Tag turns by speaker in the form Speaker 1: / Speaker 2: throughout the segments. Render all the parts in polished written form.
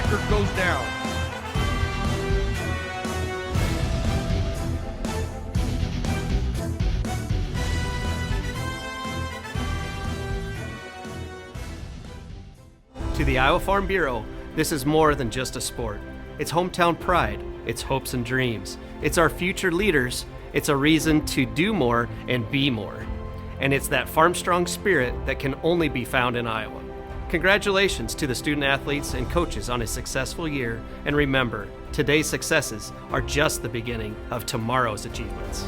Speaker 1: marker goes down.
Speaker 2: To the Iowa Farm Bureau, this is more than just a sport. It's hometown pride, it's hopes and dreams, it's our future leaders, it's a reason to do more and be more. And it's that farm strong spirit that can only be found in Iowa. Congratulations to the student athletes and coaches on a successful year, and remember, today's successes are just the beginning of tomorrow's achievements.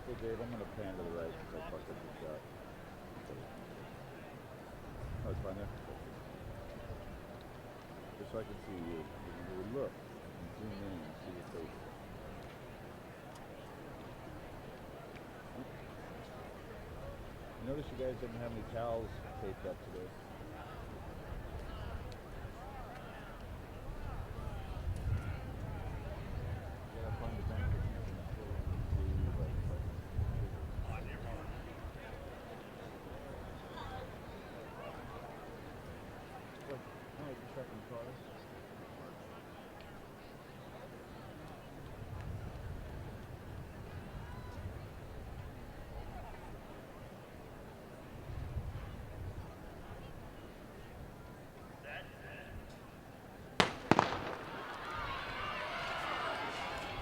Speaker 3: Hey Dave, I'm going to pan to the right because I fucked up the shot. Oh, it's fine there? Just so I can see you. You would look and zoom in and see your face. You notice you guys didn't have any towels taped up today.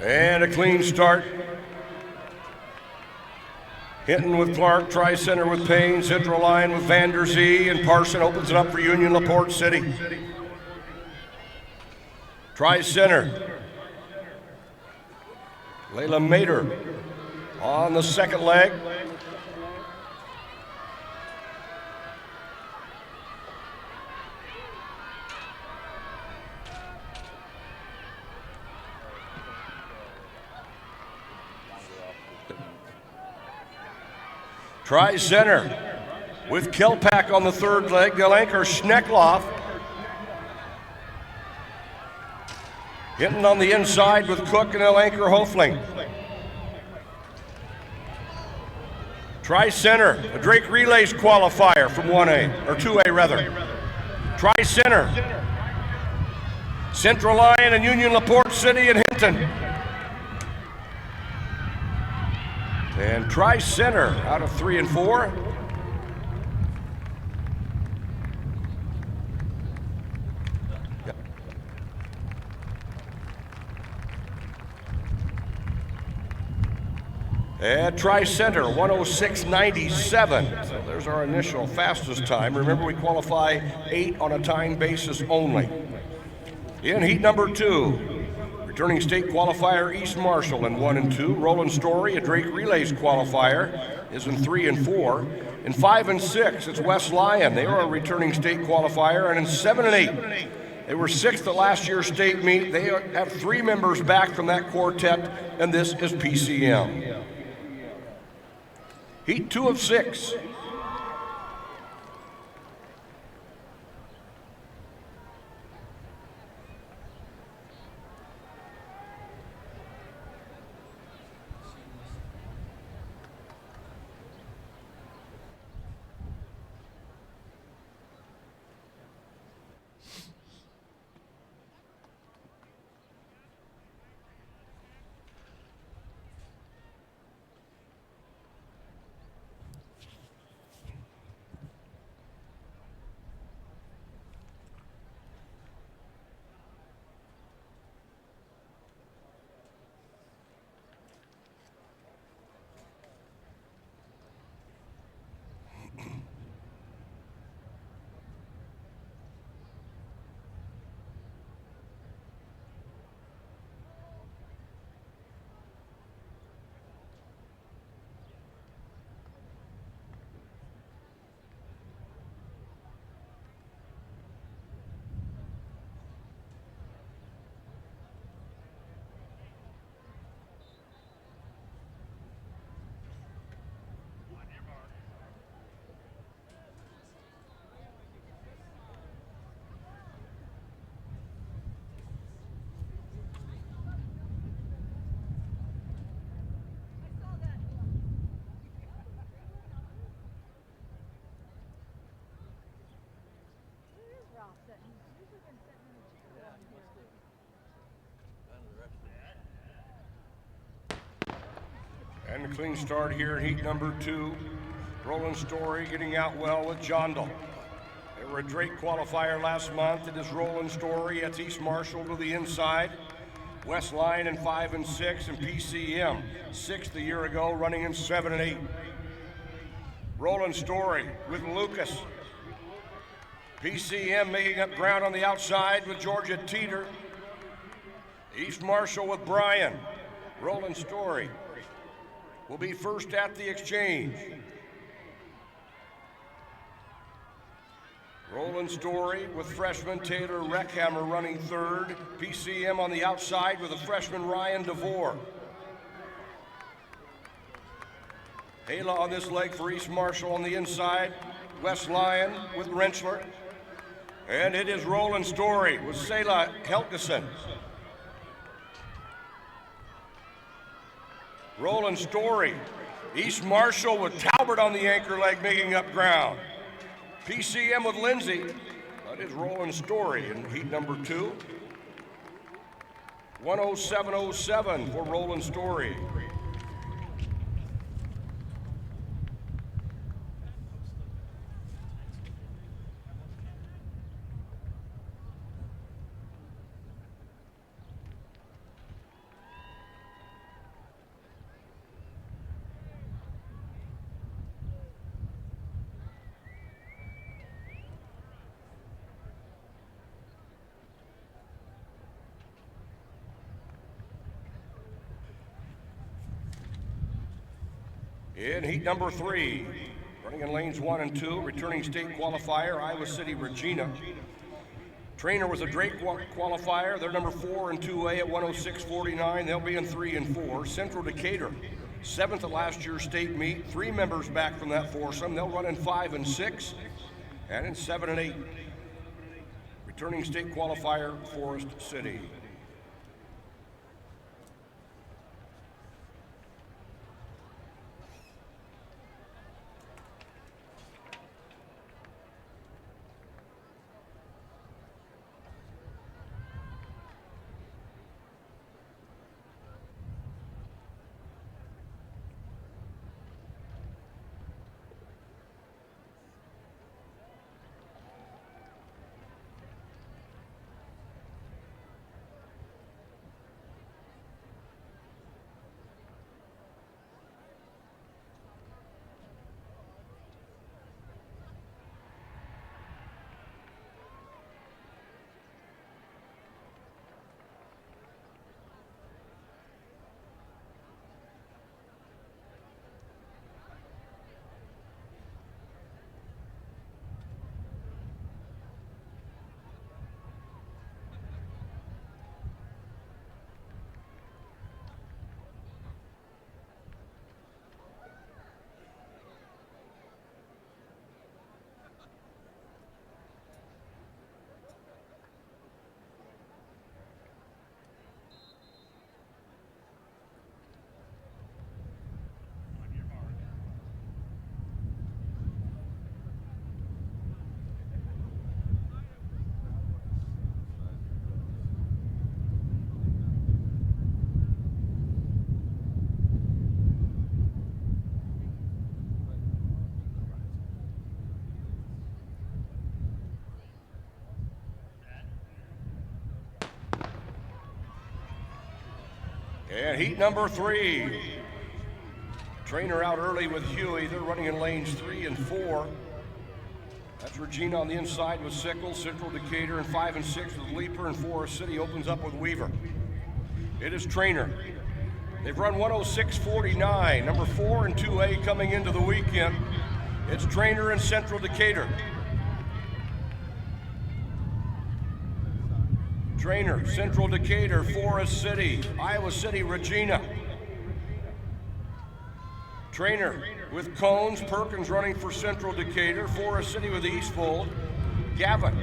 Speaker 1: And a clean start. Hinton with Clark, Tri-Center with Payne, Central Line with Vander Zee, and Parson opens it up for Union LaPorte City. Tri-Center. Layla Mater on the second leg. Tri-Center with Kilpack on the third leg. They'll anchor Schneckloff. Hinton on the inside with Cook, and they'll anchor Hofling. Tri-Center, a Drake Relays qualifier from 1A, or 2A rather. Tri-Center, Central Line and Union LaPorte City and Hinton. And Tri-Center out of 3 and 4. And Tri-Center 106.97. So there's our initial fastest time. Remember, we qualify 8 on a time basis only. In heat number 2. Returning state qualifier East Marshall in 1 and 2. Roland Story, a Drake Relays qualifier, is in 3 and 4. In 5 and 6, it's West Lyon. They are a returning state qualifier. And in 7 and 8, they were 6th at last year's state meet. They have 3 members back from that quartet, and this is PCM. Heat 2 of 6. Getting a clean start here in heat number 2. Roland Story getting out well with Jondal. They were a Drake qualifier last month. It is Roland Story. It's East Marshall to the inside. West Lyon in 5 and 6, and PCM 6th a year ago, running in 7 and 8. Roland Story with Lucas. PCM making up ground on the outside with Georgia Teeter. East Marshall with Bryan. Roland Story will be first at the exchange. Roland Story with freshman Taylor Reckhammer running third. PCM on the outside with a freshman Ryan DeVore. Hala on this leg for East Marshall on the inside. West Lyon with Rentschler. And it is Roland Story with Selah Helgeson. Roland Story. East Marshall with Talbert on the anchor leg making up ground. PCM with Lindsay. That is Roland Story in heat number 2. 107.07 for Roland Story. In heat number 3, running in lanes 1 and 2, returning state qualifier, Iowa City Regina. Trainer was a Drake qualifier. They're number 4 in 2A at 106.49. They'll be in 3 and 4. Central Decatur, 7th at last year's state meet. 3 members back from that foursome. They'll run in 5 and 6 and in 7 and 8. Returning state qualifier, Forest City. And heat number 3. Trainer out early with Huey. They're running in lanes 3 and 4. That's Regina on the inside with Sickles, Central Decatur in 5 and 6 with Leaper, and Forest City opens up with Weaver. It is Trainer. They've run 106.49, number 4 in 2A coming into the weekend. It's Trainer and Central Decatur. Trainer, Central Decatur, Forest City, Iowa City, Regina. Trainer with Cones, Perkins running for Central Decatur, Forest City with Eastfold. Gavin,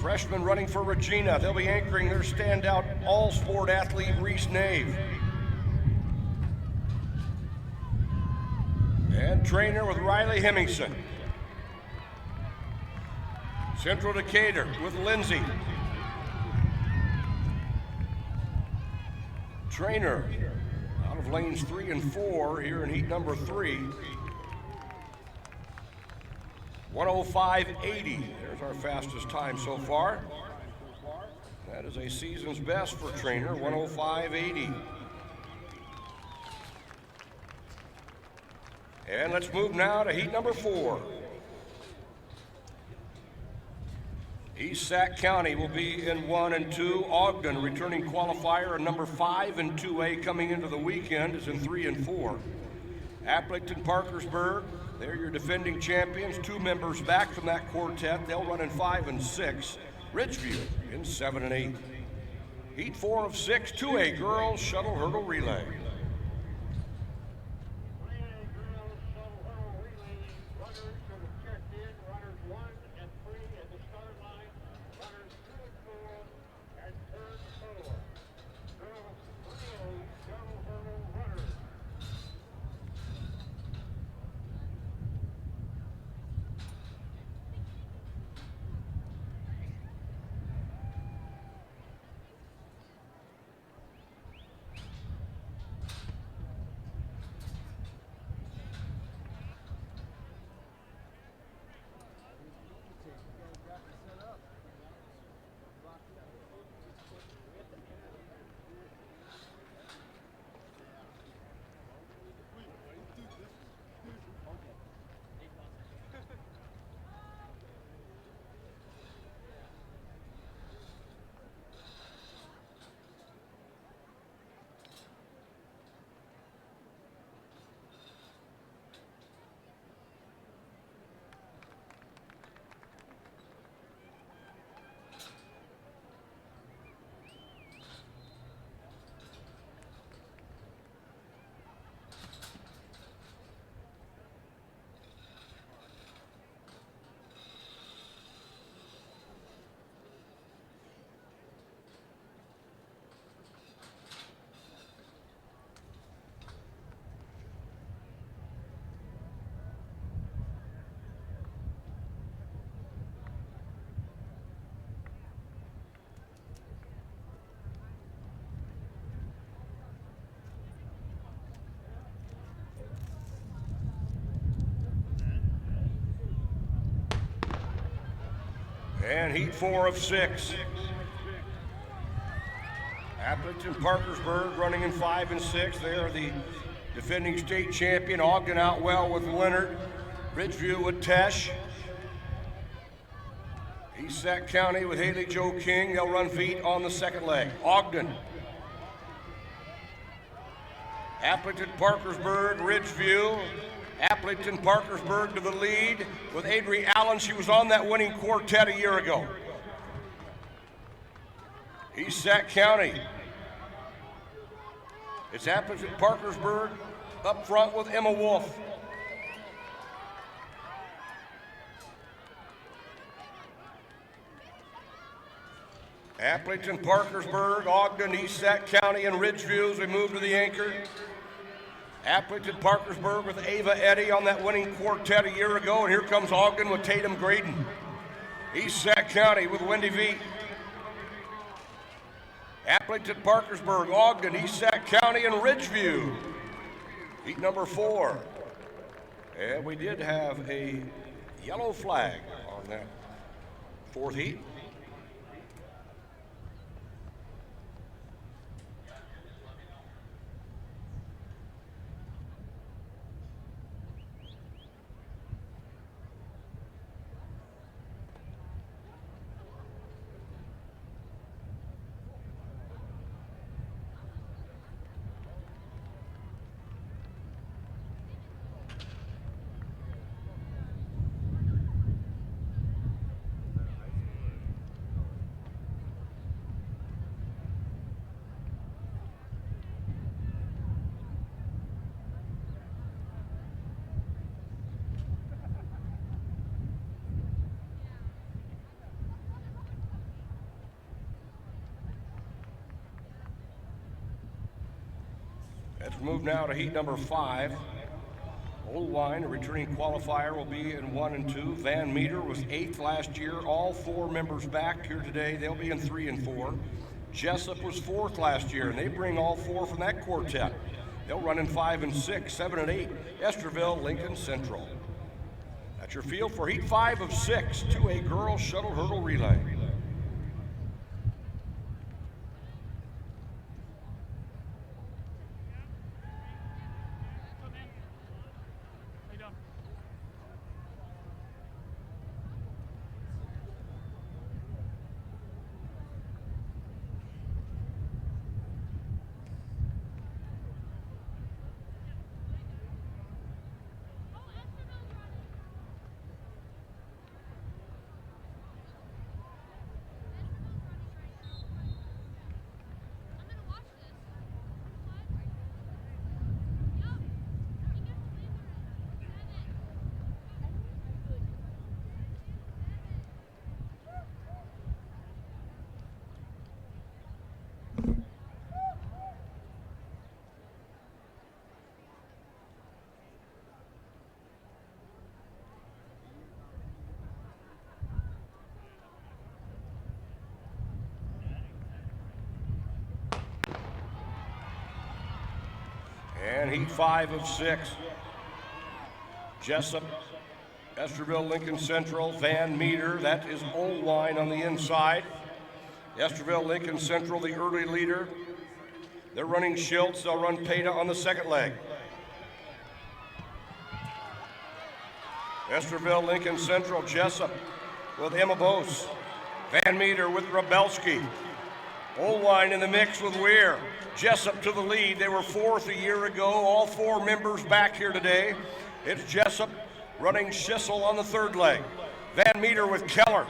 Speaker 1: freshman running for Regina. They'll be anchoring their standout all-sport athlete, Reese Nave. And Trainer with Riley Hemmingson. Central Decatur with Lindsay. Trainer out of lanes 3 and 4 here in heat number 3. 1:05.80. There's our fastest time so far. That is a season's best for Trainer, 1:05.80. And let's move now to heat number 4. East Sac County will be in 1 and 2. Ogden, returning qualifier, and number 5 and 2A coming into the weekend, is in 3 and 4. Appleton Parkersburg, they're your defending champions. 2 members back from that quartet. They'll run in 5 and 6. Ridgeview in 7 and 8. Heat 4 of 6, 2A girls shuttle hurdle relay. And heat 4 of 6. Appleton Parkersburg running in 5 and 6. They are the defending state champion. Ogden out well with Leonard. Ridgeview with Tesh. East Sac County with Haley Joe King. They'll run feet on the second leg. Ogden. Appleton Parkersburg, Ridgeview. Appleton Parkersburg to the lead with Adri Allen. She was on that winning quartet a year ago. East Sac County. It's Appleton Parkersburg up front with Emma Wolf. Appleton Parkersburg, Ogden, East Sac County, and Ridgeview as we move to the anchor. Appleton Parkersburg with Ava Eddy on that winning quartet a year ago, and here comes Ogden with Tatum Graydon. East Sac County with Wendy Veet. Appleton Parkersburg, Ogden, East Sac County, and Ridgeview. Heat number 4. And we did have a yellow flag on that 4th heat. Let's move now to heat number 5. Old Wine, a returning qualifier, will be in 1 and 2. Van Meter was 8th last year. All 4 members back here today. They'll be in 3 and 4. Jessup was 4th last year, and they bring all 4 from that quartet. They'll run in 5 and 6, 7 and 8. Esterville, Lincoln Central. That's your field for Heat 5 of 6, 2A girls shuttle hurdle relay. And Heat 5 of 6. Jessup, Esterville, Lincoln Central, Van Meter, that is Oldwine on the inside. Esterville, Lincoln Central, the early leader. They're running Schiltz, they'll run Peta on the second leg. Esterville, Lincoln Central, Jessup with Emma Bose. Van Meter with Rabelski. Oldwine in the mix with Weir. Jessup to the lead. They were fourth a year ago. All four members back here today. It's Jessup running Schissel on the third leg. Van Meter with Keller.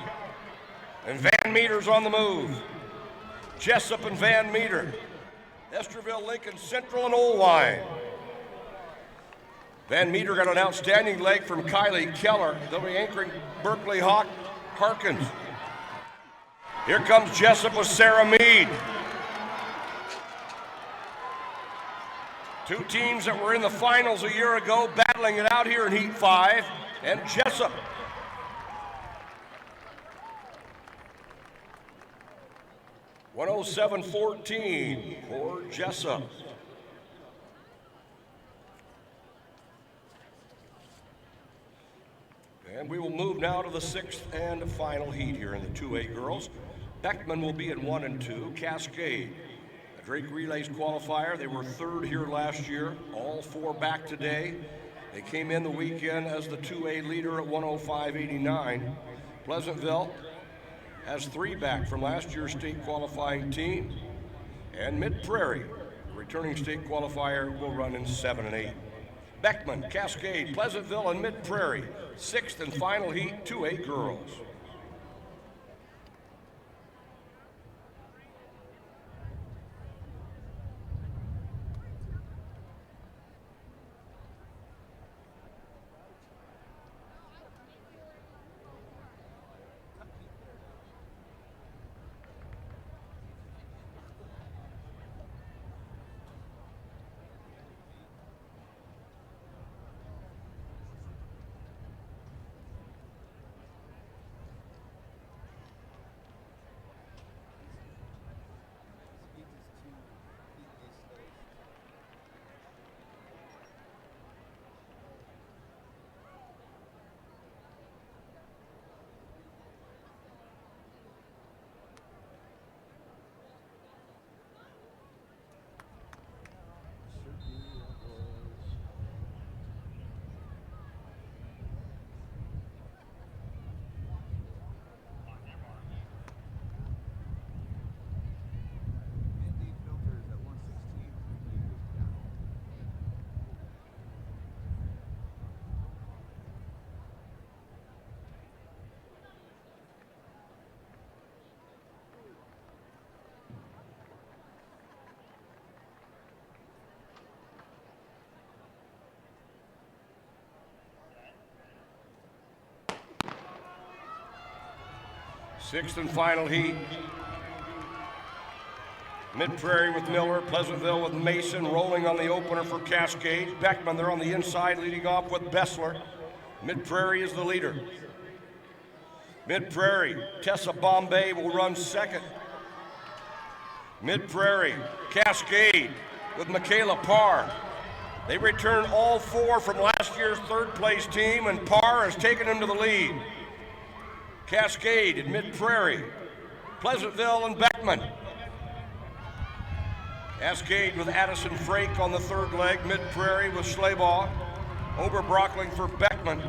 Speaker 1: And Van Meter's on the move. Jessup and Van Meter. Esterville, Lincoln Central, and Oldwine. Van Meter got an outstanding leg from Kylie Keller. They'll be anchoring Berkeley Hawk Harkins. Here comes Jessup with Sarah Mead. Two teams that were in the finals a year ago battling it out here in Heat 5, and Jessup. .107.14 for Jessup. And we will move now to the sixth and final heat here in the 2A girls. Beckman will be in 1 and 2. Cascade, a Drake Relays qualifier. They were third here last year. All four back today. They came in the weekend as the 2A leader at 105.89. Pleasantville has 3 back from last year's state qualifying team. And Mid-Prairie, the returning state qualifier, will run in 7 and 8. Beckman, Cascade, Pleasantville, and Mid-Prairie. Sixth and final heat, 2A girls. Sixth and final heat. Mid-Prairie with Miller, Pleasantville with Mason, rolling on the opener for Cascade. Beckman, they're on the inside, leading off with Bessler. Mid-Prairie is the leader. Mid-Prairie, Tessa Bombay will run second. Mid-Prairie, Cascade with Michaela Parr. They return all 4 from last year's third-place team, and Parr has taken them to the lead. Cascade and Mid-Prairie, Pleasantville and Beckman. Cascade with Addison Frake on the third leg, Mid-Prairie with Schleybaugh, Oberbrockling for Beckman,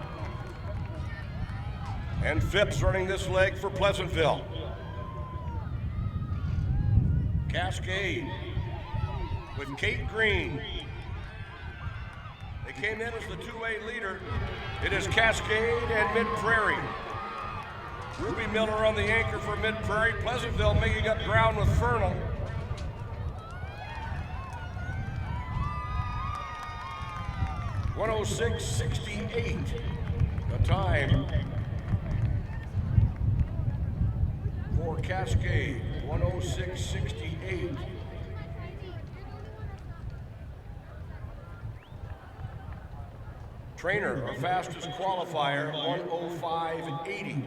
Speaker 1: and Phipps running this leg for Pleasantville. Cascade with Kate Green. They came in as the 2A leader. It is Cascade and Mid-Prairie. Ruby Miller on the anchor for Mid-Prairie. Pleasantville making up ground with Fernal. .106.68, the time for Cascade, 106.68. Trainer, our fastest qualifier, 105.80.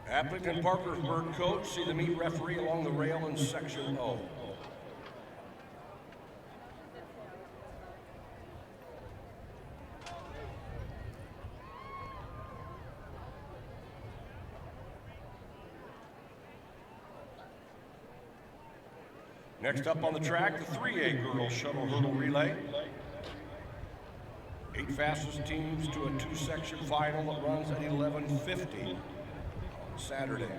Speaker 1: Appleton Parkersburg coach, see the meet referee along the rail in section O. Next up on the track, the 3A girls shuttle hurdle relay. 8 fastest teams to a 2-section final that runs at 11:50 on Saturday.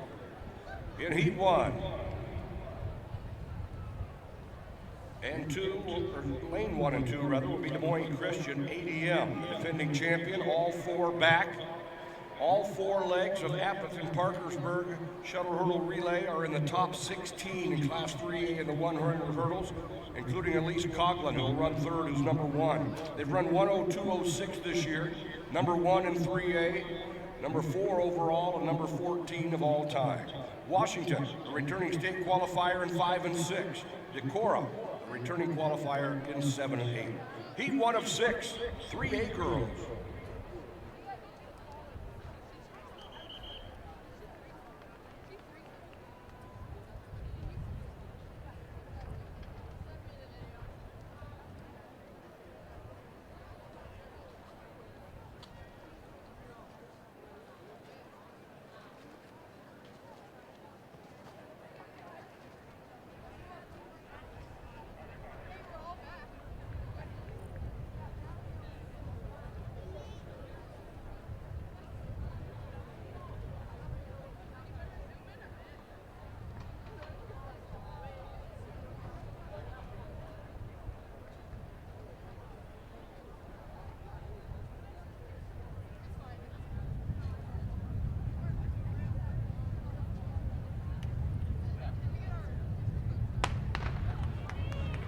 Speaker 1: In Heat 1 and 2, or Lane 1 and 2 rather, will be Des Moines Christian ADM, the defending champion. All 4 back. All 4 legs of Appleton Parkersburg shuttle hurdle relay are in the top 16 in Class 3A in the 100 hurdles, including Elise Coughlin, who will run third, who's number 1. They've run 102.06 this year, number 1 in 3A, number 4 overall, and number 14 of all time. Washington, a returning state qualifier in 5 and 6. Decorah, a returning qualifier in 7 and 8. Heat 1 of 6, 3A girls.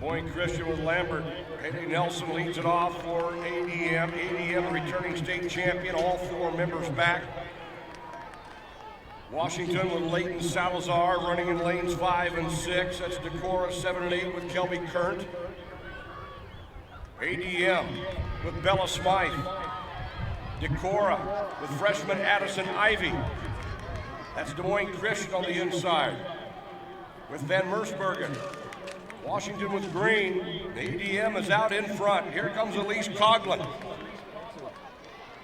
Speaker 1: Point Christian with Lambert. Haley Nelson leads it off for ADM. ADM, returning state champion, all 4 members back. Washington with Leighton Salazar running in lanes 5 and 6. That's Decorah 7 and 8 with Kelby Kurnt. ADM with Bella Smythe. Decorah with freshman Addison Ivy. That's Des Moines Christian on the inside with Van Mersbergen. Washington with green. The ADM is out in front. Here comes Elise Coughlin,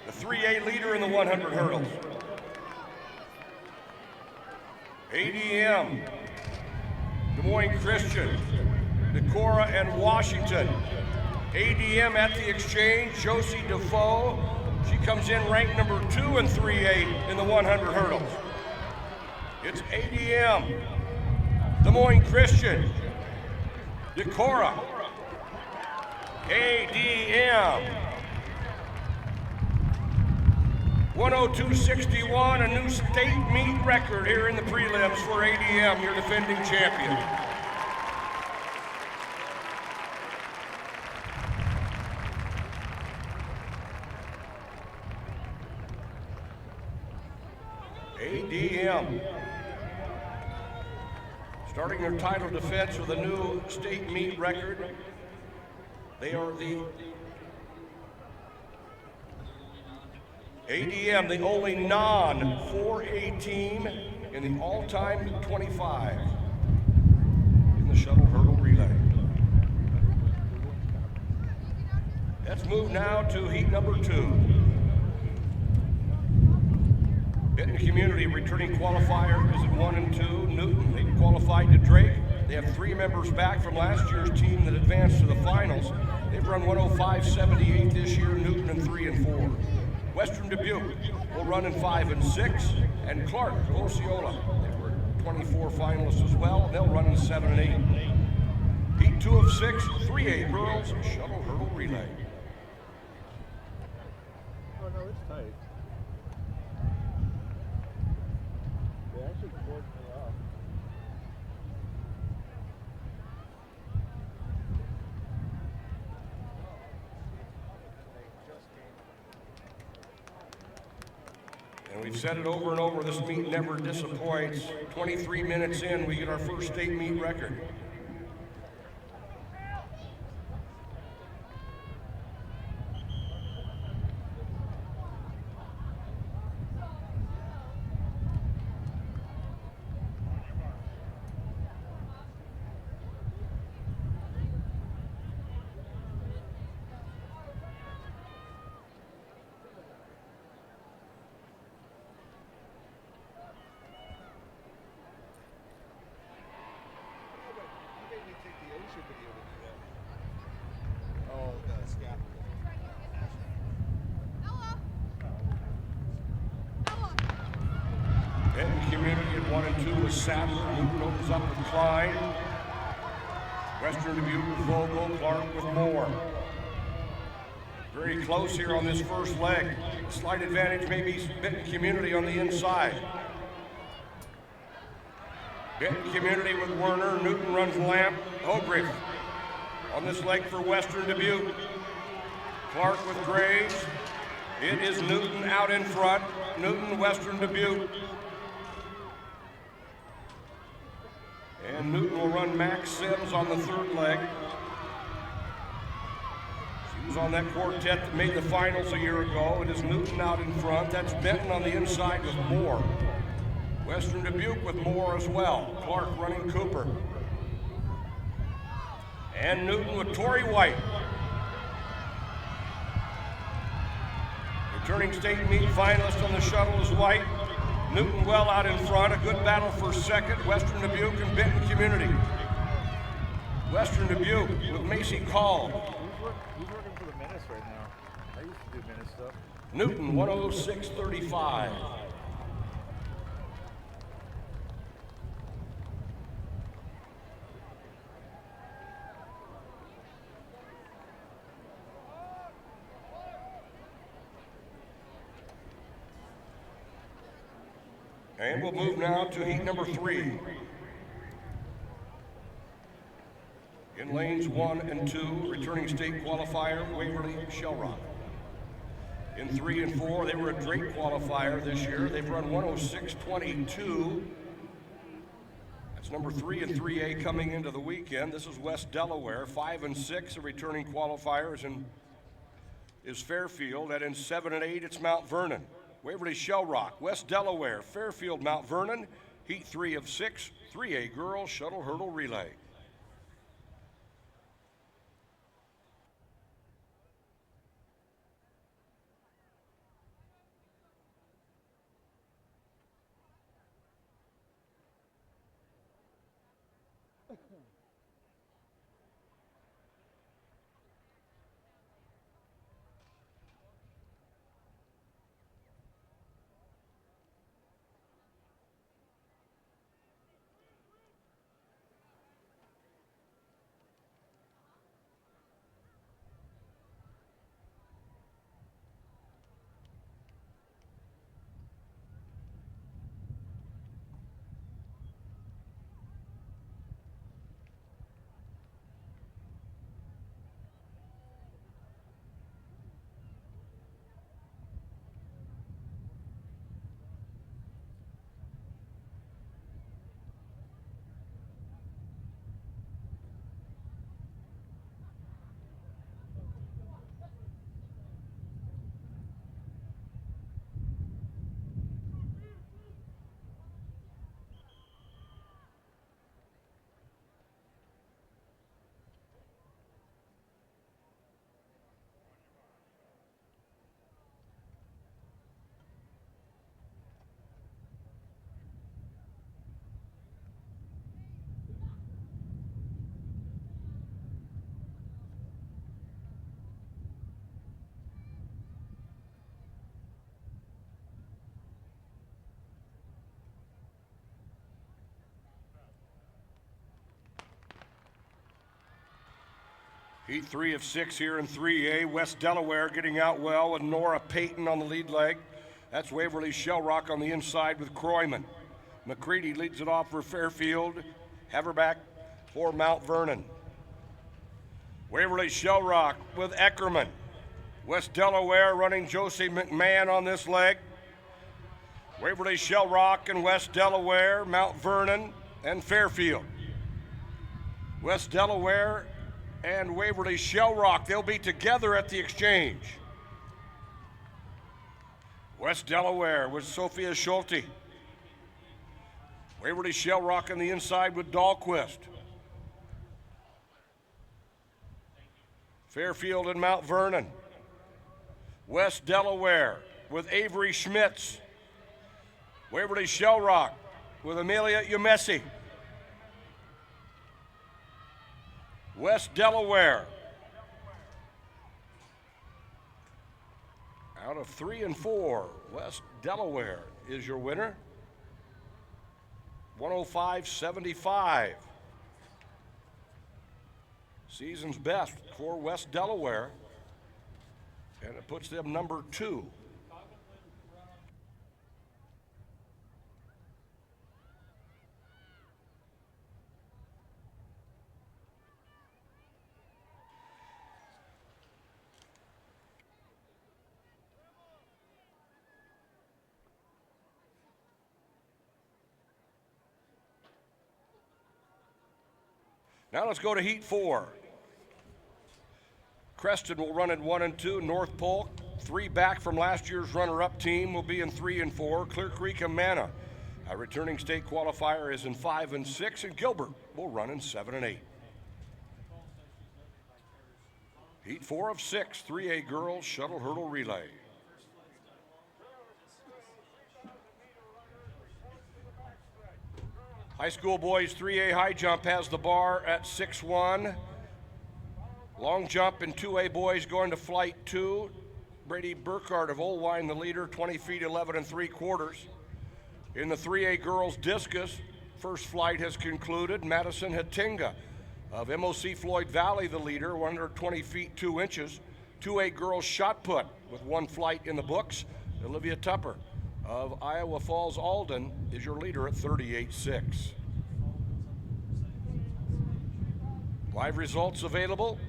Speaker 1: the 3A leader in the 100 hurdles. ADM, Des Moines Christian, Decorah, and Washington. ADM at the exchange, Josie Defoe. She comes in ranked number 2 in 3A in the 100 hurdles. It's ADM, Des Moines Christian, Decorah, ADM. 102.61, a new state meet record here in the prelims for ADM, your defending champion. ADM starting their title defense with a new state meet record. They are the ADM, the only non-4A team in the all-time 25 in the shuttle hurdle relay. Let's move now to heat number 2. Benton Community returning qualifier is at 1 and 2. Newton, they qualified to Drake. They have 3 members back from last year's team that advanced to the finals. They've run 105.78 this year, Newton in 3 and 4. Western Dubuque will run in 5 and 6. And Clark, Osceola, they were 24 finalists as well. They'll run in 7 and 8. Heat 2 of 6, 3A girls shuttle hurdle relay.
Speaker 3: Oh no, it's tight. They actually boarded me off.
Speaker 1: And we've said it over and over, this meet never disappoints. 23 minutes in, we get our first state meet record.
Speaker 3: Oh, the scaffold.
Speaker 1: Benton Community at 1 and 2 with Sadler. Newton opens up with Klein. Western Dubuque with Vogel. Clark with Moore. Very close here on this first leg. Slight advantage maybe Benton Community on the inside. Benton Community with Werner. Newton runs Lamp. Hograve on this leg for Western Dubuque. Clark with Graves. It is Newton out in front. Newton, Western Dubuque. And Newton will run Max Sims on the third leg. She was on that quartet that made the finals a year ago. It is Newton out in front. That's Benton on the inside with Moore. Western Dubuque with Moore as well. Clark running Cooper. And Newton with Tori White. Returning state meet finalist on the shuttle is White. Newton well out in front. A good battle for second. Western Dubuque and Benton Community. Western Dubuque with Macy Call.
Speaker 3: Who's working for the Menace right now? I used to do Menace stuff.
Speaker 1: Newton 106.35. And we'll move now to heat number 3. In lanes 1 and 2, returning state qualifier, Waverly Shellrock. In 3 and 4, they were a Drake qualifier this year. They've run 106.22. That's number 3 and 3A coming into the weekend. This is West Delaware. 5 and 6, a returning qualifiers, and is Fairfield. And in 7 and 8, it's Mount Vernon. Waverly Shellrock, West Delaware, Fairfield, Mount Vernon, heat 3 of 6, 3A girls shuttle hurdle relay. Heat 3 of 6 here in 3A. West Delaware getting out well with Nora Payton on the lead leg. That's Waverly Shellrock on the inside with Croyman. McCready leads it off for Fairfield. Haverback for Mount Vernon. Waverly Shellrock with Eckerman. West Delaware running Josie McMahon on this leg. Waverly Shellrock and West Delaware, Mount Vernon, and Fairfield. West Delaware and Waverly Shellrock, they'll be together at the exchange. West Delaware with Sophia Schulte. Waverly Shellrock on the inside with Dahlquist. Fairfield and Mount Vernon. West Delaware with Avery Schmitz. Waverly Shellrock with Amelia Umesi. West Delaware. Out of 3 and 4, West Delaware is your winner. 105.75. Season's best for West Delaware, and it puts them number 2. Now let's go to Heat 4. Creston will run in 1 and 2. North Polk, 3 back from last year's runner-up team, will be in 3 and 4. Clear Creek Amana, a returning state qualifier, is in 5 and 6, and Gilbert will run in 7 and 8. Heat 4 of 6, 3A girls shuttle hurdle relay. High school boys 3A high jump has the bar at 6'1". Long jump in 2A boys going to flight 2. Brady Burkhardt of Oldwine the leader, 20 feet 11 3/4. In the 3A girls discus, first flight has concluded. Madison Hatinga of MOC Floyd Valley the leader, 120 feet 2 inches. 2A girls shot put with 1 flight in the books. Olivia Tupper of Iowa Falls Alden is your leader at 38.6. Live results available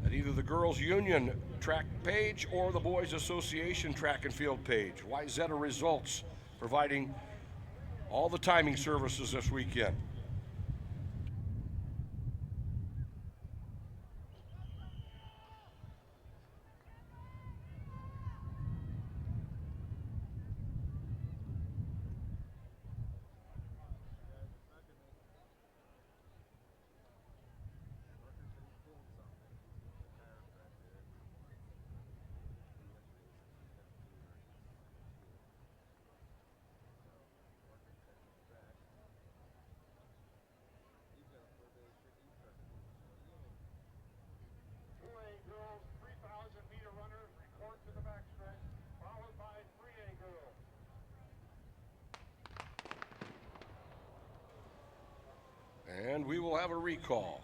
Speaker 1: at either the Girls Union track page or the Boys Association track and field page. YZeta Results providing all the timing services this weekend. And we will have a recall.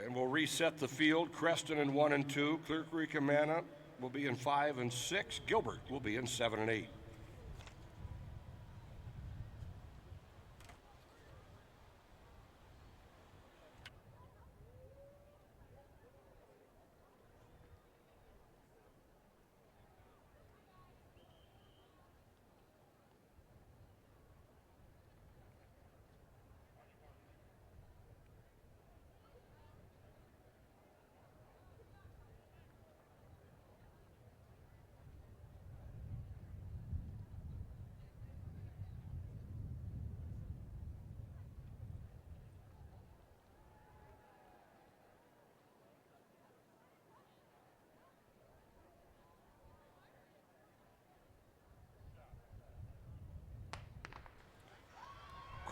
Speaker 1: And we'll reset the field. Creston in 1 and 2. Clear Creek Amana will be in 5 and 6. Gilbert will be in 7 and 8.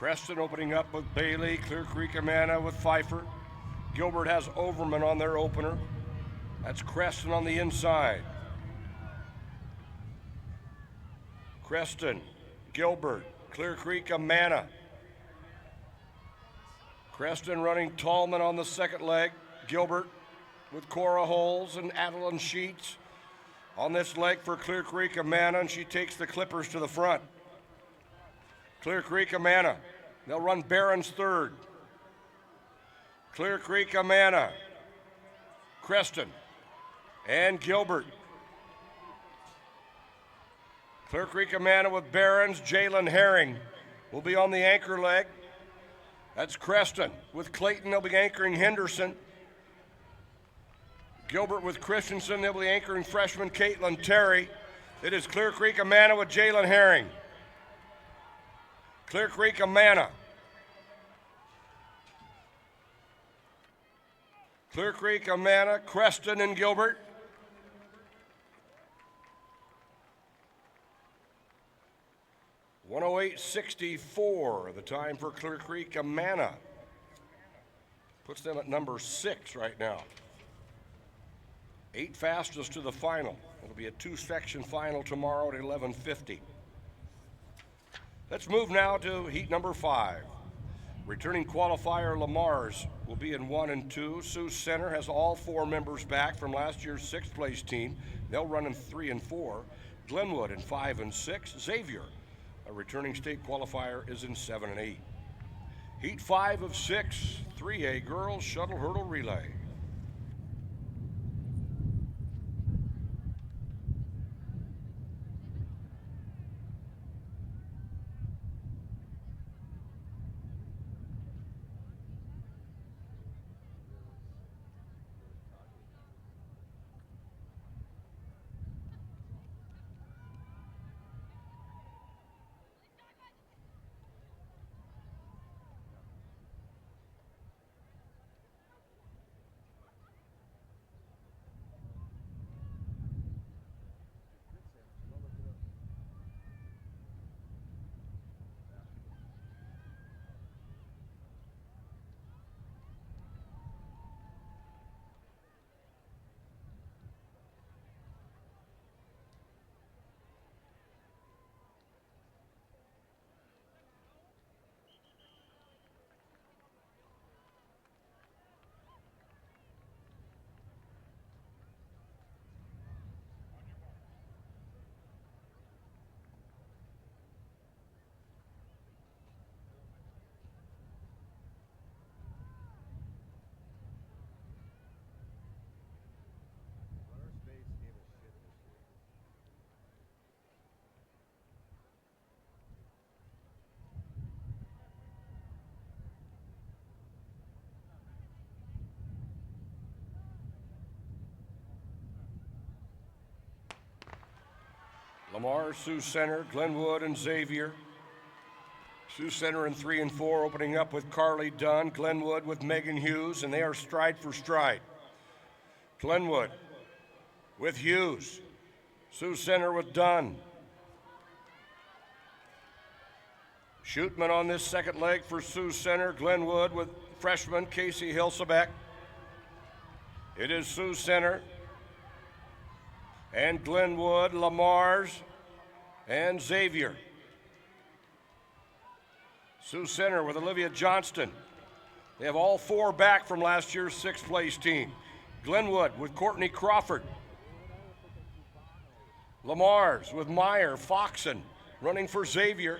Speaker 1: Creston opening up with Bailey. Clear Creek Amana with Pfeiffer. Gilbert has Overman on their opener. That's Creston on the inside. Creston, Gilbert, Clear Creek Amana. Creston running Tallman on the second leg. Gilbert with Cora Holes and Adeline Sheets on this leg for Clear Creek Amana, and she takes the Clippers to the front. Clear Creek Amana, they'll run Barron's third. Clear Creek Amana, Creston, and Gilbert. Clear Creek Amana with Barron's. Jalen Herring will be on the anchor leg. That's Creston. With Clayton, they'll be anchoring Henderson. Gilbert with Christensen, they'll be anchoring freshman Caitlin Terry. It is Clear Creek Amana with Jalen Herring. Clear Creek Amana. Clear Creek Amana, Creston, and Gilbert. .108.64, the time for Clear Creek Amana. Puts them at number 6 right now. 8 fastest to the final. It'll be a 2-section final tomorrow at 11:50. Let's move now to heat number 5. Returning qualifier Lamar's will be in 1 and 2. Sioux Center has all 4 members back from last year's 6th place team. They'll run in 3 and 4. Glenwood in 5 and 6. Xavier, a returning state qualifier, is in 7 and 8. Heat 5 of 6, 3A girls shuttle hurdle relay. Lamar, Sioux Center, Glenwood, and Xavier. Sioux Center in 3 and 4, opening up with Carly Dunn. Glenwood with Megan Hughes, and they are stride for stride. Glenwood with Hughes. Sioux Center with Dunn. Shootman on this second leg for Sioux Center. Glenwood with freshman Casey Hilsebeck. It is Sioux Center and Glenwood, Lamar's, and Xavier. Sioux Center with Olivia Johnston. They have all 4 back from last year's 6th place team. Glenwood with Courtney Crawford. Lamar's with Meyer Foxen running for Xavier.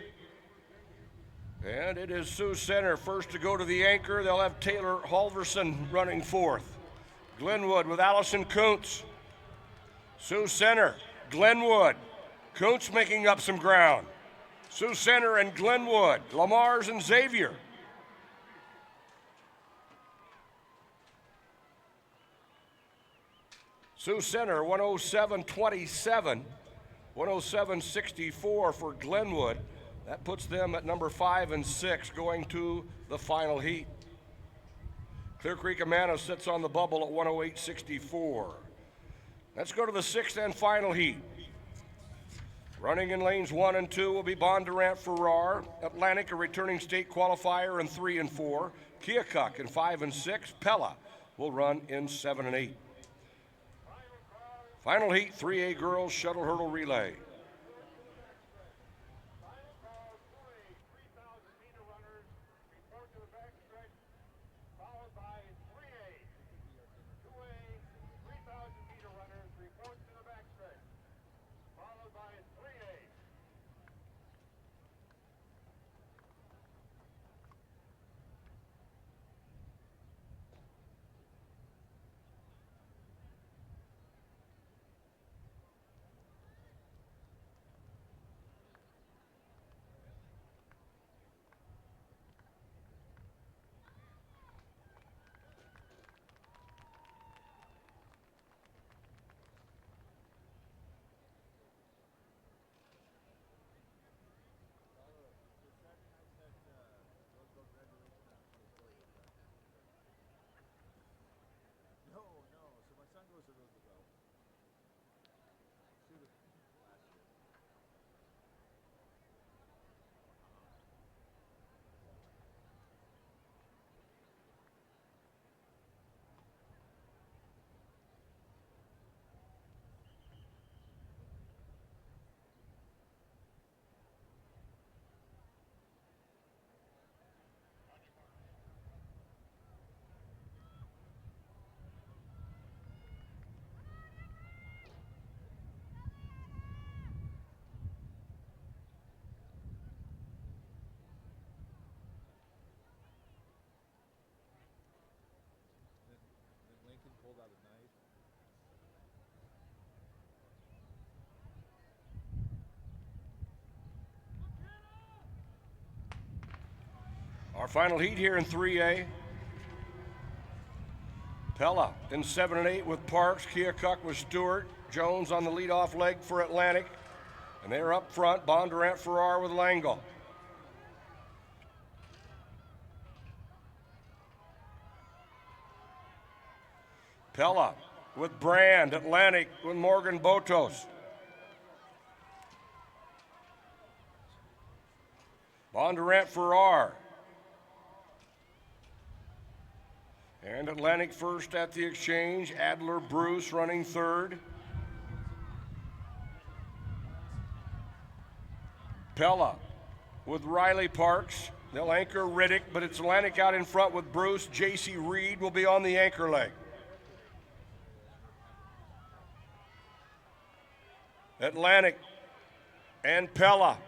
Speaker 1: And it is Sioux Center first to go to the anchor. They'll have Taylor Halverson running 4th. Glenwood with Allison Kuntz. Sioux Center, Glenwood. Kuntz making up some ground. Sioux Center and Glenwood, Lamar's and Xavier. Sioux Center, 107.27, 107.64 for Glenwood. That puts them at number 5 and 6 going to the final heat. Clear Creek Amana sits on the bubble at 108.64. Let's go to the 6th and final heat. Running in lanes 1 and 2 will be Bondurant Farrar, Atlantic, a returning state qualifier, in 3 and 4. Keokuk in 5 and 6. Pella will run in 7 and 8. Final heat, 3A girls shuttle hurdle relay.
Speaker 3: No. So my son goes to Roosevelt. Shoot it last year. Then Lincoln pulled out a knife.
Speaker 1: Our final heat here in 3A. Pella in 7 and 8 with Parks. Keokuk with Stewart. Jones on the leadoff leg for Atlantic. And they're up front, Bondurant Farrar with Langle. Pella with Brand. Atlantic with Morgan Botos. Bondurant Farrar. And Atlantic first at the exchange. Adler Bruce running third. Pella with Riley Parks. They'll anchor Riddick, but it's Atlantic out in front with Bruce. J.C. Reed will be on the anchor leg. Atlantic and Pella.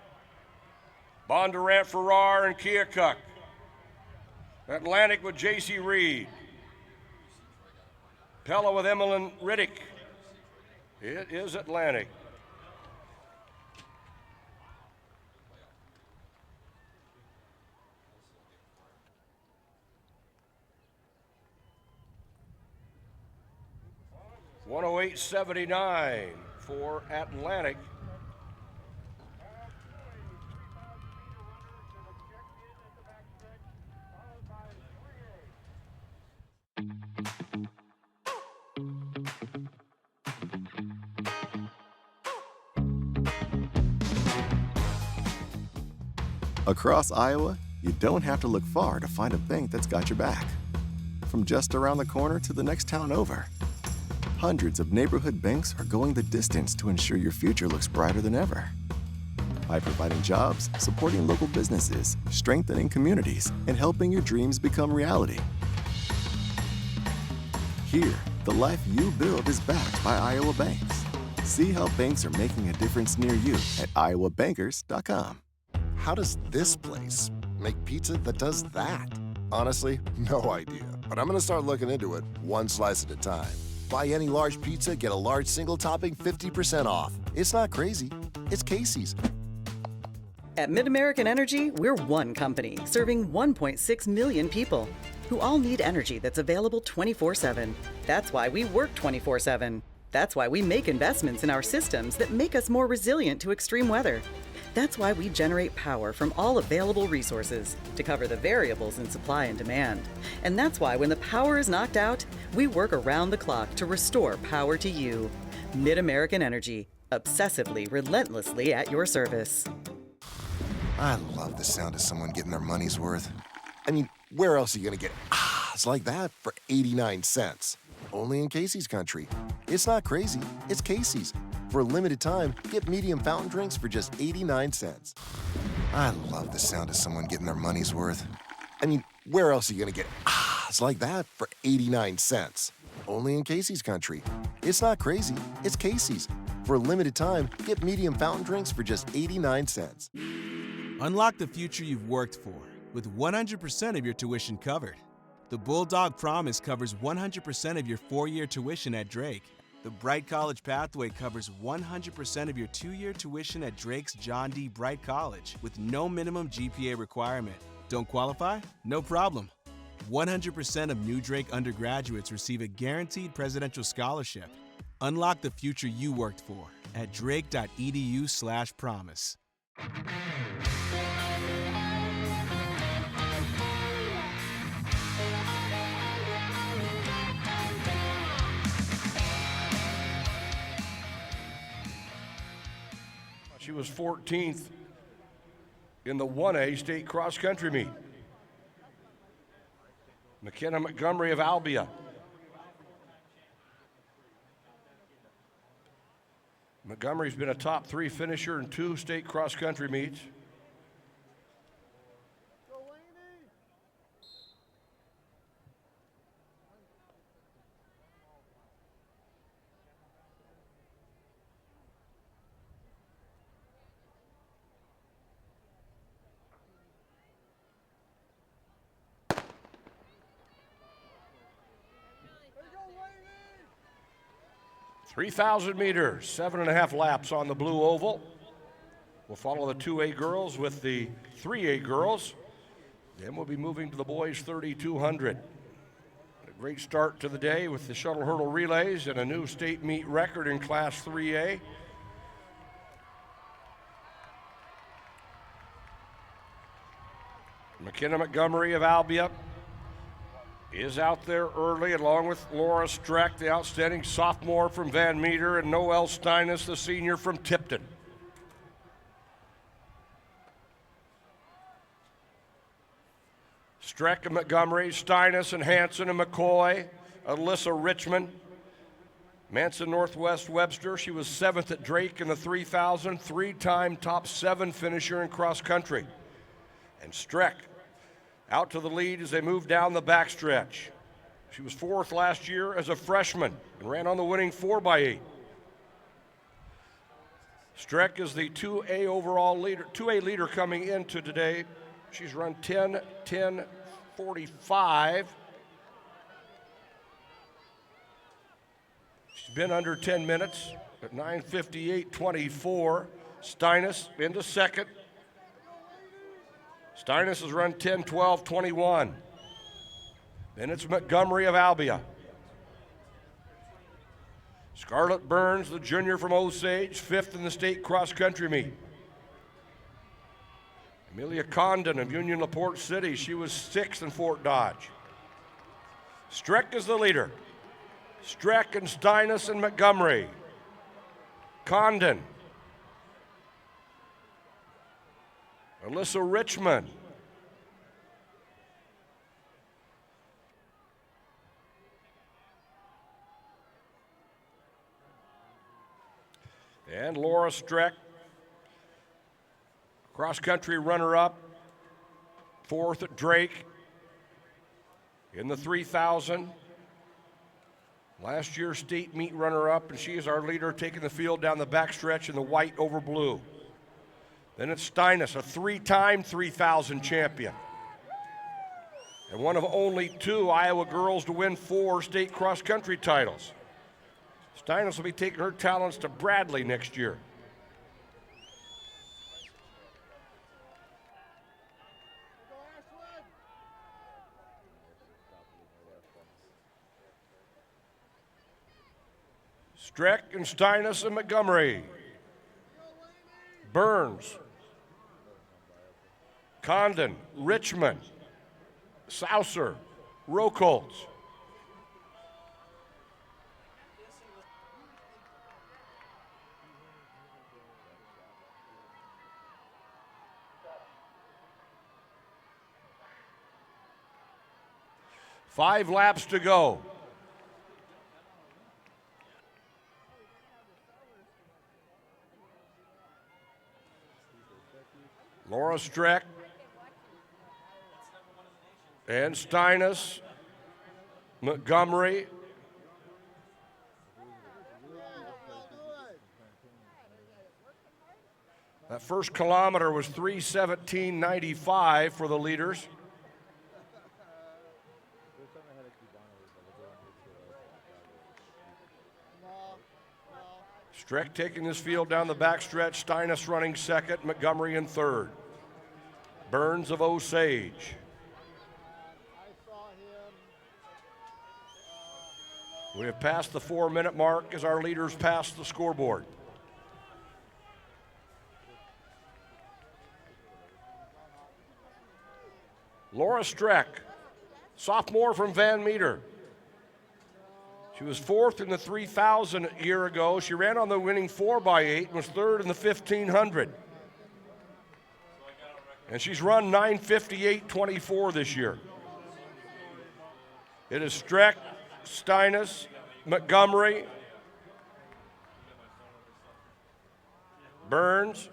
Speaker 1: Bondurant Farrar and Keokuk. Atlantic with J.C. Reed. Pella with Emmeline Riddick. It is Atlantic. $108.79 for Atlantic.
Speaker 4: Across Iowa, you don't have to look far to find a bank that's got your back. From just around the corner to the next town over, hundreds of neighborhood banks are going the distance to ensure your future looks brighter than ever. By providing jobs, supporting local businesses, strengthening communities, and helping your dreams become reality. Here, the life you build is backed by Iowa banks. See how banks are making a difference near you at iowabankers.com.
Speaker 5: How does this place make pizza that does that? Honestly, no idea. But I'm gonna start looking into it one slice at a time. Buy any large pizza, get a large single topping 50% off. It's not crazy. It's Casey's.
Speaker 6: At MidAmerican Energy, we're one company serving 1.6 million people who all need energy that's available 24/7. That's why we work 24/7. That's why we make investments in our systems that make us more resilient to extreme weather. That's why we generate power from all available resources to cover the variables in supply and demand. And that's why when the power is knocked out, we work around the clock to restore power to you. MidAmerican Energy. Obsessively, relentlessly at your service.
Speaker 5: I love the sound of someone getting their money's worth. I mean, where else are you gonna get ahs like that for 89 cents? Only in Casey's Country. It's not crazy, it's Casey's. For a limited time, get medium fountain drinks for just 89 cents. I love the sound of someone getting their money's worth. I mean, where else are you gonna get ahs like that for 89 cents? Only in Casey's Country. It's not crazy, it's Casey's. For a limited time, get medium fountain drinks for just 89 cents.
Speaker 7: Unlock the future you've worked for with 100% of your tuition covered. The Bulldog Promise covers 100% of your 4-year tuition at Drake. The Bright College Pathway covers 100% of your 2-year tuition at Drake's John D. Bright College with no minimum GPA requirement. Don't qualify? No problem. 100% of new Drake undergraduates receive a guaranteed presidential scholarship. Unlock the future you worked for at drake.edu/promise.
Speaker 1: She was 14th in the 1A state cross-country meet. McKenna Montgomery of Albia. Montgomery's been a top 3 finisher in 2 state cross-country meets. – 3,000 meters, 7.5 laps on the blue oval. We'll follow the 2A girls with the 3A girls. Then we'll be moving to the boys 3,200. A great start to the day with the shuttle hurdle relays and a new state meet record in Class 3A. McKenna Montgomery of Albia is out there early, along with Laura Streck, the outstanding sophomore from Van Meter, and Noelle Steinus, the senior from Tipton. Streck and Montgomery, Steinus and Hanson and McCoy, Alyssa Richmond, Manson Northwest Webster. She was 7th at Drake in the 3,000, 3-time top 7 finisher in cross country. And Streck out to the lead as they move down the backstretch. She was 4th last year as a freshman and ran on the winning 4x8. Streck is the 2A overall leader, 2A leader coming into today. She's run 10:10:45. She's been under 10 minutes at 9:58:24. Steinus into second. Steinus has run 10:12:21. Then it's Montgomery of Albia. Scarlett Burns, the junior from Osage, 5th in the state cross-country meet. Amelia Condon of Union LaPorte City, she was 6th in Fort Dodge. Streck is the leader. Streck and Steinus and Montgomery. Condon. Alyssa Richmond. And Laura Streck, cross-country runner-up, 4th at Drake in the 3,000. Last year's state meet runner-up, and she is our leader, taking the field down the backstretch in the white over blue. Then it's Steinus, a 3-time 3,000 champion, and one of only 2 Iowa girls to win 4 state cross-country titles. Steinus will be taking her talents to Bradley next year. Streck and Steinus and Montgomery. Burns. Condon, Richmond, Souser, Rokoltz. 5 laps to go. Laura Streck and Steinis, Montgomery. That first kilometer was 3:17.95 for the leaders. Streck taking this field down the backstretch. Steinis running second, Montgomery in third. Burns of Osage. We have passed the 4-minute mark as our leaders pass the scoreboard. Laura Streck, sophomore from Van Meter. She was 4th in the 3,000 a year ago. She ran on the winning 4x8 and was 3rd in the 1,500. And she's run 9:58.24 this year. It is Streck, Steinis, Montgomery, Burns,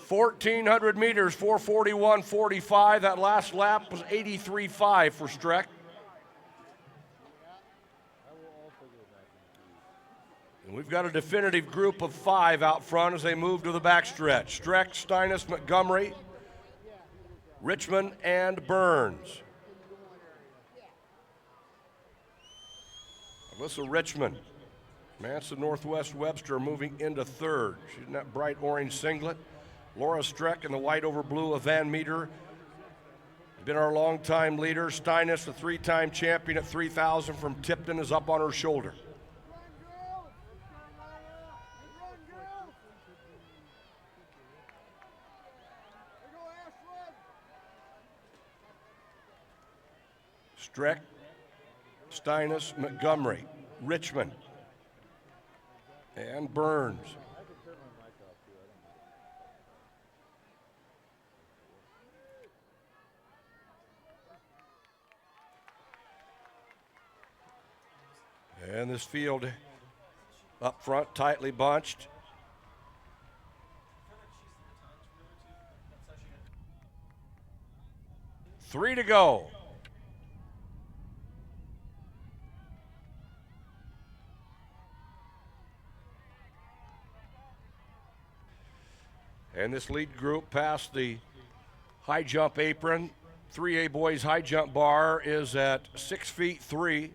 Speaker 1: 1,400 meters, 4:41.45. That last lap was 83.5 for Streck. And we've got a definitive group of 5 out front as they move to the backstretch. Streck, Steinis, Montgomery, Richmond, and Burns. Alyssa Richmond, Manson Northwest Webster moving into third. She's in that bright orange singlet. Laura Streck in the white over blue of Van Meter. Been our longtime leader. Steinis, the 3-time champion at 3,000 from Tipton, is up on her shoulder. Streck, Steinis, Montgomery, Richmond, and Burns. And this field up front, tightly bunched. Three to go. And this lead group past the high jump apron. 3A boys high jump bar is at 6 feet 3.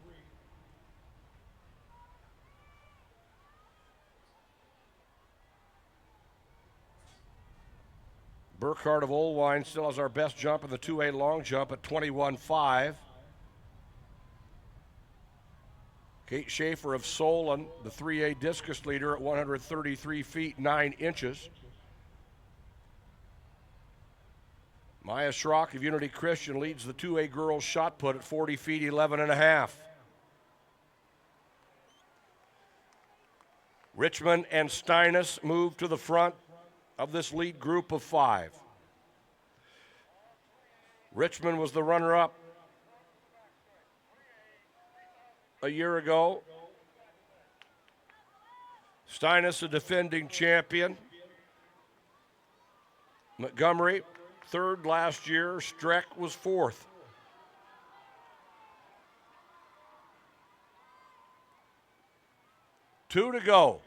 Speaker 1: Burkhardt of Oldwine still has our best jump in the 2A long jump at 21.5. Kate Schaefer of Solon, the 3A discus leader, at 133 feet 9 inches. Maya Schrock of Unity Christian leads the 2A girls shot put at 40 feet 11.5. Richmond and Steinis move to the front of this lead group of 5. Richmond was the runner-up a year ago. Steinis, a defending champion. Montgomery, 3rd last year. Streck was 4th. Two to go.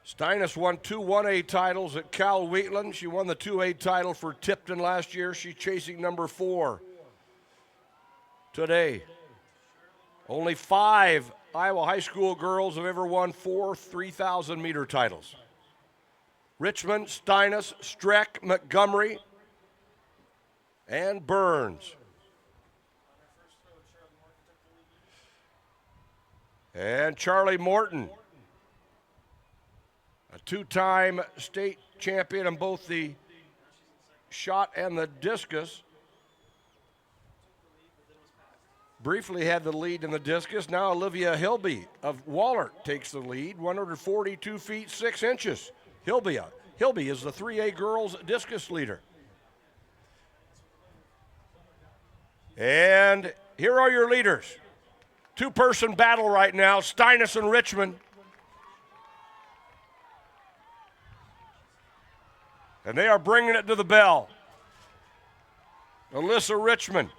Speaker 1: Steinis won 2 1A titles at Cal Wheatland. She won the 2A title for Tipton last year. She's chasing number 4 today. Only 5 Iowa high school girls have ever won 4 3,000-meter titles. Richmond, Steinis, Streck, Montgomery, and Burns. And Charlie Morton, a 2-time state champion in both the shot and the discus. briefly had the lead in the discus. Now Olivia Hilby of Wahlert takes the lead, 142 feet 6 inches. Hilby is the 3A girls discus leader. And here are your leaders. Two-person battle right now, Steiness and Richmond. And they are bringing it to the bell. Alyssa Richmond,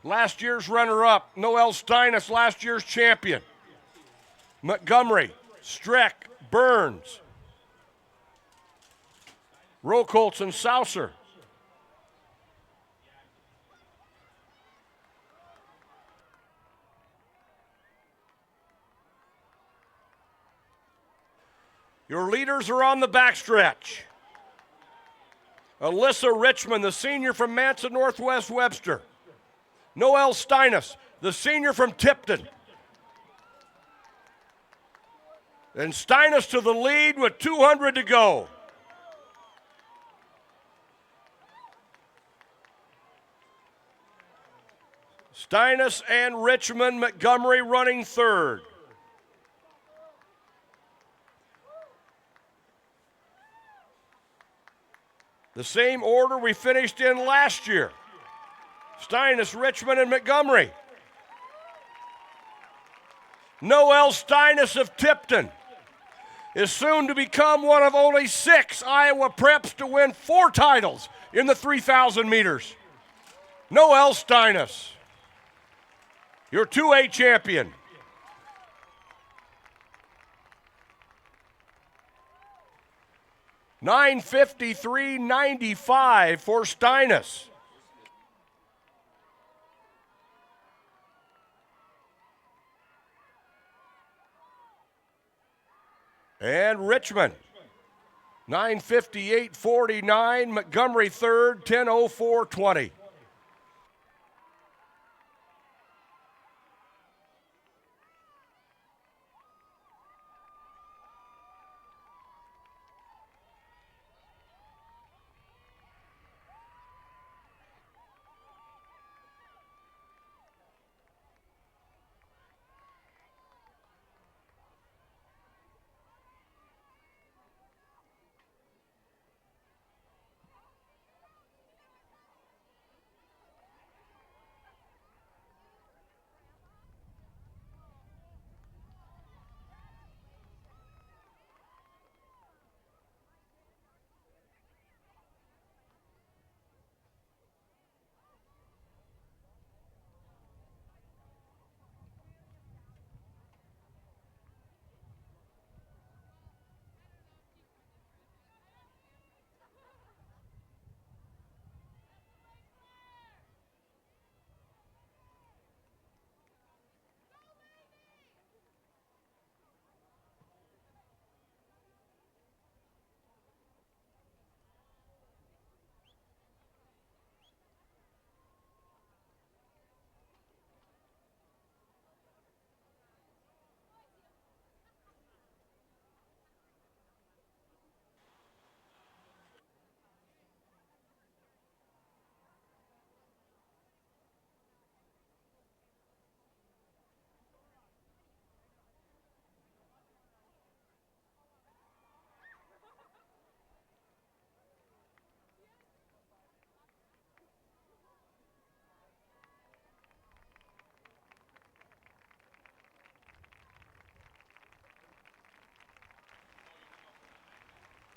Speaker 1: last year's runner-up. Noelle Steiness, last year's champion. Montgomery, Streck, Burns, Rokoltz, and Saucer. Your leaders are on the backstretch. Alyssa Richmond, the senior from Manson Northwest Webster. Noelle Steiness, the senior from Tipton. And Steiness to the lead with 200 to go. Steiness and Richmond, Montgomery running third. The same order we finished in last year. Steiness, Richmond, and Montgomery. Noelle Steiness of Tipton is soon to become one of only 6 Iowa preps to win 4 titles in the 3,000 meters. Noelle Steiness, your 2A champion. $9:53.95 for Steiness. And Richmond, 9:58.49. Montgomery third, 10:04.20.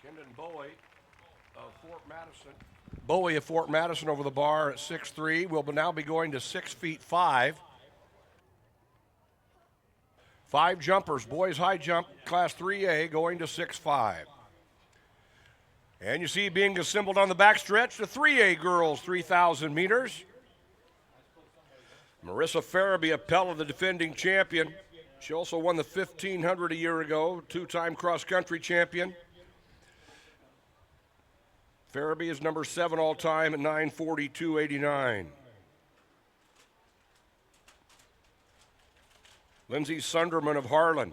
Speaker 1: Kendon Bowie of Fort Madison. Bowie of Fort Madison over the bar at 6'3". Will now be going to 6 feet 5. 5 jumpers, boys high jump, class 3A, going to 6'5". And you see being assembled on the backstretch, the 3A girls, 3,000 meters. Marissa Farabee, of Pella, the defending champion. She also won the 1,500 a year ago, 2-time cross-country champion. Farabee is number 7 all-time at 9:42.89. Lindsay Sunderman of Harlan,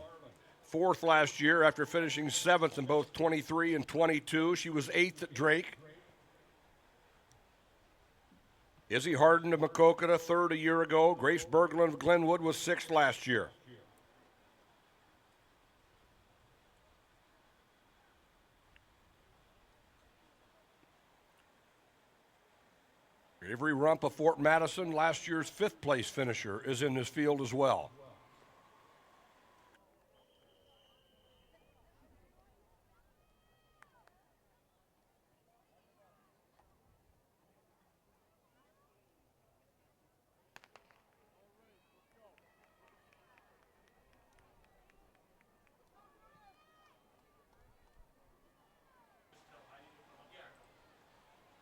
Speaker 1: 4th last year after finishing 7th in both 23 and 22. She was 8th at Drake. Izzy Harden of Macokota, third a year ago. Grace Berglund of Glenwood was sixth last year. Avery Rump of Fort Madison, last year's fifth place finisher, is in this field as well.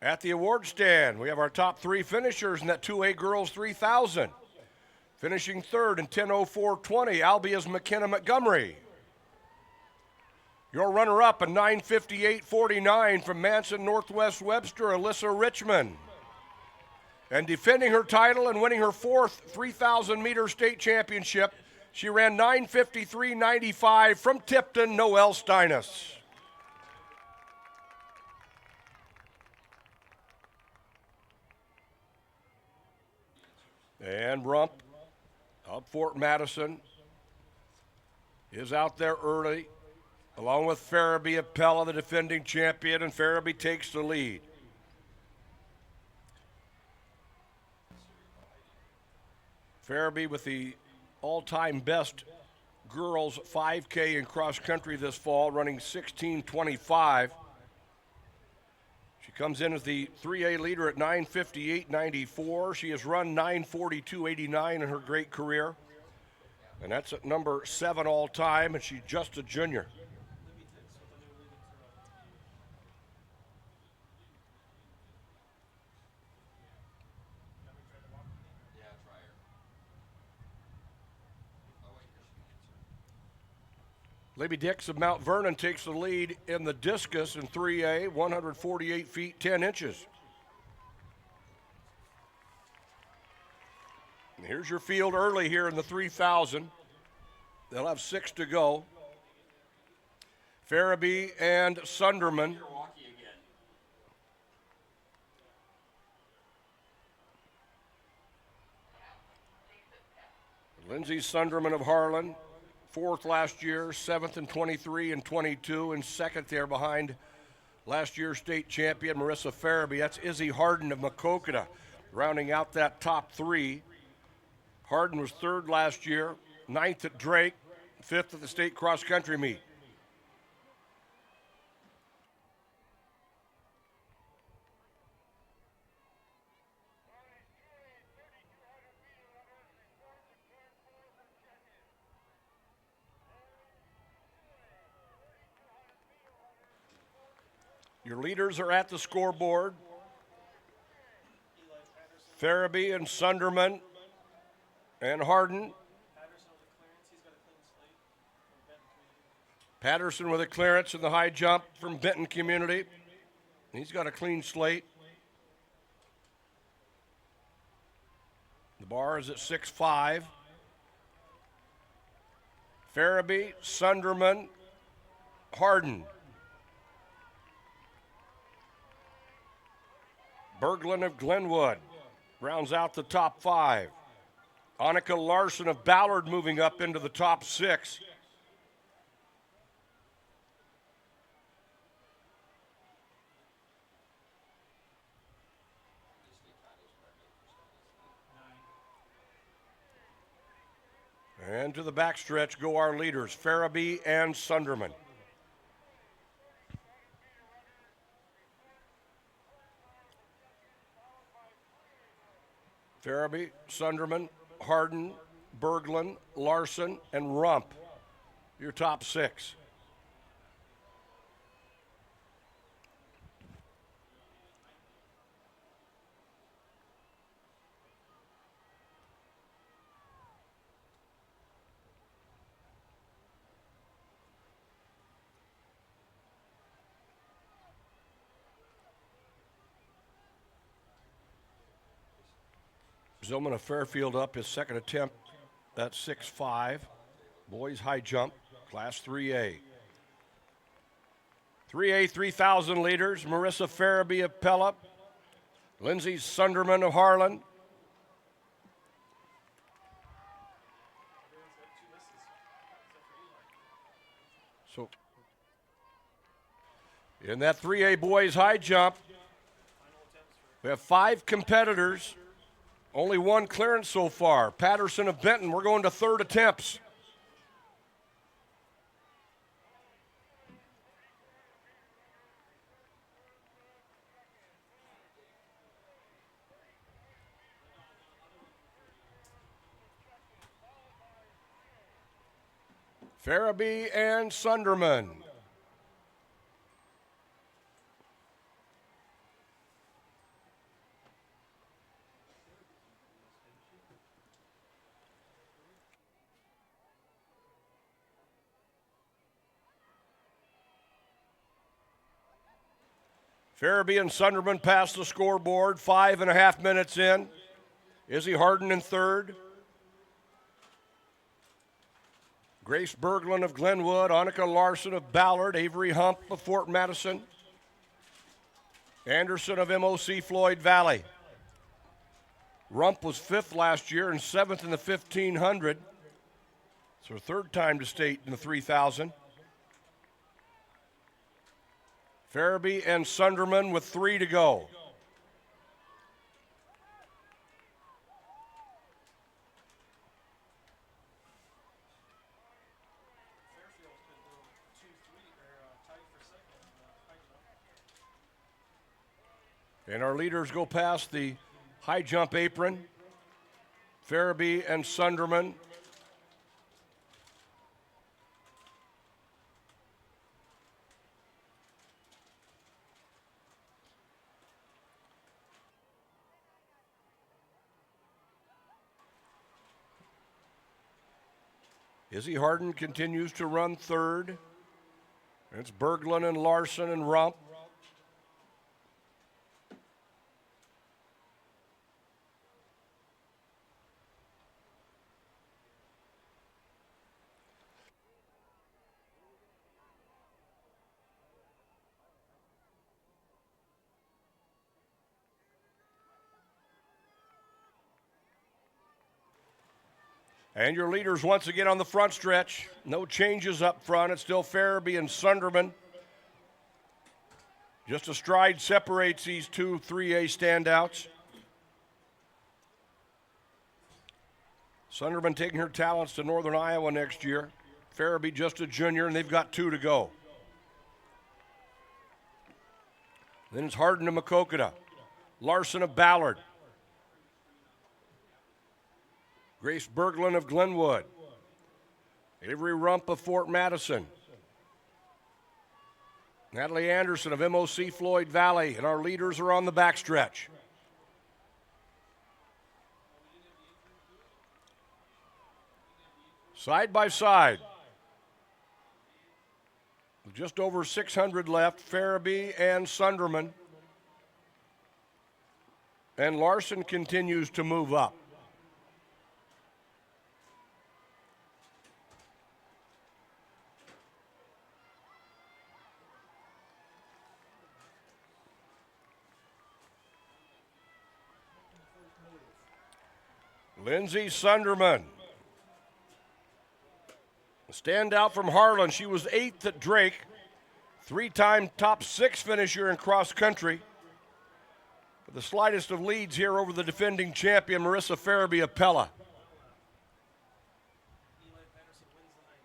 Speaker 1: At the award stand, we have our top three finishers in that 2A Girls 3000. Finishing third in 10:04:20, Albia's McKenna Montgomery. Your runner-up in 9:58:49 from Manson Northwest Webster, Alyssa Richmond. And defending her title and winning her fourth 3,000-meter state championship, she ran 9:53:95 from Tipton, Noelle Steinis. And Rump of Fort Madison is out there early, along with Farabee of Pella, the defending champion, and Farabee takes the lead. Farabee with the all-time best girls 5K in cross country this fall, running 16:25. She comes in as the 3A leader at 9:58:94. She has run 9:42:89 in her great career, and that's at number 7 all time, and she's just a junior. Libby Dix of Mount Vernon takes the lead in the discus in 3A, 148 feet 10 inches. And here's your field early here in the 3,000. They'll have 6 to go. Farabee and Sunderman. Lindsay Sunderman of Harlan, fourth last year, seventh in 23 and 22, and second there behind last year's state champion Marissa Farabee. That's Izzy Harden of Macokota, rounding out that top three. Harden was third last year, ninth at Drake, fifth at the state cross-country meet. Your leaders are at the scoreboard. Farabee and Sunderman and Harden. Patterson with a clearance in the high jump from Benton Community. He's got a clean slate. The bar is at 6'5". Farabee, Sunderman, Harden. Berglund of Glenwood rounds out the top 5. Annika Larson of Ballard moving up into the top 6. And to the backstretch go our leaders, Farabee and Sunderman. Farabee, Sunderman, Harden, Berglund, Larson, and Rump, your top 6. Zillman of Fairfield up his second attempt at 6'5". Boys high jump, class 3A. 3A 3,000 leaders, Marissa Farabee of Pella, Lindsay Sunderman of Harlan. So in that 3A boys high jump, we have 5 competitors, only 1 clearance so far. Patterson of Benton, we're going to 3rd attempts. Farabee and Sunderman. Farabee and Sunderman pass the scoreboard, 5.5 minutes in. Izzy Harden in 3rd. Grace Berglund of Glenwood, Annika Larson of Ballard, Avery Hump of Fort Madison, Anderson of MOC Floyd Valley. Rump was 5th last year and 7th in the 1500. It's her 3rd time to state in the 3000. Farabee and Sunderman with 3 to go. And our leaders go past the high jump apron. Farabee and Sunderman. Izzy Harden continues to run 3rd. It's Berglund and Larson and Rump. And your leaders once again on the front stretch. No changes up front. It's still Farabee and Sunderman. Just a stride separates these 2 3A standouts. Sunderman taking her talents to Northern Iowa next year. Farabee just a junior, and they've got 2 to go. Then it's Harden of Maquoketa. Larson of Ballard. Grace Berglund of Glenwood. Avery Rump of Fort Madison. Natalie Anderson of MOC Floyd Valley, and our leaders are on the backstretch. Side by side. With just over 600 left, Farabee and Sunderman. And Larson continues to move up. Lindsay Sunderman. A standout from Harlan. She was 8th at Drake. 3-time top 6 finisher in cross country. With the slightest of leads here over the defending champion, Marissa Farabee of Pella.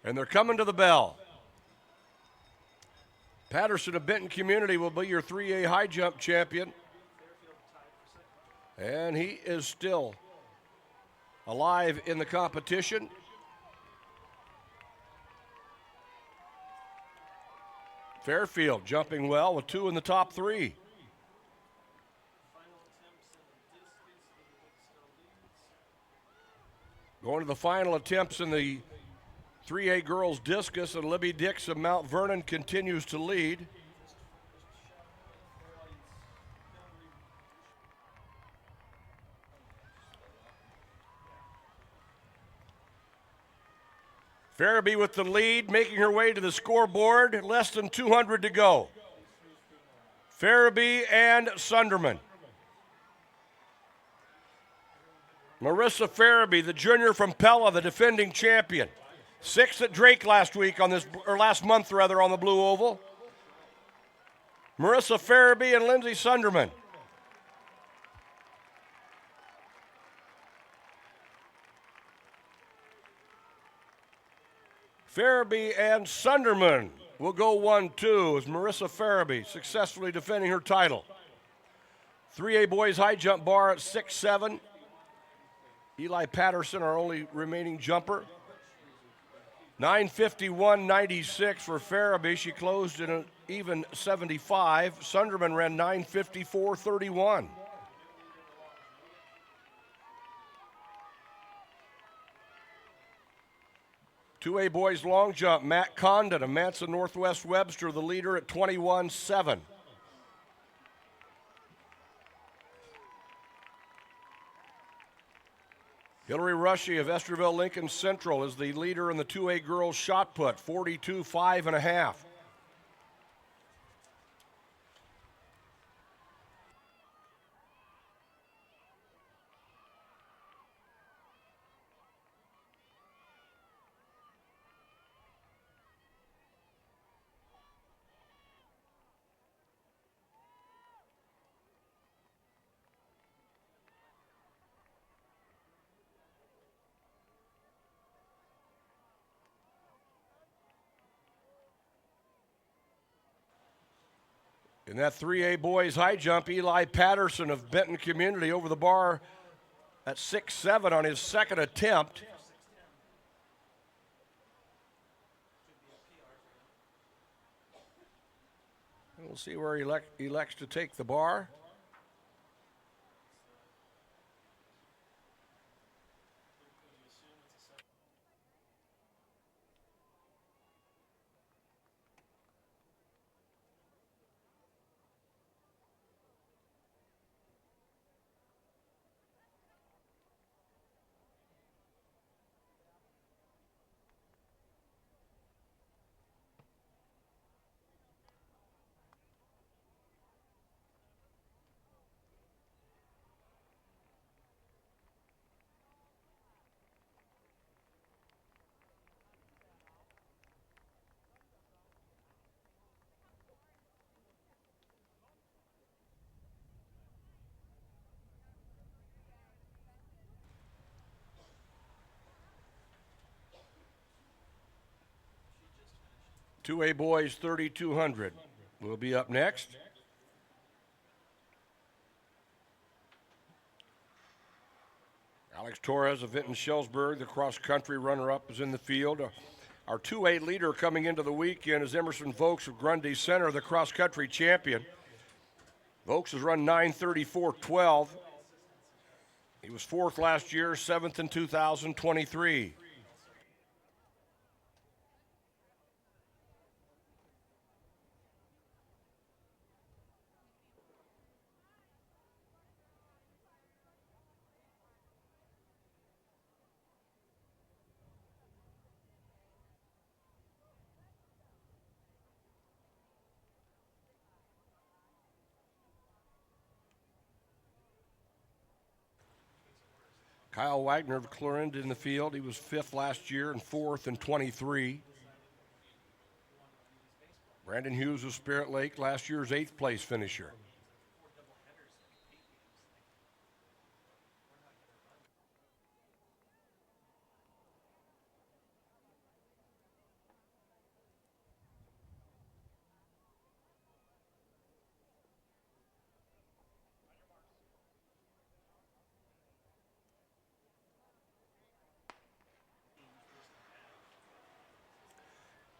Speaker 1: And they're coming to the bell. Patterson of Benton Community will be your 3A high jump champion. And he is still alive in the competition. Fairfield jumping well with 2 in the top 3. Going to the final attempts in the 3A girls discus, and Libby Dix of Mount Vernon continues to lead. Farabee with the lead, making her way to the scoreboard. Less than 200 to go. Farabee and Sunderman. Marissa Farabee, the junior from Pella, the defending champion. 6th at Drake last month on the Blue Oval. Marissa Farabee and Lindsay Sunderman. Farabee and Sunderman will go 1-2 as Marissa Farabee successfully defending her title. 3A boys high jump bar at 6'7". Eli Patterson, our only remaining jumper. 9:51.96 for Farabee. She closed in an even 75. Sunderman ran 9:54.31. Two A boys long jump. Matt Condon of Manson Northwest Webster, the leader at 21.7. Hillary Rushy of Esterville Lincoln Central is the leader in the 2A girls shot put, 42.5.5. In that 3A boys high jump, Eli Patterson of Benton Community over the bar at 6'7" on his second attempt. We'll see where he elects to take the bar. Two A boys 3,200 will be up next. Alex Torres of Vinton Shellsburg, the cross-country runner-up, is in the field. Our 2A leader coming into the weekend is Emerson Vokes of Grundy Center, the cross-country champion. Vokes has run 9:34.12. He was 4th last year, 7th in 2023. Kyle Wagner of Clorinda in the field. He was 5th last year and 4th in 23. Brandon Hughes of Spirit Lake, last year's 8th place finisher.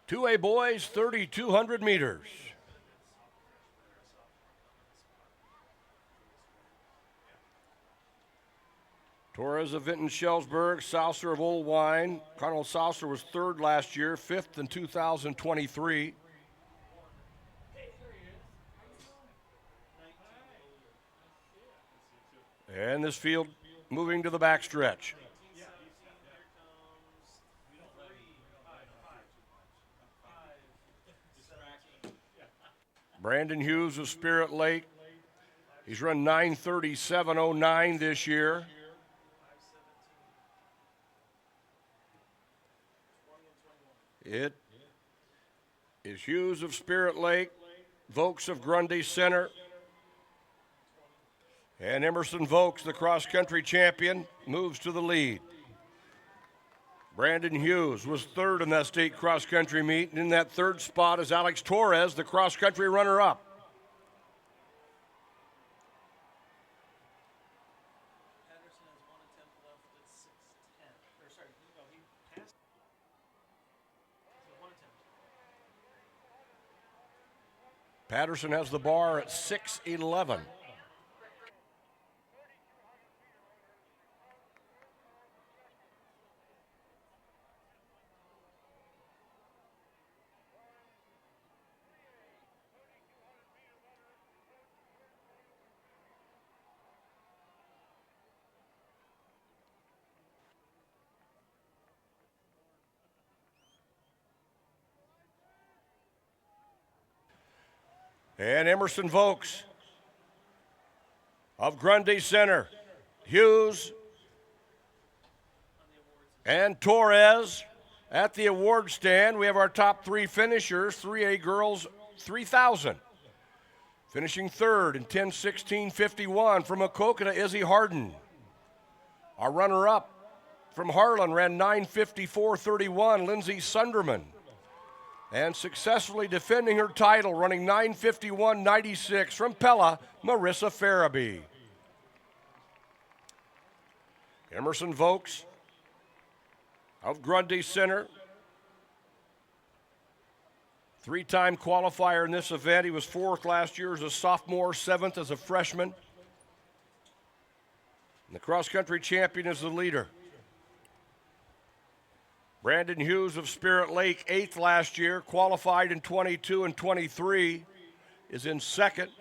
Speaker 1: Two A boys, 3,200 meters. Torres of Vinton Shellsburg, Saucer of Old Wine. Connell Saucer was 3rd last year, 5th in 2023. And this field moving to the backstretch. Brandon Hughes of Spirit Lake. He's run 9:37.09 this year. It is Hughes of Spirit Lake, Vokes of Grundy Center, and Emerson Vokes, the cross-country champion, moves to the lead. Brandon Hughes was third in that state cross-country meet, and in that third spot is Alex Torres, the cross-country runner-up. Patterson has the bar at 6:11. And Emerson Vokes of Grundy Center, Hughes and Torres at the award stand. We have our top three finishers, 3A girls, 3,000. Finishing third in 10:16:51 from Okokota, Izzy Harden. Our runner-up from Harlan ran 9:54:31, Lindsay Sunderman. And successfully defending her title, running 9:51:96 from Pella, Marissa Farabee. Emerson Vokes of Grundy Center, three-time qualifier in this event. He was fourth last year as a sophomore, seventh as a freshman. And the cross-country champion is the leader. Brandon Hughes of Spirit Lake, eighth last year, qualified in 22 and 23, is in second.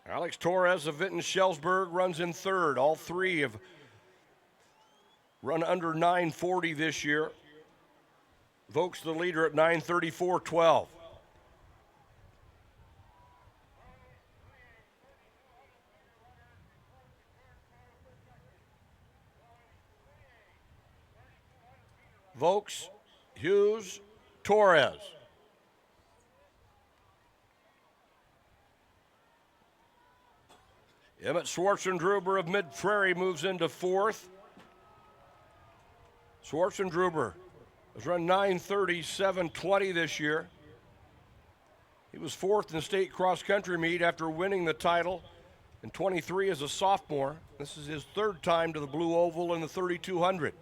Speaker 1: Alex Torres of Vinton-Shellsburg runs in third. All three have run under 9:40 this year. Vokes the leader at 9:34:12. Vokes, Hughes, Torres. Emmett Schwartzendruber of Mid-Prairie moves into fourth. Schwartzendruber has run 9:37:20 this year. He was fourth in the state cross-country meet after winning the title in 23 as a sophomore. This is his third time to the Blue Oval in the 3,200.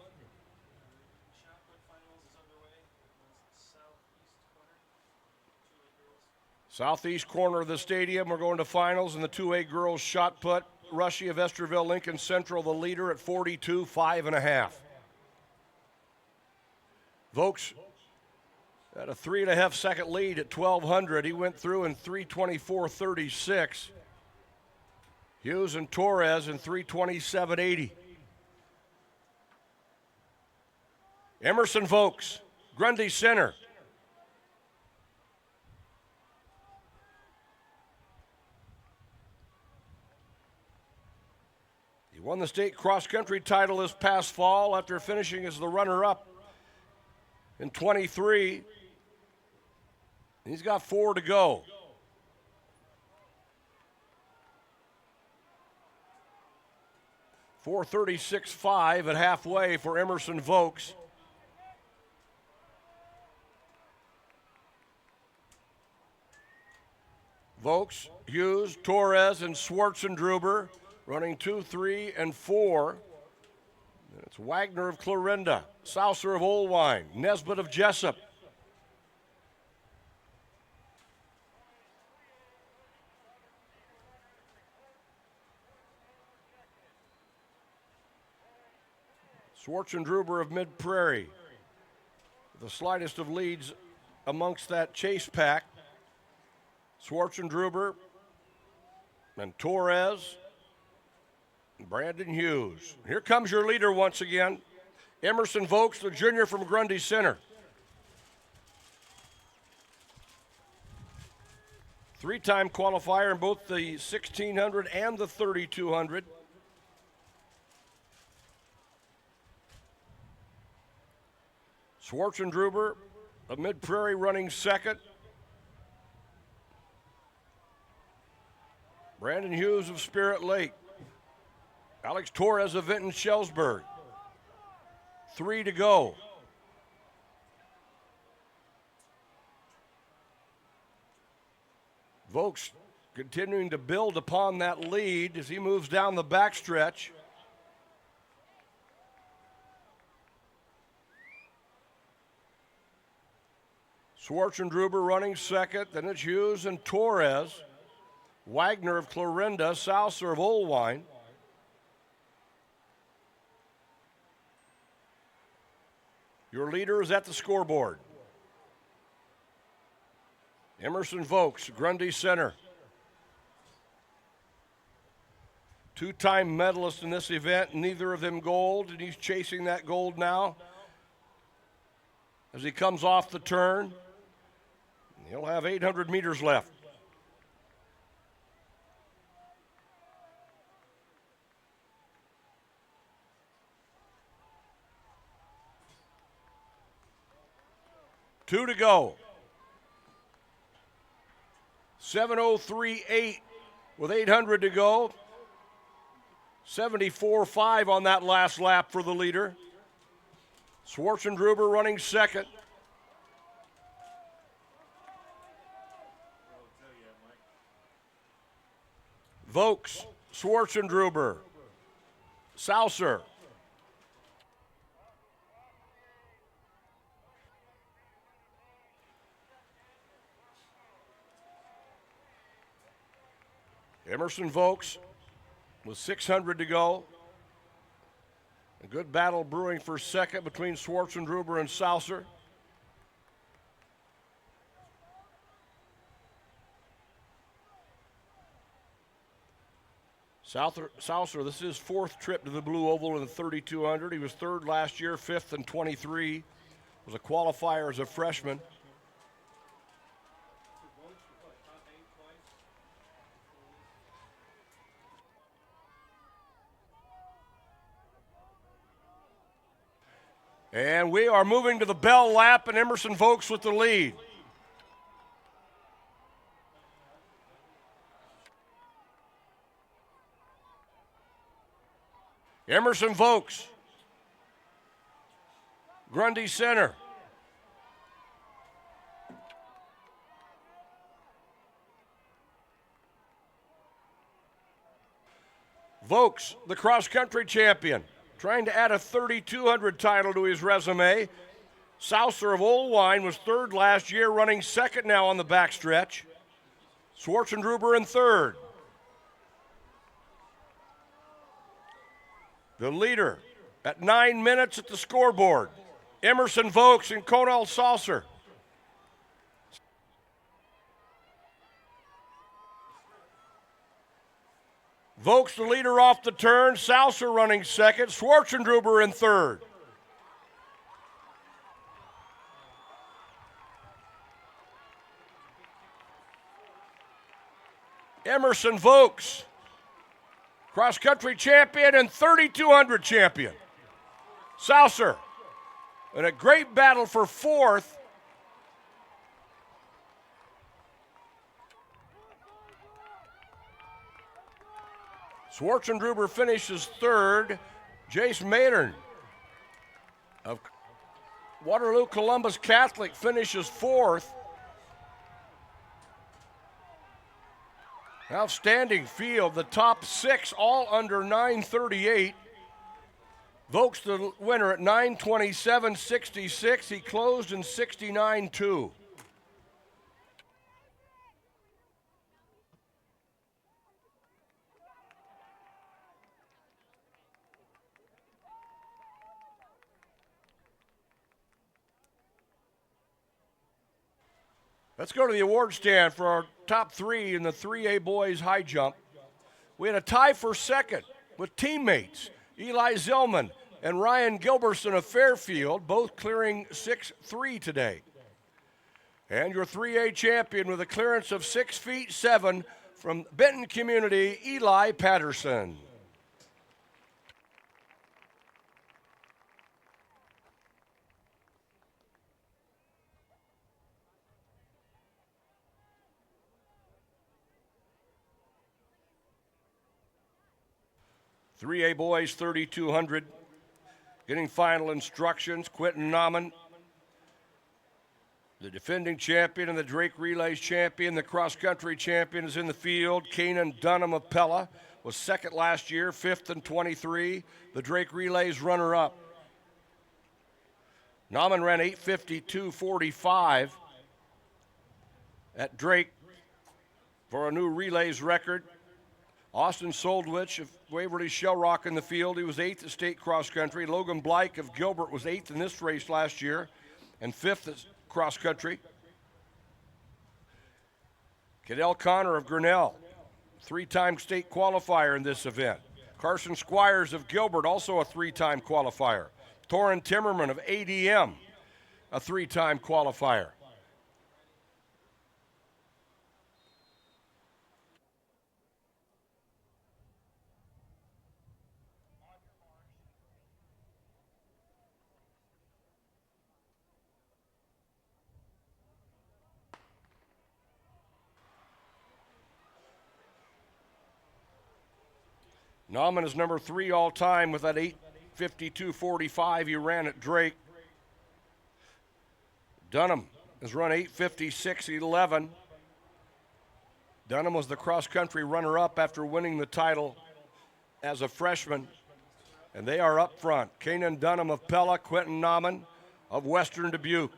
Speaker 1: Southeast corner of the stadium, we're going to finals in the 2A girls shot put. Rushy of Esterville Lincoln Central, the leader at 42.5 Vokes had a 3.5 second lead at 1,200. He went through in 3:24:36. Hughes and Torres in 3:27:80. Emerson Vokes, Grundy Center. Won the state cross-country title this past fall after finishing as the runner-up in 23. He's got 4 to go. .436.5 at halfway for Emerson Vokes. Vokes, Hughes, Torres, and Schwartzendruber running 2, 3, and 4. It's Wagner of Clarinda, Souser of Oldwine, Nesbitt of Jessup. Schwartzendruber of Mid-Prairie, the slightest of leads amongst that chase pack. Schwartzendruber and Torres, Brandon Hughes. Here comes your leader once again, Emerson Vokes, the junior from Grundy Center. Three-time qualifier in both the 1,600 and the 3,200. Schwartzendruber of Mid Prairie running second. Brandon Hughes of Spirit Lake. Alex Torres of Vinton Shellsburg. 3 to go. Vokes continuing to build upon that lead as he moves down the backstretch. Schwartzendruber running second, then it's Hughes and Torres. Wagner of Clarinda, Souser of Oldwine. Your leader is at the scoreboard. Emerson Vokes, Grundy Center. Two-time medalist in this event, neither of them gold, and he's chasing that gold now as he comes off the turn. He'll have 800 meters left. Two to go. 7:03.8 with 800 to go. 74.5 on that last lap for the leader. Schwartzendruber running second. Vokes, Schwartzendruber, Souser. Emerson Vokes with 600 to go. A good battle brewing for second between Schwartzendruber and Souser. Souser, this is his fourth trip to the Blue Oval in the 3,200. He was third last year, fifth in 23. Was a qualifier as a freshman. And we are moving to the bell lap, and Emerson Vokes with the lead. Emerson Vokes, Grundy Center. Vokes, the cross-country champion, trying to add a 3,200 title to his resume. Souser of Oldwine was third last year, running second now on the backstretch. Schwartzendruber in third. The leader at 9 minutes at the scoreboard, Emerson Vokes and Conal Souser. Vokes the leader off the turn, Souser running second, Schwartzendruber in third. Emerson Vokes, cross-country champion and 3,200 champion. Souser, in a great battle for fourth. Schwartzendruber finishes third. Jace Maynard of Waterloo Columbus Catholic finishes fourth. Outstanding field. The top six all under 9:38. Vokes the winner at 9:27.66. He closed in 69.2. Let's go to the award stand for our top three in the 3A boys high jump. We had a tie for second with teammates Eli Zillman and Ryan Gilbertson of Fairfield, both clearing 6'3" today. And your 3A champion with a clearance of 6 feet 7 from Benton Community, Eli Patterson. 3A boys 3,200. Getting final instructions, Quentin Nauman, the defending champion and the Drake Relays champion, the cross-country champion is in the field. Kanan Dunham of Pella was second last year, fifth in 23. The Drake Relays runner-up. Nauman ran 8:52.45 at Drake for a new relays record. Austin Soldwich of Waverly Shell Rock in the field. He was eighth at state cross-country. Logan Blake of Gilbert was eighth in this race last year and fifth at cross-country. Cadell Connor of Grinnell, three-time state qualifier in this event. Carson Squires of Gilbert, also a three-time qualifier. Torin Timmerman of ADM, a three-time qualifier. Nauman is number 3 all time with that 8:52.45 he ran at Drake. Dunham has run 8:56.11. Dunham was the cross-country runner-up after winning the title as a freshman. And they are up front. Kanan Dunham of Pella, Quentin Nauman of Western Dubuque.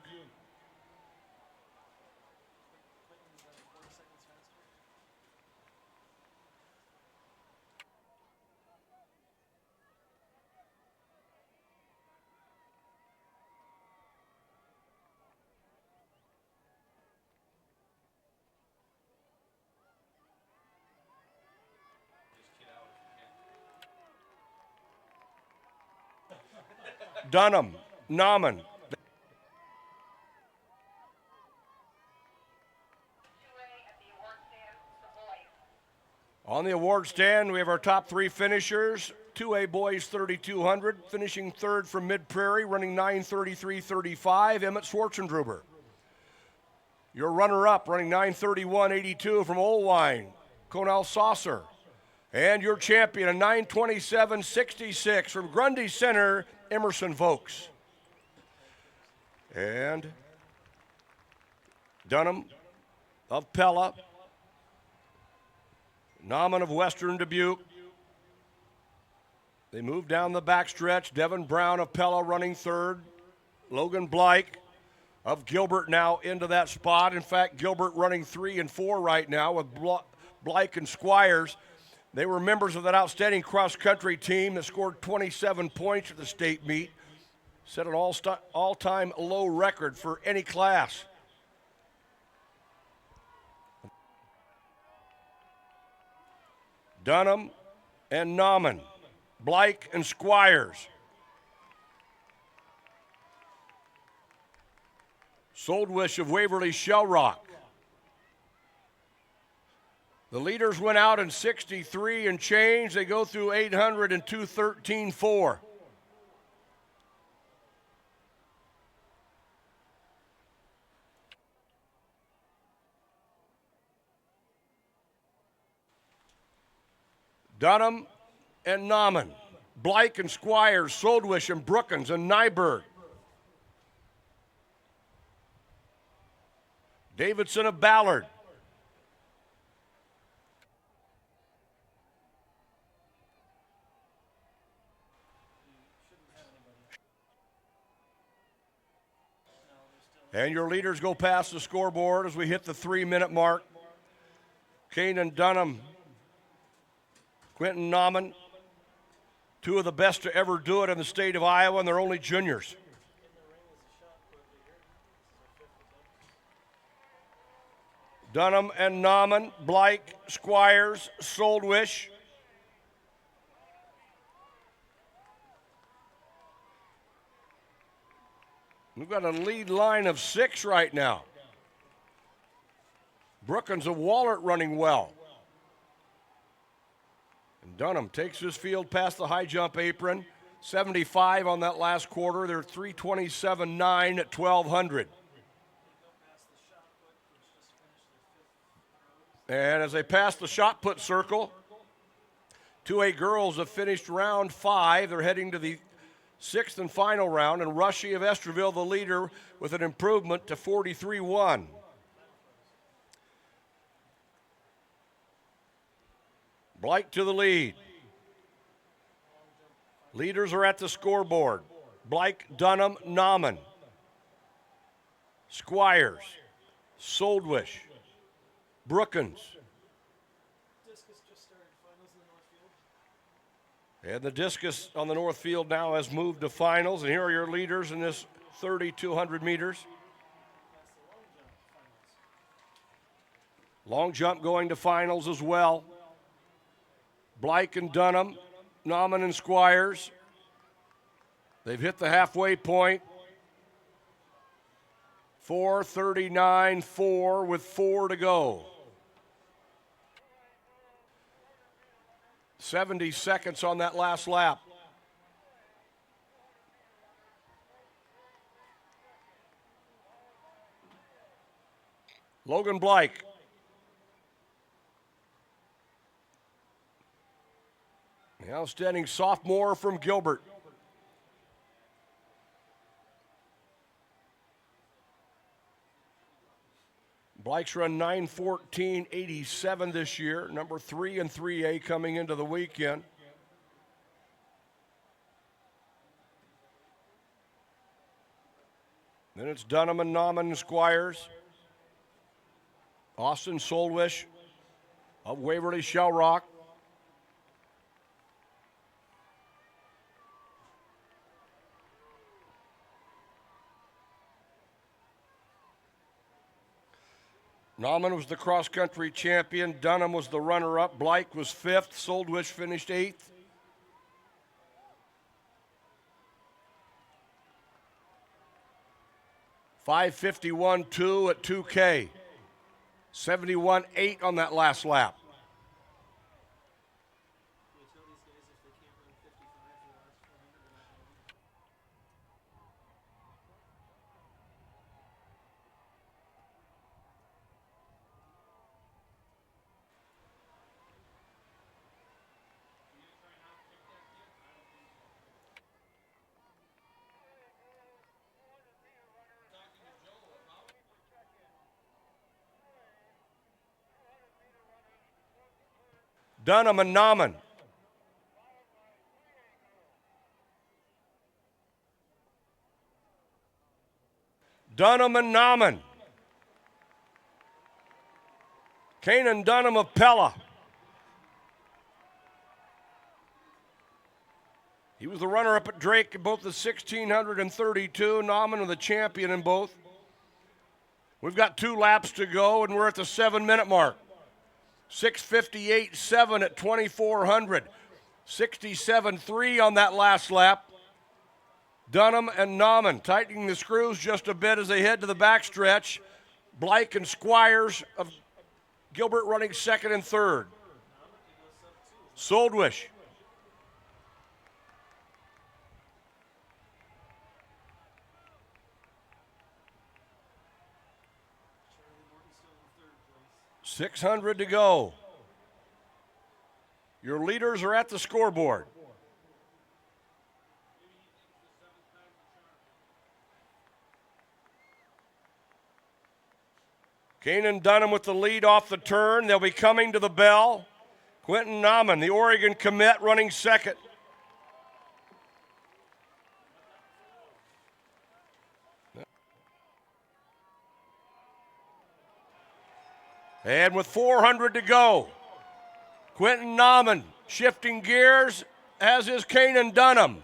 Speaker 1: Dunham, Nauman. On the award stand, we have our top 3 finishers. 2A boys 3,200, finishing third from Mid-Prairie, running 9:33.35, Emmett Schwartzendruber. Your runner-up, running 9:31.82 from Olwine, Conal Saucer. And your champion, a 9:27.66 from Grundy Center, Emerson Vokes. And Dunham of Pella, Nauman of Western Dubuque. They move down the backstretch. Devin Brown of Pella running third. Logan Blake of Gilbert now into that spot. In fact, Gilbert running 3 and 4 right now with Blake and Squires. They were members of that outstanding cross-country team that scored 27 points at the state meet, set an all-time low record for any class. Dunham and Nauman, Blake and Squires. Soldwish of Waverly Shell Rock. The leaders went out in 63 and change. They go through 800 and 2:13.4. Dunham and Nauman, Blake and Squires, Soldwish and Brookins and Nyberg. Davidson of Ballard. And your leaders go past the scoreboard as we hit the 3-minute mark. Kanan Dunham, Quentin Nauman, 2 of the best to ever do it in the state of Iowa, and they're only juniors. Dunham and Nauman, Blake, Squires, Soldwish. We've got a lead line of 6 right now. Brookins of Wahlert running well. And Dunham takes his field past the high jump apron. 75 on that last quarter. They're 3:27.9 at 1,200. And as they pass the shot put circle, 2A girls have finished round 5. They're heading to the 6th and final round, and Rushy of Estherville, the leader, with an improvement to 43-1. Blake to the lead. Leaders are at the scoreboard. Blake, Dunham, Nauman, Squires, Soldwish, Brookins. And the discus on the north field now has moved to finals, and here are your leaders in this 3,200 meters. Long jump going to finals as well. Blake and Dunham, Nauman and Squires. They've hit the halfway point. 4:39.4 with 4 to go. 70 seconds on that last lap. Logan Blake. The outstanding sophomore from Gilbert. Blake's run 9:14.87 this year, number 3 in 3A coming into the weekend. Then it's Dunham and Nauman and Squires. Austin Solwish of Waverly Shell Rock. Nauman was the cross-country champion. Dunham was the runner-up. Blake was 5th. Soldwish finished 8th. $5:51.2 at 2K. 71.8 on that last lap. Dunham and Nauman. Dunham and Nauman. Kanan Dunham of Pella. He was the runner-up at Drake in both the 1600 and 32. Nauman was the champion in both. We've got 2 laps to go, and we're at the 7-minute mark. 6:58.7 at 2400. 67.3 on that last lap. Dunham and Nauman tightening the screws just a bit as they head to the backstretch. Blake and Squires of Gilbert running 2nd and 3rd. Soldwish. $600 to go. Your leaders are at the scoreboard. Kanan Dunham with the lead off the turn. They'll be coming to the bell. Quentin Nauman, the Oregon commit, running 2nd. And with 400 to go, Quentin Nauman shifting gears, as is Kanan Dunham.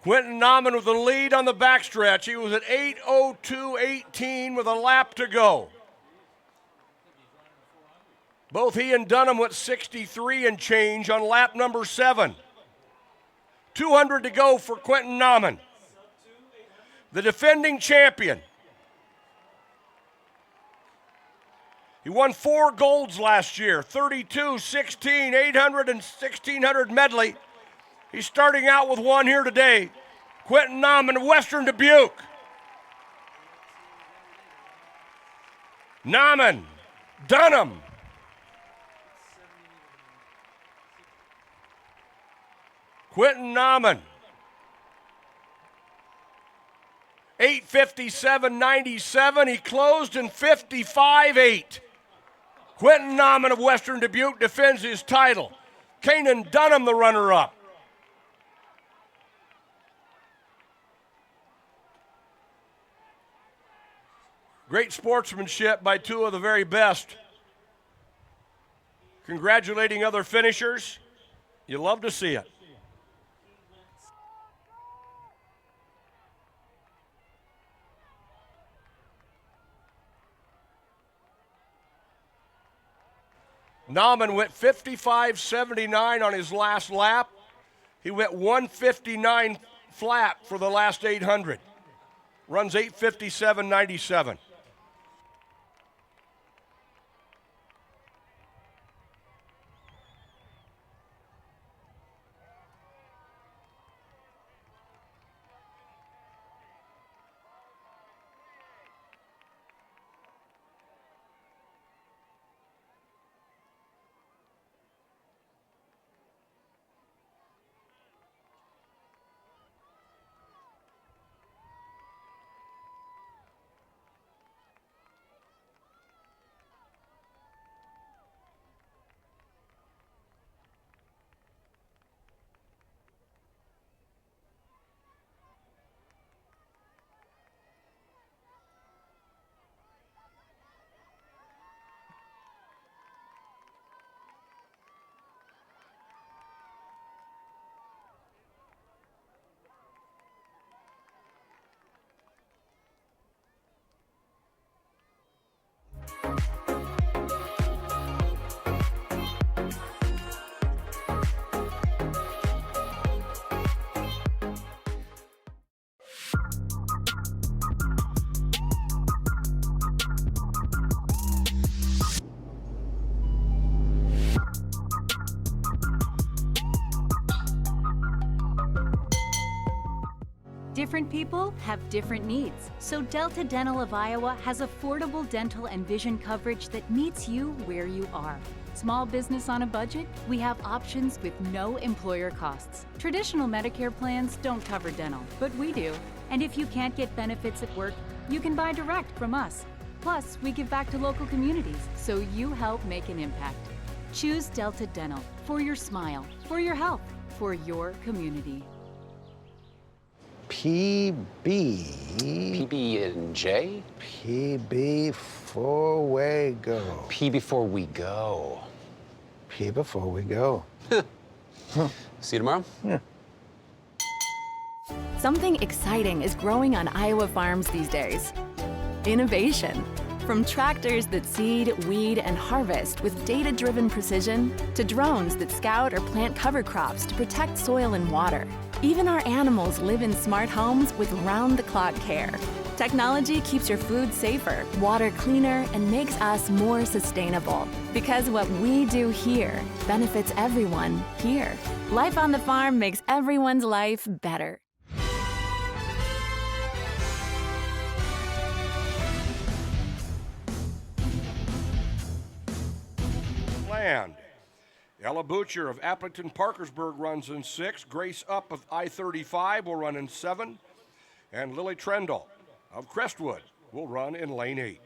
Speaker 1: Quentin Nauman with the lead on the backstretch. He was at 8:02.18 with a lap to go. Both he and Dunham went 63 and change on lap number 7. 200 to go for Quentin Nauman, the defending champion. He won 4 golds last year, 32, 16, 800, and 1600 medley. He's starting out with 1 here today. Quentin Nauman of Western Dubuque. Nauman, Dunham. Quentin Nauman. 8:57.97. He closed in 55.8. Quentin Nauman of Western Dubuque defends his title. Kanan Dunham, the runner-up. Great sportsmanship by two of the very best. Congratulating other finishers. You love to see it. Nauman went 55.79 on his last lap. He went 1:59 flat for the last 800. Runs 8:57.97.
Speaker 8: Different people have different needs, so Delta Dental of Iowa has affordable dental and vision coverage that meets you where you are. Small business on a budget? We have options with no employer costs. Traditional Medicare plans don't cover dental, but we do. And if you can't get benefits at work, you can buy direct from us. Plus, we give back to local communities, so you help make an impact. Choose Delta Dental for your smile, for your health, for your community.
Speaker 9: PB and J?
Speaker 10: PB before we go.
Speaker 9: P before we go.
Speaker 10: P before we go.
Speaker 9: See you tomorrow?
Speaker 10: Yeah.
Speaker 11: Something exciting is growing on Iowa farms these days. Innovation. From tractors that seed, weed, and harvest with data-driven precision, to drones that scout or plant cover crops to protect soil and water. Even our animals live in smart homes with round-the-clock care. Technology keeps your food safer, water cleaner, and makes us more sustainable. Because what we do here benefits everyone here. Life on the farm makes everyone's life better.
Speaker 1: Land. Ella Butcher of Appleton Parkersburg runs in 6. Grace Up of I-35 will run in 7. And Lily Trendle of Crestwood will run in lane 8.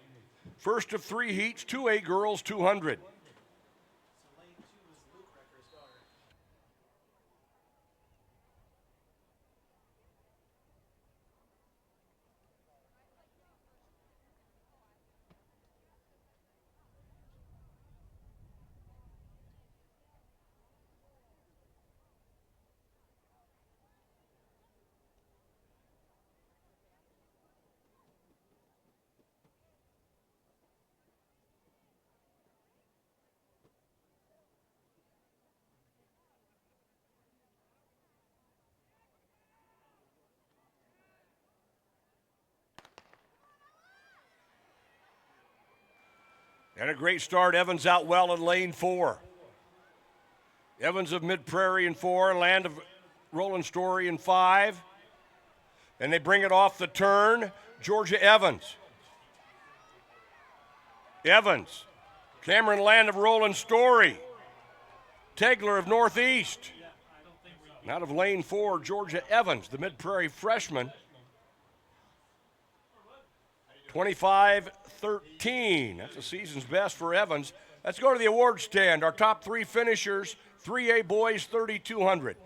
Speaker 1: First of 3 heats, 2A girls 200. And a great start, Evans out well in lane 4. Evans of Mid Prairie in 4, Land of Roland Story in 5. And they bring it off the turn, Georgia Evans. Evans. Cameron Land of Roland Story. Tegler of Northeast. And out of lane 4, Georgia Evans, the Mid-Prairie freshman. 25-13. That's the season's best for Evans. Let's go to the award stand. Our top 3 finishers, 3A boys, 3,200.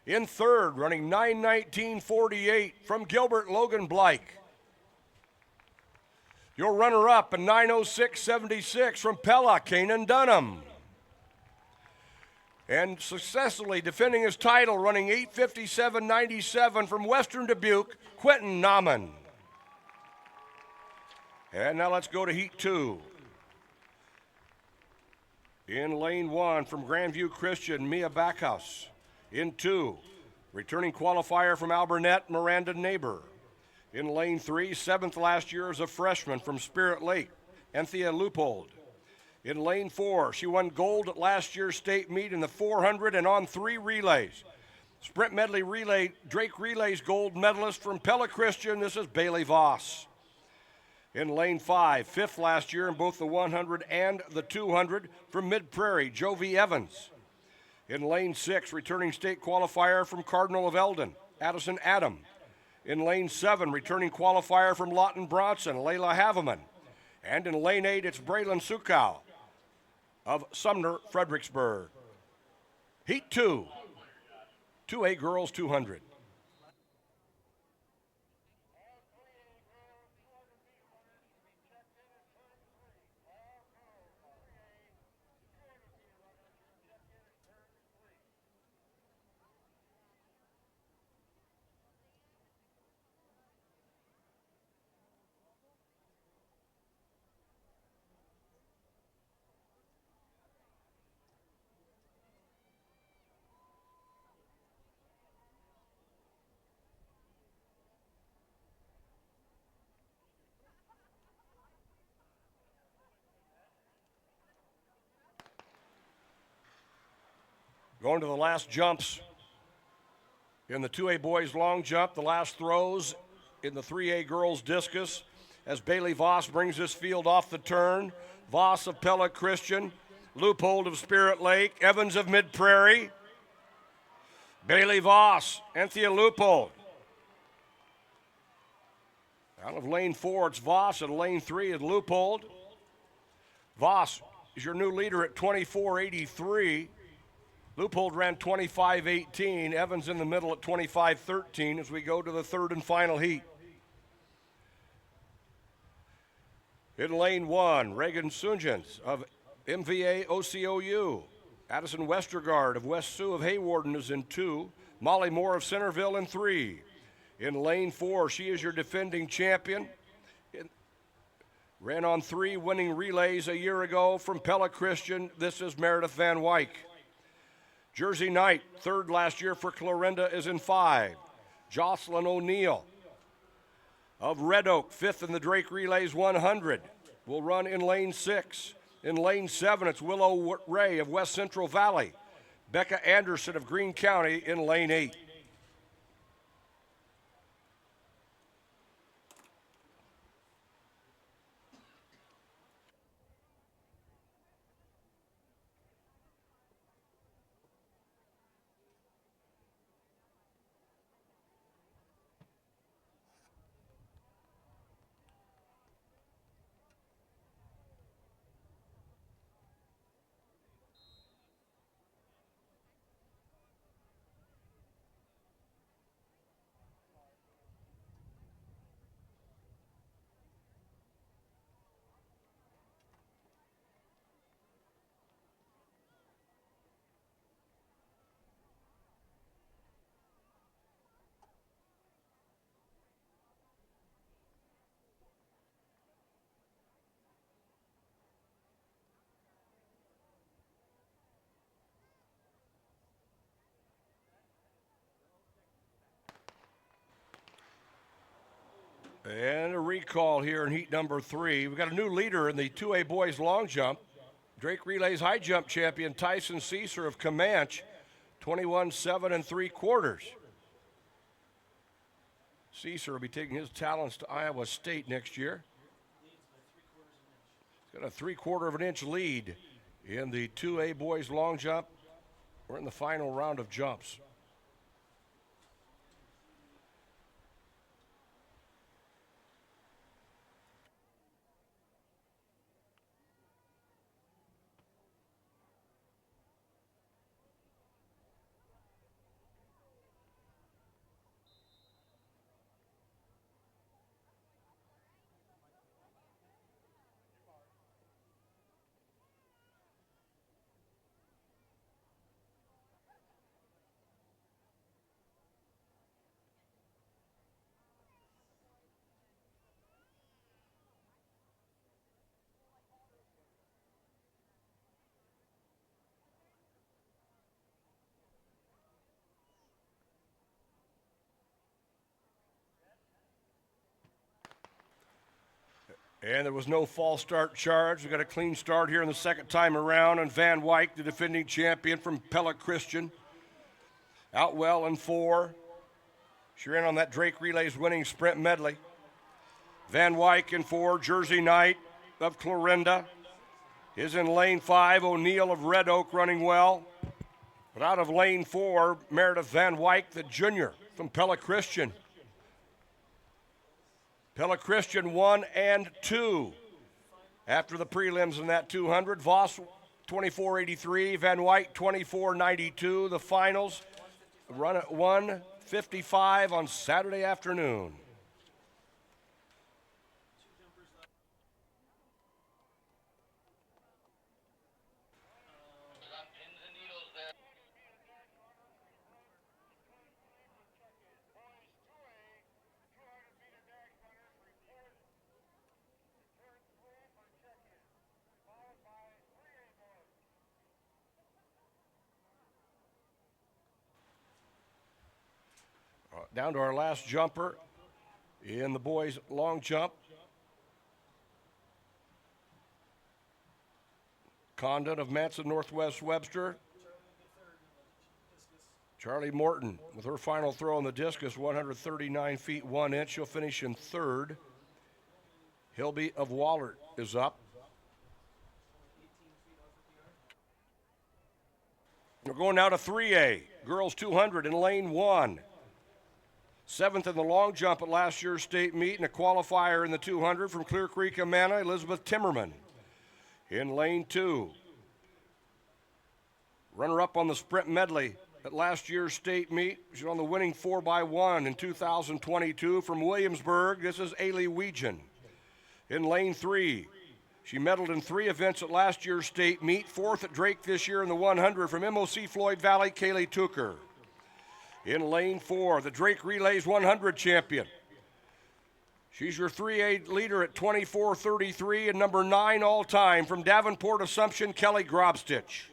Speaker 1: In third, running 9:19.48 from Gilbert, Logan Blake. Your runner-up in 9:06.76 from Pella, Kanan Dunham. And successfully defending his title, running 8:57.97 from Western Dubuque, Quentin Nauman. And now let's go to Heat 2. In lane 1 from Grandview Christian, Mia Backhouse. In 2, returning qualifier from Alburnett, Miranda Neighbor. In lane 3, 7th last year as a freshman from Spirit Lake, Anthea Leupold. In lane 4, she won gold at last year's state meet in the 400 and on 3 relays. Sprint medley relay, Drake Relays gold medalist from Pella Christian, this is Bailey Voss. In lane 5, 5th last year in both the 100 and the 200 from Mid-Prairie, Jovi Evans. In lane 6, returning state qualifier from Cardinal of Eldon, Addison Adam. In lane 7, returning qualifier from Lawton Bronson, Layla Haveman. And in lane 8, it's Braylon Sukow of Sumner, Fredericksburg. Heat 2, 2A girls 200. Going to the last jumps in the 2A boys long jump, the last throws in the 3A girls discus as Bailey Voss brings this field off the turn. Voss of Pella Christian, Leupold of Spirit Lake, Evans of Mid-Prairie, Bailey Voss, Anthea Leupold. Out of lane 4, it's Voss. Out of lane 3 is Leupold. Voss is your new leader at 24.83. Leupold ran 25.18. Evans in the middle at 25.13 as we go to the third and final heat. In lane 1, Reagan Sunjans of MVA OCOU. Addison Westergaard of West Sioux of Haywarden is in 2. Molly Moore of Centerville in 3. In lane 4, she is your defending champion. Ran on 3 winning relays a year ago from Pella Christian. This is Meredith Van Wyk. Jersey Knight, 3rd last year for Clarinda, is in 5. Jocelyn O'Neill of Red Oak, 5th in the Drake Relays 100, will run in lane 6. In lane 7, it's Willow Ray of West Central Valley. Becca Anderson of Greene County in lane 8. And a recall here in heat number 3. We've got a new leader in the 2A boys long jump. Drake Relays high jump champion Tyson Caesar of Comanche, 21.7 3/4. Caesar will be taking his talents to Iowa State next year. He's Got a 3/4 of an inch lead in the 2A boys long jump. We're in the final round of jumps. And there was no false start charge. We got a clean start here in the second time around. And Van Wyk, the defending champion from Pella Christian, out well in 4. She ran on that Drake Relays winning sprint medley. Van Wyk in 4, Jersey Knight of Clarinda is in lane 5. O'Neill of Red Oak running well. But out of lane 4, Meredith Van Wyk, the junior from Pella Christian. Pella Christian 1 and 2 after the prelims in that 200. Voss 24.83, Van Wyk 24.92. The finals run at 1:55 on Saturday afternoon. Down to our last jumper in the boys' long jump. Condon of Manson Northwest Webster. Charlie Morton with her final throw on the discus, 139 feet 1 inch. She'll finish in 3rd. Hilby of Wallert is up. We're going now to 3A, girls 200 in lane 1. 7th in the long jump at last year's state meet and a qualifier in the 200 from Clear Creek, Amana, Elizabeth Timmerman. In lane 2. Runner-up on the sprint medley at last year's state meet. She's on the winning 4x1 in 2022 from Williamsburg. This is Ailey Weegan. In lane 3. She medaled in 3 events at last year's state meet. 4th at Drake this year in the 100 from MOC Floyd Valley, Kaylee Tucker. In lane 4, the Drake Relays 100 champion. She's your 3A leader at 24.33 and number 9 all time from Davenport Assumption, Kelly Grobstich.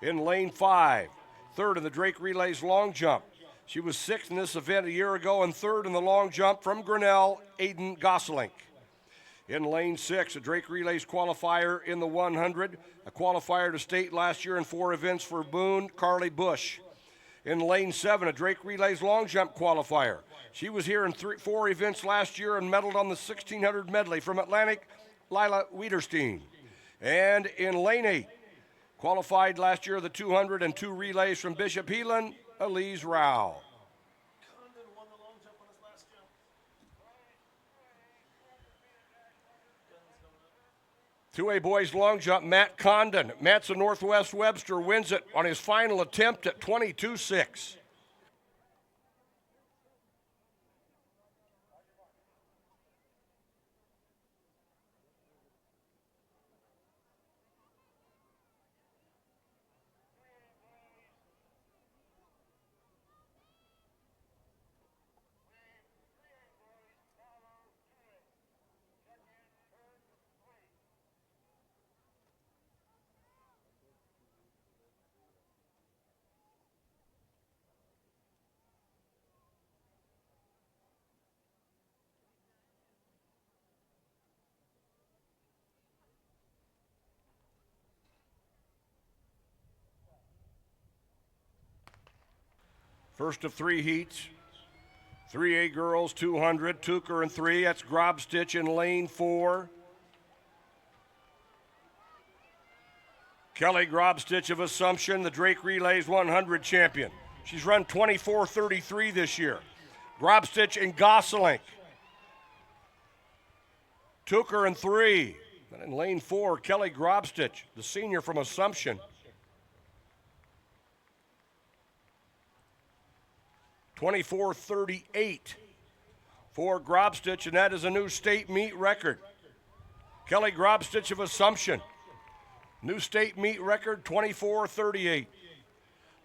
Speaker 1: In lane 5, 3rd in the Drake Relays long jump. She was 6th in this event a year ago and 3rd in the long jump from Grinnell, Aiden Gosselink. In lane 6, a Drake Relays qualifier in the 100, a qualifier to state last year in 4 events for Boone, Carly Bush. In lane 7, a Drake Relays long jump qualifier. She was here in 4 events last year and medaled on the 1600 medley from Atlantic, Lila Wiederstein. And in lane 8, qualified last year the 200 and 2 relays from Bishop Heelan, Elise Rao. 2A boys long jump, Matt Condon. Manson Northwest Webster wins it on his final attempt at 22.6. First of 3 heats. 3A girls, 200, Tucker in 3. That's Grobstich in lane 4. Kelly Grobstich of Assumption, the Drake Relays 100 champion. She's run 24:33 this year. Grobstich in Gosselink. Took her in 3. And in lane 4, Kelly Grobstich, the senior from Assumption. 24:38 for Grobstich, and that is a new state meet record. Kelly Grobstich of Assumption, new state meet record, 24:38.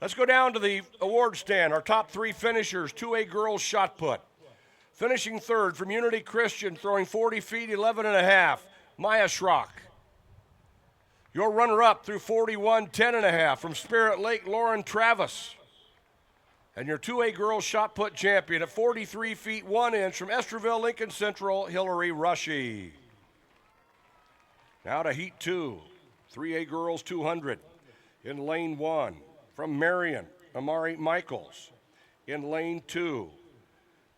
Speaker 1: Let's go down to the award stand. Our top 3 finishers, 2A girls shot put. Finishing third from Unity Christian, throwing 40 feet, 11.5, Maya Schrock. Your runner-up through 41, 10.5 from Spirit Lake, Lauren Travis. And your 2A girls shot put champion at 43 feet 1 inch from Esterville, Lincoln Central, Hillary Rushy. Now to Heat 2, 3A girls 200. In lane 1, from Marion, Amari Michaels. In lane 2,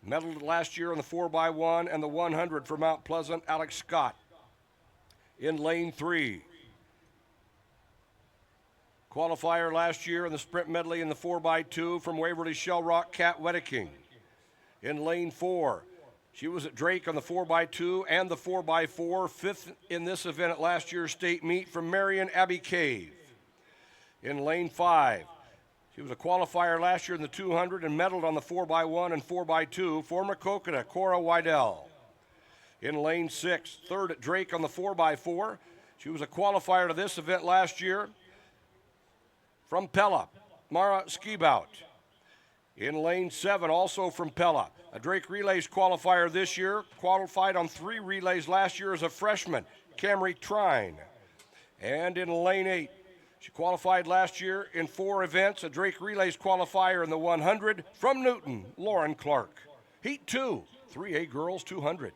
Speaker 1: medaled last year on the 4x1 and the 100 for Mount Pleasant, Alex Scott. In lane 3, qualifier last year in the sprint medley in the 4x2 from Waverly Shell Rock, Kat Wedeking. In lane 4, she was at Drake on the 4x2 and the 4x4, 5th in this event at last year's state meet from Marion, Abby Cave. In lane 5, she was a qualifier last year in the 200 and medaled on the 4x1 and 4x2 for Maquoketa, Cora Wydell. In lane 6, third at Drake on the 4x4. She was a qualifier to this event last year from Pella, Mara Skibout. In lane 7, also from Pella, a Drake Relays qualifier this year, qualified on 3 relays last year as a freshman, Camry Trine. And in lane 8, she qualified last year in 4 events, a Drake Relays qualifier in the 100 from Newton, Lauren Clark. Heat 2, 3A girls 200.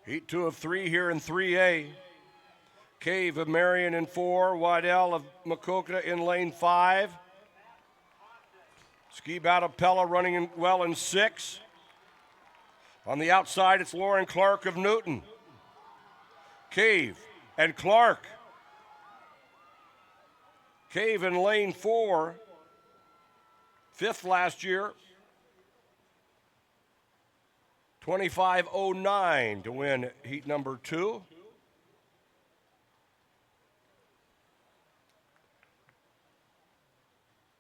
Speaker 1: Heat 2 of 3 here in 3A. Cave of Marion in 4. Wydell of Maquoketa in lane 5. Skibout of Pella running in well in 6. On the outside, it's Lauren Clark of Newton. Cave and Clark. Cave in lane 4. 5th last year. 25:09 to win heat number 2.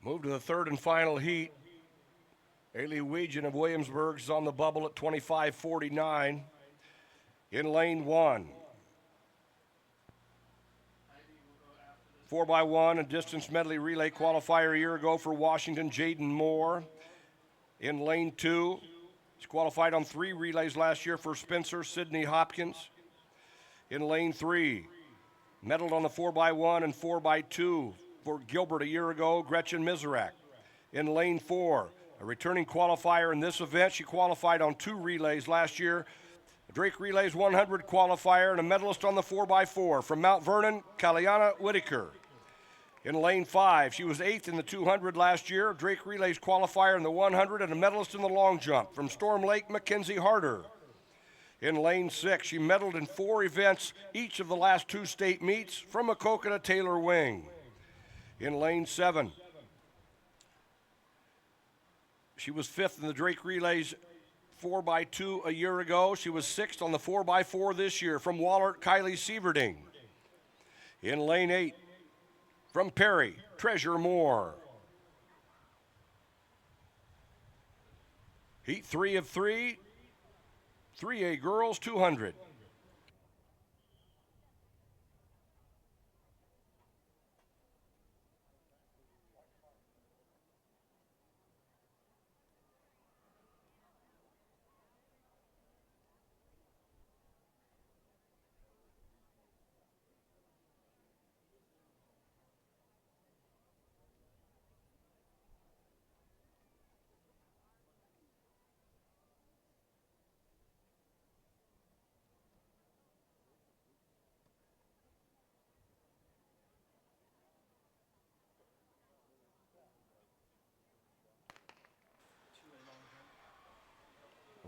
Speaker 1: Move to the third and final heat. Ailey Weegan of Williamsburg is on the bubble at 25:49. In lane 1. 4x1 and distance medley relay qualifier a year ago for Washington, Jaden Moore. In lane 2. She qualified on 3 relays last year for Spencer, Sydney Hopkins. In lane 3, medaled on the 4x1 and 4x2 for Gilbert a year ago, Gretchen Miserak. In lane 4, a returning qualifier in this event. She qualified on 2 relays last year, a Drake Relays 100 qualifier and a medalist on the 4x4 from Mount Vernon, Kaliana Whitaker. In lane 5, she was 8th in the 200 last year, Drake Relays qualifier in the 100 and a medalist in the long jump from Storm Lake, Mackenzie Harder. In lane 6, she medaled in 4 events, each of the last 2 state meets from Maquoketa, Taylor Wing. In lane 7, she was 5th in the Drake Relays 4x2 a year ago. She was 6th on the 4x4 this year from Wallert, Kylie Sieverding. In lane 8, from Perry, Treasure Moore. Heat 3 of 3, 3A girls 200.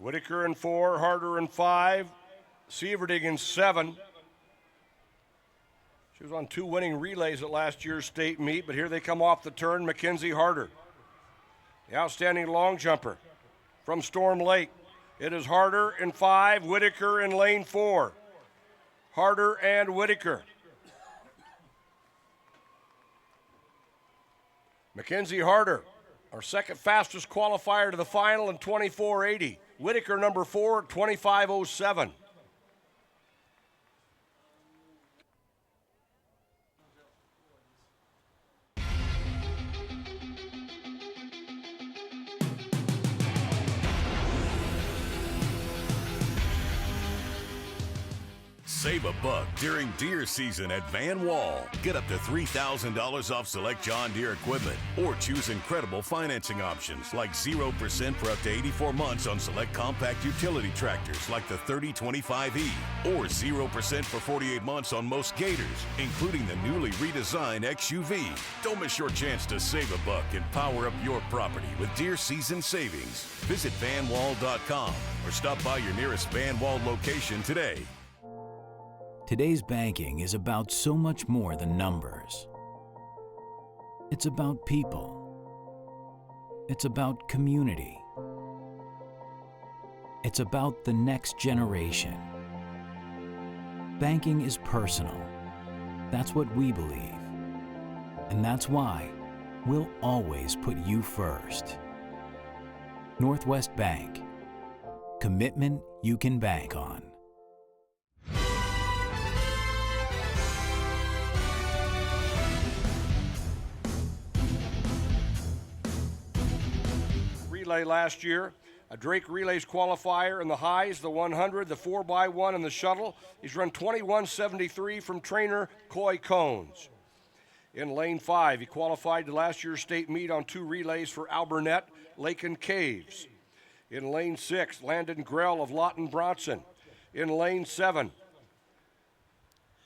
Speaker 1: Whitaker in 4, Harder in 5, Sieverding in 7. She was on 2 winning relays at last year's state meet, but here they come off the turn. Mackenzie Harder, the outstanding long jumper from Storm Lake. It is Harder in 5, Whitaker in lane 4. Harder and Whitaker. Mackenzie Harder, our second fastest qualifier to the final in 24:80. Whitaker number 4, 25:07.
Speaker 12: Save a buck during deer season at Van Wall. Get up to $3,000 off select John Deere equipment or choose incredible financing options like 0% for up to 84 months on select compact utility tractors like the 3025E or 0% for 48 months on most Gators, including the newly redesigned XUV. Don't miss your chance to save a buck and power up your property with deer season savings. Visit vanwall.com or stop by your nearest Van Wall location today.
Speaker 13: Today's banking is about so much more than numbers. It's about people. It's about community. It's about the next generation. Banking is personal. That's what we believe. And that's why we'll always put you first. Northwest Bank. Commitment you can bank on.
Speaker 1: Relay last year, a Drake Relays qualifier in the highs, the 100, the 4x1, and the shuttle. He's run 21:73 from trainer Coy Cones. In lane 5, he qualified to last year's state meet on 2 relays for Alburnett, Lake and Caves. In lane 6, Landon Grell of Lawton Bronson. In lane 7,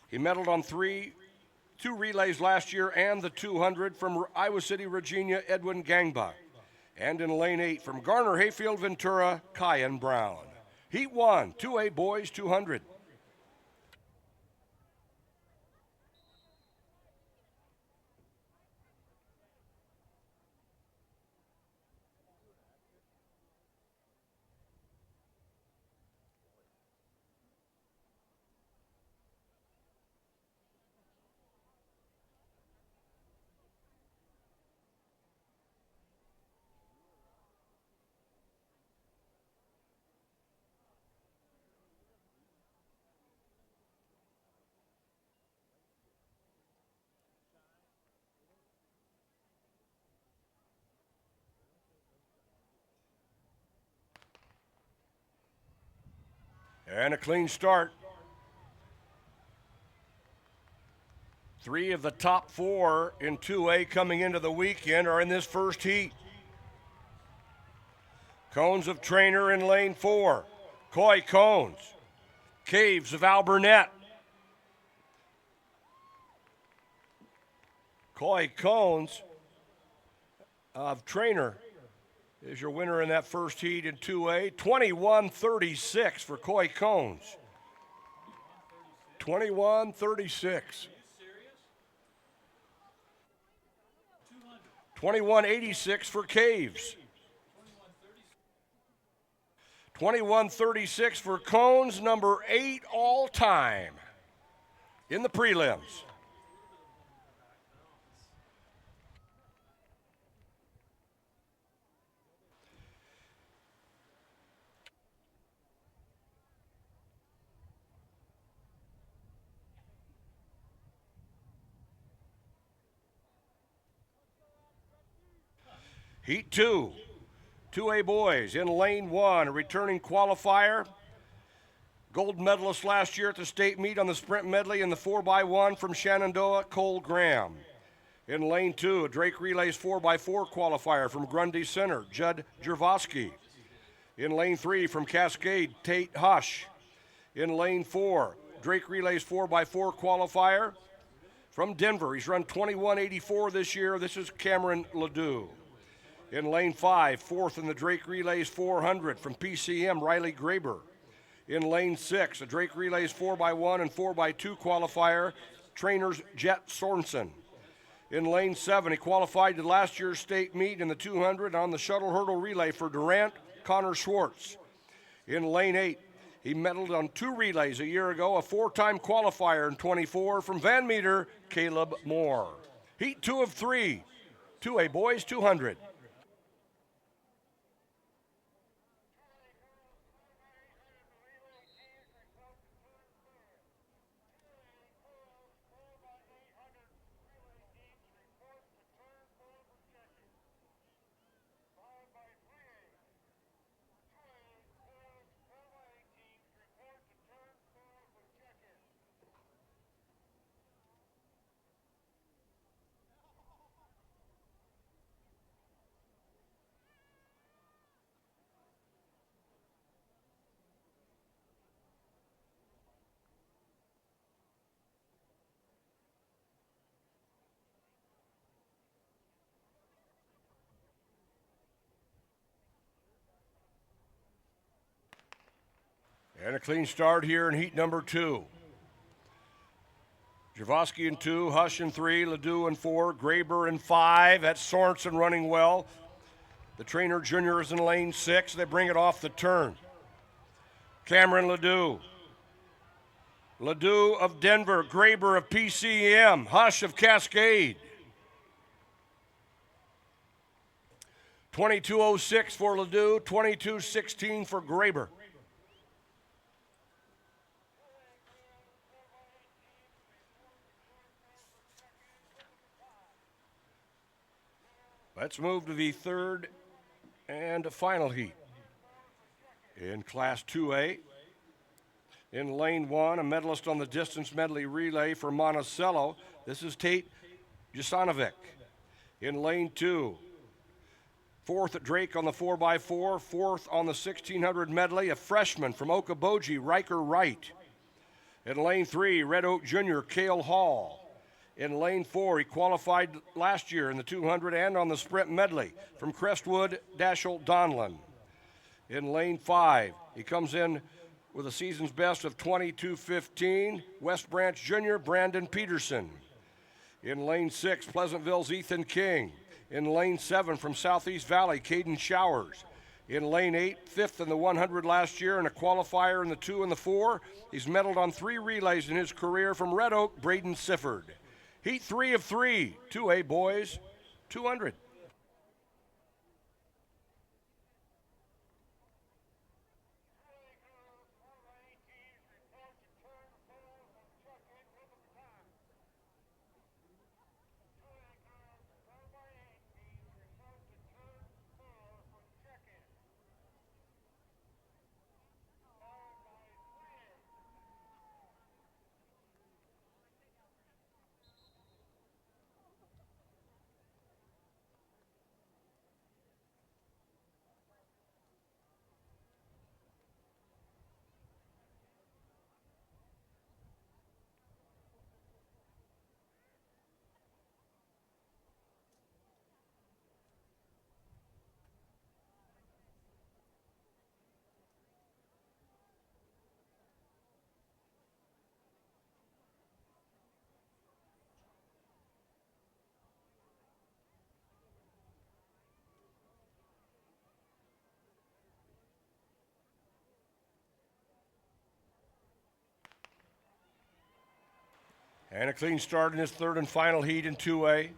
Speaker 1: he medaled on 2 relays last year and the 200 from Iowa City, Virginia, Edwin Gangba. And in lane 8, from Garner Hayfield Ventura, Kyan Brown. Heat 1, 2A boys 200. And a clean start. 3 of the top 4 in 2A coming into the weekend are in this first heat. Cones of Trainer in lane 4. Coy Cones. Caves of Alburnett. Coy Cones of Trainer is your winner in that first heat in 2A. 21:36 for Coy Cones. 21:36. 21:86 for Caves. 21:36 for Cones, number 8 all time in the prelims. Heat 2, 2A boys in lane 1, a returning qualifier. Gold medalist last year at the state meet on the sprint medley in the 4x1 from Shenandoah, Cole Graham. In lane 2, a Drake Relays 4x4 qualifier from Grundy Center, Judd Jervosky. In lane 3, from Cascade, Tate Hush. In lane 4, Drake Relays 4x4 qualifier from Denver. He's run 21:84 this year. This is Cameron Ledoux. In lane 5, fourth in the Drake Relays 400 from PCM, Riley Graber. In lane 6, a Drake Relays 4x1 and 4x2 qualifier, trainers Jet Sorensen. In lane 7, he qualified to last year's state meet in the 200 on the shuttle hurdle relay for Durant, Connor Schwartz. In lane 8, he medaled on 2 relays a year ago, a 4-time qualifier in 24 from Van Meter, Caleb Moore. Heat 2 of 3, 2A boys 200. And a clean start here in heat number 2. Javoski in 2, Hush in 3, Ledoux in 4, Graber in 5. That's Sorensen running well. The trainer junior is in lane 6. They bring it off the turn. Cameron Ledoux. Ledoux of Denver, Graber of PCM, Hush of Cascade. 22:06 for Ledoux, 22:16 for Graber. Let's move to the third and final heat. In Class 2A, in lane 1, a medalist on the distance medley relay for Monticello. This is Tate Jasanovic. In lane 2, fourth at Drake on the 4x4, fourth on the 1600 medley, a freshman from Okoboji, Riker Wright. In lane 3, Red Oak Jr., Cale Hall. In lane 4, he qualified last year in the 200 and on the sprint medley from Crestwood, Dashiell Donlin. In lane 5, he comes in with a season's best of 22:15, West Branch Jr., Brandon Peterson. In lane 6, Pleasantville's Ethan King. In lane 7, from Southeast Valley, Caden Showers. In lane 8, fifth in the 100 last year and a qualifier in the 2 and the 4. He's medaled on 3 relays in his career from Red Oak, Braden Sifford. Heat 3 of 3, 2A boys, 200. And a clean start in his third and final heat in 2A.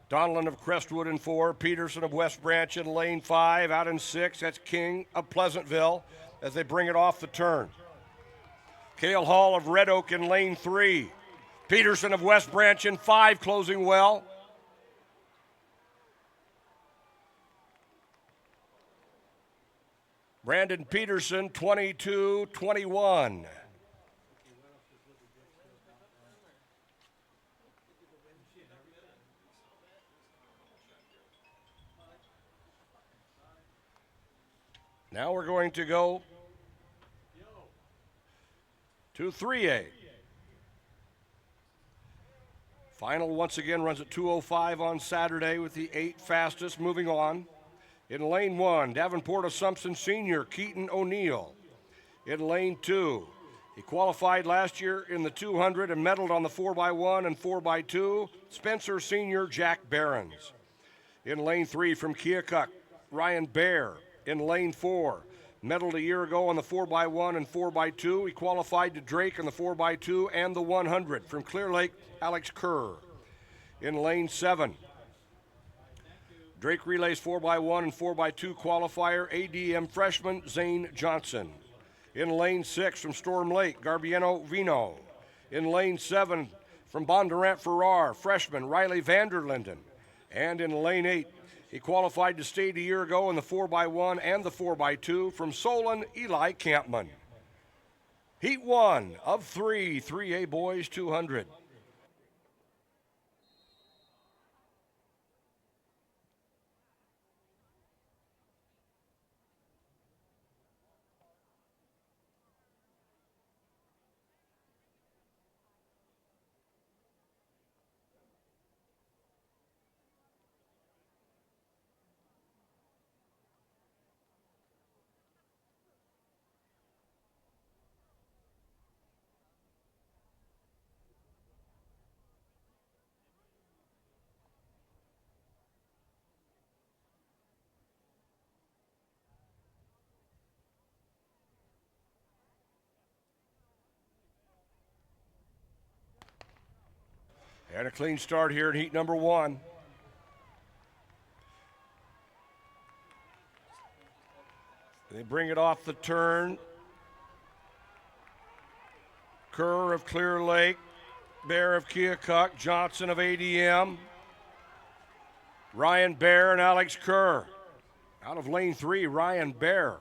Speaker 1: Donlin of Crestwood in 4, Peterson of West Branch in lane 5, out in 6, that's King of Pleasantville as they bring it off the turn. Cale Hall of Red Oak in lane 3, Peterson of West Branch in 5, closing well. Brandon Peterson, 22-21. Now we're going to go to 3A. Final once again runs at 2:05 on Saturday with the 8 fastest moving on. In lane 1, Davenport Assumption Senior, Keaton O'Neill. In lane 2, he qualified last year in the 200 and medaled on the 4x1 and 4x2, Spencer Senior, Jack Behrens. In lane 3 from Keokuk, Ryan Bear. In lane 4, medaled a year ago on the 4x1 and 4x2. He qualified to Drake on the 4x2 and the 100 from Clear Lake, Alex Kerr. In lane 7, Drake Relays 4x1 and 4x2 qualifier, ADM freshman Zane Johnson. In lane 6 from Storm Lake, Garbieno Vino. In lane 7 from Bondurant Farrar, freshman Riley Vanderlinden. And in lane 8, he qualified to state a year ago in the 4x1 and the 4x2 from Solon, Eli Campman. Heat 1 of 3, 3A Boys 200. And a clean start here in heat number 1. They bring it off the turn. Kerr of Clear Lake, Bear of Keokuk, Johnson of ADM, Ryan Bear and Alex Kerr. Out of lane 3, Ryan Bear.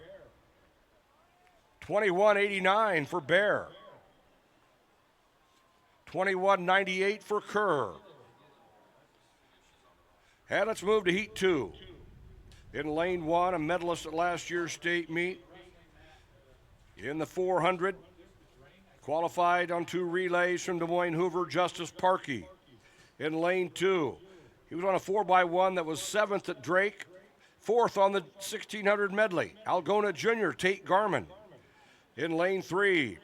Speaker 1: 21.89 for Bear. 21.98 for Kerr. And let's move to heat 2. In lane 1, a medalist at last year's state meet. In the 400, qualified on 2 relays from Des Moines Hoover, Justice Parkey. In lane 2, he was on a 4x1 that was 7th at Drake, 4th on the 1600 medley, Algona Jr., Tate Garman. In lane 3,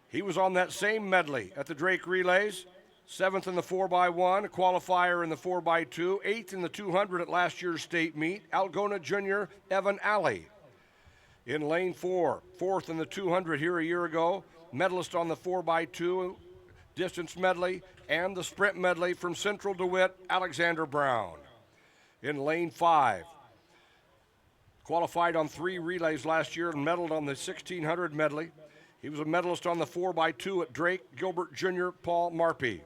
Speaker 1: he was on that same medley at the Drake Relays, 7th in the 4x1, a qualifier in the 4x2, 8th in the 200 at last year's state meet, Algona Jr., Evan Alley. In lane 4, 4th in the 200 here a year ago, medalist on the 4x2 distance medley and the sprint medley from Central DeWitt, Alexander Brown. In lane 5, qualified on 3 relays last year and medaled on the 1600 medley. He was a medalist on the 4x2 at Drake, Gilbert Jr., Paul Marpy.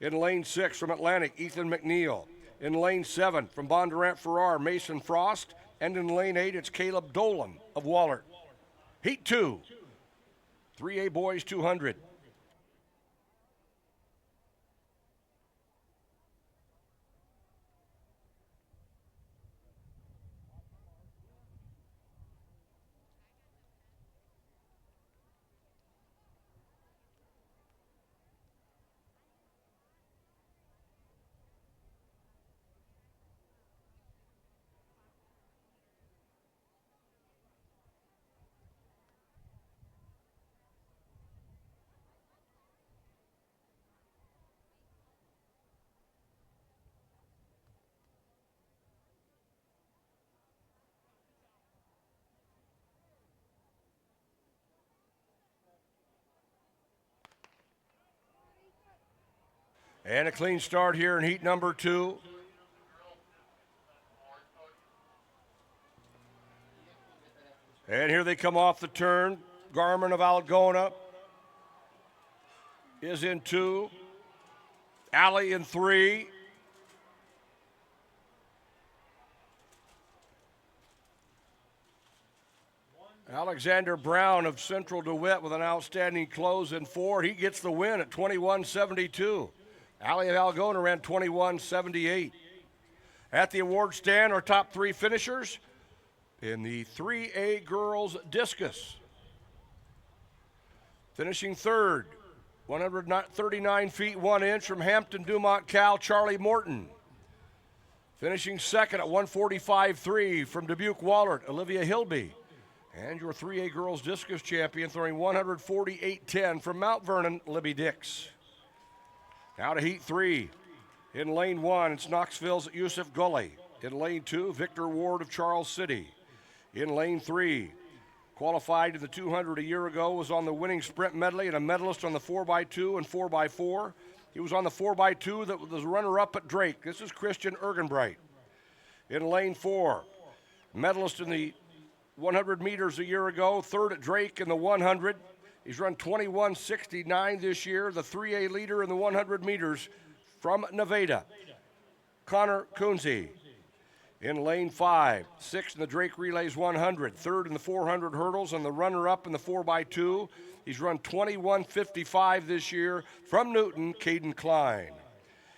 Speaker 1: In lane 6 from Atlantic, Ethan McNeil. In lane 7 from Bondurant Farrar, Mason Frost. And in lane 8, it's Caleb Dolan of Wahlert. Heat 2, 3A Boys 200. And a clean start here in heat number 2. And here they come off the turn. Garmin of Algona is in 2. Alley in 3. Alexander Brown of Central DeWitt with an outstanding close in 4. He gets the win at 21.72. Alley of Algona ran 21.78. At the award stand, our top 3 finishers in the 3A girls discus. Finishing 3rd, 139 feet 1 inch from Hampton Dumont, Cal, Charlie Morton. Finishing second at 145.3 from Dubuque Wahlert, Olivia Hilby. And your 3A girls discus champion throwing 148.10 from Mount Vernon, Libby Dix. Now to heat 3. In lane 1, it's Knoxville's Yusuf Gully. In lane 2, Victor Ward of Charles City. In lane 3, qualified to the 200 a year ago, was on the winning sprint medley and a medalist on the 4x2 and 4x4. He was on the 4x2 that was runner-up at Drake. This is Christian Ergenbright. In lane 4, medalist in the 100 meters a year ago, third at Drake in the 100. He's run 21.69 this year, the 3A leader in the 100 meters from Nevada, Connor Kunze. In lane 5, sixth in the Drake Relays 100, third in the 400 hurdles, and the runner-up in the 4x2. He's run 21.55 this year from Newton, Caden Klein.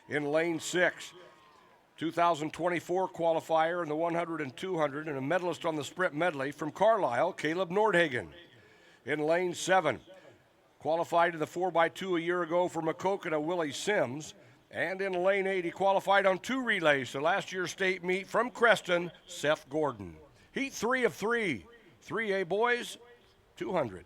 Speaker 1: In lane 6, 2024 qualifier in the 100 and 200, and a medalist on the sprint medley from Carlisle, Caleb Nordhagen. In lane 7, qualified to the 4x2 a year ago for Makokata, Willie Sims. And in lane 8, he qualified on 2 relays to last year's state meet from Creston, Seth Gordon. Heat 3 of 3, 3A boys, 200.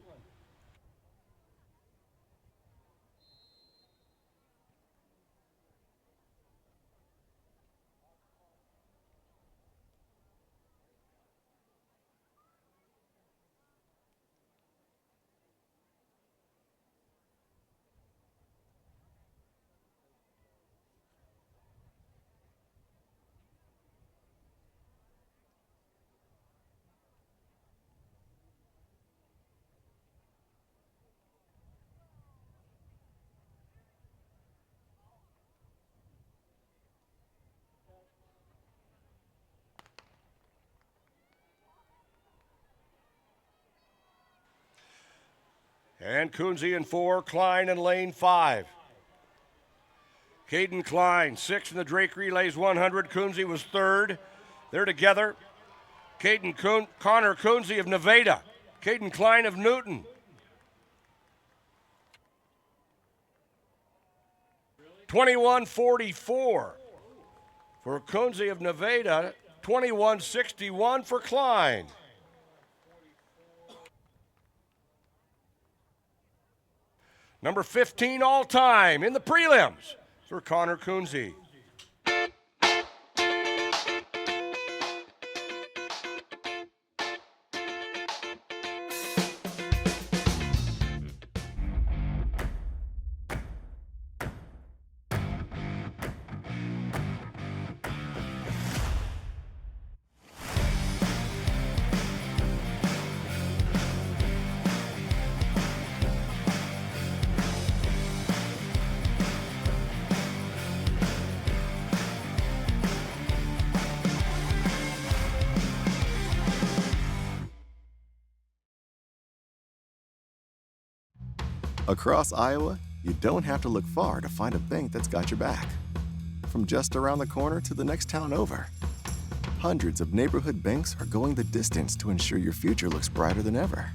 Speaker 1: And Kunze in 4, Klein in lane 5. Caden Klein, 6th in the Drake Relays 100. Kunze was 3rd. They're together. Connor Kunze of Nevada. Caden Klein of Newton. $21.44 for Kunze of Nevada. $21.61 for Klein. Number 15 all-time in the prelims for Connor Kunze.
Speaker 4: Across Iowa, you don't have to look far to find a bank that's got your back. From just around the corner to the next town over, hundreds of neighborhood banks are going the distance to ensure your future looks brighter than ever.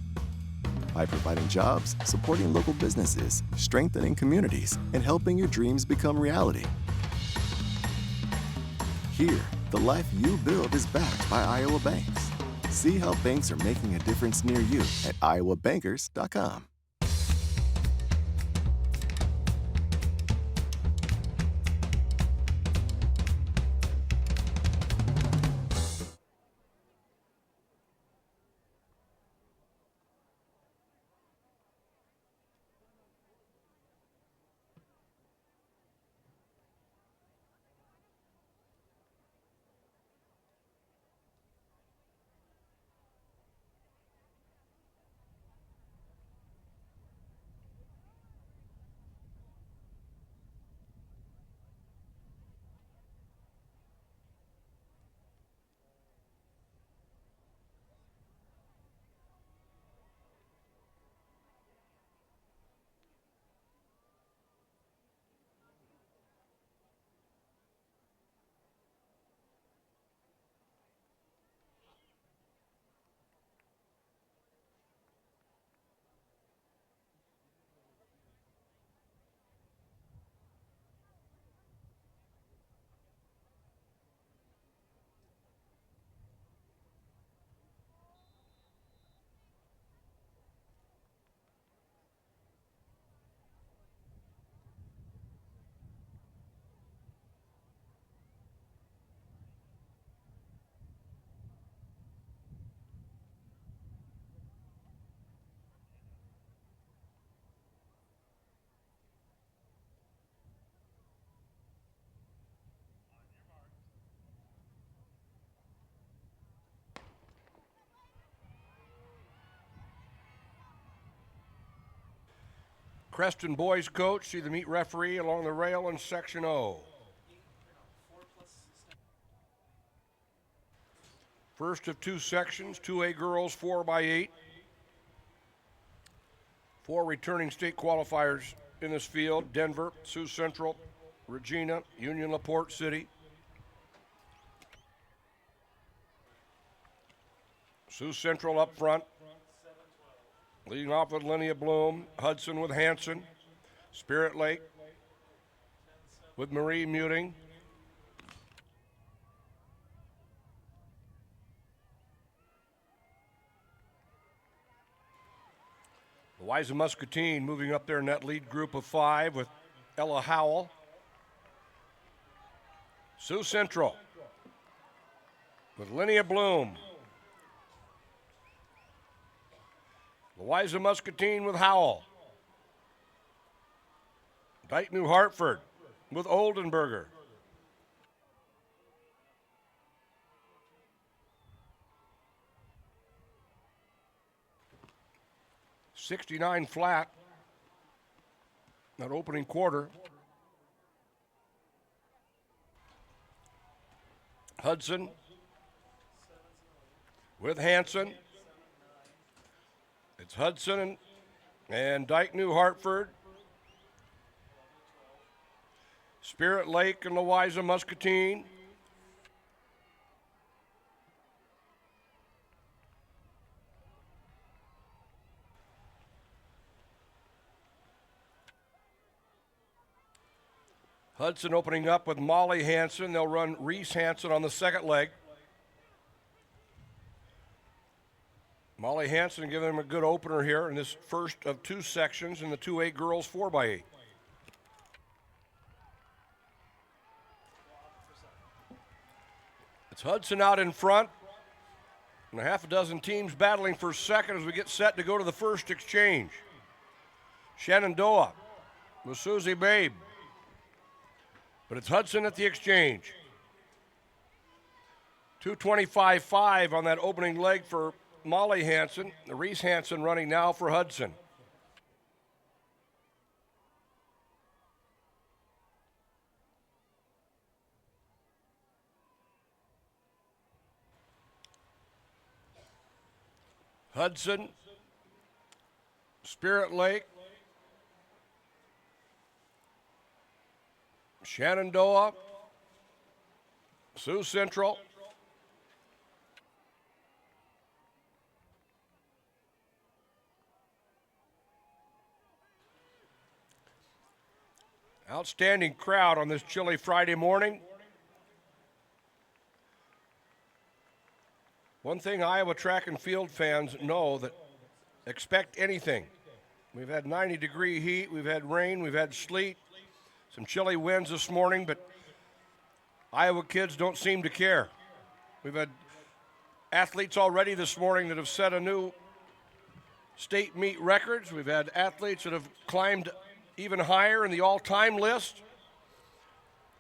Speaker 4: By providing jobs, supporting local businesses, strengthening communities, and helping your dreams become reality. Here, the life you build is backed by Iowa banks. See how banks are making a difference near you at iowabankers.com.
Speaker 1: Creston boys coach, see the meet referee along the rail in Section O. First of two sections, 2A girls 4x8. 4 returning state qualifiers in this field: Denver, Sioux Central, Regina, Union LaPorte City. Sioux Central up front, leading off with Linnea Bloom, Hudson with Hanson, Spirit Lake with Marie Muting. Louisa Muscatine moving up there in that lead group of 5 with Ella Howell. Sioux Central with Linnea Bloom. Louisa Muscatine with Howell. Dike New Hartford with Oldenburger. .69 flat, that opening quarter. Hudson with Hanson. It's Hudson and Dike New Hartford. Spirit Lake and Louisa Muscatine. Hudson opening up with Molly Hanson. They'll run Reese Hanson on the second leg. Molly Hanson giving them a good opener here in this first of two sections in the 2A girls 4x8. It's Hudson out in front, and a half a dozen teams battling for second as we get set to go to the first exchange. Shenandoah with Susie Babe. But it's Hudson at the exchange. 2:25.5 on that opening leg for Molly Hanson. The Reese Hanson running now for Hudson. Hudson, Spirit Lake, Shenandoah, Sioux Central, outstanding crowd on this chilly Friday morning. One thing Iowa track and field fans know, that expect anything. We've had 90-degree heat, we've had rain, we've had sleet, some chilly winds this morning, but Iowa kids don't seem to care. We've had athletes already this morning that have set a new state meet records. We've had athletes that have climbed even higher in the all-time list.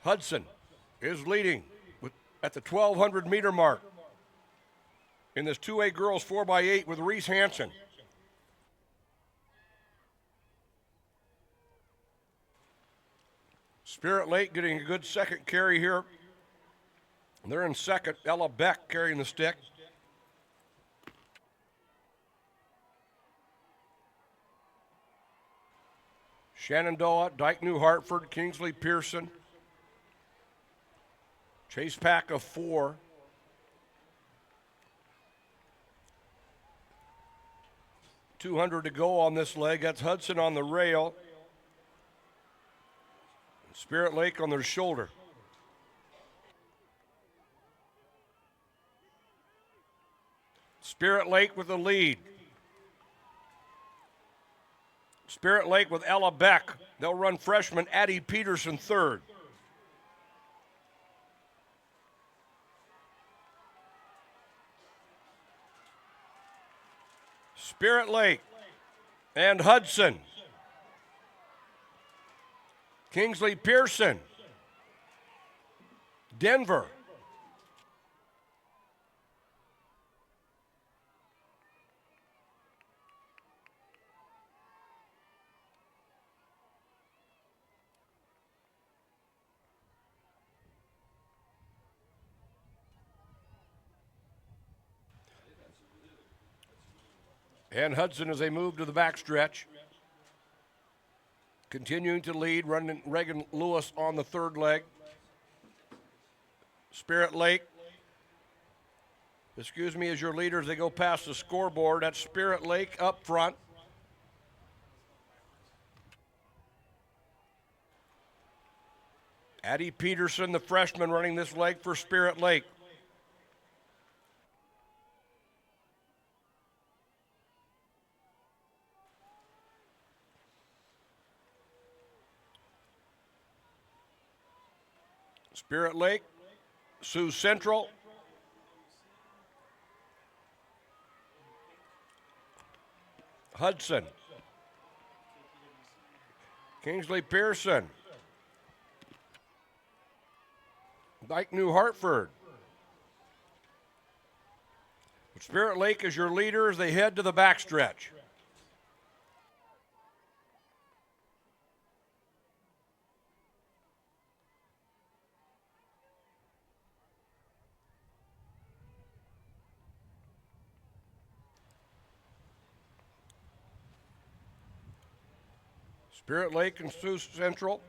Speaker 1: Hudson is leading at the 1,200-meter mark in this 2A girls 4x8 with Reese Hanson. Spirit Lake getting a good second carry here. They're in second. Ella Beck carrying the stick. Shenandoah, Dike New Hartford, Kingsley Pearson. Chase pack of 4. .200 to go on this leg. That's Hudson on the rail. Spirit Lake on their shoulder. Spirit Lake with the lead. Spirit Lake with Ella Beck. They'll run freshman Addie Peterson third. Spirit Lake and Hudson. Kingsley Pearson. Denver. And Hudson as they move to the backstretch. Continuing to lead, running Reagan Lewis on the third leg. Spirit Lake, is your leader as they go past the scoreboard. That's Spirit Lake up front. Addie Peterson, the freshman, running this leg for Spirit Lake. Spirit Lake, Sioux Central. Hudson. Kingsley Pearson. Dyke New Hartford. Spirit Lake is your leader as they head to the backstretch. Spirit Lake and Sioux Central.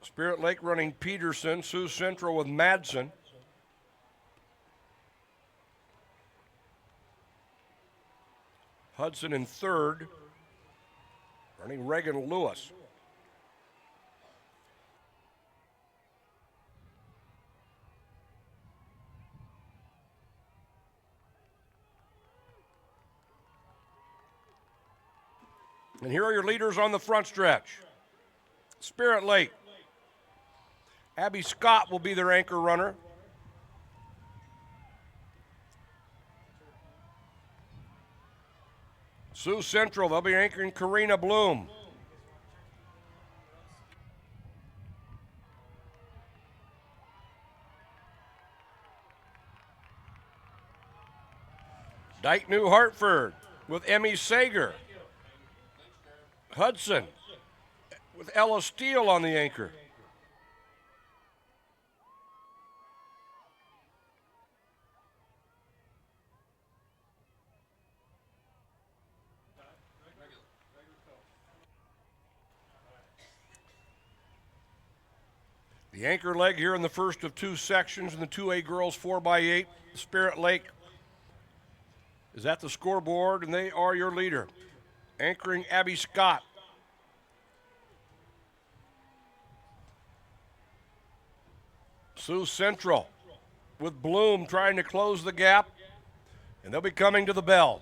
Speaker 1: Spirit Lake running Peterson, Sioux Central with Madsen. Hudson in third, running Reagan Lewis. And here are your leaders on the front stretch. Spirit Lake. Abby Scott will be their anchor runner. Sioux Central, they'll be anchoring Karina Bloom. Dyke New Hartford with Emmy Sager. Hudson with Ella Steele on the anchor. The anchor leg here in the first of two sections in the 2A girls 4x8. Spirit Lake is at the scoreboard, and they are your leader. Anchoring Abby Scott. Sioux Central with Bloom trying to close the gap, and they'll be coming to the bell.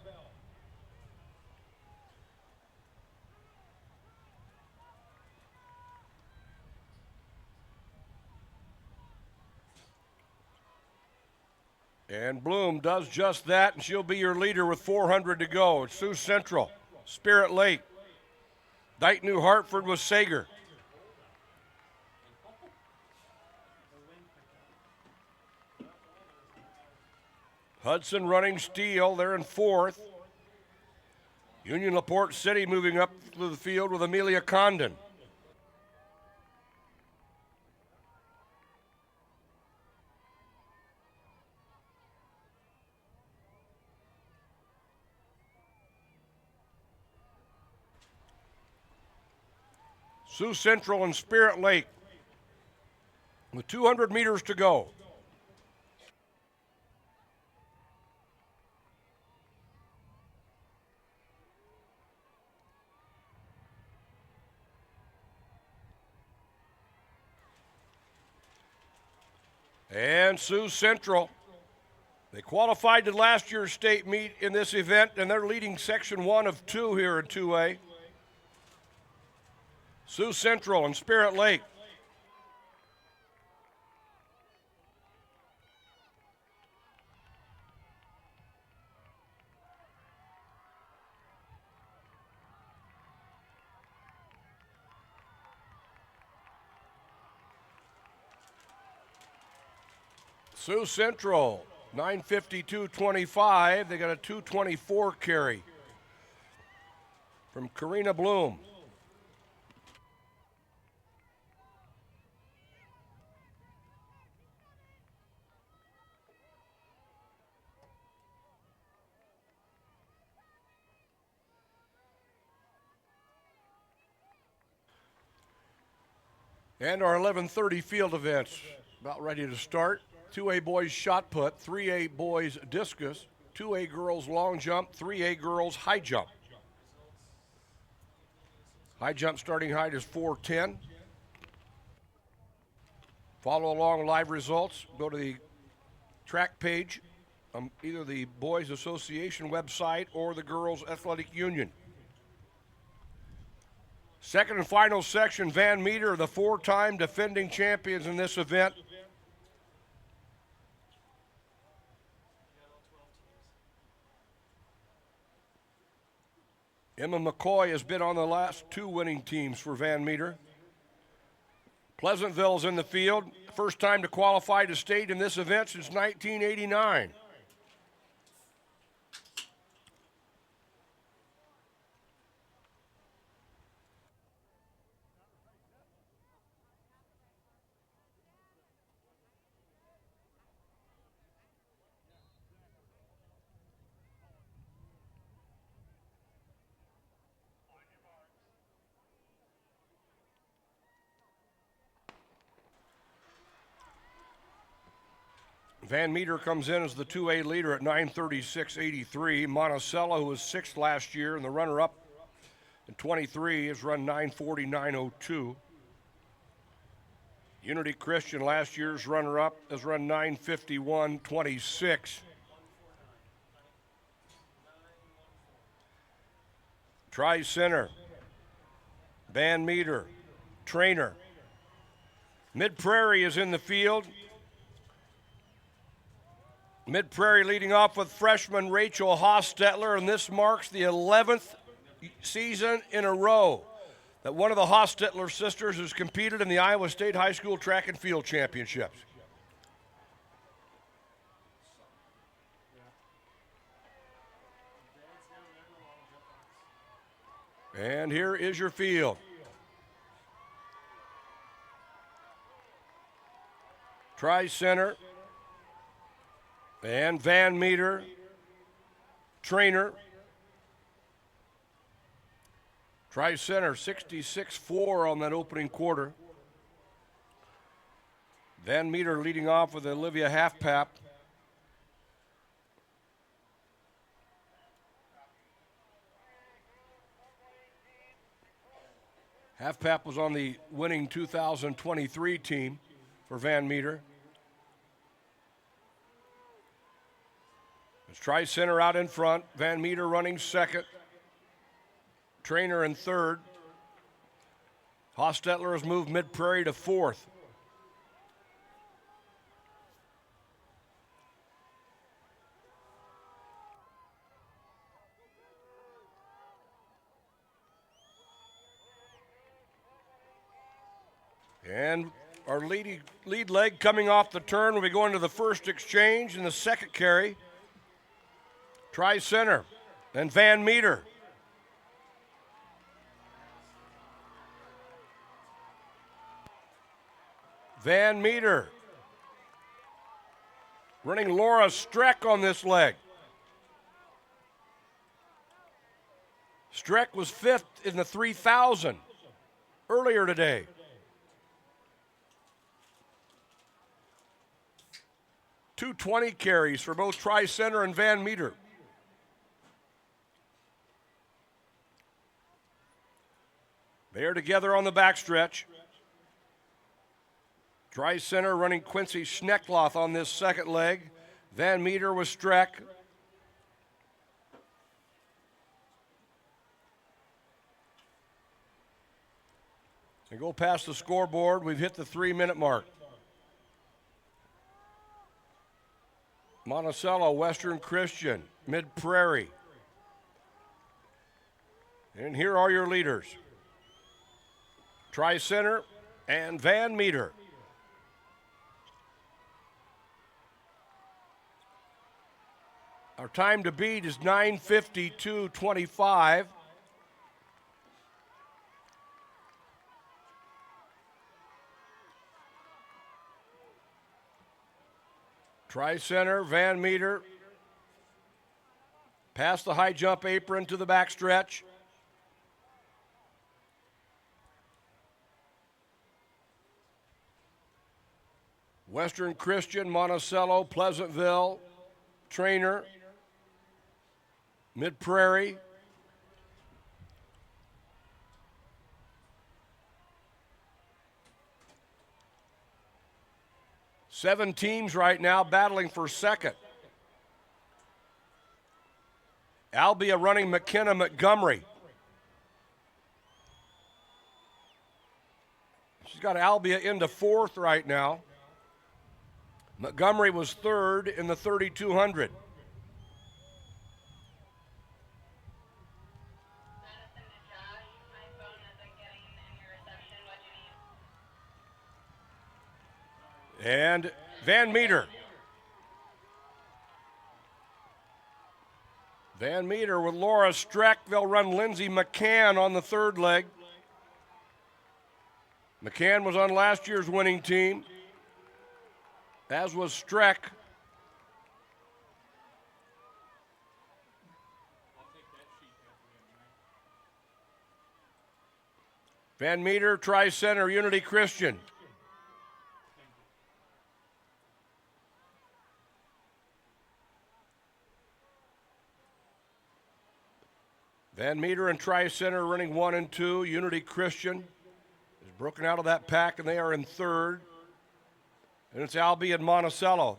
Speaker 1: And Bloom does just that, and she'll be your leader with 400 to go. It's Sioux Central, Spirit Lake, Dyke New Hartford with Sager. Hudson running Steele, they're in fourth. Union LaPorte City moving up to the field with Amelia Condon. Sioux Central and Spirit Lake with 200 meters to go. And Sioux Central, they qualified to last year's state meet in this event, and they're leading section 1 of 2 here in 2A. Sioux Central and Spirit Lake. Sioux Central, 9:52.25. They got a 2:24 carry from Karina Bloom. And our 11:30 field events about ready to start. 2A boys shot put, 3A boys discus, 2A girls long jump, 3A girls high jump. High jump starting height is 4'10". Follow along live results. Go to the track page on either the Boys Association website or the Girls Athletic Union. Second and final section, Van Meter, the 4-time defending champions in this event. Emma McCoy has been on the last 2 winning teams for Van Meter. Pleasantville's in the field. First time to qualify to state in this event since 1989. Van Meter comes in as the 2A leader at 9:36.83. Monticello, who was 6th last year and the runner-up in 23, has run 9:40.902. Unity Christian, last year's runner-up, has run 9:51.26. Tri-Center, Van Meter, Trainer. Mid-Prairie is in the field. Mid-Prairie leading off with freshman Rachel Hostetler, and this marks the 11th season in a row that one of the Hostetler sisters has competed in the Iowa State High School Track and Field Championships. And here is your field. Tri-Center and Van Meter, Trainer. Tri-Center 66-4 on that opening quarter. Van Meter leading off with Olivia Halfpap. Halfpap was on the winning 2023 team for Van Meter. It's Tri-Center out in front. Van Meter running second. Trainer in third. Hostetler has moved Mid-Prairie to fourth. And our lead leg coming off the turn will be going to the first exchange and the second carry. Tri-Center and Van Meter. Van Meter running Laura Streck on this leg. Streck was 5th in the 3,000 earlier today. .220 carries for both Tri-Center and Van Meter. They are together on the backstretch. Tri-Center running Quincy Schneckloth on this second leg. Van Meter with Streck. And go past the scoreboard. We've hit the 3-minute mark. Monticello, Western Christian, Mid-Prairie. And here are your leaders. Tri-Center and Van Meter. Our time to beat is 9:52.25. Tri-Center, Van Meter. Past the high jump apron to the backstretch. Western Christian, Monticello, Pleasantville, Trainer, Mid Prairie. Seven teams right now battling for second. Albia running McKenna Montgomery. She's got Albia into fourth right now. Montgomery was third in the 3,200. And Van Meter. Van Meter with Laura Streck. They'll run Lindsay McCann on the third leg. McCann was on last year's winning team, as was Streck. Van Meter, Tri-Center, Unity Christian. Van Meter and Tri-Center running 1 and 2. Unity Christian is broken out of that pack, and they are in third. And it's Albia and Monticello.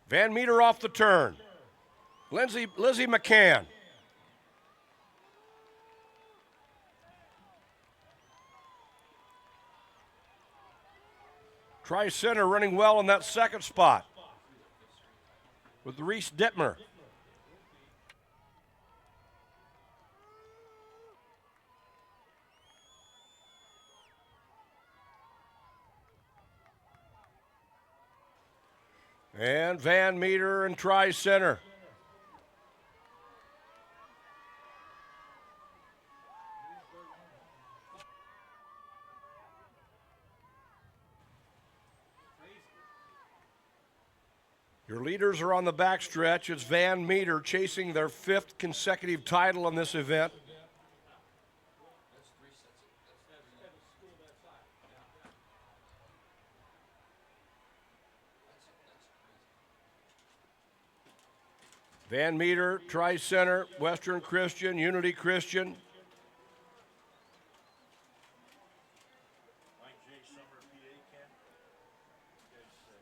Speaker 1: Van Meter off the turn. Lizzie McCann. Tri-Center running well in that second spot with Reese Dittmer. And Van Meter and Tri-Center. Your leaders are on the backstretch. It's Van Meter chasing their 5th consecutive title in this event. Van Meter, Tri-Center, Western Christian, Unity Christian.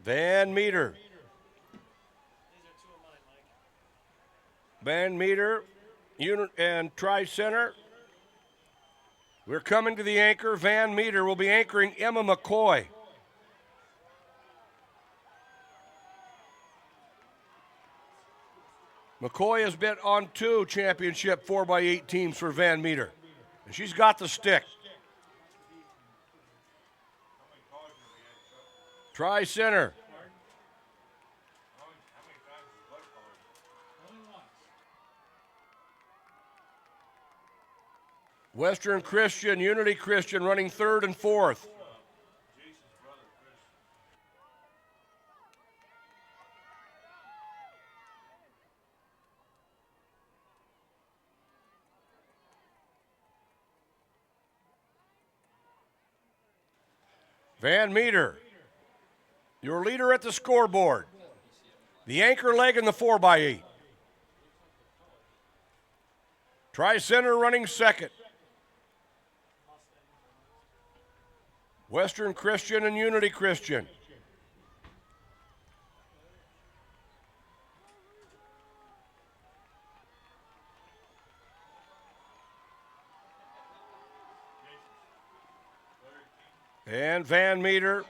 Speaker 1: Van Meter. Van Meter and Tri-Center. We're coming to the anchor. Van Meter will be anchoring Emma McCoy. McCoy has been on 2 championship 4x8 teams for Van Meter, and she's got the stick. Tri-Center. Western Christian, Unity Christian running 3rd and 4th. Van Meter, your leader at the scoreboard. The anchor leg in the 4x8. Tri-Center running 2nd. Western Christian and Unity Christian. And Van Meter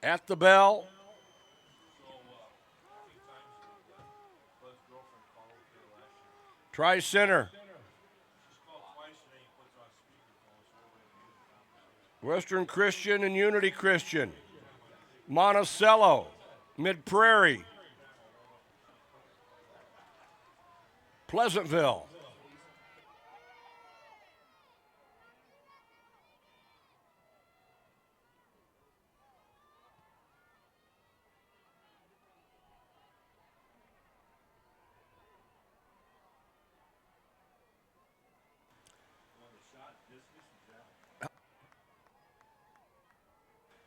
Speaker 1: at the bell. Tri-Center. Western Christian and Unity Christian. Monticello, Mid Prairie. Pleasantville.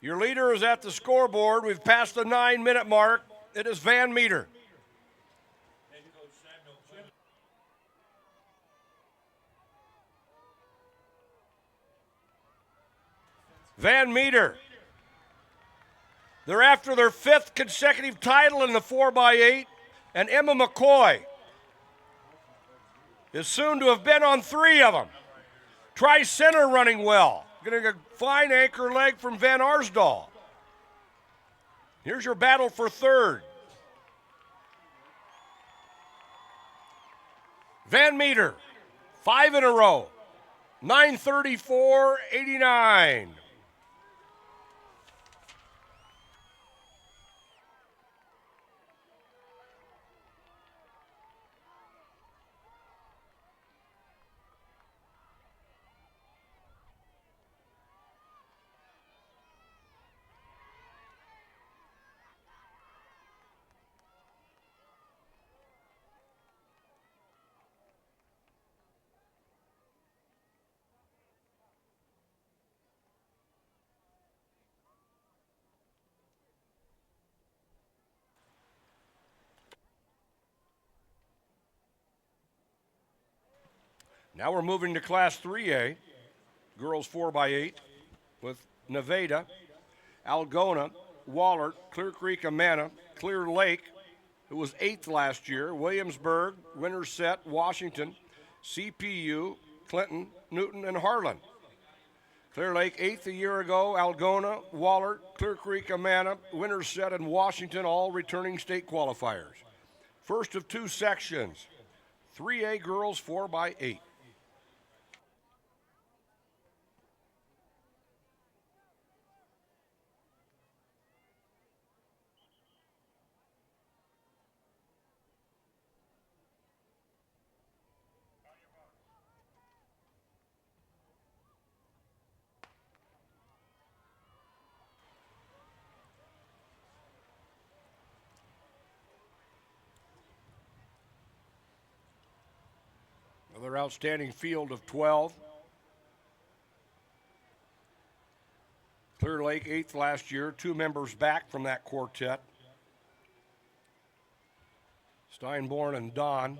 Speaker 1: Your leader is at the scoreboard. We've passed the 9-minute mark. It is Van Meter. Van Meter. They're after their 5th consecutive title in the 4x8, and Emma McCoy is soon to have been on 3 of them. Tri-center running well. Getting a fine anchor leg from Van Arsdal. Here's your battle for 3rd. Van Meter, 5 in a row. 9:34.89. Now we're moving to Class 3A, girls 4x8, with Nevada, Algona, Wahlert, Clear Creek, Amana, Clear Lake, who was 8th last year, Williamsburg, Winterset, Washington, CPU, Clinton, Newton, and Harlan. Clear Lake 8th a year ago, Algona, Wahlert, Clear Creek, Amana, Winterset, and Washington, all returning state qualifiers. First of 2 sections, 3A girls 4x8. Another outstanding field of 12. Clear Lake 8th last year, 2 members back from that quartet. Steinborn and Don.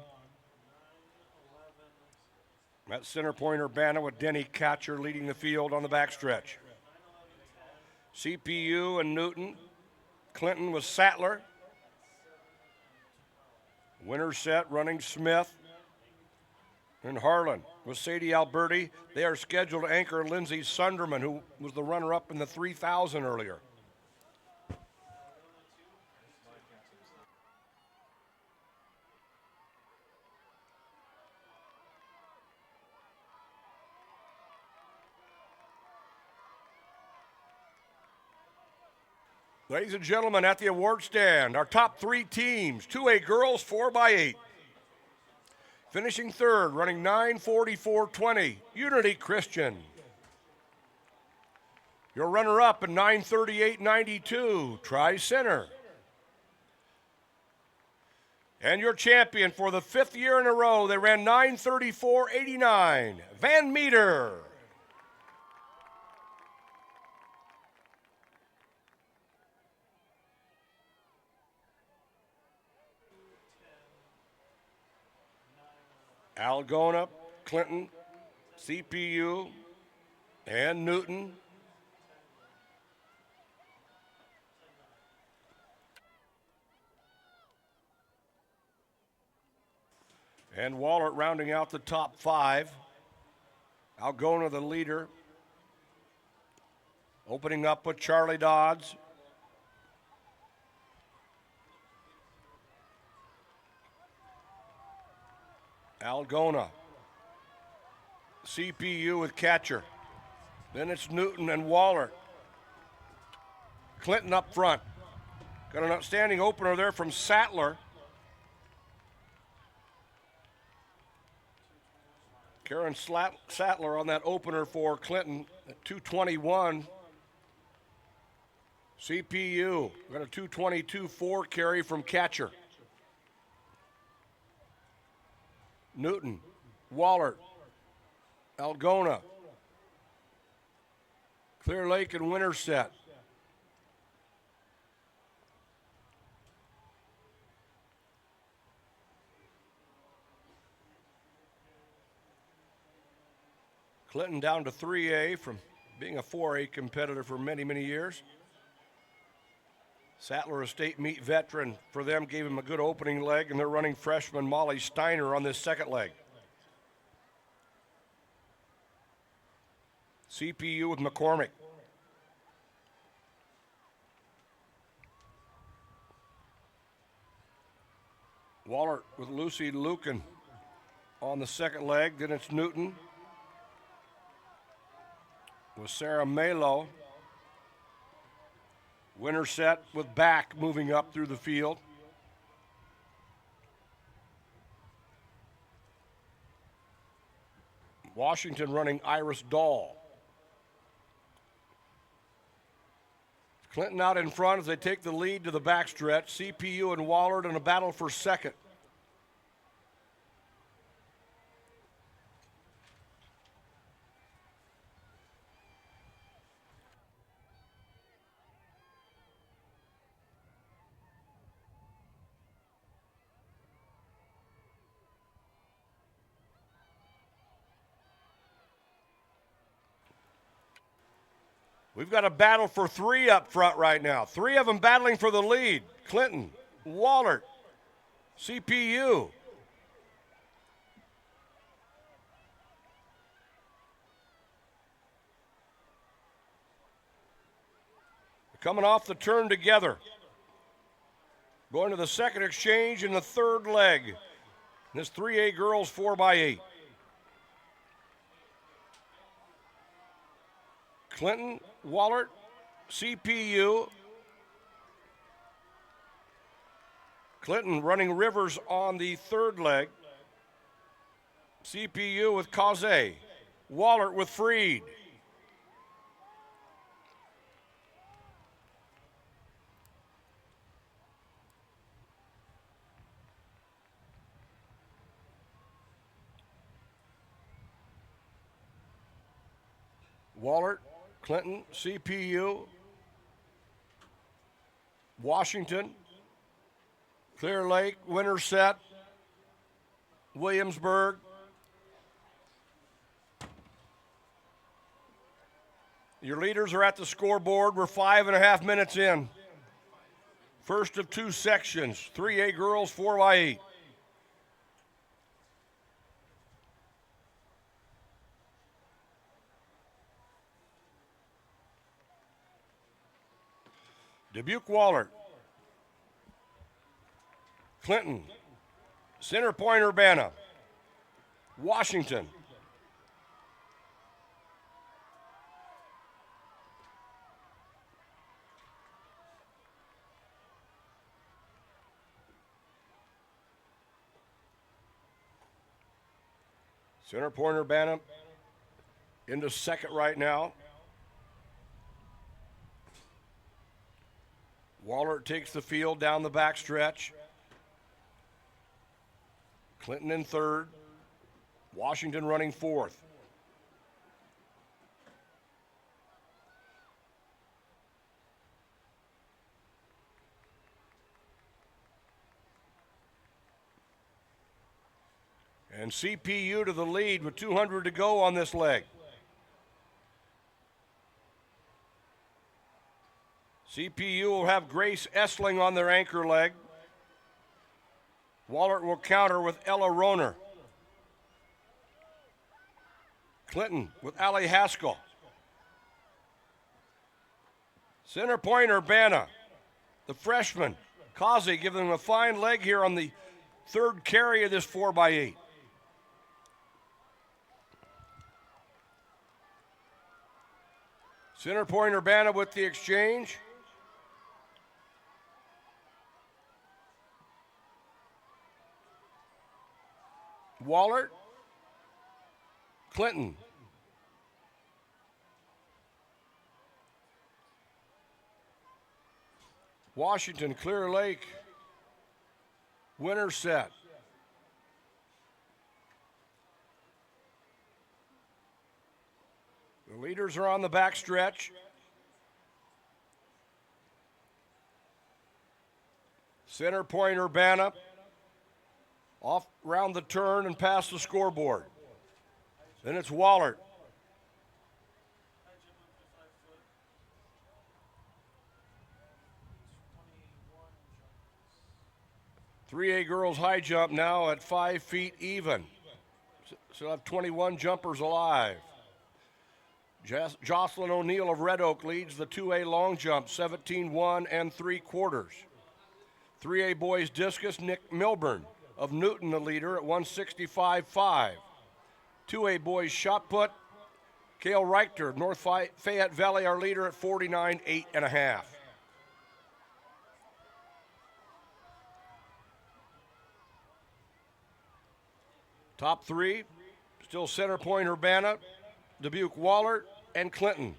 Speaker 1: That center point Urbana with Denny Catcher leading the field on the backstretch. CPU and Newton. Clinton with Sattler. Winterset running Smith. And Harlan with Sadie Alberti. They are scheduled to anchor Lindsay Sunderman, who was the runner-up in the 3,000 earlier. Ladies and gentlemen, at the award stand, our top 3 teams, 2A girls 4x8. Finishing 3rd, running 9:44.20, Unity Christian. Your runner-up in 9:38.92, Tri-Center. And your champion for the 5th year in a row, they ran 9:34.89, Van Meter. Algona, Clinton, CPU, and Newton. And Wahlert rounding out the top 5. Algona the leader. Opening up with Charlie Dodds. Algona, CPU with Catcher. Then it's Newton and Wahlert. Clinton up front. Got an outstanding opener there from Sattler. Karen Sattler on that opener for Clinton at 2:21. CPU got a 2:22.4 carry from Catcher. Newton, Wahlert, Algona, Clear Lake and Winterset. Clinton down to 3A from being a 4A competitor for many, many years. Sattler Estate meet veteran for them, gave him a good opening leg, and they're running freshman Molly Steiner on this second leg. CPU with McCormick. Waller with Lucy Lucan on the second leg. Then it's Newton with Sarah Malo. Winner set with back moving up through the field. Washington running Iris Dahl. Clinton out in front as they take the lead to the backstretch. CPU and Wallard in a battle for second. We've got a battle for three up front right now. Three of them battling for the lead. Clinton, Wallard, CPU. Coming off the turn together. Going to the second exchange in the third leg. This 3A girls 4x8. Clinton, Wallard, CPU. Clinton running Rivers on the third leg. CPU with Kaze. Wallard with Freed. Wallard, Clinton, CPU, Washington, Clear Lake, Winterset, Williamsburg. Your leaders are at the scoreboard. We're 5.5 minutes in. First of two sections, 3A girls, 4x8. Dubuque Wallard, Clinton, Center Point Urbana, Washington, Center Point Urbana into second right now. Waller takes the field down the backstretch. Clinton in third. Washington running fourth. And CPU to the lead with 200 to go on this leg. CPU will have Grace Essling on their anchor leg. Wallert will counter with Ella Roner. Clinton with Allie Haskell. Center Point Urbana, the freshman. Kazi giving them a fine leg here on the third carry of this 4x8. Center Point Urbana with the exchange. Wallert, Clinton. Washington, Clear Lake, Winterset. The leaders are on the backstretch. Center Point Urbana. Off round the turn and past the scoreboard. Then it's Wallert. 3A girls high jump now at 5 feet even. Still have 21 jumpers alive. Jocelyn O'Neill of Red Oak leads the 2A long jump, 17-1 and 3/4. 3A boys discus, Nick Milburn of Newton the leader at 165.5. 2A boys shot put, Cale Reichter of North Fayette Valley, our leader at 49.8 1/2. Top three, still Center Point Urbana, Dubuque Wahlert, and Clinton.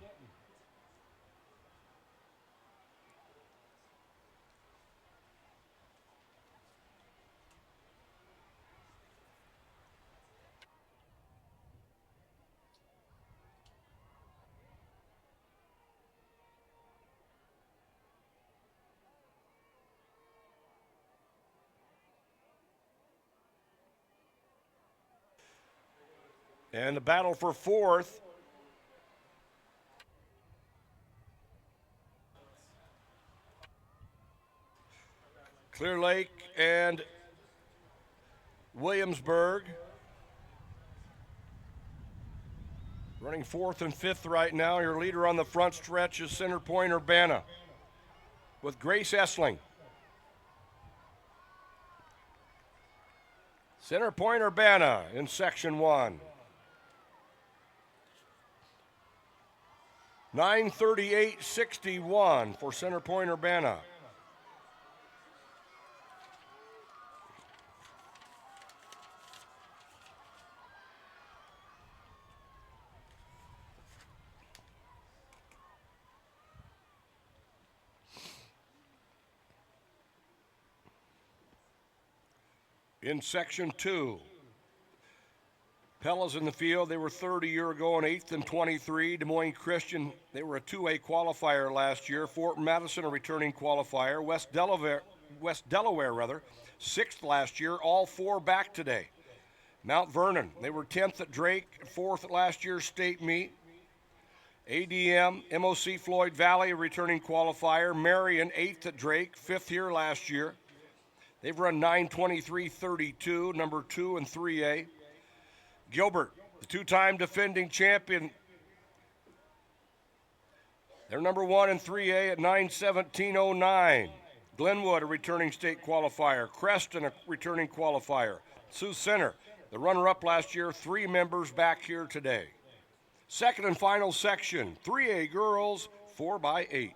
Speaker 1: And the battle for fourth. Clear Lake and Williamsburg. Running fourth and fifth right now. Your leader on the front stretch is Center Point Urbana with Grace Essling. Center Point Urbana in section 1. 9:38.61 for Center Point Urbana. In section 2, Pella's in the field. They were third a year ago in 8th and 23. Des Moines Christian, they were a 2A qualifier last year. Fort Madison, a returning qualifier. West Delaware, 6th last year. All 4 back today. Mount Vernon, they were 10th at Drake, 4th at last year's state meet. ADM, MOC Floyd Valley, a returning qualifier. Marion, 8th at Drake, 5th here last year. They've run 9:23.32, number 2 and 3A. Gilbert, the 2-time defending champion. They're number 1 in 3A at 9:17.09. Glenwood, a returning state qualifier. Creston, a returning qualifier. Sioux Center, the runner-up last year, 3 members back here today. Second and final section, 3A girls, 4x8.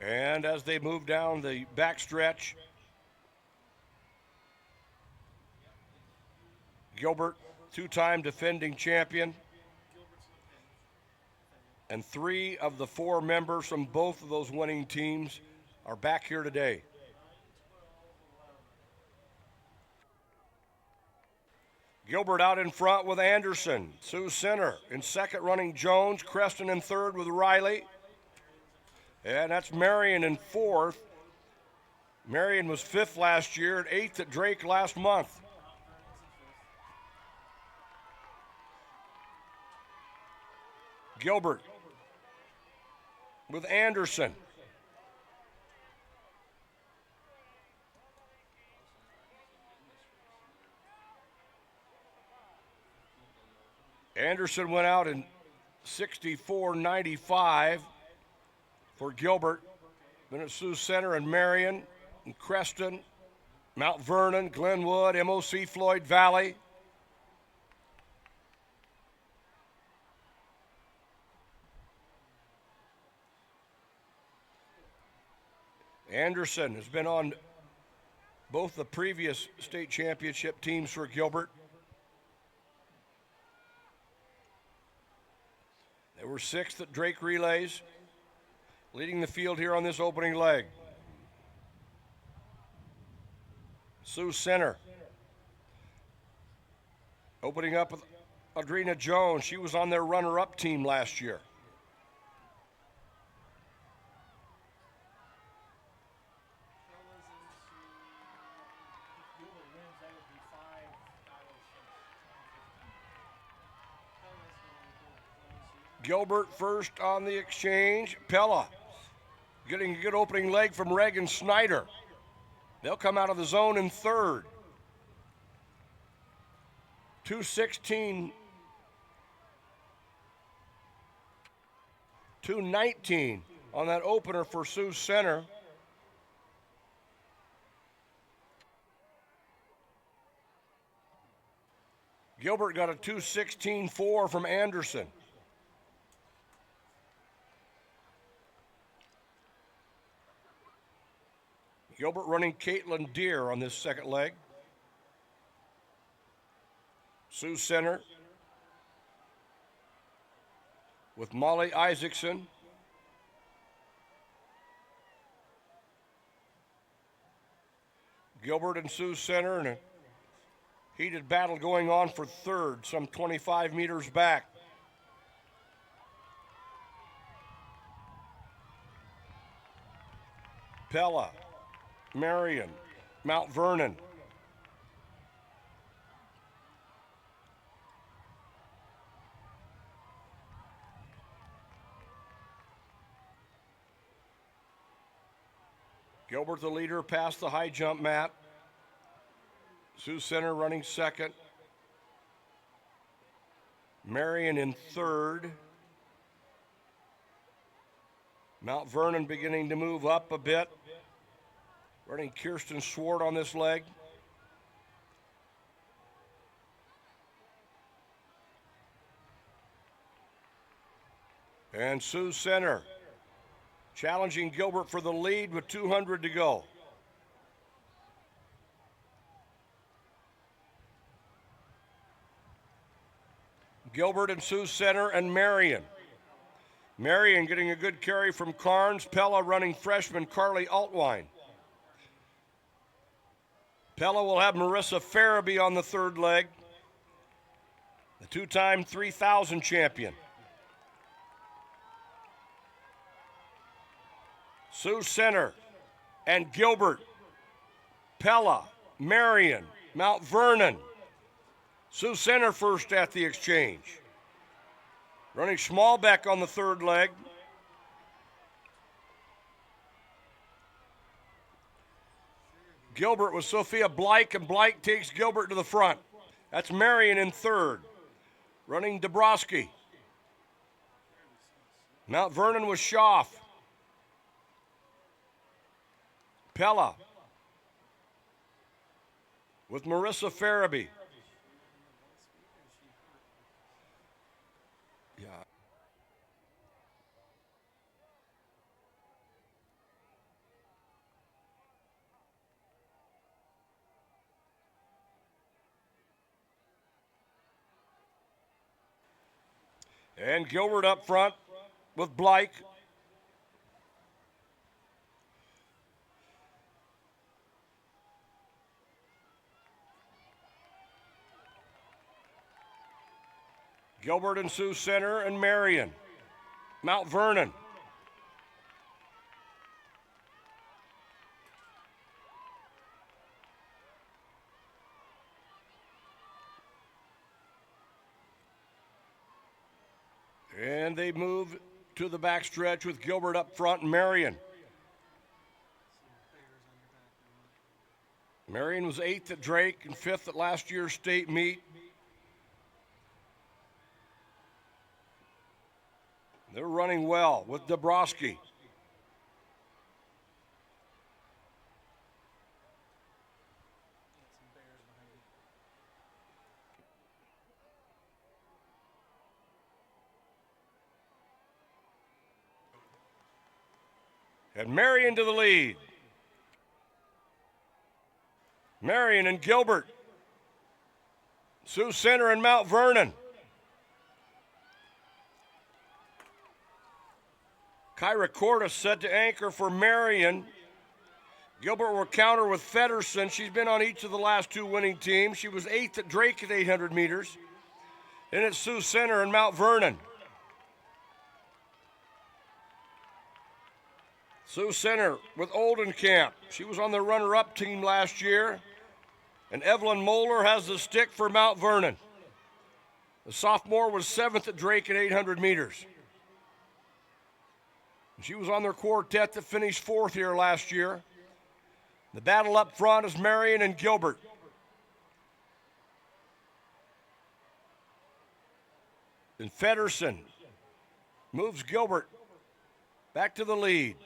Speaker 1: And as they move down the backstretch, Gilbert, 2-time defending champion, and 3 of the 4 members from both of those winning teams are back here today. Gilbert out in front with Anderson. Sioux Center in second running Jones. Creston in third with Riley. And that's Marion in fourth. Marion was 5th last year and 8th at Drake last month. Gilbert with Anderson. Anderson went out in 64.95 for Gilbert. Then at Sioux Center and Marion and Creston Mount Vernon, Glenwood, MOC Floyd Valley. Anderson has been on both the previous state championship teams for Gilbert. They were 6th at Drake Relays, leading the field here on this opening leg. Sioux Center opening up with Adrena Jones. She was on their runner-up team last year. Gilbert first on the exchange. Pella getting a good opening leg from Reagan Snyder. They'll come out of the zone in third. 2:16, 2:19 on that opener for Sioux Center. Gilbert got a 2:16.4 from Anderson. Gilbert running Caitlin Deere on this second leg. Sioux Center with Molly Isaacson. Gilbert and Sioux Center in a heated battle going on for third, some 25 meters back. Pella, Marion, Mount Vernon. Gilbert the leader past the high jump mat. Sioux Center running second. Marion in third. Mount Vernon beginning to move up a bit. Running Kirsten Swart on this leg. And Sioux Center challenging Gilbert for the lead with 200 to go. Gilbert and Sioux Center and Marion. Marion getting a good carry from Carnes. Pella running freshman Carly Altwine. Pella will have Marissa Farabee on the third leg, the two-time 3,000 champion. Sioux Center and Gilbert, Pella, Marion, Mount Vernon. Sioux Center first at the exchange. Running Schmalbeck on the third leg. Gilbert with Sophia Blake, and Blake takes Gilbert to the front. That's Marion in third. Running Dabrowski. Mount Vernon with Schaff. Pella with Marissa Farabee. Yeah. And Gilbert up front with Blake. Gilbert and Sioux Center and Marion. Mount Vernon. And they move to the backstretch with Gilbert up front and Marion. Marion was 8th at Drake and 5th at last year's state meet. They're running well with Dabrowski. And Marion to the lead. Marion and Gilbert. Sioux Center and Mount Vernon. Kyra Cordes set to anchor for Marion. Gilbert will counter with Feddersen. She's been on each of the last two winning teams. She was 8th at Drake at 800 meters. Then it's Sioux Center and Mount Vernon. Sioux Center with Oldenkamp. She was on the runner-up team last year. And Evelyn Moeller has the stick for Mount Vernon. The sophomore was 7th at Drake at 800 meters. She was on their quartet that finished 4th here last year. The battle up front is Marion and Gilbert. And Feddersen moves Gilbert back to the lead.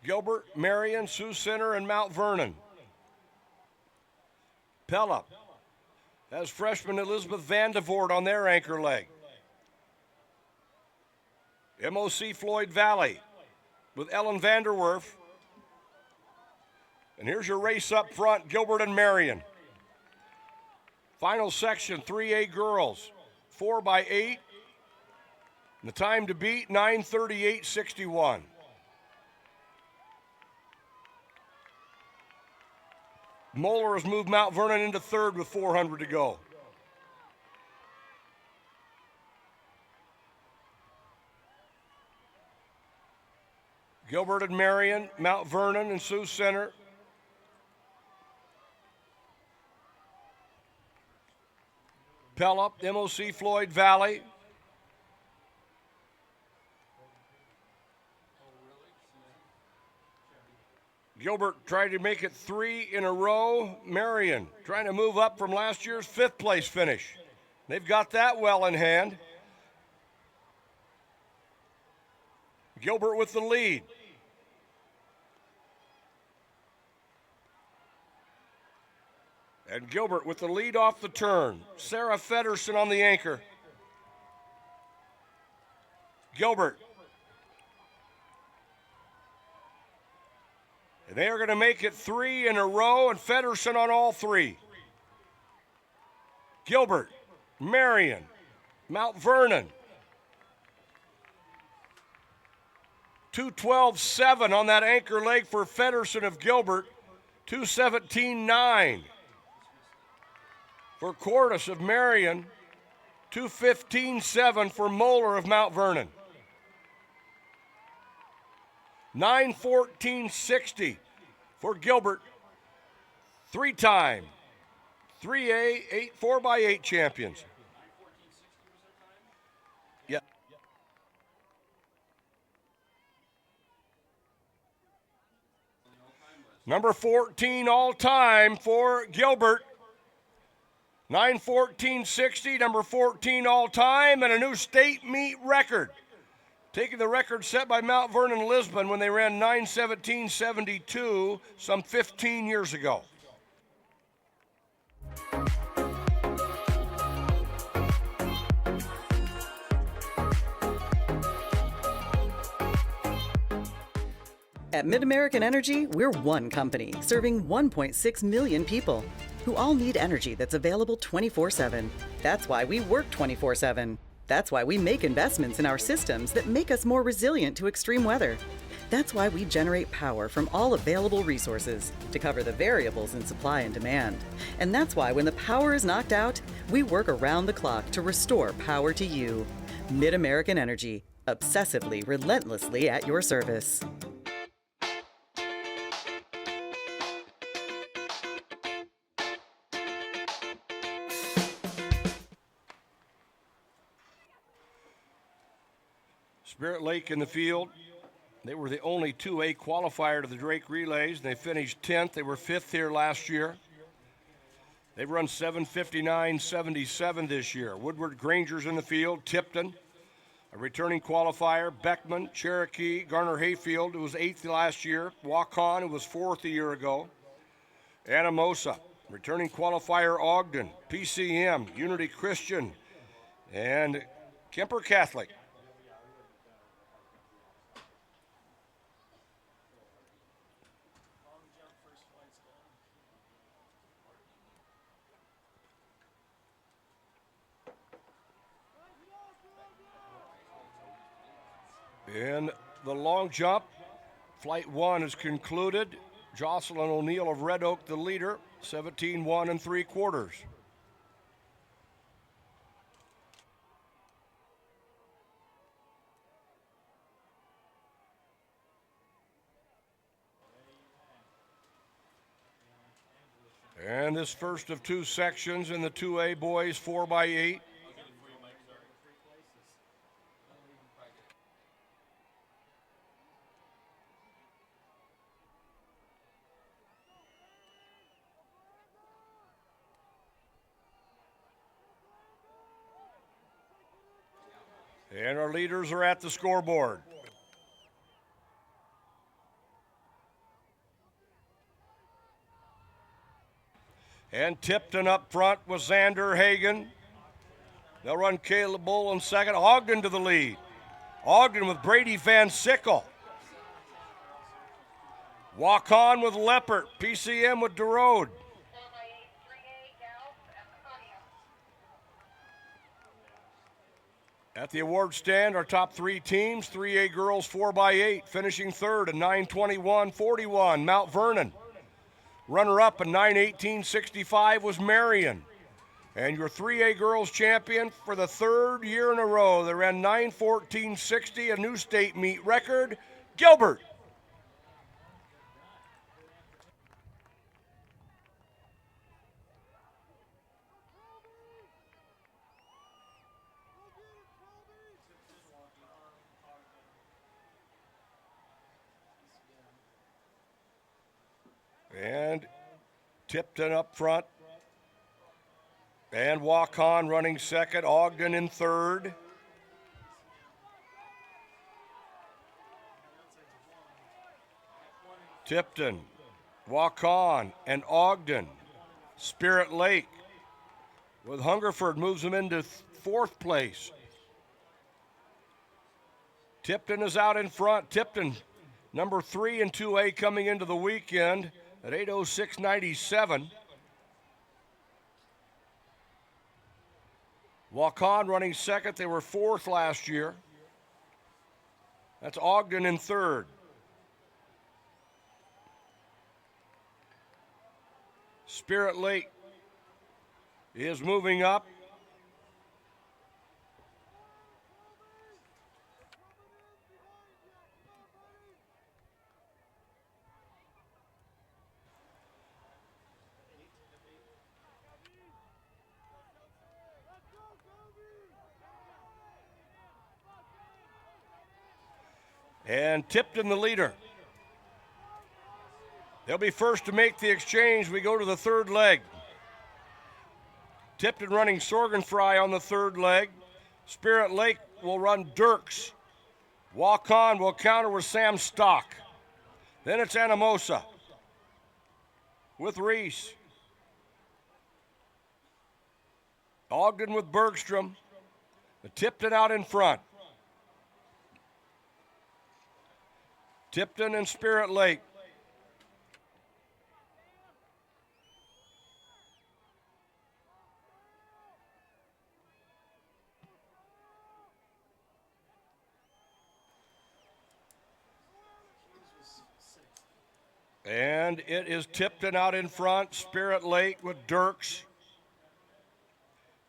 Speaker 1: Gilbert, Marion, Sioux Center, and Mount Vernon. Pella has freshman Elizabeth Vandevoort on their anchor leg. MOC Floyd Valley with Ellen Vanderwerf. And here's your race up front, Gilbert and Marion. Final section, 3A girls, 4x8. And the time to beat, 9:38.61. Moeller has moved Mount Vernon into third with 400 to go. Gilbert and Marion, Mount Vernon and Sioux Center. Pella, MOC Floyd Valley. Gilbert tried to make it 3 in a row. Marion trying to move up from last year's 5th place finish. They've got that well in hand. Gilbert with the lead. And Gilbert with the lead off the turn. Sarah Feddersen on the anchor. Gilbert. And they are going to make it 3 in a row, and Feddersen on all 3. Gilbert, Marion, Mount Vernon. 2:12.7 on that anchor leg for Feddersen of Gilbert. 2:17.9 for Cordes of Marion. 2:15.7 for Moeller of Mount Vernon. 9:14.60 for Gilbert. 3-time 3A 4x8 champions. Yeah. Number 14 all-time for Gilbert. 9:14.60, number 14 all-time, and a new state meet record. Taking the record set by Mount Vernon Lisbon when they ran 9:17.72 some 15 years ago.
Speaker 6: At MidAmerican Energy, we're one company serving 1.6 million people who all need energy that's available 24/7. That's why we work 24/7. That's why we make investments in our systems that make us more resilient to extreme weather. That's why we generate power from all available resources to cover the variables in supply and demand. And that's why when the power is knocked out, we work around the clock to restore power to you. MidAmerican Energy, obsessively, relentlessly at your service.
Speaker 1: Spirit Lake in the field. They were the only 2A qualifier to the Drake Relays, and they finished 10th. They were 5th here last year. They've run 7:59.77 this year. Woodward Granger's in the field. Tipton, a returning qualifier. Beckman, Cherokee, Garner Hayfield, who was 8th last year. Waukon, who was 4th a year ago. Anamosa, returning qualifier. Ogden, PCM, Unity Christian, and Kemper Catholic. In the long jump, Flight 1 is concluded. Jocelyn O'Neill of Red Oak, the leader, 17-1 3/4. And this first of two sections in the 2A boys 4x8. And our leaders are at the scoreboard. And Tipton up front with Xander Hagan. They'll run Caleb Bull in second. Ogden to the lead. Ogden with Brady Van Sickle. Walk on with Leppert. PCM with DeRode. At the award stand, our top three teams, 3A girls 4x8, finishing third at 9:21.41, Mount Vernon. Runner-up at 9:18.65 was Marion. And your 3A girls champion for the third year in a row, they ran 9:14.60, a new state meet record, Gilbert. And Tipton up front. And Waukon running second. Ogden in third. Tipton, Waukon, and Ogden. Spirit Lake with Hungerford moves them into fourth place. Tipton is out in front. Tipton, number 3 in 2A coming into the weekend at 8:06.97. Waukon running second. They were fourth last year. That's Ogden in third. Spirit Lake is moving up. And Tipton the leader. They'll be first to make the exchange. We go to the third leg. Tipton running Sorgenfrey on the third leg. Spirit Lake will run Dirks. Waukon will counter with Sam Stock. Then it's Anamosa with Reese. Ogden with Bergstrom. The Tipton out in front. Tipton and Spirit Lake. And it is Tipton out in front, Spirit Lake with Dirks.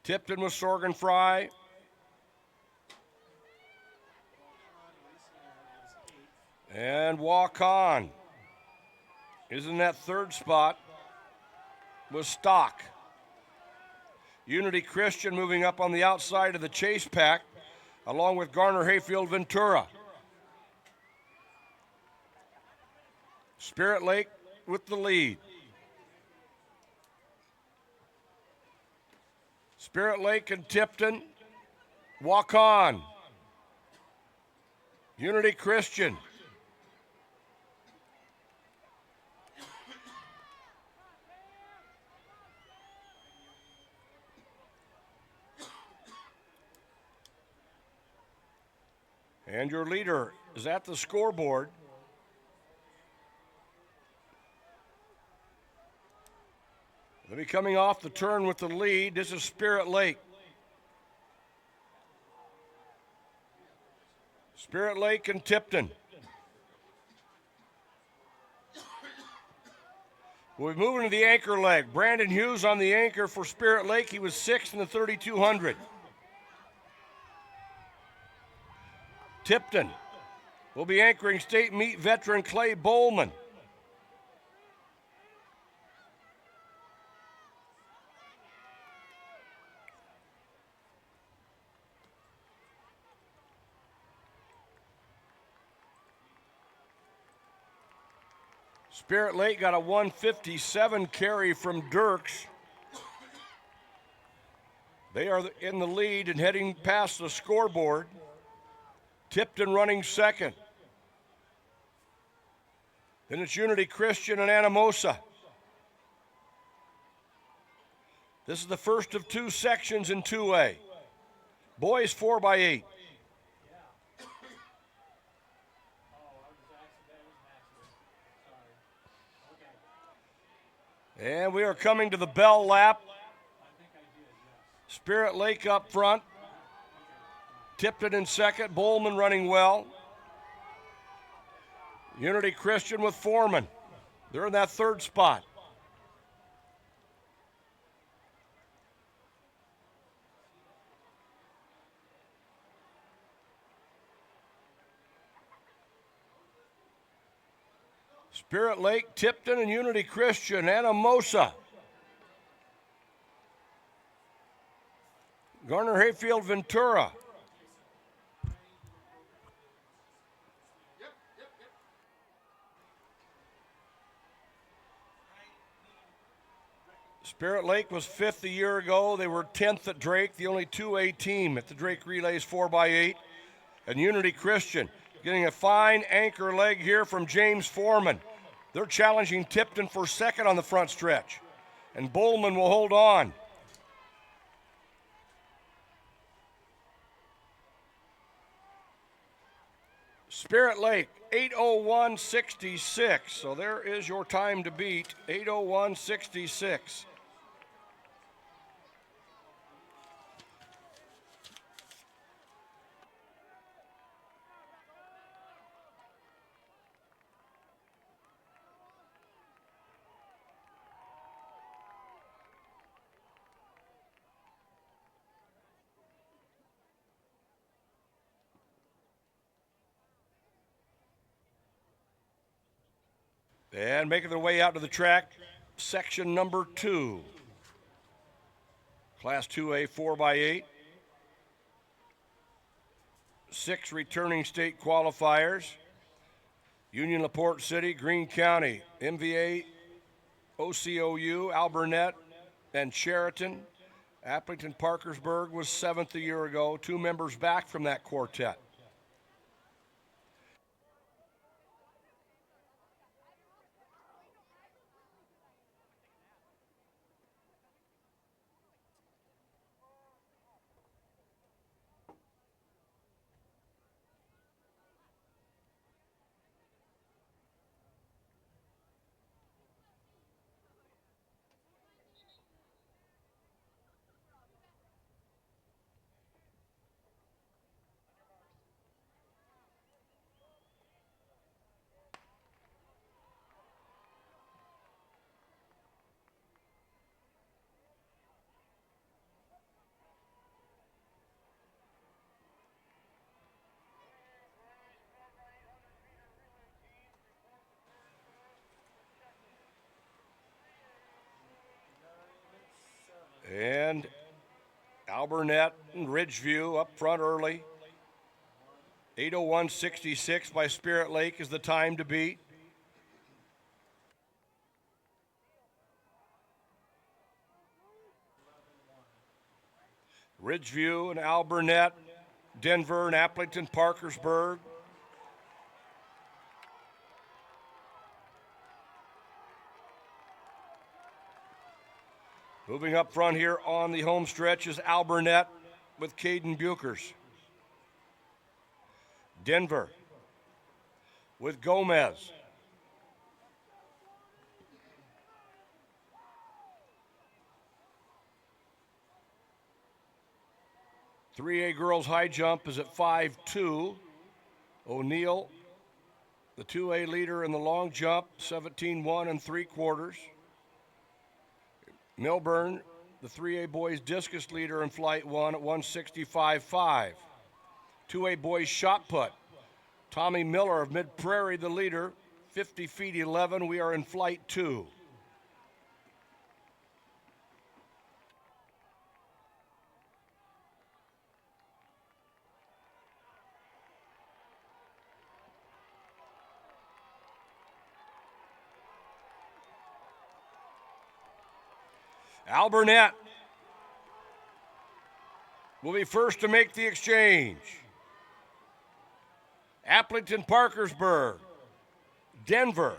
Speaker 1: Tipton with Sorgenfrey. And Waukon is in that third spot with Stock. Unity Christian moving up on the outside of the chase pack, along with Garner Hayfield Ventura. Spirit Lake with the lead. Spirit Lake and Tipton. Waukon. Unity Christian. And your leader is at the scoreboard. They'll be coming off the turn with the lead. This is Spirit Lake. Spirit Lake and Tipton. We're moving to the anchor leg. Brandon Hughes on the anchor for Spirit Lake. He was 6th in the 3,200. Tipton will be anchoring state meet veteran Clay Bowman. Spirit Lake got a 157 carry from Dirks. They are in the lead and heading past the scoreboard. Tipton running second. Then it's Unity Christian and Anamosa. This is the first of two sections in 2A. Boys 4x8. And we are coming to the bell lap. Spirit Lake up front. Tipton in second. Bowman running well. Unity Christian with Foreman. They're in that third spot. Spirit Lake, Tipton, and Unity Christian, Anamosa. Garner Hayfield, Ventura. Spirit Lake was 5th a year ago. They were 10th at Drake, the only 2A team at the Drake Relays 4x8. And Unity Christian getting a fine anchor leg here from James Foreman. They're challenging Tipton for second on the front stretch. And Bowman will hold on. Spirit Lake, 8:01.66. So there is your time to beat, 8:01.66. And making their way out to the track, section number 2. Class 2A 4x8. 6 returning state qualifiers. Union LaPorte City, Greene County, MVA, OCOU, Alburnett, and Sheraton. Appleton Parkersburg was 7th a year ago. 2 members back from that quartet. And Alburnett and Ridgeview up front early. 8:01.66 by Spirit Lake is the time to beat. Ridgeview and Alburnett, Denver and Appleton Parkersburg. Moving up front here on the home stretch is Alburnett with Caden Bukers. Denver with Gomez. .3A girls high jump is at 5.2. O'Neill, the 2A leader in the long jump, 17-1 and 3/4. Milburn, the 3A boys discus leader in flight 1 at 165.5. 2A boys shot put. Tommy Miller of Mid Prairie, the leader, 50 feet 11. We are in flight 2. Al Burnett will be first to make the exchange. Appleton Parkersburg, Denver.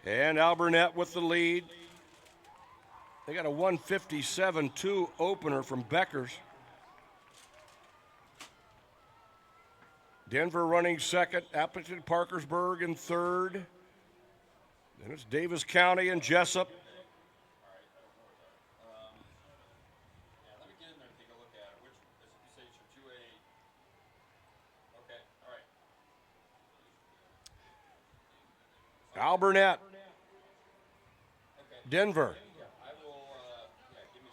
Speaker 1: And Al Burnett with the lead. They got a 157.2 opener from Beckers. Denver running second, Appleton Parkersburg in third. Then it's Davis County and Jessup. Al Burnett, Denver,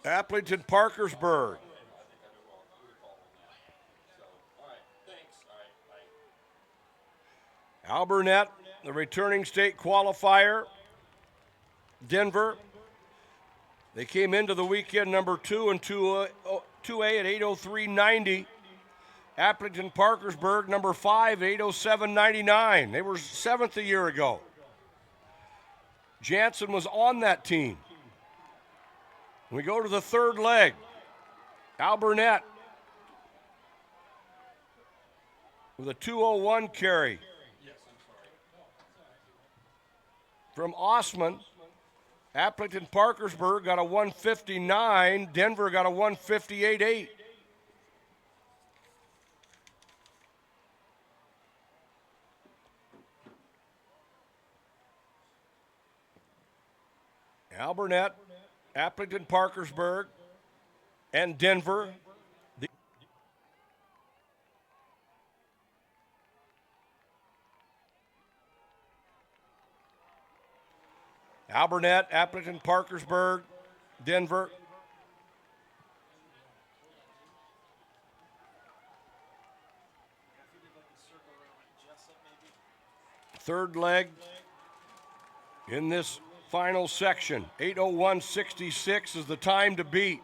Speaker 1: Appleton Parkersburg. Al Burnett, the returning state qualifier, Denver. They came into the weekend number 2 and 2A at 8:03.90. Appleton Parkersburg number 5 at 8:07.99. They were 7th a year ago. Jansen was on that team. We go to the third leg. Al Burnett with a 2:01 carry. From Osman, Appleton Parkersburg got a 159. Denver got a 158.8. Al Burnett, Appleton Parkersburg, and Denver. Al Burnett, Appleton Parkersburg, Denver. Third leg in this final section. 8:01.66 is the time to beat.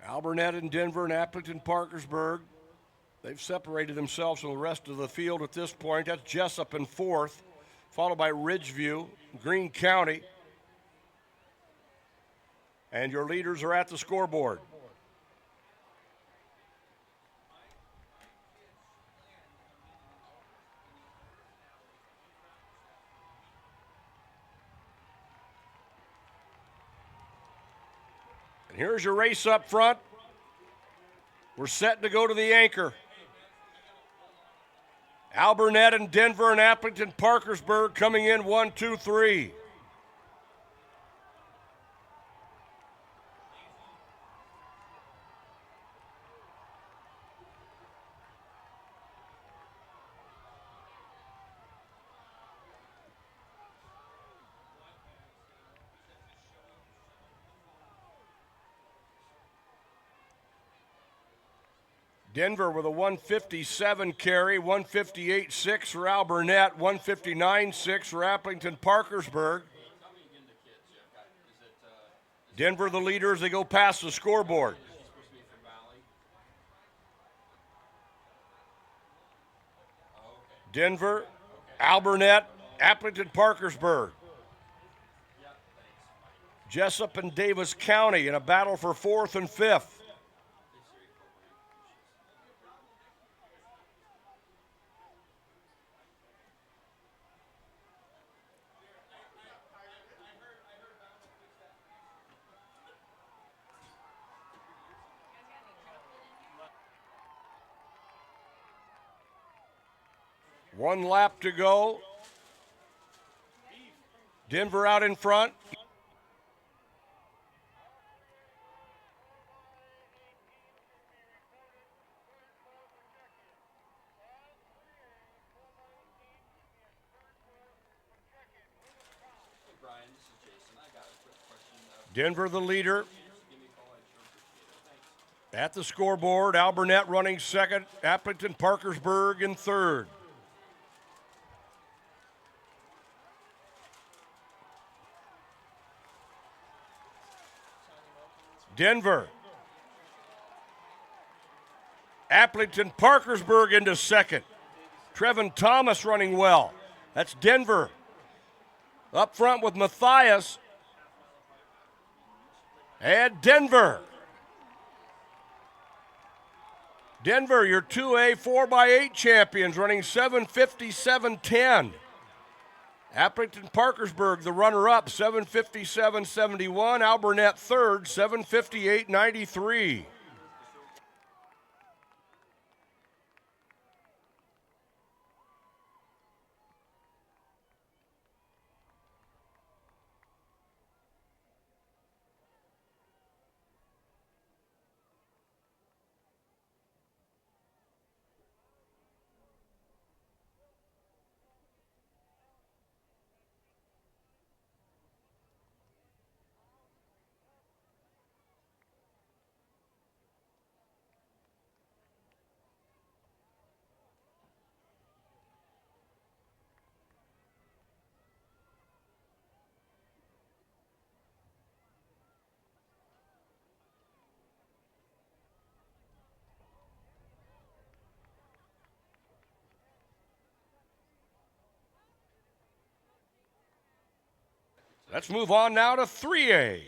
Speaker 1: Al Burnett in Denver and Appleton Parkersburg, they've separated themselves from the rest of the field at this point. That's Jessup in fourth, followed by Ridgeview, Greene County. And your leaders are at the scoreboard. And here's your race up front. We're set to go to the anchor. Al Burnett in Denver and Appleton Parkersburg coming in 1, 2, 3. Denver with a 157 carry, 158.6 for Al Burnett, 159.6 for Applington Parkersburg. Denver the leader as they go past the scoreboard. Denver, Al Burnett, Applington Parkersburg. Jessup and Davis County in a battle for 4th and 5th. One lap to go. Denver out in front. Denver the leader. At the scoreboard, Al Burnett running second, Applington Parkersburg in third. Denver. Applington Parkersburg into second. Trevin Thomas running well. That's Denver. Up front with Matthias. And Denver. Denver, your 2A 4x8 champions, running 7:57.10. Applington Parkersburg, the runner-up, 7:57.71. Al Burnett third, 7:58.93. Let's move on now to 3A.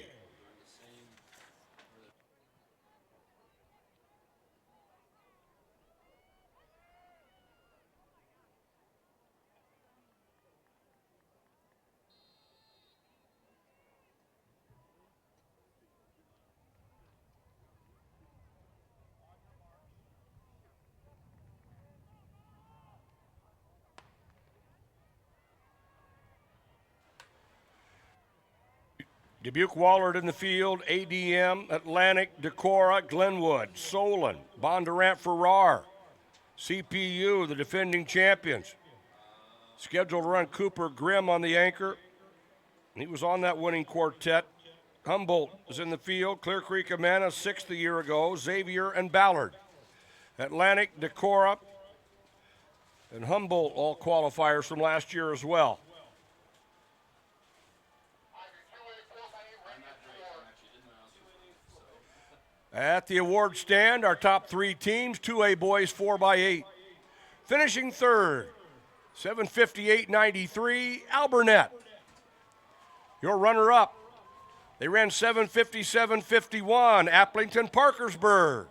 Speaker 1: Dubuque Wahlert in the field, ADM, Atlantic, Decorah, Glenwood, Solon, Bondurant Farrar, CPU, the defending champions. Scheduled to run Cooper Grimm on the anchor. He was on that winning quartet. Humboldt is in the field, Clear Creek Amana, sixth a year ago, Xavier and Ballard. Atlantic, Decorah, and Humboldt, all qualifiers from last year as well. At the award stand, our top three teams, 2A boys 4x8. Finishing third, 7:58.93, Al Burnett. Your runner-up, they ran 7:57.51, Applington Parkersburg.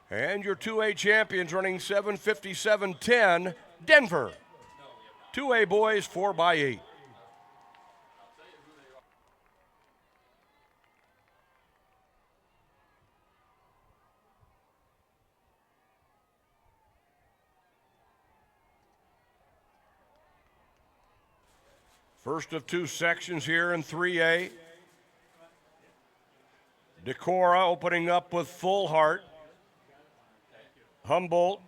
Speaker 1: And your 2A champions running 7:57.10, Denver. 2A boys 4x8. First of two sections here in 3A. Decorah opening up with Full Heart. Humboldt.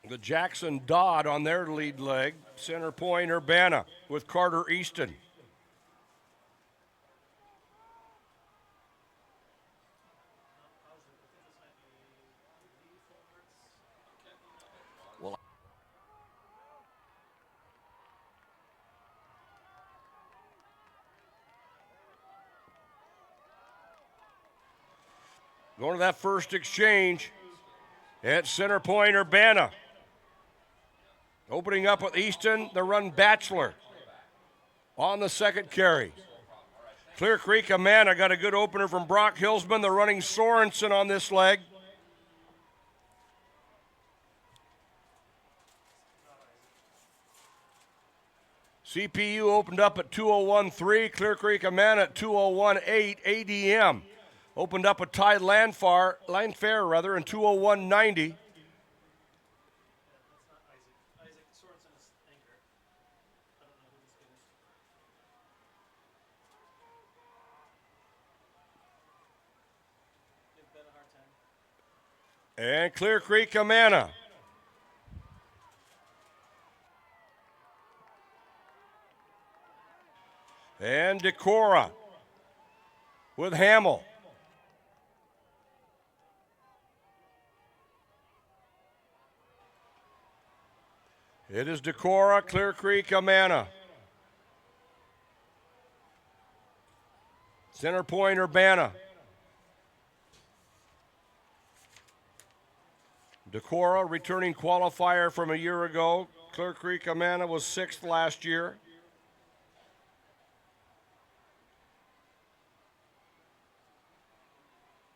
Speaker 1: The Jackson Dodd on their lead leg. Center point Urbana with Carter Easton. Going to that first exchange at center point, Urbana. Opening up with Easton, the run Bachelor on the second carry. Clear Creek Amana got a good opener from Brock Hillsman, the running Sorensen on this leg. CPU opened up at 201.3, Clear Creek Amana at 201.8, ADM opened up with Ty Landfair in 201.90. And Clear Creek Amana. And Decorah with Hamill. It is Decorah, Clear Creek Amana. Center point, Urbana. Decorah, returning qualifier from a year ago. Clear Creek Amana was 6th last year.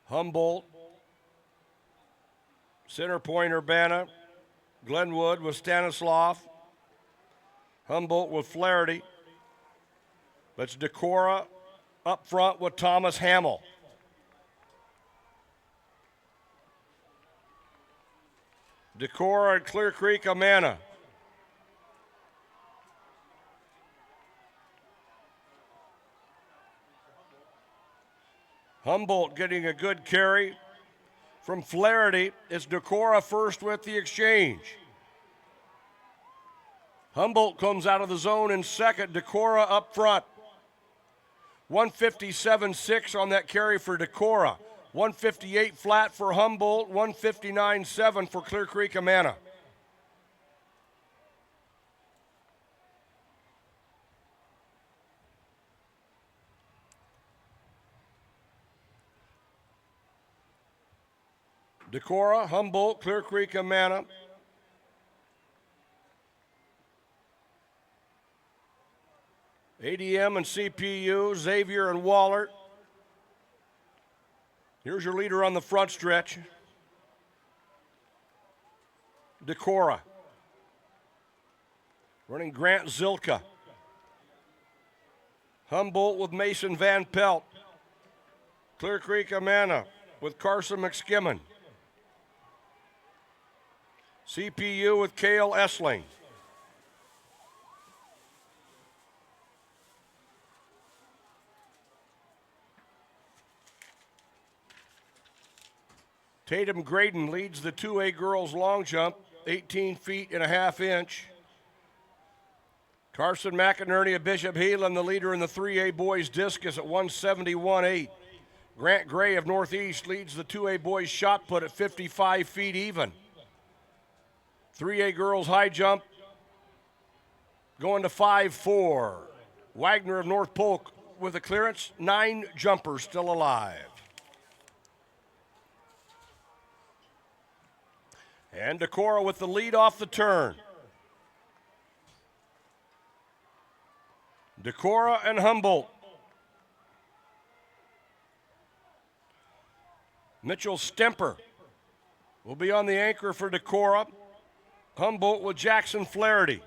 Speaker 1: Humboldt, center point, Urbana. Glenwood with Stanislav. Humboldt with Flaherty. That's Decorah up front with Thomas Hamill. Decorah and Clear Creek Amana. Humboldt getting a good carry from Flaherty. It's Decorah first with the exchange. Humboldt comes out of the zone in second. Decorah up front. 157.6 on that carry for Decorah. 158 flat for Humboldt, 159.7 for Clear Creek Amana. Decorah, Humboldt, Clear Creek Amana. ADM and CPU, Xavier and Waller. Here's your leader on the front stretch. Decorah. Running Grant Zilka. Humboldt with Mason Van Pelt. Clear Creek Amana with Carson McSkimmon. CPU with Cale Essling. Tatum Graydon leads the 2A girls long jump, 18 feet and a half inch. Carson McInerney of Bishop Heelan, the leader in the 3A boys discus at 171.8. Grant Gray of Northeast leads the 2A boys shot put at 55 feet even. 3A girls high jump going to 5.4. Wagner of North Polk with a clearance, 9 jumpers still alive. And Decorah with the lead off the turn. Decorah and Humboldt. Mitchell Stemper will be on the anchor for Decorah. Humboldt with Jackson Flaherty.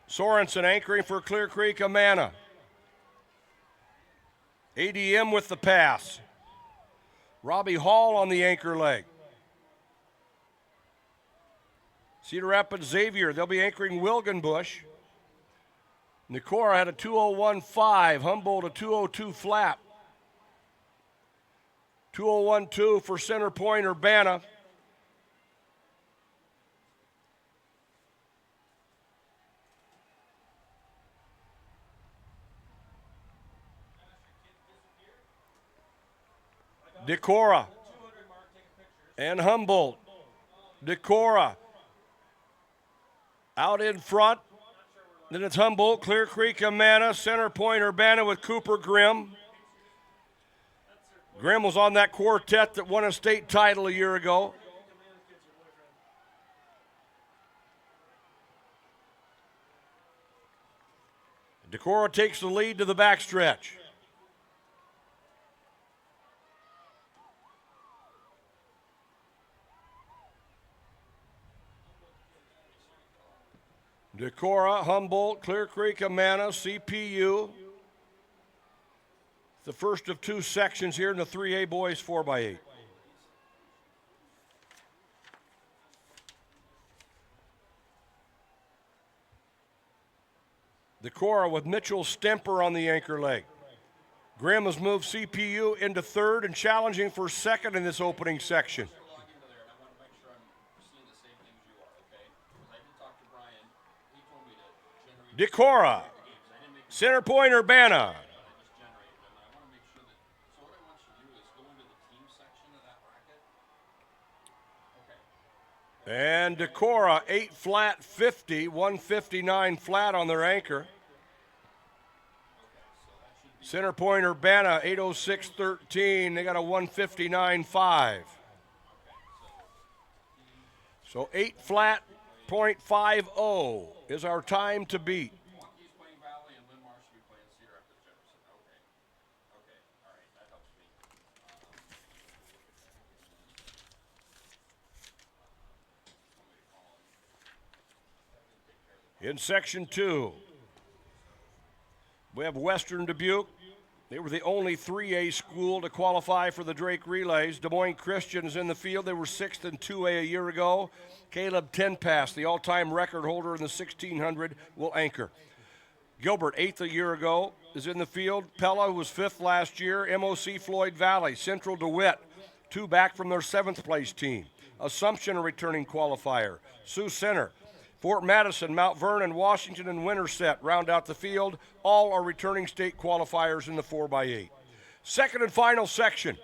Speaker 1: Sorensen anchoring for Clear Creek Amana. ADM with the pass. Robbie Hall on the anchor leg. Cedar Rapids Xavier, they'll be anchoring Wilgenbush. Decorah had a 201.5, Humboldt a 202 flat. 201.2 for center point Urbana. Decorah and Humboldt. Decorah out in front. Then it's Humboldt, Clear Creek Amana, center point Urbana with Cooper Grimm. Grimm was on that quartet that won a state title a year ago. Decorah takes the lead to the backstretch. Decorah, Humboldt, Clear Creek, Amana, CPU. The first of two sections here in the 3A boys 4x8. Decorah with Mitchell Stemper on the anchor leg. Grimm has moved CPU into third and challenging for second in this opening section. Decorah, center point Urbana. And Decorah, 8 flat 50, 159 flat on their anchor. Center point Urbana, 806.13. They got a 159.5. So 8 flat 0.50 is our time to beat. In section 2, we have Western Dubuque. They were the only 3A school to qualify for the Drake Relays. Des Moines Christian is in the field. They were 6th in 2A a year ago. Caleb Tenpass, the all-time record holder in the 1600, will anchor. Gilbert, 8th a year ago, is in the field. Pella, who was 5th last year. MOC Floyd Valley. Central DeWitt, 2 back from their 7th place team. Assumption, a returning qualifier. Sioux Center. Fort Madison, Mount Vernon, Washington, and Winterset round out the field. All are returning state qualifiers in the 4x8. Second and final section,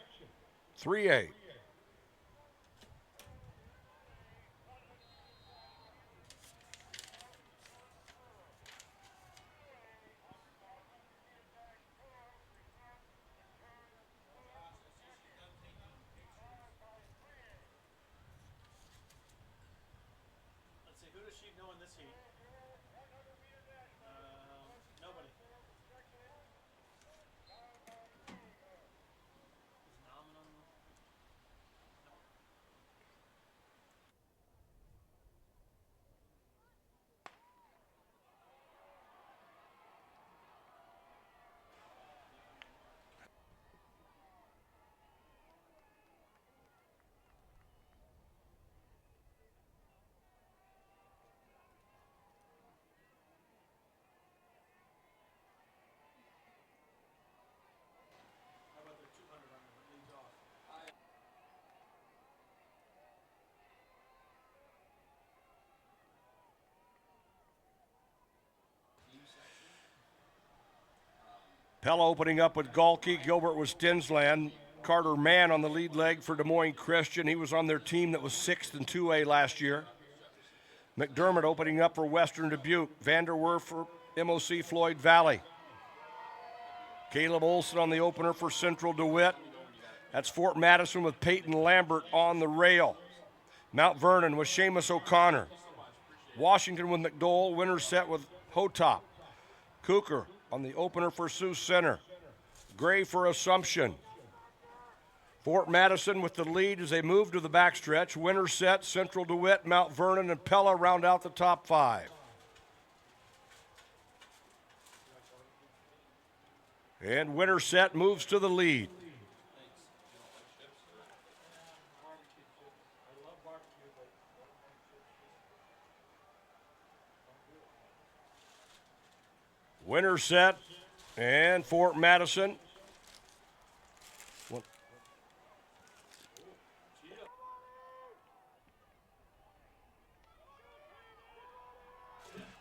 Speaker 1: 3A. Pella opening up with Galkey. Gilbert was Stinsland. Carter Mann on the lead leg for Des Moines Christian. He was on their team that was 6th in 2A last year. McDermott opening up for Western Dubuque. Vanderwerf for MOC Floyd Valley. Caleb Olson on the opener for Central DeWitt. That's Fort Madison with Peyton Lambert on the rail. Mount Vernon with Seamus O'Connor. Washington with McDowell. Winterset with Hotop. Cooker on the opener for Sioux Center. Gray for Assumption. Fort Madison with the lead as they move to the backstretch. Winterset, Central DeWitt, Mount Vernon, and Pella round out the top 5. And Winterset moves to the lead. Winterset and Fort Madison.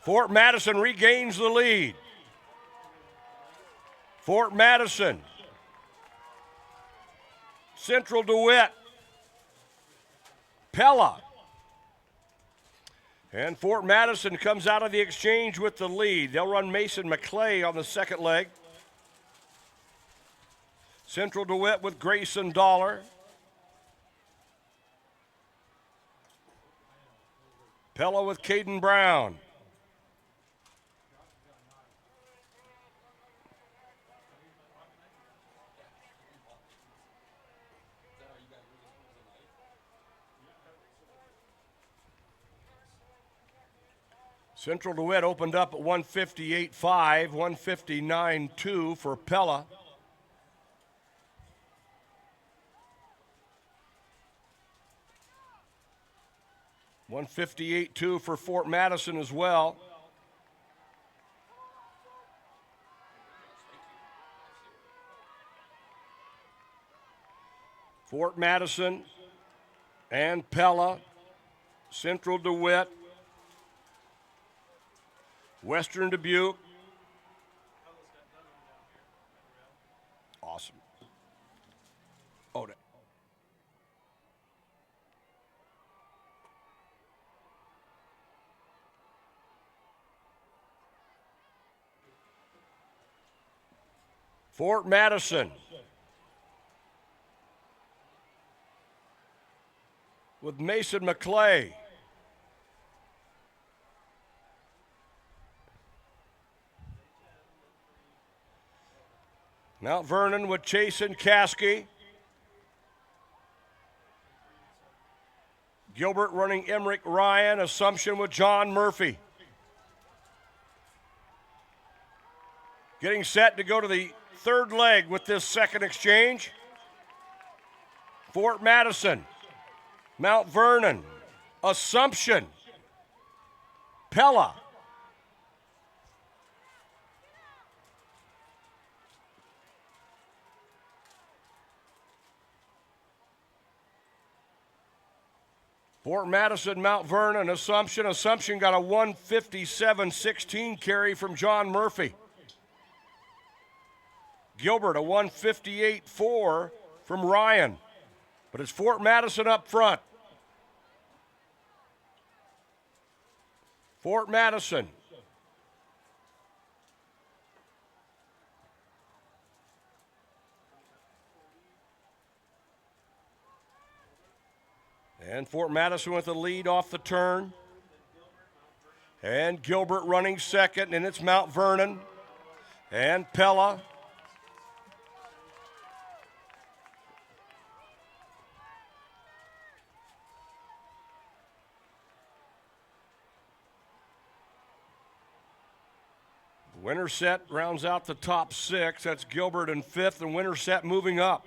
Speaker 1: Fort Madison regains the lead. Fort Madison. Central DeWitt. Pella. And Fort Madison comes out of the exchange with the lead. They'll run Mason McClay on the second leg. Central DeWitt with Grayson Dollar. Pella with Caden Brown. Central DeWitt opened up at 158.5, 159.2 for Pella. $158.2 for Fort Madison as well. Fort Madison and Pella, Central DeWitt, Western Dubuque. Awesome. Oh, Fort Madison with Mason McClay. Mount Vernon with Chasen Caskey. Gilbert running Emmerich Ryan. Assumption with John Murphy. Getting set to go to the third leg with this second exchange. Fort Madison, Mount Vernon, Assumption, Pella. Fort Madison, Mount Vernon, Assumption. Assumption got a 157.16 carry from John Murphy. Gilbert, a 158.4 from Ryan. But it's Fort Madison up front. Fort Madison. And Fort Madison with the lead off the turn. And Gilbert running second, and it's Mount Vernon. And Pella. Winterset rounds out the top six. That's Gilbert in fifth, and Winterset moving up.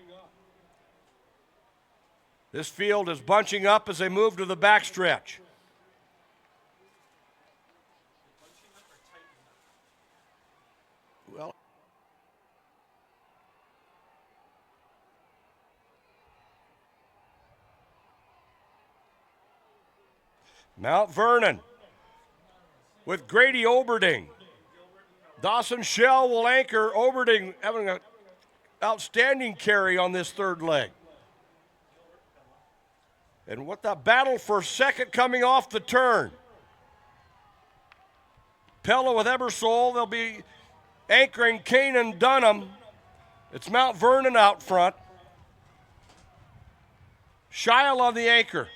Speaker 1: This field is bunching up as they move to the backstretch. Well, Mount Vernon with Grady Oberding. Dawson Shell will anchor. Oberding having an outstanding carry on this third leg. And what the battle for second coming off the turn. Pella with Ebersole. They'll be anchoring Kanan Dunham. It's Mount Vernon out front. Shiel on the anchor.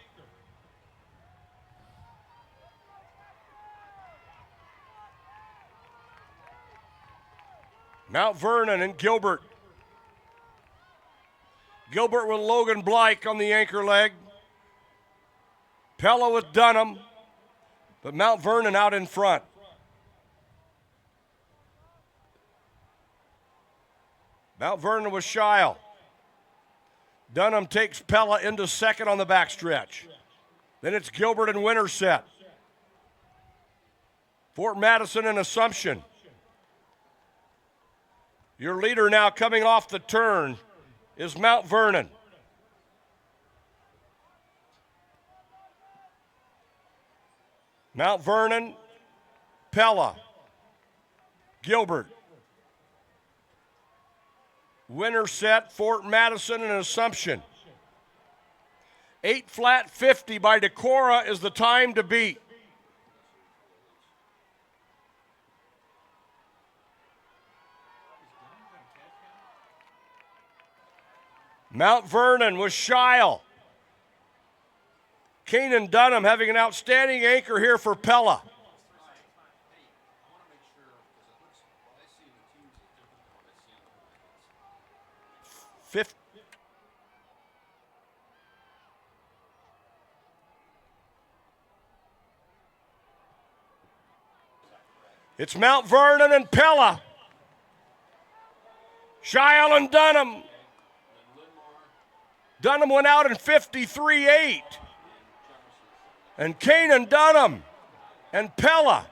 Speaker 1: Mount Vernon and Gilbert. Gilbert with Logan Blake on the anchor leg. Pella with Dunham, but Mount Vernon out in front. Mount Vernon with Shiel. Dunham takes Pella into second on the backstretch. Then it's Gilbert and Winterset. Fort Madison and Assumption. Your leader now coming off the turn is Mount Vernon. Mount Vernon, Pella, Gilbert, Winterset, Fort Madison, and Assumption. 8 flat 50 by Decorah is the time to beat. Mount Vernon with Shiel. Kanan Dunham having an outstanding anchor here for Pella. Fifth. It's Mount Vernon and Pella. Shiel and Dunham. Dunham went out in 53.8. And Kanan Dunham and Pella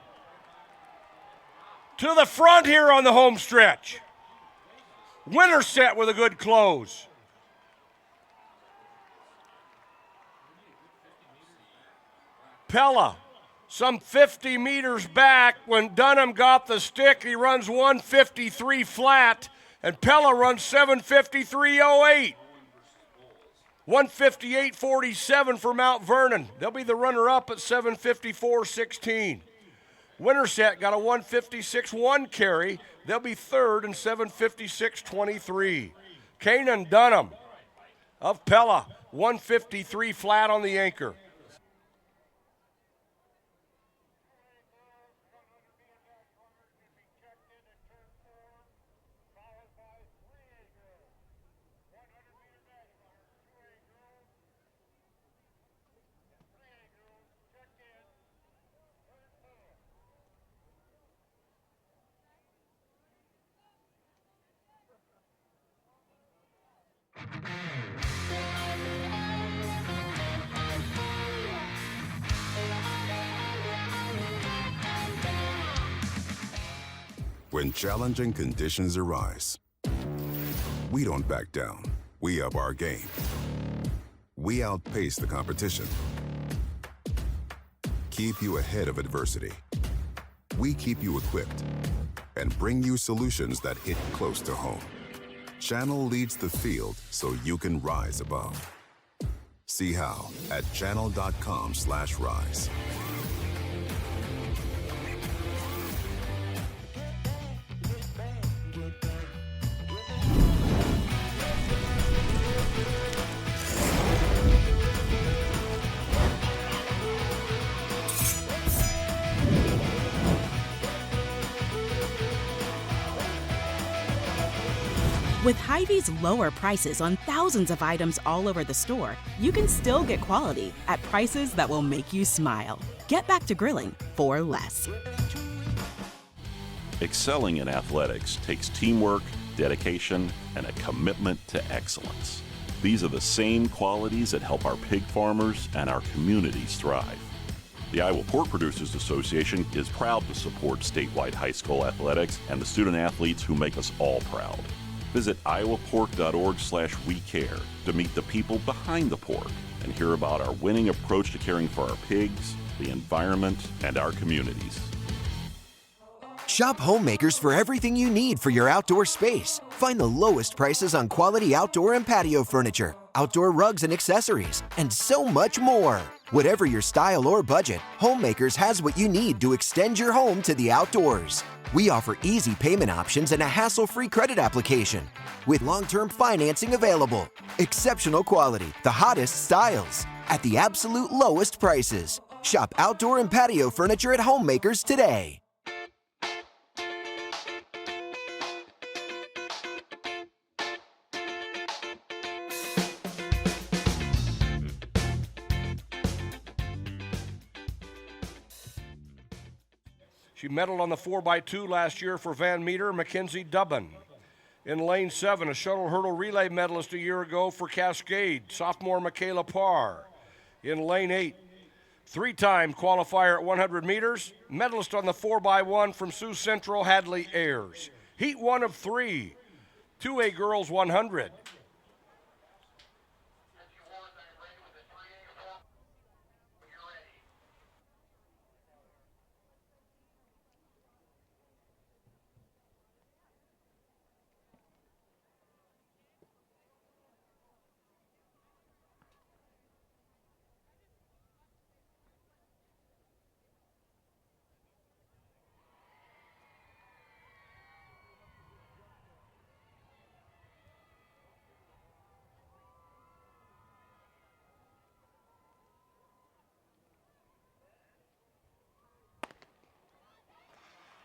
Speaker 1: to the front here on the home stretch. Winterset with a good close. Pella, some 50 meters back. When Dunham got the stick, he runs 153 flat, and Pella runs 753.08. 158.47 for Mount Vernon. They'll be the runner-up at 754.16. Winterset got a 156.1 carry. They'll be third in 756.23. Kanan Dunham of Pella, 153 flat on the anchor.
Speaker 14: When challenging conditions arise, we don't back down. We up our game. We outpace the competition. Keep you ahead of adversity. We keep you equipped and bring you solutions that hit close to home. Channel leads the field so you can rise above. See how at channel.com/rise.
Speaker 15: With Hy-Vee's lower prices on thousands of items all over the store, you can still get quality at prices that will make you smile. Get back to grilling for less.
Speaker 16: Excelling in athletics takes teamwork, dedication, and a commitment to excellence. These are the same qualities that help our pig farmers and our communities thrive. The Iowa Pork Producers Association is proud to support statewide high school athletics and the student athletes who make us all proud. Visit iowapork.org/WeCare to meet the people behind the pork and hear about our winning approach to caring for our pigs, the environment, and our communities.
Speaker 17: Shop Homemakers for everything you need for your outdoor space. Find the lowest prices on quality outdoor and patio furniture, outdoor rugs and accessories, and so much more. Whatever your style or budget, Homemakers has what you need to extend your home to the outdoors. We offer easy payment options and a hassle-free credit application with long-term financing available. Exceptional quality, the hottest styles, at the absolute lowest prices. Shop outdoor and patio furniture at Homemakers today.
Speaker 1: She medaled on the 4x2 last year for Van Meter, Mackenzie Dubban. In lane 7, a shuttle hurdle relay medalist a year ago for Cascade, sophomore Michaela Parr. In lane 8, three-time qualifier at 100 meters, medalist on the 4x1 from Sioux Central, Hadley Ayers. Heat 1 of 3, 2A girls 100.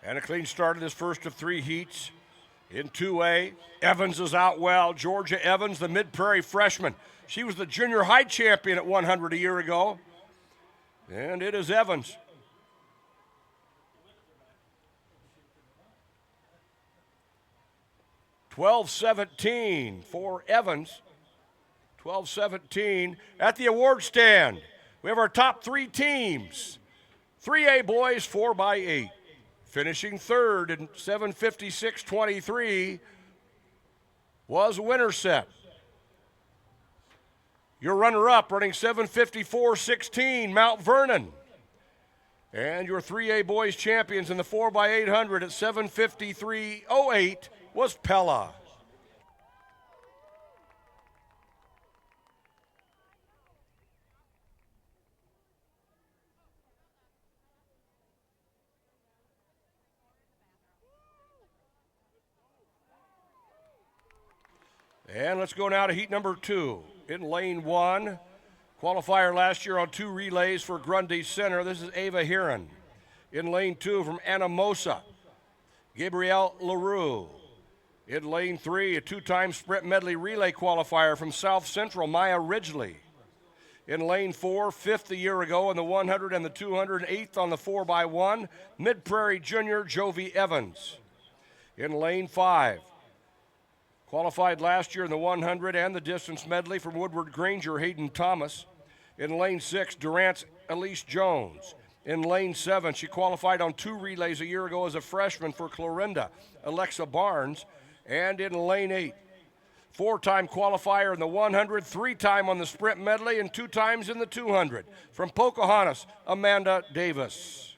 Speaker 1: And a clean start of this first of three heats. In 2A, Evans is out well. Georgia Evans, the Mid-Prairie freshman. She was the junior high champion at 100 a year ago. And it is Evans. $12-17 for Evans. 12-17 at the award stand. We have our top three teams. 3A boys 4x8. Finishing third in 7:56.23 was Winterset. Your runner-up running 7:54.16, Mount Vernon. And your 3A boys champions in the 4x800 at 7:53.08 was Pella. And let's go now to heat number 2. In lane 1, qualifier last year on 2 relays for Grundy Center. This is Ava Heron. In lane 2 from Anamosa, Gabrielle LaRue. In lane 3, a 2-time sprint medley relay qualifier from South Central, Maya Ridgely. In lane 4, 5th a year ago in the 100 and the 200, 8th on the 4x1, Mid-Prairie Junior Jovi Evans. In lane 5, qualified last year in the 100 and the distance medley from Woodward Granger, Hayden Thomas. In lane 6, Durant's Elise Jones. In lane 7, she qualified on 2 relays a year ago as a freshman for Clarinda, Alexa Barnes. And in lane 8, 4-time qualifier in the 100, 3-time on the sprint medley, and 2 times in the 200. From Pocahontas, Amanda Davis.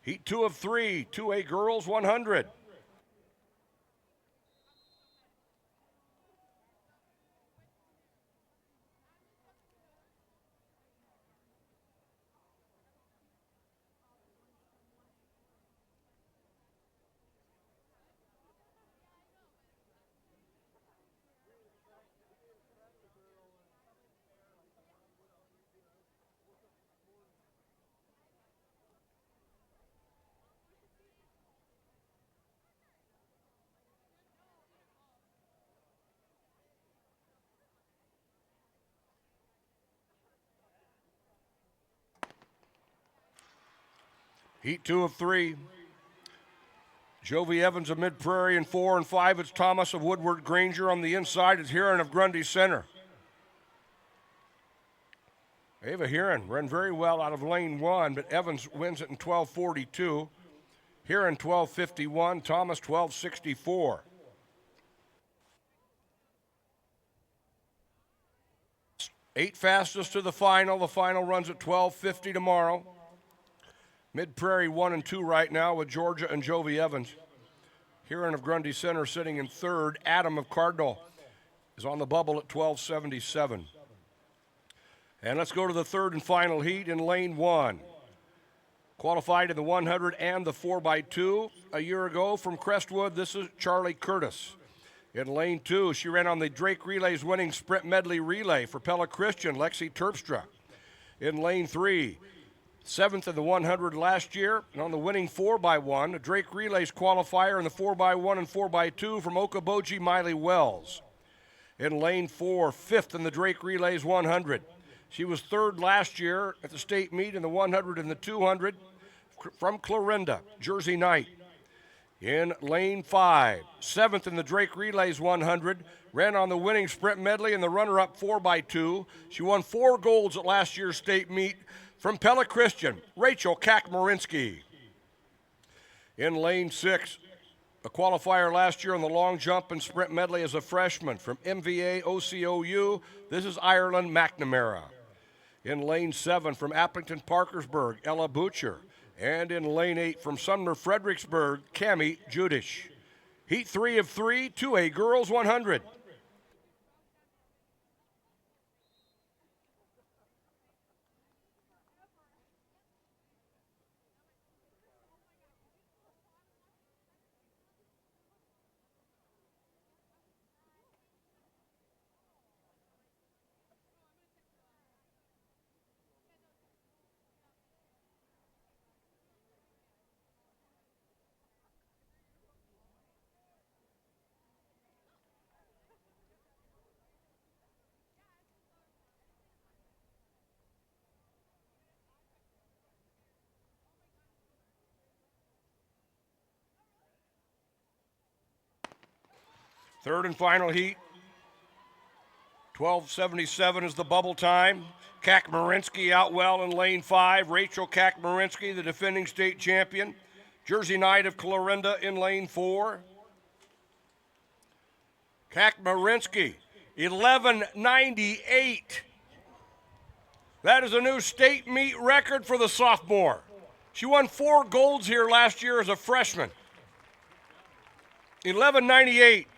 Speaker 1: Heat 2 of 3, 2A girls 100. Heat 2 of 3. Jovi Evans of Mid-Prairie. In 4 and 5, it's Thomas of Woodward Granger. On the inside, it's Heron of Grundy Center. Ava Heron ran very well out of lane 1, but Evans wins it in 12:42. Heron 12:51, Thomas 12:64. Eight fastest to the final. The final runs at 12:50 tomorrow. Mid-Prairie 1 and 2 right now with Georgia and Jovi Evans. Heron of Grundy Center sitting in third. Adam of Cardinal is on the bubble at 12:77. And let's go to the third and final heat in lane 1. Qualified in the 100 and the 4x2 a year ago from Crestwood, this is Charlie Curtis. In lane 2, she ran on the Drake Relays winning sprint medley relay for Pella Christian, Lexi Terpstra. In lane 3, 7th in the 100 last year, and on the winning 4x1, a Drake Relays qualifier in the 4x1 and 4x2 from Okoboji, Miley Wells. In lane 4, 5th in the Drake Relays 100. She was third last year at the state meet in the 100 and the 200 from Clarinda, Jersey Knight. In lane 5, 7th in the Drake Relays 100, ran on the winning sprint medley and the runner-up 4x2. She won 4 golds at last year's state meet from Pella Christian, Rachel Kakmarinsky. In lane 6, a qualifier last year on the long jump and sprint medley as a freshman from MVA OCOU, this is Ireland McNamara. In lane 7 from Appleton Parkersburg, Ella Butcher. And in lane 8 from Sumner Fredericksburg, Cami Judish. Heat 3 of 3, 2A girls 100. Third and final heat. 12:77 is the bubble time. Kakmarinsky out well in lane 5. Rachel Kakmarinsky, the defending state champion. Jersey Knight of Clarinda in lane 4. Kakmarinsky, 11:98. That is a new state meet record for the sophomore. She won 4 golds here last year as a freshman. 11:98.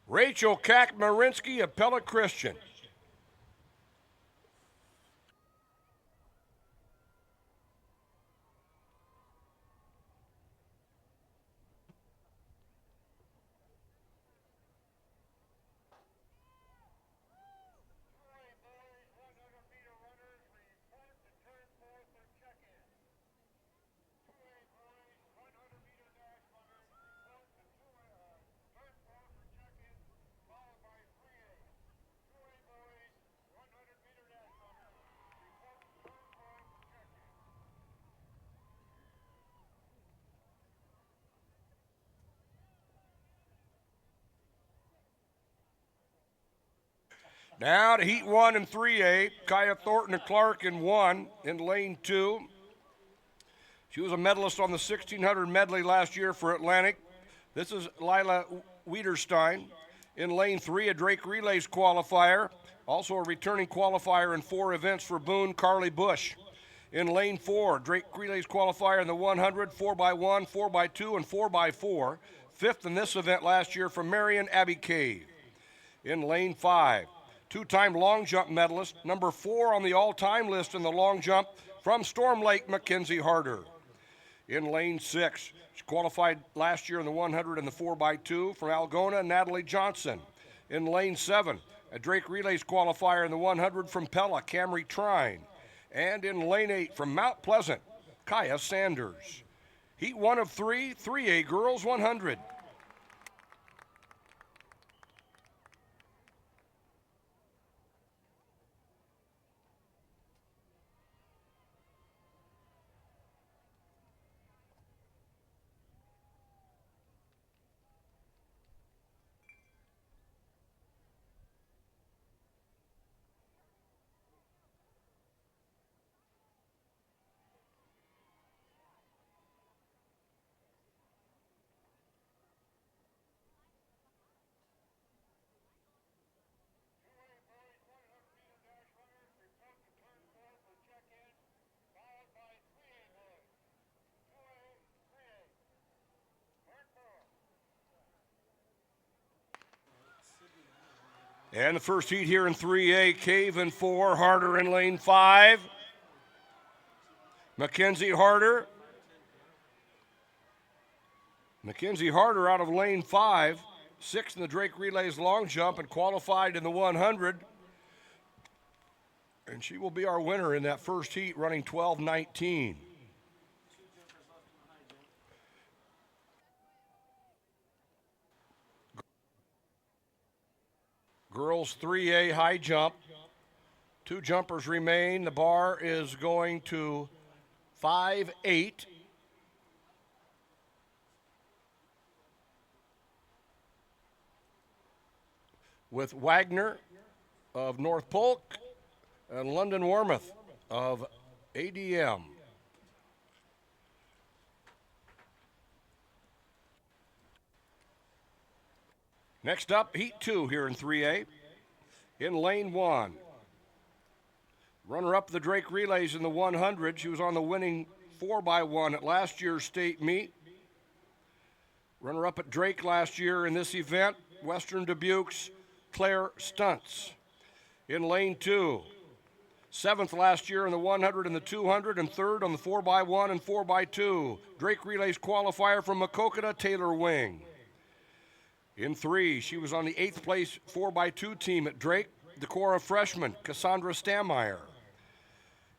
Speaker 1: Rachel Kakmarinsky of Pella Christian. Now to heat 1 and 3A, Kaya Thornton and Clark in 1 in lane 2. She was a medalist on the 1600 medley last year for Atlantic. This is Lila Wiederstein. In lane 3, a Drake Relays qualifier. Also a returning qualifier in 4 events for Boone, Carly Bush. In lane 4, Drake Relays qualifier in the 100, 4x1, 4x2, and 4x4. 5th in this event last year from Marion Abbey Cave. In lane 5, 2-time long jump medalist, number 4 on the all-time list in the long jump from Storm Lake, Mackenzie Harder. In lane 6, she qualified last year in the 100 and the 4x2 from Algona, Natalie Johnson. In lane 7, a Drake Relays qualifier in the 100 from Pella, Camry Trine. And in lane 8 from Mount Pleasant, Kaya Sanders. Heat 1 of 3, 3A girls 100. And the first heat here in 3A, Cave in 4, Harder in lane 5. Mackenzie Harder. Mackenzie Harder out of lane 5, 6th in the Drake Relays long jump and qualified in the 100. And she will be our winner in that first heat, running 12:19. Girls 3A high jump. 2 jumpers remain. The bar is going to 5'8". With Wagner of North Polk and London Warmouth of ADM. Next up, heat 2 here in 3A. In lane 1, runner-up the Drake Relays in the 100. She was on the winning 4x1 at last year's state meet. Runner-up at Drake last year in this event, Western Dubuque's Claire Stuntz. In lane 2, 7th last year in the 100 and the 200, and 3rd on the 4x1 and 4x2. Drake Relays qualifier from Maquoketa, Taylor Wing. In 3, she was on the 8th place 4x2 team at Drake, Decorah freshman Cassandra Stameyer.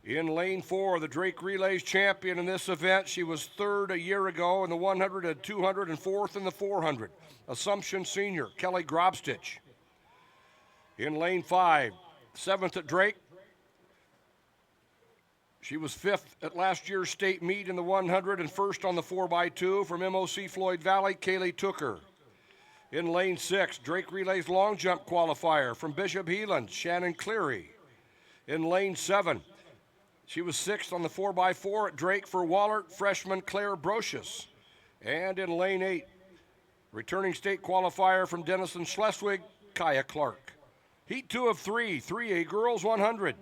Speaker 1: In lane 4, the Drake Relays champion in this event. She was 3rd a year ago in the 100 and 200 and 4th in the 400. Assumption senior Kelly Grobstich. In lane 5, 7th at Drake, She was 5th at last year's state meet in the 100 and 1st on the 4x2 from MOC Floyd Valley, Kaylee Tooker. In lane 6, Drake Relays long jump qualifier from Bishop Heelan, Shannon Cleary. In lane 7, she was 6th on the 4x4 at Drake for Wallert freshman Claire Brocious. And in lane 8, returning state qualifier from Denison Schleswig, Kaya Clark. Heat 2 of 3, 3A girls 100.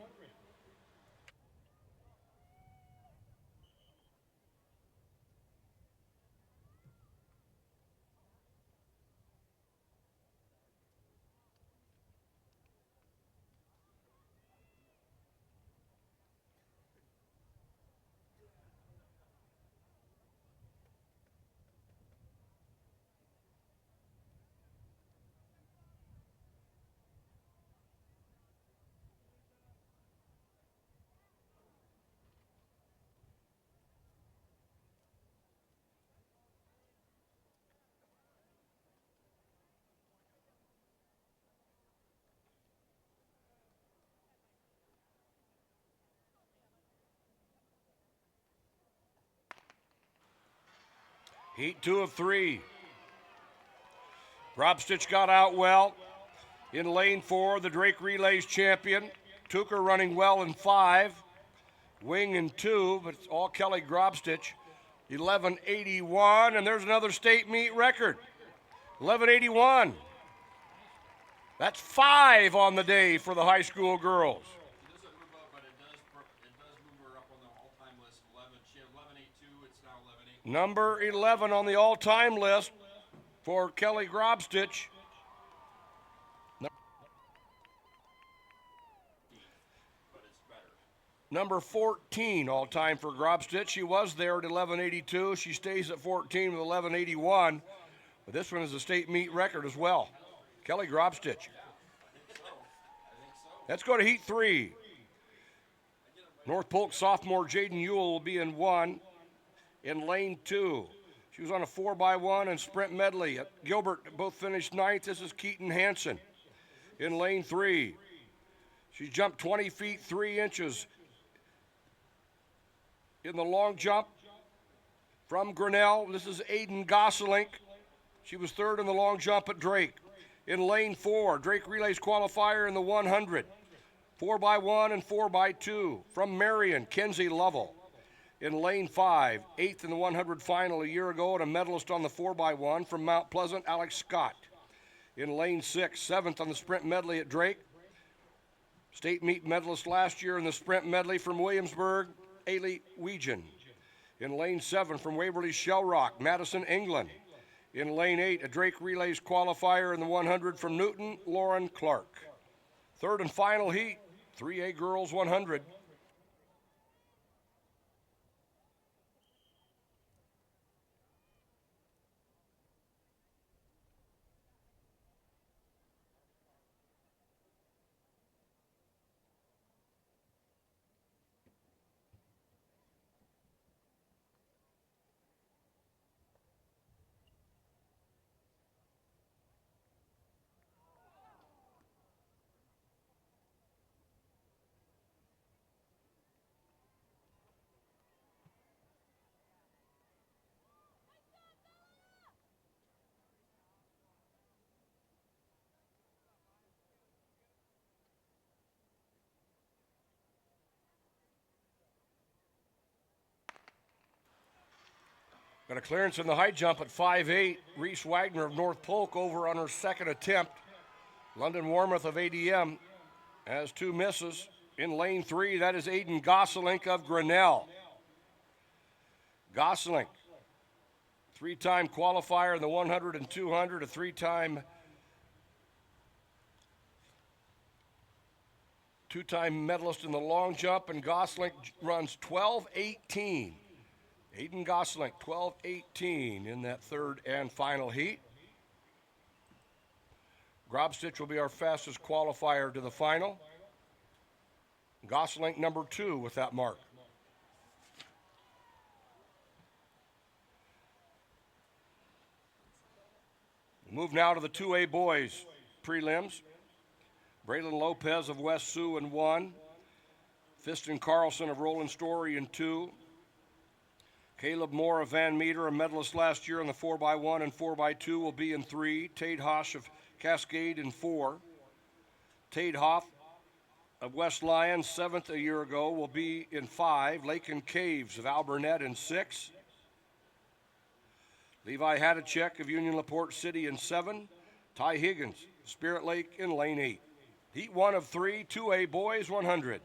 Speaker 1: Heat 2 of 3. Grobstich got out well. In lane 4, the Drake Relays champion. Tooker running well in 5. Wing in 2, but it's all Kelly Grobstich. 11:81, and there's another state meet record. 11:81. That's 5 on the day for the high school girls. Number 11 on the all-time list for Kelly Grobstich. Number 14 all-time for Grobstich. She was there at 11:82. She stays at 14 with 11:81. But this one is a state meet record as well. Kelly Grobstich. Let's go to Heat 3. North Polk sophomore Jaden Ewell will be in 1. In lane 2, she was on a 4x1 and sprint medley at Gilbert, both finished 9th. This is Keaton Hansen. In lane 3, she jumped 20 feet 3 inches in the long jump from Grinnell. This is Aiden Gosselink. She was 3rd in the long jump at Drake. In lane 4, Drake Relays qualifier in the 100, 4x1 and 4x2 from Marion, Kenzie Lovell. In lane 5, 8th in the 100 final a year ago, and a medalist on the 4x1 from Mount Pleasant, Alex Scott. In lane 6, 7th on the sprint medley at Drake. State meet medalist last year in the sprint medley from Williamsburg, Ailey Weegan. In lane 7 from Waverly Shell Rock, Madison, England. In lane 8, a Drake Relays qualifier in the 100 from Newton, Lauren Clark. 3rd and final heat, 3A girls 100. Got a clearance in the high jump at 5'8". Reese Wagner of North Polk over on her 2nd attempt. London Warmoth of ADM has 2 misses. In lane 3, that is Aiden Gosselink of Grinnell. Gosselink, 3-time qualifier in the 100 and 200, a 3-time, 2-time medalist in the long jump, and Gosselink runs 12:18. Aiden Gosselink, 12:18 in that 3rd and final heat. Grobstich will be our fastest qualifier to the final. Gosselink number 2 with that mark. We'll move now to the 2A boys prelims. Braylon Lopez of West Sioux in 1. Fiston Carlson of Roland Story in 2. Caleb Moore of Van Meter, a medalist last year in the 4x1 and 4x2, will be in 3. Tate Hosh of Cascade in 4. Tate Hoff of West Lyon, 7th a year ago, will be in 5. Lakin Caves of Alburnett in 6. Levi Hadachek of Union LaPorte City in 7. Ty Higgins, Spirit Lake in lane 8. Heat 1 of 3, 2A boys 100.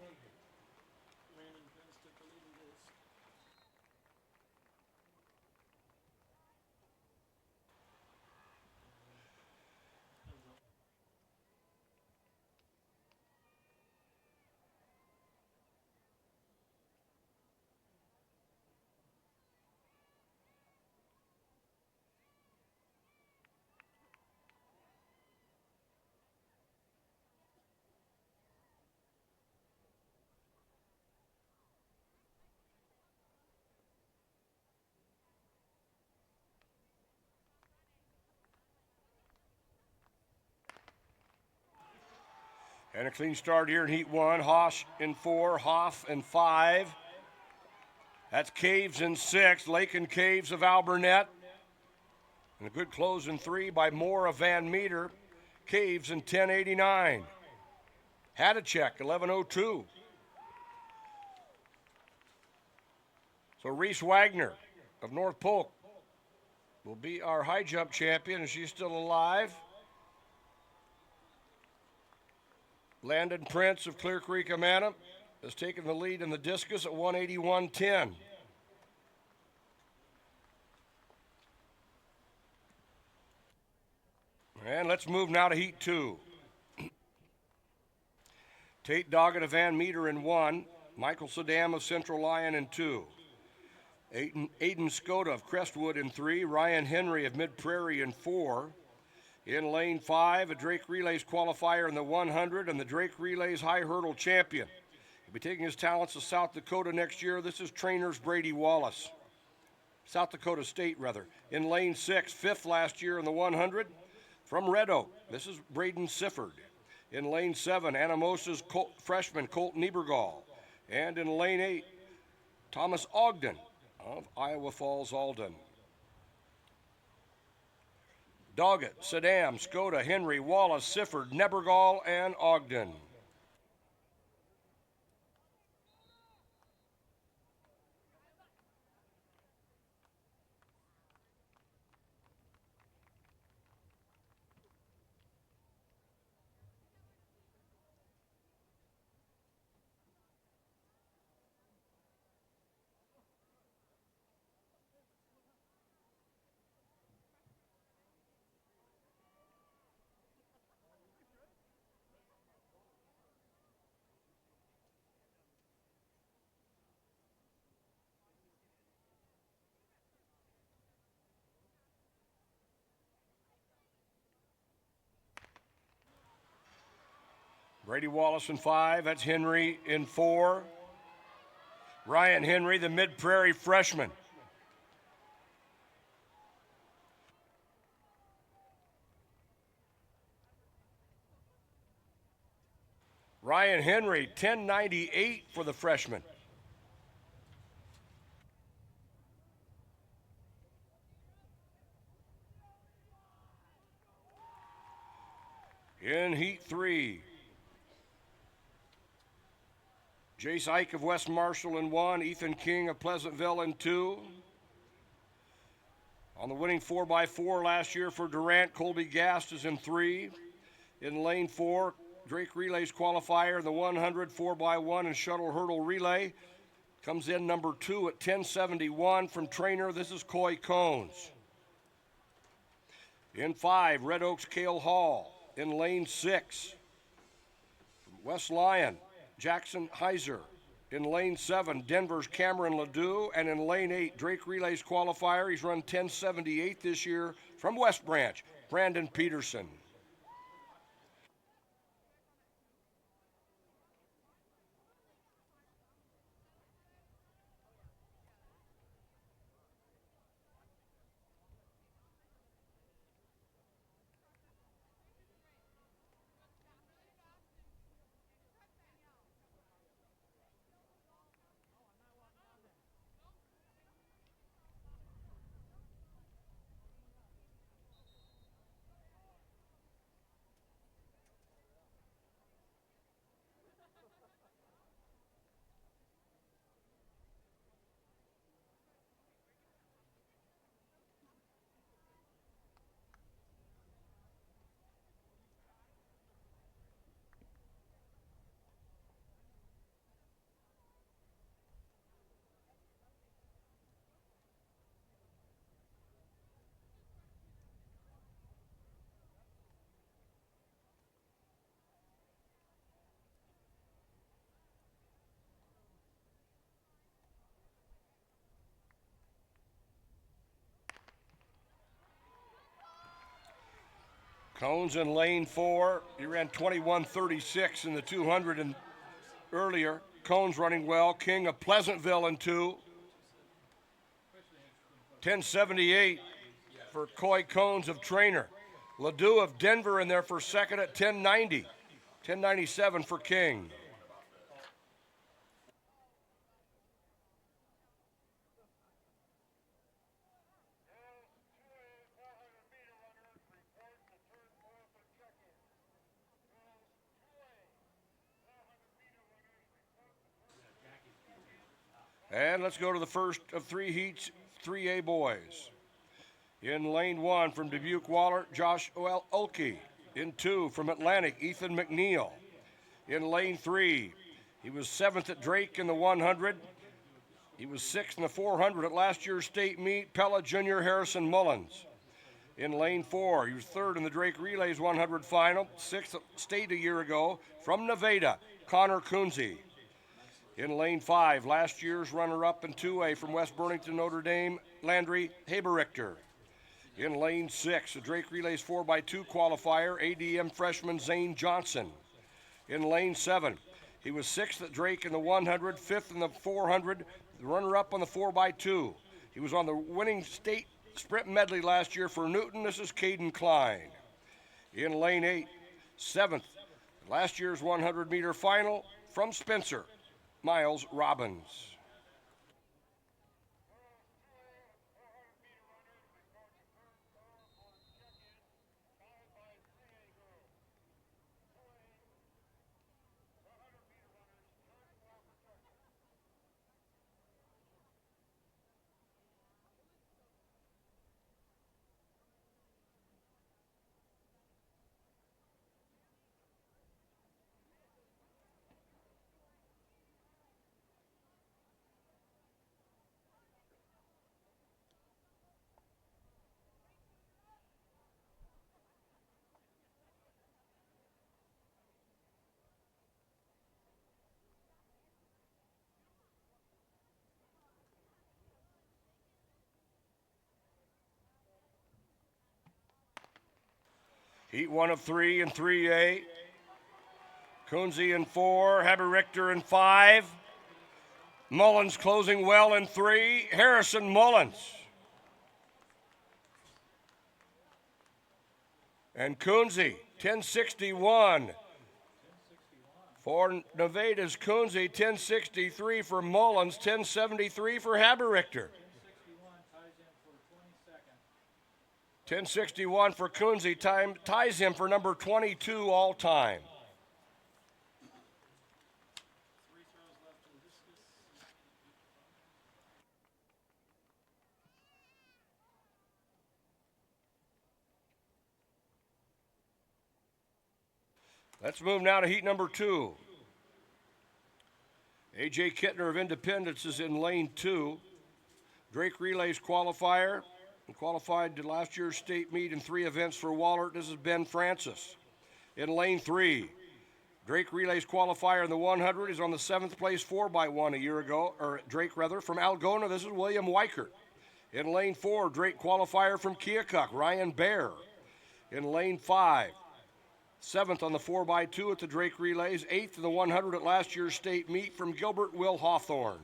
Speaker 1: And a clean start here in Heat 1. Hosh in 4, Hoff in 5. That's Caves in 6, Lakin Caves of Alburnett. And a good close in 3 by Moore of Van Meter. Caves in 10:89. Hadachek, 11:02. So Reese Wagner of North Polk will be our high jump champion, and she's still alive. Landon Prince of Clear Creek, Amana, has taken the lead in the discus at 181.10. And let's move now to Heat 2. Tate Doggett of Van Meter in 1. Michael Saddam of Central Lyon in 2. Aiden Skoda of Crestwood in 3. Ryan Henry of Mid Prairie in 4. In lane 5, a Drake Relays qualifier in the 100 and the Drake Relays high hurdle champion. He'll be taking his talents to South Dakota next year. This is trainers Brady Wallace. South Dakota State, rather. In lane 6, 5th last year in the 100. From Red Oak, this is Braden Sifford. In lane 7, Anamosa's freshman Colt Niebergall. And in lane 8, Thomas Ogden of Iowa Falls Alden. Doggett, Saddam, Skoda, Henry, Wallace, Sifford, Nebergall, and Ogden. Brady Wallace in 5. That's Henry in 4. Ryan Henry, the Mid-Prairie freshman. Ryan Henry, 10:98 for the freshman. In Heat 3, Jace Ike of West Marshall in 1, Ethan King of Pleasantville in 2. On the winning 4x4 last year for Durant, Colby Gast is in 3. In lane 4, Drake Relays qualifier, the 100, 4x1 and shuttle hurdle relay. Comes in number 2 at 10:71 from trainer. This is Coy Cones. In 5, Red Oaks Cale Hall. In lane 6, from West Lyon, Jackson Heiser. In lane 7, Denver's Cameron Ledoux. And in lane 8, Drake Relays qualifier. He's run 10:78 this year from West Branch, Brandon Peterson. Cones in lane 4. He ran 21:36 in the 200 and earlier. Cones running well. King of Pleasantville in 2. 10:78 for Coy Cones of Trainer. Ledoux of Denver in there for second at 10:90. 10:97 for King. And let's go to the first of 3 heats, 3A boys. In lane 1 from Dubuque Waller, Josh Ulke. In 2 from Atlantic, Ethan McNeil. In lane 3, he was 7th at Drake in the 100. He was 6th in the 400 at last year's state meet, Pella Jr. Harrison Mullins. In lane 4, he was 3rd in the Drake Relays 100 final, 6th at state a year ago, from Nevada, Connor Kunze. In lane 5, last year's runner-up in 2A from West Burlington, Notre Dame, Landry Haberichter. In lane 6, the Drake Relays 4x2 qualifier, ADM freshman Zane Johnson. In lane 7, he was 6th at Drake in the 100, 5th in the 400, the runner-up on the 4x2. He was on the winning state sprint medley last year for Newton. This is Caden Klein. In lane 8, 7th, last year's 100-meter final from Spencer, Miles Robbins. Heat 1 of 3 in 3A. Kunze in 4, Haberichter in 5. Mullins closing well in 3. Harrison Mullins. And Kunze, 10:61. For Nevada's Kunze, 10:63 for Mullins, 10:73 for Haberichter. 10:61 for Kunze, ties him for number 22 all time. Let's move now to heat number 2. A.J. Kittner of Independence is in lane 2. Drake Relays qualifier. And qualified to last year's state meet in 3 events for Waller. This is Ben Francis. In lane 3, Drake Relays qualifier in the 100 is on the 7th place 4x1 a year ago, or Drake rather, from Algona. This is William Weichert. In lane 4, Drake qualifier from Keokuk, Ryan Bear. In lane 5, 7th on the 4x2 at the Drake Relays, 8th in the 100 at last year's state meet from Gilbert Will Hawthorne.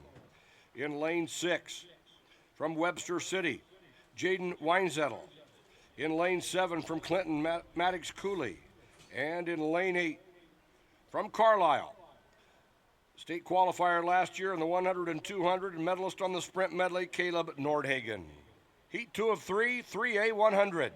Speaker 1: In lane 6, from Webster City, Jaden Weinzettel. In lane 7 from Clinton, Maddox Cooley. And in lane 8 from Carlisle, state qualifier last year in the 100 and 200 and medalist on the sprint medley, Caleb Nordhagen. Heat 2 of 3, 3A 100.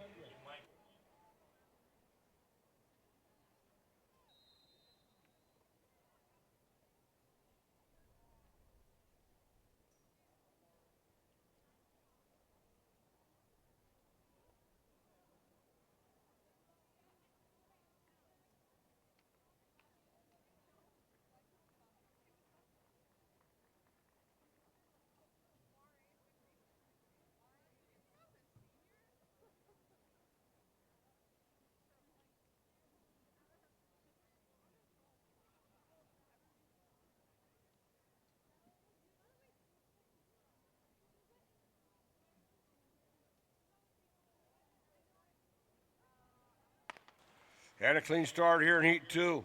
Speaker 1: And a clean start here in Heat 2.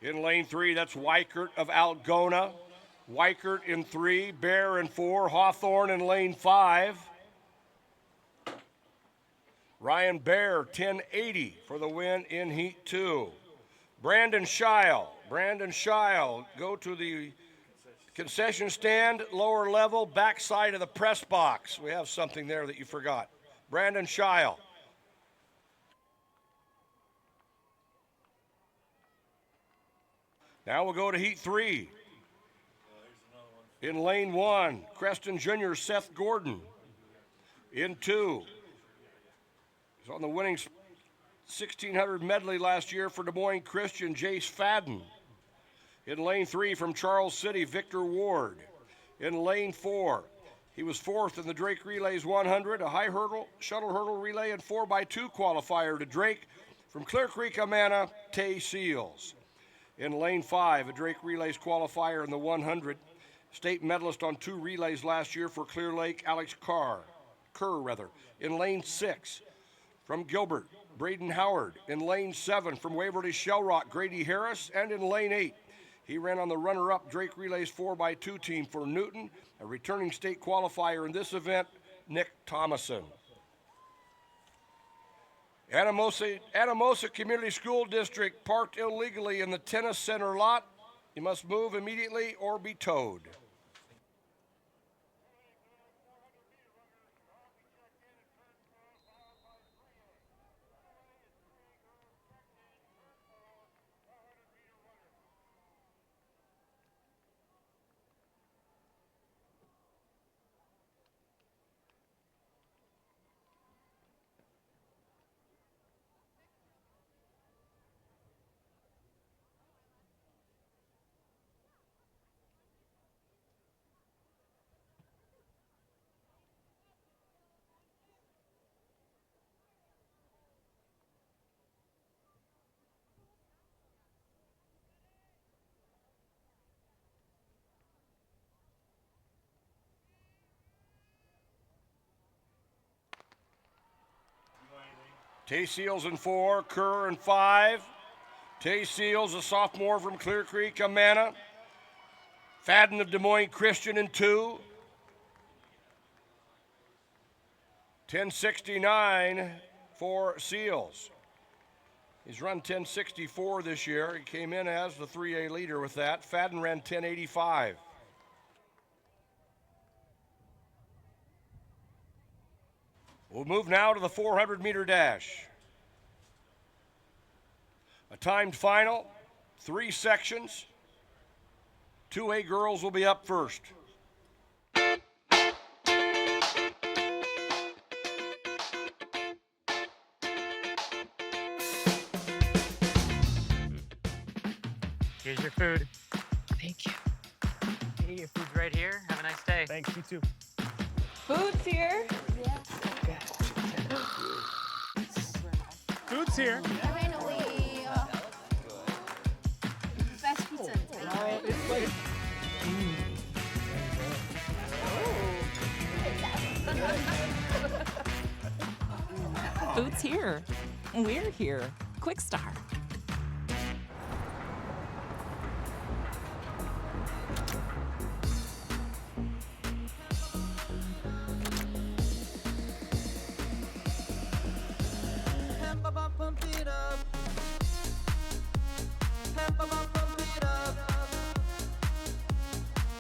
Speaker 1: In lane 3, that's Weichert of Algona. Weichert in 3, Bear in 4, Hawthorne in lane 5. Ryan Bear, 1080 for the win in Heat 2. Brandon Scheil, go to the concession stand, lower level, backside of the press box. We have something there that you forgot. Brandon Scheil. Now we'll go to Heat 3. In lane 1, Creston Jr., Seth Gordon. In 2, he's on the winning 1600 medley last year for Des Moines Christian, Jace Fadden. In lane 3 from Charles City, Victor Ward. In lane 4, he was 4th in the Drake Relays 100, a high hurdle, shuttle hurdle relay, and 4x2 qualifier to Drake from Clear Creek, Amana, Tay Seals. In lane 5, a Drake Relays qualifier in the 100, state medalist on 2 relays last year for Clear Lake, Alex Kerr. In lane 6, from Gilbert, Braden Howard. In lane 7, from Waverly Shell Rock, Grady Harris. And in lane 8, he ran on the runner-up Drake Relays 4x2 team for Newton, a returning state qualifier in this event, Nick Thomason. Anamosa Community School District parked illegally in the tennis center lot. You must move immediately or be towed. Tay Seals in 4, Kerr in 5. Tay Seals, a sophomore from Clear Creek, Amana. Fadden of Des Moines Christian in 2. 1069 for Seals. He's run 1064 this year. He came in as the 3A leader with that. Fadden ran 1085. We'll move now to the 400-meter dash. A timed final, 3 sections. 2A girls will be up first.
Speaker 18: Here's your food.
Speaker 19: Thank you.
Speaker 18: Hey, your food's right here. Have a nice day. Thanks, you too.
Speaker 19: Food's here.
Speaker 18: Food's here.
Speaker 19: I ran away. Best pizza in town.
Speaker 20: Food's here. We're here. Quick Start.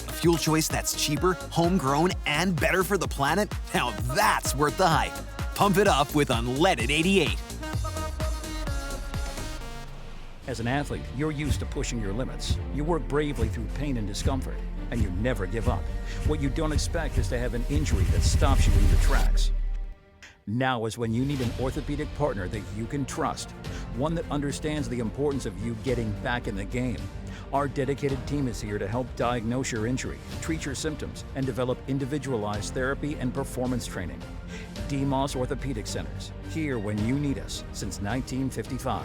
Speaker 17: A fuel choice that's cheaper, homegrown, and better for the planet? Now that's worth the hype. Pump it up with Unleaded 88.
Speaker 21: As an athlete, you're used to pushing your limits. You work bravely through pain and discomfort, and you never give up. What you don't expect is to have an injury that stops you in your tracks. Now is when you need an orthopedic partner that you can trust, one that understands the importance of you getting back in the game. Our dedicated team is here to help diagnose your injury, treat your symptoms, and develop individualized therapy and performance training. DeMoss Orthopedic Centers, here when you need us since 1955.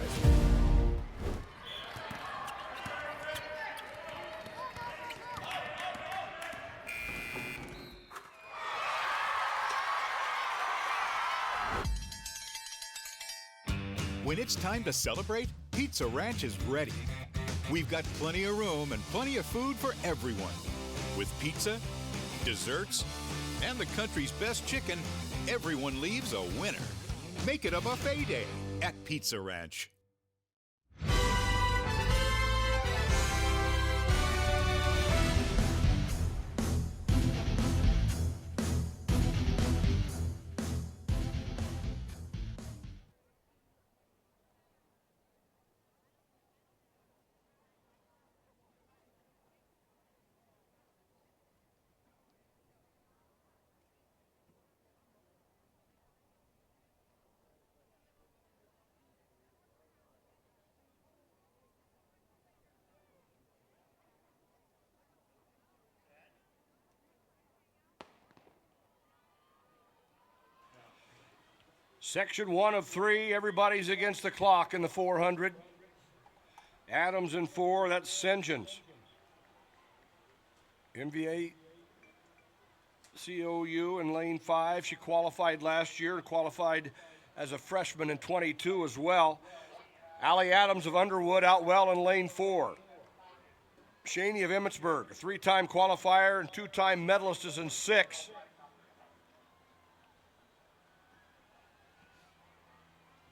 Speaker 2: When it's time to celebrate, Pizza Ranch is ready. We've got plenty of room and plenty of food for everyone. With pizza, desserts, and the country's best chicken, everyone leaves a winner. Make it a buffet day at Pizza Ranch.
Speaker 1: Section 1 of 3, everybody's against the clock in the 400. Adams in 4, that's St. John's. MVA COU in lane 5. She qualified last year and qualified as a freshman in 22 as well. Allie Adams of Underwood out well in lane 4. Shaney of Emmitsburg, a 3-time qualifier and 2-time medalist, is in 6.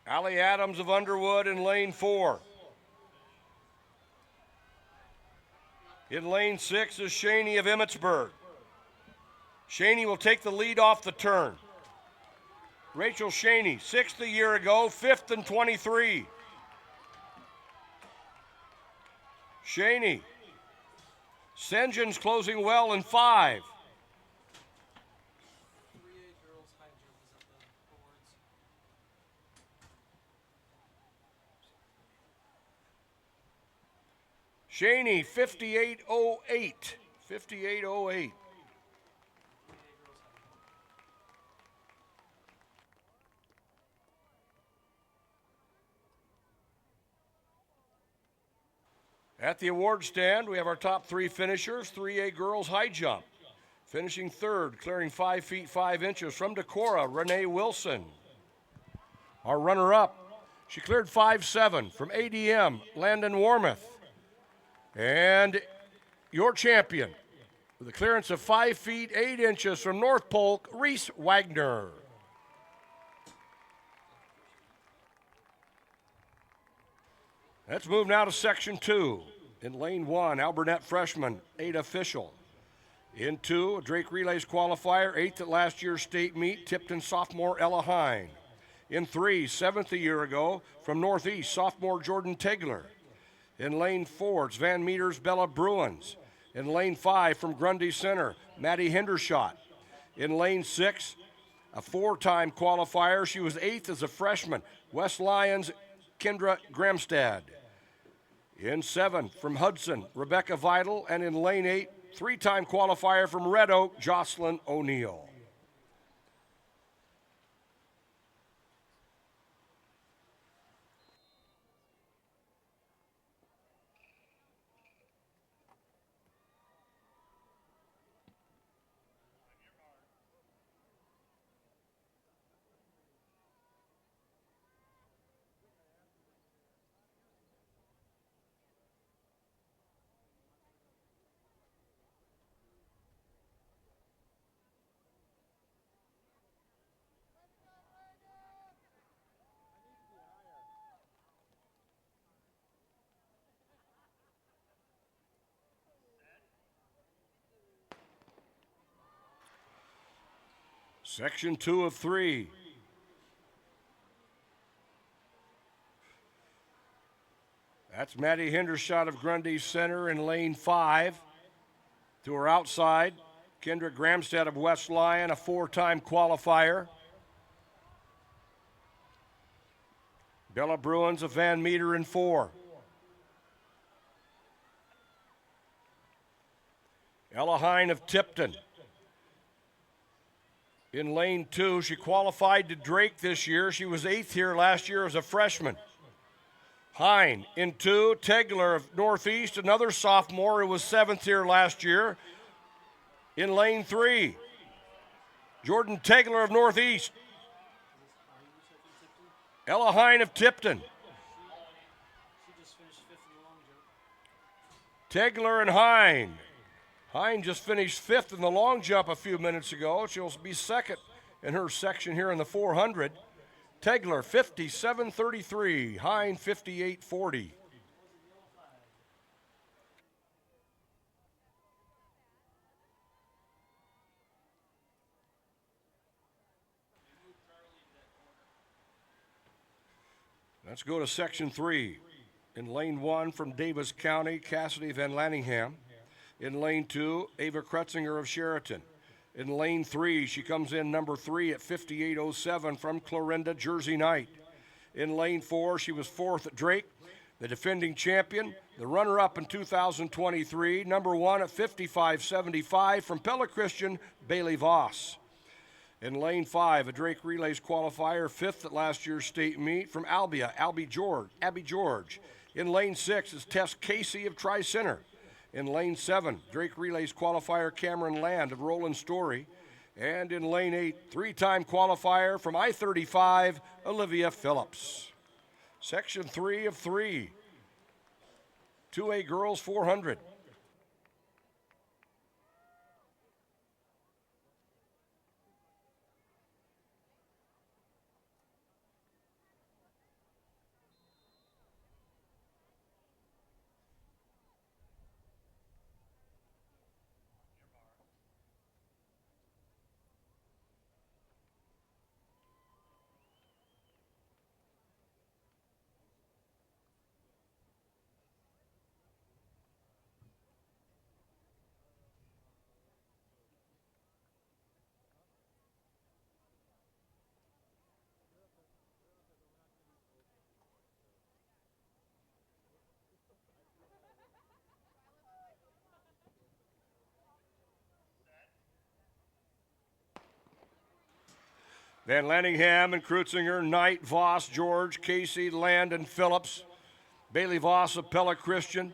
Speaker 1: Allie Adams of Underwood in lane 4. In lane 6 is Shaney of Emmitsburg. Shaney will take the lead off the turn. Rachel Shaney, 6th a year ago, 5th in 23. Shaney. St. John's closing well in 5. Shaney, 58.08. 58.08. At the award stand, we have our top 3 finishers. 3A girls high jump. Finishing 3rd, clearing 5 feet 5 inches from Decorah, Renee Wilson. Our runner-up, she cleared 5.7 from ADM, Landon Warmoth. And your champion, with a clearance of 5 feet 8 inches from North Polk, Reese Wagner. Let's move now to Section 2. In lane 1, Alburnett freshman, Ada Fischel. In 2, a Drake Relays qualifier, 8th at last year's state meet, Tipton sophomore Ella Hine. In 3, 7th a year ago, from Northeast, sophomore Jordan Tegler. In lane 4, it's Van Meter's Bella Bruins. In lane 5, from Grundy Center, Maddie Hendershot. In lane 6, a 4-time qualifier, she was 8th as a freshman, West Lions, Kendra Gramstad. In 7, from Hudson, Rebecca Vidal. And in lane 8, 3-time qualifier from Red Oak, Jocelyn O'Neill. Section 2 of 3. That's Maddie Hendershot of Grundy Center in lane 5. To her outside, Kendra Gramstad of West Lyon, a 4-time qualifier. Bella Bruins of Van Meter in 4. Ella Hine of Tipton. In lane 2, she qualified to Drake this year. She was 8th here last year as a freshman. Hine in 2, Tegler of Northeast, another sophomore who was 7th here last year. In lane 3, Jordan Tegler of Northeast. Ella Hine of Tipton. Tegler and Hine. Hine just finished fifth in the long jump a few minutes ago. She'll be second in her section here in the 400. Tegler 57.33, Hine 58.40. Let's go to section 3. In lane 1 from Davis County, Cassidy Van Lanningham. In lane 2, Ava Kretzinger of Sheraton. In lane 3, she comes in number 3 at 58.07 from Clarinda, Jersey Knight. In lane 4, she was fourth at Drake, the defending champion, the runner-up in 2023, number 1 at 55.75 from Pella Christian, Bailey Voss. In lane 5, a Drake Relays qualifier, fifth at last year's state meet from Albia, Abby George. In lane 6 is Tess Casey of Tri-Center. In lane 7, Drake Relays qualifier Cameron Land of Roland Story. And in lane 8, three-time qualifier from I-35, Olivia Phillips. Section 3 of 3, 2A Girls 400. Van Lanningham and Krutzinger, Knight, Voss, George, Casey, Land, and Phillips. Bailey Voss of Pella Christian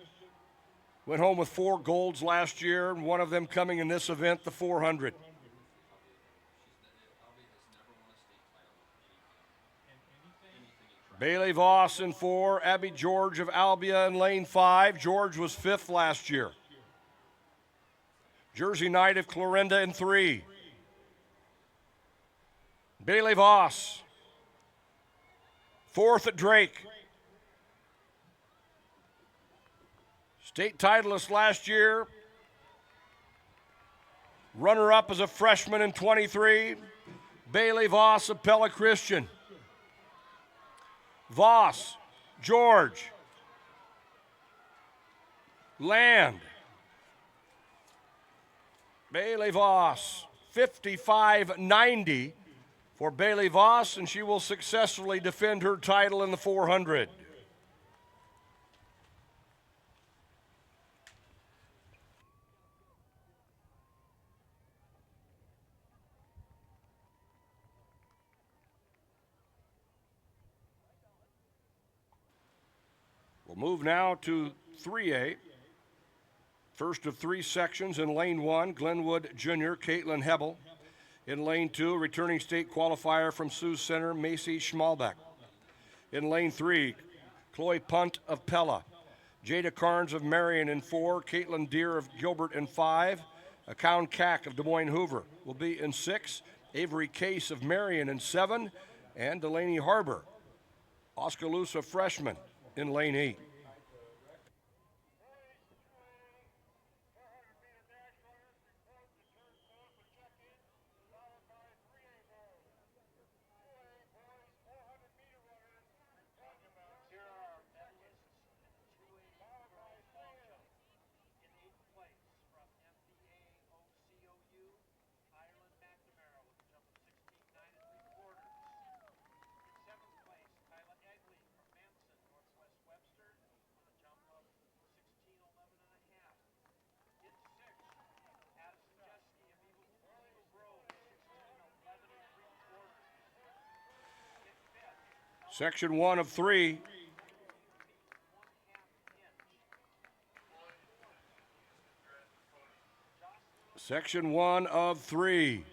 Speaker 1: went home with 4 golds last year, and one of them coming in this event, the 400. Bailey Voss in 4, Abby George of Albia in lane 5. George was 5th last year. Jersey Knight of Clarinda in 3. Bailey Voss, 4th at Drake. State titleist last year. Runner-up as a freshman in 23. Bailey Voss of Pella Christian. Voss, George, Land. Bailey Voss, 55.90 for Bailey Voss, and she will successfully defend her title in the 400. We'll move now to 3A. First of 3 sections in lane 1, Glenwood Jr., Caitlin Hebel. In lane 2, returning state qualifier from Sioux Center, Macy Schmalbeck. In lane 3, Chloe Punt of Pella. Jada Carnes of Marion in 4, Caitlin Deere of Gilbert in 5, Akown Cack of Des Moines Hoover will be in 6, Avery Case of Marion in 7, and Delaney Harbor, Oskaloosa freshman, in lane 8. Section 1 of 3. Section 1 of 3.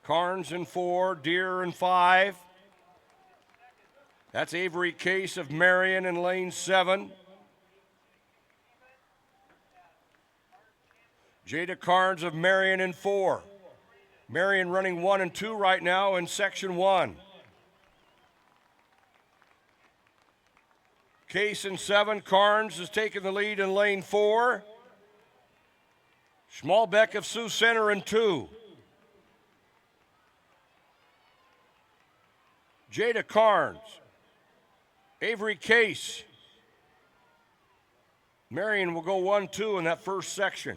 Speaker 1: Carnes in 4, Deere in 5. That's Avery Case of Marion in lane 7. Jada Carnes of Marion in 4. Marion running 1 and 2 right now in section 1. Case in 7. Carnes is taking the lead in lane 4. Schmalbeck of Sioux Center in 2. Jada Carnes, Avery Case. Marion will go 1-2 in that first section.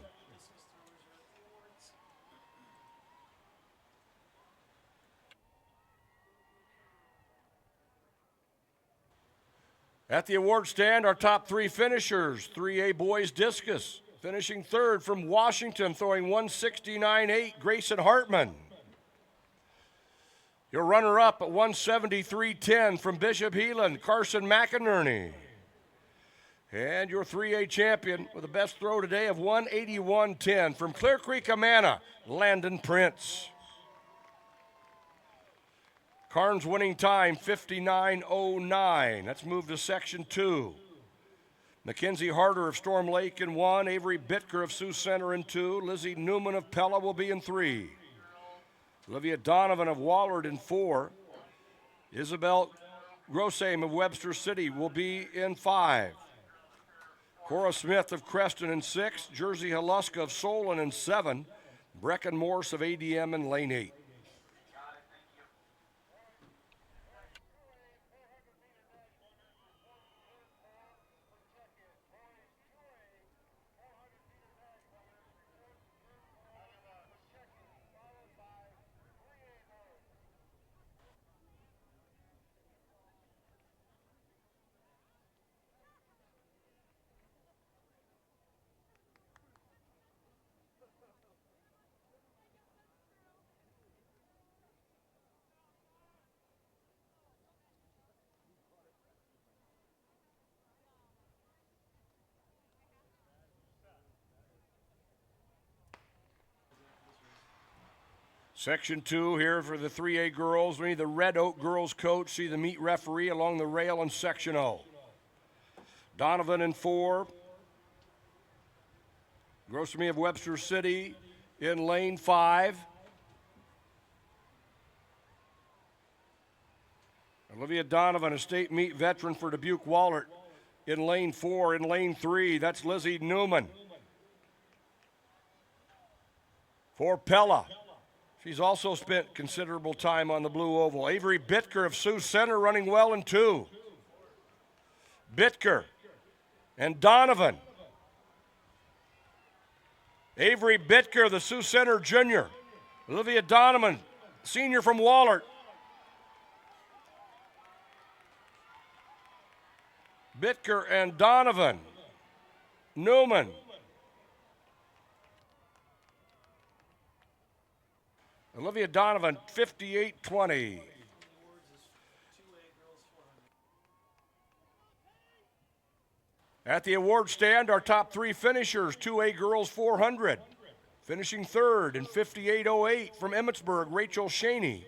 Speaker 1: At the award stand, our top 3 finishers. 3A boys discus, finishing 3rd from Washington, throwing 169.8, Grayson Hartman. Your runner-up at 173.10 from Bishop Heelan, Carson McInerney. And your 3A champion with the best throw today of 181.10 from Clear Creek, Amana, Landon Prince. Carnes winning time, 59.09. Let's move to section 2. Mackenzie Harder of Storm Lake in 1. Avery Bitker of Sioux Center in 2. Lizzie Newman of Pella will be in 3. Olivia Donovan of Wallard in 4. Isabel Grossame of Webster City will be in 5. Cora Smith of Creston in 6. Jersey Haluska of Solon in 7. Brecken Morse of ADM in lane 8. Section 2 here for the 3A girls. We need the Red Oak girls coach, see the meet referee along the rail in section O. Donovan in 4. Grossamy of Webster City in lane 5. Olivia Donovan, a state meet veteran for Dubuque Wahlert in lane 4. In lane 3, that's Lizzie Newman. For Pella. She's also spent considerable time on the blue oval. Avery Bitker of Sioux Center running well in 2. Bitker and Donovan. Avery Bitker, the Sioux Center junior. Olivia Donovan, senior from Wahlert. Bitker and Donovan. Newman. Olivia Donovan, 58.20. At the award stand, our top 3 finishers, 2A girls 400. Finishing 3rd in 58.08 from Emmitsburg, Rachel Shaney.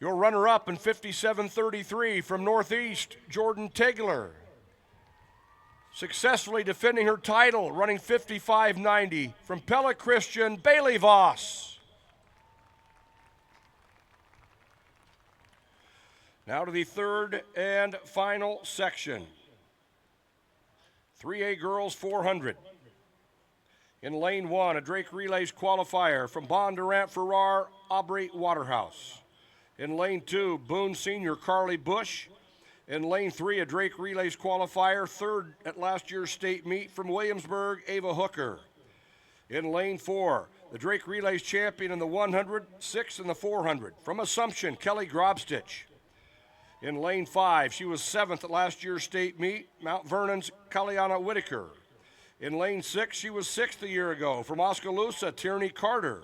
Speaker 1: Your runner-up in 57.33 from Northeast, Jordan Tegler. Successfully defending her title, running 55.90 from Pella Christian, Bailey Voss. Now to the 3rd and final section. 3A girls 400. In lane 1, a Drake Relays qualifier from Bondurant Farrar, Aubrey Waterhouse. In lane 2, Boone Senior Carly Bush. In lane 3, a Drake Relays qualifier, 3rd at last year's state meet from Williamsburg, Ava Hooker. In lane 4, the Drake Relays champion in the 100, 6th in the 400 from Assumption, Kelly Grobstich. In lane 5, she was 7th at last year's state meet, Mount Vernon's Kaliana Whitaker. In lane 6, she was 6th a year ago from Oskaloosa, Tierney Carter.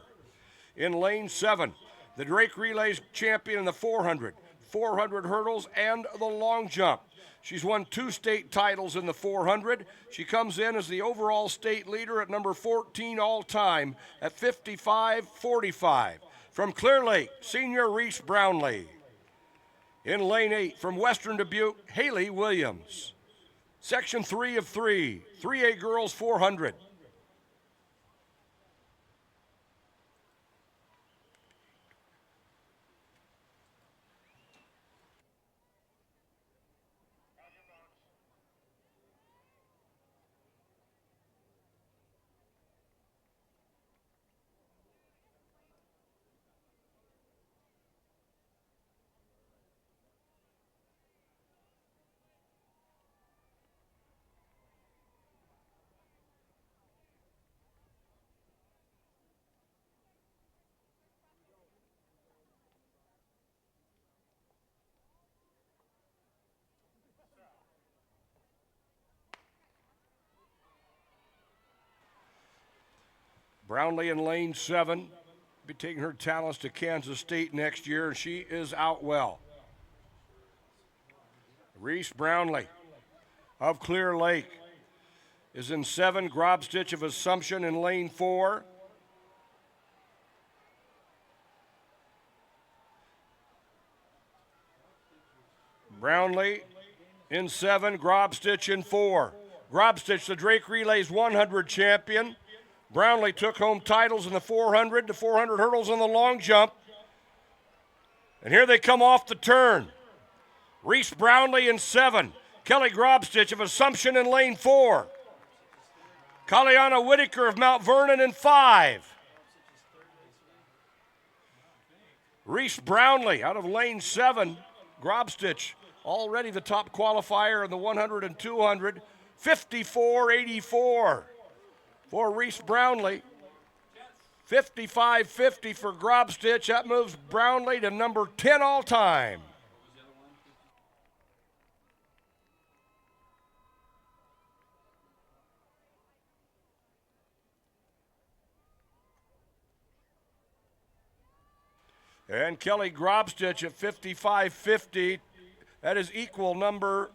Speaker 1: In lane 7, the Drake Relays champion in the 400, 400 hurdles, and the long jump. She's won 2 state titles in the 400. She comes in as the overall state leader at number 14 all-time at 55.45. From Clear Lake, senior Reese Brownlee. In lane 8 from Western Dubuque, Haley Williams. Section 3 of 3, 3A girls 400. Brownlee in lane 7, be taking her talents to Kansas State next year, and she is out well. Reese Brownlee of Clear Lake is in 7, Grobstitch of Assumption in lane 4. Brownlee in 7, Grobstitch in 4. Grobstitch, the Drake Relays 100 champion. Brownlee took home titles in the 400, the 400 hurdles, and the long jump. And here they come off the turn. Reese Brownlee in 7. Kelly Grobstitch of Assumption in lane 4. Kaliana Whitaker of Mount Vernon in 5. Reese Brownlee out of lane 7. Grobstitch already the top qualifier in the 100 and 200. 54.84 for Reese Brownlee. 55.50 for Grobstitch. That moves Brownlee to number 10 all time. And Kelly Grobstitch at 55.50. That is equal number.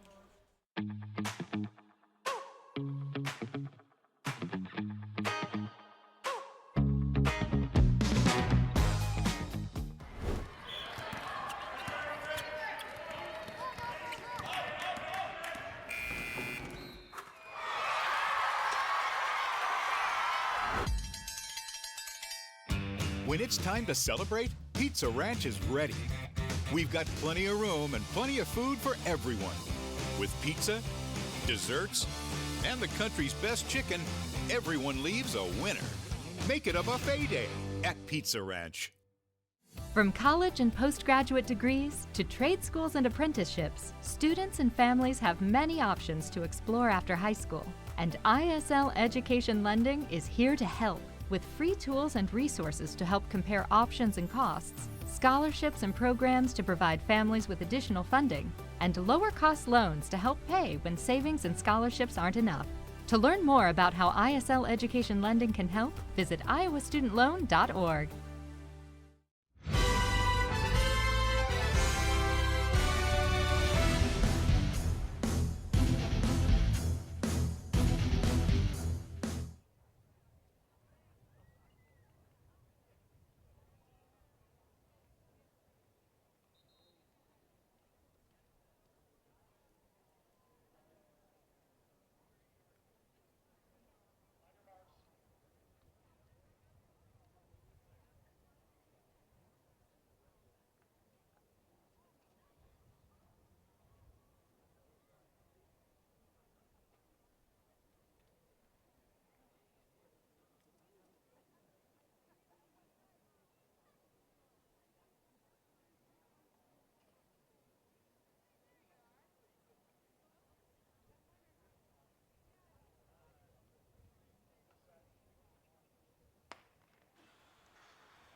Speaker 2: When it's time to celebrate, Pizza Ranch is ready. We've got plenty of room and plenty of food for everyone. With pizza, desserts, and the country's best chicken, everyone leaves a winner. Make it a buffet day at Pizza Ranch.
Speaker 3: From college and postgraduate degrees to trade schools and apprenticeships, students and families have many options to explore after high school. And ISL Education Lending is here to help with free tools and resources to help compare options and costs, scholarships and programs to provide families with additional funding, and lower-cost loans to help pay when savings and scholarships aren't enough. To learn more about how ISL Education Lending can help, visit iowastudentloan.org.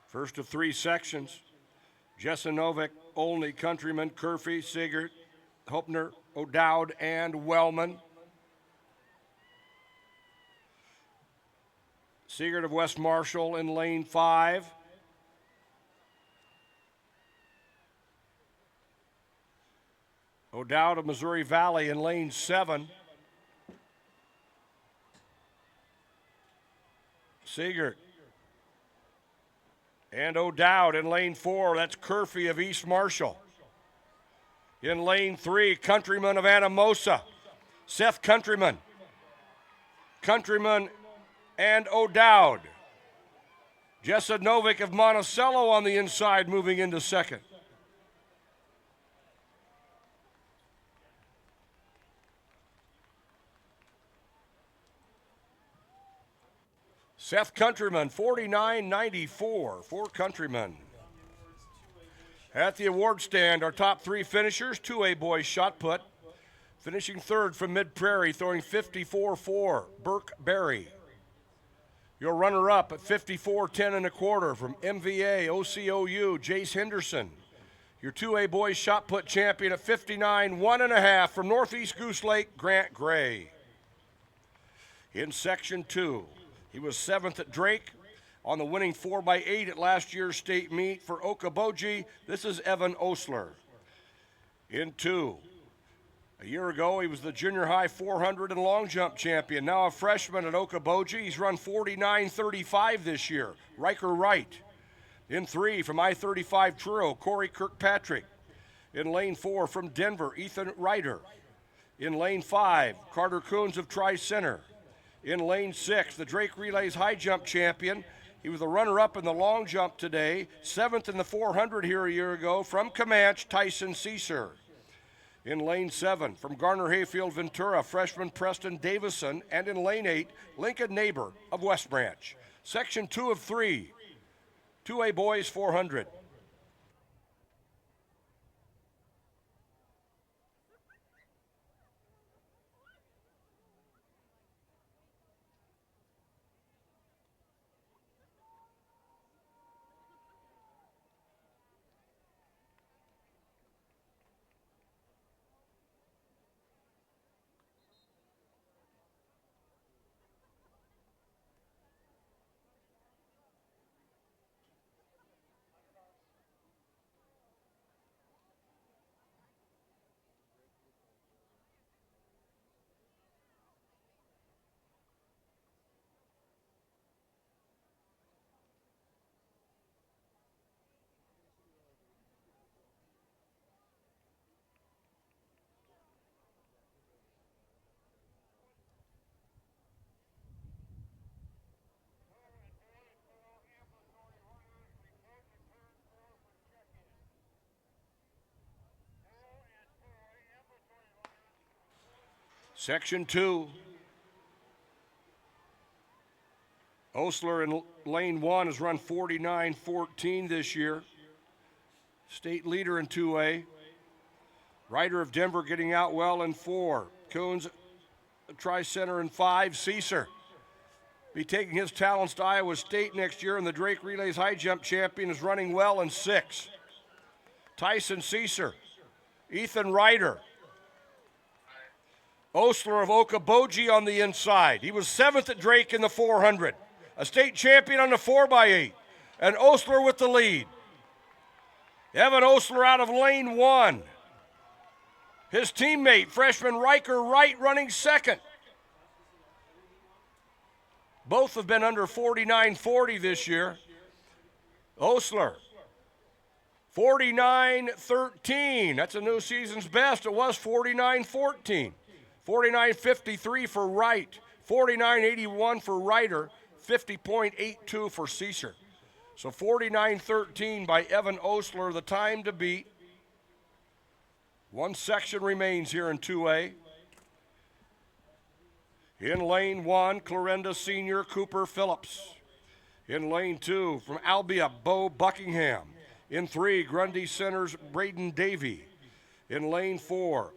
Speaker 1: First of 3 sections. Jesinovic, Olney, Countryman, Curfey, Sigert, Hopner, O'Dowd, and Wellman. Sigert of West Marshall in lane 5. O'Dowd of Missouri Valley in lane 7. Sigert and O'Dowd in lane 4. That's Curfey of East Marshall. In lane 3, Countryman of Anamosa, Seth Countryman. Countryman and O'Dowd. Jessa Novick of Monticello on the inside, moving into second. Seth Countryman, 49.94 for Countryman. At the award stand, our top 3 finishers, 2A boys shot put. Finishing third from Mid-Prairie, throwing 54.4, Burke Berry. Your runner-up at 54.10 from MVA OCOU, Jace Henderson. Your 2A boys shot put champion at 59.1 from Northeast Goose Lake, Grant Gray. In Section 2, he was 7th at Drake on the winning 4x8 at last year's state meet for Okoboji. This is Evan Osler. In 2, a year ago, he was the junior high 400 and long jump champion. Now a freshman at Okoboji. He's run 49.35 this year. Riker Wright. In 3, from I-35 Truro, Corey Kirkpatrick. In lane 4, from Denver, Ethan Ryder. In lane 5, Carter Coons of Tri-Center. In lane 6, the Drake Relays high jump champion. He was the runner-up in the long jump today. 7th in the 400 here a year ago from Comanche, Tyson Ceaser. In lane 7, from Garner Hayfield Ventura, freshman Preston Davison. And in lane 8, Lincoln Neighbor of West Branch. Section 2 of 3, 2A boys 400. Section 2. Osler in lane 1 has run 49.14 this year. State leader in 2A. Ryder of Denver getting out well in 4. Coons Tri-Center in 5. Ceaser be taking his talents to Iowa State next year, and the Drake Relays high jump champion is running well in 6. Tyson Ceaser. Ethan Ryder. Osler of Okoboji on the inside. He was 7th at Drake in the 400. A state champion on the 4x8. And Osler with the lead. Evan Osler out of lane 1. His teammate, freshman Riker Wright, running second. Both have been under 49.40 this year. Osler, 49.13. That's a new season's best. It was 49.14. 49.53 for Wright, 49.81 for Ryder, 50.82 for Ceaser. So 49.13 by Evan Osler, the time to beat. One section remains here in 2A. In lane 1, Clarinda Senior Cooper Phillips. In lane 2, from Albia, Bo Buckingham. In 3, Grundy Center's Braden Davey. In lane 4,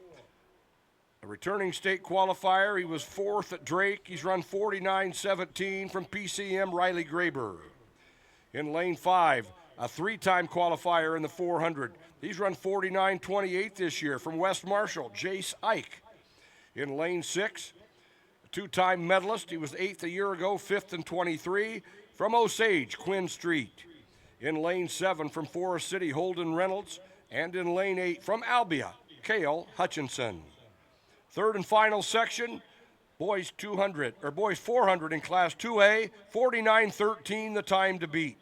Speaker 1: a returning state qualifier. He was 4th at Drake. He's run 49.17 from PCM, Riley Graber. In lane 5, a 3-time qualifier in the 400. He's run 49.28 this year from West Marshall, Jace Ike. In lane 6, a 2-time medalist. He was 8th a year ago, 5th in 23 from Osage, Quinn Street. In lane 7 from Forest City, Holden Reynolds. And in lane 8 from Albia, Cale Hutchinson. Third and final section, boys 400 in Class 2A, 49.13 the time to beat.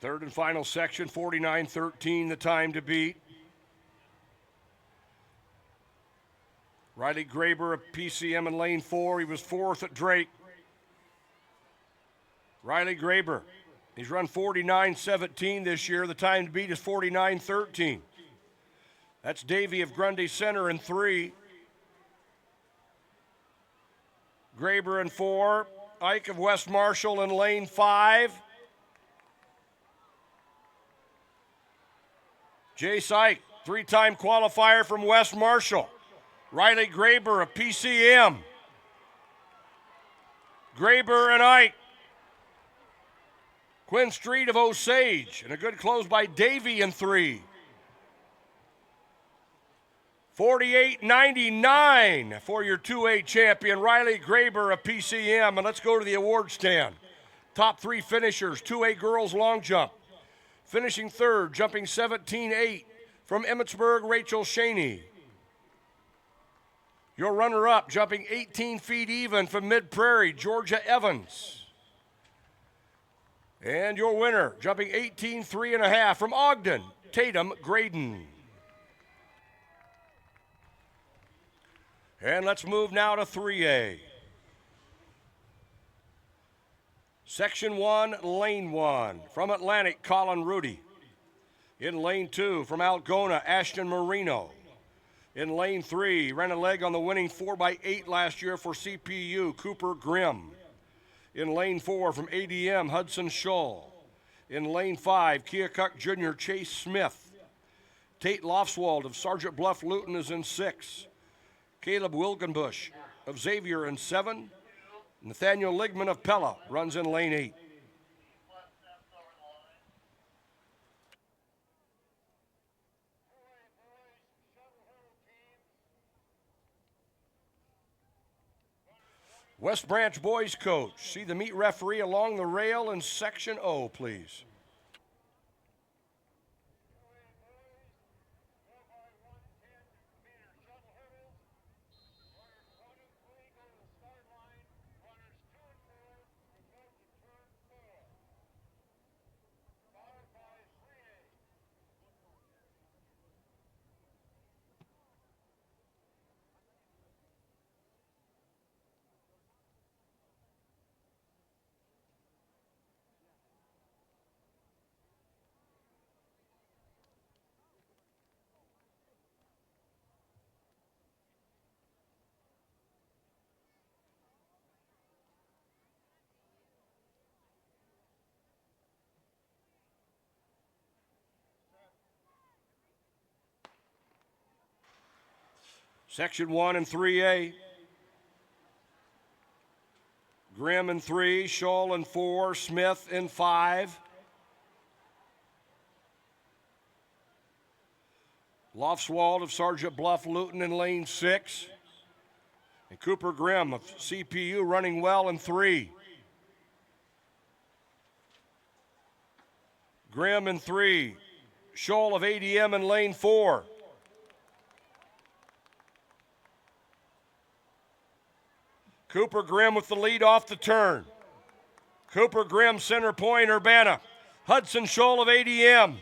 Speaker 1: Third and final section, 49-13, the time to beat. Riley Graber of PCM in lane 4. He was fourth at Drake. Riley Graber, he's run 49-17 this year. The time to beat is 49-13. That's Davey of Grundy Center in 3. Graber in 4. Ike of West Marshall in lane 5. Jace Ike, 3-time qualifier from West Marshall. Riley Graber of PCM. Graber and Ike. Quinn Street of Osage, and a good close by Davey in 3. 48-99 for your 2A champion, Riley Graber of PCM. And let's go to the award stand. Top 3 finishers, 2A girls long jump. Finishing third, jumping 17-8 from Emmitsburg, Rachel Shaney. Your runner-up, jumping 18 feet even from Mid-Prairie, Georgia Evans. And your winner, jumping 18.3 from Ogden, Tatum Graydon. And let's move now to 3A. Section 1, Lane 1. From Atlantic, Colin Rudy. In Lane 2, from Algona, Ashton Marino. In Lane 3, ran a leg on the winning 4x8 last year for CPU, Cooper Grimm. In Lane 4, from ADM, Hudson Scholl. In Lane 5, Keokuk Jr., Chase Smith. Tate Lofswald of Sergeant Bluff Luton is in 6. Caleb Wilgenbush of Xavier in 7. Nathaniel Ligman of Pella runs in lane 8. West Branch boys coach. See the meet referee along the rail in section O, please. Section 1 and 3A. Grimm in 3, Scholl in 4, Smith in 5. Lofswald of Sergeant Bluff Luton in lane 6. And Cooper Grimm of CPU running well in 3. Grimm in 3, Scholl of ADM in lane 4. Cooper Grimm with the lead off the turn. Cooper Grimm, center point, Urbana. Hudson Scholl of ADM.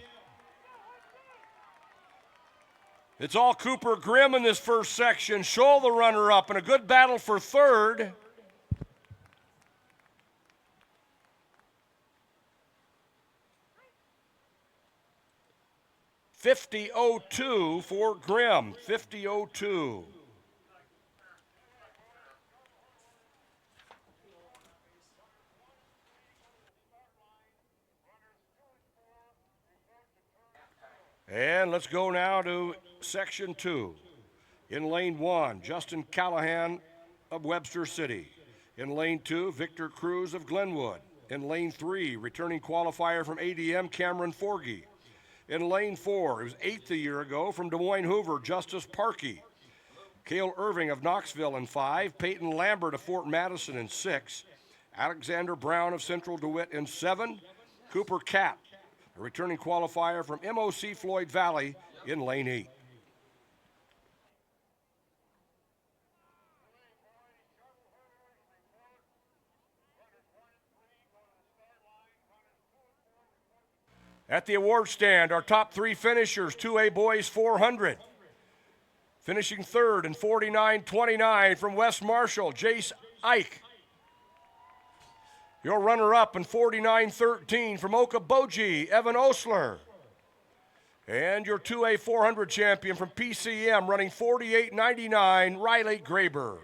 Speaker 1: It's all Cooper Grimm in this first section. Scholl the runner-up, and a good battle for third. .50.02 for Grimm, 50.02. And let's go now to section 2. In lane 1, Justin Callahan of Webster City. In lane 2, Victor Cruz of Glenwood. In lane 3, returning qualifier from ADM, Cameron Forgy. In lane 4, he was 8th a year ago from Des Moines Hoover, Justice Parkey. Cale Irving of Knoxville in 5. Peyton Lambert of Fort Madison in 6. Alexander Brown of Central DeWitt in 7. Cooper Catt, a returning qualifier from MOC Floyd Valley in lane 8. At the award stand, our top three finishers, 2A boys 400. Finishing third in 49.29 from West Marshall, Jace Ike. Your runner-up in 49.13 from Okoboji, Evan Osler. And your 2A 400 champion from PCM, running 48.99, Riley Graber.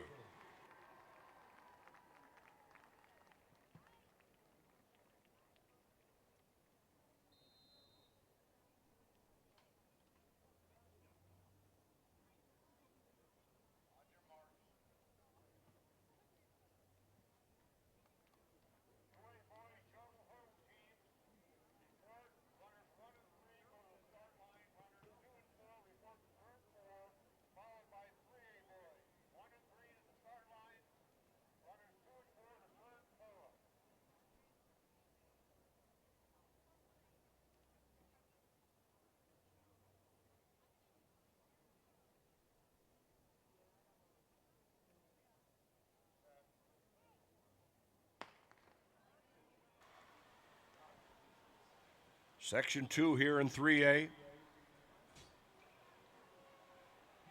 Speaker 1: Section 2 here in 3A.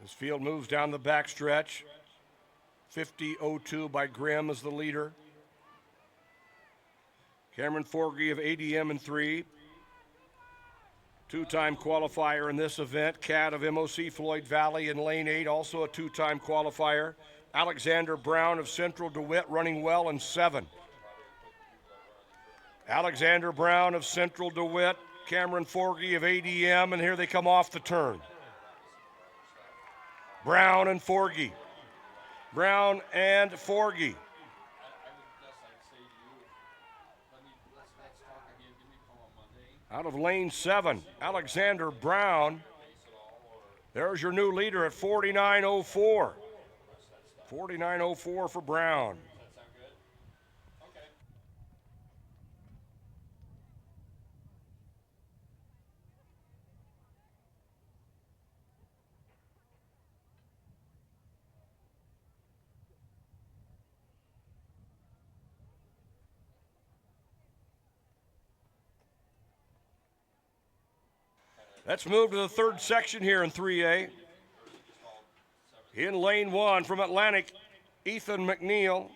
Speaker 1: This field moves down the backstretch. 50.02 by Grimm as the leader. Cameron Forgey of ADM in 3. Two-time qualifier in this event. Cat of MOC Floyd Valley in lane 8, also a two-time qualifier. Alexander Brown of Central DeWitt running well in 7. Alexander Brown of Central DeWitt, Cameron Forgey of ADM, and here they come off the turn. Brown and Forgey. Brown and Forgey. Out of lane 7, Alexander Brown. There's your new leader at 49.04. 49.04 for Brown. Let's move to the third section here in 3A. In lane 1 from Atlantic, Ethan McNeil.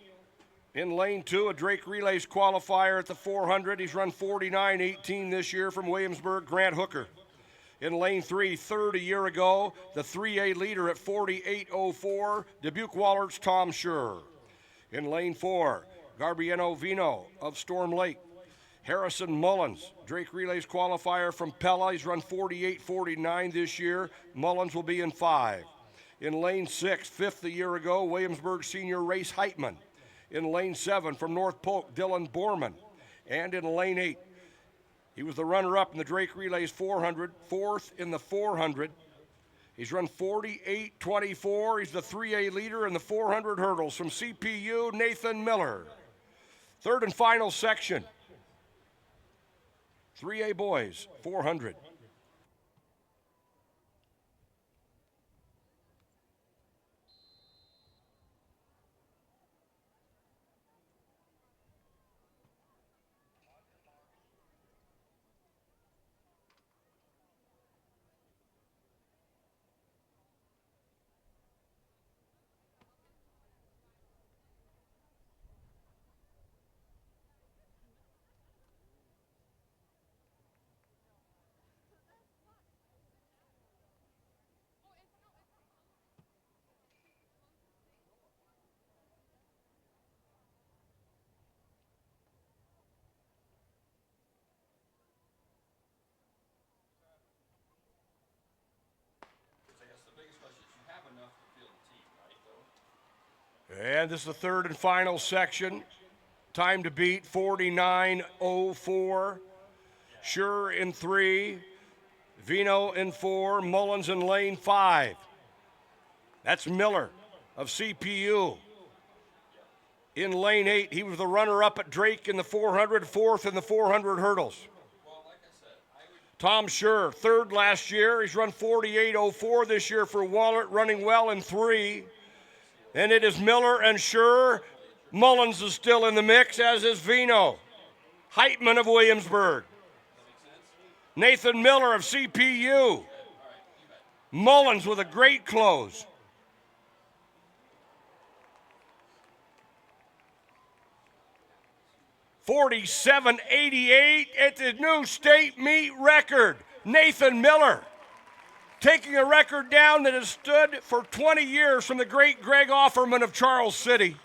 Speaker 1: In lane 2, a Drake Relays qualifier at the 400. He's run 49.18 this year from Williamsburg, Grant Hooker. In lane 3, third a year ago, the 3A leader at 48.04, Dubuque Waller's Tom Schur. In lane 4, Garbieno Vino of Storm Lake. Harrison Mullins, Drake Relays qualifier from Pella. He's run 48.49 this year. Mullins will be in 5. In lane 6, fifth a year ago, Williamsburg senior Race Heitman. In lane 7 from North Polk, Dylan Borman. And in lane 8, he was the runner-up in the Drake Relays 400, fourth in the 400. He's run 48.24. He's the 3A leader in the 400 hurdles from CPU, Nathan Miller. Third and final section. 3A boys, 400. And this is the third and final section. Time to beat, 49.04. Schur in 3. Vino in 4. Mullins in lane 5. That's Miller of CPU. In lane 8, he was the runner-up at Drake in the 400, fourth in the 400 hurdles. Tom Schur, third last year. He's run 48.04 this year for Wahlert, running well in 3. And it is Miller and Schur. Mullins is still in the mix, as is Vino. Heitman of Williamsburg. Nathan Miller of CPU. Mullins with a great close. $47.88 at the new state meet record. Nathan Miller taking a record down that has stood for 20 years from the great Greg Offerman of Charles City.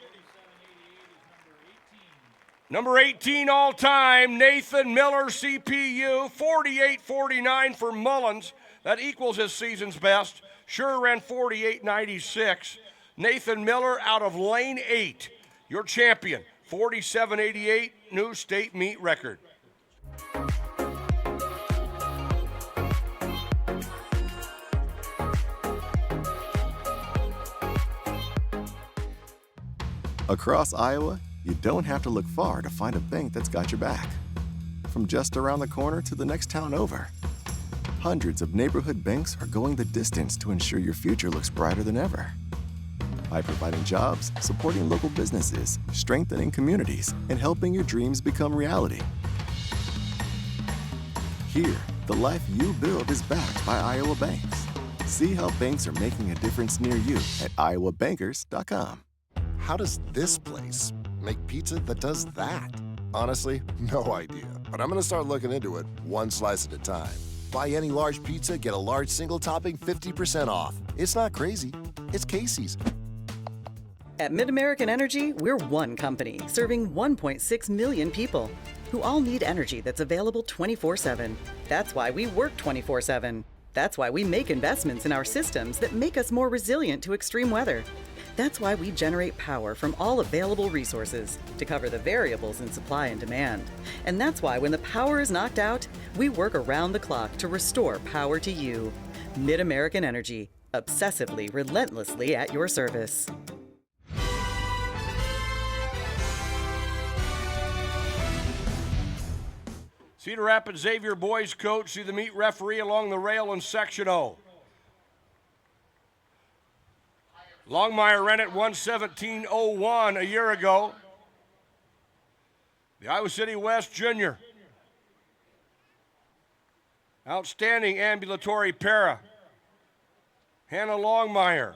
Speaker 1: Number 18 all time, Nathan Miller, CPU, 48.49 for Mullins. That equals his season's best. Sure ran 48.96. Nathan Miller out of lane 8, your champion, 47.88, new state meet record.
Speaker 4: Across Iowa, you don't have to look far to find a bank that's got your back. From just around the corner to the next town over, hundreds of neighborhood banks are going the distance to ensure your future looks brighter than ever. By providing jobs, supporting local businesses, strengthening communities, and helping your dreams become reality. Here, the life you build is backed by Iowa banks. See how banks are making a difference near you at iowabankers.com.
Speaker 5: How does this place make pizza that does that? Honestly, no idea. But I'm gonna start looking into it one slice at a time. Buy any large pizza, get a large single topping 50% off. It's not crazy, it's Casey's.
Speaker 6: At MidAmerican Energy, we're one company serving 1.6 million people who all need energy that's available 24/7. That's why we work 24/7. That's why we make investments in our systems that make us more resilient to extreme weather. That's why we generate power from all available resources to cover the variables in supply and demand. And that's why when the power is knocked out, we work around the clock to restore power to you. MidAmerican Energy, obsessively, relentlessly at your service.
Speaker 1: Cedar Rapids Xavier boys coach see the meet referee along the rail in Section O. Longmire ran at 1:17.01 a year ago. The Iowa City West Junior. Outstanding ambulatory para. Hannah Longmire.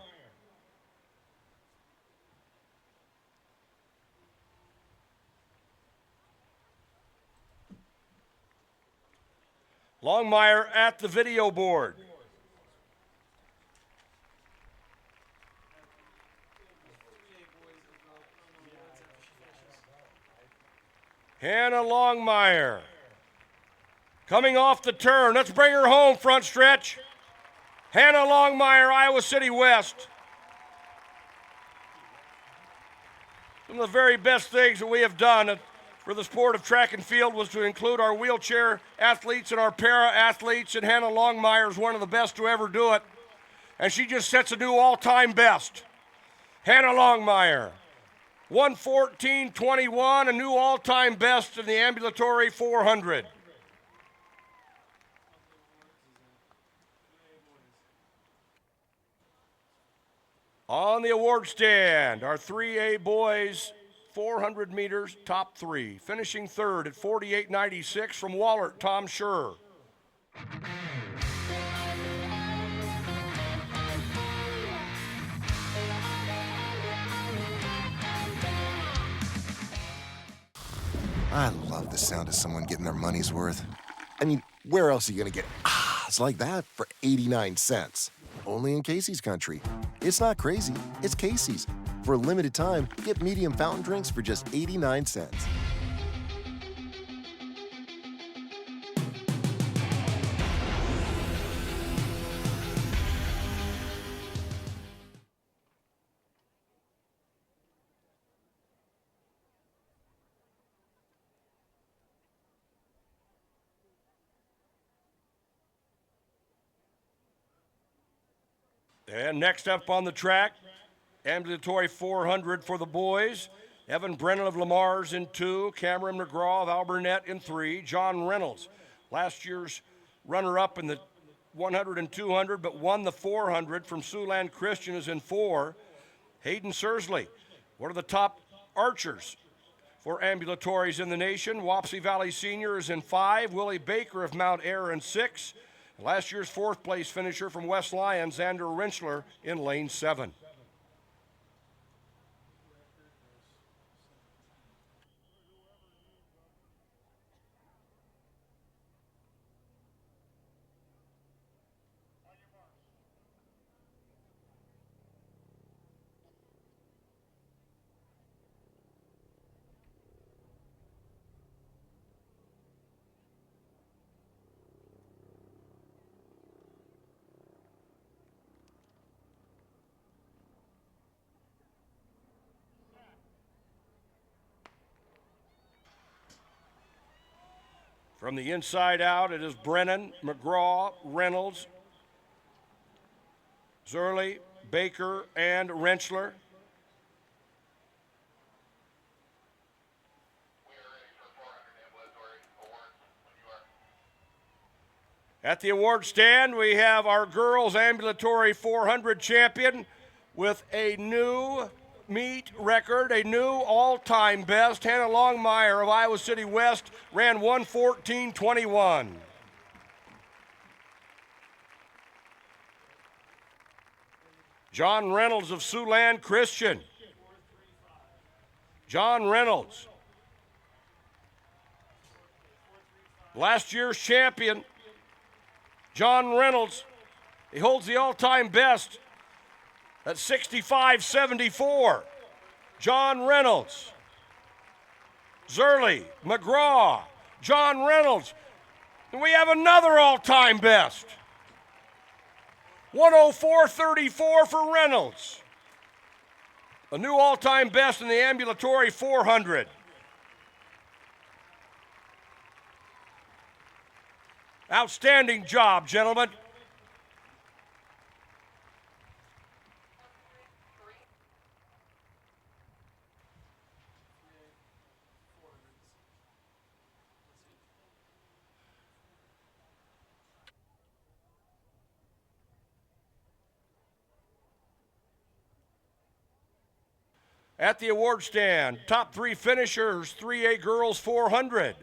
Speaker 1: Longmire at the video board. Hannah Longmire. Coming off the turn. Let's bring her home, front stretch. Hannah Longmire, Iowa City West. Some of the very best things that we have done for the sport of track and field was to include our wheelchair athletes and our para-athletes, and Hannah Longmire is one of the best to ever do it. And she just sets a new all-time best. Hannah Longmire. 1:14.21, a new all-time best in the ambulatory 400. On the award stand, our 3A boys, 400 meters, top 3. Finishing third at 48.96 from Wahlert, Tom Schur.
Speaker 5: I love the sound of someone getting their money's worth. I mean, where else are you gonna get ahs like that for 89 cents? Only in Casey's country. It's not crazy, it's Casey's. For a limited time, get medium fountain drinks for just 89 cents.
Speaker 1: And next up on the track, ambulatory 400 for the boys. Evan Brennan of Lamar's in 2, Cameron McGraw of Alburnett in 3, John Reynolds, last year's runner-up in the 100 and 200, but won the 400 from Siouxland Christian is in 4. Hayden Sursley, one of the top archers For ambulatories in the nation, Wapsie Valley Senior is in 5, Willie Baker of Mount Ayr in 6, and last year's 4th place finisher from West Lyon, Xander Rentschler, in lane 7. From the inside out, it is Brennan, McGraw, Reynolds, Zerly, Baker, and Rentschler. At the award stand, we have our girls ambulatory 400 champion with a new meet record, a new all-time best. Hannah Longmire of Iowa City West ran 1:14.21. John Reynolds of Siouxland Christian. John Reynolds, last year's champion. John Reynolds, he holds the all-time best at 65.74. John Reynolds, Zerly, McGraw, John Reynolds. And we have another all-time best. 104.34 for Reynolds. A new all-time best in the ambulatory 400. Outstanding job, gentlemen. At the award stand, top 3 finishers, 3A girls 400.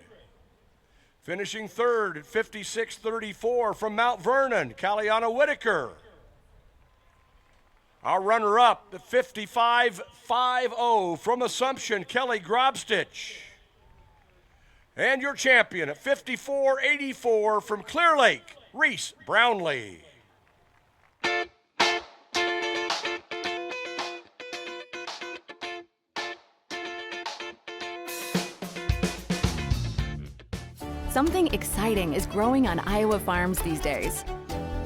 Speaker 1: Finishing third at 56.34 from Mount Vernon, Caliana Whitaker. Our runner-up at 55.50 from Assumption, Kelly Grobstich. And your champion at 54.84 from Clear Lake, Reese Brownlee.
Speaker 11: Something exciting is growing on Iowa farms these days.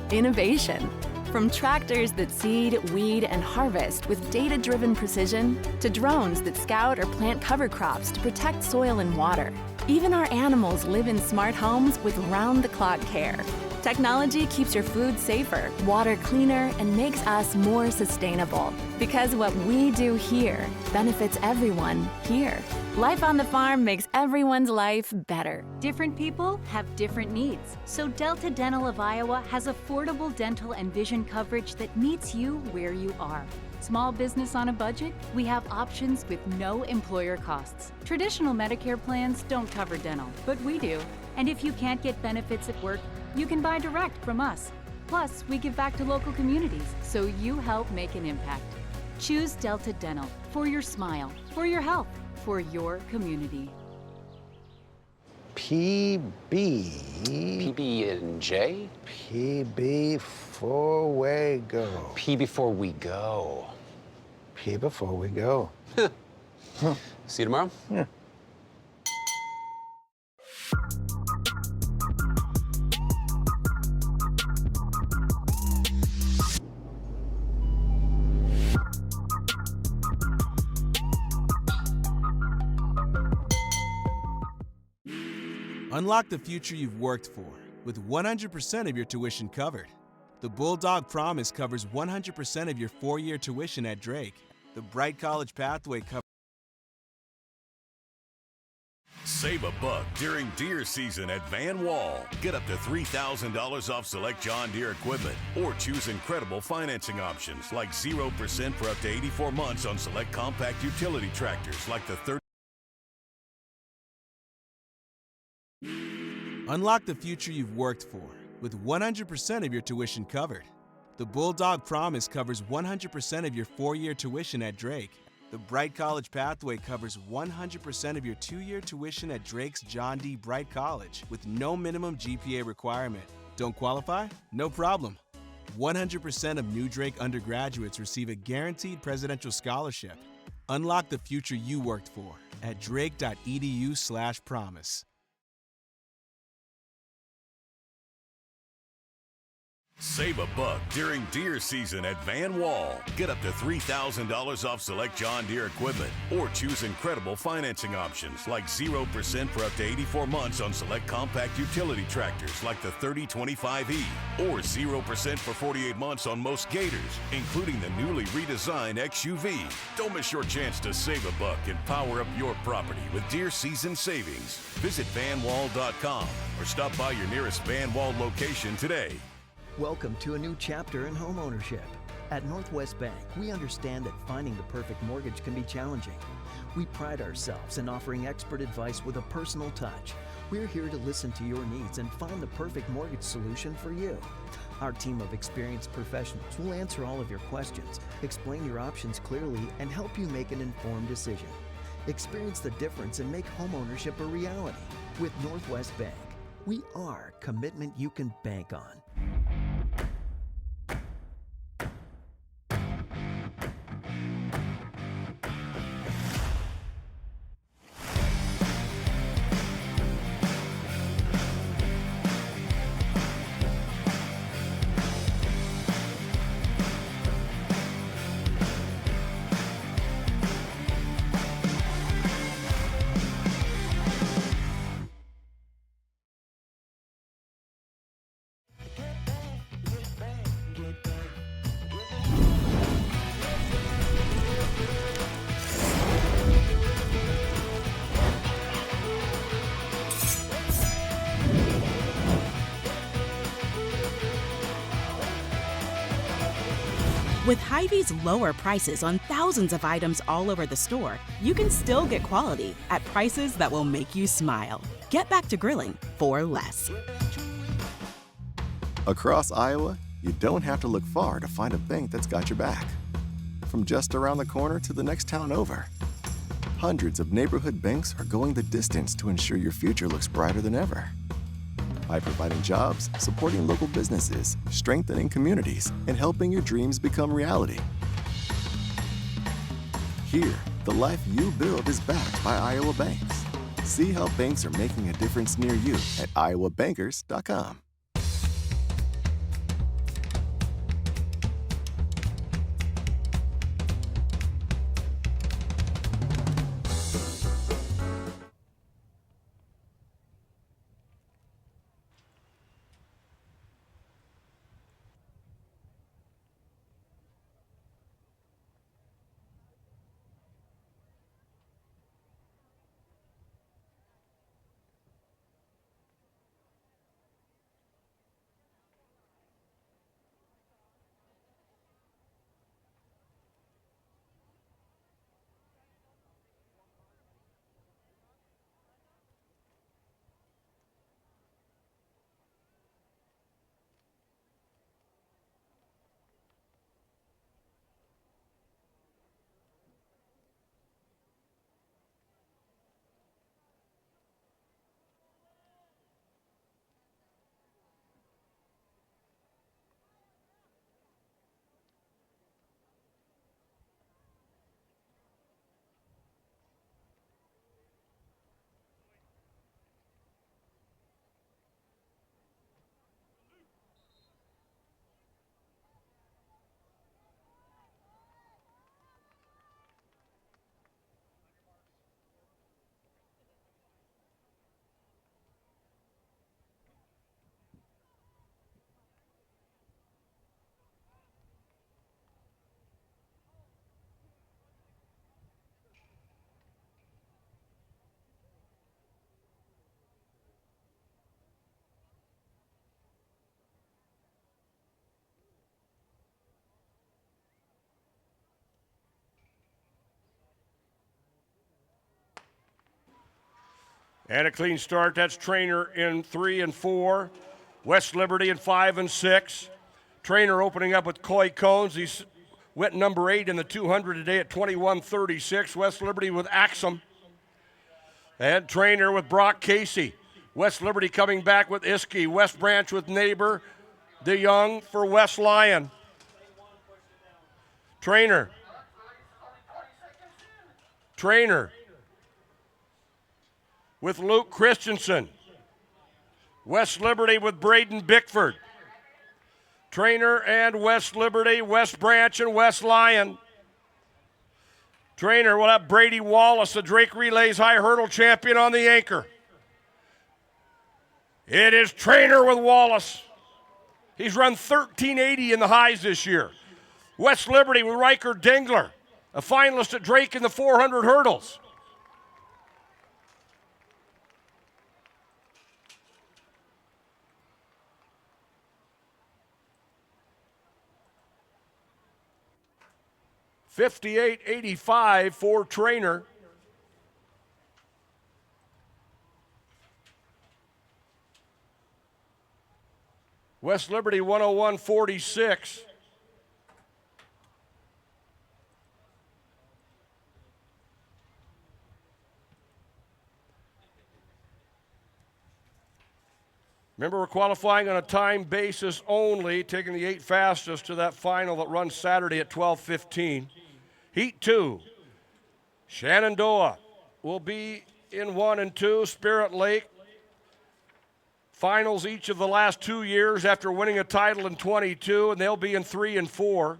Speaker 11: Innovation. From tractors that seed, weed, and harvest with data-driven precision, to drones that scout or plant cover crops to protect soil and water. Even our animals live in smart homes with round-the-clock care. Technology keeps your food safer, water cleaner, and makes us more sustainable. Because what we do here benefits everyone here. Life on the farm makes everyone's life better.
Speaker 8: Different people have different needs, so Delta Dental of Iowa has affordable dental and vision coverage that meets you where you are. Small business on a budget? We have options with no employer costs. Traditional Medicare plans don't cover dental, but we do. And if you can't get benefits at work, you can buy direct from us. Plus, we give back to local communities, so you help make an impact. Choose Delta Dental for your smile, for your health, for your community.
Speaker 10: PB.
Speaker 9: PB and J?
Speaker 10: PB four-way go.
Speaker 9: P before we go.
Speaker 10: P before we go.
Speaker 9: See you tomorrow?
Speaker 10: Yeah.
Speaker 7: Unlock the future you've worked for with 100% of your tuition covered. The Bulldog Promise covers 100% of your 4-year tuition at Drake. The Bright College Pathway covers.
Speaker 12: Save a buck during deer season at Van Wall. Get up to $3,000 off select John Deere equipment or choose incredible financing options like 0% for up to 84 months on select compact utility tractors like the
Speaker 7: Unlock the future you've worked for with 100% of your tuition covered. The Bulldog Promise covers 100% of your 4-year tuition at Drake. The Bright College Pathway covers 100% of your 2-year tuition at Drake's John D. Bright College with no minimum GPA requirement. Don't qualify? No problem. 100% of new Drake undergraduates receive a guaranteed presidential scholarship. Unlock the future you worked for at drake.edu/promise.
Speaker 12: Save a buck during deer season at Van Wall. Get up to $3,000 off select John Deere equipment or choose incredible financing options like 0% for up to 84 months on select compact utility tractors like the 3025E or 0% for 48 months on most Gators, including the newly redesigned XUV. Don't miss your chance to save a buck and power up your property with deer season savings. Visit vanwall.com or stop by your nearest Van Wall location today.
Speaker 13: Welcome to a new chapter in homeownership. At Northwest Bank, we understand that finding the perfect mortgage can be challenging. We pride ourselves in offering expert advice with a personal touch. We're here to listen to your needs and find the perfect mortgage solution for you. Our team of experienced professionals will answer all of your questions, explain your options clearly, and help you make an informed decision. Experience the difference and make homeownership a reality. With Northwest Bank, we are commitment you can bank on.
Speaker 15: With Hy-Vee's lower prices on thousands of items all over the store, you can still get quality at prices that will make you smile. Get back to grilling for less.
Speaker 4: Across Iowa, you don't have to look far to find a bank that's got your back. From just around the corner to the next town over, hundreds of neighborhood banks are going the distance to ensure your future looks brighter than ever. By providing jobs, supporting local businesses, strengthening communities, and helping your dreams become reality. Here, the life you build is backed by Iowa banks. See how banks are making a difference near you at iowabankers.com.
Speaker 1: And a clean start. That's Trainer in 3 and 4. West Liberty in 5 and 6. Trainer opening up with Coy Cones. He's went number 8 in the 200 today at 21:36. West Liberty with Axum. And Trainer with Brock Casey. West Liberty coming back with Iski. West Branch with Neighbor. DeYoung for West Lyon. Trainer. With Luke Christensen. West Liberty with Braden Bickford. Trainer and West Liberty, West Branch and West Lyon. Trainer will have Brady Wallace, the Drake Relays high hurdle champion, on the anchor. It is Trainer with Wallace. He's run 1380 in the highs this year. West Liberty with Riker Dingler, a finalist at Drake in the 400 hurdles. $58.85 for Trainer. West Liberty 101.46. Remember, we're qualifying on a time basis only, taking the 8 fastest to that final that runs Saturday at 12:15. Heat 2. Shenandoah will be in 1 and 2. Spirit Lake finals each of the last 2 years after winning a title in 22, and they'll be in 3 and 4.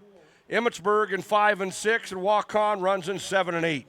Speaker 1: Emmitsburg in 5 and 6, and Waukon runs in 7 and 8.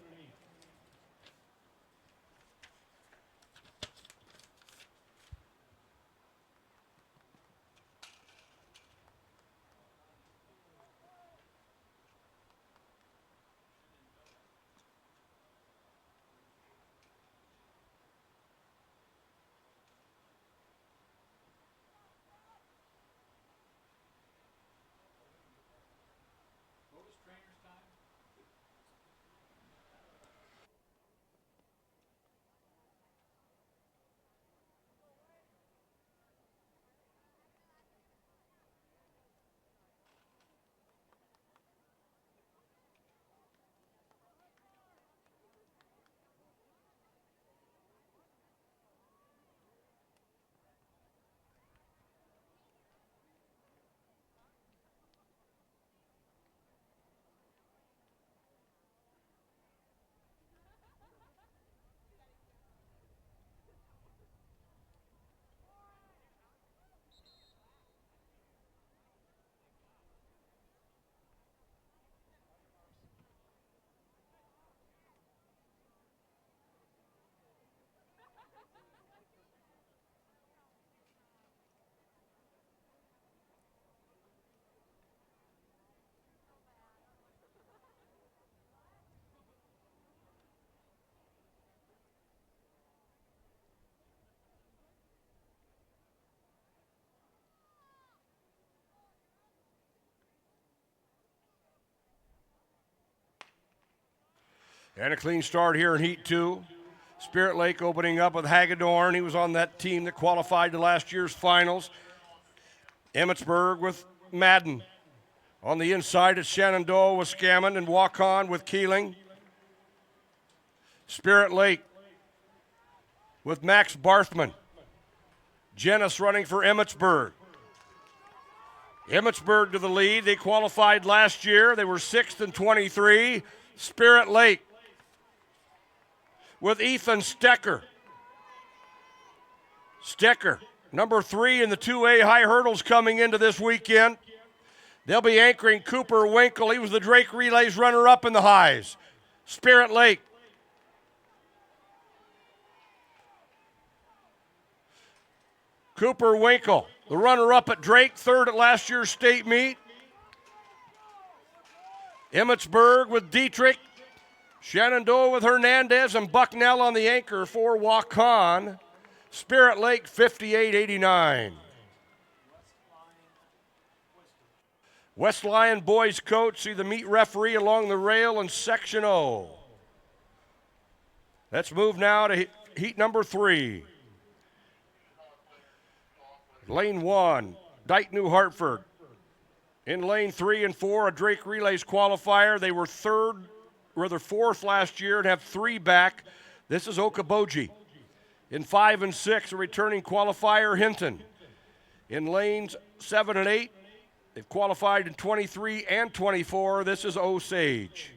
Speaker 1: And a clean start here in Heat 2. Spirit Lake opening up with Hagedorn. He was on that team that qualified to last year's finals. Emmitsburg with Madden. On the inside, it's Shenandoah with Scammon and Waukon with Keeling. Spirit Lake with Max Barthman. Jenis running for Emmitsburg. Emmitsburg to the lead. They qualified last year. They were 6th and 23. Spirit Lake with Ethan Stecker. Stecker, number 3 in the 2A high hurdles coming into this weekend. They'll be anchoring Cooper Winkle. He was the Drake Relays runner-up in the highs. Spirit Lake. Cooper Winkle, the runner-up at Drake, 3rd at last year's state meet. Emmitsburg with Dietrich. Shenandoah with Hernandez and Bucknell on the anchor for Waukon. Spirit Lake 58.89. West Lyon boys coach, see the meet referee along the rail in Section O. Let's move now to heat number 3. Lane 1, Dike New Hartford. In lane 3 and 4, a Drake Relays qualifier. They were fourth last year and have 3 back. This is Okoboji. In 5 and 6, a returning qualifier, Hinton. In lanes 7 and 8, they've qualified in 23 and 24. This is Osage.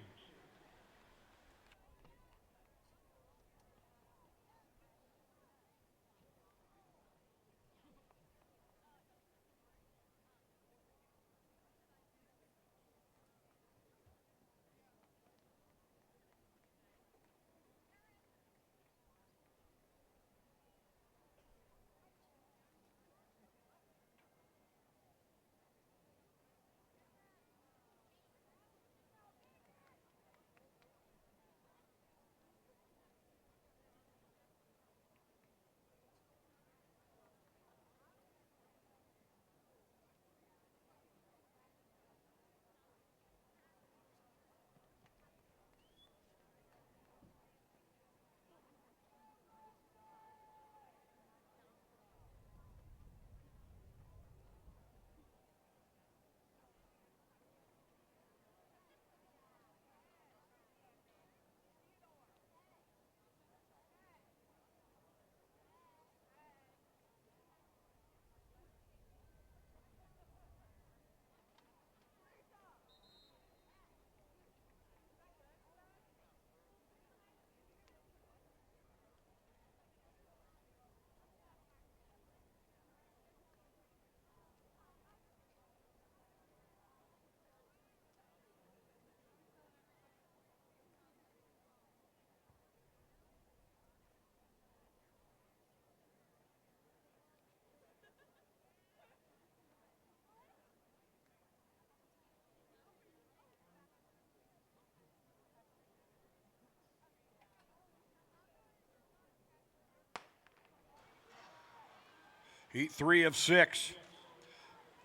Speaker 1: Heat 3 of 6.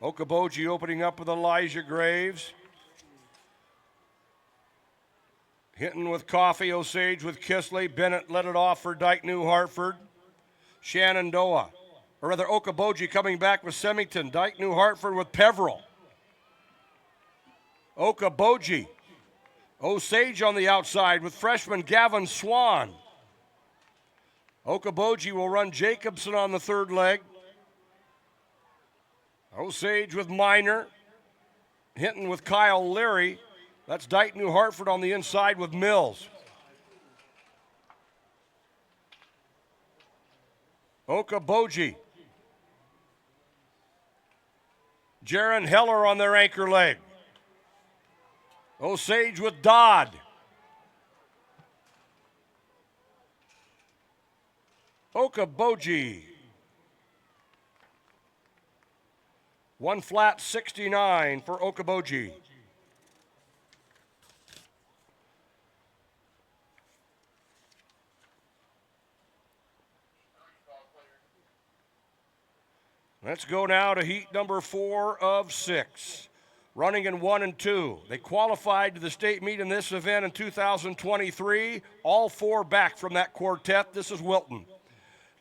Speaker 1: Okoboji opening up with Elijah Graves. Hinton with Coffee, Osage with Kisley. Bennett led it off for Dike New Hartford. Shenandoah, or rather Okoboji coming back with Semington. Dike New Hartford with Peveril. Okoboji. Osage on the outside with freshman Gavin Swan. Okoboji will run Jacobson on the third leg. Osage with Minor. Hinton with Kyle Leary. That's Dike New Hartford on the inside with Mills. Okoboji. Jaron Heller on their anchor leg. Osage with Dodd. Okoboji. 1 flat 69 for Okoboji. Let's go now to heat number 4 of 6. Running in 1 and 2. They qualified to the state meet in this event in 2023. All 4 back from that quartet. This is Wilton.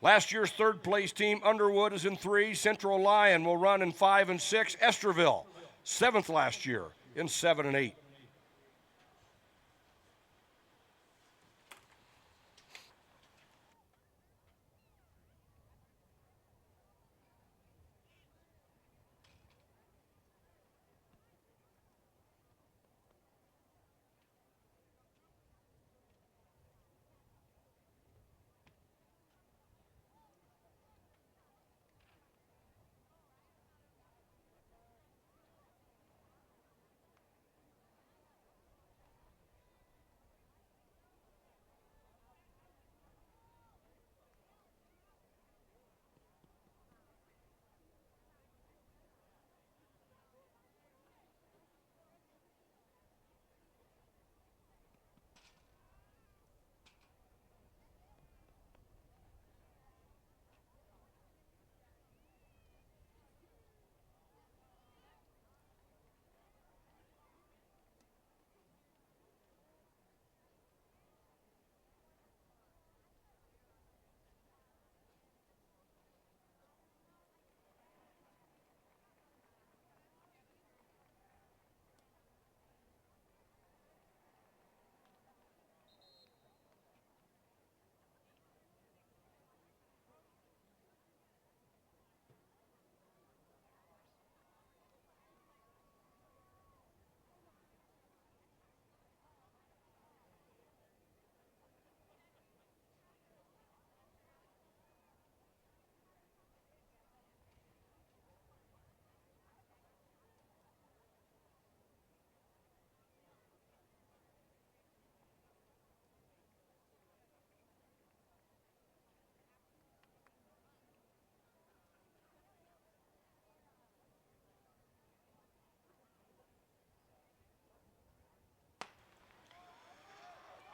Speaker 1: Last year's third place team, Underwood, is in 3. Central Lyon will run in 5 and 6. Esterville, 7th last year in 7 and 8.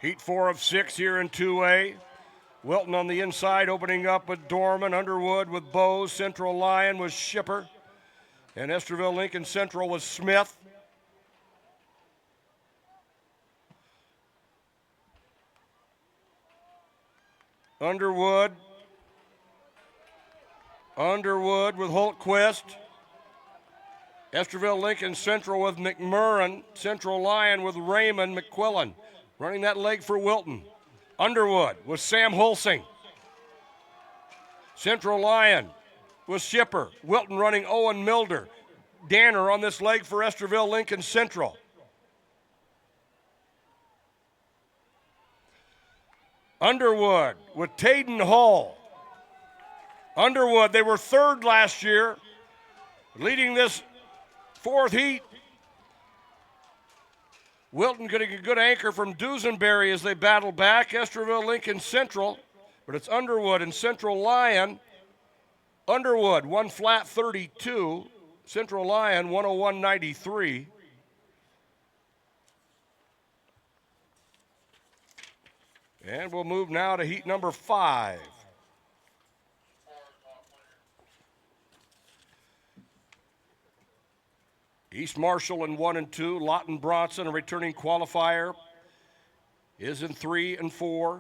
Speaker 1: Heat 4 of 6 here in 2A. Wilton on the inside, opening up with Dorman. Underwood with Bose. Central Lyon was Shipper. And Esterville Lincoln Central was Smith. Underwood with Holtquist. Esterville Lincoln Central with McMurrin. Central Lyon with Raymond McQuillan. Running that leg for Wilton. Underwood with Sam Holsing. Central Lyon with Shipper. Wilton running Owen Milder. Danner on this leg for Esterville Lincoln Central. Underwood with Tayden Hall. Underwood, they were third last year, leading this fourth heat. Wilton getting a good anchor from Dusenberry as they battle back. Esterville Lincoln Central, but it's Underwood and Central Lyon. Underwood, 1 flat 32. Central Lyon, 101.93. And we'll move now to heat number 5. East Marshall in 1 and 2. Lawton Bronson, a returning qualifier, is in 3 and 4.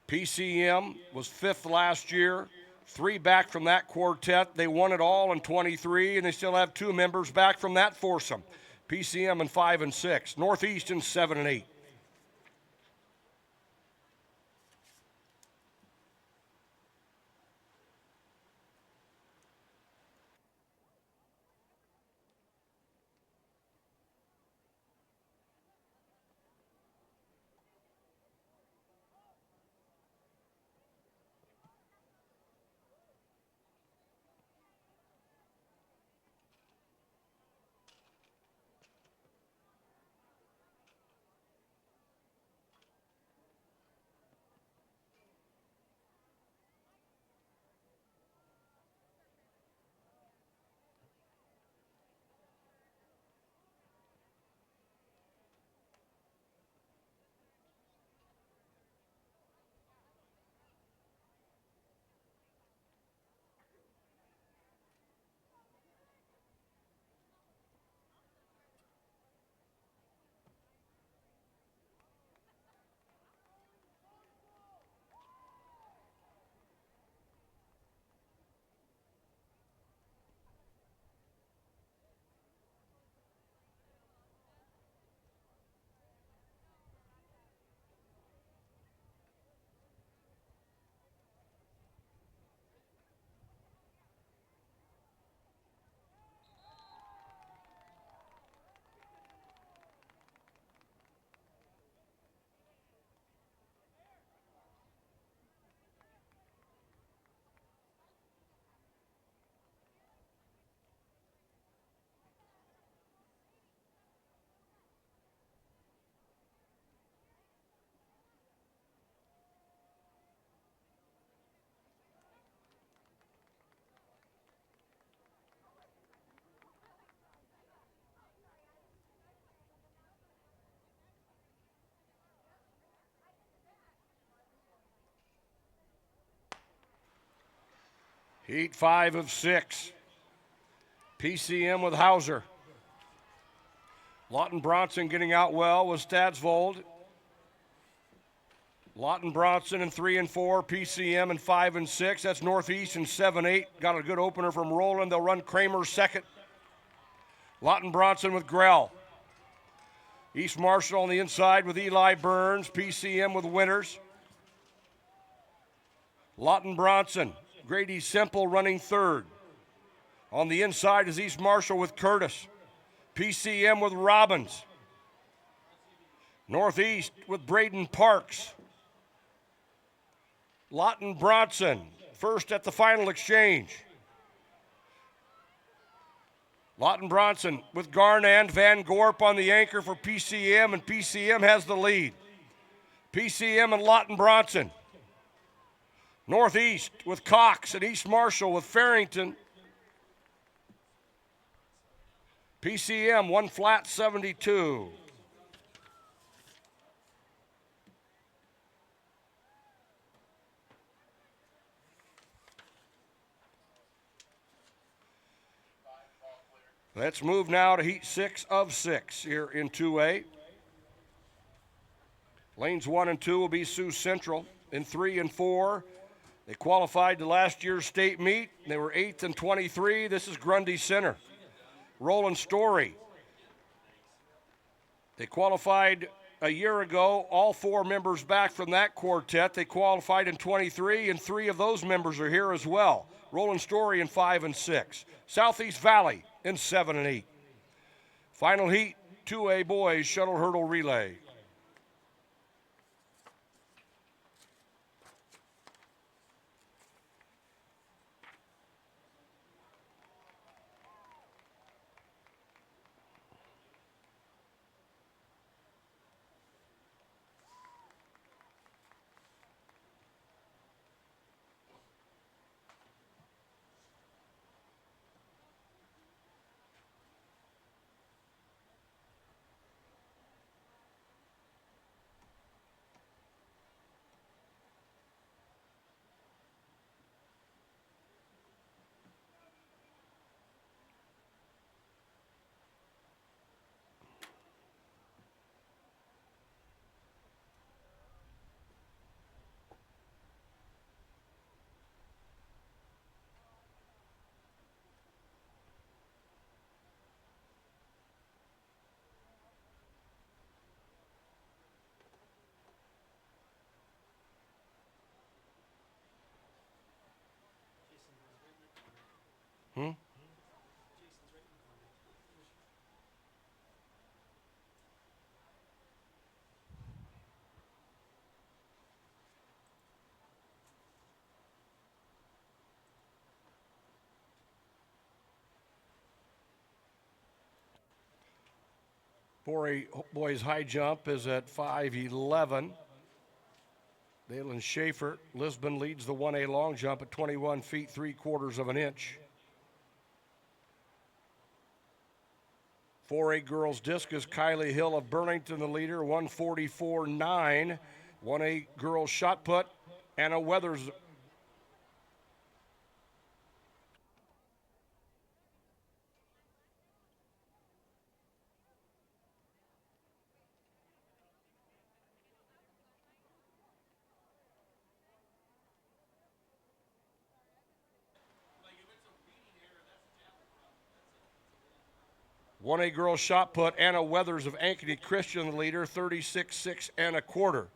Speaker 1: PCM was 5th last year. 3 back from that quartet. They won it all in 23, and they still have 2 members back from that foursome. PCM in 5 and 6. Northeast in 7 and 8. Heat 5 of 6. PCM with Hauser. Lawton Bronson getting out well with Stadsvold. Lawton Bronson in 3 and 4. PCM in 5 and 6. That's Northeast in 7-8. Got a good opener from Roland. They'll run Kramer second. Lawton Bronson with Grell. East Marshall on the inside with Eli Burns. PCM with Winters. Lawton Bronson. Grady Semple running third. On the inside is East Marshall with Curtis. PCM with Robbins. Northeast with Braden Parks. Lawton Bronson, first at the final exchange. Lawton Bronson with Garnand, Van Gorp on the anchor for PCM, and PCM has the lead. PCM and Lawton Bronson. Northeast with Cox and East Marshall with Farrington. PCM 1 flat 72. Let's move now to Heat 6 of 6 here in 2A. Lanes 1 and 2 will be Sioux Central. In 3 and 4, they qualified to last year's state meet. They were 8th and 23. This is Grundy Center. Roland Story. They qualified a year ago, all 4 members back from that quartet. They qualified in 23, and 3 of those members are here as well. Roland Story in 5 and 6. Southeast Valley in 7 and 8. Final heat, 2A boys shuttle hurdle relay. Hmm? Boys high jump is at 5'11". Dalen Schaefer, Lisbon leads the 1A long jump at 21 feet 3/4 of an inch. 4A girls discus, Kylie Hill of Burlington, the leader, 144.9. 1A girls shot put, Anna Weathers. One A girls shot put, Anna Weathers of Ankeny Christian, the leader, 36.6 1/4.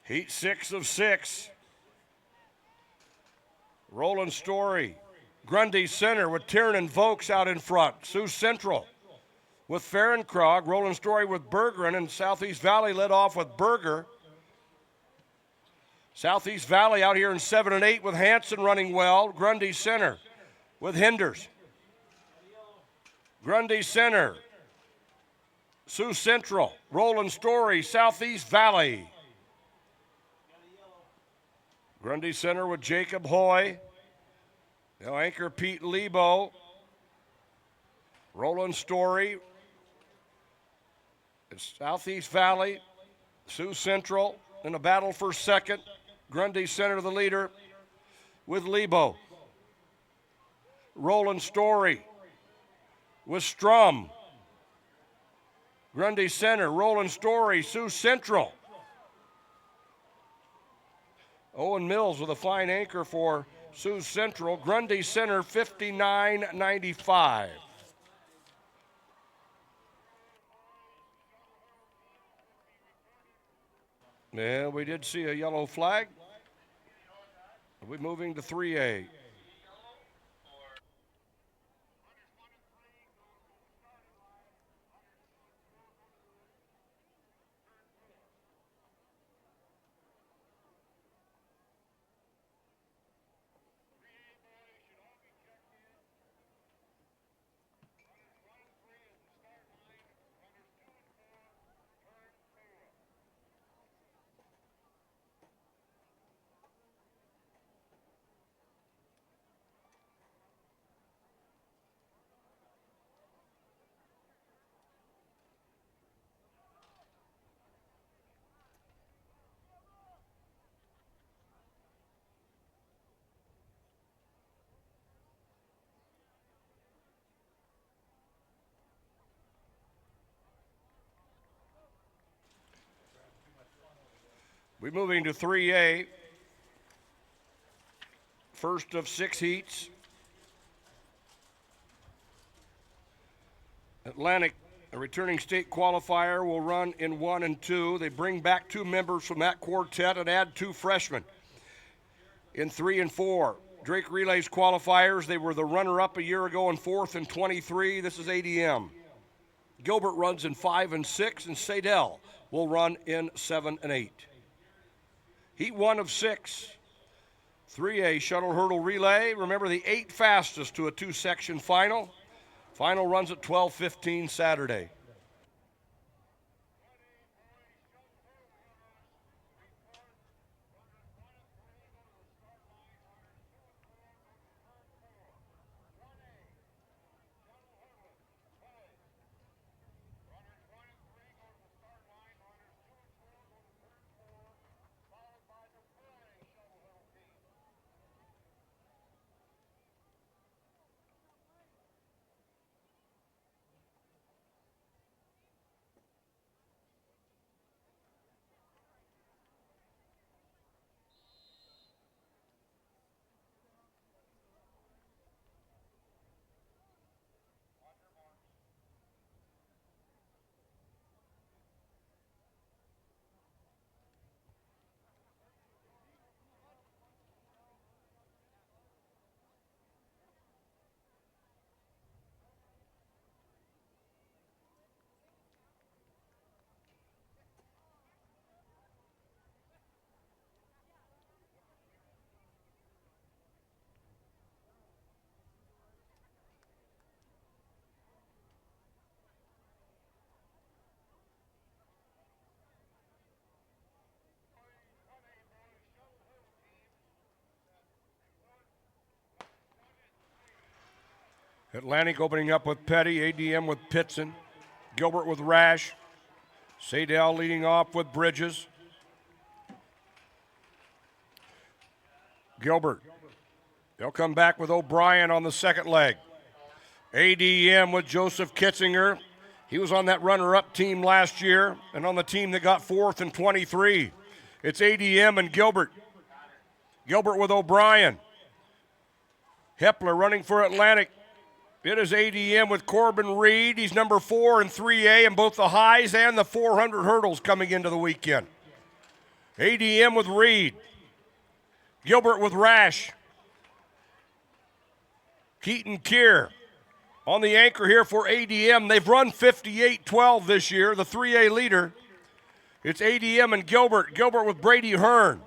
Speaker 1: Heat 6 of 6. Roland Story. Grundy Center with Tiernan Vokes out in front. Sioux Central with Fahrenkrog. Roland Story with Bergeron, and Southeast Valley led off with Berger. Southeast Valley out here in 7 and 8 with Hanson running well. Grundy Center with Hinders. Grundy Center. Sioux Central. Roland Story. Southeast Valley. Grundy Center with Jacob Hoy. Now anchor Pete Lebo. Roland Story. It's Southeast Valley. Sioux Central in a battle for second. Grundy Center the leader with Lebo. Roland Story with Strum. Grundy Center, Roland Story, Sioux Central. Owen Mills with a fine anchor for Sioux Central. Grundy Center, 59.95. And we did see a yellow flag. We're moving to 3A. We're moving to 3A. First of 6 heats. Atlantic, a returning state qualifier, will run in 1 and 2. They bring back 2 members from that quartet and add 2 freshmen. In 3 and 4, Drake Relays qualifiers, they were the runner-up a year ago in 4th and 23. This is ADM. Gilbert runs in 5 and 6, and Sadell will run in 7 and 8. Heat 1 of 6. 3A shuttle hurdle relay. Remember, the 8 fastest to a 2-section final. Final runs at 12:15 Saturday. Atlantic opening up with Petty, ADM with Pitson, Gilbert with Rash, Sadell leading off with Bridges. Gilbert, they'll come back with O'Brien on the second leg. ADM with Joseph Kitzinger. He was on that runner-up team last year and on the team that got 4th and 23. It's ADM and Gilbert. Gilbert with O'Brien. Hepler running for Atlantic. It is ADM with Corbin Reed. He's number 4 in 3A in both the highs and the 400 hurdles coming into the weekend. ADM with Reed. Gilbert with Rash. Keaton Keir on the anchor here for ADM. They've run 58-12 this year, the 3A leader. It's ADM and Gilbert. Gilbert with Brady Hearn.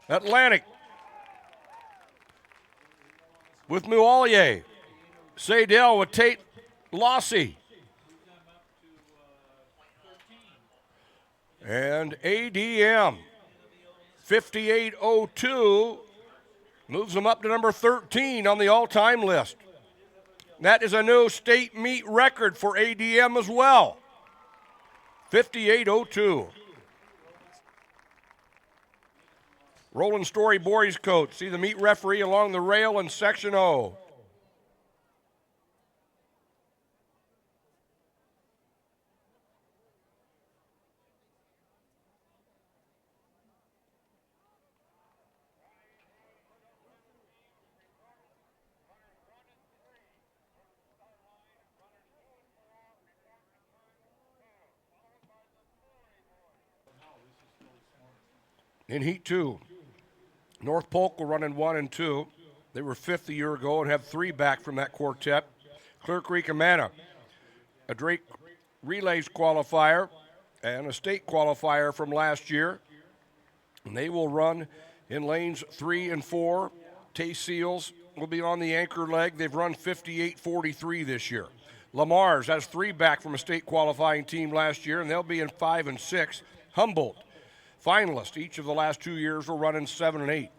Speaker 1: Atlantic with Muallier. Sadell with Tate Lossy. And ADM, 58:02, moves them up to number 13 on the all-time list. That is a new state meet record for ADM as well. 58:02. Roland Story boys coach. See the meet referee along the rail in section O. In Heat 2, North Polk will run in 1 and 2. They were 5th a year ago and have 3 back from that quartet. Clear Creek Amana, a Drake Relays qualifier and a state qualifier from last year. And they will run in lanes 3 and 4. Tay Seals will be on the anchor leg. They've run 58.43 this year. Lamar's has 3 back from a state qualifying team last year, and they'll be in 5 and 6. Humboldt, finalists each of the last 2 years, will run in 7 and 8.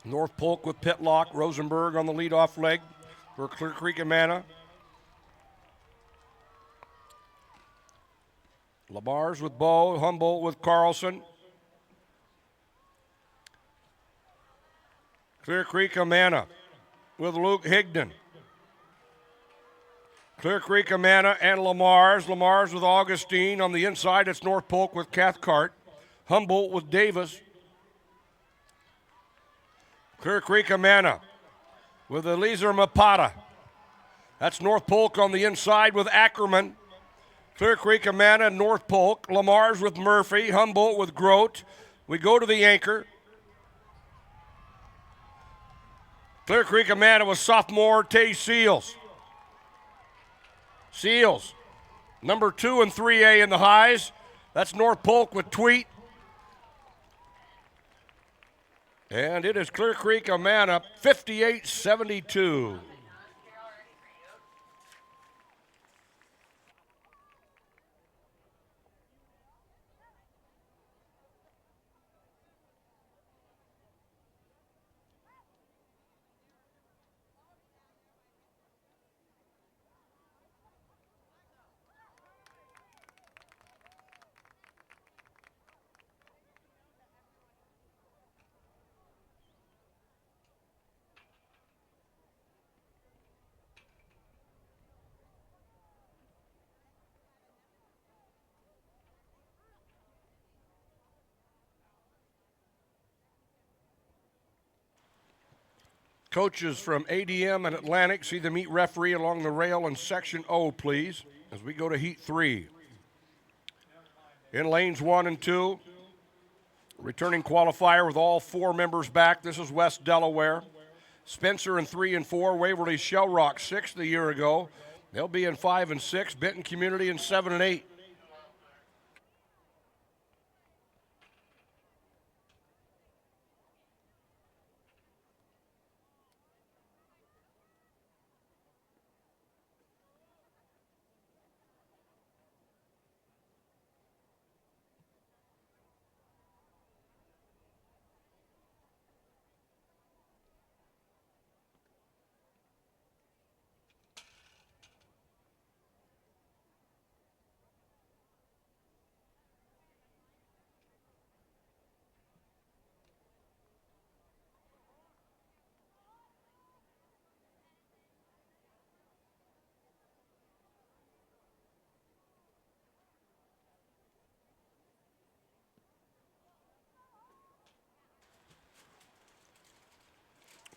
Speaker 1: North Polk with Pitlock, Rosenberg on the leadoff leg for Clear Creek Amana. Lamar's with Bowe, Humboldt with Carlson. Clear Creek Amana with Luke Higdon. Clear Creek Amana and Lamar's. Lamar's with Augustine. On the inside, it's North Polk with Cathcart. Humboldt with Davis. Clear Creek Amana with Eliezer Mapata. That's North Polk on the inside with Ackerman. Clear Creek Amana and North Polk. Lamar's with Murphy. Humboldt with Grote. We go to the anchor. Clear Creek Amana with sophomore Tay Seals. Seals, number 2 and 3A in the highs. That's North Polk with Tweet. And it is Clear Creek Amana 58-72. Coaches from ADM and Atlantic, see the meet referee along the rail in Section O, please, as we go to Heat 3. In lanes 1 and 2, returning qualifier with all 4 members back. This is West Delaware. Spencer in 3 and 4, Waverly Shell Rock 6th a year ago. They'll be in 5 and 6, Benton Community in 7 and 8.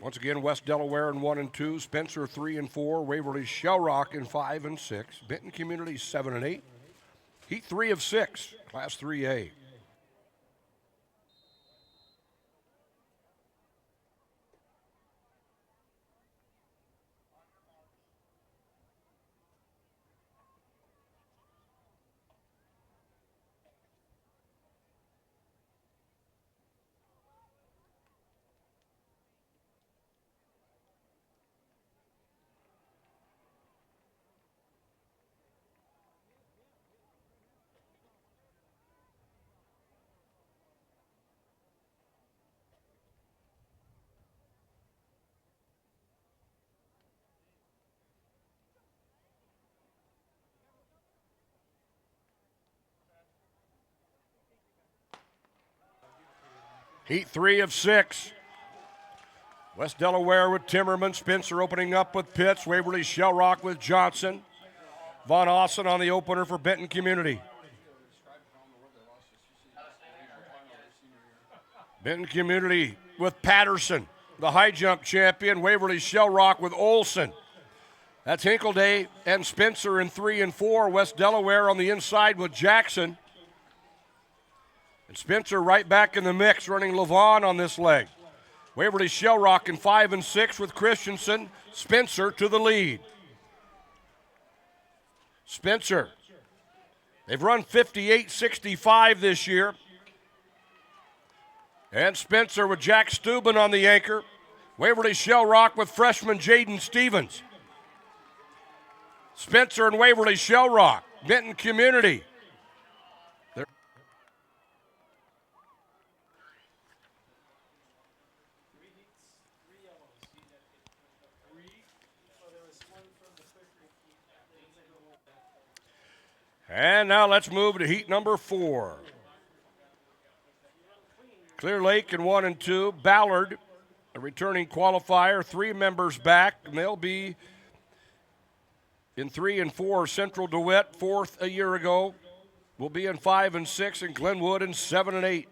Speaker 1: Once again, West Delaware in 1 and 2, Spencer 3 and 4, Waverly Shell Rock in 5 and 6, Benton Community 7 and 8, Heat 3 of 6, Class 3A. Heat 3 of 6. West Delaware with Timmerman. Spencer opening up with Pitts. Waverly Shell Rock with Johnson. Von Ossen on the opener for Benton Community. Benton Community with Patterson, the high jump champion. Waverly Shell Rock with Olson. That's Hinkleday and Spencer in 3 and 4. West Delaware on the inside with Jackson. And Spencer right back in the mix, running Levon on this leg. Waverly Shell Rock in 5 and 6 with Christensen. Spencer to the lead. Spencer. They've run 58-65 this year. And Spencer with Jack Steuben on the anchor. Waverly Shell Rock with freshman Jaden Stevens. Spencer and Waverly Shell Rock. Benton Community. And now let's move to heat number 4. Clear Lake in 1 and 2. Ballard, a returning qualifier, 3 members back, and they'll be in 3 and 4. Central DeWitt, 4th a year ago, will be in 5 and 6, and Glenwood in 7 and 8.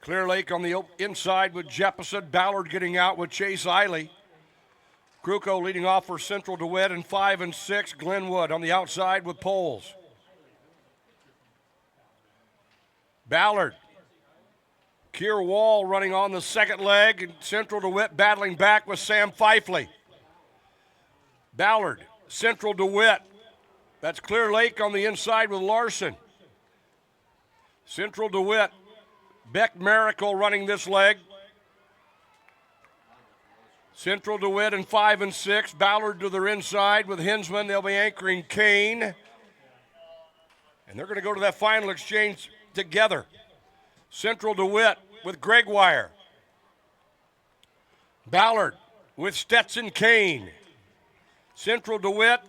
Speaker 1: Clear Lake on the inside with Jeppesen. Ballard getting out with Chase Eiley. Kruko leading off for Central DeWitt in 5 and 6. Glenwood on the outside with Poles. Ballard. Keir Wall running on the second leg, and Central DeWitt battling back with Sam Fifley. Ballard, Central DeWitt. That's Clear Lake on the inside with Larson. Central DeWitt. Beck Miracle running this leg. Central DeWitt in 5 and 6. Ballard to their inside with Hinsman. They'll be anchoring Kane. And they're going to go to that final exchange together. Central DeWitt with Gregoire. Ballard with Stetson Kane. Central DeWitt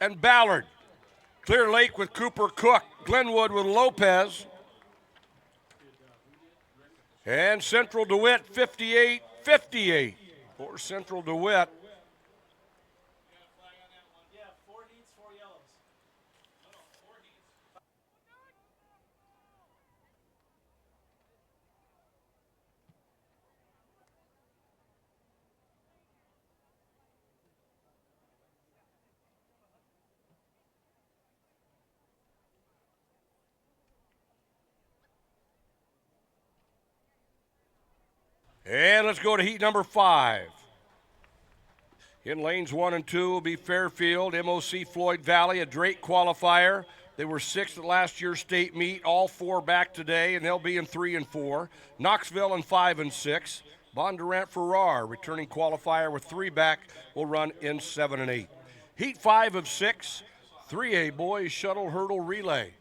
Speaker 1: and Ballard. Clear Lake with Cooper Cook. Glenwood with Lopez. And Central DeWitt 58-58 for Central DeWitt. And let's go to heat number 5. In lanes 1 and 2 will be Fairfield, MOC Floyd Valley, a Drake qualifier. They were 6th at last year's state meet, all 4 back today, and they'll be in 3 and 4. Knoxville in 5 and 6. Bondurant Farrar, returning qualifier with 3 back, will run in 7 and 8. Heat 5 of 6, 3A boys shuttle hurdle relay.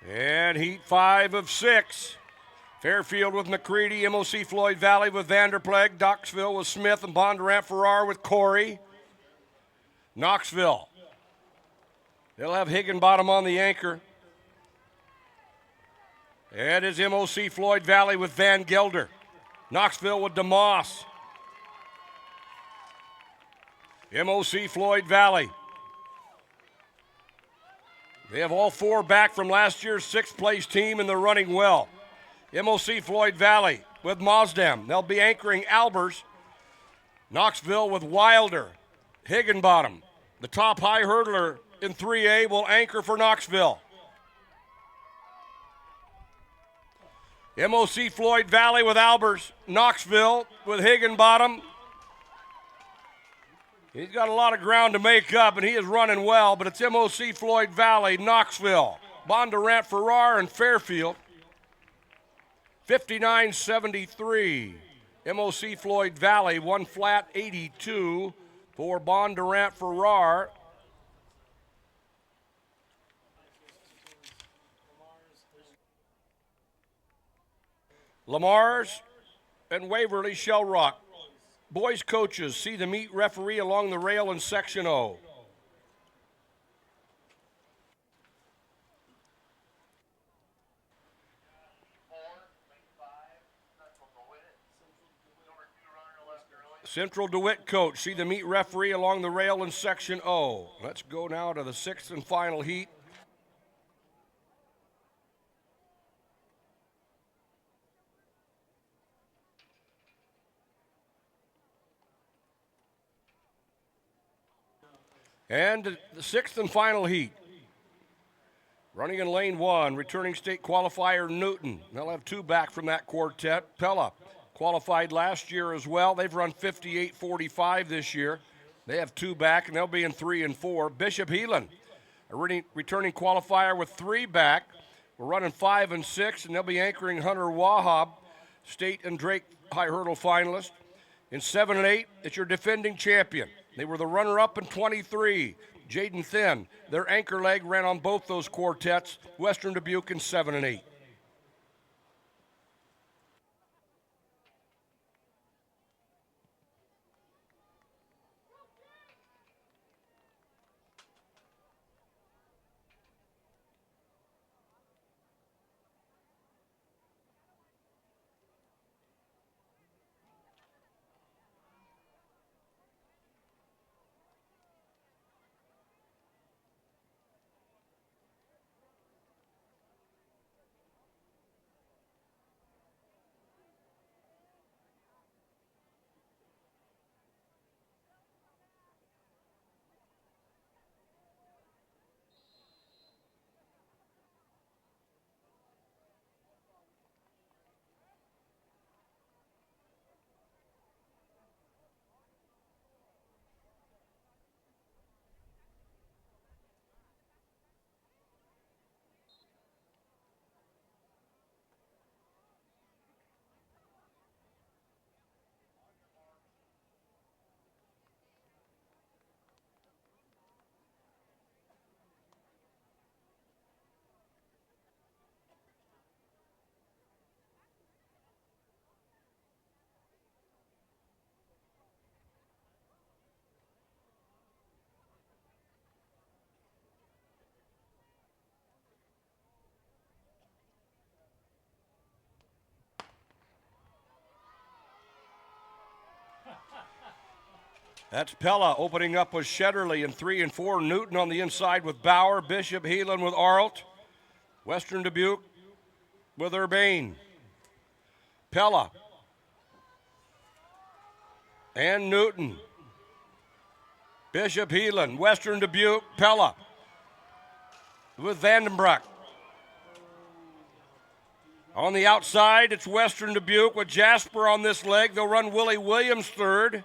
Speaker 1: And heat 5 of 6. Fairfield with McCready, MOC Floyd Valley with Vanderpleg, Knoxville with Smith, and Bondurant Farrar with Corey. Knoxville. They'll have Higginbottom on the anchor. And is MOC Floyd Valley with Van Gelder. Knoxville with DeMoss. MOC Floyd Valley. They have all 4 back from last year's 6th place team, and they're running well. MOC Floyd Valley with Mosdam. They'll be anchoring Albers. Knoxville with Wilder. Higginbottom. The top high hurdler in 3A will anchor for Knoxville. MOC Floyd Valley with Albers. Knoxville with Higginbottom. He's got a lot of ground to make up, and he is running well, but it's MOC Floyd Valley, Knoxville, Bondurant Farrar, and Fairfield. 59-73. MOC Floyd Valley, 1 flat 82 for Bondurant Farrar. Lamar's and Waverly Shell Rock. Boys coaches see the meet referee along the rail in Section O. Central DeWitt coach see the meet referee along the rail in Section O. Let's go now to the 6th and final heat. And the 6th and final heat. Running in lane 1, returning state qualifier Newton. They'll have 2 back from that quartet. Pella, qualified last year as well. They've run 58-45 this year. They have 2 back, and they'll be in 3 and 4. Bishop Heelan, a returning qualifier with 3 back. We're running 5 and 6, and they'll be anchoring Hunter Wahab, State and Drake high hurdle finalist. In 7 and 8, it's your defending champion. They were the runner-up in 23. Jaden Thin, their anchor leg, ran on both those quartets. Western Dubuque in 7 and 8. That's Pella opening up with Shetterly in 3 and 4. Newton on the inside with Bauer. Bishop Heelan with Arlt. Western Dubuque with Urbane. Pella. And Newton. Bishop Heelan. Western Dubuque. Pella. With Vandenbroek. On the outside, it's Western Dubuque with Jasper on this leg. They'll run Willie Williams third.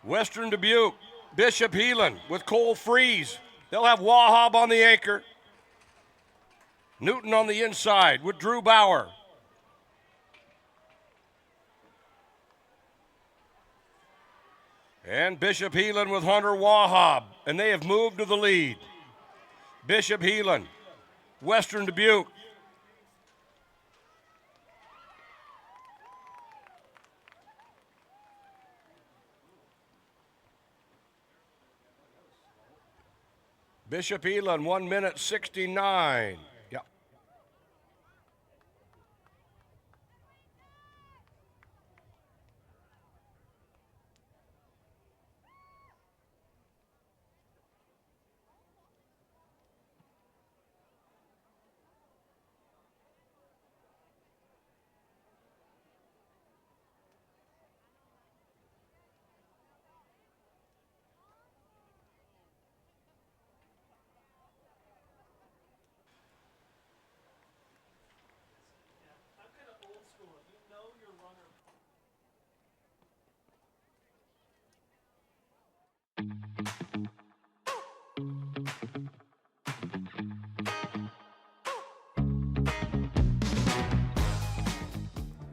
Speaker 1: Western Dubuque, Bishop Heelan with Cole Freeze. They'll have Wahab on the anchor. Newton on the inside with Drew Bauer. And Bishop Heelan with Hunter Wahab. And they have moved to the lead. Bishop Heelan, Western Dubuque. Bishop Heelan, 1 minute 69. Yep.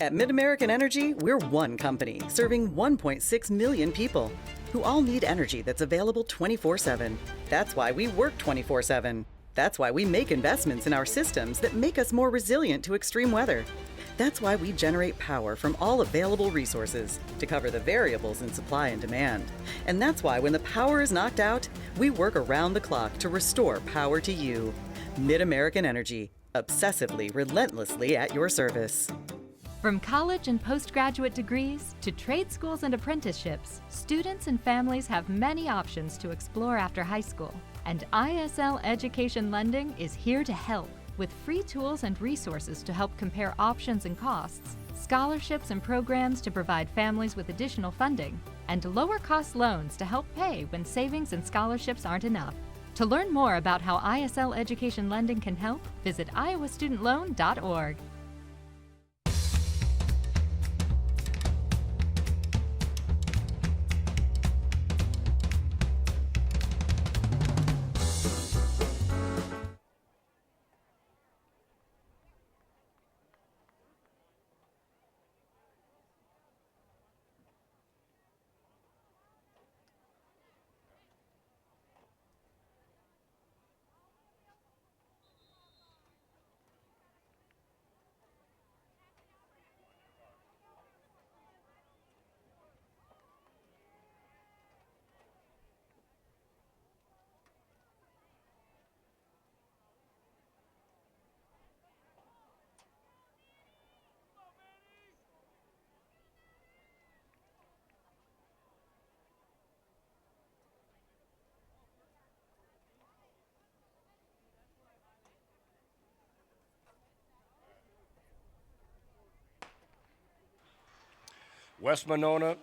Speaker 6: At MidAmerican Energy, we're one company serving 1.6 million people who all need energy that's available 24/7. That's why we work 24/7. That's why we make investments in our systems that make us more resilient to extreme weather. That's why we generate power from all available resources to cover the variables in supply and demand. And that's why when the power is knocked out, we work around the clock to restore power to you. MidAmerican Energy, obsessively, relentlessly at your service.
Speaker 3: From college and postgraduate degrees to trade schools and apprenticeships, students and families have many options to explore after high school. And ISL Education Lending is here to help with free tools and resources to help compare options and costs, scholarships and programs to provide families with additional funding, and lower cost loans to help pay when savings and scholarships aren't enough. To learn more about how ISL Education Lending can help, visit iowastudentloan.org.
Speaker 1: West Monona,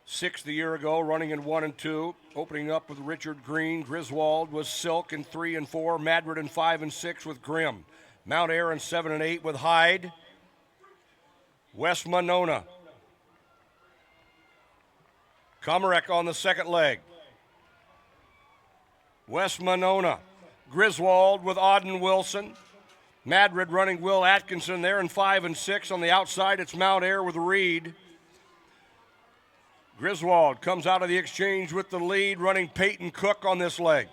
Speaker 1: sixth a year ago, running in 1 and 2, opening up with Richard Green. Griswold was Silk in 3 and 4. Madrid in 5 and 6 with Grimm. Mount Ayr in 7 and 8 with Hyde. West Monona. Komarek on the second leg. West Monona. Griswold with Auden Wilson. Madrid running Will Atkinson there in 5 and 6. On the outside, it's Mount Ayr with Reed. Griswold comes out of the exchange with the lead, running Peyton Cook on this leg.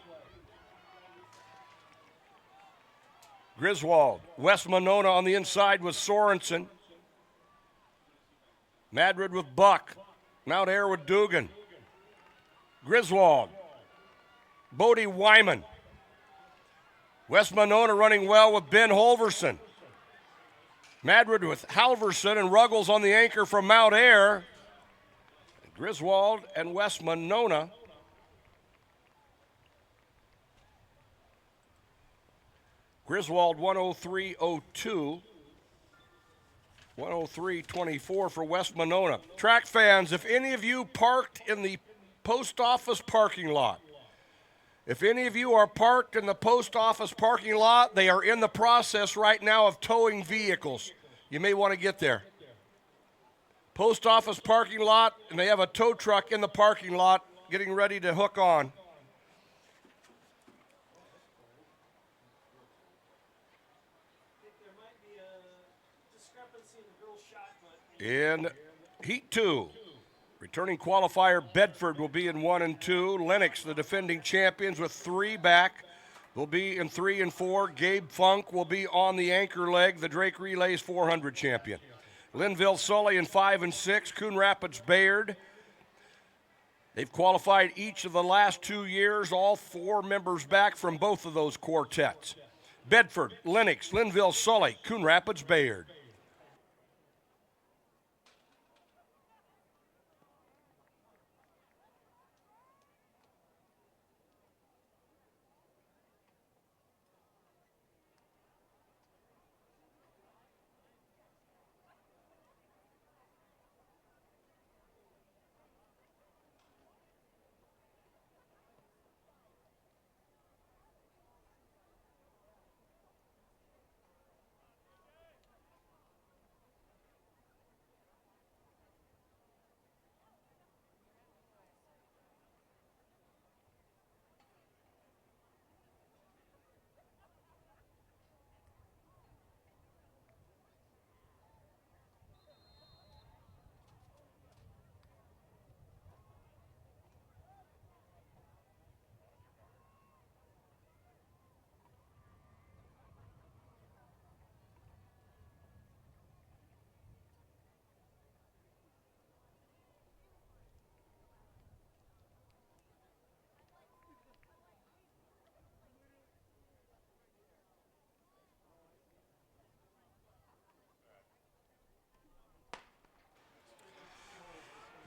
Speaker 1: Griswold. West Monona on the inside with Sorensen. Madrid with Buck. Mount Ayr with Dugan. Griswold. Bodie Wyman. West Monona running well with Ben Holverson. Madrid with Halverson and Ruggles on the anchor from Mount Ayr. Griswold and West Monona. Griswold 103.02. 103.24 for West Monona. Track fans, if any of you parked in the post office parking lot, if any of you are parked in the post office parking lot, they are in the process right now of towing vehicles. You may want to get there. Post office parking lot, and they have a tow truck in the parking lot getting ready to hook on. In Heat 2, returning qualifier Bedford will be in 1 and 2. Lennox, the defending champions, with 3 back, will be in 3 and 4. Gabe Funk will be on the anchor leg, the Drake Relays 400 champion. Linville Sully in 5 and 6. Coon Rapids Bayard. They've qualified each of the last 2 years, all 4 members back from both of those quartets. Bedford, Lennox, Linville Sully, Coon Rapids Bayard.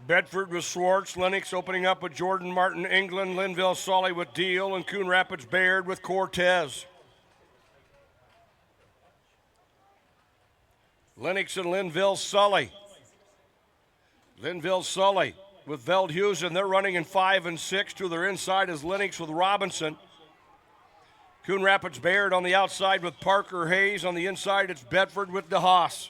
Speaker 1: Bedford with Swartz, Lennox opening up with Jordan Martin England, Linville Sully with Deal, and Coon Rapids Bayard with Cortez. Lennox and Linville Sully. Linville Sully with Veldhusen. They're running in 5 and 6. To their inside is Lennox with Robinson. Coon Rapids Bayard on the outside with Parker Hayes. On the inside, it's Bedford with DeHaas.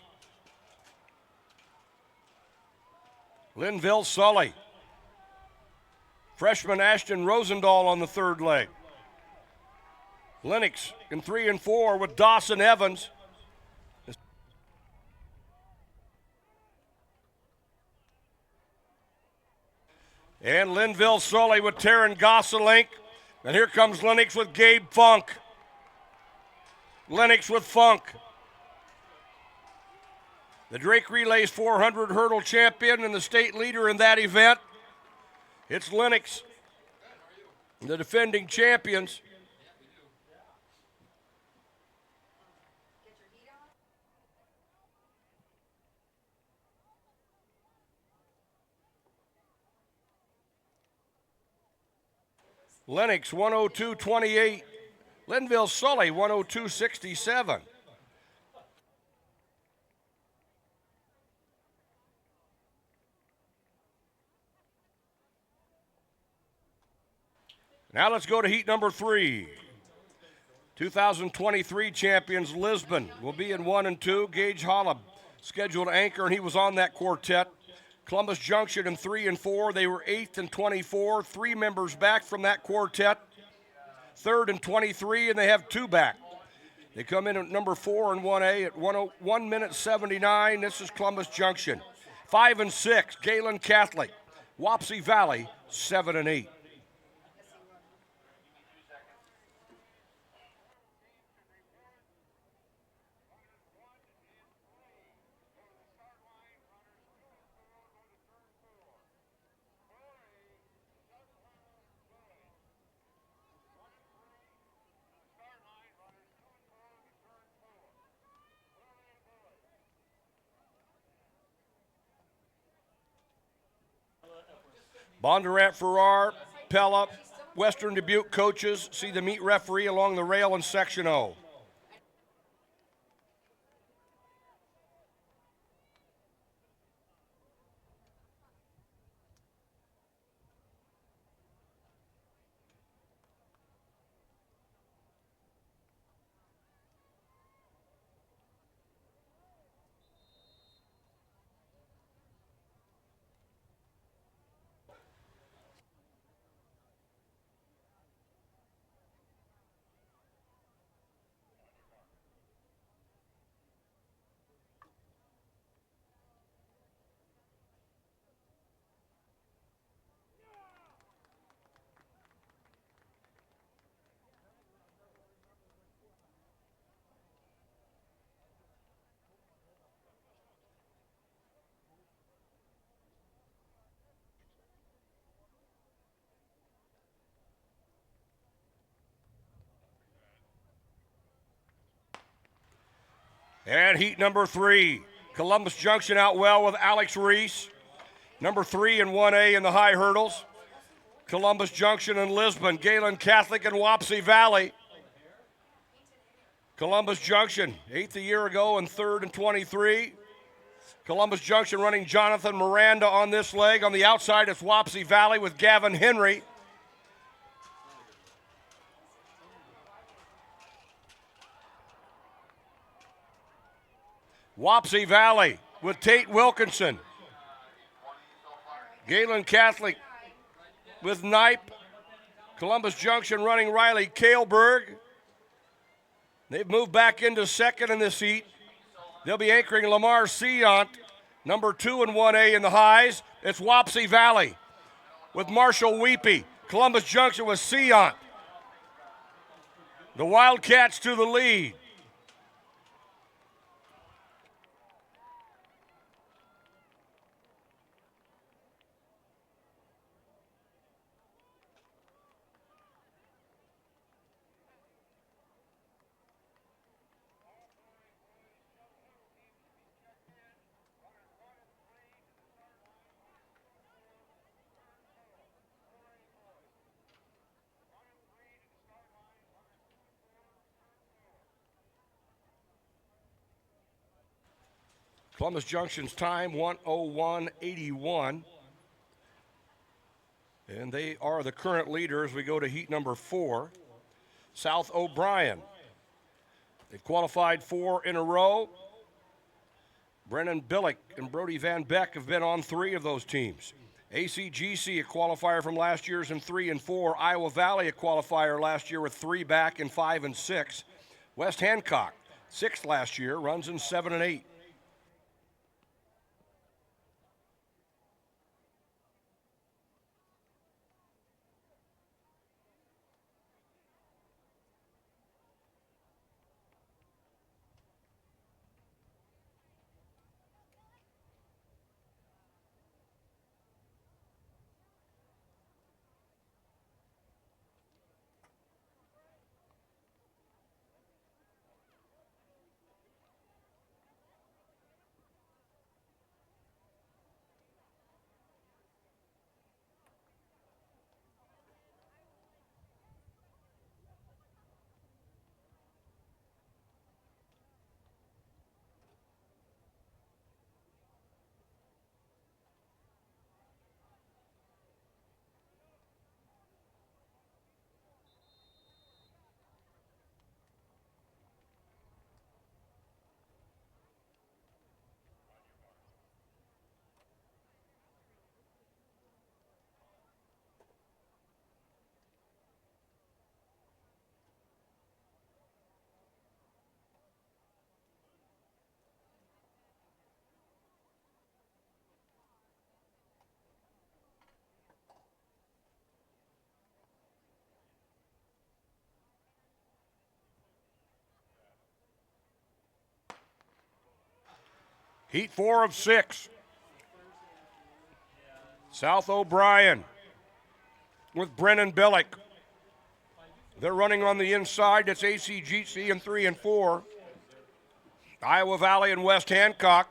Speaker 1: Linville Sully. Freshman Ashton Rosendahl on the third leg. Lennox in 3 and 4 with Dawson Evans. And Linville Sully with Taryn Gosselink. And here comes Lennox with Gabe Funk. Lennox with Funk. The Drake Relays 400 hurdle champion and the state leader in that event. It's Lennox, the defending champions. Lennox 102.28. Linville Sully 102.67. Now let's go to heat number 3. 2023 champions Lisbon will be in 1 and 2. Gage Hollab scheduled anchor, and he was on that quartet. Columbus Junction in 3 and 4. They were 8th and 24. 3 members back from that quartet. 3rd and 23, and they have 2 back. They come in at number 4 in 1A at 1 minute 79. This is Columbus Junction. 5 and 6, Galen Catholic. Wapsie Valley, 7 and 8. Bondurant, Farrar, Pella, Western Dubuque coaches see the meet referee along the rail in Section O. And heat number 3, Columbus Junction out well with Alex Reese. Number 3 in 1A in the high hurdles. Columbus Junction and Lisbon, Galen Catholic and Wapsie Valley. Columbus Junction, 8th a year ago and 3rd and 23. Columbus Junction running Jonathan Miranda on this leg. On the outside, it's Wapsie Valley with Gavin Henry. Wapsie Valley with Tate Wilkinson. Galen Catholic with Knipe. Columbus Junction running Riley Kaleberg. They've moved back into second in this heat. They'll be anchoring Lamar Seant, number 2 in 1A in the highs. It's Wapsie Valley with Marshall Weepy. Columbus Junction with Seant. The Wildcats to the lead. Columbus Junction's time, 1:01.81. And they are the current leader as we go to heat number 4. South O'Brien. They've qualified 4 in a row. Brennan Billick and Brody Van Beck have been on 3 of those teams. ACGC, a qualifier from last year's in 3 and 4. Iowa Valley, a qualifier last year with 3 back in 5 and 6. West Hancock, 6th last year, runs in 7 and 8. Heat 4 of 6. South O'Brien with Brennan Billick. They're running on the inside. That's ACGC in 3 and 4. Iowa Valley and West Hancock.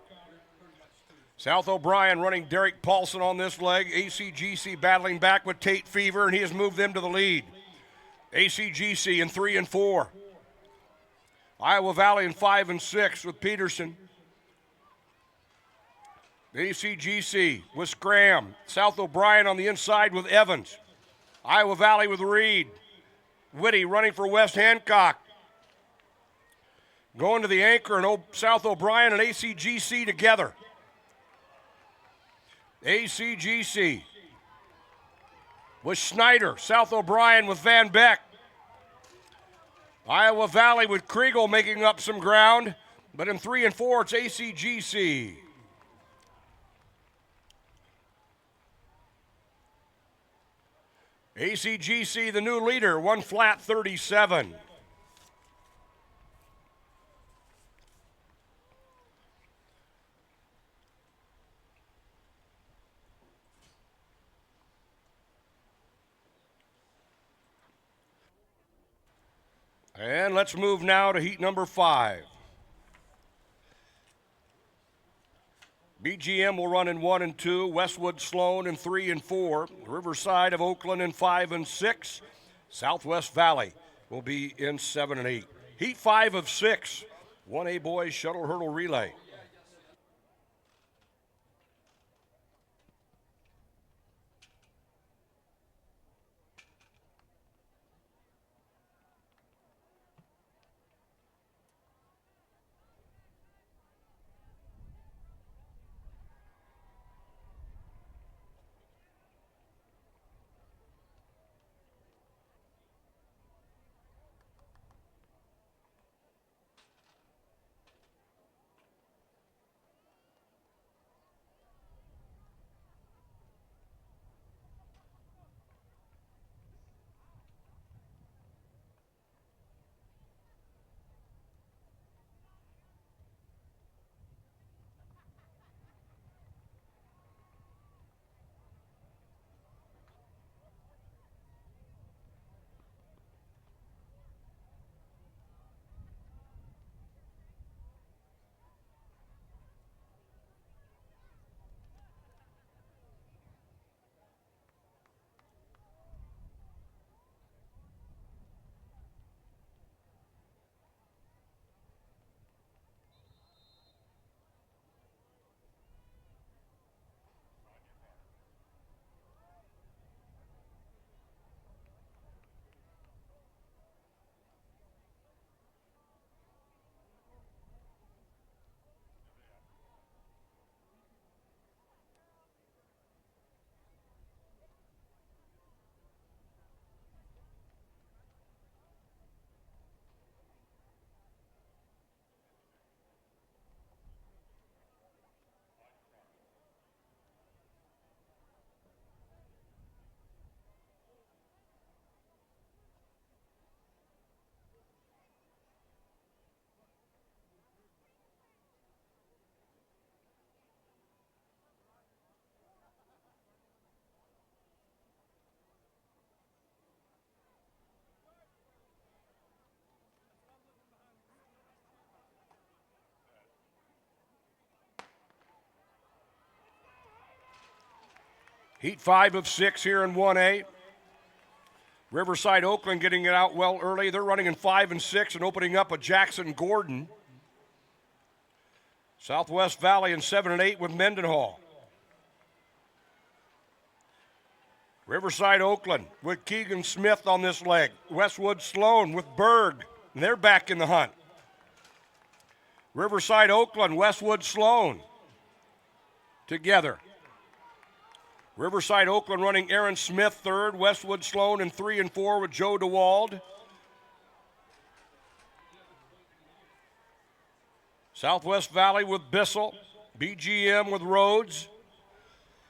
Speaker 1: South O'Brien running Derek Paulson on this leg. ACGC battling back with Tate Fever, and he has moved them to the lead. ACGC in 3 and 4. Iowa Valley in 5 and 6 with Peterson. ACGC with Scram. South O'Brien on the inside with Evans. Iowa Valley with Reed. Whitty running for West Hancock. Going to the anchor, and South O'Brien and ACGC together. ACGC with Schneider. South O'Brien with Van Beck. Iowa Valley with Kriegel making up some ground, but in 3 and 4, it's ACGC. ACGC, the new leader, 1 flat 37. And let's move now to heat number 5. BGM will run in 1 and 2, Westwood Sloan in 3 and 4, Riverside of Oakland in 5 and 6, Southwest Valley will be in 7 and 8. Heat 5 of 6, 1A boys shuttle hurdle relay. Heat 5 of 6 here in 1A. Riverside Oakland getting it out well early. They're running in 5 and 6 and opening up with Jackson Gordon. Southwest Valley in 7 and 8 with Mendenhall. Riverside Oakland with Keegan Smith on this leg. Westwood Sloan with Berg, and they're back in the hunt. Riverside Oakland, Westwood Sloan together. Riverside Oakland running Aaron Smith third, Westwood Sloan in 3 and 4 with Joe DeWald. Southwest Valley with Bissell, BGM with Rhodes.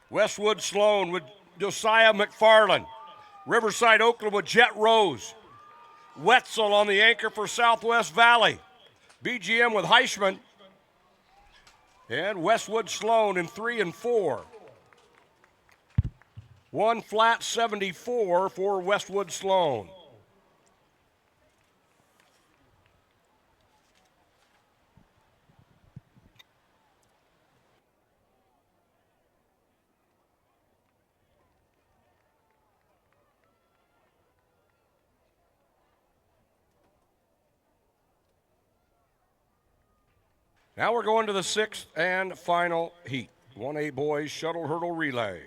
Speaker 1: Westwood Sloan with Josiah McFarland. Riverside Oakland with Jet Rose. Wetzel on the anchor for Southwest Valley. BGM with Heichman. And Westwood Sloan in 3 and 4. 1 flat 74 for Westwood Sloan. Now we're going to the 6th and final heat. 1A boys shuttle hurdle relay.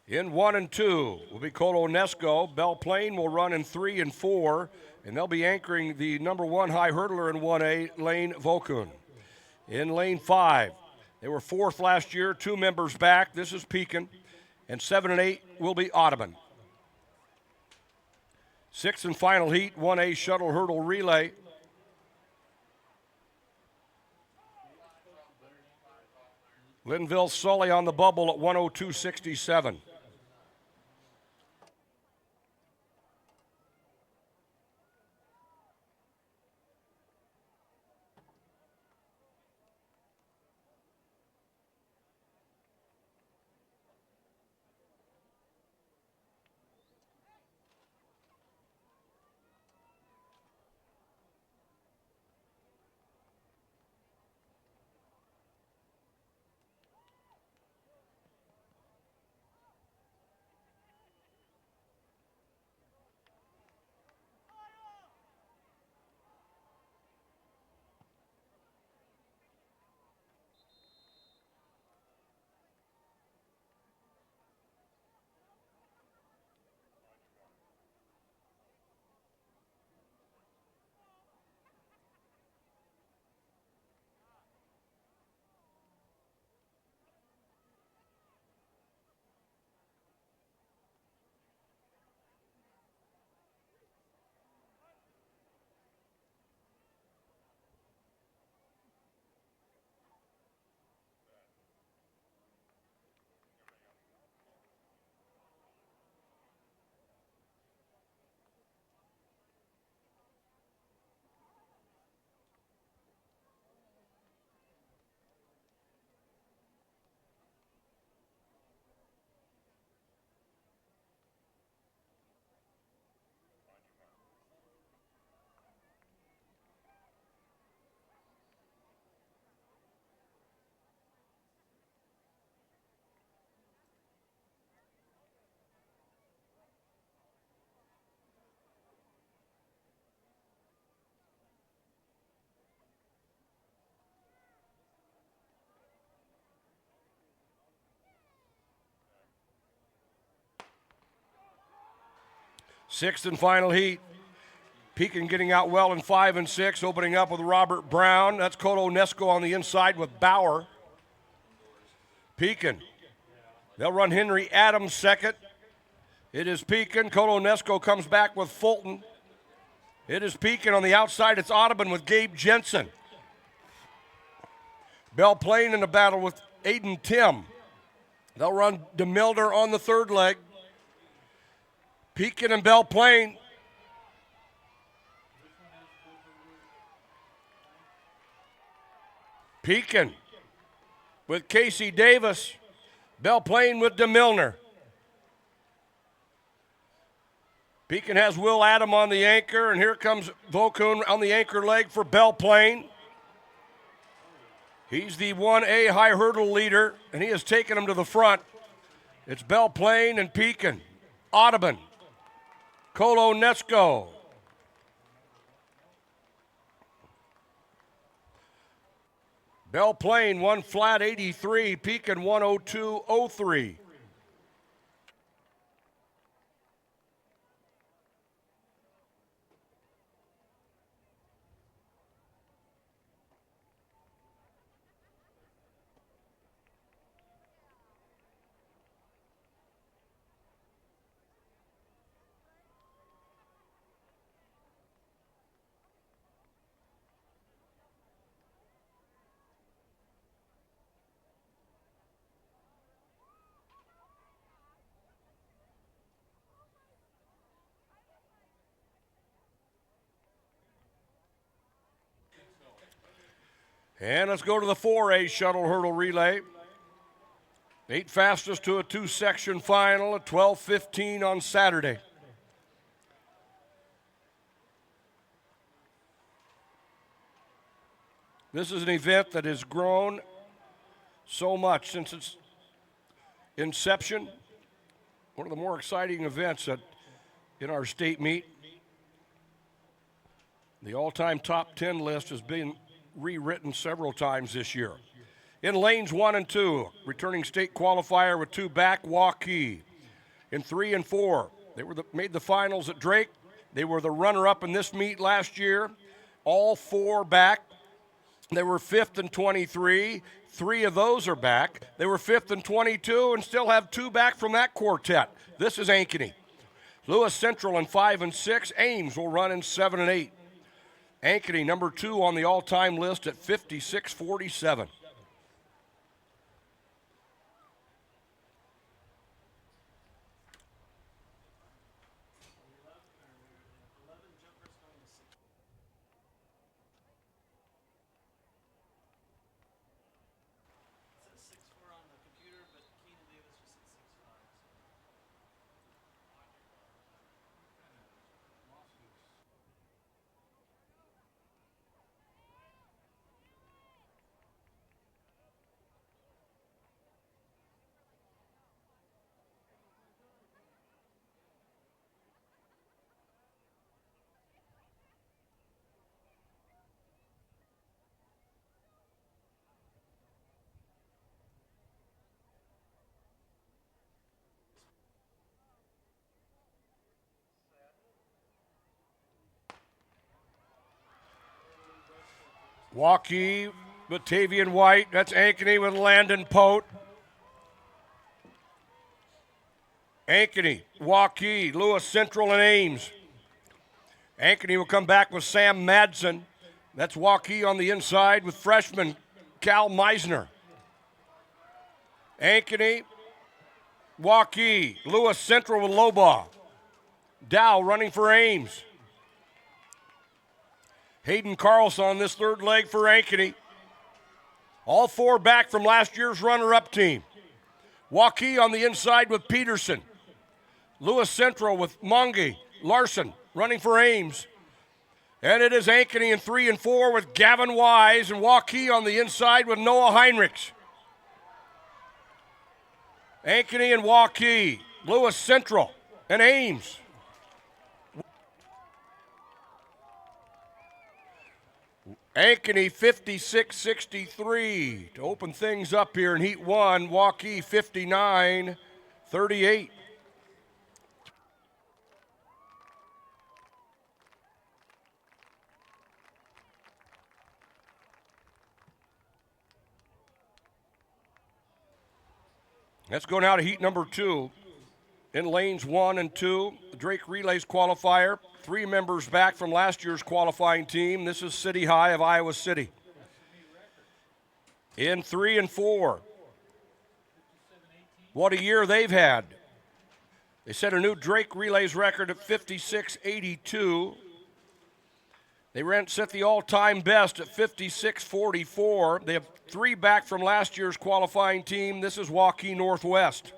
Speaker 1: In 1 and 2 will be Colo Nesco. Belle Plaine will run in 3 and 4, and they'll be anchoring the number 1 high hurdler in 1A, Lane Vokun. In lane 5, they were 4th last year, 2 members back. This is Pekin. And 7 and 8 will be Audubon. 6th and final heat, 1A shuttle hurdle relay. Linville Sully on the bubble at 102.67. Sixth and final heat. Pekin getting out well in 5 and 6, opening up with Robert Brown. That's Colo Nesco on the inside with Bauer. Pekin. They'll run Henry Adams second. It is Pekin. Colo Nesco comes back with Fulton. It is Pekin on the outside. It's Audubon with Gabe Jensen. Belle Plaine in the battle with Aiden Tim. They'll run DeMilder on the third leg. Pekin and Belle Plaine. Pekin with Casey Davis. Belle Plaine with DeMilner. Pekin has Will Adam on the anchor, and here comes Vokun on the anchor leg for Belle Plaine. He's the 1A high hurdle leader, and he has taken him to the front. It's Belle Plaine and Pekin. Audubon. Colo Nesco. Belle Plaine 1 flat 83, Pekin 102.03. And let's go to the 4A shuttle hurdle relay. 8 fastest to a 2-section final at 12:15 on Saturday. This is an event that has grown so much since its inception. One of the more exciting events in our state meet. The all-time top 10 list has been rewritten several times this year. In lanes 1 and 2, returning state qualifier with 2 back, Waukee. In 3 and 4, they made the finals at Drake. They were the runner-up in this meet last year. All 4 back. They were 5th and 23. 3 of those are back. They were 5th and 22 and still have 2 back from that quartet. This is Ankeny. Lewis Central in 5 and 6. Ames will run in 7 and 8. Ankeny, number 2 on the all-time list at 56:47. Waukee, Batavian White. That's Ankeny with Landon Pote. Ankeny, Waukee, Lewis Central, and Ames. Ankeny will come back with Sam Madsen. That's Waukee on the inside with freshman Cal Meisner. Ankeny, Waukee, Lewis Central with Lobaugh. Dow running for Ames. Hayden Carlson on this third leg for Ankeny. All 4 back from last year's runner-up team. Waukee on the inside with Peterson. Lewis Central with Monge, Larson running for Ames. And it is Ankeny in 3 and 4 with Gavin Wise and Waukee on the inside with Noah Heinrichs. Ankeny and Waukee, Lewis Central and Ames. Ankeny 56-63 to open things up here in Heat 1. Waukee 59-38. Let's go now to Heat number 2. In lanes 1 and 2, the Drake Relays qualifier. 3 members back from last year's qualifying team. This is City High of Iowa City. In 3 and 4, what a year they've had. They set a new Drake Relays record at 56-82. They set the all-time best at 56-44. They have 3 back from last year's qualifying team. This is Waukee Northwest.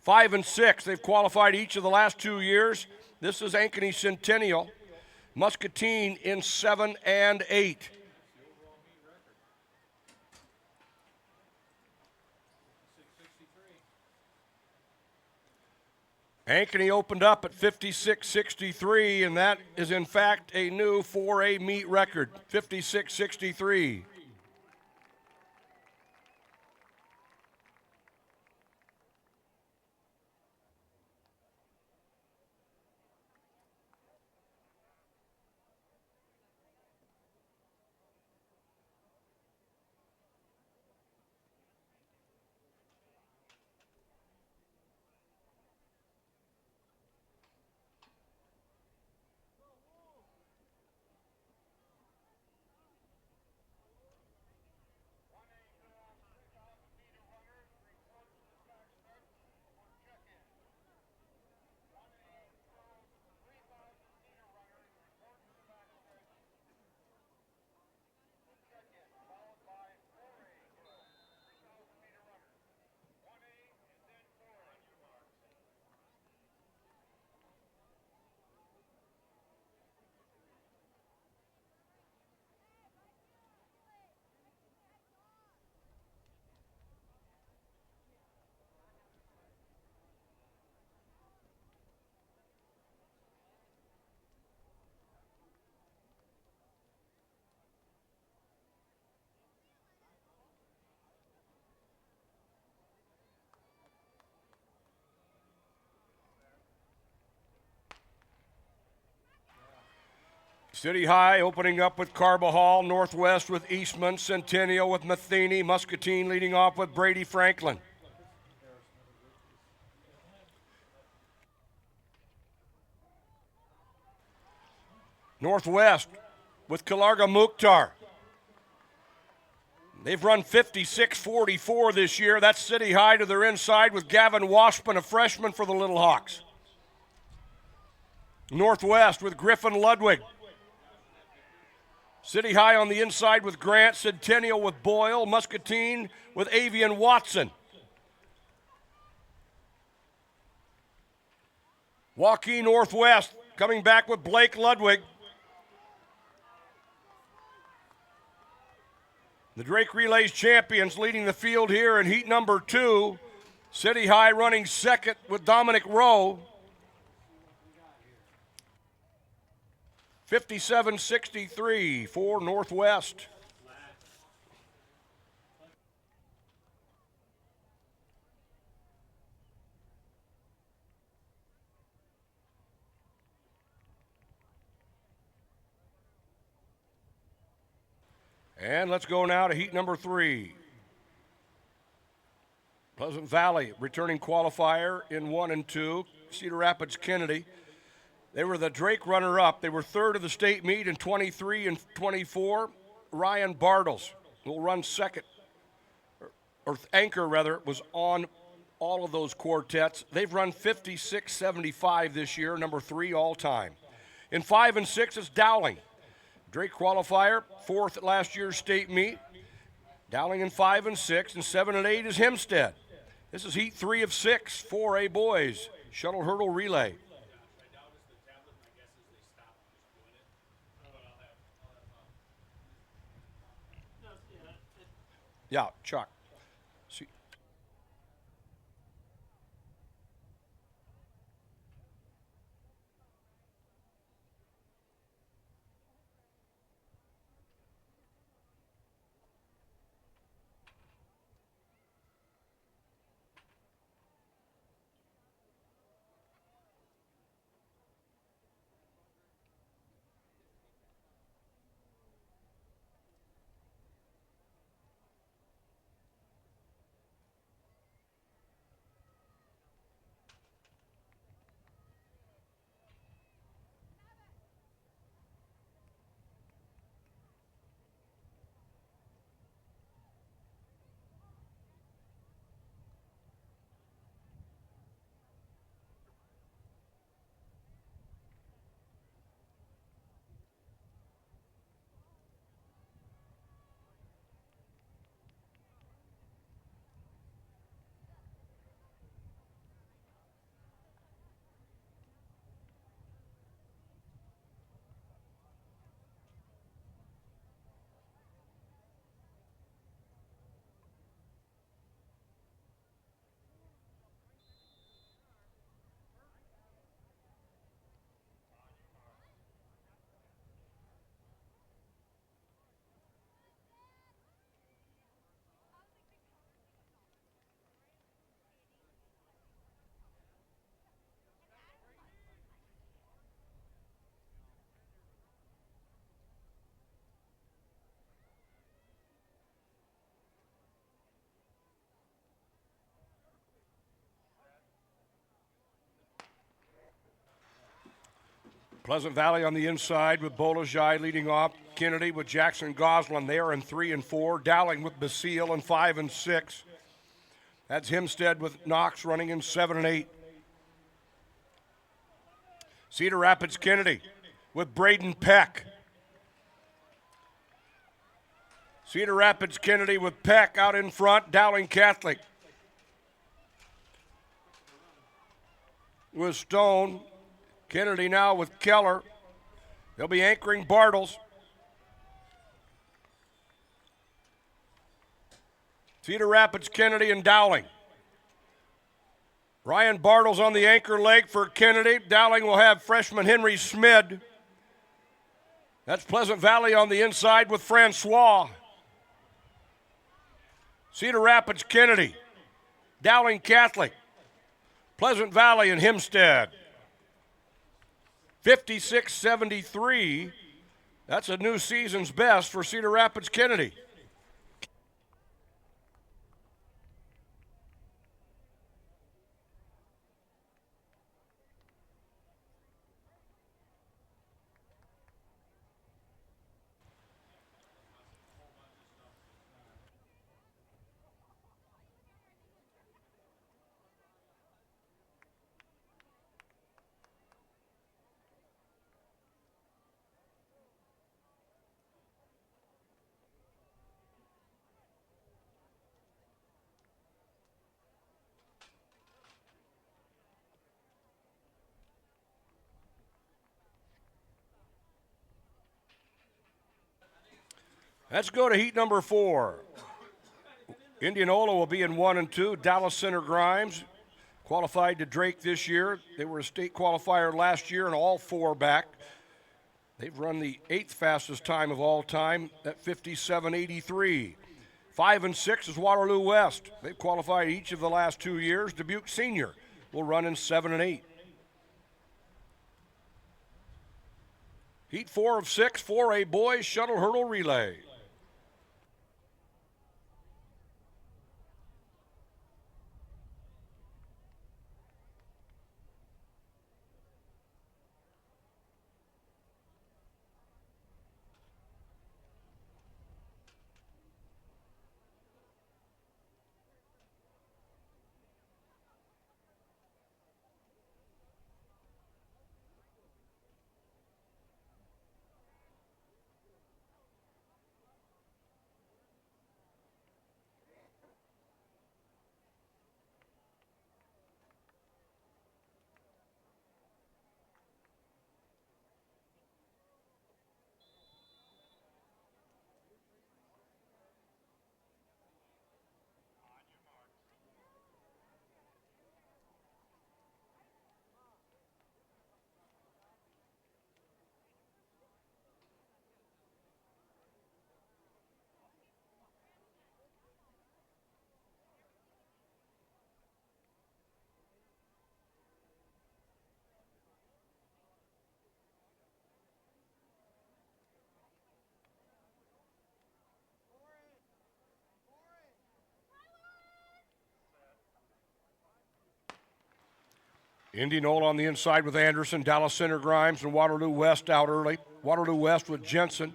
Speaker 1: 5 and 6, they've qualified each of the last 2 years. This is Ankeny Centennial. Muscatine in 7 and 8. Ankeny opened up at 56-63, and that is in fact a new 4A meet record, 56-63. City High opening up with Carbajal, Northwest with Eastman, Centennial with Matheny, Muscatine leading off with Brady Franklin. Northwest with Kalarga Mukhtar. They've run 56-44 this year. That's City High to their inside with Gavin Waspin, a freshman for the Little Hawks. Northwest with Griffin Ludwig. City High on the inside with Grant, Centennial with Boyle, Muscatine with Avian Watson. Waukee Northwest coming back with Blake Ludwig. The Drake Relays champions leading the field here in heat number 2. City High running second with Dominic Rowe. 57-63 for Northwest. And let's go now to heat number 3. Pleasant Valley returning qualifier in 1 and 2. Cedar Rapids Kennedy. They were the Drake runner-up. They were third of the state meet in 23 and 24. Ryan Bartles will run second, or anchor rather, was on all of those quartets. They've run 56-75 this year, number 3 all time. In 5 and 6 is Dowling. Drake qualifier, fourth at last year's state meet. Dowling in 5 and 6, and 7 and 8 is Hempstead. This is heat 3 of 6, 4A boys, shuttle hurdle relay. Yeah, Chuck. See. Pleasant Valley on the inside with Bolajai leading off. Kennedy with Jackson Goslin there in 3 and 4. Dowling with Basile in 5 and 6. That's Hempstead with Knox running in 7 and 8. Cedar Rapids Kennedy with Braden Peck. Cedar Rapids Kennedy with Peck out in front. Dowling Catholic with Stone. Kennedy now with Keller. They'll be anchoring Bartles. Cedar Rapids, Kennedy, and Dowling. Ryan Bartles on the anchor leg for Kennedy. Dowling will have freshman Henry Smid. That's Pleasant Valley on the inside with Francois. Cedar Rapids, Kennedy. Dowling Catholic. Pleasant Valley and Hempstead. 56-73 That's a new season's best for Cedar Rapids Kennedy. Let's go to heat number 4. Indianola will be in 1 and 2. Dallas Center Grimes qualified to Drake this year. They were a state qualifier last year and all 4 back. They've run the 8th fastest time of all time at 57.83. 5 and 6 is Waterloo West. They've qualified each of the last 2 years. Dubuque Senior will run in 7 and 8. Heat 4 of 6, 4A boys shuttle hurdle relay. Indianola on the inside with Anderson, Dallas Center Grimes, and Waterloo West out early. Waterloo West with Jensen.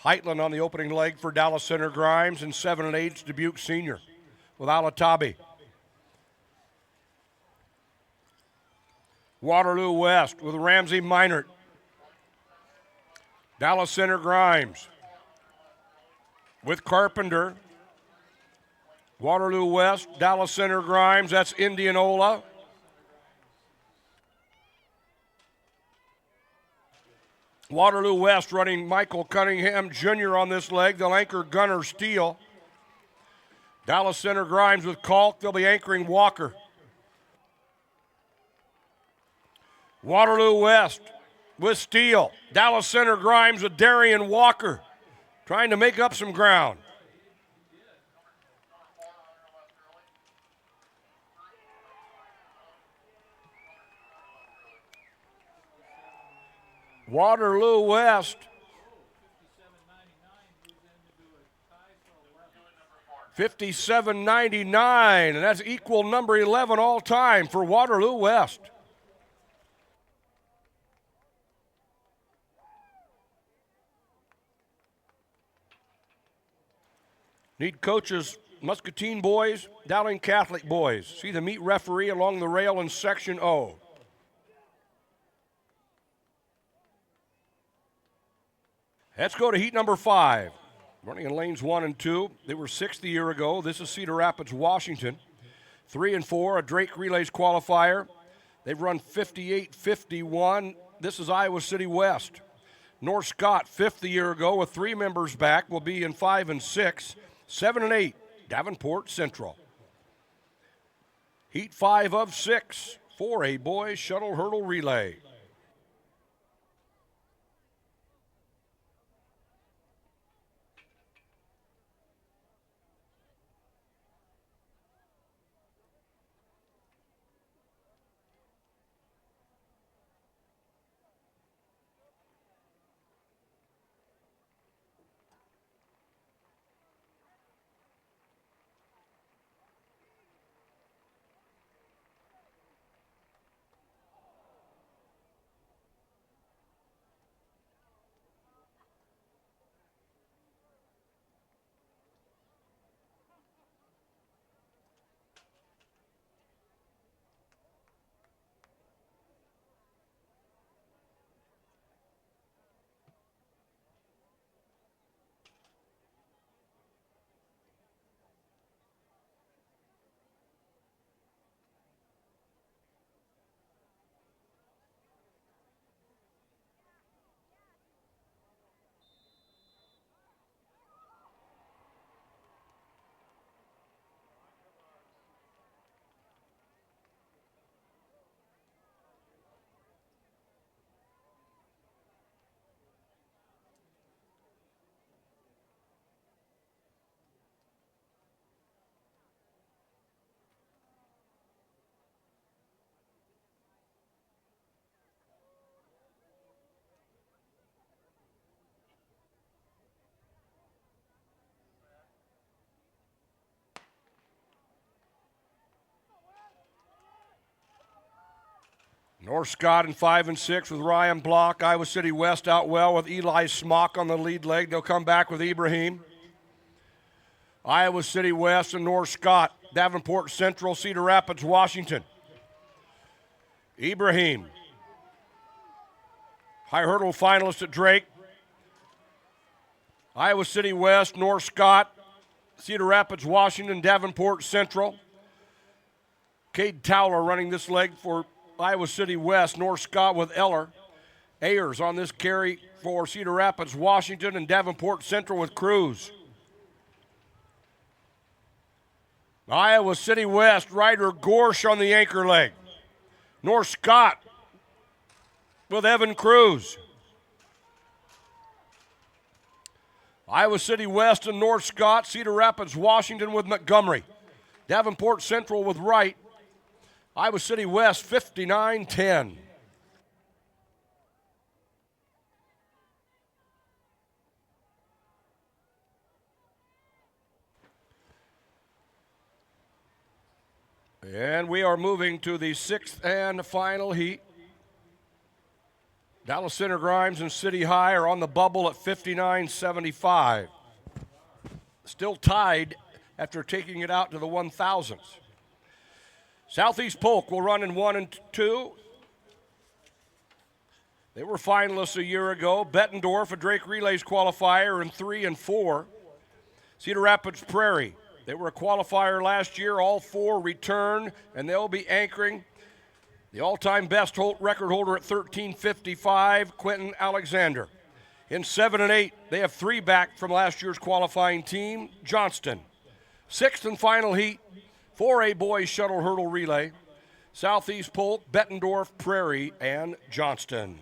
Speaker 1: Heitland on the opening leg for Dallas Center Grimes, and 7 and 8 Dubuque Senior with Alatabi. Waterloo West with Ramsey Minert. Dallas Center Grimes with Carpenter. Waterloo West, Dallas Center Grimes, that's Indianola. Waterloo West running Michael Cunningham Jr. on this leg. They'll anchor Gunner Steele. Dallas Center Grimes with Kalk. They'll be anchoring Walker. Waterloo West with Steele. Dallas Center Grimes with Darian Walker trying to make up some ground. Waterloo West. 57.99, and that's equal number 11 all time for Waterloo West. Need coaches, Muscatine boys, Dowling Catholic boys. See the meet referee along the rail in section O. Let's go to heat number 5. Running in lanes 1 and 2. They were 6th a year ago. This is Cedar Rapids, Washington. 3 and 4, a Drake Relays qualifier. They've run 58.51. This is Iowa City West. North Scott, 5th a year ago with 3 members back, will be in 5 and 6. 7 and 8, Davenport Central. Heat 5 of 6, 4A boys shuttle hurdle relay. North Scott in 5 and 6 with Ryan Block. Iowa City West out well with Eli Smock on the lead leg. They'll come back with Ibrahim. Iowa City West and North Scott. Davenport Central, Cedar Rapids, Washington. Ibrahim. High hurdle finalist at Drake. Iowa City West, North Scott, Cedar Rapids, Washington, Davenport Central. Cade Towler running this leg for Iowa City West, North Scott with Eller. Ayers on this carry for Cedar Rapids, Washington, and Davenport Central with Cruz. Iowa City West, Ryder Gorsh on the anchor leg. North Scott with Evan Cruz. Iowa City West and North Scott, Cedar Rapids, Washington with Montgomery. Davenport Central with Wright. Iowa City West 59-10. And we are moving to the sixth and final heat. Dallas Center Grimes and City High are on the bubble at 59-75. Still tied after taking it out to the 1,000s. Southeast Polk will run in 1 and 2. They were finalists a year ago. Bettendorf, a Drake Relays qualifier, in 3 and 4. Cedar Rapids Prairie, they were a qualifier last year. All 4 return, and they'll be anchoring the all-time best record holder at 13:55, Quentin Alexander. In 7 and 8, they have 3 back from last year's qualifying team, Johnston. Sixth and final heat, 4A boys shuttle hurdle relay, Southeast Polk, Bettendorf, Prairie, and Johnston.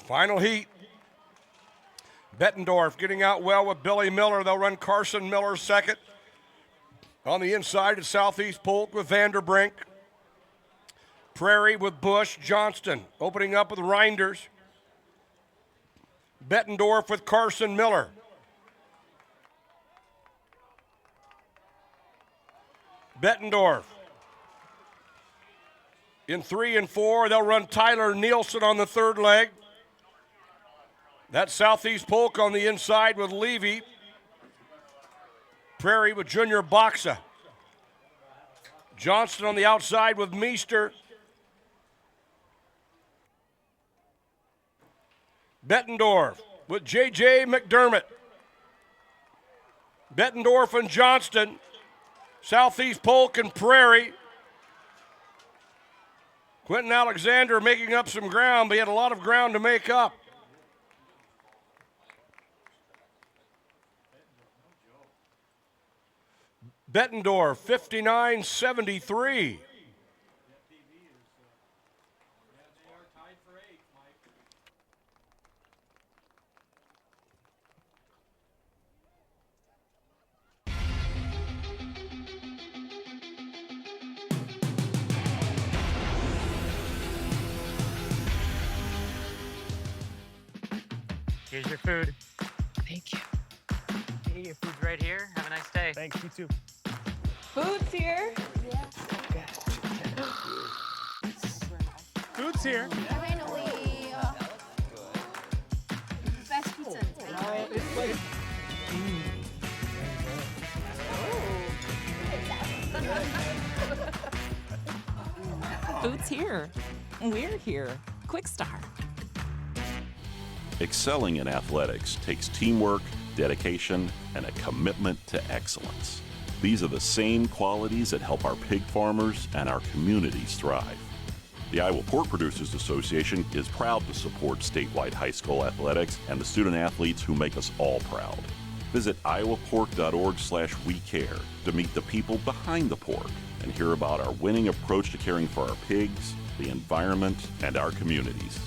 Speaker 1: Final heat. Bettendorf getting out well with Billy Miller. They'll run Carson Miller second. On the inside, it's Southeast Polk with Vanderbrink. Prairie with Bush. Johnston opening up with Reinders. Bettendorf with Carson Miller. Bettendorf. In 3 and 4, they'll run Tyler Nielsen on the third leg. That's Southeast Polk on the inside with Levy. Prairie with Junior Boxa. Johnston on the outside with Meester. Bettendorf with J.J. McDermott. Bettendorf and Johnston. Southeast Polk and Prairie. Quentin Alexander making up some ground, but he had a lot of ground to make up. Bettendorf, 59-73.
Speaker 18: Here's your food. Thank you. Hey, your food's right here. Have a nice day. Thanks, you too.
Speaker 19: Food's here.
Speaker 18: Food's here.
Speaker 19: Finally. Best pizza in town.
Speaker 20: Food's here. We're here. Quick Start.
Speaker 16: Excelling in athletics takes teamwork, dedication, and a commitment to excellence. These are the same qualities that help our pig farmers and our communities thrive. The Iowa Pork Producers Association is proud to support statewide high school athletics and the student athletes who make us all proud. Visit iowapork.org/WeCare to meet the people behind the pork and hear about our winning approach to caring for our pigs, the environment, and our communities.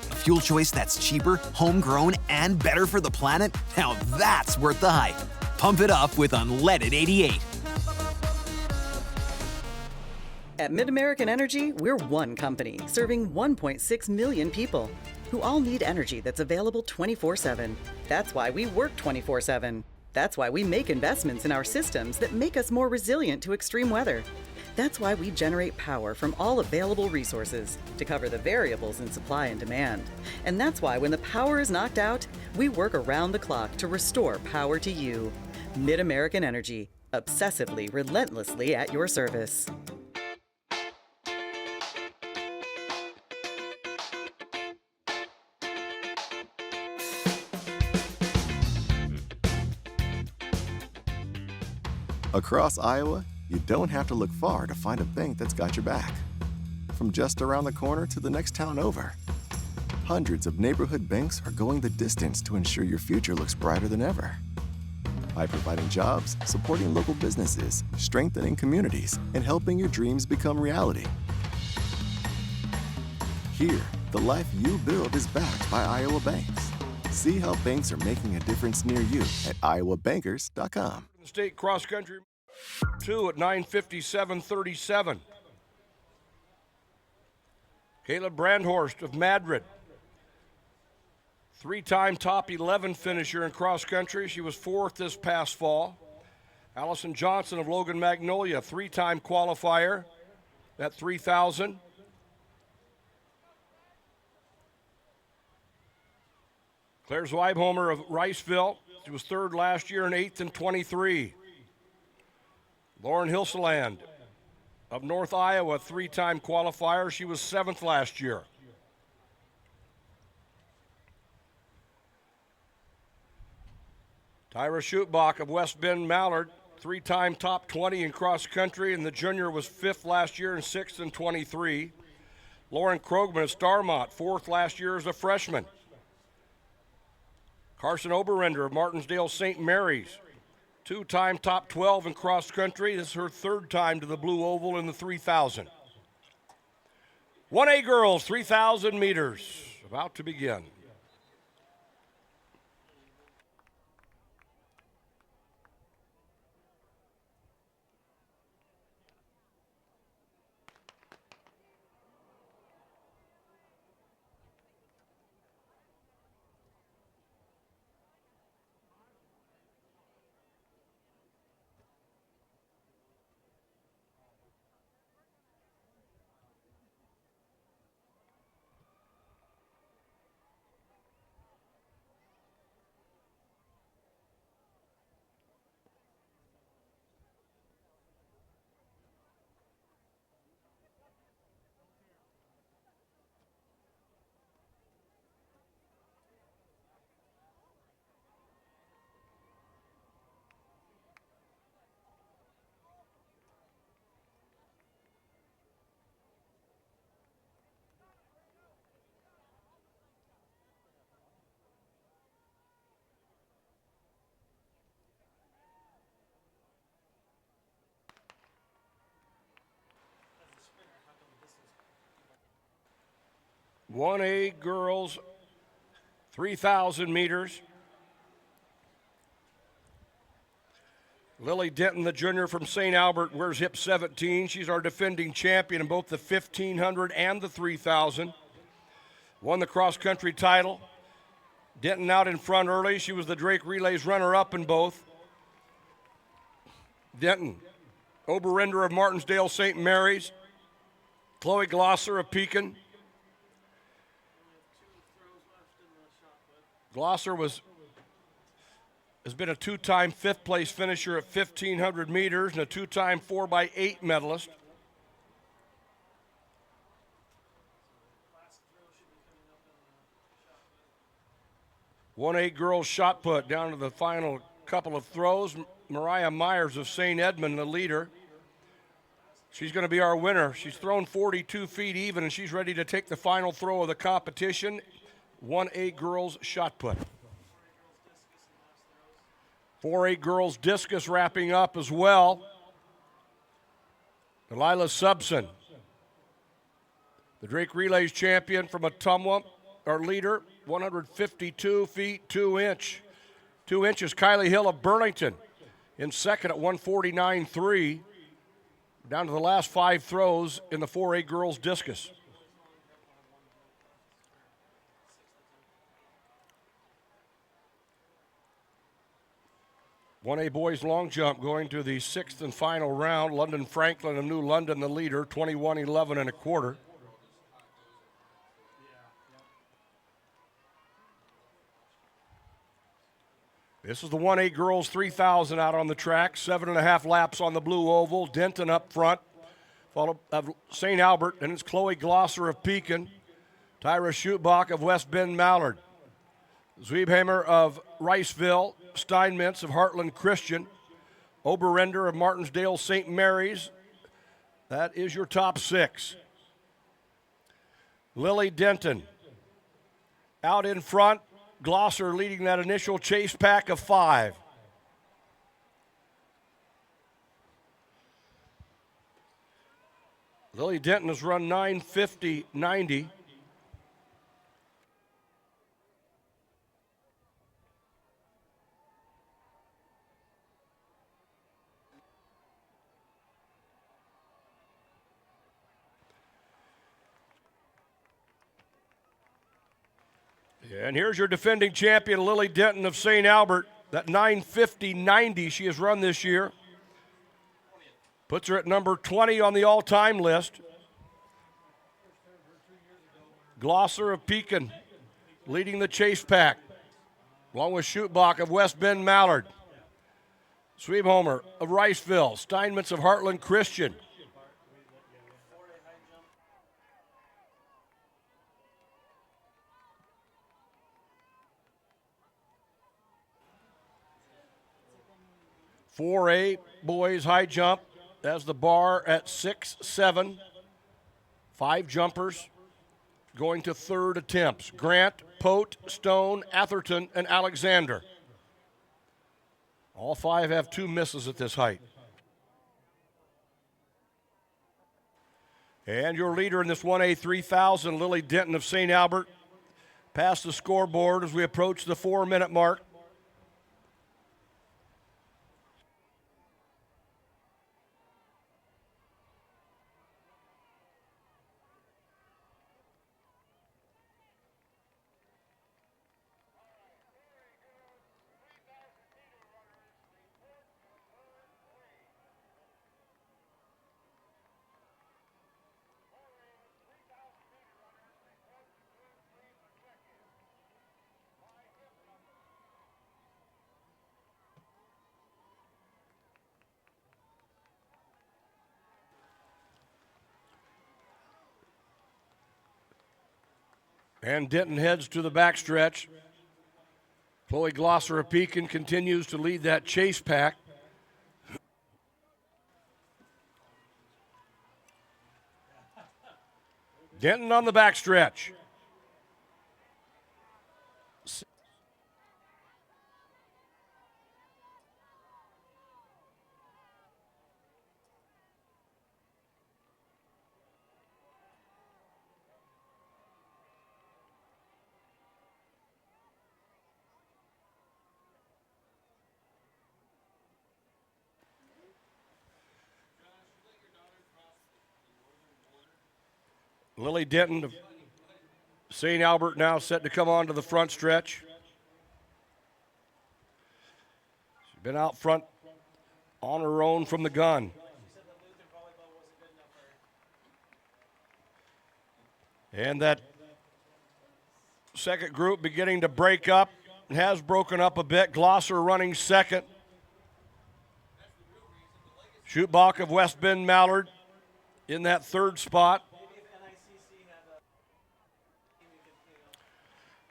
Speaker 17: A fuel choice that's cheaper, homegrown, and better for the planet? Now that's worth the hype. Pump it up with Unleaded 88.
Speaker 6: At MidAmerican Energy, we're one company serving 1.6 million people who all need energy that's available 24/7. That's why we work 24/7. That's why we make investments in our systems that make us more resilient to extreme weather. That's why we generate power from all available resources to cover the variables in supply and demand. And that's why when the power is knocked out, we work around the clock to restore power to you. MidAmerican Energy, obsessively, relentlessly at your service.
Speaker 4: Across Iowa, you don't have to look far to find a bank that's got your back. From just around the corner to the next town over, hundreds of neighborhood banks are going the distance to ensure your future looks brighter than ever. By providing jobs, supporting local businesses, strengthening communities, and helping your dreams become reality. Here, the life you build is backed by Iowa banks. See how banks are making a difference near you at iowabankers.com.
Speaker 1: The state cross country 2 at 9:57:37. Caleb Brandhorst of Madrid, three-time top 11 finisher in cross country. She was fourth this past fall. Allison Johnson of Logan Magnolia, three-time qualifier at 3,000. Claire Zweibhomer of Riceville, she was third last year and eighth in 23. Lauren Hilseland of North Iowa, three-time qualifier. She was seventh last year. Tyra Schutbach of West Bend Mallard, three-time top 20 in cross country, and the junior was fifth last year and sixth in 23. Lauren Krogman of Starmont, fourth last year as a freshman. Carson Oberender of Martinsdale St. Mary's, two-time top 12 in cross country. This is her third time to the Blue Oval in the 3,000. 1A girls, 3,000 meters, about to begin. 1A girls, 3,000 meters. Lily Denton, the junior from St. Albert, wears hip 17. She's our defending champion in both the 1,500 and the 3,000. Won the cross-country title. Denton out in front early. She was the Drake Relays runner-up in both. Denton, Oberender of Martinsdale St. Mary's. Chloe Glosser of Pekin. Glosser has been a two-time fifth-place finisher at 1,500 meters and a two-time 4x8 medalist. One 1A girls shot put down to the final couple of throws. Mariah Myers of St. Edmund, the leader. She's going to be our winner. She's thrown 42 feet even, and she's ready to take the final throw of the competition. 1A girls shot put. 4A girls discus wrapping up as well. Delilah Subson, the Drake Relays champion from Ottumwa, our leader, 152 feet 2 inches. Kylie Hill of Burlington in second at 149.3. Down to the last 5 throws in the 4A girls discus. One A boys long jump going to the 6th and final round. London Franklin of New London, the leader, 21.11 and a quarter. This is the 1A girls 3,000 out on the track. 7.5 laps on the blue oval. Denton up front, followed by St. Albert, and it's Chloe Glosser of Pekin. Tyra Schutbach of West Bend Mallard. Zwiebhammer of Riceville. Steinmetz of Heartland Christian. Oberender of Martinsdale St. Mary's. That is your top 6. Lily Denton out in front. Glosser leading that initial chase pack of 5. Lily Denton has run 9:50.90. And here's your defending champion, Lily Denton of St. Albert. That 9:50.90 she has run this year. Puts her at number 20 on the all-time list. Glosser of Pekin leading the chase pack, along with Schutbach of West Bend Mallard. Zwiebhammer of Riceville. Steinmetz of Heartland Christian. For a boys high jump, that's the bar at 6'7". 5 jumpers going to third attempts. Grant, Pote, Stone, Atherton, and Alexander. All 5 have 2 misses at this height. And your leader in this 1A 3000, Lily Denton of St. Albert, past the scoreboard as we approach the 4-minute mark. And Denton heads to the backstretch. Chloe Glosser of Pekin continues to lead that chase pack. Denton on the backstretch. Lily Denton of St. Albert now set to come on to the front stretch. She's been out front on her own from the gun. And that second group beginning to break up. It has broken up a bit. Glosser running second. Schutbach of West Bend Mallard in that third spot.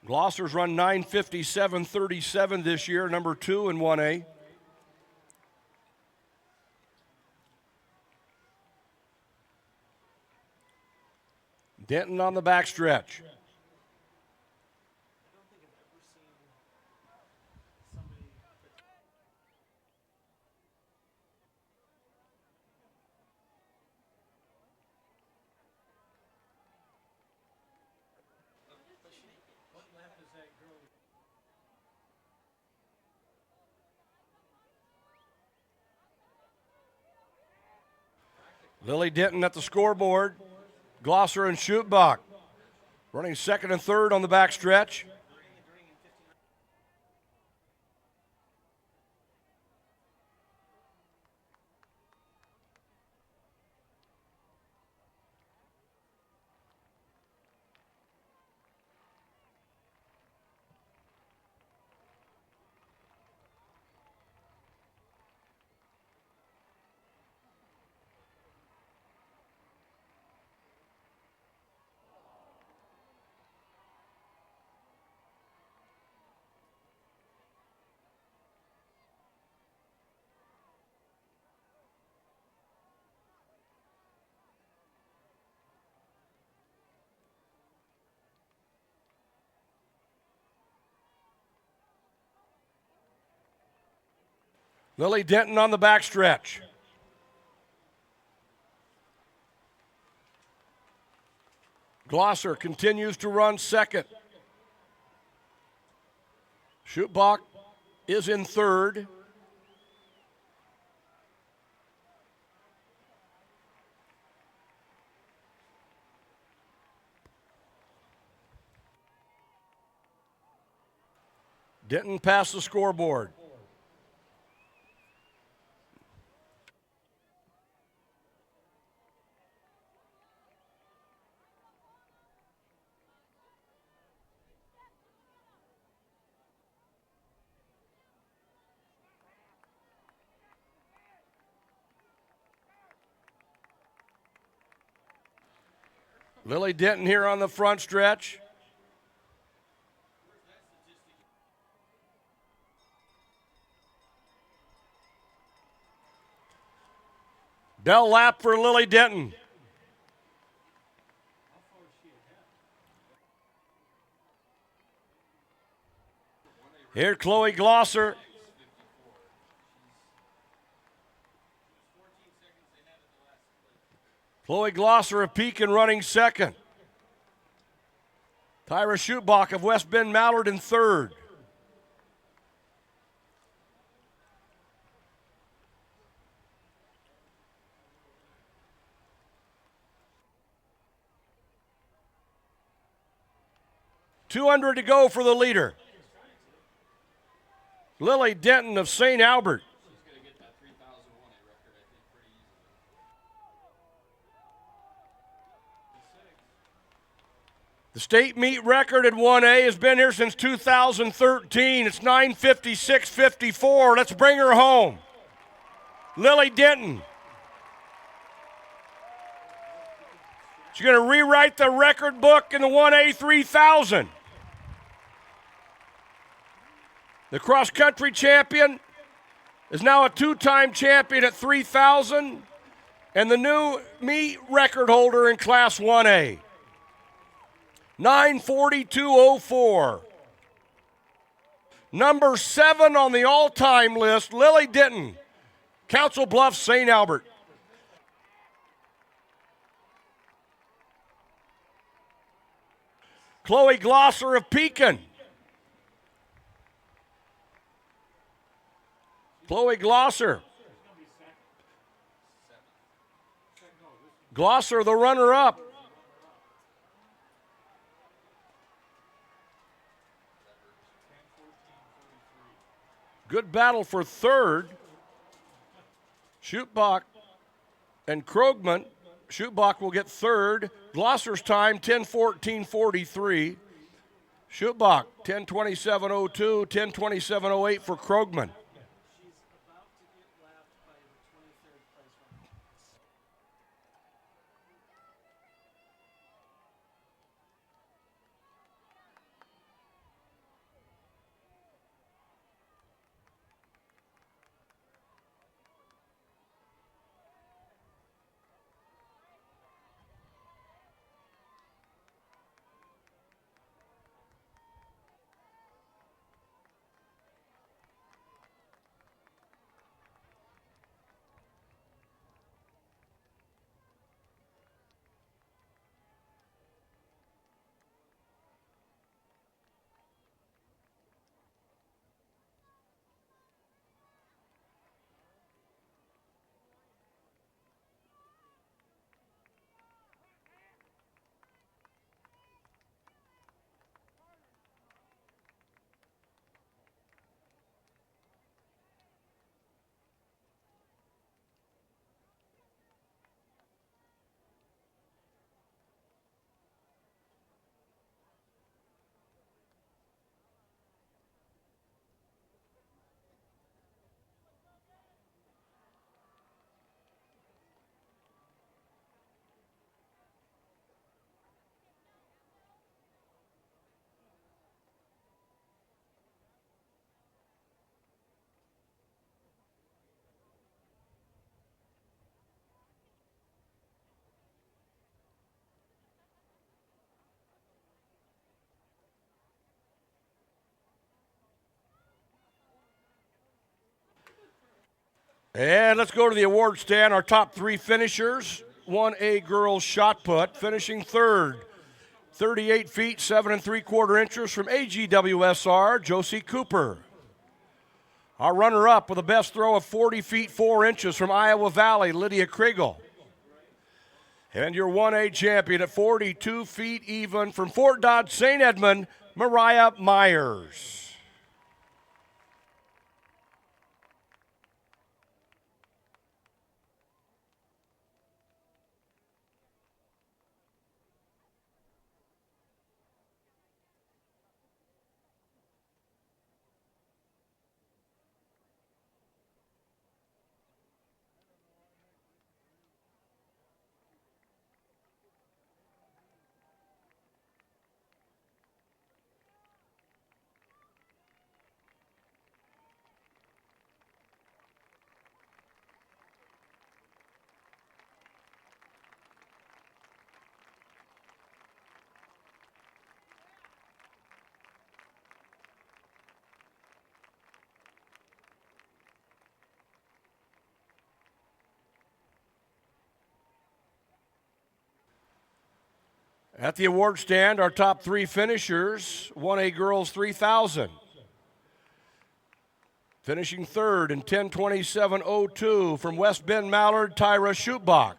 Speaker 1: Glosser's run 9:57.37 this year, number 2 in 1A. Denton on the backstretch. Lily Denton at the scoreboard. Glosser and Schutbach running second and third on the backstretch. Lily Denton on the backstretch. Glosser continues to run second. Schutbach is in third. Denton past the scoreboard. Lily Denton here on the front stretch. Bell lap for Lily Denton. Here Chloe Glosser. Chloe Glosser of Pekin running second. Tyra Schutbach of West Bend Mallard in third. $200 to go for the leader. Lily Denton of St. Albert. The state meet record at 1A has been here since 2013. It's 9:56.54. Let's bring her home. Lily Denton. She's going to rewrite the record book in the 1A 3000. The cross-country champion is now a two-time champion at 3000 and the new meet record holder in Class 1A. 9:42.04. Number 7 on the all-time list, Lily Denton, Council Bluffs, St. Albert. Chloe Glosser of Pekin. Chloe Glosser. Glosser, the runner-up. Good battle for third. Schutbach and Krogman. Schutbach will get third. Glosser's time, 10:14:43. Schutbach, 10:27:02, 10:27:08 for Krogman. And let's go to the award stand. Our top three finishers. 1A girls shot put, finishing third. 38 feet, 7 3/4 inches from AGWSR, Josie Cooper. Our runner-up with the best throw of 40 feet, 4 inches from Iowa Valley, Lydia Kriegel. And your 1A champion at 42 feet even from Fort Dodge St. Edmund, Mariah Myers. At the award stand, our top three finishers, 1A girls 3,000. Finishing third in 10:27:02 from West Bend Mallard, Tyra Schutbach.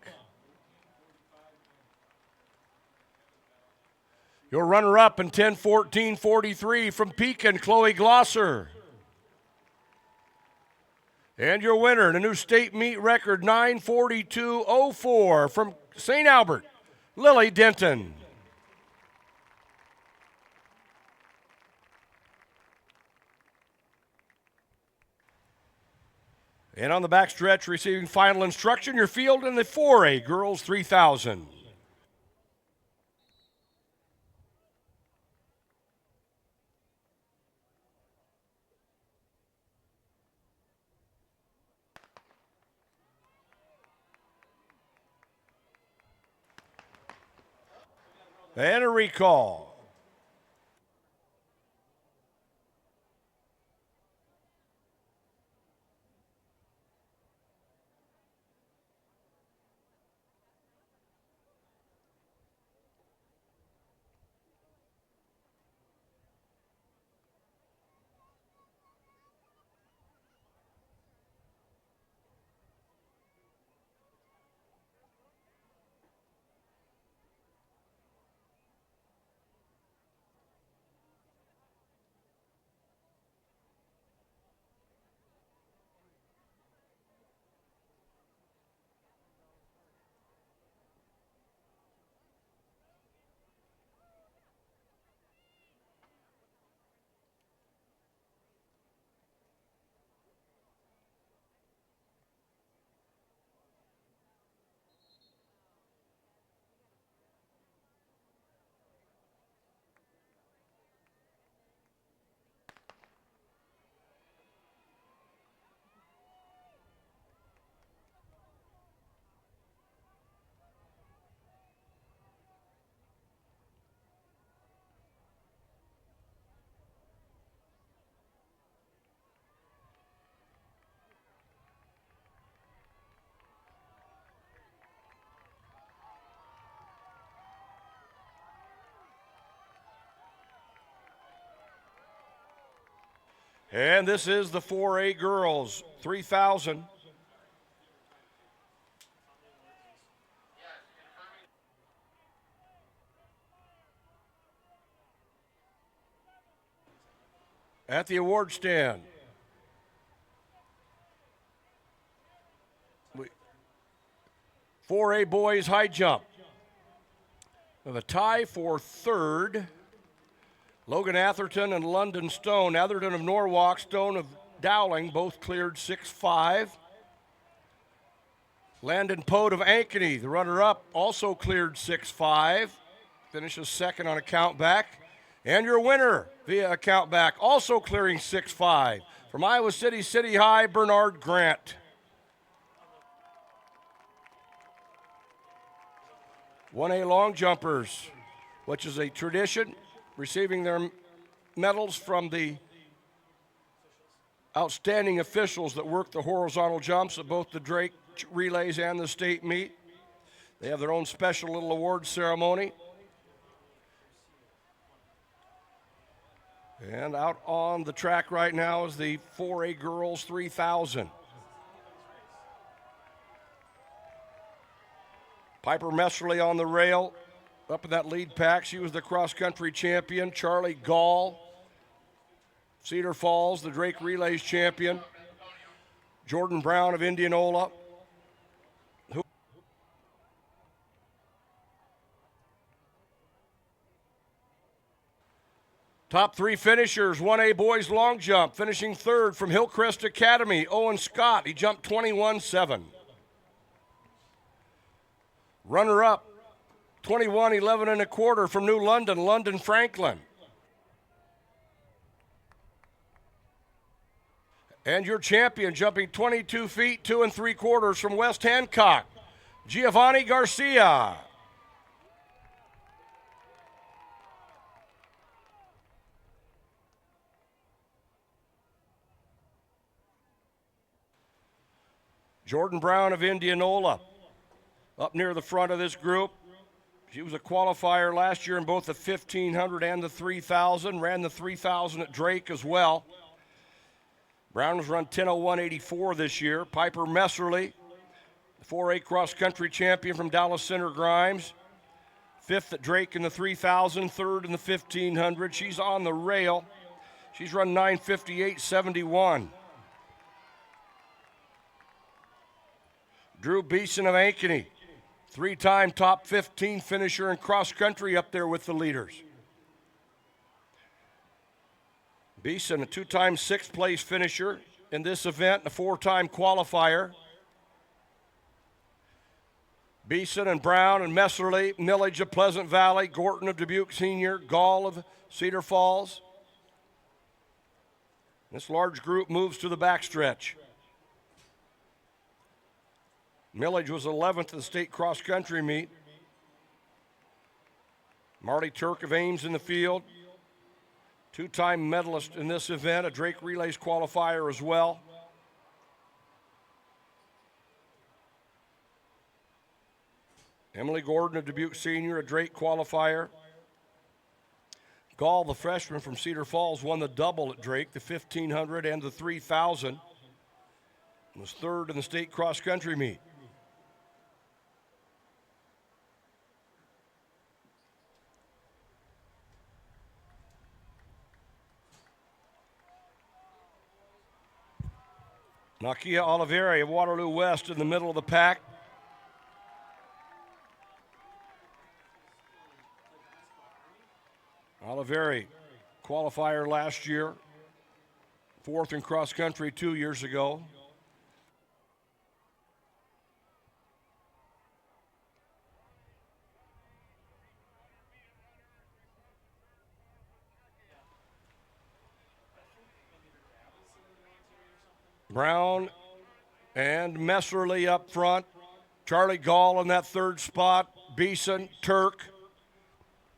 Speaker 1: Your runner-up in 10:14:43 from Pekin, Chloe Glosser. And your winner in a new state meet record, 9:42:04 from St. Albert, Lily Denton. And on the backstretch, receiving final instruction, your field in the 4A girls 3,000. And a recall. And this is the 4A girls, 3,000. At the award stand. 4A boys high jump. We have a tie for third. Logan Atherton and London Stone. Atherton of Norwalk, Stone of Dowling, both cleared 6'5". Landon Pote of Ankeny, the runner-up, also cleared 6'5". Finishes second on a countback. And your winner via a countback, also clearing 6'5". From Iowa City City High, Bernard Grant. One A long jumpers, which is a tradition, receiving their medals from the outstanding officials that work the horizontal jumps at both the Drake relays and the state meet. They have their own special little award ceremony. And out on the track right now is the 4A girls 3,000. Piper Messerly on the rail, up in that lead pack. She was the cross-country champion. Charlie Gall, Cedar Falls, the Drake Relays champion. Jordan Brown of Indianola. Top three finishers, 1A boys long jump, finishing third from Hillcrest Academy, Owen Scott. He jumped 21.7. Runner-up, 21.11 and a quarter from New London, London Franklin. And your champion jumping 22 feet, 2 3/4 from West Hancock, Giovanni Garcia. Jordan Brown of Indianola, up near the front of this group. She was a qualifier last year in both the 1,500 and the 3,000, ran the 3,000 at Drake as well. Brown has run 10:01.84 this year. Piper Messerly, the 4A cross-country champion from Dallas Center Grimes. Fifth at Drake in the 3,000, third in the 1,500. She's on the rail. She's run 9:58.71. Drew Beeson of Ankeny, three-time top 15 finisher in cross-country up there with the leaders. Beeson, a two-time sixth-place finisher in this event, and a four-time qualifier. Beeson and Brown and Messerly, Millage of Pleasant Valley, Gorton of Dubuque Senior, Gall of Cedar Falls. This large group moves to the backstretch. Millage was 11th at the state cross-country meet. Marty Turk of Ames in the field. Two-time medalist in this event, a Drake Relays qualifier as well. Emily Gordon of Dubuque Senior, a Drake qualifier. Gall, the freshman from Cedar Falls, won the double at Drake, the 1,500 and the 3,000. And was third in the state cross-country meet. Nakia Oliveri of Waterloo West in the middle of the pack. Oliveri, qualifier last year, fourth in cross country 2 years ago. Brown and Messerly up front. Charlie Gall in that third spot. Beeson, Turk,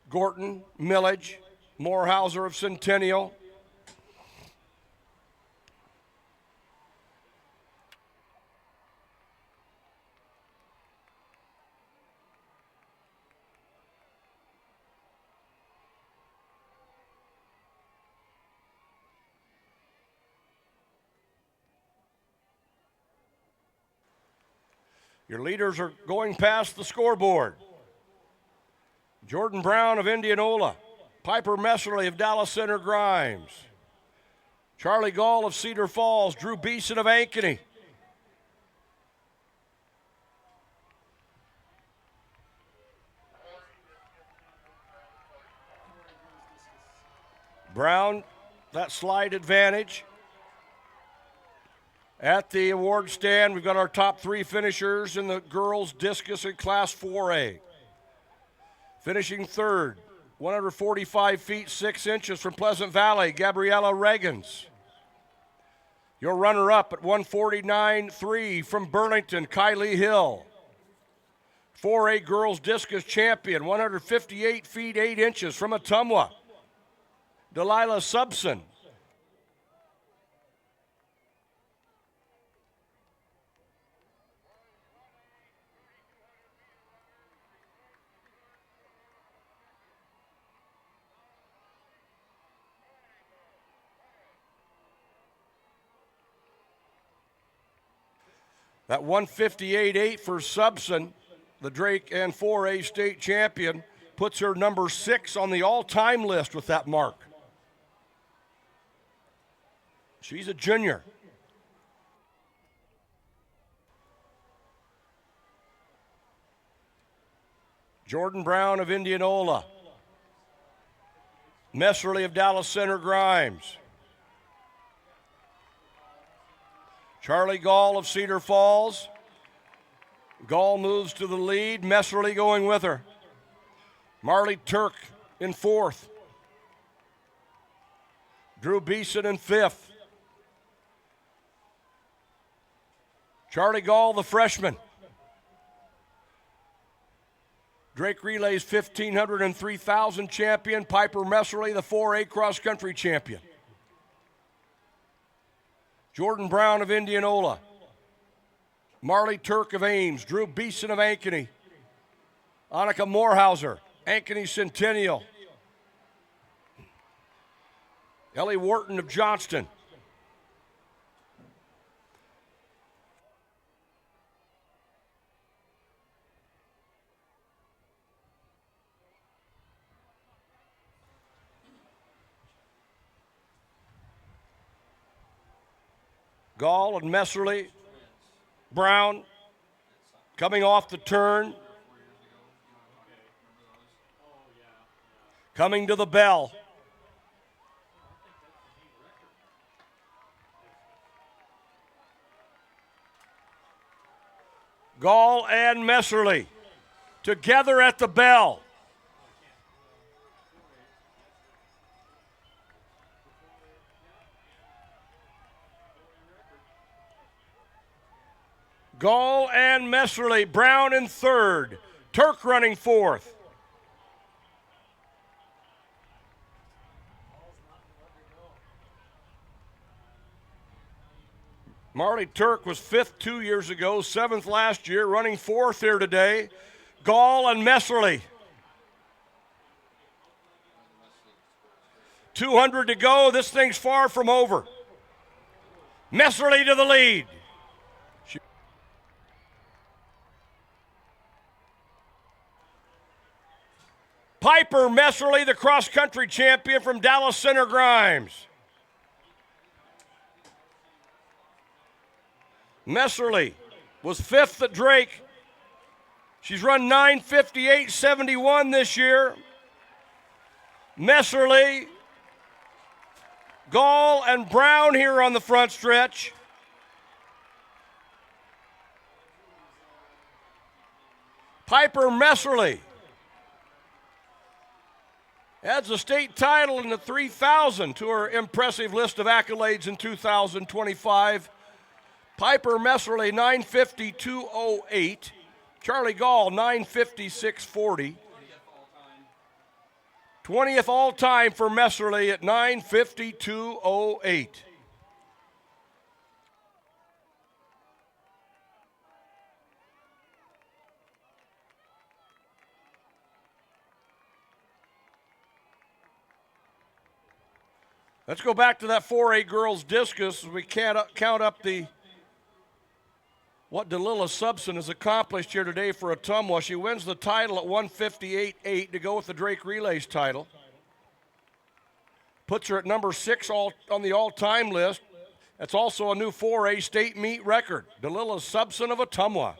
Speaker 1: Gorton, Millage, Morehauser of Centennial. Your leaders are going past the scoreboard. Jordan Brown of Indianola, Piper Messerly of Dallas Center Grimes, Charlie Gall of Cedar Falls, Drew Beeson of Ankeny, Brown, that slide advantage. At the award stand, we've got our top 3 finishers in the girls' discus in Class 4A. Finishing third, 145 feet 6 inches from Pleasant Valley, Gabriella Regans. Your runner-up at 149.3 from Burlington, Kylie Hill. 4A girls' discus champion, 158 feet 8 inches from Ottumwa, Delilah Subson. That 158.8 for Subson, the Drake and 4A state champion, puts her number 6 on the all-time list with that mark. She's a junior. Jordan Brown of Indianola, Messerly of Dallas Center Grimes, Charlie Gall of Cedar Falls. Gall moves to the lead, Messerly going with her. Marley Turk in 4th. Drew Beeson in 5th. Charlie Gall, the freshman. Drake Relays 1,500 and 3,000 champion. Piper Messerly, the 4A cross-country champion. Jordan Brown of Indianola, Marley Turk of Ames, Drew Beeson of Ankeny, Annika Moorhauser, Ankeny Centennial, Ellie Wharton of Johnston. Gall and Messerly, Brown coming off the turn, coming to the bell. Gall and Messerly together at the bell. Gall and Messerly, Brown in 3rd, Turk running 4th. Marley Turk was 5th 2 years ago, 7th last year, running 4th here today. Gall and Messerly. 200 to go, this thing's far from over. Messerly to the lead. Piper Messerly, the cross-country champion from Dallas Center Grimes. Messerly was 5th at Drake. She's run 9:58.71 this year. Messerly, Gall, and Brown here on the front stretch. Piper Messerly adds a state title in the 3,000 to her impressive list of accolades in 2025. Piper Messerly, 9:52.08. Charlie Gall, 9:56.40. 20th all-time for Messerly at 9:52.08. Let's go back to that 4A girls discus as we count up the what Delilah Subson has accomplished here today for Ottumwa. She wins the title at 158.8 to go with the Drake Relays title. Puts her at number 6 on the all-time list. That's also a new 4A state meet record. Delilah Subson of Ottumwa.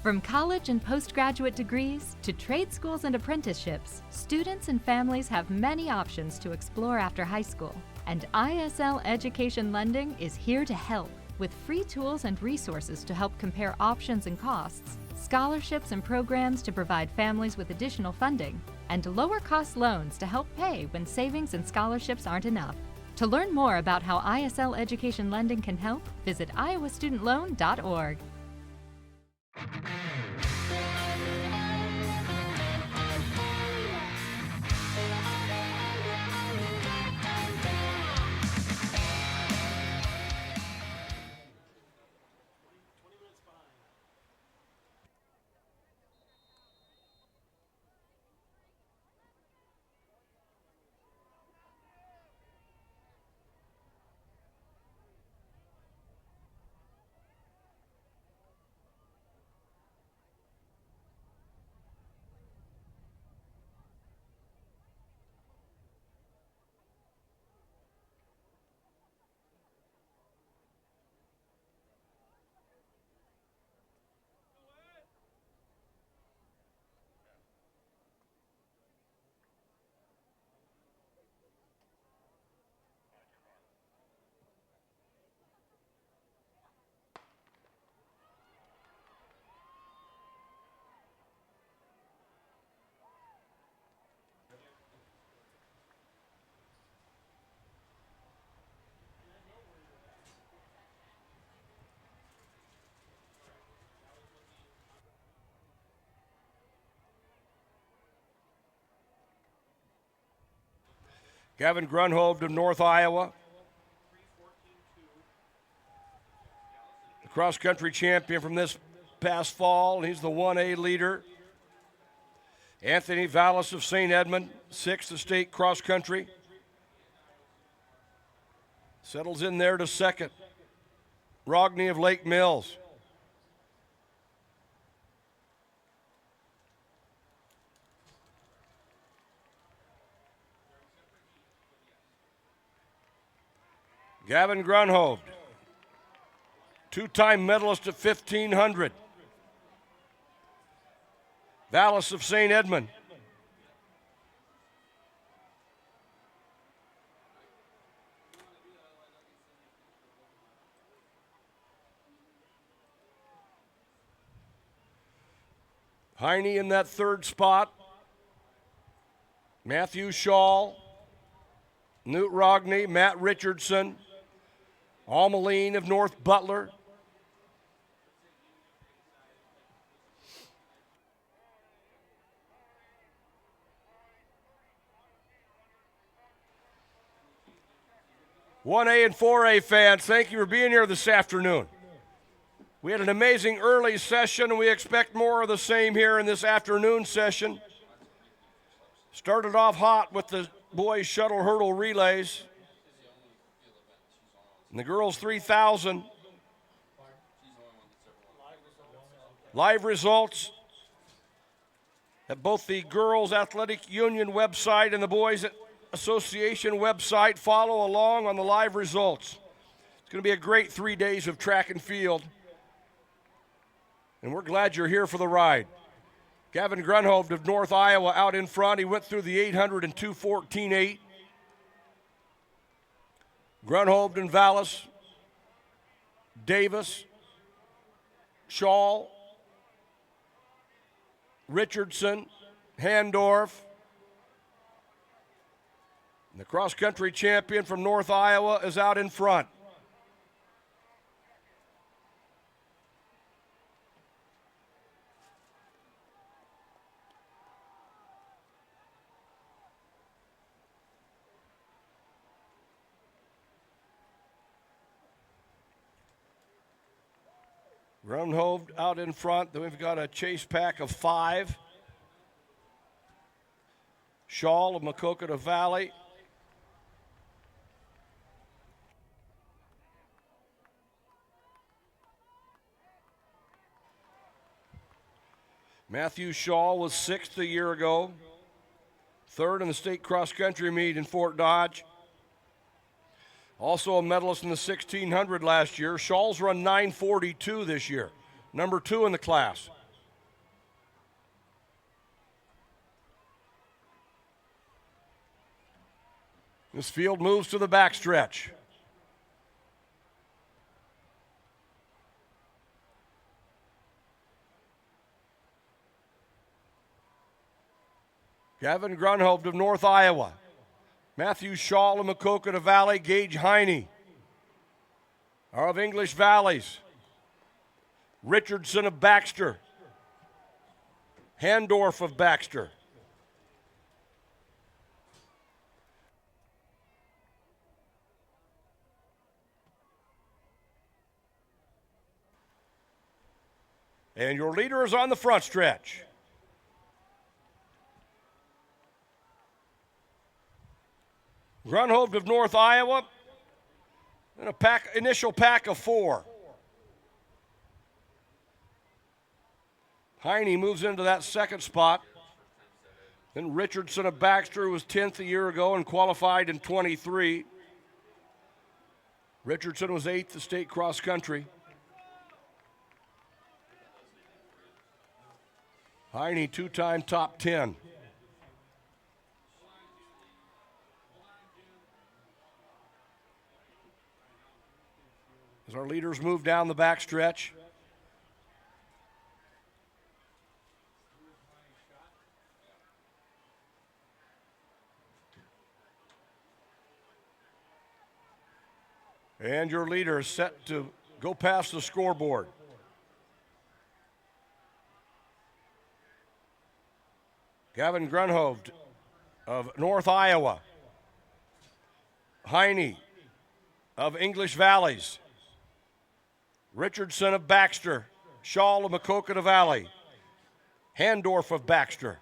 Speaker 3: From college and postgraduate degrees to trade schools and apprenticeships, students and families have many options to explore after high school. And ISL Education Lending is here to help with free tools and resources to help compare options and costs, scholarships and programs to provide families with additional funding, and lower cost loans to help pay when savings and scholarships aren't enough. To learn more about how ISL Education Lending can help, visit iowastudentloan.org.
Speaker 1: Gavin Grunhold of North Iowa. The cross-country champion from this past fall. He's the 1A leader. Anthony Vallis of St. Edmund, 6th state cross-country. Settles in there to 2nd. Rogney of Lake Mills. Gavin Grunhold, 2-time medalist at 1500. Vallis of St. Edmund. Heine in that 3rd spot. Matthew Shaw, Newt Rogney, Matt Richardson, Almaline of North Butler. "1A and 4A fans, thank you for being here this afternoon. We had an amazing early session, and we expect more of the same here in this afternoon session. Started off hot with the boys' shuttle hurdle relays. And the girls' 3,000. Live results at both the Girls Athletic Union website and the Boys Association website. Follow along on the live results. It's going to be a great 3 days of track and field. and we're glad you're here for the ride. Gavin Grunhovd of North Iowa out in front. He went through the 800 and 2:14.8. Grunhovd and Vallis, Davis, Shaw, Richardson, Handorf. And the cross-country champion from North Iowa is out in front. Grunhovd out in front. Then we've got a chase pack of 5. Shaw of Maquoketa Valley. Matthew Shaw was 6th a year ago, 3rd in the state cross-country meet in Fort Dodge. Also a medalist in the 1600 last year. Shaw's run 9:42 this year, number 2 in the class. This field moves to the backstretch. Gavin Grunhovd of North Iowa. Matthew Shaw of Maquoketa Valley. Gage Heine are of English Valleys. Richardson of Baxter. Handorf of Baxter. And your leader is on the front stretch. Grunhovd of North Iowa, and a initial pack of 4. Heine moves into that second spot. Then Richardson of Baxter was 10th a year ago and qualified in 23. Richardson was 8th the state cross country. Heine, 2-time top 10. As our leaders move down the backstretch. And your leader is set to go past the scoreboard. Gavin Grunhovd of North Iowa. Heine of English Valleys. Richardson of Baxter. Shaw of Maquoketa Valley. Handorf of Baxter.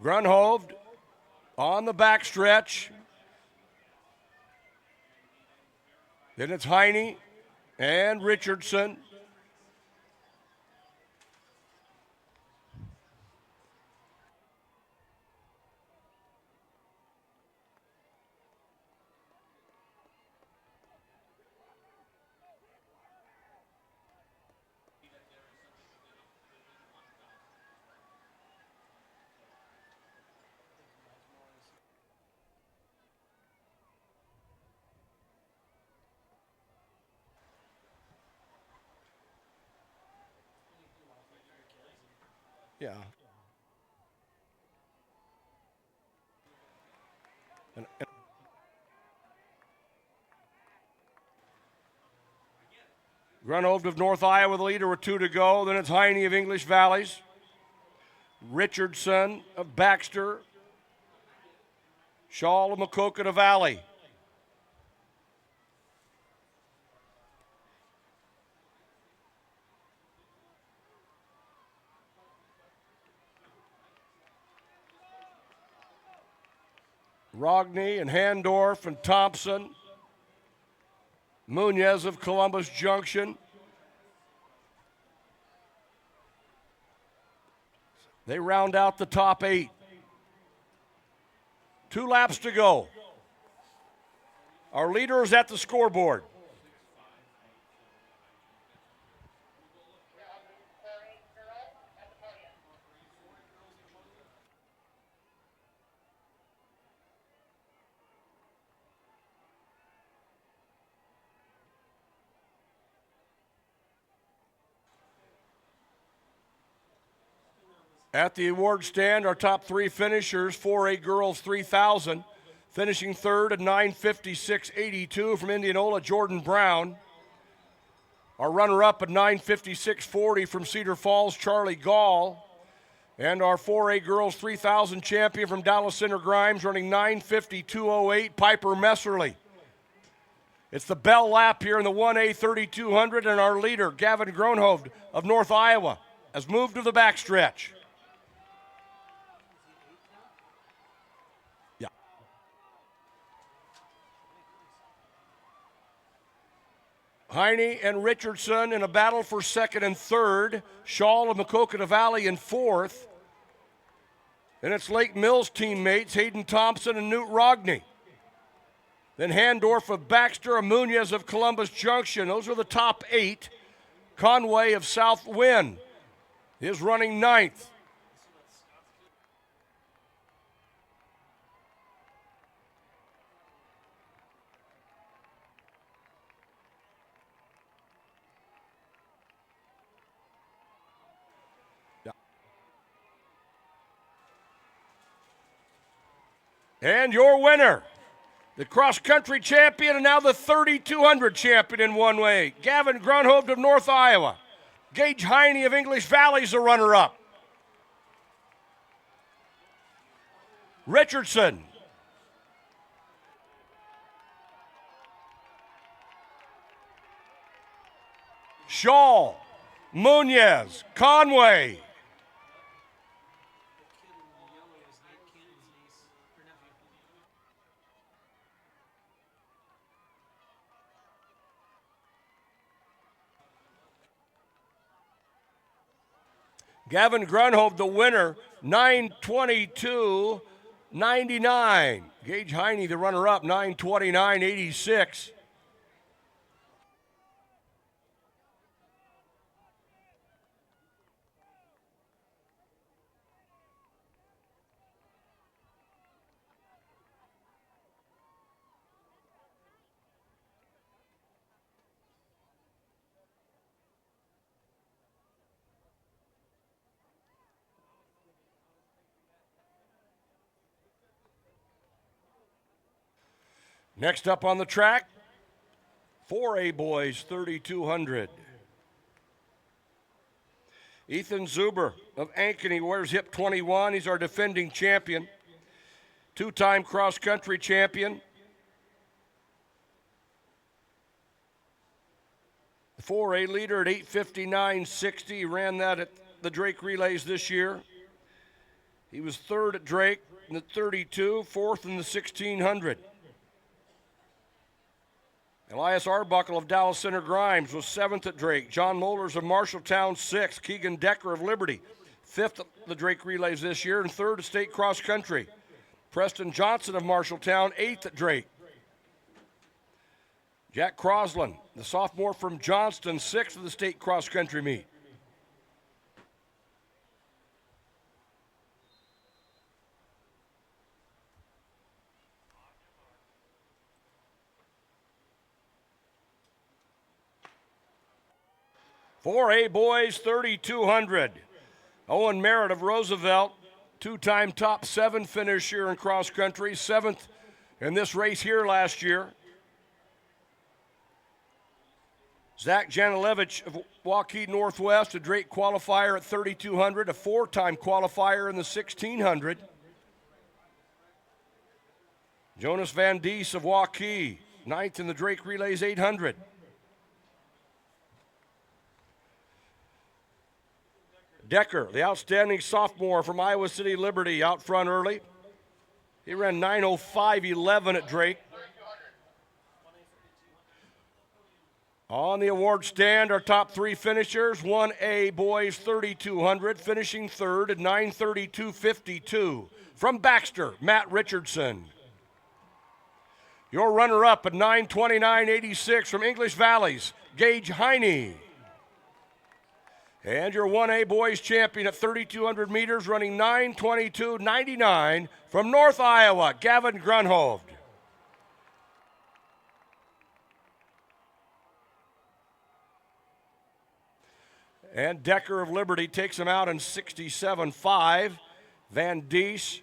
Speaker 1: Grunhovd on the backstretch. Then it's Heine and Richardson. Yeah. And Grunhovd of North Iowa, the leader, with 2 to go. Then it's Heine of English Valleys. Richardson of Baxter. Shaw of Maquoketa Valley. Rogney and Handorf and Thompson. Munoz of Columbus Junction. They round out the top 8. 2 laps to go. Our leader is at the scoreboard. At the award stand, our top 3 finishers, 4A girls 3,000, finishing third at 9:56.82 from Indianola, Jordan Brown. Our runner-up at 9:56.40 from Cedar Falls, Charlie Gall. And our 4A girls 3,000 champion from Dallas Center Grimes, running 9:52.08, Piper Messerly. It's the bell lap here in the 1A 3,200, and our leader, Gavin Gronhovd of North Iowa, has moved to the backstretch. Heine and Richardson in a battle for second and third. Shaw of Maquoketa Valley in fourth. And it's Lake Mills teammates, Hayden Thompson and Newt Rogney. Then Handorf of Baxter and Munoz of Columbus Junction. Those are the top 8. Conway of South Wind is running 9th. And your winner, the cross-country champion and now the 3,200 champion in one way, Gavin Gronhovd of North Iowa. Gage Heine of English Valley is the runner-up. Richardson. Shaw, Munoz, Conway. Gavin Grunhope, the winner, 9:22.99. Gage Heine, the runner-up, 9:29.86. Next up on the track, 4A boys, 3,200. Ethan Zuber of Ankeny wears hip 21. He's our defending champion, 2-time cross-country champion. The 4A leader at 8:59.60. He ran that at the Drake Relays this year. He was third at Drake in the 32, fourth in the 1,600. Elias Arbuckle of Dallas Center Grimes was 7th at Drake. John Mollers of Marshalltown, 6th. Keegan Decker of Liberty, 5th at the Drake Relays this year, and 3rd at State Cross Country. Preston Johnson of Marshalltown, 8th at Drake. Jack Crosland, the sophomore from Johnston, 6th at the State Cross Country meet. For A boys, 3,200. Owen Merritt of Roosevelt, 2-time top 7 finisher in cross country, 7th in this race here last year. Zach Janilevich of Waukee Northwest, a Drake qualifier at 3,200, a 4-time qualifier in the 1,600. Jonas Van Dies of Waukee, 9th in the Drake Relays 800. Decker, the outstanding sophomore from Iowa City Liberty, out front early. He ran 9:05.11 at Drake. On the award stand, our top three finishers. 1A boys 3,200, finishing third at 9:32.52. From Baxter, Matt Richardson. Your runner-up at 9:29.86 from English Valleys, Gage Heine. And your 1A boys champion at 3,200 meters, running 9:22.99 from North Iowa, Gavin Grunhovd. And Decker of Liberty takes him out in 67.5. Van Dies,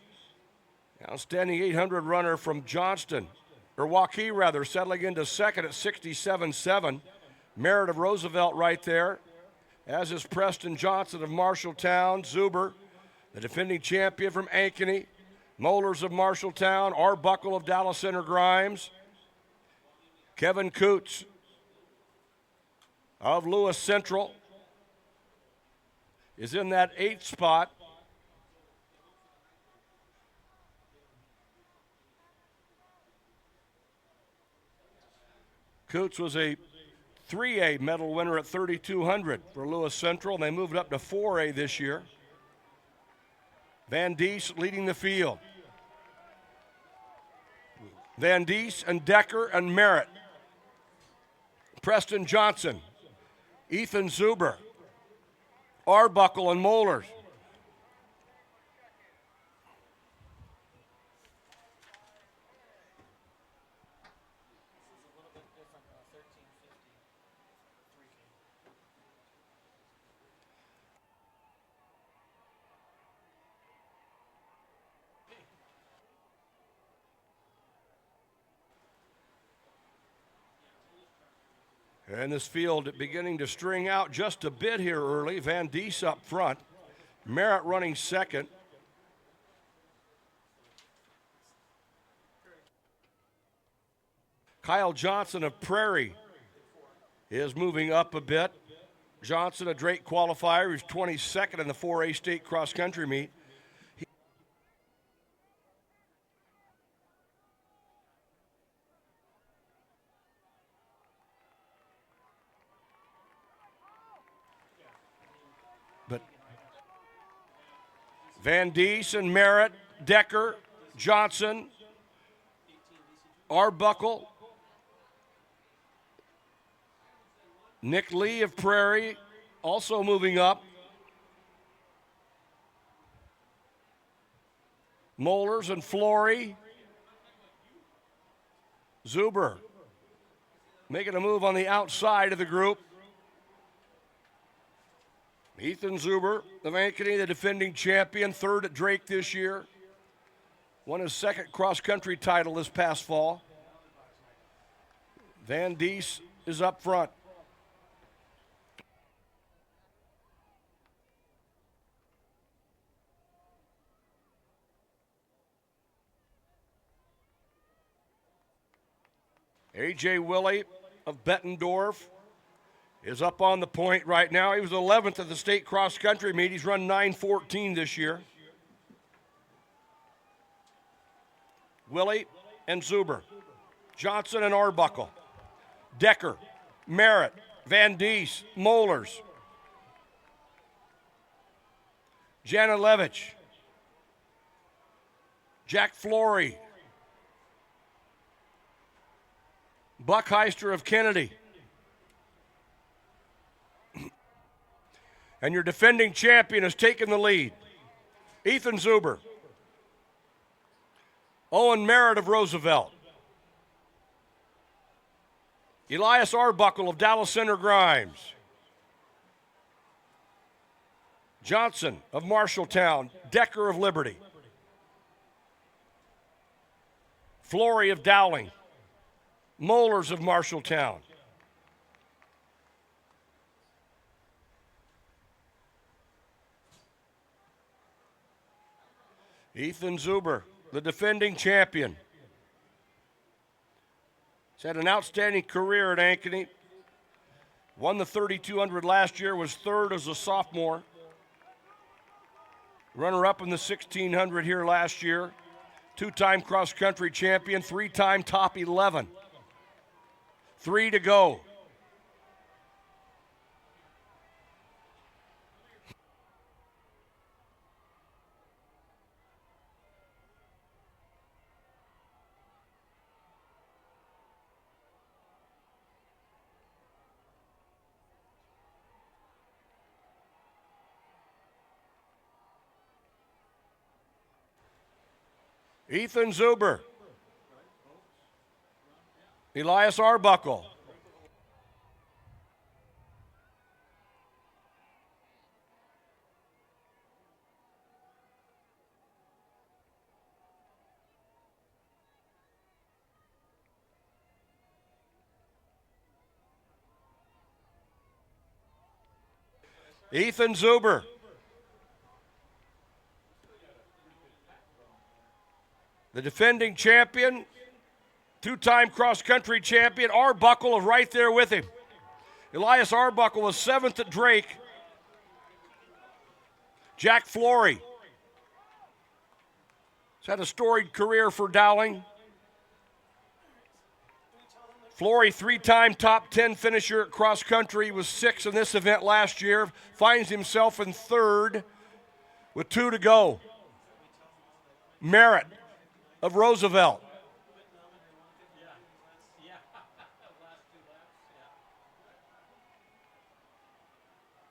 Speaker 1: outstanding 800 runner from Johnston, or Waukee rather, settling into second at 67.7. Merritt of Roosevelt right there, as is Preston Johnson of Marshalltown. Zuber, the defending champion from Ankeny. Mollers of Marshalltown. Arbuckle of Dallas Center Grimes. Kevin Coots of Lewis Central is in that 8th spot. Coots was a 3A medal winner at 3,200 for Lewis Central, and they moved up to 4A this year. Van Dies leading the field. Van Dies and Decker and Merritt. Preston Johnson, Ethan Zuber, Arbuckle and Mollers. And this field beginning to string out just a bit here early. Van Dies up front. Merritt running second. Kyle Johnson of Prairie is moving up a bit. Johnson, a Drake qualifier, who's 22nd in the 4A state cross country meet. Van Dies and Merritt, Decker, Johnson, Arbuckle, Nick Lee of Prairie also moving up. Mollers and Flory. Zuber making a move on the outside of the group. Ethan Zuber of Ankeny, the defending champion, third at Drake this year. Won his second cross-country title this past fall. Van Dies is up front. A.J. Willie of Bettendorf is up on the point right now. He was 11th at the state cross-country meet. He's run 9:14 this year. Willie and Zuber. Johnson and Arbuckle. Decker, Merritt, Van Dies, Mollers. Janilevich. Jack Flory. Buckheister of Kennedy. And your defending champion has taken the lead. Ethan Zuber. Owen Merritt of Roosevelt. Elias Arbuckle of Dallas Center Grimes. Johnson of Marshalltown. Decker of Liberty. Flory of Dowling. Mollers of Marshalltown. Ethan Zuber, the defending champion. He's had an outstanding career at Ankeny. Won the 3,200 last year, was third as a sophomore. Runner-up in the 1,600 here last year. two-time cross-country champion, three-time top 11. 3 to go. Ethan Zuber. Elias Arbuckle. Ethan Zuber. The defending champion, two-time cross-country champion, Arbuckle is right there with him. Elias Arbuckle was 7th at Drake. Jack Flory has had a storied career for Dowling. Flory, three-time top 10 finisher at cross-country, was 6th in this event last year, finds himself in 3rd with 2 to go. Merritt of Roosevelt.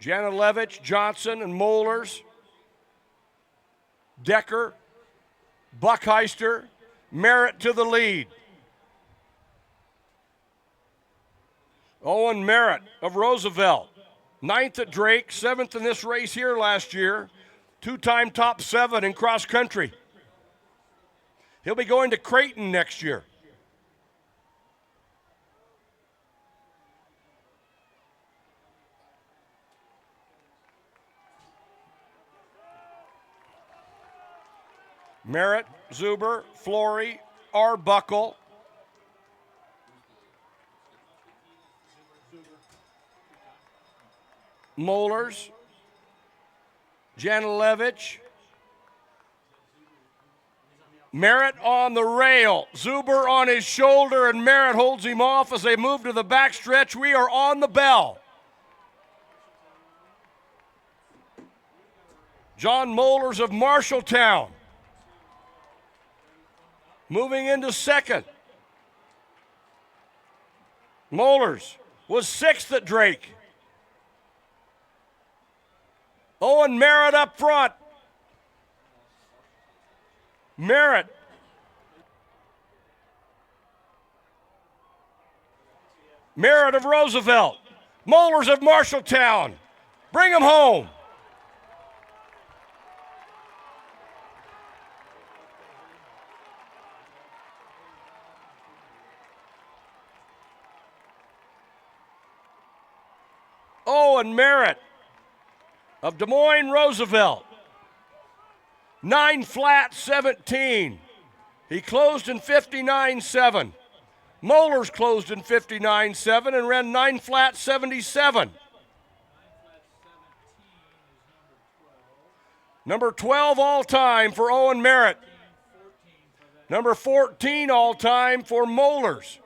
Speaker 1: Janilevich, Johnson, and Mollers. Decker, Buckheister, Merritt to the lead. Owen Merritt of Roosevelt, 9th at Drake, 7th in this race here last year, two-time top 7 in cross country. He'll be going to Creighton next year. Merritt, Zuber, Flory, Arbuckle. Mollers, Janilevich. Merritt on the rail, Zuber on his shoulder, and Merritt holds him off as they move to the backstretch. We are on the bell. John Mollers of Marshalltown moving into second. Mollers was 6th at Drake. Owen Merritt up front. Merritt. Merritt of Roosevelt. Mollers of Marshalltown. Bring him home. Owen Merritt of Des Moines Roosevelt. 9 flat 17. He closed in 59.7. Mollers closed in 59.7 and ran 9 flat 77. Number 12 all time for Owen Merritt. Number 14 all time for Mollers.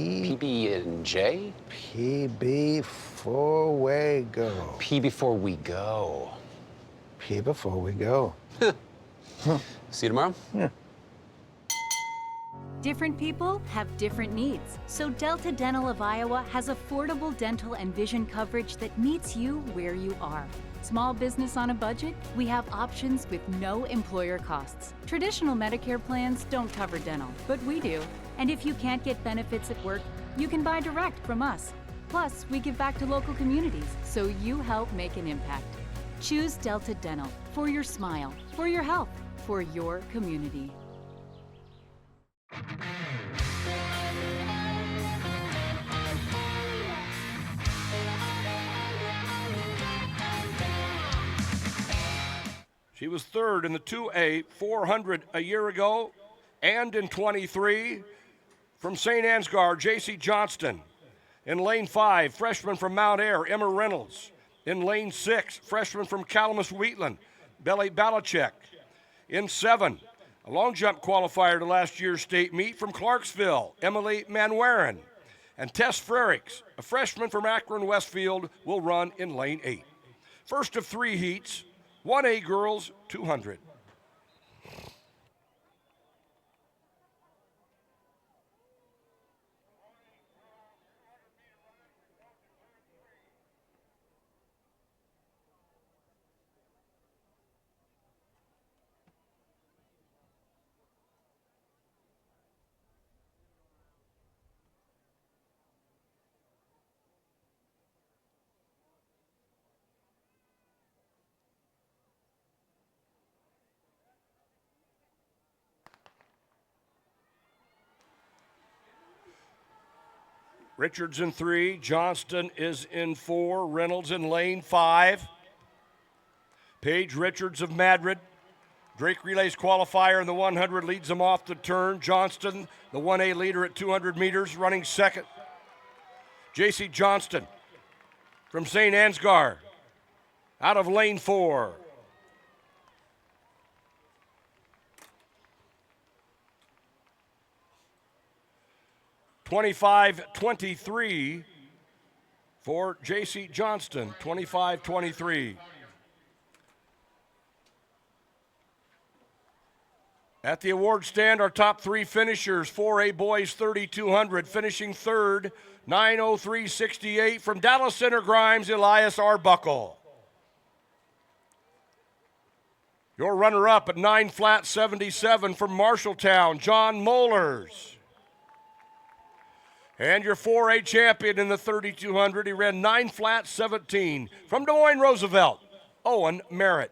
Speaker 9: PB&J?
Speaker 10: PB four-way go.
Speaker 9: P before we go.
Speaker 10: P before we go.
Speaker 9: See you tomorrow?
Speaker 10: Yeah.
Speaker 8: Different people have different needs, so Delta Dental of Iowa has affordable dental and vision coverage that meets you where you are. Small business on a budget? We have options with no employer costs. Traditional Medicare plans don't cover dental, but we do. And if you can't get benefits at work, you can buy direct from us. Plus, we give back to local communities, so you help make an impact. Choose Delta Dental for your smile, for your health, for your community.
Speaker 1: She was third in the 2A 400 a year ago and in 23. From St. Ansgar, J.C. Johnston. In lane 5, freshman from Mount Air, Emma Reynolds. In lane 6, freshman from Calamus-Wheatland, Belly Balichek. In 7, a long jump qualifier to last year's state meet from Clarksville, Emily Manwaring. And Tess Frericks, a freshman from Akron-Westfield, will run in lane 8. First of 3 heats, 1A girls 200. Richards in 3, Johnston is in 4, Reynolds in lane 5. Paige Richards of Madrid. Drake Relays qualifier in the 100 leads them off the turn. Johnston, the 1A leader at 200 meters, running second. J.C. Johnston from St. Ansgar out of lane 4. (25-23) for J.C. Johnston, 25-23. At the award stand, our top 3 finishers, 4A boys 3,200, finishing third, 9:03.68 from Dallas Center Grimes, Elias Arbuckle. Your runner-up at 9 flat 77 from Marshalltown, John Mollers. And your 4A champion in the 3,200, he ran 9 flat 17 from Des Moines Roosevelt, Owen Merritt.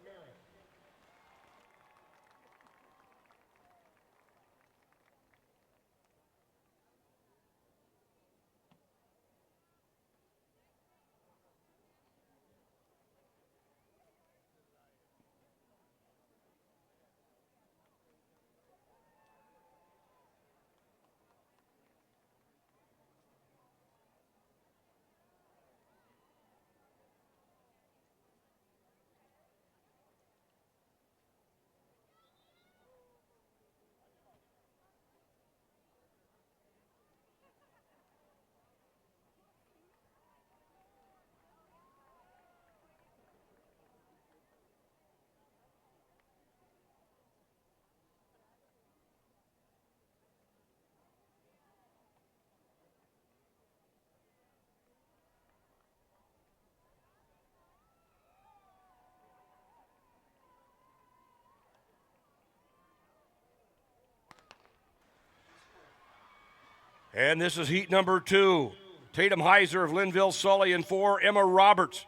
Speaker 1: And this is heat number 2. Tatum Heiser of Linville Sully in 4. Emma Roberts,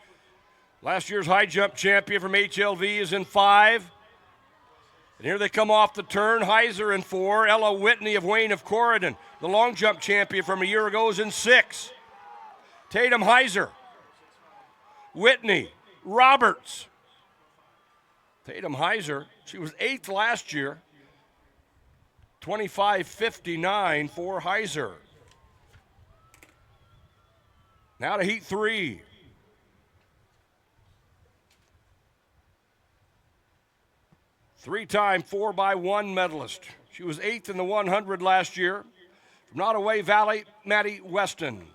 Speaker 1: last year's high jump champion from HLV, is in 5. And here they come off the turn. Heiser in 4. Ella Whitney of Wayne of Corridon, the long jump champion from a year ago, is in 6. Tatum Heiser, Whitney, Roberts. Tatum Heiser, she was 8th last year. 25:59 for Heiser. Now to heat 3. Three-time 4x1 medalist. She was 8th in the 100 last year. From Nottoway Valley, Maddie Weston.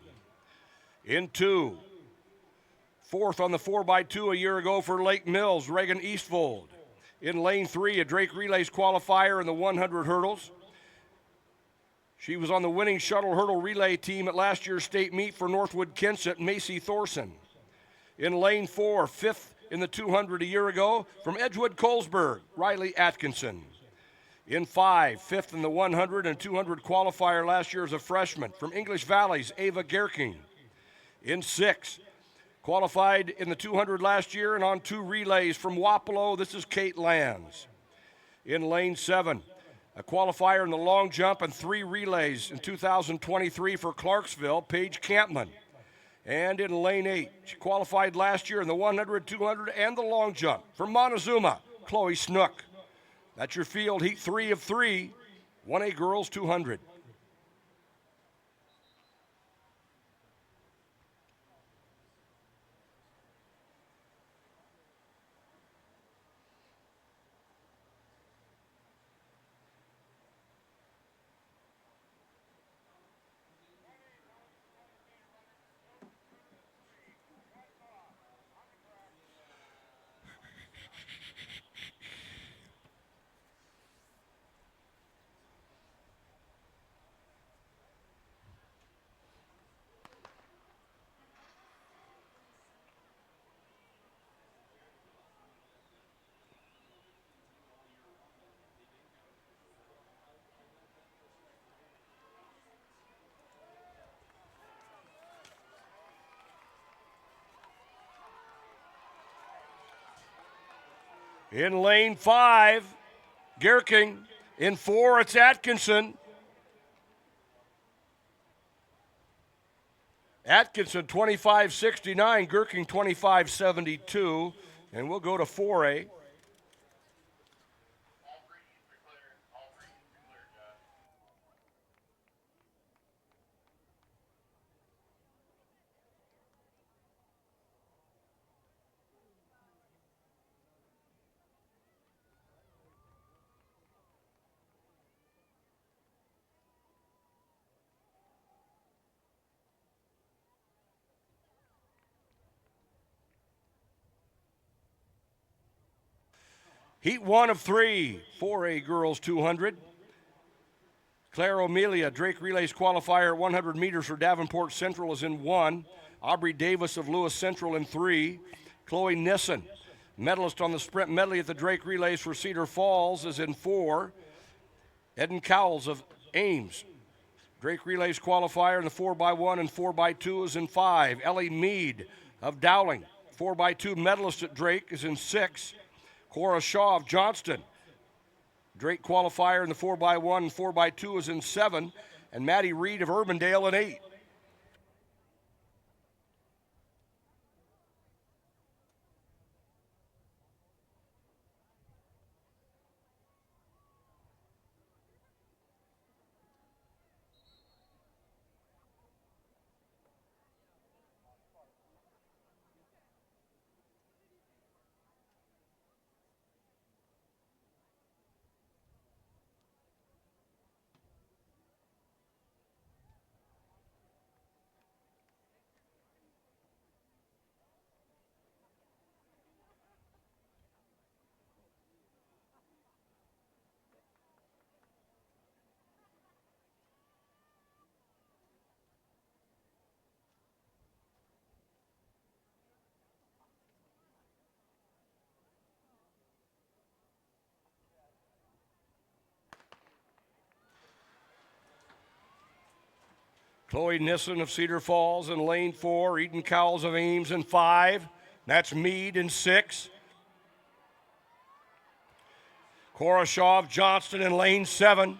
Speaker 1: In 2. 4th on the 4x2 a year ago for Lake Mills, Reagan Eastfold. In lane 3, a Drake Relays qualifier in the 100 hurdles. She was on the winning shuttle hurdle relay team at last year's state meet for Northwood Kensett, Macy Thorson. In lane 4, 5th in the 200 a year ago from Edgewood Colesburg, Riley Atkinson. In 5, fifth in the 100 and 200 qualifier last year as a freshman from English Valley's Ava Gerking. In 6, qualified in the 200 last year and on 2 relays from Wapello, this is Kate Lands. In lane 7, a qualifier in the long jump and 3 relays in 2023 for Clarksville, Paige Campman. And in lane 8, she qualified last year in the 100, 200, and the long jump from Montezuma, Chloe Snook. That's your field, heat 3 of 3, 1A girls 200. In lane 5, Gerking. In 4, it's Atkinson. Atkinson 25.69, Gerking 25.72, and we'll go to 4A. Heat 1 of 3, 4A girls 200. Claire O'Melia, Drake Relays qualifier 100 meters for Davenport Central is in 1. Aubrey Davis of Lewis Central in 3. Chloe Nissen, medalist on the sprint medley at the Drake Relays for Cedar Falls, is in 4. Eden Cowles of Ames, Drake Relays qualifier in the 4x1 and 4x2 is in 5. Ellie Mead of Dowling, 4x2 medalist at Drake, is in 6. Cora Shaw of Johnston, Drake qualifier in the 4x1 and 4x2 is in 7. And Maddie Reed of Urbandale in 8. Chloe Nissen of Cedar Falls in lane 4. Eden Cowles of Ames in 5. That's Mead in 6. Cora Shaw of Johnston in lane 7.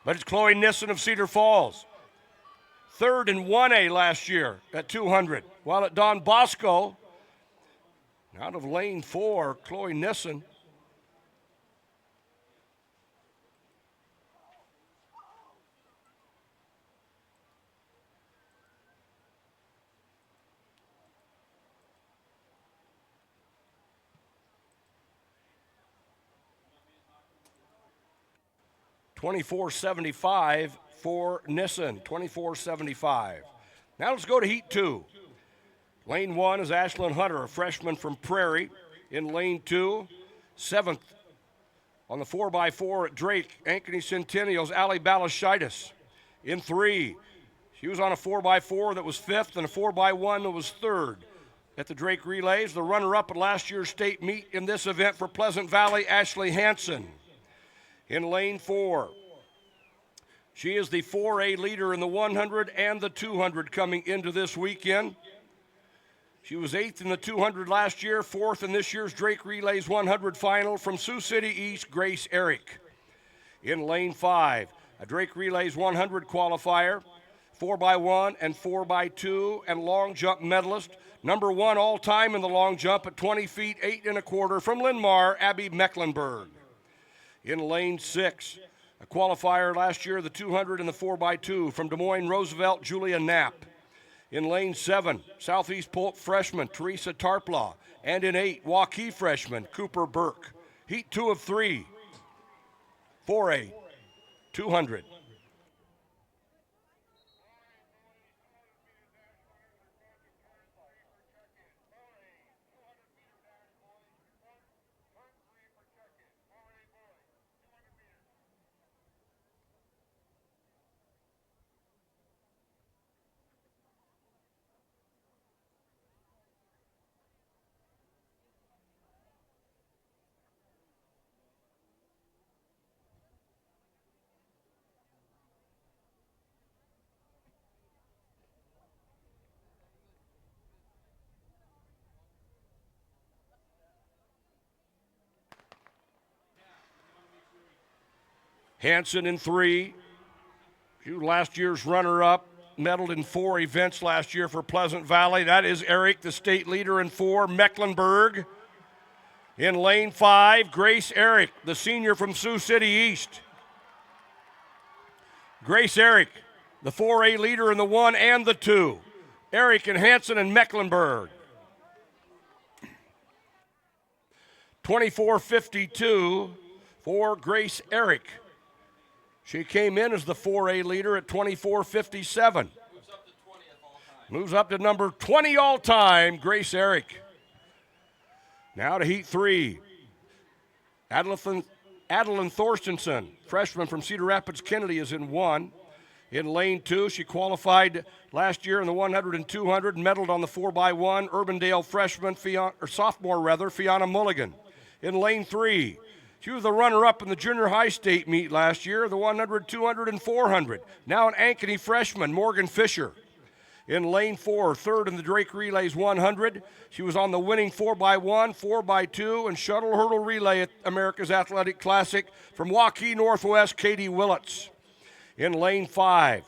Speaker 1: But it's Chloe Nissen of Cedar Falls. 3rd in 1A last year at 200. While at Don Bosco, out of lane 4, Chloe Nissen. $24.75 for Nissen, $24.75. Now let's go to Heat 2. Lane 1 is Ashlyn Hunter, a freshman from Prairie. In lane 2, 7th on the 4x4 at Drake, Ankeny Centennial's Ali Balashaitis. In 3, she was on a 4x4 that was 5th and a 4x1 that was 3rd. at the Drake Relays, the runner-up at last year's state meet in this event for Pleasant Valley, Ashley Hansen. In lane 4, she is the 4A leader in the 100 and the 200 coming into this weekend. She was 8th in the 200 last year, 4th in this year's Drake Relays 100 final from Sioux City East, Grace Eric. In lane 5, a Drake Relays 100 qualifier, 4x1 and 4x2 and long jump medalist, number 1 all time in the long jump at 20 feet 8 1/4 from Linmar, Abby Mecklenburg. In lane 6, a qualifier last year, the 200 and the 4x2 from Des Moines Roosevelt, Julia Knapp. In lane 7, Southeast Polk freshman Teresa Tarplaw. And in 8, Waukee freshman Cooper Burke. Heat 2 of 3, 4A, 200. Hansen in 3. She was last year's runner-up, medaled in 4 events last year for Pleasant Valley. That is Eric, the state leader in 4, Mecklenburg. In lane 5, Grace Eric, the senior from Sioux City East. Grace Eric, the 4A leader in the 1 and the 2. Eric and Hansen and Mecklenburg. 24:52 for Grace Eric. She came in as the 4A leader at 24:57. Moves up to number 20 all time, Grace Eric. Now to heat 3. Adeline Thorstensen, freshman from Cedar Rapids Kennedy, is in 1. In lane 2, she qualified last year in the 100 and 200, medaled on the 4x1, Urbandale freshman, sophomore, Fiona Mulligan. In lane 3, she was the runner-up in the junior high state meet last year, the 100, 200, and 400. Now an Ankeny freshman, Morgan Fisher. In lane 4, 3rd in the Drake Relays 100. She was on the winning 4x1, 4x2, and shuttle hurdle relay at America's Athletic Classic from Waukee Northwest, Katie Willits. In lane 5,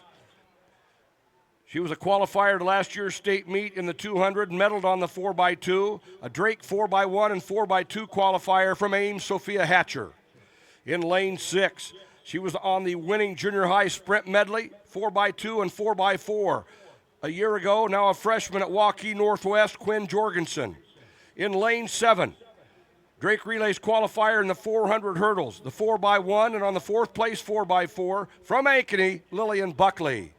Speaker 1: she was a qualifier to last year's state meet in the 200, medaled on the 4x2, a Drake 4x1 and 4x2 qualifier from Ames, Sophia Hatcher. In lane 6, she was on the winning junior high sprint medley, 4x2 and 4x4. A year ago, now a freshman at Waukee Northwest, Quinn Jorgensen. In lane 7, Drake Relays qualifier in the 400 hurdles, the 4x1 and on the 4th place 4x4 from Ankeny, Lillian Buckley.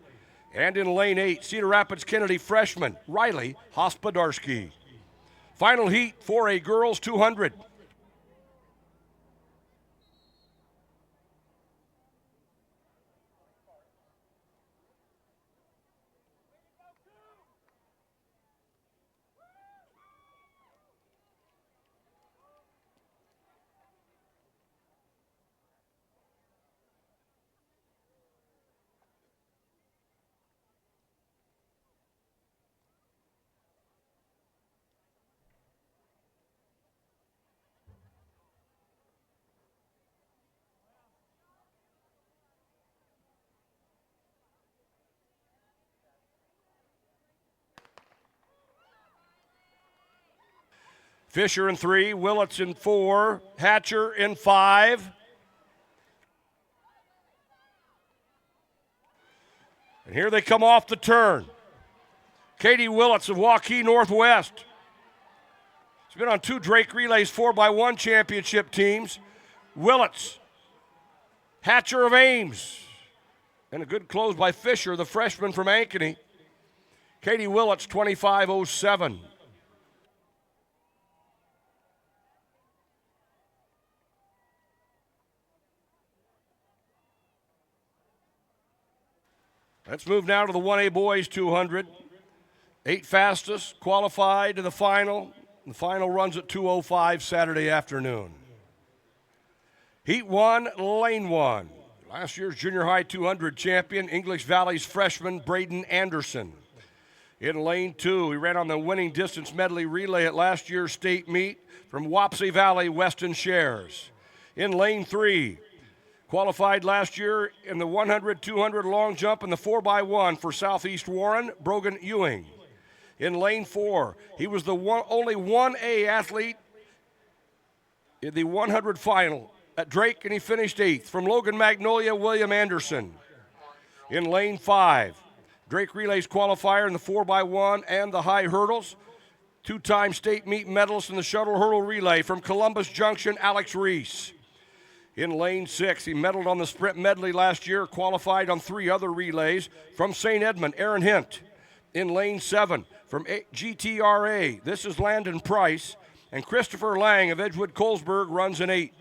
Speaker 1: And in lane 8, Cedar Rapids Kennedy freshman, Riley Hospodarski. Final heat, 4A girls 200. Fisher in 3, Willits in 4, Hatcher in 5. And here they come off the turn. Katie Willits of Waukee Northwest. She's been on 2 Drake Relays 4x1 championship teams. Willits, Hatcher of Ames. And a good close by Fisher, the freshman from Ankeny. Katie Willits, 25:07. Let's move now to the 1A boys 200. 8 fastest qualify to the final. The final runs at 2:05 Saturday afternoon. Heat 1, Lane 1. Last year's junior high 200 champion, English Valley's freshman Braden Anderson. In Lane 2, he ran on the winning distance medley relay at last year's state meet from Wapsie Valley, Weston Shares. In Lane 3, qualified last year in the 100, 200 long jump and the 4x1 for Southeast Warren, Brogan Ewing. In Lane 4, he was the only 1A athlete in the 100 final at Drake, and he finished 8th. From Logan Magnolia, William Anderson. In Lane 5, Drake Relays qualifier in the 4x1 and the high hurdles. 2-time state meet medalist in the shuttle hurdle relay from Columbus Junction, Alex Reese. In Lane 6, he medaled on the sprint medley last year, qualified on 3 other relays from St. Edmund, Aaron Hint. In Lane 7, from GTRA, this is Landon Price, and Christopher Lang of Edgewood Colesburg runs an 8.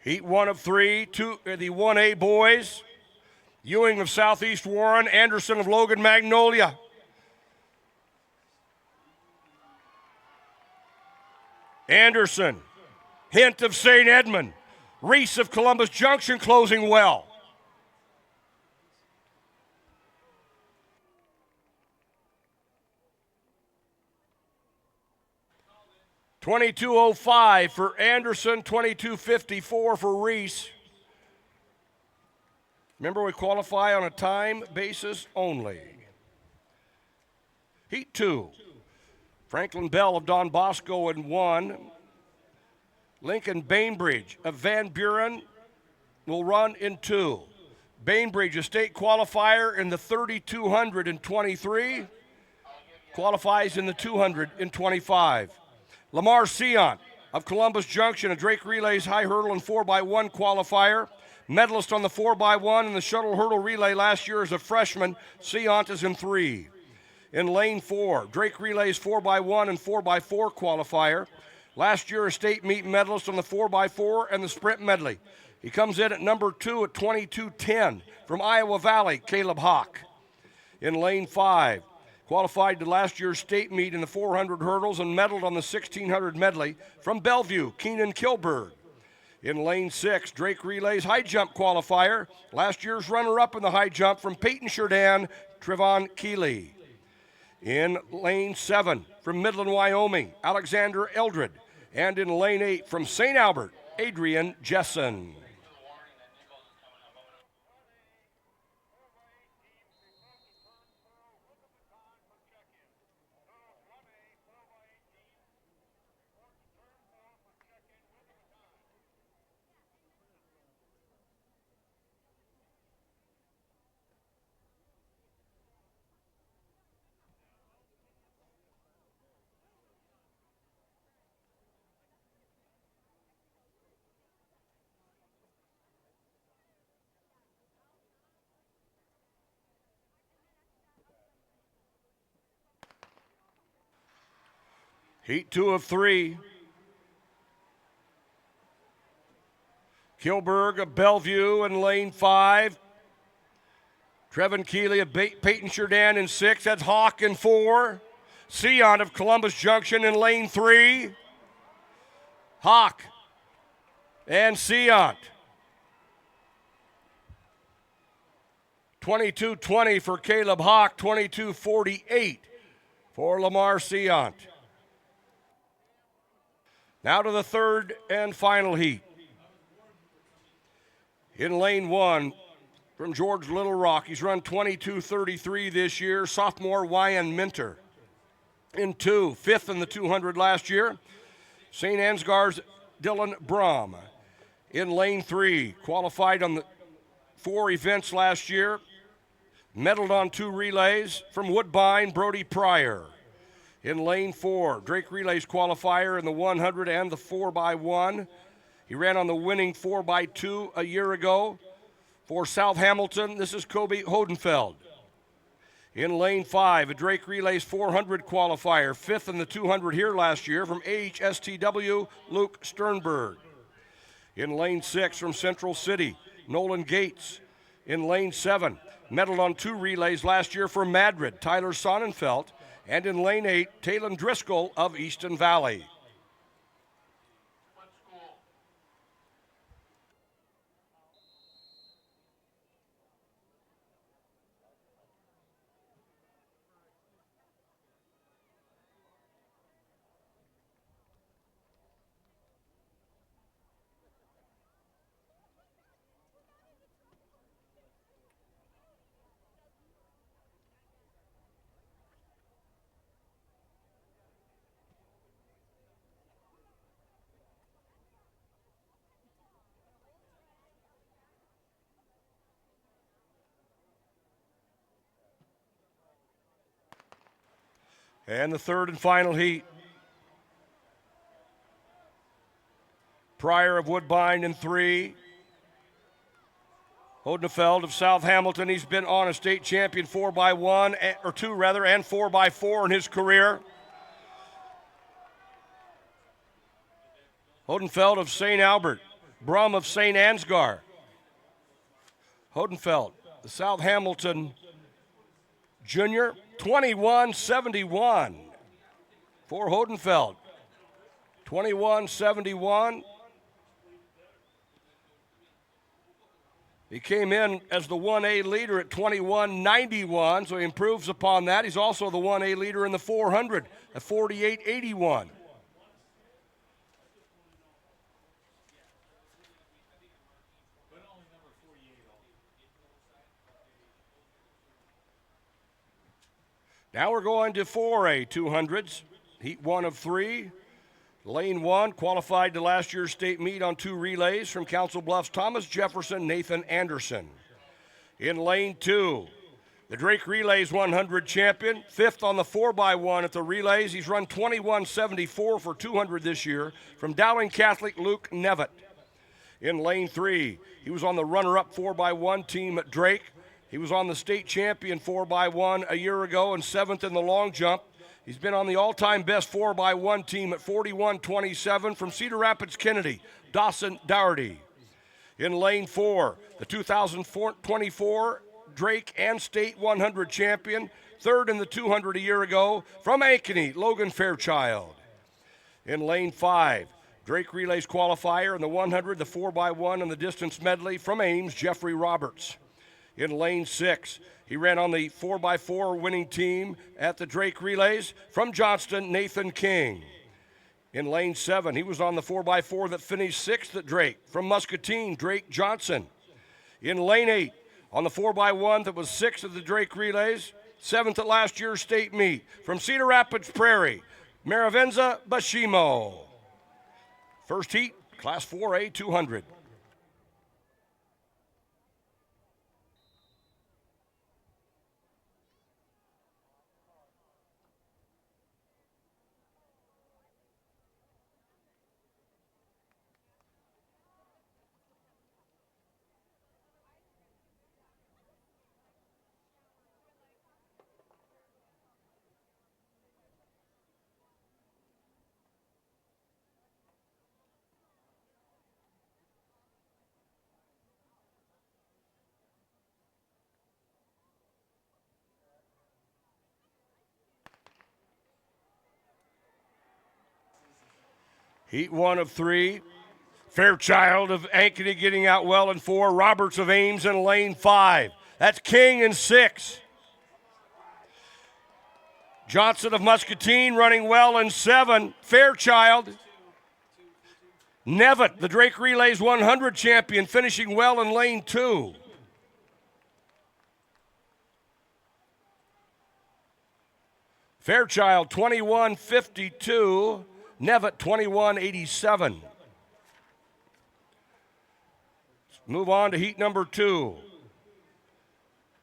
Speaker 1: Heat 1 of 3, the 1A boys. Ewing of Southeast Warren, Anderson of Logan Magnolia. Anderson, Hint of St. Edmund, Reese of Columbus Junction closing well. .22.05 for Anderson, 22.54 for Reese. Remember, we qualify on a time basis only. Heat 2, Franklin Bell of Don Bosco in 1. Lincoln Bainbridge of Van Buren will run in 2. Bainbridge, a state qualifier in the 3,200 in 23, qualifies in the 200 in 25. Lamar Seont of Columbus Junction, a Drake Relays high hurdle and 4x1 qualifier. Medalist on the 4x1 and the shuttle hurdle relay last year as a freshman. Seont is in 3. In Lane 4, Drake Relays 4x1 and 4x4 qualifier. Last year a state meet medalist on the 4x4 and the sprint medley. He comes in at number 2 at 22.10 from Iowa Valley, Caleb Hawk. In Lane 5, qualified to last year's state meet in the 400 hurdles and medaled on the 1600 medley from Bellevue, Keenan Kilberg. In Lane 6, Drake Relays high jump qualifier. Last year's runner-up in the high jump from Peyton Sheridan, Trevon Keeley. In Lane 7, from Midland, Wyoming, Alexander Eldred. And in Lane 8, from St. Albert, Adrian Jessen. Heat 2 of 3. Kilberg of Bellevue in Lane 5. Trevon Keeley of Peyton Sheridan in 6. That's Hawk in 4. Seont of Columbus Junction in Lane 3. Hawk and Seont. 22.20 for Caleb Hawk, 22.48 for Lamar Seont. Now to the third and final heat. In Lane 1, from George Little Rock, he's run 22.33 this year, sophomore Wyan Minter. In 2, 5th in the 200 last year, St. Ansgar's Dylan Brom. In lane 3, qualified on the 4 events last year, medaled on 2 relays from Woodbine, Brody Pryor. In lane 4, Drake Relays qualifier in the 100 and the 4x1. He ran on the winning 4x2 a year ago. For South Hamilton, this is Kobe Hodenfeld. In lane 5, a Drake Relays 400 qualifier, 5th in the 200 here last year from AHSTW, Luke Sternberg. In lane 6 from Central City, Nolan Gates. In lane 7, medaled on 2 relays last year for Madrid, Tyler Sonnenfeld. And in lane 8, Talon Driscoll of Easton Valley. And the third and final heat. Pryor of Woodbine in 3. Hodenfeld of South Hamilton. He's been on a state champion 4x1, or 2 rather, and 4x4 in his career. Hodenfeld of St. Albert. Brum of St. Ansgar. Hodenfeld, the South Hamilton junior, 21.71 for Hodenfeld. 21.71. He came in as the 1A leader at 21.91, so he improves upon that. He's also the 1A leader in the 400 at 48.81. Now we're going to 4A 200s, heat 1 of 3. Lane 1 qualified to last year's state meet on 2 relays from Council Bluffs, Thomas Jefferson, Nathan Anderson. In lane 2, the Drake Relays 100 champion, 5th on the 4x1 at the relays. He's run 21.74 for 200 this year from Dowling Catholic Luke Nevitt. In lane 3, he was on the runner-up 4x1 team at Drake. He was on the state champion 4x1 a year ago and 7th in the long jump. He's been on the all-time best 4x1 team at 41.27 from Cedar Rapids Kennedy, Dawson Dougherty. In lane 4, the 2024 Drake and State 100 champion, 3rd in the 200 a year ago from Ankeny, Logan Fairchild. In lane 5, Drake Relays qualifier in the 100, the 4x1, and the distance medley from Ames, Jeffrey Roberts. In lane 6, he ran on the 4x4 winning team at the Drake Relays from Johnston, Nathan King. In lane 7, he was on the 4x4 that finished 6th at Drake from Muscatine, Drake Johnson. In lane 8, on the 4x1 that was 6th at the Drake Relays, 7th at last year's state meet from Cedar Rapids Prairie, Maravenza Bashimo. First heat, Class 4A 200. Heat 1 of 3. Fairchild of Ankeny getting out well in 4. Roberts of Ames in lane 5. That's King in 6. Johnson of Muscatine running well in 7. Fairchild. Nevitt, the Drake Relays 100 champion, finishing well in lane 2. Fairchild 21.52 Nevitt 21-87. Move on to heat number 2.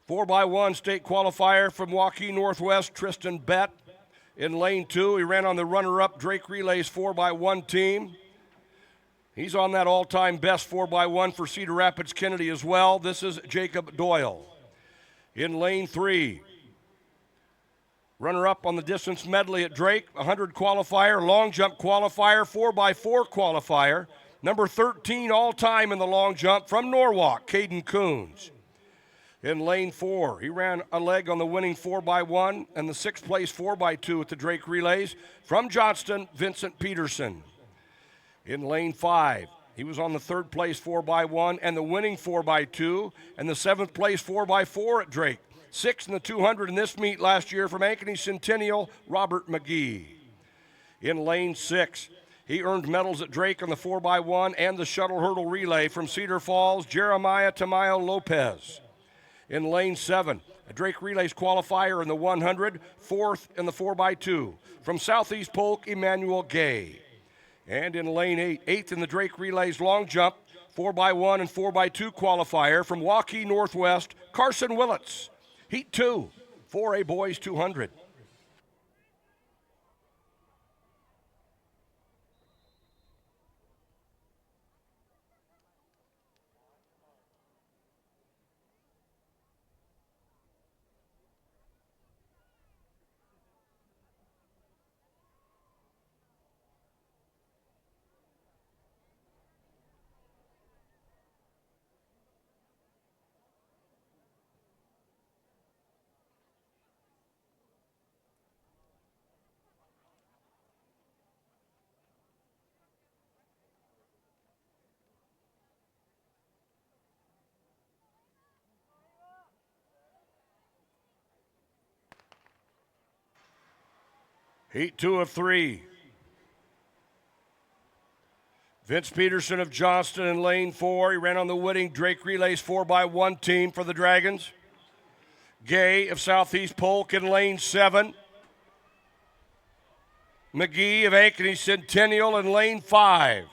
Speaker 1: 4x1 state qualifier from Waukee Northwest, Tristan Bett. In lane 2, he ran on the runner-up Drake Relays 4x1 team. He's on that all-time best 4x1 for Cedar Rapids Kennedy as well. This is Jacob Doyle. In lane 3, runner-up on the distance medley at Drake, 100 qualifier, long jump qualifier, 4x4 qualifier. Number 13 all-time in the long jump from Norwalk, Caden Coons. In lane 4, he ran a leg on the winning 4x1 and the 6th place 4x2 at the Drake Relays from Johnston, Vincent Peterson. In lane 5, he was on the 3rd place 4x1 and the winning 4x2 and the 7th place 4x4 at Drake. 6th in the 200 in this meet last year from Ankeny Centennial, Robert McGee. In lane 6, he earned medals at Drake on the 4x1 and the shuttle hurdle relay from Cedar Falls, Jeremiah Tamayo Lopez. In lane 7, a Drake Relays qualifier in the 100, 4th in the 4x2 from Southeast Polk, Emmanuel Gay. And in lane 8, 8th in the Drake Relays long jump, 4x1 and 4x2 qualifier from Waukee Northwest, Carson Willits. Heat 2, 4A boys 200. Heat 2 of 3. Vince Peterson of Johnston in lane 4. He ran on the winning Drake Relays 4x1 team for the Dragons. Gay of Southeast Polk in lane 7. McGee of Ankeny Centennial in lane 5.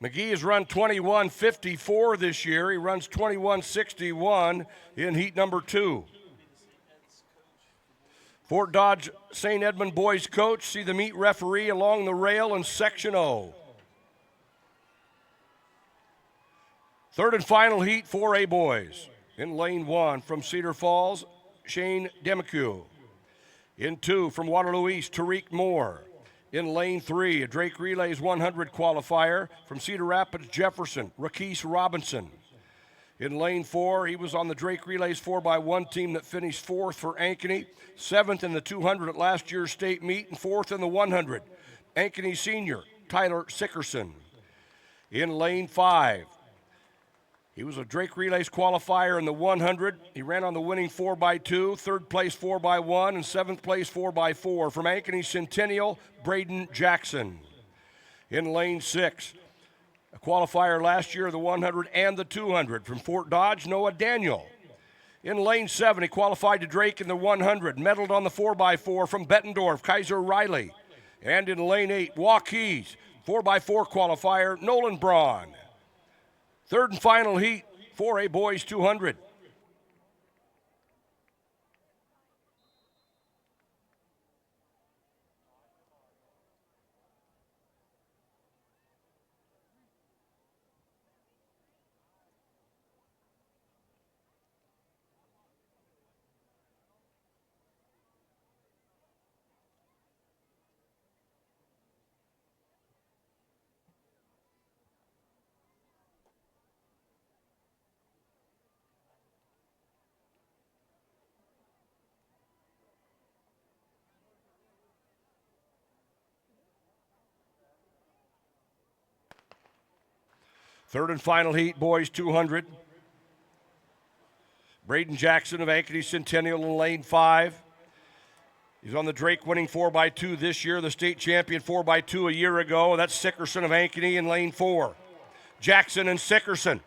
Speaker 1: McGee has run 21:54 this year. He runs 21:61 in heat number 2. Fort Dodge St. Edmund boys coach, see the meet referee along the rail in section O. Third and final heat, 4A boys. In lane 1 from Cedar Falls, Shane Demicu. In 2 from Waterloo East, Tariq Moore. In lane 3, a Drake Relays 100 qualifier from Cedar Rapids, Jefferson, Rakese Robinson. In lane 4, he was on the Drake Relays 4x1 team that finished 4th for Ankeny, 7th in the 200 at last year's state meet, and 4th in the 100. Ankeny senior, Tyler Sickerson. In lane 5, he was a Drake Relays qualifier in the 100. He ran on the winning 4x2, 3rd place 4x1, and 7th place 4x4 from Ankeny Centennial, Braden Jackson. In lane 6, a qualifier last year, the 100 and the 200 from Fort Dodge, Noah Daniel. In lane 7, he qualified to Drake in the 100, medaled on the 4x4 from Bettendorf, Kaiser Riley. And in lane 8, Waukee's 4x4 qualifier, Nolan Braun. Third and final heat, 4A boys 200. Third and final heat, boys 200. Braden Jackson of Ankeny Centennial in lane 5. He's on the Drake winning 4x2 this year, the state champion 4x2 a year ago. That's Sickerson of Ankeny in lane 4. Jackson and Sickerson.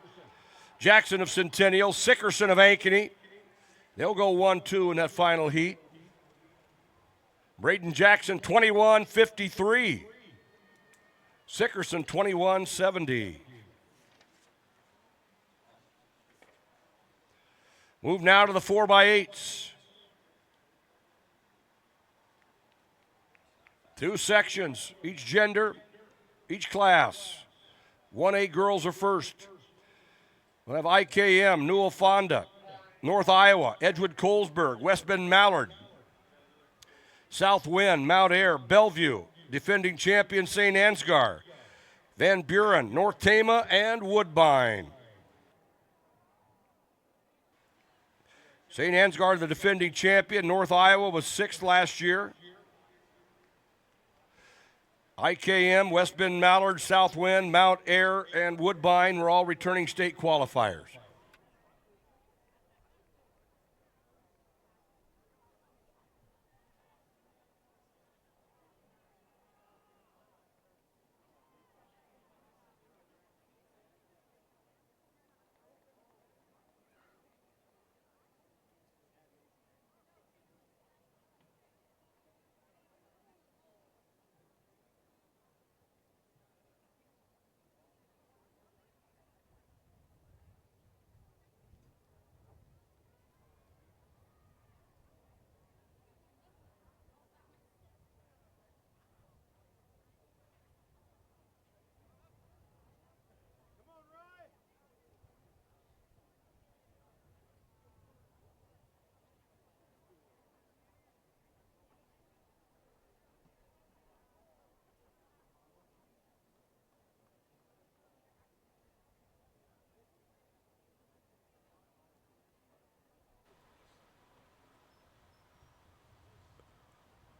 Speaker 1: Jackson of Centennial, Sickerson of Ankeny. They'll go 1-2 in that final heat. Braden Jackson, 21-53. Sickerson, 21-70. Move now to the 4x8s. Two sections, each gender, each class. 1A girls are first. We'll have IKM, Newell Fonda, North Iowa, Edgewood Colesburg, West Bend Mallard, South Wind, Mount Ayr, Bellevue, defending champion St. Ansgar, Van Buren, North Tama, and Woodbine. St. Ansgar, the defending champion. North Iowa was 6th last year. IKM, West Bend Mallard, South Wind, Mount Ayr, and Woodbine were all returning state qualifiers.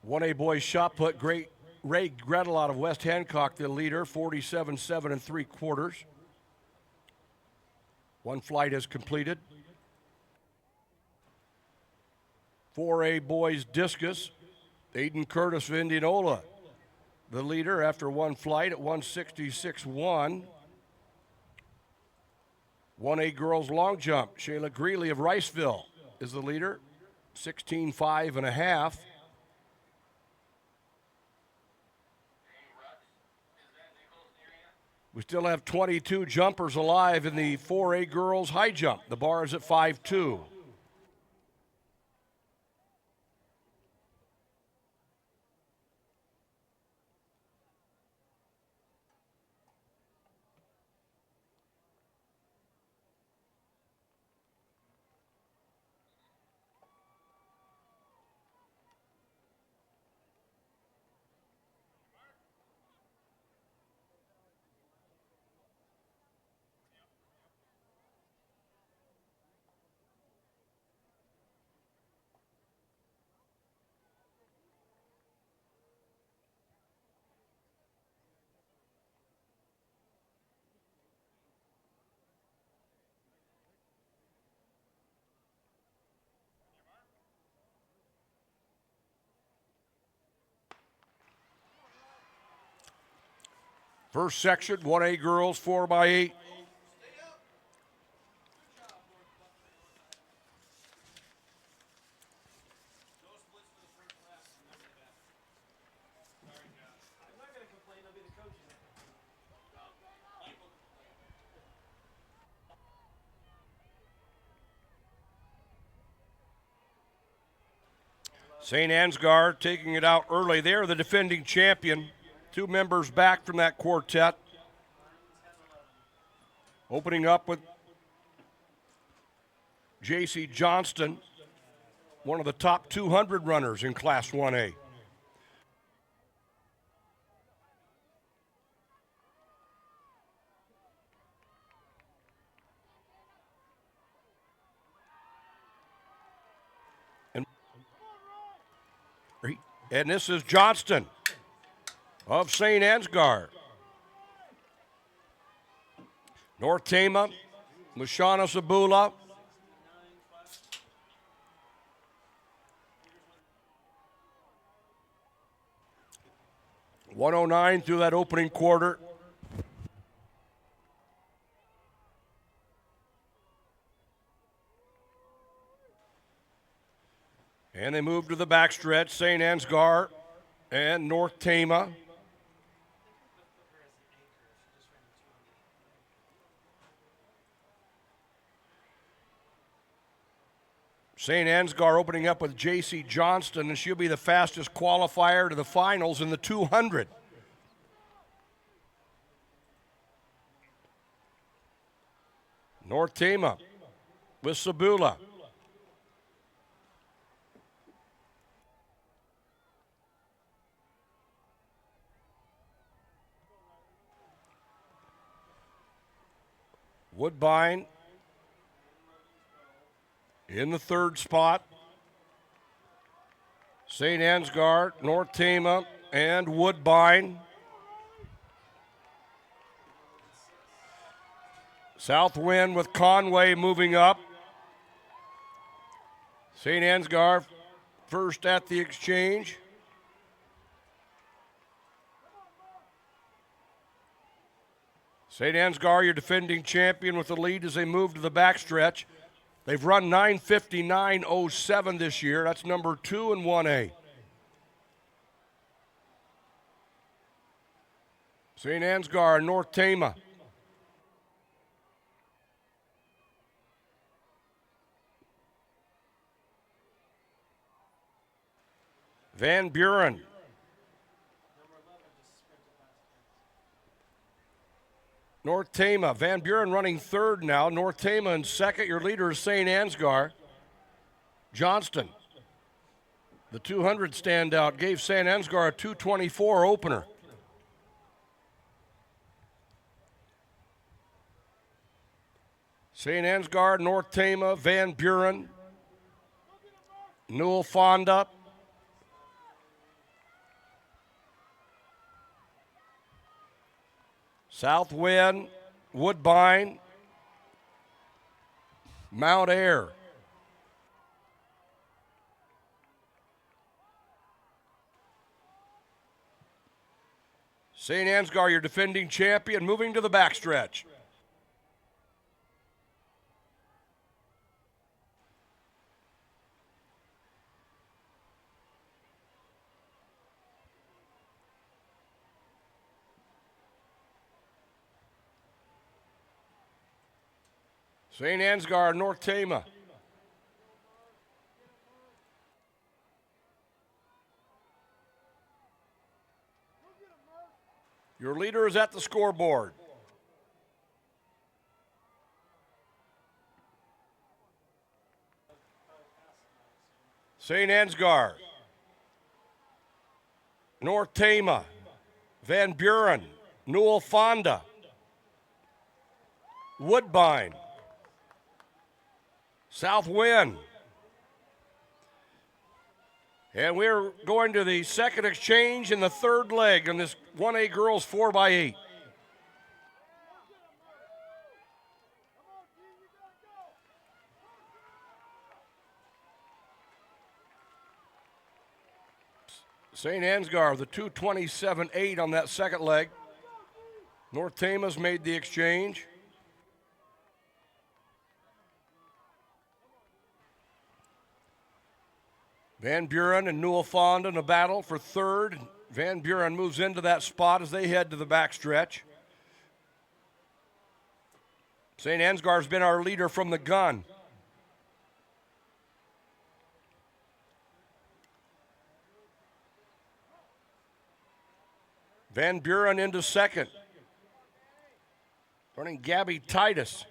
Speaker 1: One A boys shot put, great Ray Gretel out of West Hancock, the leader, 47-7 3/4. One flight is completed. 4A boys discus, Aiden Curtis of Indianola, the leader after one flight at 166.1. 1A girls long jump, Shayla Greeley of Riceville is the leader, 16.5.5. We still have 22 jumpers alive in the 4A girls high jump. The bar is at 5.2. First section, 1A girls, 4x8. St. Ansgar taking it out early. They're the defending champion. Two members back from that quartet. Opening up with J.C. Johnston, one of the top 200 runners in Class 1A. And this is Johnston of St. Ansgar. North Tama, Mashana Sabula. .109 through that opening quarter. And they move to the backstretch. St. Ansgar and North Tama. St. Ansgar opening up with J.C. Johnston, and she'll be the fastest qualifier to the finals in the 200. North Tama with Sabula. Woodbine in the third spot. St. Ansgar, North Tama, and Woodbine. Southwind with Conway moving up. St. Ansgar first at the exchange. St. Ansgar, your defending champion, with the lead as they move to the backstretch. They've run 9:59.07 this year. That's number 2 in 1A. St. Ansgar, North Tama. Van Buren. North Tama. Van Buren running third now. North Tama in second. Your leader is St. Ansgar. Johnston, the 200 standout, gave St. Ansgar a 2:24 opener. St. Ansgar, North Tama, Van Buren, Newell Fonda, Southwind, Woodbine, Mount Ayr. St. Ansgar, your defending champion, moving to the backstretch. St. Ansgar, North Tama. Your leader is at the scoreboard. St. Ansgar, North Tama, Van Buren, Newell Fonda, Woodbine, Southwind. And we're going to the second exchange in the third leg on this 1A girls 4x8. St. Ansgar, the 2:27.8 on that second leg. North Tama's made the exchange. Van Buren and Newell Fonda in a battle for third. Van Buren moves into that spot as they head to the backstretch. St. Ansgar's been our leader from the gun. Van Buren into second. Running Gabby Titus.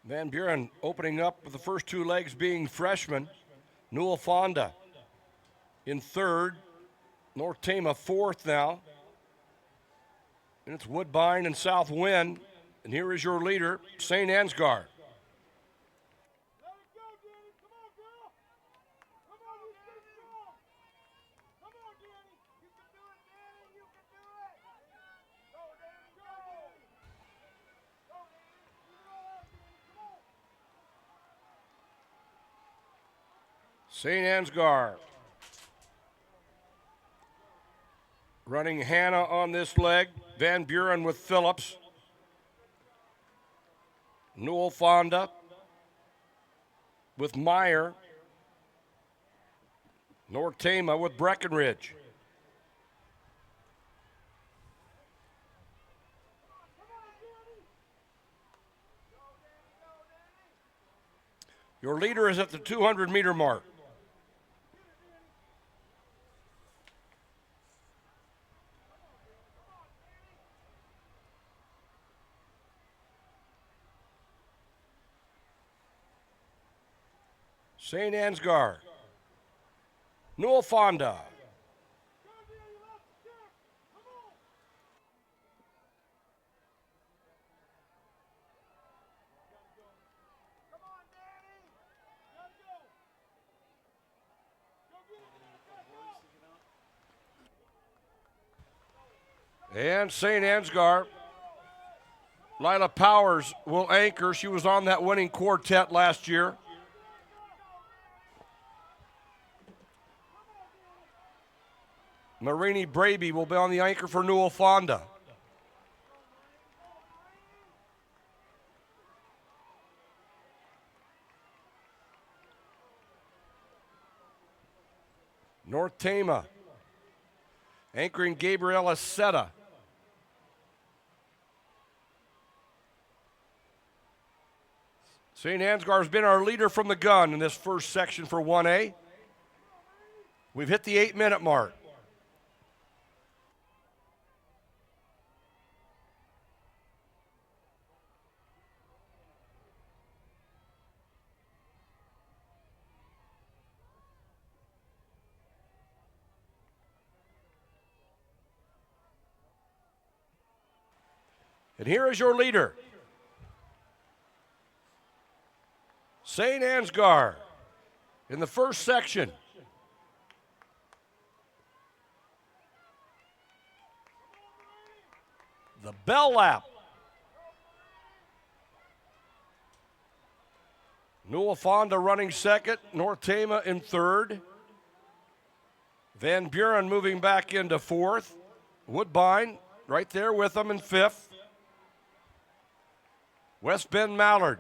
Speaker 1: Van Buren opening up with the first two legs being freshmen. Newell Fonda in third. North Tama fourth now. And it's Woodbine and Southwind. And here is your leader, St. Ansgar. St. Ansgar running Hannah on this leg. Van Buren with Phillips. Newell Fonda. with Meyer. North Tama with Breckenridge. Your leader is at the 200-meter mark. St. Ansgar. Newell Fonda. And St. Ansgar, Lila Powers will anchor. She was on that winning quartet last year. Marini Braby will be on the anchor for Newell Fonda. North Tama anchoring Gabriela Seta. St. Ansgar has been our leader from the gun in this first section for 1A. We've hit the 8-minute mark. And here is your leader, St. Ansgar, in the first section. The bell lap. Newell Fonda running second, North Tama in third. Van Buren moving back into fourth. Woodbine right there with them in fifth. West Bend Mallard.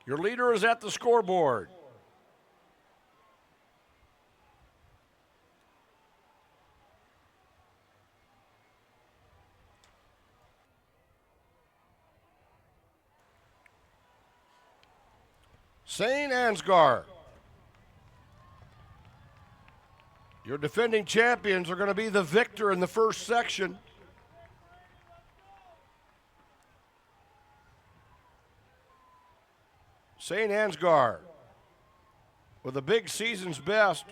Speaker 1: Your leader is at the scoreboard. St. Ansgar. Your defending champions are going to be the victor in the first section. St. Ansgar with a big season's best.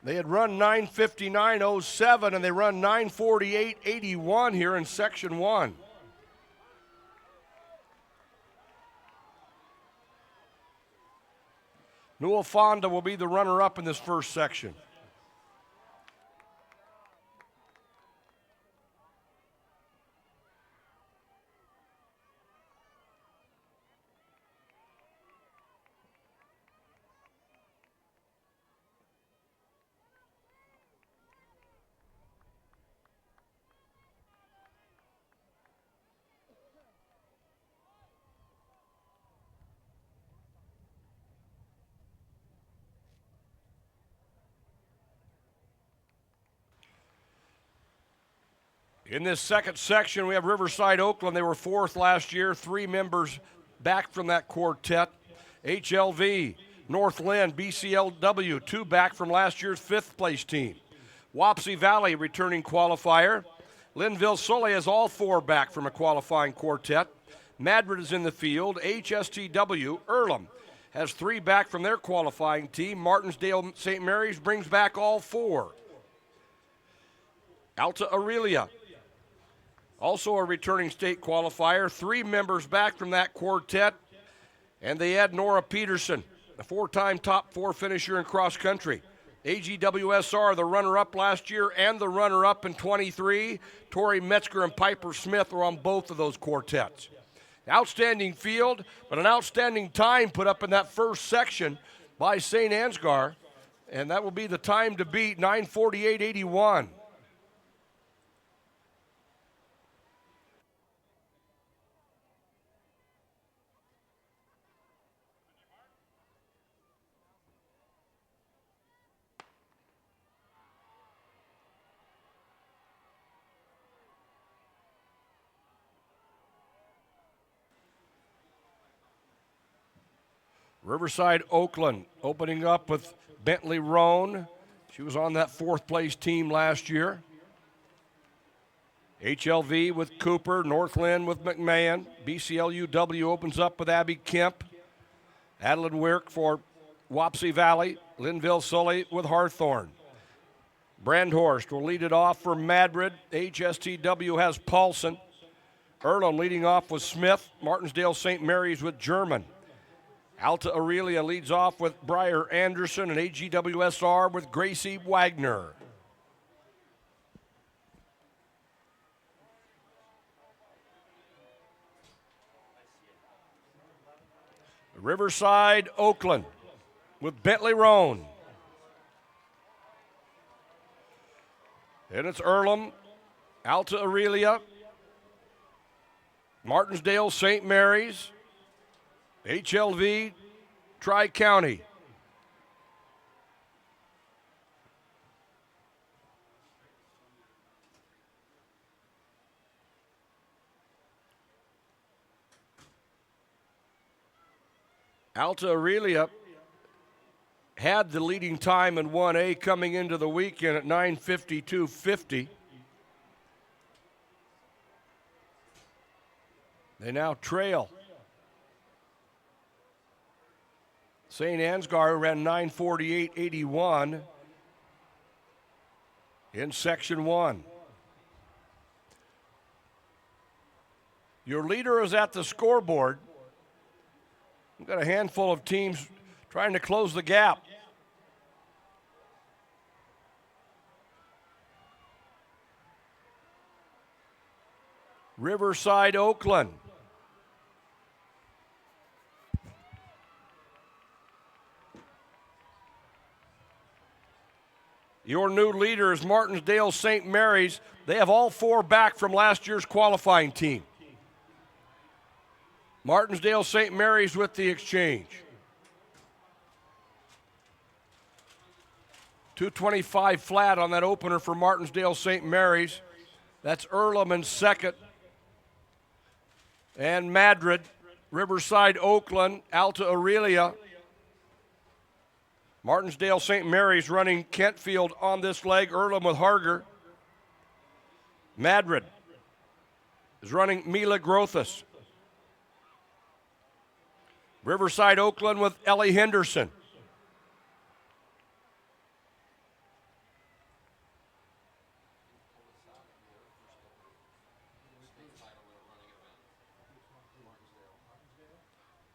Speaker 1: They had run 9:59.07 and they run 9:48.81 here in section 1. Newell Fonda will be the runner-up in this first section. In this second section, we have Riverside Oakland. They were fourth last year, 3 members back from that quartet. HLV, North Lynn, BCLW, 2 back from last year's 5th place team. Wapsie Valley returning qualifier. Linville Sully has all 4 back from a qualifying quartet. Madrid is in the field. HSTW, Earlham, has 3 back from their qualifying team. Martinsdale St. Mary's brings back all 4. Alta Aurelia, also a returning state qualifier, 3 members back from that quartet, and they add Nora Peterson, a 4-time top 4 finisher in cross country. AGWSR, the runner-up last year and the runner-up in 23. Tori Metzger and Piper Smith were on both of those quartets. Outstanding field, but an outstanding time put up in that first section by St. Ansgar, and that will be the time to beat, 9:48.81. Riverside Oakland opening up with Bentley Roan. She was on that fourth place team last year. HLV with Cooper, Northland with McMahon. BCLUW opens up with Abby Kemp. Adeline Wirk for Wapsie Valley. Linville Sully with Hawthorne. Brandhorst will lead it off for Madrid. HSTW has Paulson. Earlham leading off with Smith. Martinsdale St. Mary's with German. Alta Aurelia leads off with Briar Anderson, and AGWSR with Gracie Wagner. Riverside Oakland with Bentley Roan. And it's Earlham, Alta Aurelia, Martinsdale St. Mary's, HLV, Tri-County. Alta Aurelia had the leading time in 1A coming into the weekend at 9:52.50. They now trail. St. Ansgar ran 9:48.81 in Section 1. Your leader is at the scoreboard. We've got a handful of teams trying to close the gap. Riverside Oakland. Your new leader is Martinsdale St. Mary's. They have all four back from last year's qualifying team. Martinsdale St. Mary's with the exchange. 225 flat on that opener for Martinsdale St. Mary's. That's Earlham in second. And Madrid, Riverside Oakland, Alta Aurelia. Martinsdale St. Mary's running Kentfield on this leg, Earlham with Harger. Madrid is running Mila Grothus. Riverside Oakland with Ellie Henderson.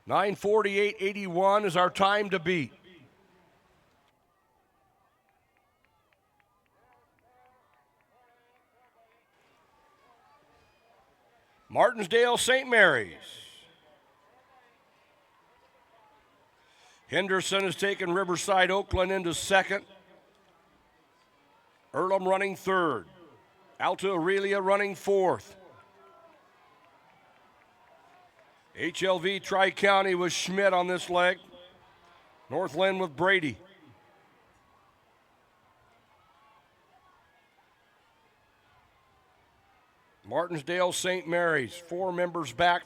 Speaker 1: $9:48.81 is our time to beat. Martinsdale St. Mary's. Henderson has taken Riverside Oakland into second. Earlham running third. Alta Aurelia running fourth. HLV Tri-County with Schmidt on this leg. Northland with Brady. Martinsdale St. Mary's, 4 members back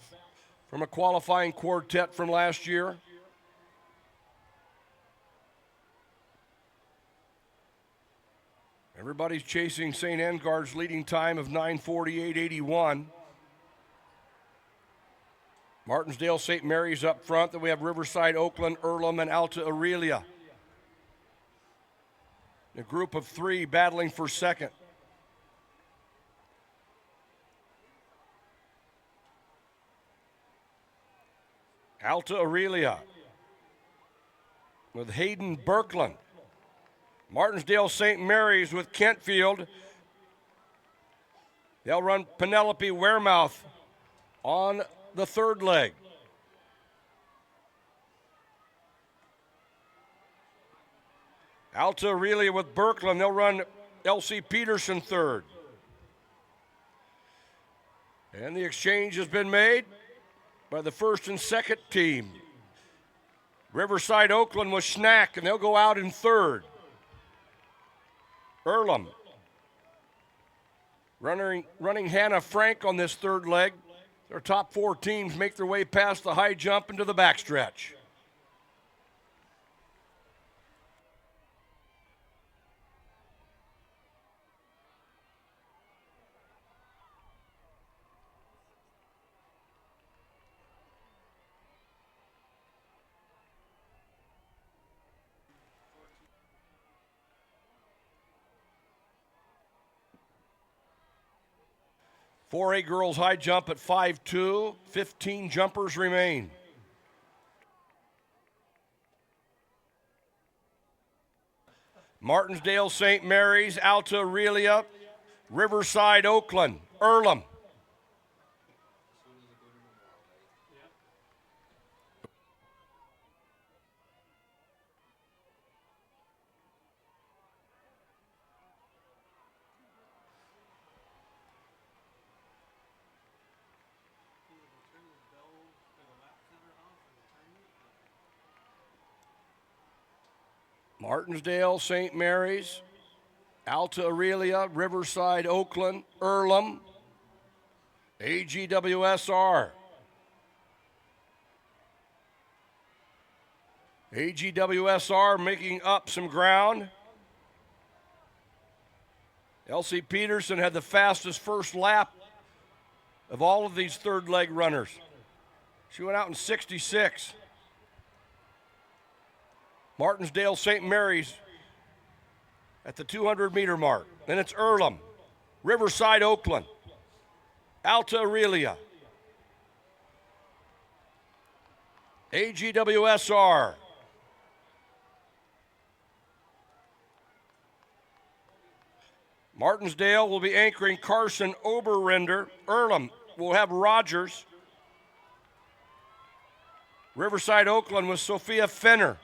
Speaker 1: from a qualifying quartet from last year. Everybody's chasing St. Ansgar's leading time of 9:48.81. Martinsdale St. Mary's up front. Then we have Riverside, Oakland, Earlham, and Alta Aurelia. A group of 3 battling for second. Alta Aurelia with Hayden Birkland. Martinsdale St. Mary's with Kentfield. They'll run Penelope Wearmouth on the third leg. Alta Aurelia with Birkeland. They'll run Elsie Peterson third. And the exchange has been made by the first and second team. Riverside Oakland with Schnack, and they'll go out in third. Earlham running Hannah Frank on this third leg. Their top four teams make their way past the high jump into the backstretch. For A girls high jump at 5'2", 15 jumpers remain. Martinsdale St. Mary's, Alta Aurelia, Riverside Oakland, Earlham. Martinsdale, St. Mary's, Alta Aurelia, Riverside, Oakland, Earlham, AGWSR. AGWSR making up some ground. Elsie Peterson had the fastest first lap of all of these third leg runners. She went out in 66. Martinsdale St. Mary's at the 200-meter mark. Then it's Earlham, Riverside Oakland, Alta Aurelia, AGWSR. Martinsdale will be anchoring Carson Oberrinder. Earlham will have Rogers. Riverside Oakland with Sophia Fenner.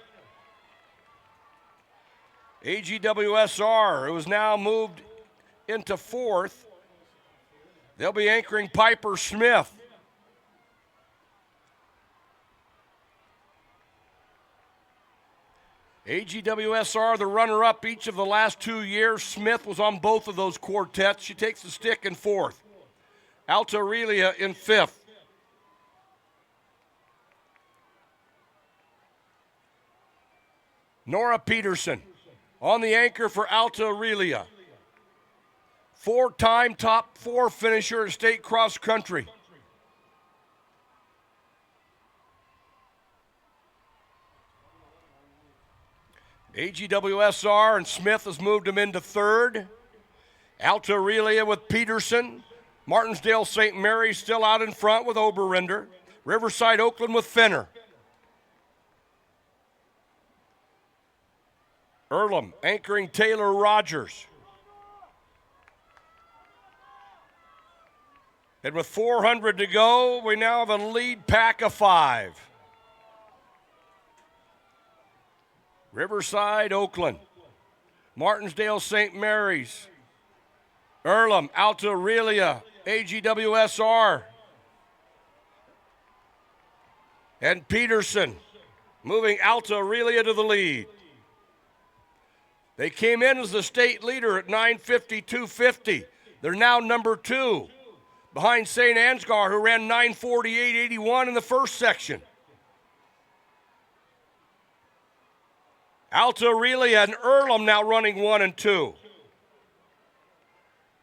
Speaker 1: AGWSR, who is now moved into fourth, they'll be anchoring Piper Smith. AGWSR, the runner-up each of the last 2 years. Smith was on both of those quartets. She takes the stick in fourth. Alta Aurelia in fifth. Nora Peterson on the anchor for Alta Aurelia. Four-time top four finisher at state cross country. AGWSR and Smith has moved him into third. Alta Aurelia with Peterson. Martinsdale St. Mary's still out in front with Oberrinder. Riverside Oakland with Fenner. Earlham anchoring Taylor Rogers. And with 400 to go, we now have a lead pack of 5. Riverside, Oakland, Martinsdale St. Mary's, Earlham, Alta Aurelia, AGWSR, and Peterson moving Alta Aurelia to the lead. They came in as the state leader at 9:52.50. They're now number 2, behind St. Ansgar, who ran 9:48.81 in the first section. Alta Aurelia and Earlham now running 1 and 2.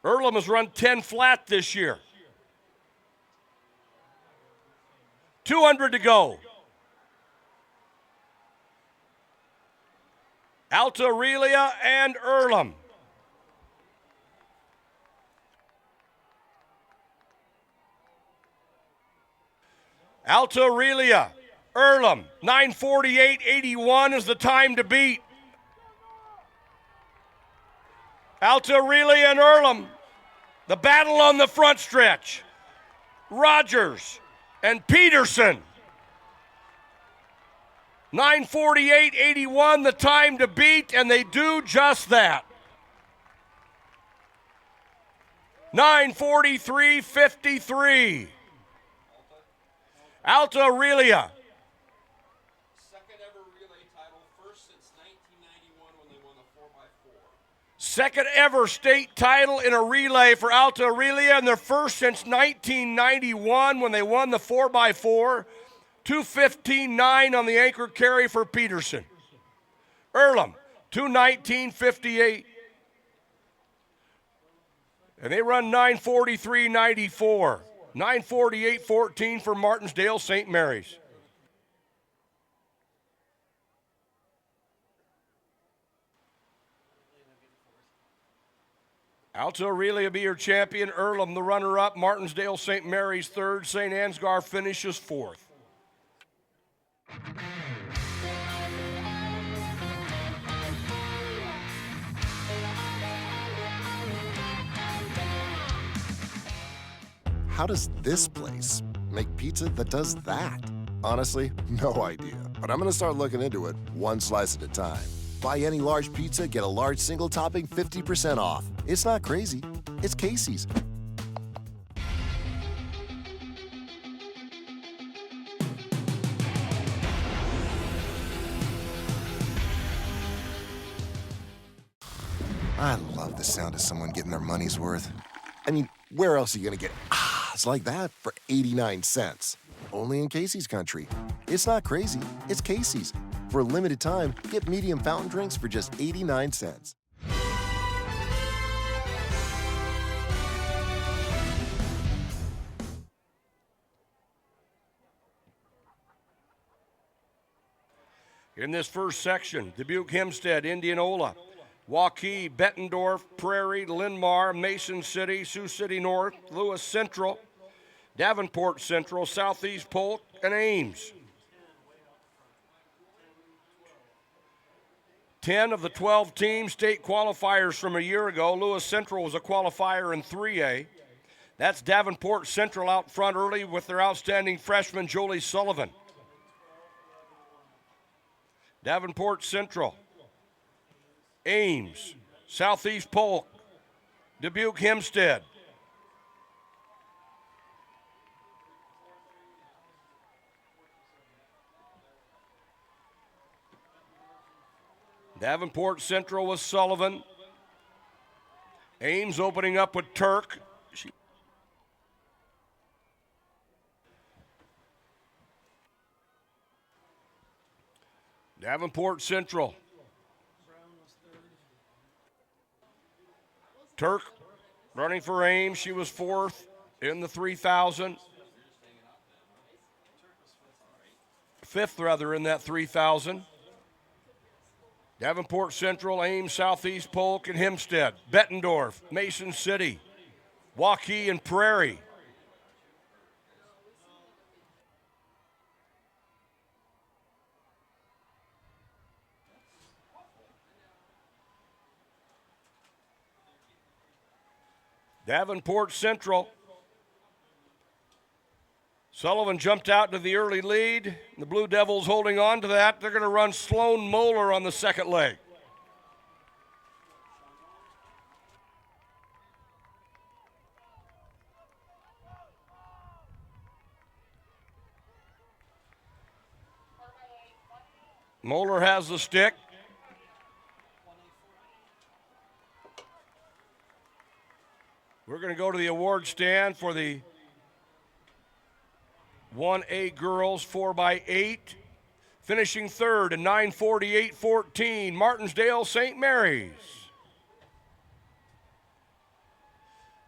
Speaker 1: Earlham has run 10 flat this year. 200 to go. Alta Aurelia and Earlham. Alta Aurelia, Earlham, 9:48.81 is the time to beat. Alta Aurelia and Earlham. The battle on the front stretch. Rogers and Peterson. 9:48.81, the time to beat, and they do just that. 9:43.53. Alta Aurelia. Second ever state title in a relay for Alta Aurelia, and their first since 1991 when they won the 4x4. 2:15.9 on the anchor carry for Peterson. Earlham, 2:19.58. And they run 9:43.94. 9:48.14 for Martinsdale St. Mary's. Alta Aurelia be your champion. Earlham the runner-up. Martinsdale St. Mary's third. St. Ansgar finishes fourth.
Speaker 5: How does this place make pizza that does that? Honestly, no idea. But I'm gonna start looking into it one slice at a time. Buy any large pizza, get a large single topping 50% off. It's not crazy, it's Casey's. I love the sound of someone getting their money's worth. I mean, where else are you gonna get ahs like that for 89 cents? Only in Casey's country. It's not crazy, it's Casey's. For a limited time, get medium fountain drinks for just 89 cents.
Speaker 1: In this first section, Dubuque, Hempstead, Indianola, Waukee, Bettendorf, Prairie, Linn-Mar, Mason City, Sioux City North, Lewis Central, Davenport Central, Southeast Polk, and Ames. 10 of the 12 teams state qualifiers from a year ago. Lewis Central was a qualifier in 3A. That's Davenport Central out front early with their outstanding freshman Jolie Sullivan. Davenport Central, Ames, Southeast Polk, Dubuque Hempstead. Davenport Central with Sullivan. Ames opening up with Turk. Davenport Central. Turk running for Ames. She was fourth in the 3,000. Fifth, rather, in that 3,000. Davenport Central, Ames, Southeast Polk, and Hempstead. Bettendorf, Mason City, Waukee, and Prairie. Davenport Central. Sullivan jumped out to the early lead. The Blue Devils holding on to that. They're going to run Sloan Moeller on the second leg. Moeller has the stick. We're going to go to the award stand for the 1A girls 4x8, finishing third in 9:48.14, Martinsdale St. Mary's.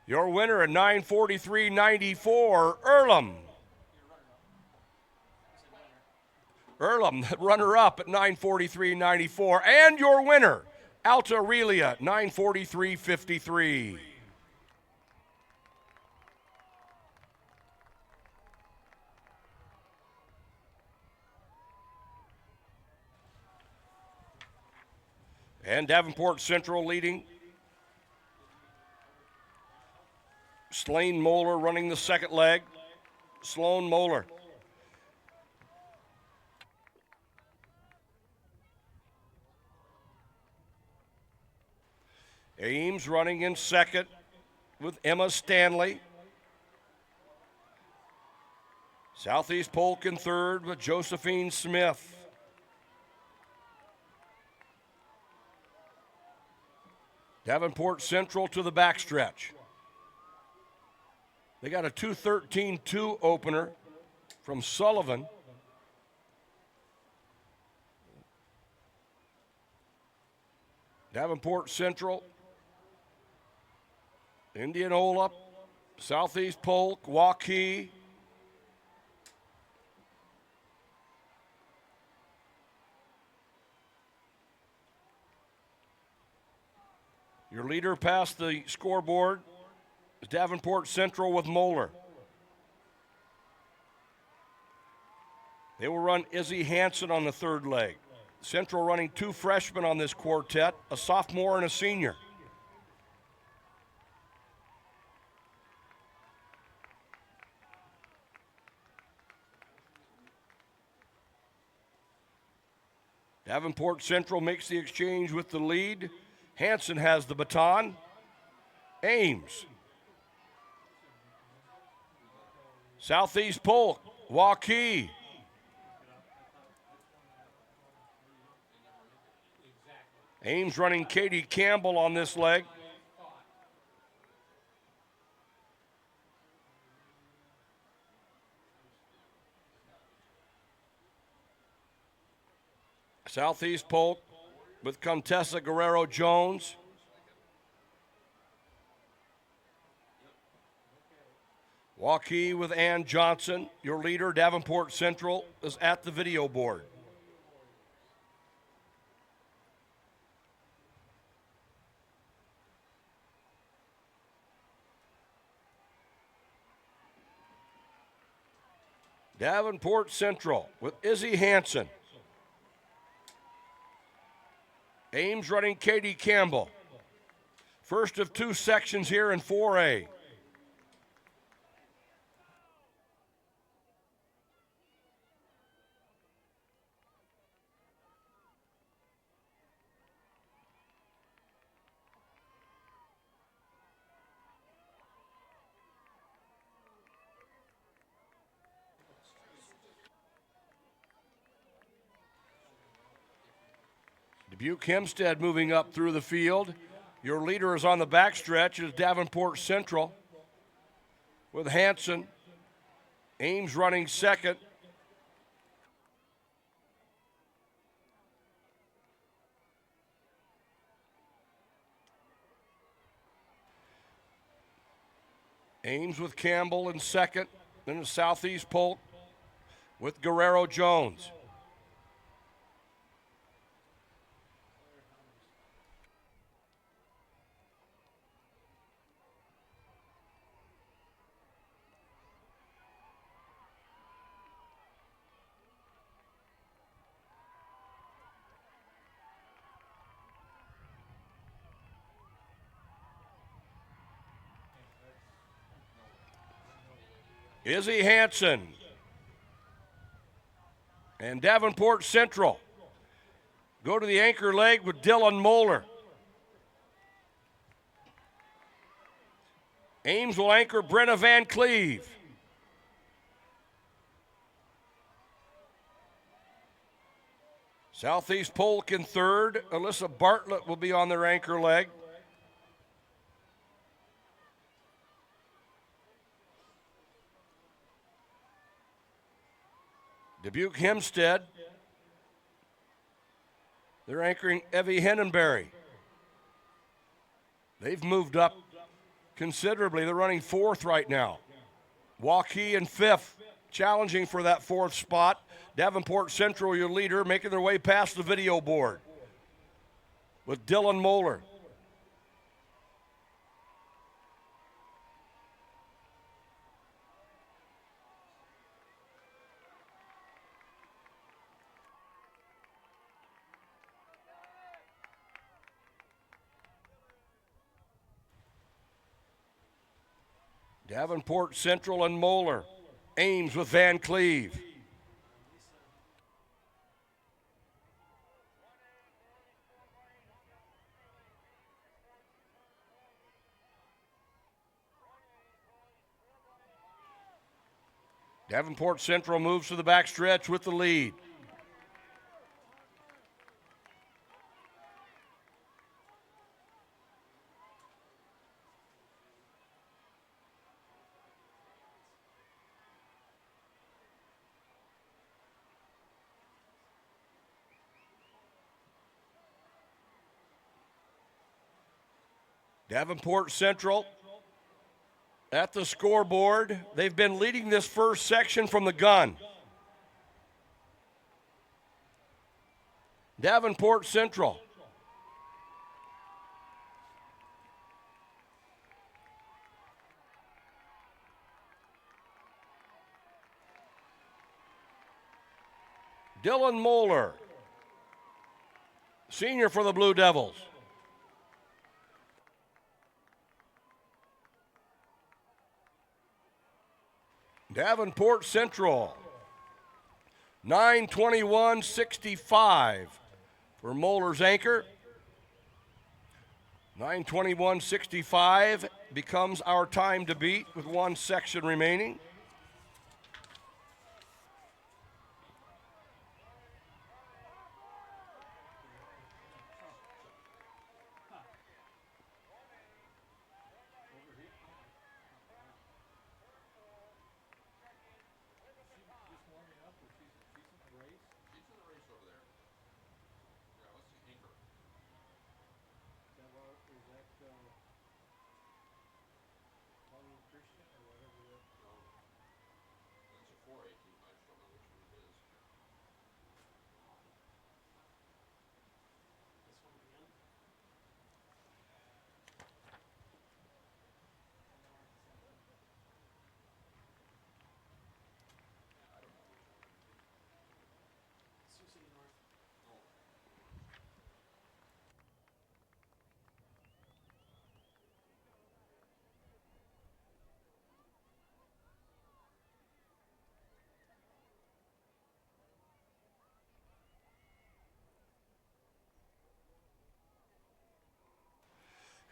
Speaker 1: Your winner at 9:43.94, Earlham. Earlham, runner-up at 9:43.94, and your winner, Alta Aurelia, 9:43.53. And Davenport Central leading Slane Moeller running the second leg. Sloan Moeller. Ames running in second with Emma Stanley. Southeast Polk in third with Josephine Smith. Davenport Central to the backstretch. They got a 2:13.2 opener from Sullivan. Davenport Central, Indianola, Southeast Polk, Waukee. Your leader past the scoreboard is Davenport Central with Moeller. They will run Izzy Hansen on the third leg. Central running two freshmen on this quartet, a sophomore and a senior. Davenport Central makes the exchange with the lead. Hansen has the baton. Ames. Southeast Polk, Waukee. Ames running Katie Campbell on this leg. Southeast Polk with Contessa Guerrero Jones. Waukee with Ann Johnson. Your leader, Davenport Central, is at the video board. Davenport Central with Izzy Hansen. Ames running Katie Campbell. First of two sections here in 4A. Dubuque Hempstead moving up through the field. Your leader is on the backstretch is Davenport Central with Hansen. Ames running second. Ames with Campbell in second. Then the Southeast Polk with Guerrero Jones. Izzy Hansen and Davenport Central go to the anchor leg with Dylan Moeller. Ames will anchor Brenna Van Cleve. Southeast Polk in third. Alyssa Bartlett will be on their anchor leg. Dubuque Hempstead, they're anchoring Evie Hennenberry. They've moved up considerably. They're running fourth right now. Waukee in fifth, challenging for that fourth spot. Davenport Central, your leader, making their way past the video board with Dylan Moeller. Davenport Central and Moeller. Ames with Van Cleve. Davenport Central moves to the backstretch with the lead. Davenport Central at the scoreboard. They've been leading this first section from the gun. Davenport Central. Dylan Moeller, senior for the Blue Devils. Davenport Central, 9:21:65 for Moeller's anchor. 9:21:65 becomes our time to beat with one section remaining.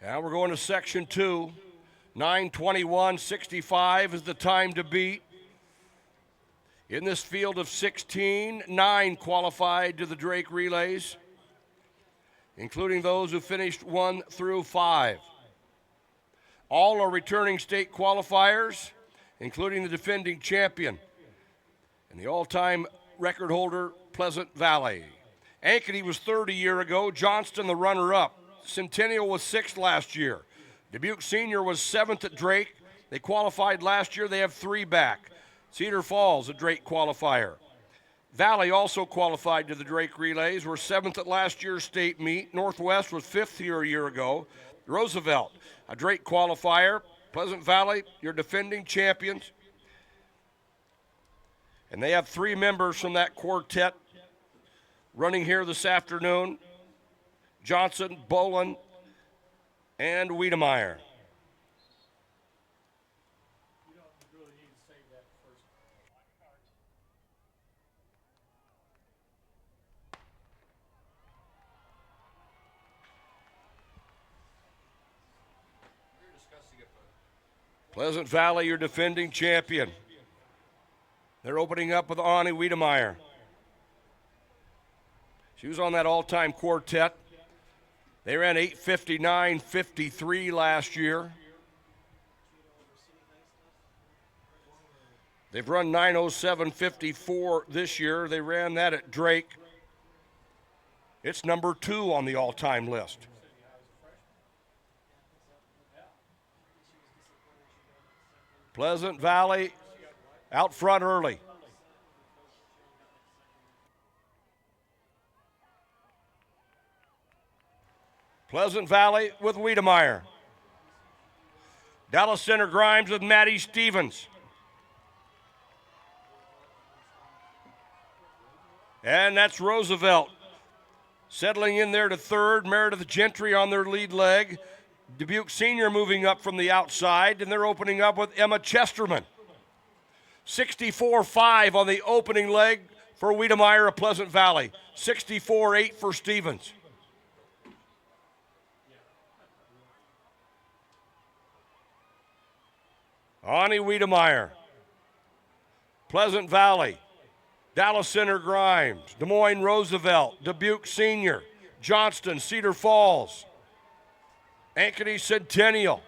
Speaker 1: Now we're going to section 2. 9:21:65 is the time to beat. In this field of 16, 9 qualified to the Drake relays, including those who finished 1 through 5. All are returning state qualifiers, including the defending champion and the all-time record holder, Pleasant Valley. Ankeny was third a year ago. Johnston, the runner-up. Centennial was 6th last year. Dubuque Senior was 7th at Drake. They qualified last year. They have 3 back. Cedar Falls, a Drake qualifier. Valley also qualified to the Drake relays. Were 7th at last year's state meet. Northwest was 5th here a year ago. Roosevelt, a Drake qualifier. Pleasant Valley, your defending champions. And they have 3 members from that quartet running here this afternoon. Johnson, Bolin, and Wiedemeyer. Pleasant Valley, your defending champion. They're opening up with Ani Wiedemeyer. She was on that all-time quartet. They ran 8:59:53 last year. They've run 9:07:54 this year. They ran that at Drake. It's number 2 on the all-time list. Pleasant Valley out front early. Pleasant Valley with Wiedemeyer. Dallas Center Grimes with Maddie Stevens. And that's Roosevelt. Settling in there to third, Meredith Gentry on their lead leg. Dubuque Senior moving up from the outside, and they're opening up with Emma Chesterman. 64-5 on the opening leg for Wiedemeyer of Pleasant Valley. 64-8 for Stevens. Ani Wiedemeyer. Pleasant Valley. Dallas Center Grimes. Des Moines Roosevelt. Dubuque Senior. Johnston, Cedar Falls. Ankeny Centennial.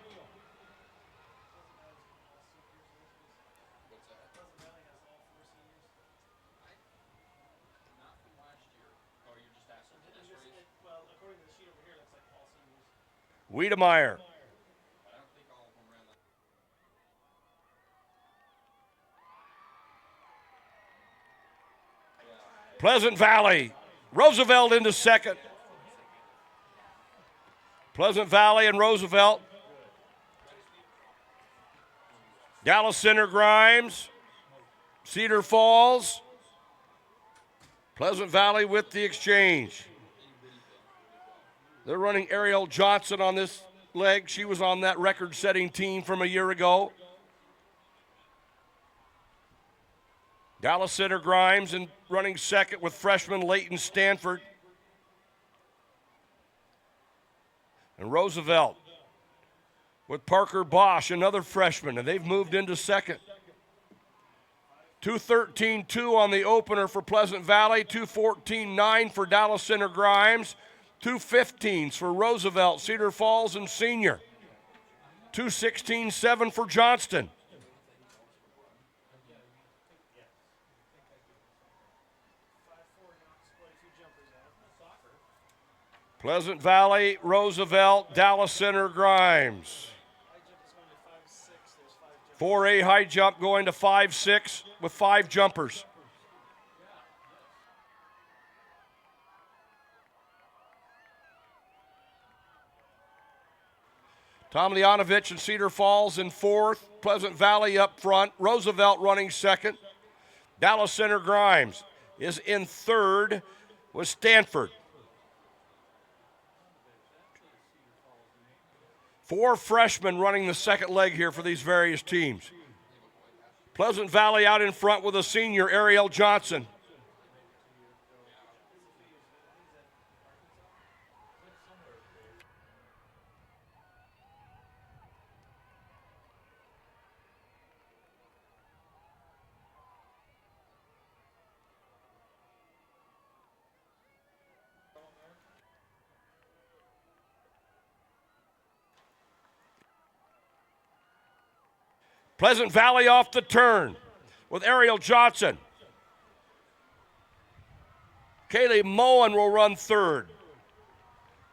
Speaker 1: Wiedemeyer. Pleasant Valley. Roosevelt into second. Pleasant Valley and Roosevelt. Dallas Center Grimes. Cedar Falls. Pleasant Valley with the exchange. They're running Ariel Johnson on this leg. She was on that record-setting team from a year ago. Dallas Center Grimes and running second with freshman Leighton Stanford. And Roosevelt with Parker Bosch, another freshman, and they've moved into second. 2:13.2 on the opener for Pleasant Valley, 2:14.9 for Dallas Center Grimes, 2:15s for Roosevelt, Cedar Falls, and Senior. 2:16.7 for Johnston. Pleasant Valley, Roosevelt, Dallas Center Grimes. 4A high jump going to 5-6 with 5 jumpers. Tom Leonovich and Cedar Falls in fourth. Pleasant Valley up front. Roosevelt running second. Dallas Center Grimes is in third with Stanford. 4 freshmen running the second leg here for these various teams. Pleasant Valley out in front with a senior, Ariel Johnson. Pleasant Valley off the turn with Ariel Johnson. Kaylee Moen will run third.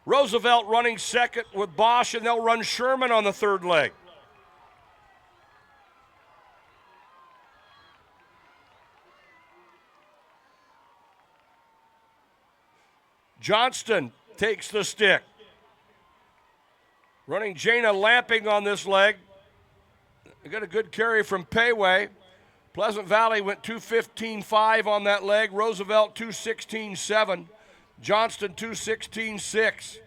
Speaker 1: Roosevelt running second with Bosch, and they'll run Sherman on the third leg. Johnston takes the stick. Running Jana Lamping on this leg. They got a good carry from Payway. Pleasant Valley went 2:15.5 on that leg. Roosevelt 2:16.7. Johnston 2:16.6.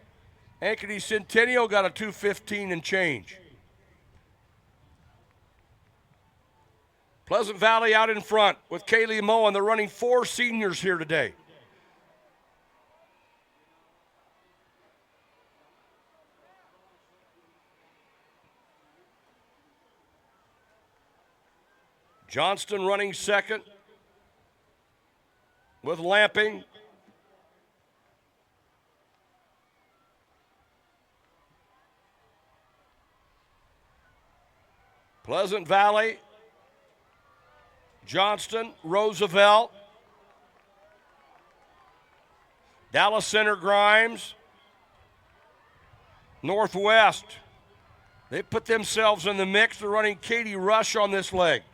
Speaker 1: Ankeny Centennial got a 2:15 and change. Pleasant Valley out in front with Kaylee Moen. They're running 4 seniors here today. Johnston running second with Lamping. Pleasant Valley, Johnston, Roosevelt, Dallas Center Grimes, Northwest. They put themselves in the mix. They're running Katie Rush on this leg.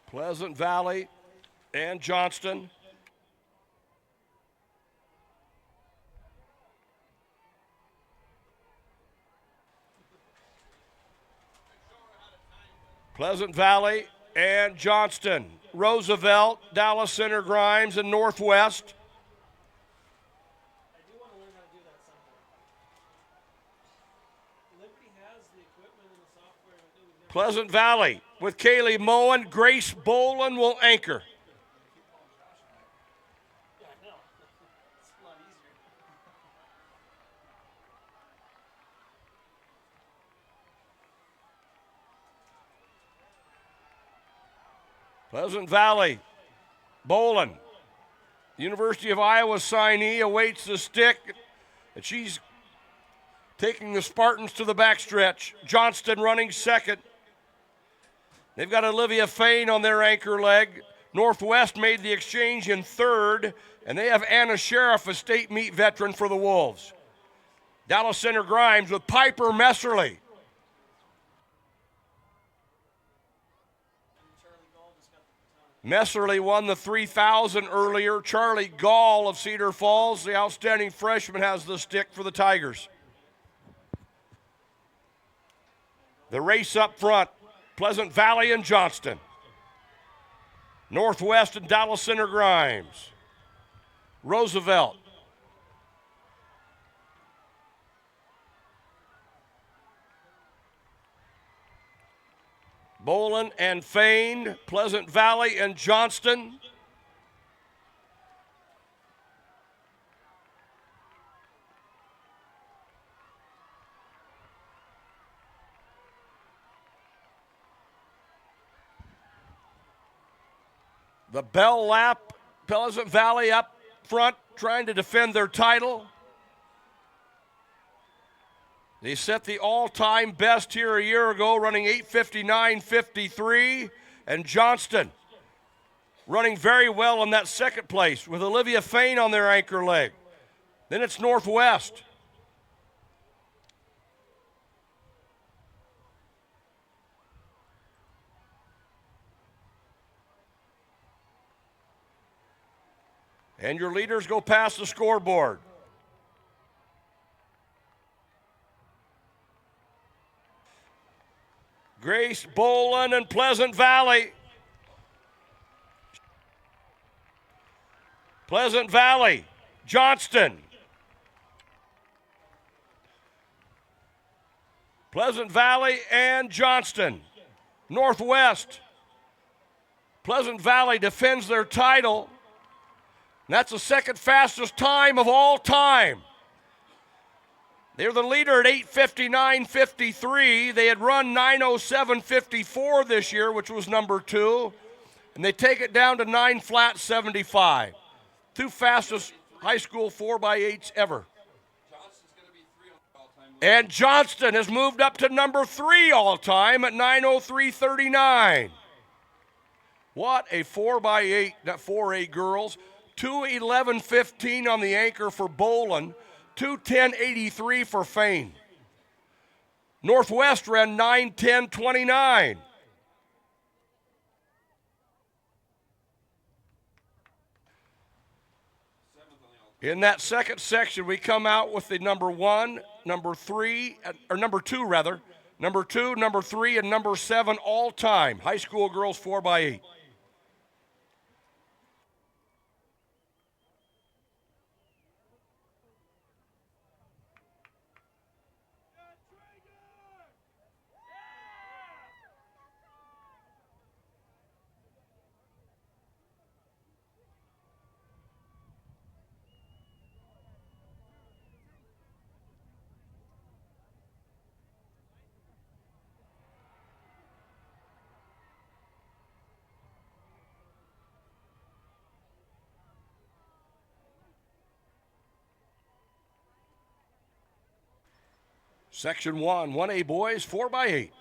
Speaker 1: Pleasant Valley and Johnston. Pleasant Valley and Johnston. Roosevelt, Dallas Center Grimes, and Northwest. Pleasant Valley with Kaylee Moen. Grace Boland will anchor. Pleasant Valley, Boland. University of Iowa signee awaits the stick, and she's taking the Spartans to the backstretch. Johnston running second. They've got Olivia Fain on their anchor leg. Northwest made the exchange in third, and they have Anna Sheriff, a state meet veteran for the Wolves. Dallas Center Grimes with Piper Messerly. Messerly won the 3,000 earlier. Charlie Gall of Cedar Falls, the outstanding freshman, has the stick for the Tigers. The race up front, Pleasant Valley and Johnston. Northwest and Dallas Center Grimes. Roosevelt. Boland and Fain, Pleasant Valley and Johnston. The Bell Lap, Pleasant Valley up front trying to defend their title. They set the all-time best here a year ago, running 8:59.53, and Johnston running very well in that second place with Olivia Fain on their anchor leg. Then it's Northwest. And your leaders go past the scoreboard. Grace Boland and Pleasant Valley. Pleasant Valley, Johnston. Pleasant Valley and Johnston. Northwest. Pleasant Valley defends their title. That's the second fastest time of all time. They're the leader at 8:59.53. They had run 9:07.54 this year, which was number 2. And they take it down to 9:75. 2 fastest high school 4x8s ever. And Johnston has moved up to number 3 all time at 9:03.39. What a 4x8, that 4A girls. 2:11.15 on the anchor for Boland. 2:10.83 for Fain. Northwest ran 9:10.29. In that second section, we come out with the number 1, number 3, or number 2 rather, number 2, number 3, and number 7 all time. High school girls 4x8. Section 1, 1A boys, 4x8.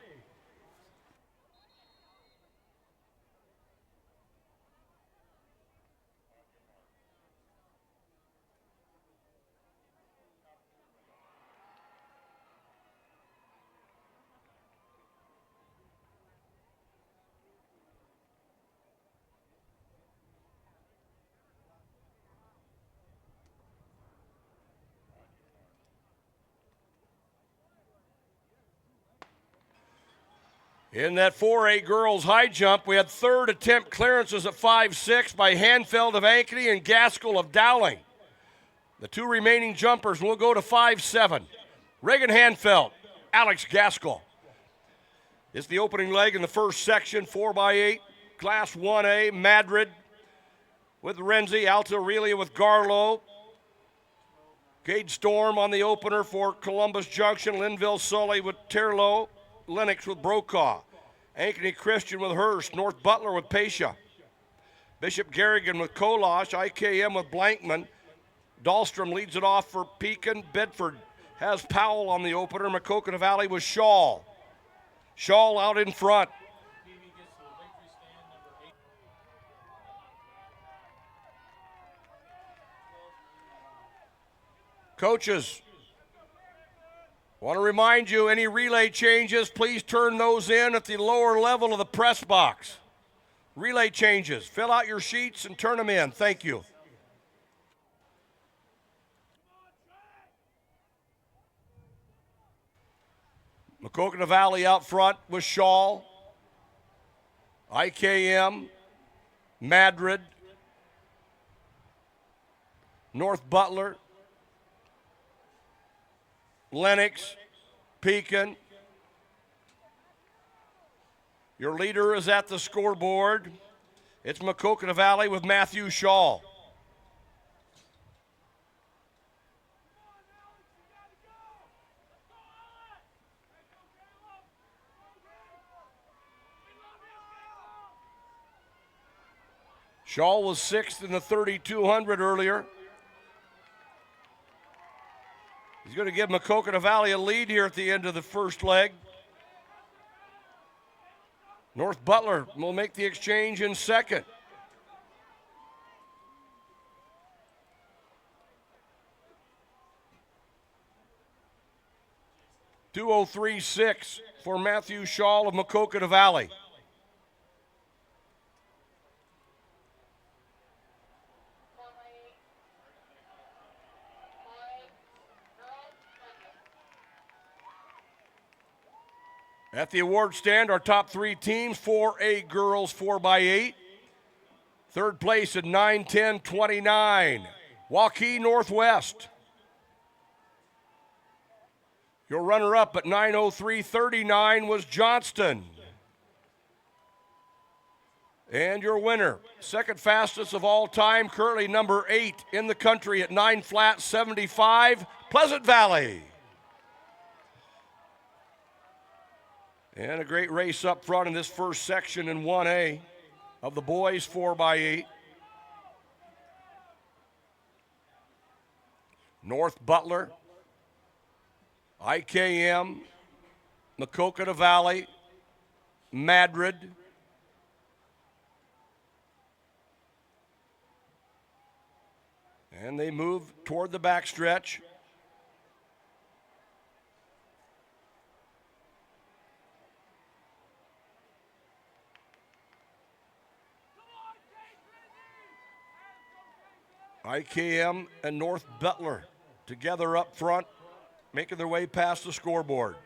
Speaker 1: In that 4A girls high jump, we had third attempt clearances at 5'6" by Hanfeld of Ankeny and Gaskell of Dowling. The two remaining jumpers will go to 5'7". Reagan Hanfeld, Alex Gaskell. It's the opening leg in the first section, 4x8, Class 1A, Madrid with Renzi, Alta Aurelia with Garlow. Gage Storm on the opener for Columbus Junction, Linville Sully with Terlo, Lennox with Brokaw, Ankeny Christian with Hearst, North Butler with Pasha, Bishop Garrigan with Kolosh, IKM with Blankman. Dahlstrom leads it off for Pekin. Bedford has Powell on the opener. Maquoketa Valley with Shaw. Shaw out in front. Coaches, want to remind you, any relay changes, please turn those in at the lower level of the press box. Relay changes, fill out your sheets and turn them in. Thank you. Maquoketa Valley out front with Shaw, IKM, Madrid, North Butler, Lennox, Pekin. Your leader is at the scoreboard. It's Maquoketa Valley with Matthew Shaw. Shaw was sixth in the 3,200 earlier. He's going to give Maquoketa Valley a lead here at the end of the first leg. North Butler will make the exchange in second. .203.6 for Matthew Shaw of Maquoketa Valley. At the award stand, our top three teams, 4A girls 4x8. Third place at 9:10.29, Waukee Northwest. Your runner-up at 9:03.39 was Johnston. And your winner, second fastest of all time, currently number 8 in the country at 9 flat 75, Pleasant Valley. And a great race up front in this first section in 1A of the boys 4x8. North Butler, IKM, Maquoketa Valley, Madrid, and they move toward the backstretch. IKM and North Butler together up front, making their way past the scoreboard.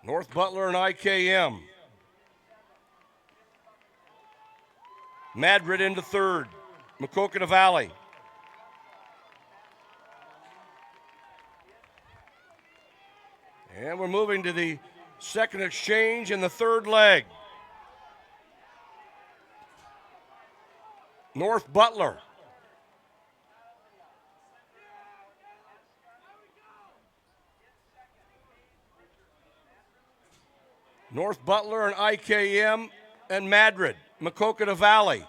Speaker 1: North Butler and IKM. Madrid into third, Maquoketa Valley. And we're moving to the second exchange in the third leg. North Butler. North Butler and IKM and Madrid, Maquoketa Valley.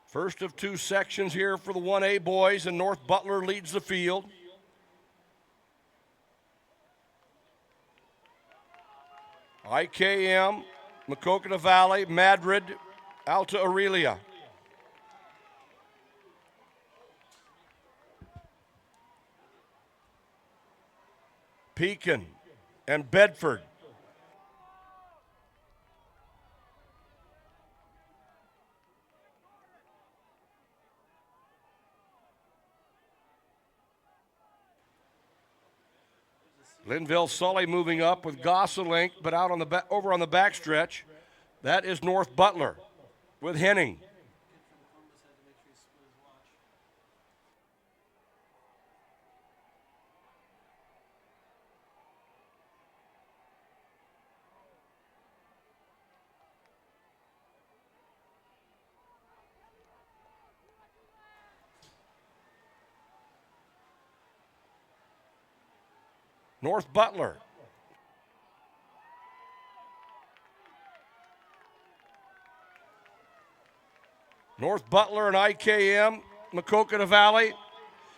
Speaker 1: First of two sections here for the 1A boys, and North Butler leads the field. IKM, Maquoketa Valley, Madrid, Alta Aurelia. Pekin, and Bedford. Linville Sully moving up with Gosselink, but out on the over on the backstretch. That is North Butler with Henning. North Butler. North Butler and IKM, Maquoketa Valley.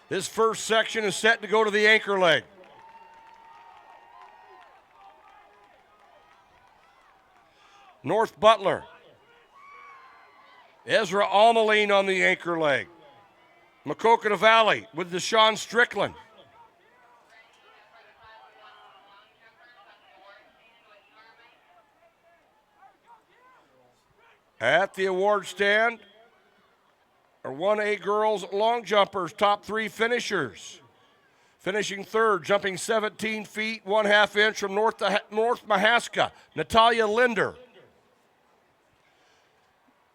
Speaker 1: This first section is set to go to the anchor leg. North Butler. Ezra Almaline on the anchor leg. Maquoketa Valley with Deshaun Strickland. At the award stand are 1A girls long jumpers, top 3 finishers. Finishing third, jumping 17 feet, 1/2 inch from North Mahaska, Natalia Linder.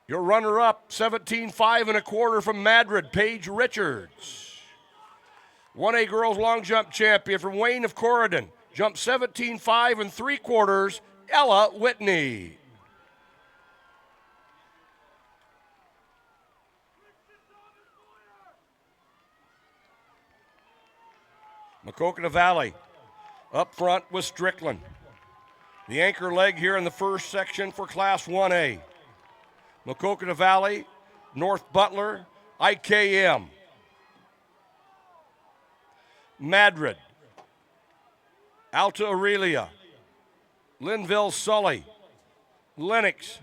Speaker 1: Your runner-up, 17.5 1/4 from Madrid, Paige Richards. 1A girls long jump champion from Wayne of Corridon, jumped 17.5 3/4, Ella Whitney. Maquoketa Valley up front with Strickland. The anchor leg here in the first section for Class 1A. Maquoketa Valley, North Butler, IKM. Madrid, Alta Aurelia, Linville Sully, Lennox,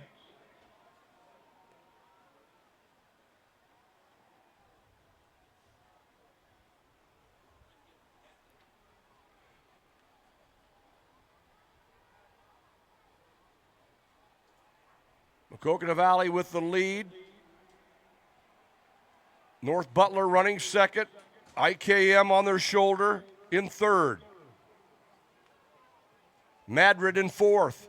Speaker 1: Maquoketa Valley with the lead. North Butler running second. IKM on their shoulder in third. Madrid in fourth.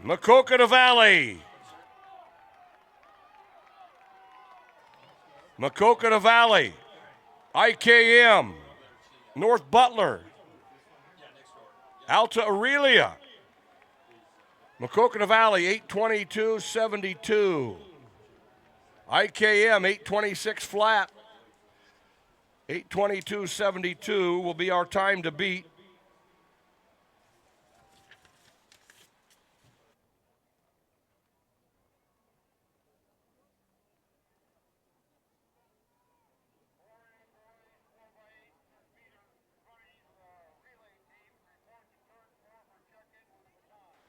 Speaker 1: Maquoketa Valley. Maquoketa Valley. IKM. North Butler. Alta Aurelia. Maquoketa Valley 8:22.72. IKM 8:26 flat. 8:22.72 will be our time to beat.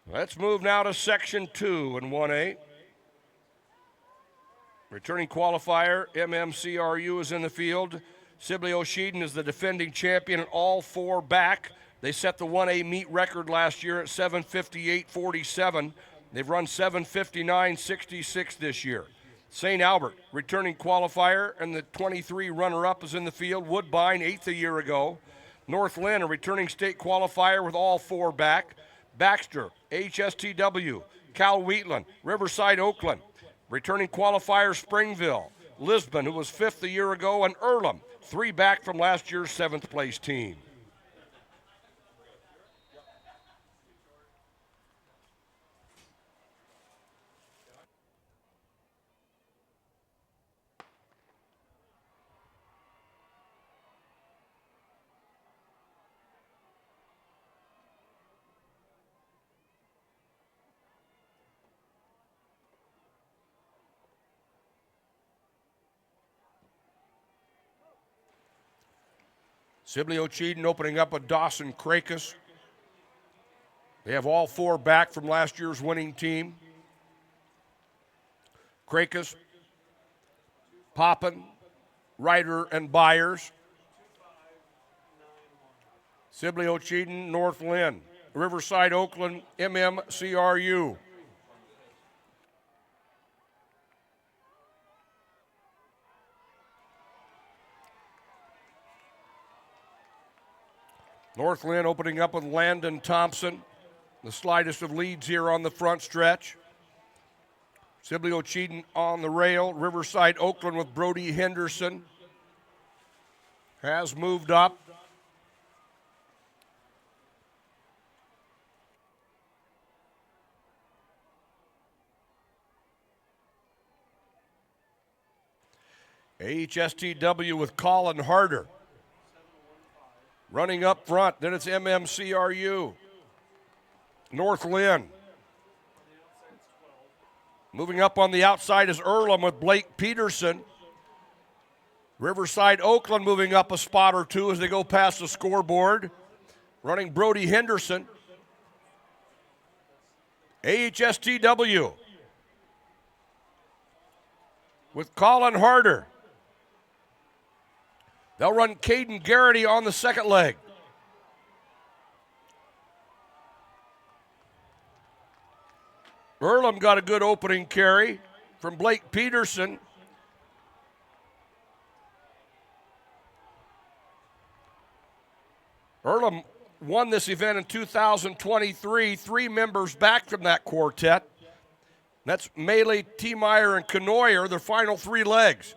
Speaker 1: Let's move now to Section 2 in 1A. Returning qualifier, MMCRU is in the field. Sibley O'Sheedon is the defending champion and all 4 back. They set the 1A meet record last year at 7:58.47. They've run 7:59.66 this year. St. Albert, returning qualifier, and the 23 runner-up is in the field. Woodbine, 8th a year ago. North Lynn, a returning state qualifier with all 4 back. Baxter, HSTW, Cal Wheatland, Riverside, Oakland. Returning qualifier, Springville, Lisbon, who was 5th a year ago, and Earlham, 3 back from last year's 7th place team. Sibley Ocheeden opening up with Dawson Krakus. They have all four back from last year's winning team. Krakus, Poppin, Ryder, and Byers. Sibley Ocheeden, North Lynn. Riverside, Oakland, MMCRU. North Lynn opening up with Landon Thompson, the slightest of leads here on the front stretch. Sibley Ocheeden on the rail. Riverside, Oakland with Brody Henderson has moved up. AHSTW with Colin Harder running up front. Then it's MMCRU. North Lynn. Moving up on the outside is Earlham with Blake Peterson. Riverside, Oakland moving up a spot or two as they go past the scoreboard. Running Brody Henderson. AHSTW with Colin Harder. They'll run Caden Garrity on the second leg. Earlham got a good opening carry from Blake Peterson. Earlham won this event in 2023. 3 members back from that quartet. That's Melee, T-Meyer, and Canoyer, their final 3 legs.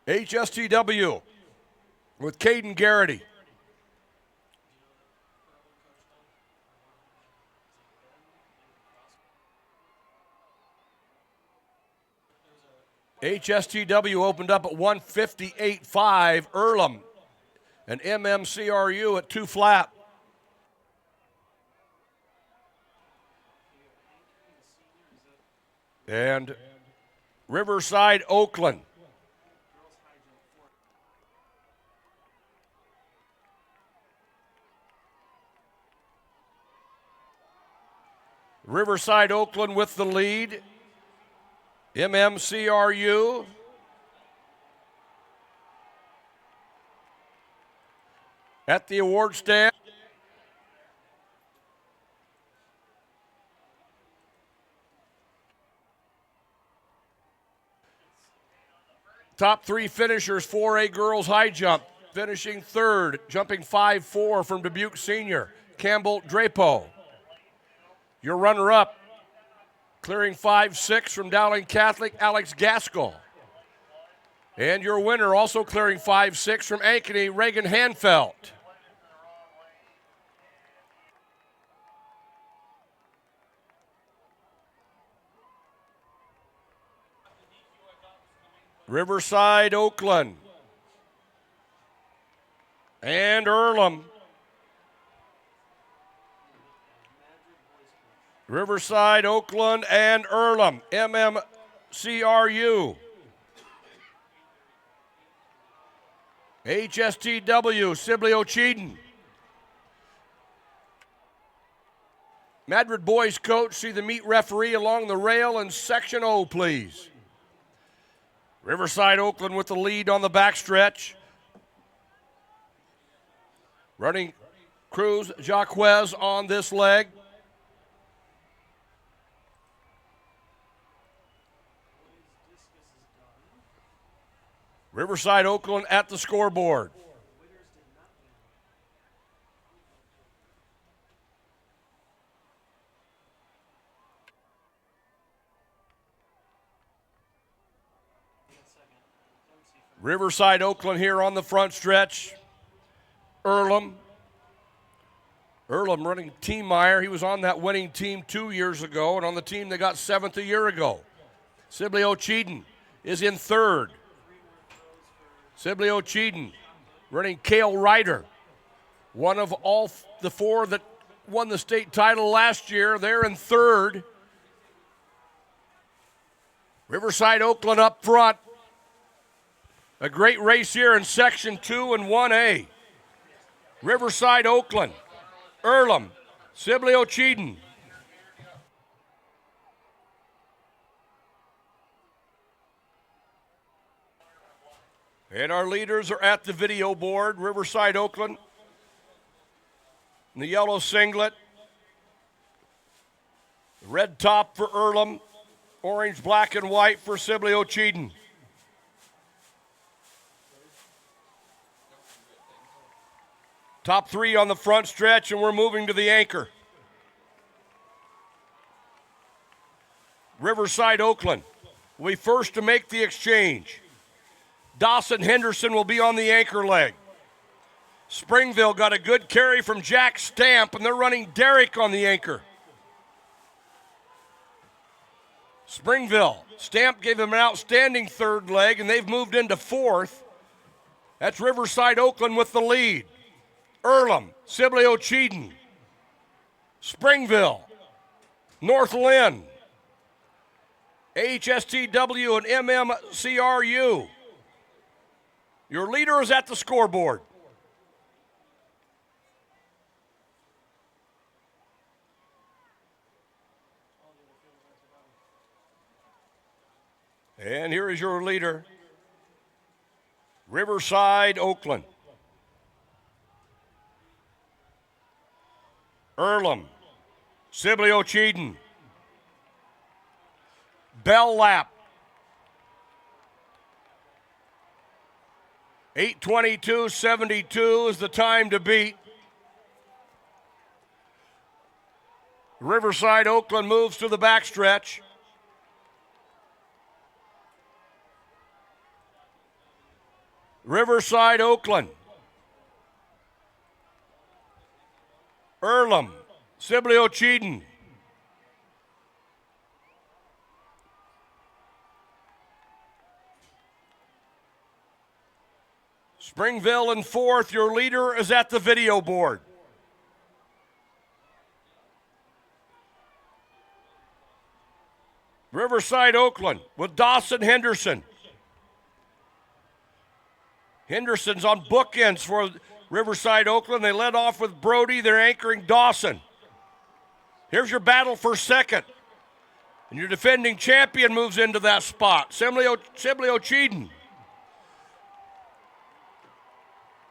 Speaker 1: HSTW with Caden Garrity. HSTW opened up at 158.5. Earlham and MMCRU at 2 flat. And Riverside, Oakland. Riverside, Oakland with the lead. MMCRU. At the award stand. Top 3 finishers, 4A girls high jump. Finishing third, jumping 5.4 from Dubuque Senior, Campbell Drapeau. Your runner-up, clearing 5.6 from Dowling Catholic, Alex Gaskell. And your winner, also clearing 5.6 from Ankeny, Reagan Hanfeld. Riverside, Oakland. And Earlham. Riverside, Oakland, and Earlham. MMCRU. HSTW, Sibley Ocheeden. Madrid boys coach, see the meet referee along the rail in section O, please. Riverside, Oakland with the lead on the backstretch. Running Cruz Jaquez on this leg. Riverside, Oakland at the scoreboard. Riverside, Oakland here on the front stretch. Earlham. Earlham running T-Meyer. He was on that winning team 2 years ago and on the team that got 7th a year ago. Sibley Ocheeden is in third. Sibley Ocheeden running Cale Ryder, one of all the 4 that won the state title last year. They're in third. Riverside, Oakland up front. A great race here in Section 2 and 1A. Riverside, Oakland, Earlham, Sibley O'Cheeden. And our leaders are at the video board. Riverside, Oakland, in the yellow singlet. Red top for Earlham, orange, black, and white for Sibley O'Cheeden. Top three on the front stretch, and we're moving to the anchor. Riverside, Oakland will be first to make the exchange. Dawson Henderson will be on the anchor leg. Springville got a good carry from Jack Stamp, and they're running Derrick on the anchor. Springville, Stamp gave them an outstanding third leg, and they've moved into fourth. That's Riverside, Oakland with the lead. Earlham, Sibley O'Cheeden, Springville, North Lynn, HSTW, and MMCRU. Your leader is at the scoreboard. And here is your leader, Riverside, Oakland. Earlham, Sibley O'Cheeden, Bell Lap, 8:22.72 is the time to beat. Riverside, Oakland moves to the backstretch. Riverside, Oakland. Earlham, Sibley O'Cheeden. Springville in fourth. Your leader is at the video board. Riverside, Oakland with Dawson Henderson. Henderson's on bookends for Riverside, Oakland. They led off with Brody. They're anchoring Dawson. Here's your battle for second. And your defending champion moves into that spot, Sibley O'Cheeden.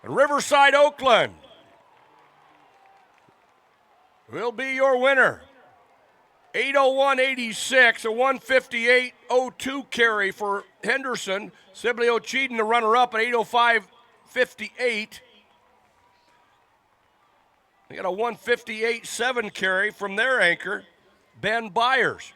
Speaker 1: And Riverside, Oakland will be your winner. 8:01.86, a 1:58.02 carry for Henderson. Sibley O'Cheeden, the runner-up, at 8:05.58. They got a 1:58.7 carry from their anchor, Ben Byers.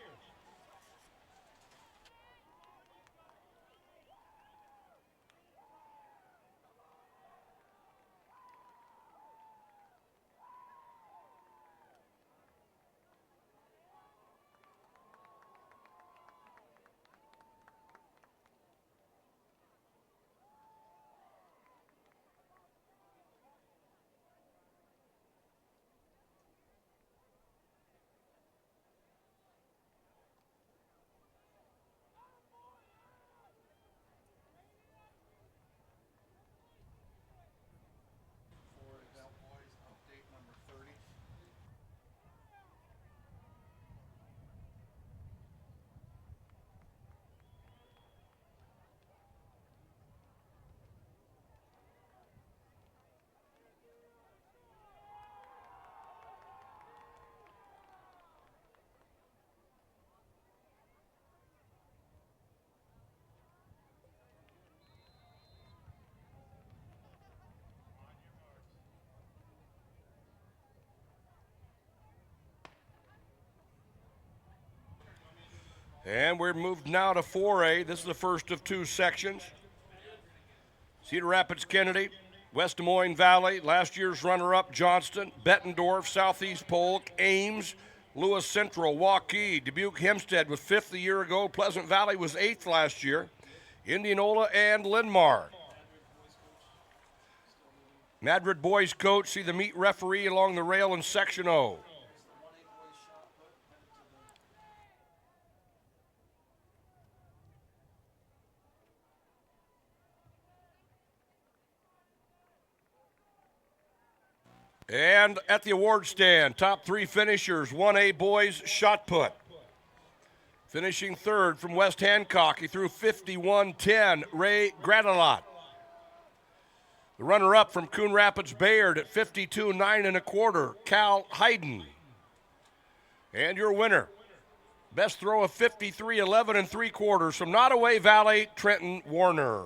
Speaker 1: And we're moved now to 4A. This is the first of two sections. Cedar Rapids, Kennedy, West Des Moines Valley, last year's runner-up Johnston, Bettendorf, Southeast Polk, Ames, Lewis Central, Waukee, Dubuque Hempstead was fifth a year ago. Pleasant Valley was eighth last year. Indianola and Linmar. Madrid boys coach, see the meet referee along the rail in Section O. And at the award stand, top three finishers, 1A boys shot put. Finishing third from West Hancock, he threw 51-10, Ray Gradilot. The runner-up from Coon Rapids Bayard at 52 9.25, Cal Hayden. And your winner, best throw of 53 11.75 from Nottoway Valley, Trenton Warner.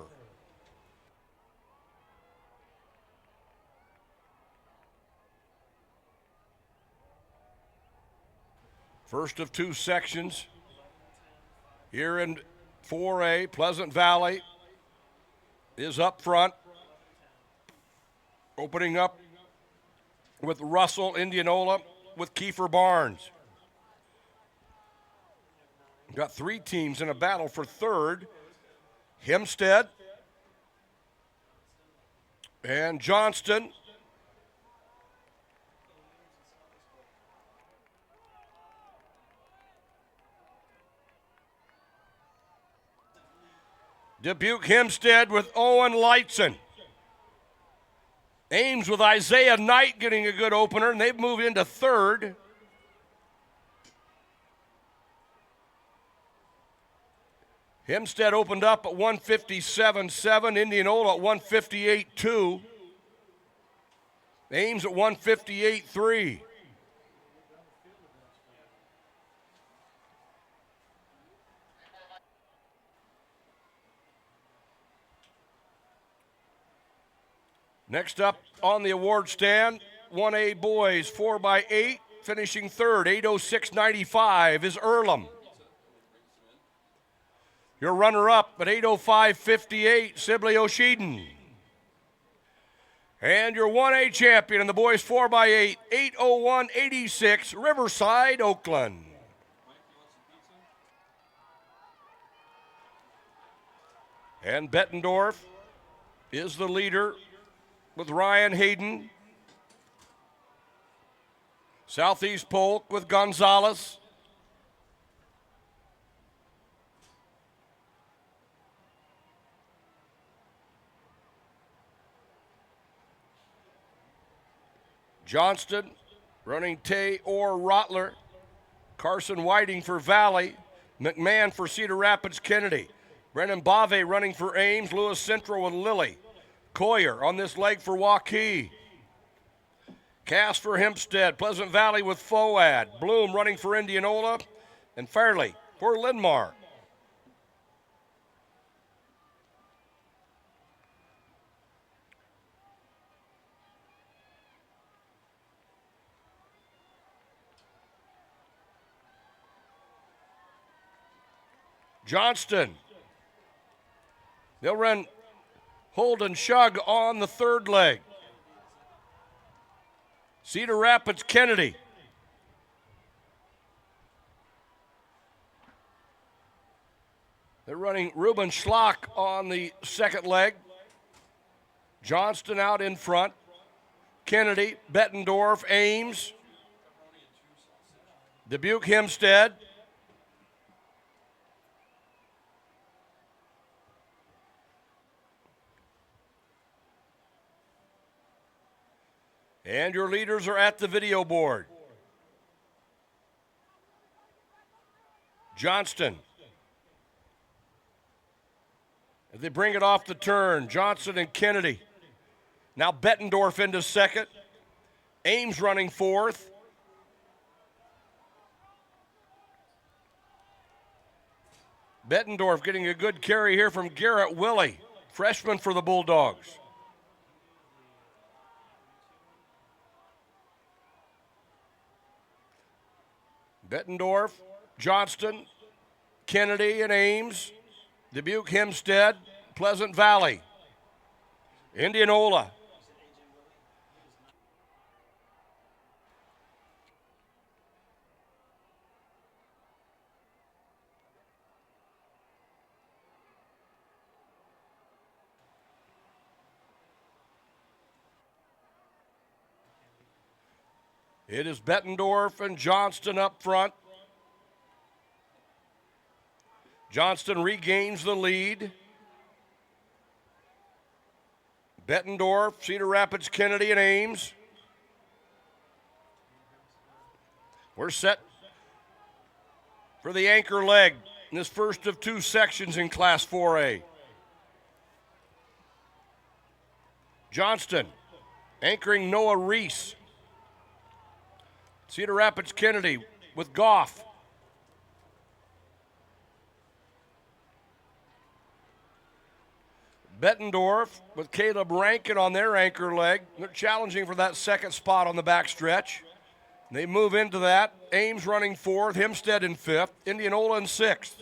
Speaker 1: First of two sections here in 4A, Pleasant Valley is up front. Opening up with Russell, Indianola, with Kiefer Barnes. We've got three teams in a battle for third. Hempstead and Johnston. Dubuque Hempstead with Owen Lightson. Ames with Isaiah Knight getting a good opener, and they've moved into third. Hempstead opened up at 157.7, Indianola at 158.2, Ames at 158.3. Next up on the award stand, 1A boys 4x8, finishing third, 8:06.95 is Earlham. Your runner-up at 8:05.58, Sibley O'Sheeden. And your 1A champion in the boys 4x8, 8:01.86, Riverside, Oakland. And Bettendorf is the leader with Ryan Hayden. Southeast Polk with Gonzalez. Johnston running Tay or Rottler. Carson Whiting for Valley. McMahon for Cedar Rapids Kennedy. Brennan Bave running for Ames. Lewis Central with Lilly. Coyer on this leg for Waukee. Cass for Hempstead. Pleasant Valley with Foad. Bloom running for Indianola. And Fairley for Linmar. Johnston. They'll run Holden Shug on the third leg. Cedar Rapids Kennedy. They're running Ruben Schlock on the second leg. Johnston out in front. Kennedy, Bettendorf, Ames. Dubuque Hempstead. And your leaders are at the video board. Johnston. As they bring it off the turn, Johnson and Kennedy. Now Bettendorf into second. Ames running fourth. Bettendorf getting a good carry here from Garrett Willie, freshman for the Bulldogs. Bettendorf, Johnston, Kennedy and Ames, Dubuque Hempstead, Pleasant Valley, Indianola. It is Bettendorf and Johnston up front. Johnston regains the lead. Bettendorf, Cedar Rapids, Kennedy, and Ames. We're set for the anchor leg in this first of two sections in Class 4A. Johnston anchoring Noah Reese. Cedar Rapids Kennedy with Goff. Bettendorf with Caleb Rankin on their anchor leg. They're challenging for that second spot on the backstretch. They move into that. Ames running fourth, Hempstead in fifth, Indianola in sixth.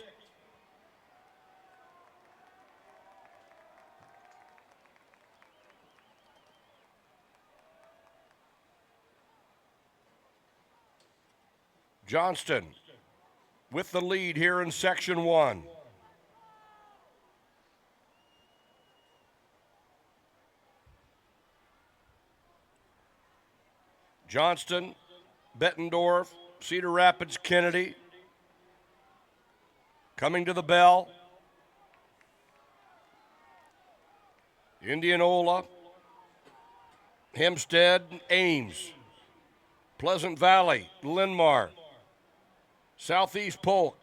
Speaker 1: Johnston with the lead here in section one. Johnston, Bettendorf, Cedar Rapids, Kennedy. Coming to the bell. Indianola, Hempstead, Ames. Pleasant Valley, Linmar. Southeast Polk.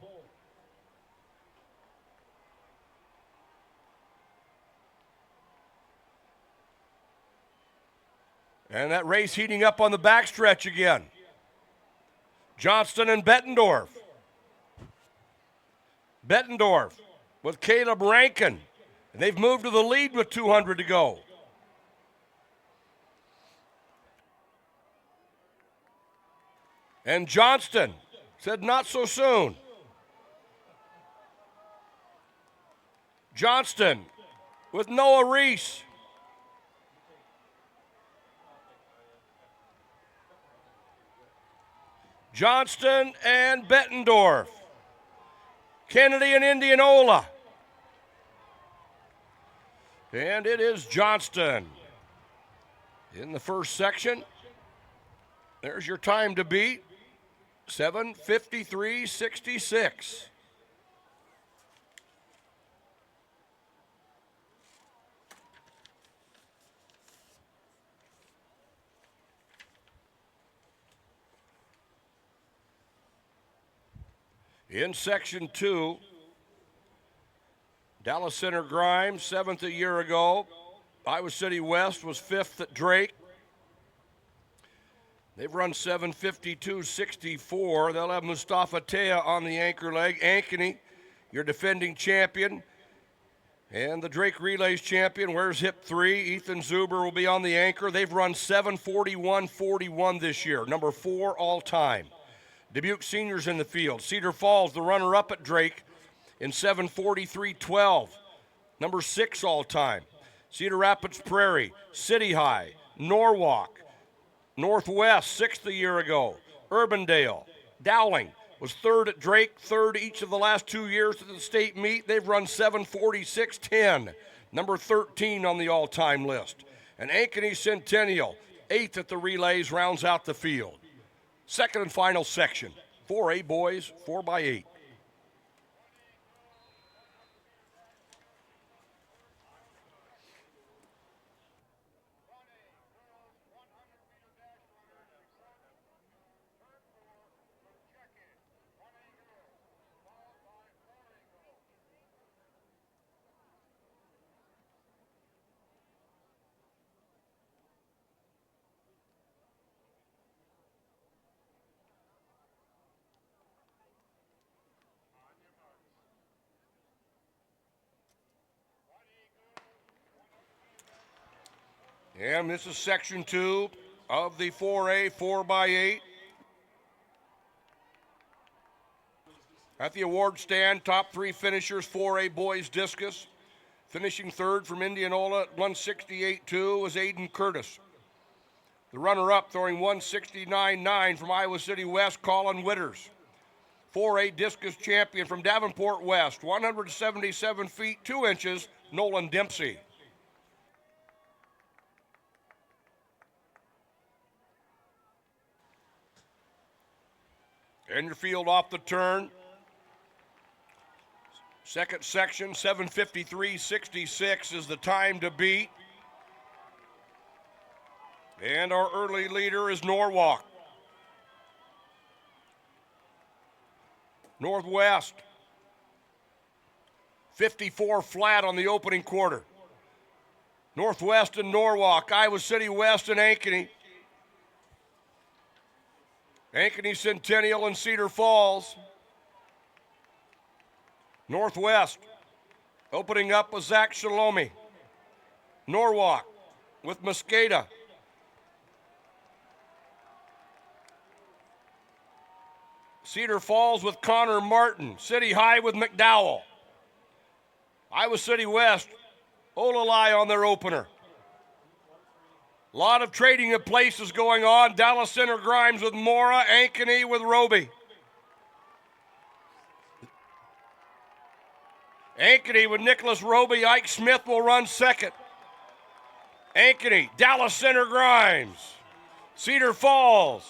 Speaker 1: And that race heating up on the backstretch again. Johnston and Bettendorf. Bettendorf with Caleb Rankin. And they've moved to the lead with 200 to go. And Johnston said not so soon. Johnston with Noah Reese. Johnston and Bettendorf. Kennedy and Indianola. And it is Johnston in the first section. There's your time to beat. 7:53.66. In section two, Dallas Center Grimes, seventh a year ago. Iowa City West was fifth at Drake. They've run 7:52.64. They'll have Mustafa Tea on the anchor leg. Ankeny, your defending champion. And the Drake Relays champion, wears hip 3. Ethan Zuber will be on the anchor. They've run 7:41.41 this year, number 4 all time. Dubuque Seniors in the field. Cedar Falls, the runner-up at Drake in 7:43.12, number 6 all time. Cedar Rapids Prairie, City High, Norwalk, Northwest, 6th a year ago. Urbandale, Dowling was 3rd at Drake, 3rd each of the last 2 years at the state meet. They've run 7:46.10, number 13 on the all-time list. And Ankeny Centennial, 8th at the relays, rounds out the field. Second and final section, 4A boys, 4x8. And this is section 2 of the 4A 4x8. At the award stand, top 3 finishers, 4A boys discus. Finishing 3rd from Indianola at 168.2 was Aiden Curtis. The runner-up throwing 169.9 from Iowa City West, Colin Witters. 4A discus champion from Davenport West, 177 feet 2 inches, Nolan Dempsey. And your field off the turn. Second section, 7:53.66 is the time to beat. And our early leader is Norwalk. Northwest. 54 flat on the opening quarter. Northwest and Norwalk, Iowa City West and Ankeny. Ankeny, Centennial, and Cedar Falls. Northwest, opening up with Zach Shalomi. Norwalk with Mosqueda. Cedar Falls with Connor Martin. City High with McDowell. Iowa City West, Olalai on their opener. A lot of trading of places going on. Dallas Center Grimes with Mora, Ankeny with Roby. Ankeny with Nicholas Roby. Ike Smith will run second. Ankeny, Dallas Center Grimes. Cedar Falls.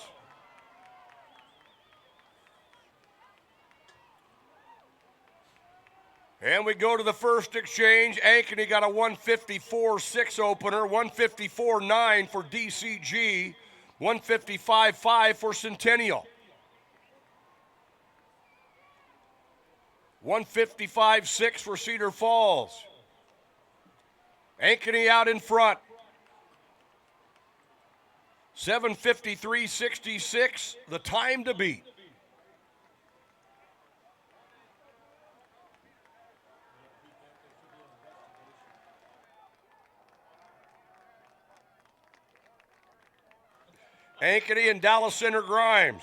Speaker 1: And we go to the first exchange. Ankeny got a 154.6 opener, 154.9 for DCG, 155.5 for Centennial. 155.6 for Cedar Falls. Ankeny out in front. 7:53.66, the time to beat. Ankeny and Dallas Center Grimes.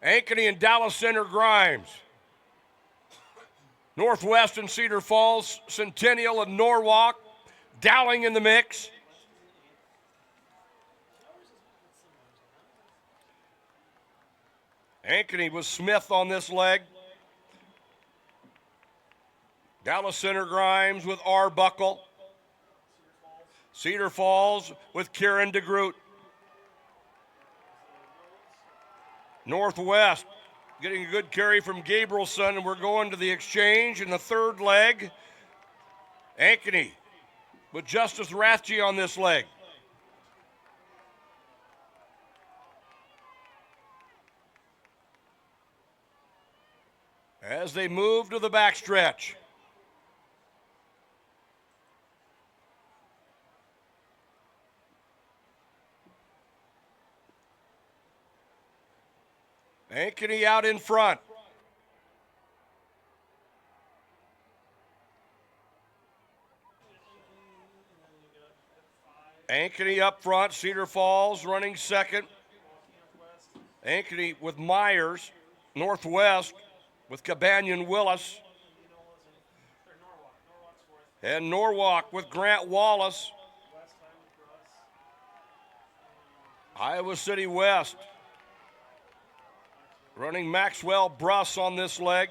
Speaker 1: Ankeny and Dallas Center Grimes. Northwest and Cedar Falls, Centennial and Norwalk. Dowling in the mix. Ankeny with Smith on this leg. Dallas Center Grimes with Arbuckle. Cedar Falls with Kieran DeGroot. Northwest getting a good carry from Gabrielson, and we're going to the exchange in the third leg. Ankeny with Justice Rathje on this leg. As they move to the backstretch. Ankeny out in front. Ankeny up front. Cedar Falls running second. Ankeny with Myers. Northwest with Cabanion Willis. And Norwalk with Grant Wallace. Iowa City West running Maxwell Bruss on this leg.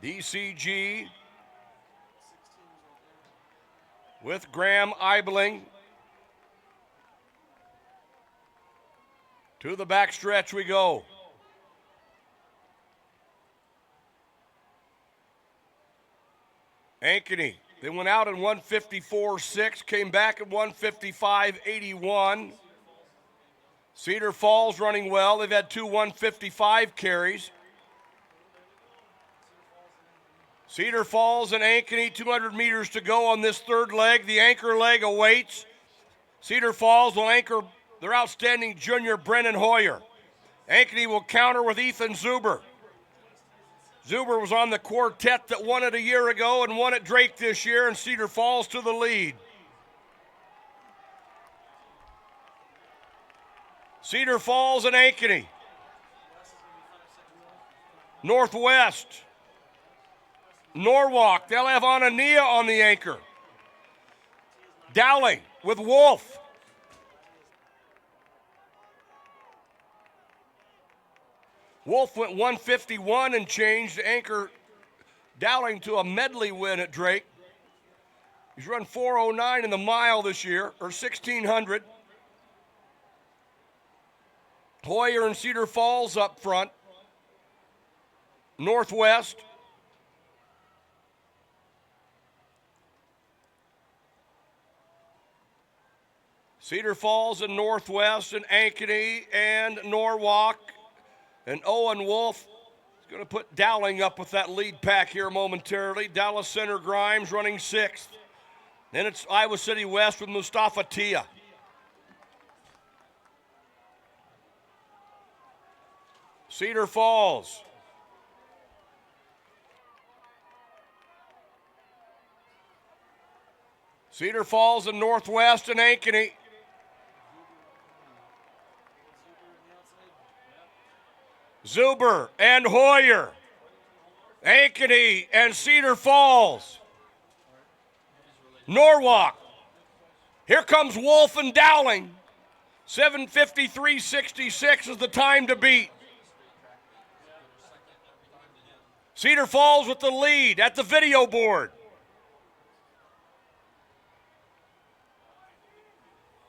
Speaker 1: DCG with Graham Eibling. To the backstretch we go. Ankeny, they went out in 154.6, came back at 155.81. Cedar Falls running well. They've had two 155 carries. Cedar Falls and Ankeny, 200 meters to go on this third leg. The anchor leg awaits. Cedar Falls will anchor their outstanding junior Brennan Hoyer. Ankeny will counter with Ethan Zuber. Zuber was on the quartet that won it a year ago and won at Drake this year, and Cedar Falls to the lead. Cedar Falls and Ankeny. Northwest. Norwalk, they'll have Anania on the anchor. Dowling with Wolf. Wolf went 151 and changed to anchor Dowling to a medley win at Drake. He's run 4:09 in the mile this year, or 1,600. Hoyer and Cedar Falls up front. Northwest. Cedar Falls and Northwest and Ankeny and Norwalk. And Owen Wolf is going to put Dowling up with that lead pack here momentarily. Dallas Center Grimes running 6th. Then it's Iowa City West with Mustafa Tia. Cedar Falls. Cedar Falls and Northwest and Ankeny. Zuber and Hoyer. Ankeny and Cedar Falls. Norwalk. Here comes Wolf and Dowling. 7:53.66 is the time to beat. Cedar Falls with the lead at the video board.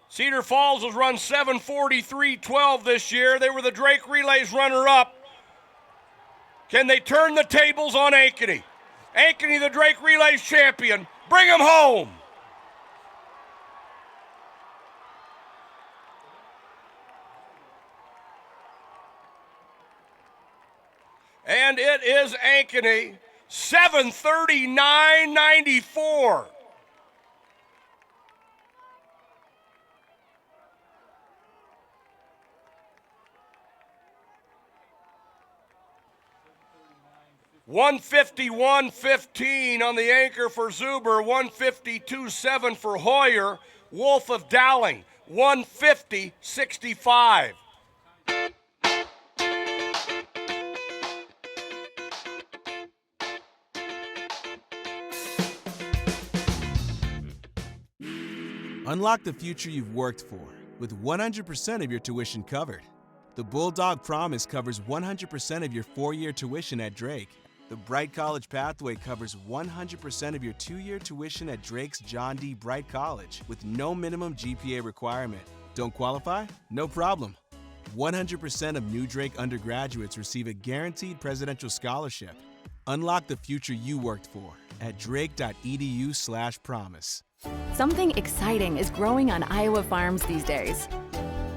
Speaker 1: Cedar Falls has run 7:43.12 this year. They were the Drake Relays runner-up. Can they turn the tables on Ankeny? Ankeny, the Drake Relays champion. Bring them home. And it is Ankeny, 7:39.94. $151.15 on the anchor for Zuber, $152.7 for Hoyer. Wolf of Dowling, $150.65.
Speaker 7: Unlock the future you've worked for with 100% of your tuition covered. The Bulldog Promise covers 100% of your 4-year tuition at Drake. The Bright College Pathway covers 100% of your 2-year tuition at Drake's John D. Bright College with no minimum GPA requirement. Don't qualify? No problem. 100% of new Drake undergraduates receive a guaranteed presidential scholarship. Unlock the future you worked for at drake.edu/promise.
Speaker 11: Something exciting is growing on Iowa farms these days.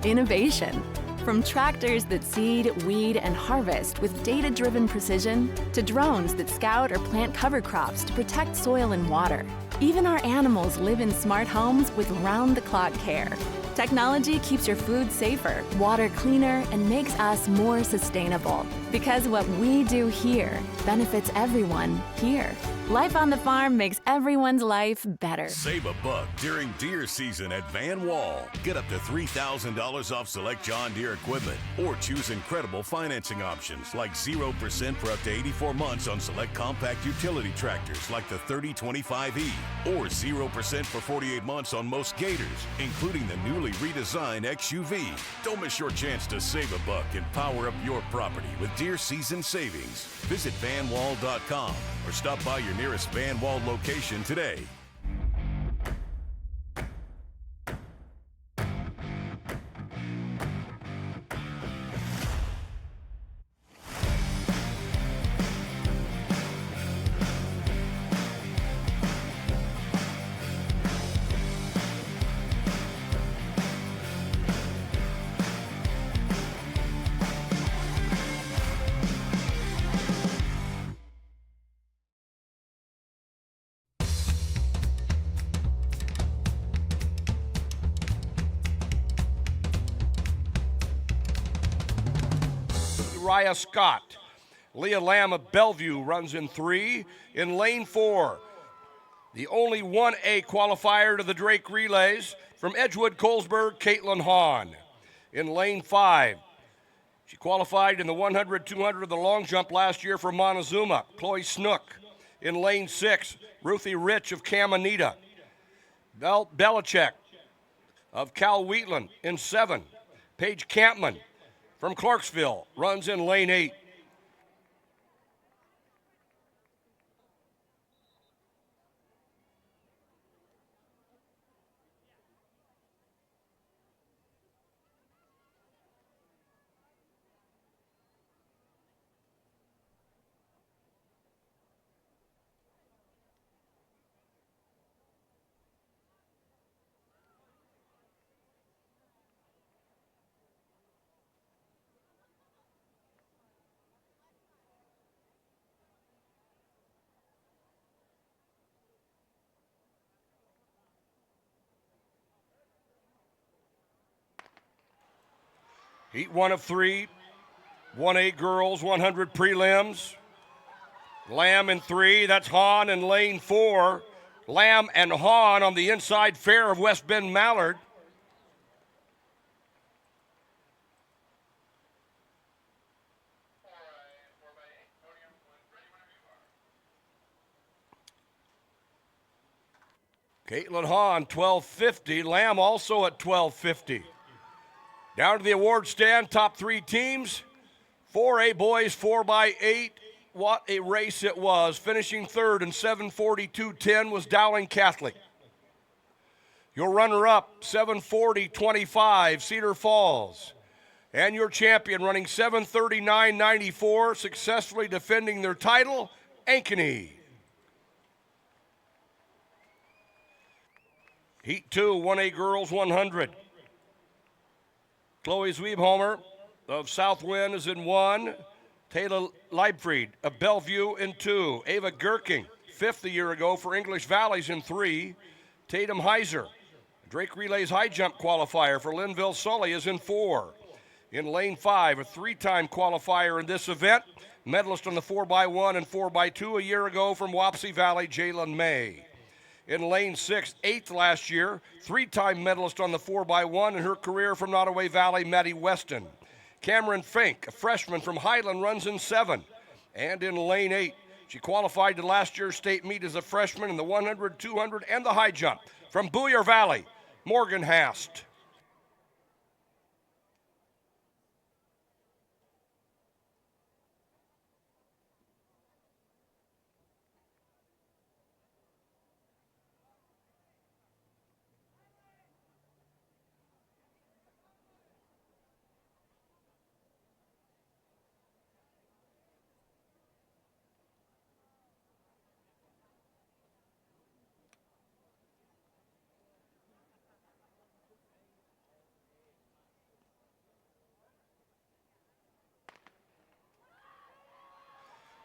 Speaker 11: Innovation. From tractors that seed, weed, and harvest with data-driven precision, to drones that scout or plant cover crops to protect soil and water. Even our animals live in smart homes with round-the-clock care. Technology keeps your food safer, water cleaner, and makes us more sustainable. Because what we do here benefits everyone here. Life on the farm makes everyone's life better.
Speaker 12: Save a buck during deer season at Van Wall. Get up to $3,000 off select John Deere equipment, or choose incredible financing options like 0% for up to 84 months on select compact utility tractors like the 3025E, or 0% for 48 months on most Gators, including the newly redesigned XUV. Don't miss your chance to save a buck and power up your property with deer season savings. Visit vanwall.com or stop by your nearest Van Wall location today.
Speaker 1: Uriah Scott. Leah Lamb of Bellevue runs in 3. In lane 4, the only 1A qualifier to the Drake Relays from Edgewood, Colesburg, Caitlin Hahn. In lane 5, she qualified in the 100, 200 of the long jump last year for Montezuma, Chloe Snook. In lane 6, Ruthie Rich of Caminita. Belichick of Cal Wheatland in 7. Paige Campman, from Clarksville runs in lane 8. Heat 1 of 3, 1A girls, 100 prelims. Lamb in 3, that's Hahn in lane 4. Lamb and Hahn on the inside fair of West Bend Mallard. Caitlin Hahn, 1250. Lamb also at 1250. Down to the award stand, top 3 teams. 4A boys, 4x8. What a race it was. Finishing third in 7:42.10 was Dowling Catholic. Your runner-up, 7:40.25, Cedar Falls. And your champion running 7:39.94, successfully defending their title, Ankeny. Heat 2, 1A girls, 100. Chloe Zwiebholmer of Southwind is in 1. Taylor Leibfried of Bellevue in 2. Ava Gerking, 5th a year ago for English Valleys in 3. Tatum Heiser, Drake Relays high jump qualifier for Linville Sully, is in 4. In lane 5, a 3-time qualifier in this event, medalist on the 4x1 and 4x2 a year ago from Wapsie Valley, Jalen May. In lane 6, 8th last year, 3-time medalist on the 4x1 in her career from Nottoway Valley, Maddie Weston. Cameron Fink, a freshman from Highland, runs in 7. And in lane 8, she qualified to last year's state meet as a freshman in the 100, 200, and the high jump. From Booyer Valley, Morgan Hast.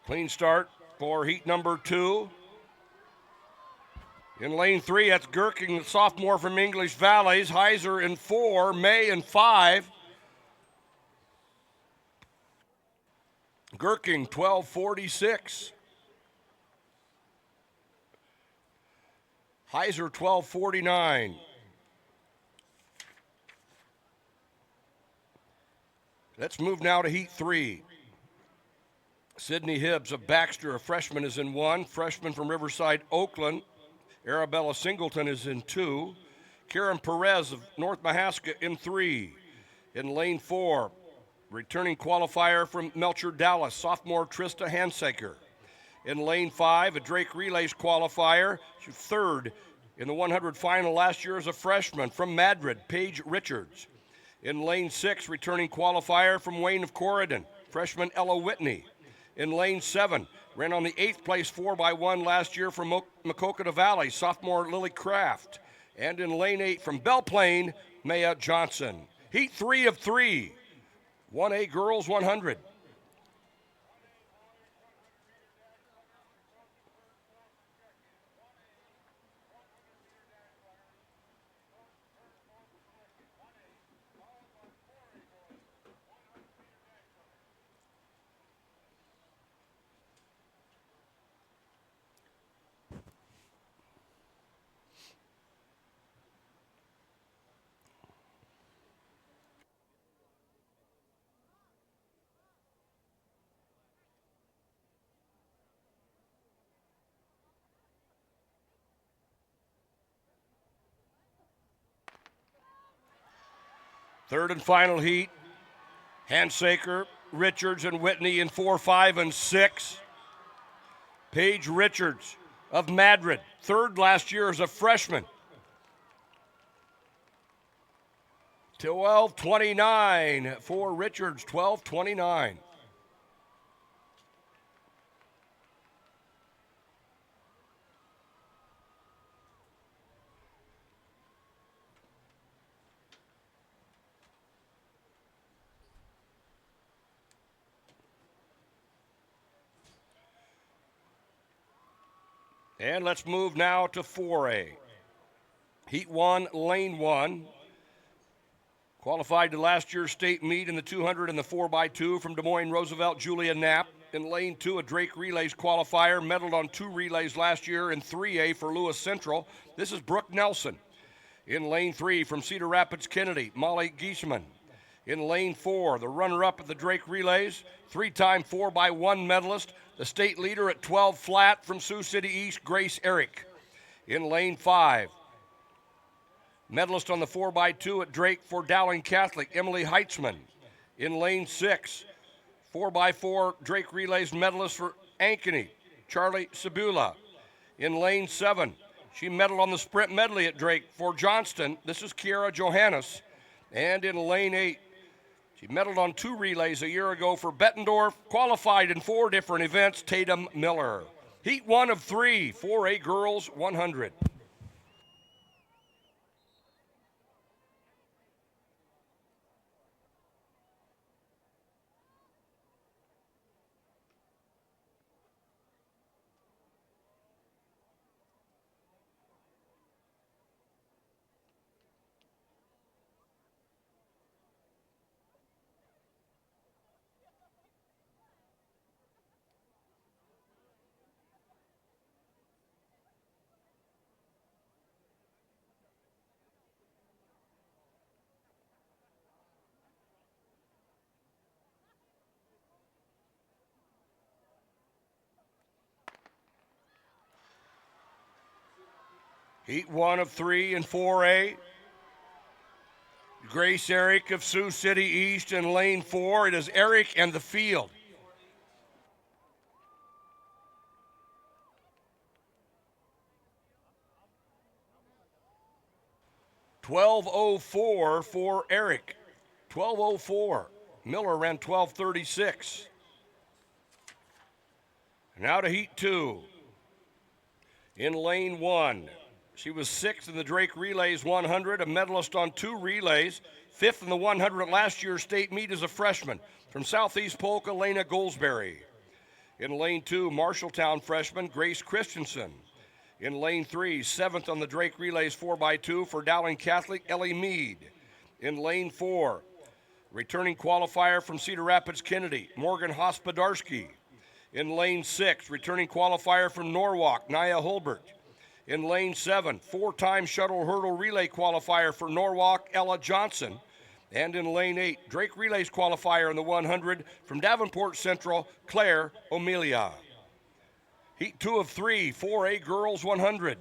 Speaker 1: Clean start for heat number 2. In lane 3, that's Gerking, the sophomore from English Valleys. Heiser in 4, May in 5. Gerking, 12:46. Heiser, 12:49. Let's move now to heat 3. Sydney Hibbs of Baxter, a freshman, is in 1. Freshman from Riverside, Oakland, Arabella Singleton, is in 2. Karen Perez of North Mahaska in 3. In lane 4, returning qualifier from Melcher Dallas, sophomore Trista Hansaker. In lane 5, a Drake Relays qualifier, she's 3rd in the 100 final last year as a freshman from Madrid, Paige Richards. In lane 6, returning qualifier from Wayne of Corridon, freshman Ella Whitney. In lane 7, ran on the 8th place 4x1 last year from Maquoketa Valley, sophomore Lily Kraft. And in lane 8 from Belle Plaine, Maya Johnson. Heat 3 of 3, 1A girls 100. Third and final heat, Hansaker, Richards, and Whitney in 4, 5, and 6. Paige Richards of Madrid, third last year as a freshman. 12:29 for Richards, 12:29. And let's move now to 4A. Heat 1, Lane 1. Qualified to last year's state meet in the 200 and the 4x2 from Des Moines Roosevelt, Julia Knapp. In Lane 2, a Drake Relays qualifier, medaled on 2 relays last year in 3A for Lewis Central. This is Brooke Nelson. In Lane 3, from Cedar Rapids, Kennedy, Molly Giesman. In Lane 4, the runner-up at the Drake Relays, 3-time 4x1 medalist, the state leader at 12 flat from Sioux City East, Grace Eric. In Lane 5, medalist on the 4x2 at Drake for Dowling Catholic, Emily Heitzman. In Lane 6, 4x4 Drake Relays medalist for Ankeny, Charlie Sabula. In Lane 7, she medaled on the sprint medley at Drake for Johnston. This is Kiara Johannes. And in Lane 8, she medaled on 2 relays a year ago for Bettendorf, qualified in 4 different events, Tatum Miller. Heat 1 of 3, 4A girls 100. Heat 1 of 3 in 4A. Grace Eric of Sioux City East in Lane 4. It is Eric and the field. $12.04 for Eric. 12.04. Miller ran 12.36. Now to Heat 2. In Lane 1. She was 6th in the Drake Relays 100, a medalist on 2 relays, 5th in the 100 at last year's state meet as a freshman. From Southeast Polk, Elena Goldsberry. In Lane 2, Marshalltown freshman Grace Christensen. In Lane 3, 7th on the Drake Relays 4x2 for Dowling Catholic, Ellie Mead. In Lane 4, returning qualifier from Cedar Rapids, Kennedy, Morgan Hospodarski. In Lane 6, returning qualifier from Norwalk, Nia Hulbert. In Lane 7, 4-time shuttle hurdle relay qualifier for Norwalk, Ella Johnson. And in Lane 8, Drake Relays qualifier in the 100 from Davenport Central, Claire O'Melia. Heat 2 of 3, 4A girls 100.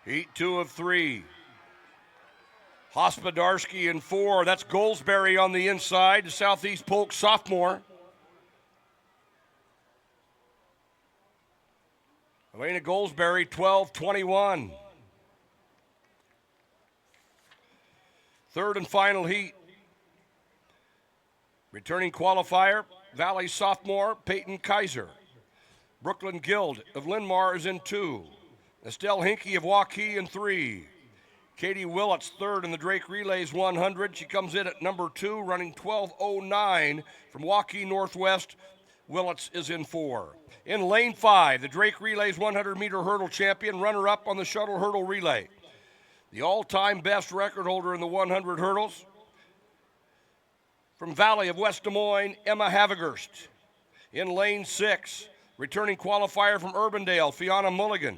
Speaker 1: Heat 2 of 3. Hospodarski in 4. That's Goldsberry on the inside, the Southeast Polk sophomore. Elena Goldsberry, 12:21. Third and final heat. Returning qualifier, Valley sophomore Peyton Kaiser. Brooklyn Guild of Linmar is in 2. Estelle Hinkie of Waukee in 3. Katie Willits, third in the Drake Relays 100. She comes in at number 2, running 12:09 from Waukee Northwest. Willits is in 4. In lane 5, the Drake Relays 100-meter hurdle champion, runner-up on the shuttle hurdle relay. The all-time best record holder in the 100 hurdles. From Valley of West Des Moines, Emma Havegurst. In lane 6, returning qualifier from Urbandale, Fiona Mulligan.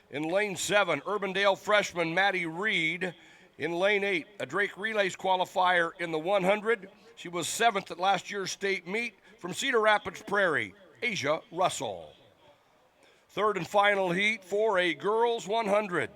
Speaker 1: In lane 7, Urbandale freshman Maddie Reed. In lane 8, a Drake Relays qualifier in the 100. She was 7th at last year's state meet. From Cedar Rapids Prairie, Asia Russell. Third and final heat for a girls 100.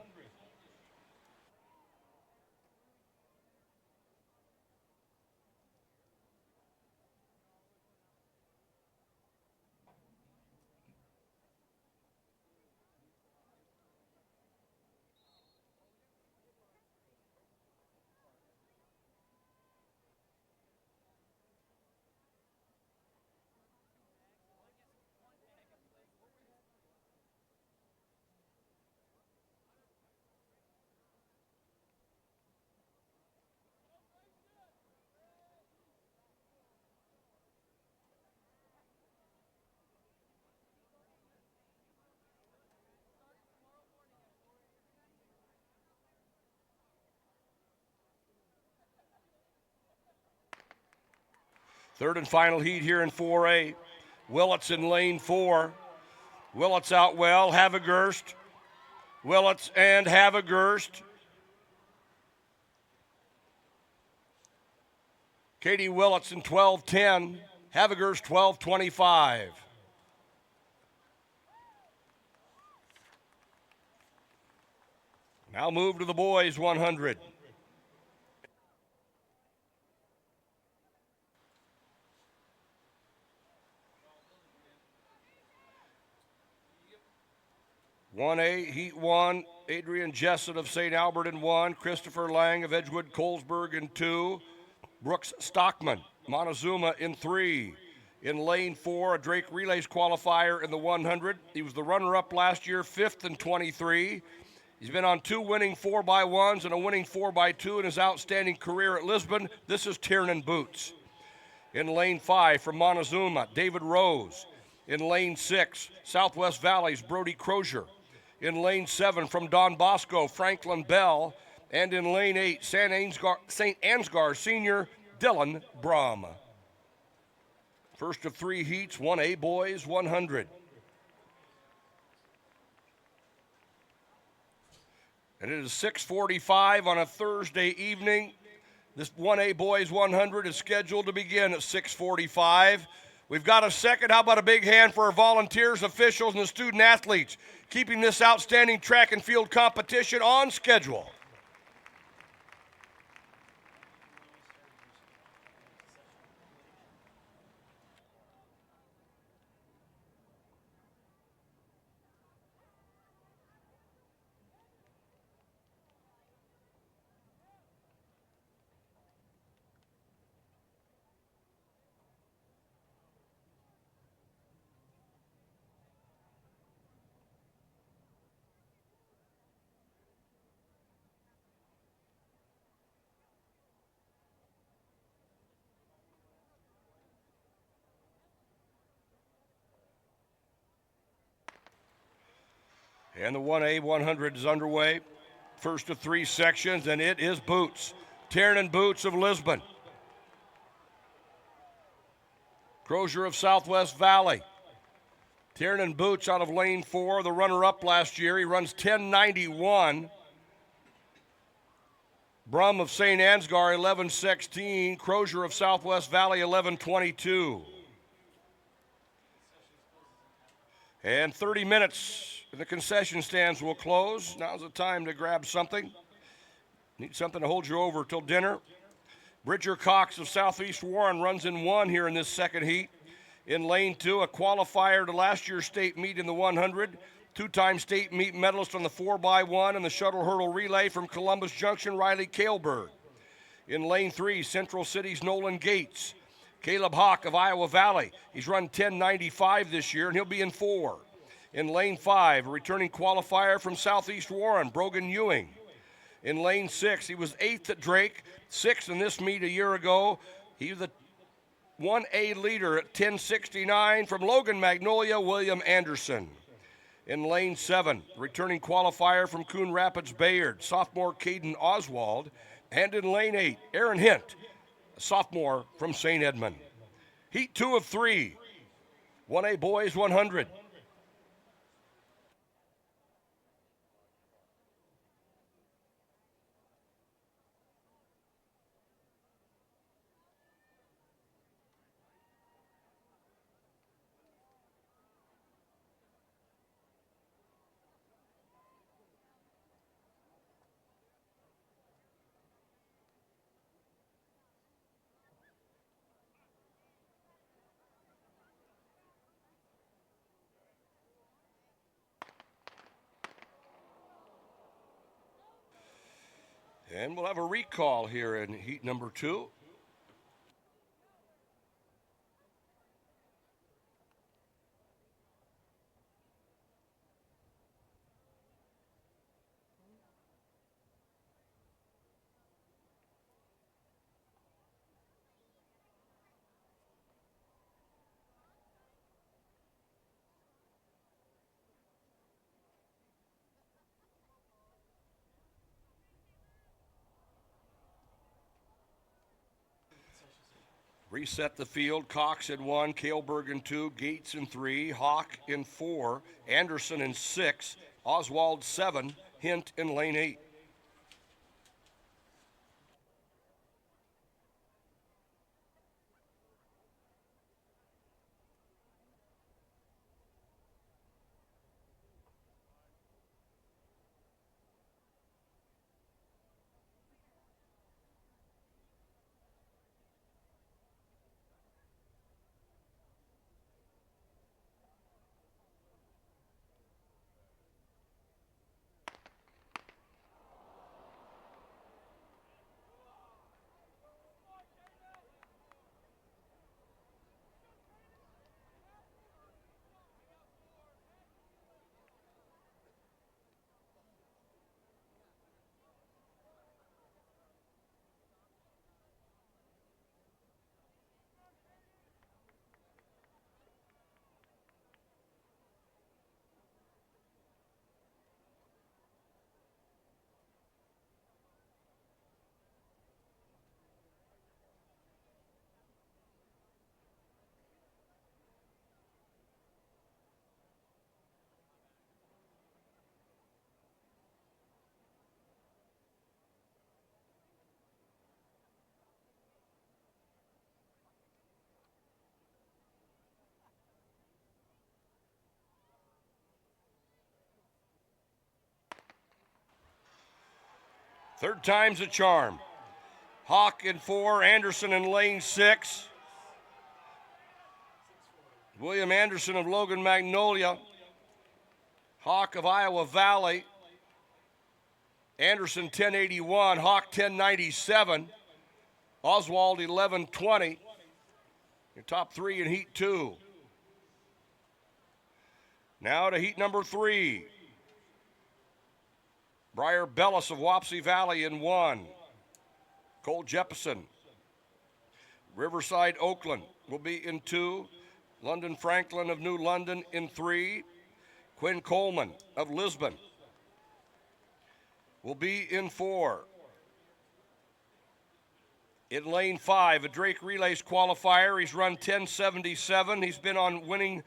Speaker 1: Third and final heat here in 4A. Willits in lane 4. Willits out well. Havegurst. Willits and Havegurst. Katie Willits in 12:10. Havegurst 12:25. Now move to the boys 100. One A, Heat 1, Adrian Jessup of St. Albert in 1, Christopher Lang of Edgewood Colesburg in 2, Brooks Stockman, Montezuma in 3. In lane 4, a Drake Relays qualifier in the 100. He was the runner-up last year, 5th in 23. He's been on 2 winning 4x1s and a winning 4x2 in his outstanding career at Lisbon. This is Tiernan Boots. In lane 5 from Montezuma, David Rose. In lane 6, Southwest Valley's Brody Crozier. In lane 7 from Don Bosco, Franklin Bell. And in lane 8, St. Ansgar senior Dylan Brom. First of 3 heats, 1A boys 100. And it is 6:45 on a Thursday evening. This 1A boys 100 is scheduled to begin at 6:45. We've got a second. How about a big hand for our volunteers, officials, and the student athletes, keeping this outstanding track and field competition on schedule. And the 1A 100 is underway. First of 3 sections, and it is Boots. Tiernan Boots of Lisbon. Crozier of Southwest Valley. Tiernan Boots out of lane 4, the runner-up last year. He runs 10:91. Brum of St. Ansgar, 11:16. Crozier of Southwest Valley, 11:22. And 30 minutes. The concession stands will close. Now's the time to grab something. Need something to hold you over till dinner. Bridger Cox of Southeast Warren runs in 1 here in this second heat. In lane 2, a qualifier to last year's state meet in the 100. 2-time state meet medalist on the 4x1 and the shuttle hurdle relay from Columbus Junction, Riley Kailberg. In lane 3, Central City's Nolan Gates. Caleb Hawk of Iowa Valley. He's run 10.95 this year, and he'll be in 4. In lane 5, a returning qualifier from Southeast Warren, Brogan Ewing. In lane 6, he was 8th at Drake, 6th in this meet a year ago. He was the 1A leader at 10.69 from Logan Magnolia, William Anderson. In lane 7, returning qualifier from Coon Rapids Bayard, sophomore Caden Oswald. And in lane 8, Aaron Hint, a sophomore from St. Edmund. Heat 2 of 3, 1A boys 100. And we'll have a recall here in heat number 2. Reset the field. Cox in 1, Kaleberg in 2, Gates in 3, Hawk in 4, Anderson in 6, Oswald 7, Hint in lane 8. Third time's a charm. Hawk in 4, Anderson in lane 6. William Anderson of Logan Magnolia. Hawk of Iowa Valley. Anderson 1081, Hawk 1097. Oswald 1120. Your top 3 in heat 2. Now to heat number 3. Briar Bellis of Wapsie Valley in 1. Cole Jeppesen. Riverside Oakland will be in 2. London Franklin of New London in 3. Quinn Coleman of Lisbon will be in 4. In lane 5, a Drake Relays qualifier. He's run 10.77. He's been on winning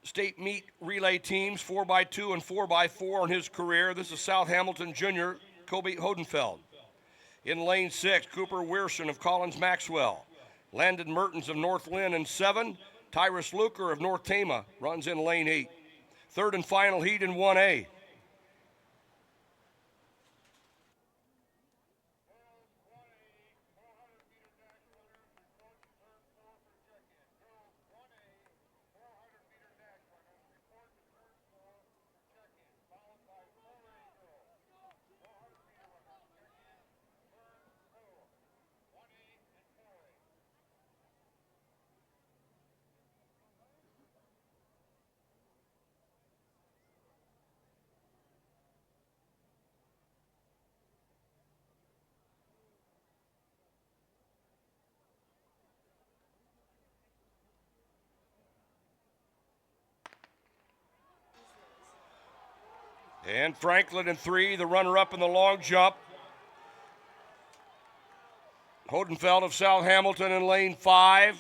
Speaker 1: state meet relay teams, 4x2 and 4x4 in his career. This is South Hamilton Junior, Kobe Hodenfeld. In lane 6, Cooper Weirson of Collins Maxwell. Landon Mertens of North Lynn in 7. Tyrus Luker of North Tama runs in lane 8. Third and final heat in 1A. And Franklin in 3, the runner-up in the long jump. Hodenfeld of South Hamilton in lane 5.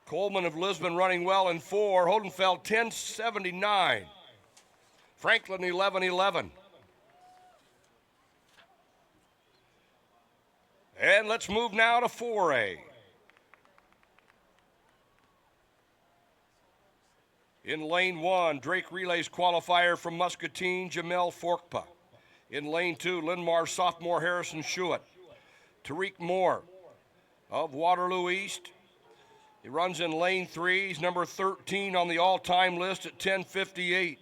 Speaker 1: Coleman of Lisbon running well in 4. Hodenfeld 10:79. Franklin 11:11. And let's move now to 4A. In lane 1, Drake Relays qualifier from Muscatine, Jamel Forkpa. In lane 2, Linmar sophomore Harrison Schuett. Tariq Moore of Waterloo East. He runs in lane 3. He's number 13 on the all-time list at 10:58.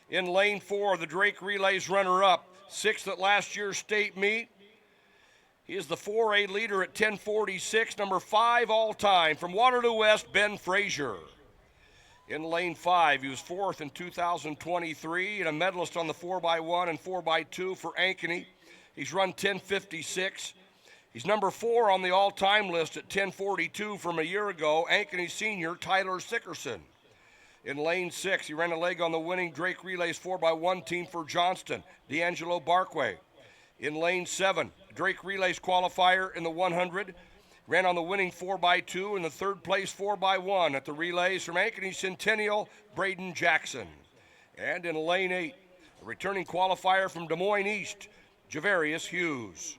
Speaker 1: In lane 4, the Drake Relays runner-up, 6th at last year's state meet. He is the 4A leader at 10:46, number 5 all-time from Waterloo West, Ben Frazier. In lane 5, he was 4th in 2023 and a medalist on the 4x1 and 4x2 for Ankeny. He's run 10:56. He's number 4 on the all-time list at 10:42 from a year ago, Ankeny senior Tyler Sickerson. In lane 6, he ran a leg on the winning Drake Relays 4x1 team for Johnston, D'Angelo Barkway. In lane 7, Drake Relays qualifier in the 100, ran on the winning 4x2 and the 3rd place 4x1 at the relays from Ankeny Centennial, Braden Jackson. And in lane 8, a returning qualifier from Des Moines East, Javarius Hughes.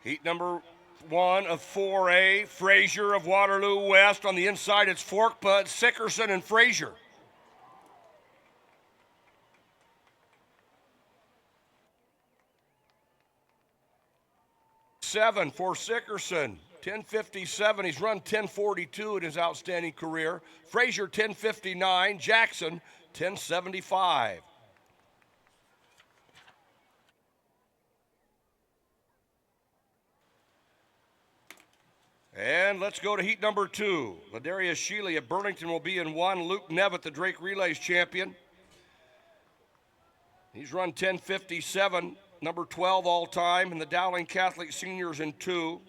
Speaker 1: Heat number 1 of 4A, Frazier of Waterloo West. On the inside, it's Forkpa, Sickerson, and Frazier. Seven for Sickerson, 10:57. He's run 10:42 in his outstanding career. Frazier, 10:59. Jackson, 10:75. And let's go to heat number 2. Ladarius Sheely of Burlington will be in 1. Luke Nevitt, the Drake Relays champion. He's run 10:57, number 12 all-time, and the Dowling Catholic seniors in 2.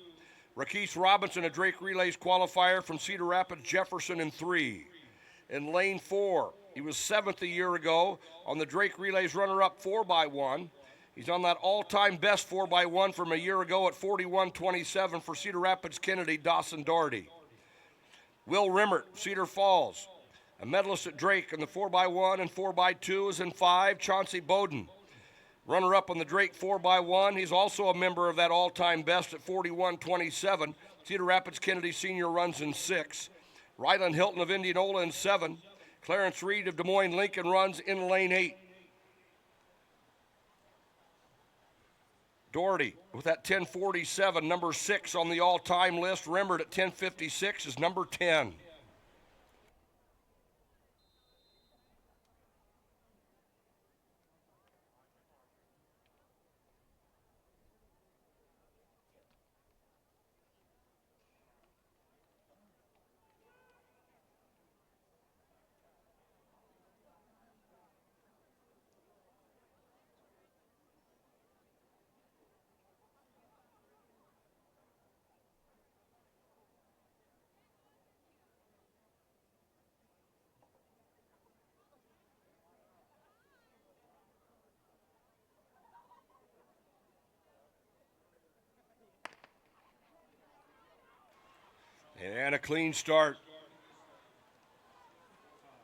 Speaker 1: Rakese Robinson, a Drake Relays qualifier from Cedar Rapids, Jefferson in 3. In lane 4, he was 7th a year ago on the Drake Relays runner-up 4x1. He's on that all-time best 4x1 from a year ago at 41:27 for Cedar Rapids Kennedy, Dawson Doherty. Will Rimmert, Cedar Falls, a medalist at Drake in the 4x1 and 4x2 is in 5. Chauncey Bowden, runner-up on the Drake 4x1. He's also a member of that all-time best at 41:27. Cedar Rapids Kennedy Senior runs in 6. Ryland Hilton of Indianola in 7. Clarence Reed of Des Moines Lincoln runs in lane 8. Doherty with that 10:47, number 6 on the all-time list. Rimmert at 10:56 is number 10. And a clean start.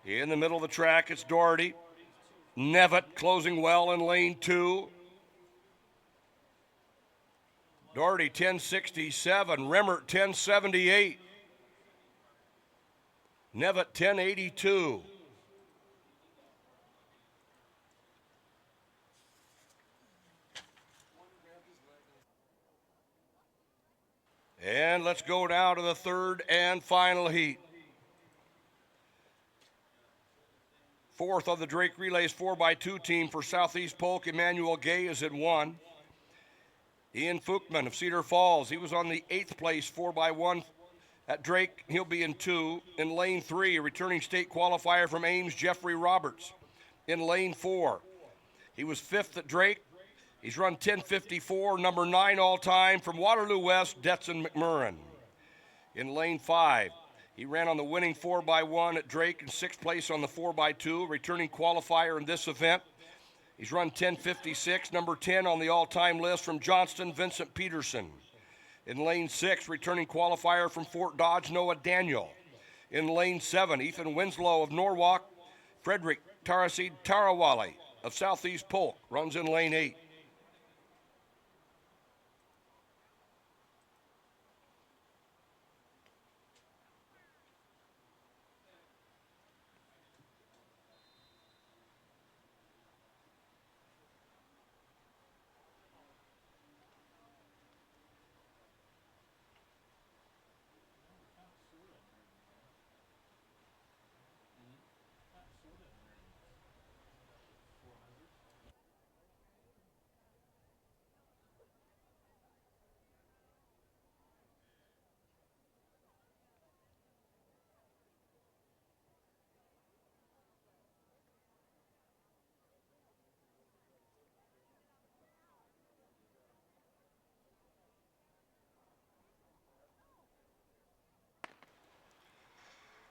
Speaker 1: In the middle of the track, it's Doherty. Nevitt closing well in lane 2. Doherty 10:67, Rimmert 10:78. Nevitt 10:82. And let's go now to the third and final heat. Fourth of the Drake Relays 4x2 team for Southeast Polk. Emmanuel Gay is in 1. Ian Fuchman of Cedar Falls, he was on the 8th place 4x1 at Drake. He'll be in 2. In lane 3, a returning state qualifier from Ames, Jeffrey Roberts. In lane 4, he was 5th at Drake. He's run 10:54, number 9 all-time from Waterloo West, Detson McMurrin. In lane 5, he ran on the winning 4x1 at Drake in 6th place on the 4x2, returning qualifier in this event. He's run 10:56, number 10 on the all-time list from Johnston, Vincent Peterson. In lane 6, returning qualifier from Fort Dodge, Noah Daniel. In lane 7, Ethan Winslow of Norwalk, Frederick Tarasid Tarawali of Southeast Polk runs in lane 8.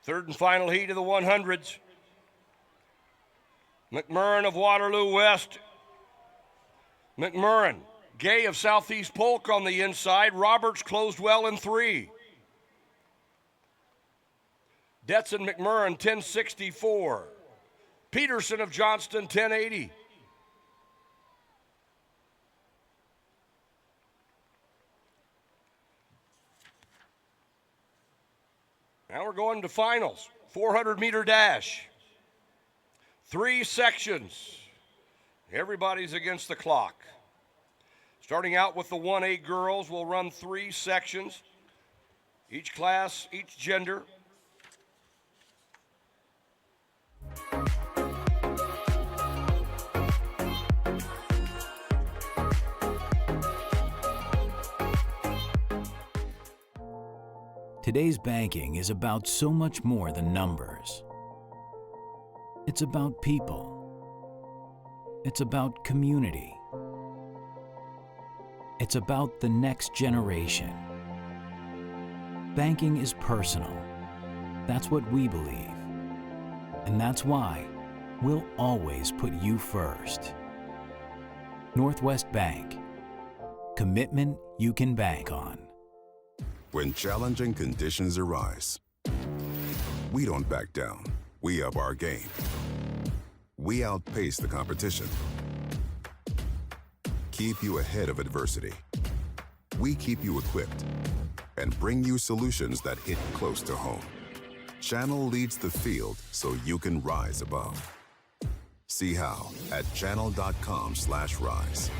Speaker 1: Third and final heat of the 100s. McMurrin of Waterloo West. McMurrin, Gay of Southeast Polk on the inside. Roberts closed well in 3. Detson McMurrin, 10:64. Peterson of Johnston, 10:80. Now we're going to finals. 400-meter dash. 3 sections. Everybody's against the clock. Starting out with the 1A girls, we'll run 3 sections. Each class, each gender.
Speaker 14: Today's banking is about so much more than numbers. It's about people. It's about community. It's about the next generation. Banking is personal. That's what we believe. And that's why we'll always put you first. Northwest Bank. Commitment you can bank on.
Speaker 22: When challenging conditions arise, we don't back down. We up our game. We outpace the competition. Keep you ahead of adversity. We keep you equipped and bring you solutions that hit close to home. Channel leads the field so you can rise above. See how at channel.com/rise.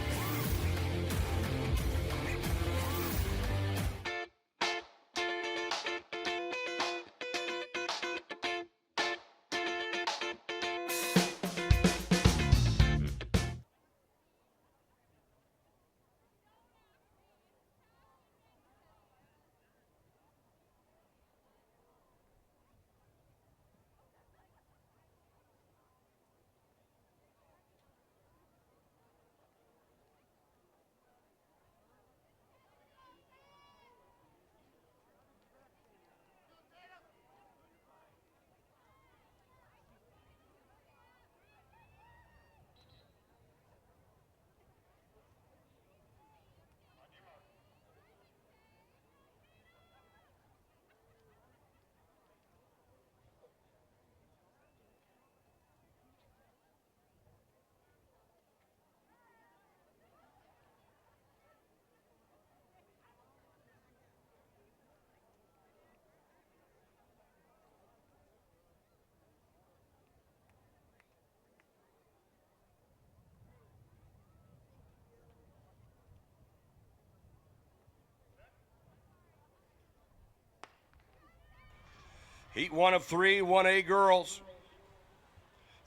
Speaker 1: Heat 1 of 3, 1A girls.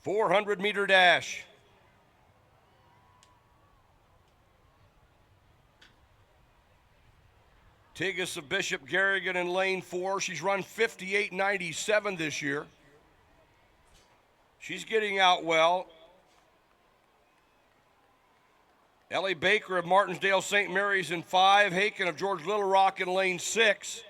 Speaker 1: 400-meter dash. Tigas of Bishop Garrigan in lane 4. She's run 58.97 this year. She's getting out well. Ellie Baker of Martinsdale St. Mary's in 5. Haken of George Little Rock in lane 6.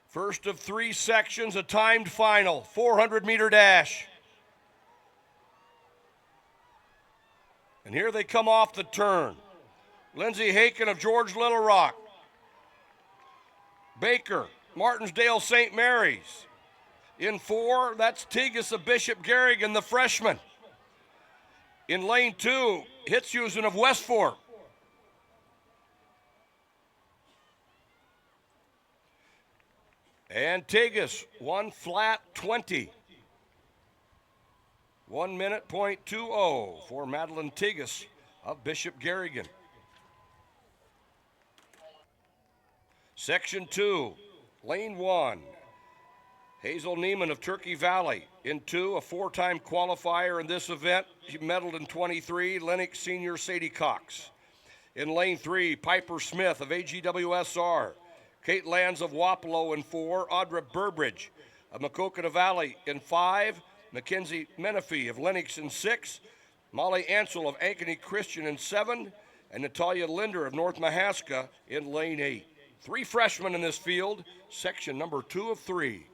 Speaker 1: First of 3 sections, a timed final, 400-meter dash. And here they come off the turn. Lindsay Haken of George Little Rock. Baker, Martinsdale St. Mary's. In 4, that's Tigas of Bishop Garrigan, the freshman. In lane 2, Hitzhusen of West Fork. And Tigas, 1 flat 20. 1 minute, .20 for Madeline Tigas of Bishop Garrigan. Section 2, lane 1. Hazel Neiman of Turkey Valley in 2, a 4-time qualifier in this event. She medaled in 23, Lennox senior Sadie Cox. In lane 3, Piper Smith of AGWSR. Kate Lands of Wapello in 4, Audra Burbridge of Maquoketa Valley in 5, Mackenzie Menifee of Lennox in 6, Molly Ansel of Ankeny Christian in 7, and Natalia Linder of North Mahaska in lane 8. 3 freshmen in this field, section number 2 of 3.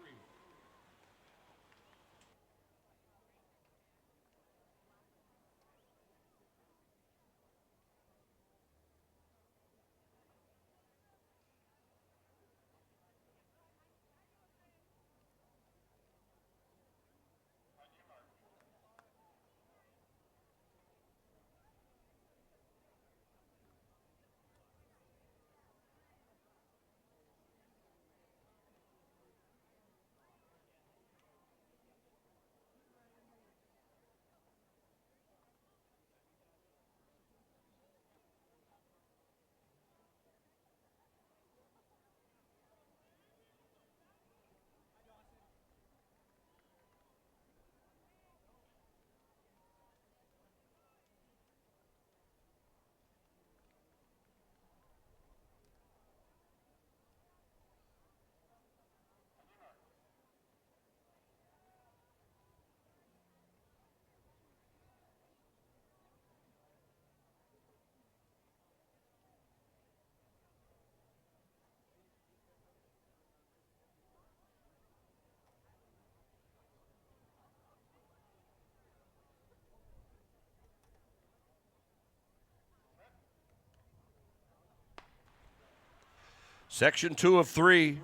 Speaker 1: Section 2 of 3.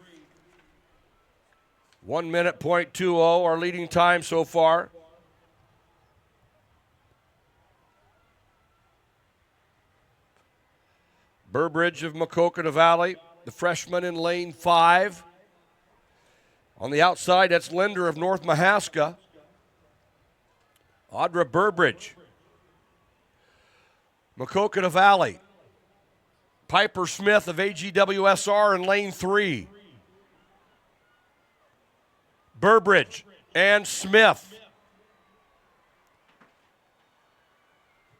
Speaker 1: 1 minute, .20, our leading time so far. Burbridge of Maquoketa Valley, the freshman in lane 5. On the outside, that's Linder of North Mahaska. Audra Burbridge. Maquoketa Valley. Piper Smith of AGWSR in lane 3. Burbridge and Smith.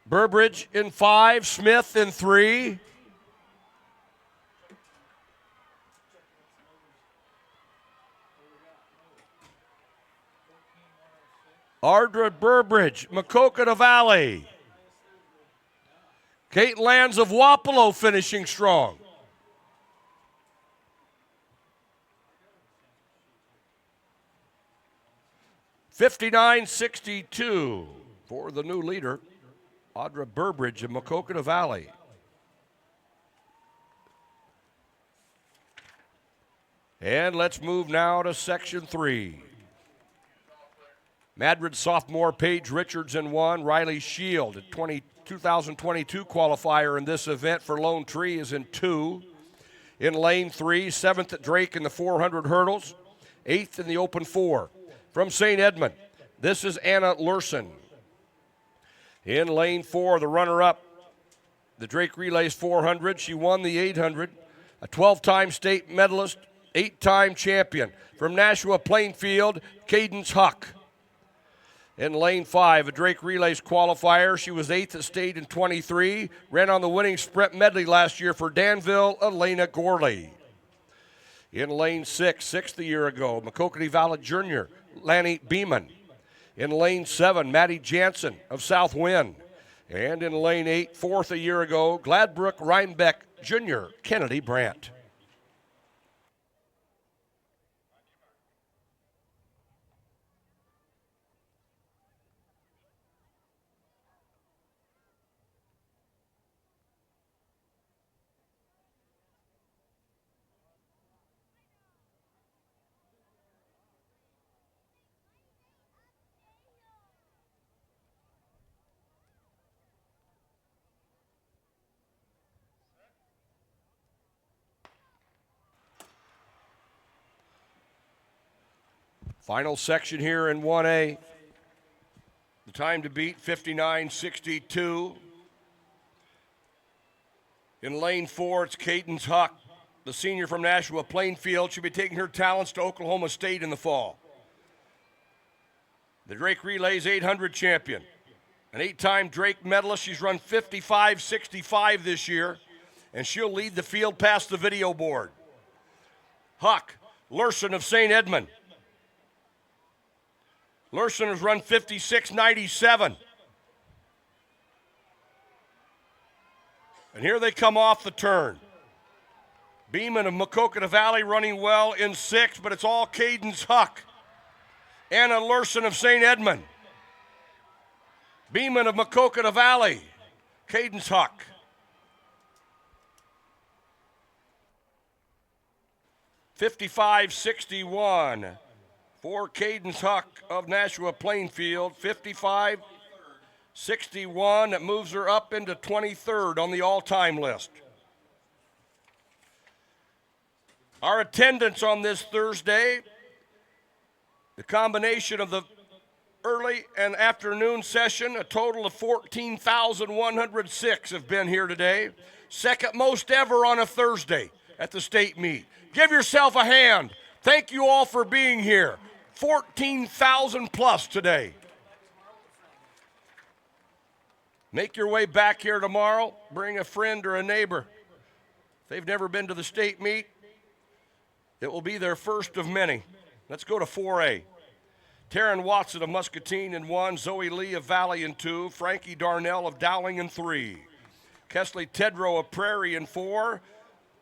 Speaker 1: Burbridge in 5, Smith in 3. Audra Burbridge, Maquoketa Valley. Kate Lands of Wapello finishing strong. $59.62 for the new leader, Audra Burbridge of Maquoketa Valley. And let's move now to Section 3. Madrid sophomore Paige Richards in 1. Riley Shield, a 2022 qualifier in this event for Lone Tree, is in 2. In lane 3, 7th at Drake in the 400 hurdles, 8th in the open 4. From St. Edmund, this is Anna Lurson. In lane 4, the runner-up, the Drake Relays 400. She won the 800. A 12-time state medalist, 8-time champion. From Nashua Plainfield, Cadence Huck. In lane 5, a Drake Relays qualifier. She was 8th at state in 23. Ran on the winning sprint medley last year for Danville, Elena Gorley. In lane 6, 6th a year ago, Maquoketa Valley Jr., Lanny Beeman. In lane 7, Maddie Jansen of Southwind. And in lane 8, 4th a year ago, Gladbrook Rhinebeck Jr., Kennedy Brandt. Final section here in 1A. The time to beat, 59:62. In lane 4, it's Cadence Huck, the senior from Nashua Plainfield. She'll be taking her talents to Oklahoma State in the fall. The Drake Relays 800 champion. An 8-time Drake medalist. She's run 55:65 this year, and she'll lead the field past the video board. Huck, Lurson of St. Edmund. Lurson has run 56:97. And here they come off the turn. Beeman of Maquoketa Valley running well in 6th, but it's all Cadence Huck. Anna Lurson of St. Edmund. Beeman of Maquoketa Valley. Cadence Huck. $55.61 for Cadence Huck of Nashua Plainfield. 55.61. That moves her up into 23rd on the all-time list. Our attendance on this Thursday, the combination of the early and afternoon session, a total of 14,106 have been here today. Second most ever on a Thursday at the state meet. Give yourself a hand. Thank you all for being here. 14,000 plus today. Make your way back here tomorrow. Bring a friend or a neighbor. If they've never been to the state meet, it will be their first of many. Let's go to 4A. Taryn Watson of Muscatine in 1, Zoe Lee of Valley in 2, Frankie Darnell of Dowling in 3, Kesley Tedrow of Prairie in 4,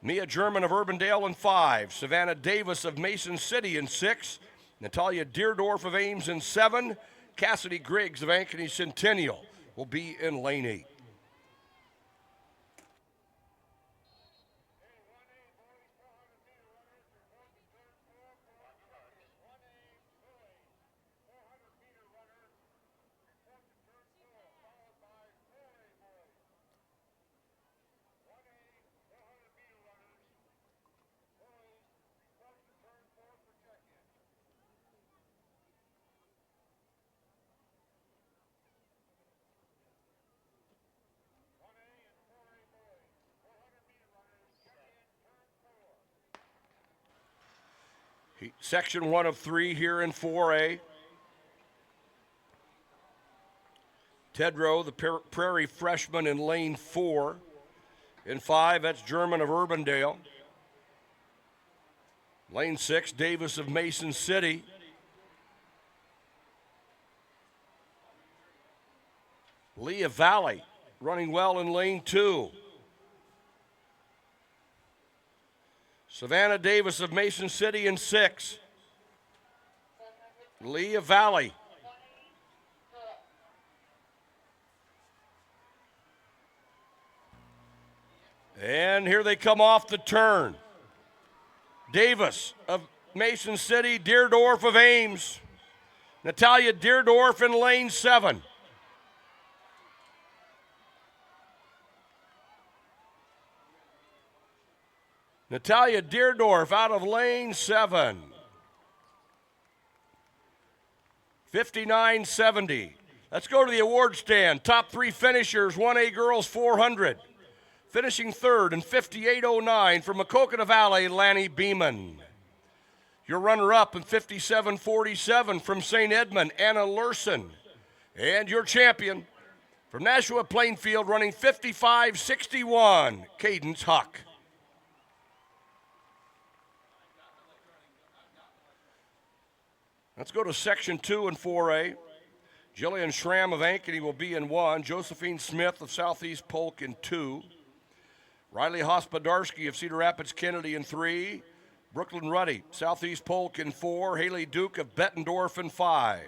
Speaker 1: Mia German of Urbandale in 5, Savannah Davis of Mason City in 6, Natalia Deerdorf of Ames in 7, Cassidy Griggs of Ankeny Centennial will be in lane 8. Section 1 of 3 here in 4A. Tedrow, the Prairie freshman, in lane 4. In 5, that's German of Urbandale. Lane 6, Davis of Mason City. Leah Valley running well in lane 2. Savannah Davis of Mason City in 6. Leah Valley. And here they come off the turn. Davis of Mason City, Deerdorf of Ames. Natalia Deerdorf in lane 7. Natalia Deerdorf out of lane 7. 59.70. Let's go to the award stand. Top 3 finishers, 1A girls 400. Finishing third in 58.09 from Maquoketa Valley, Lanny Beeman. Your runner-up in 57.47 from St. Edmund, Anna Lurson. And your champion from Nashua Plainfield, running 55.61, Cadence Huck. Let's go to Section 2 and 4A. Jillian Schramm of Ankeny will be in 1. Josephine Smith of Southeast Polk in 2. Riley Hospodarski of Cedar Rapids Kennedy in 3. Brooklyn Ruddy, Southeast Polk in 4. Haley Duke of Bettendorf in 5.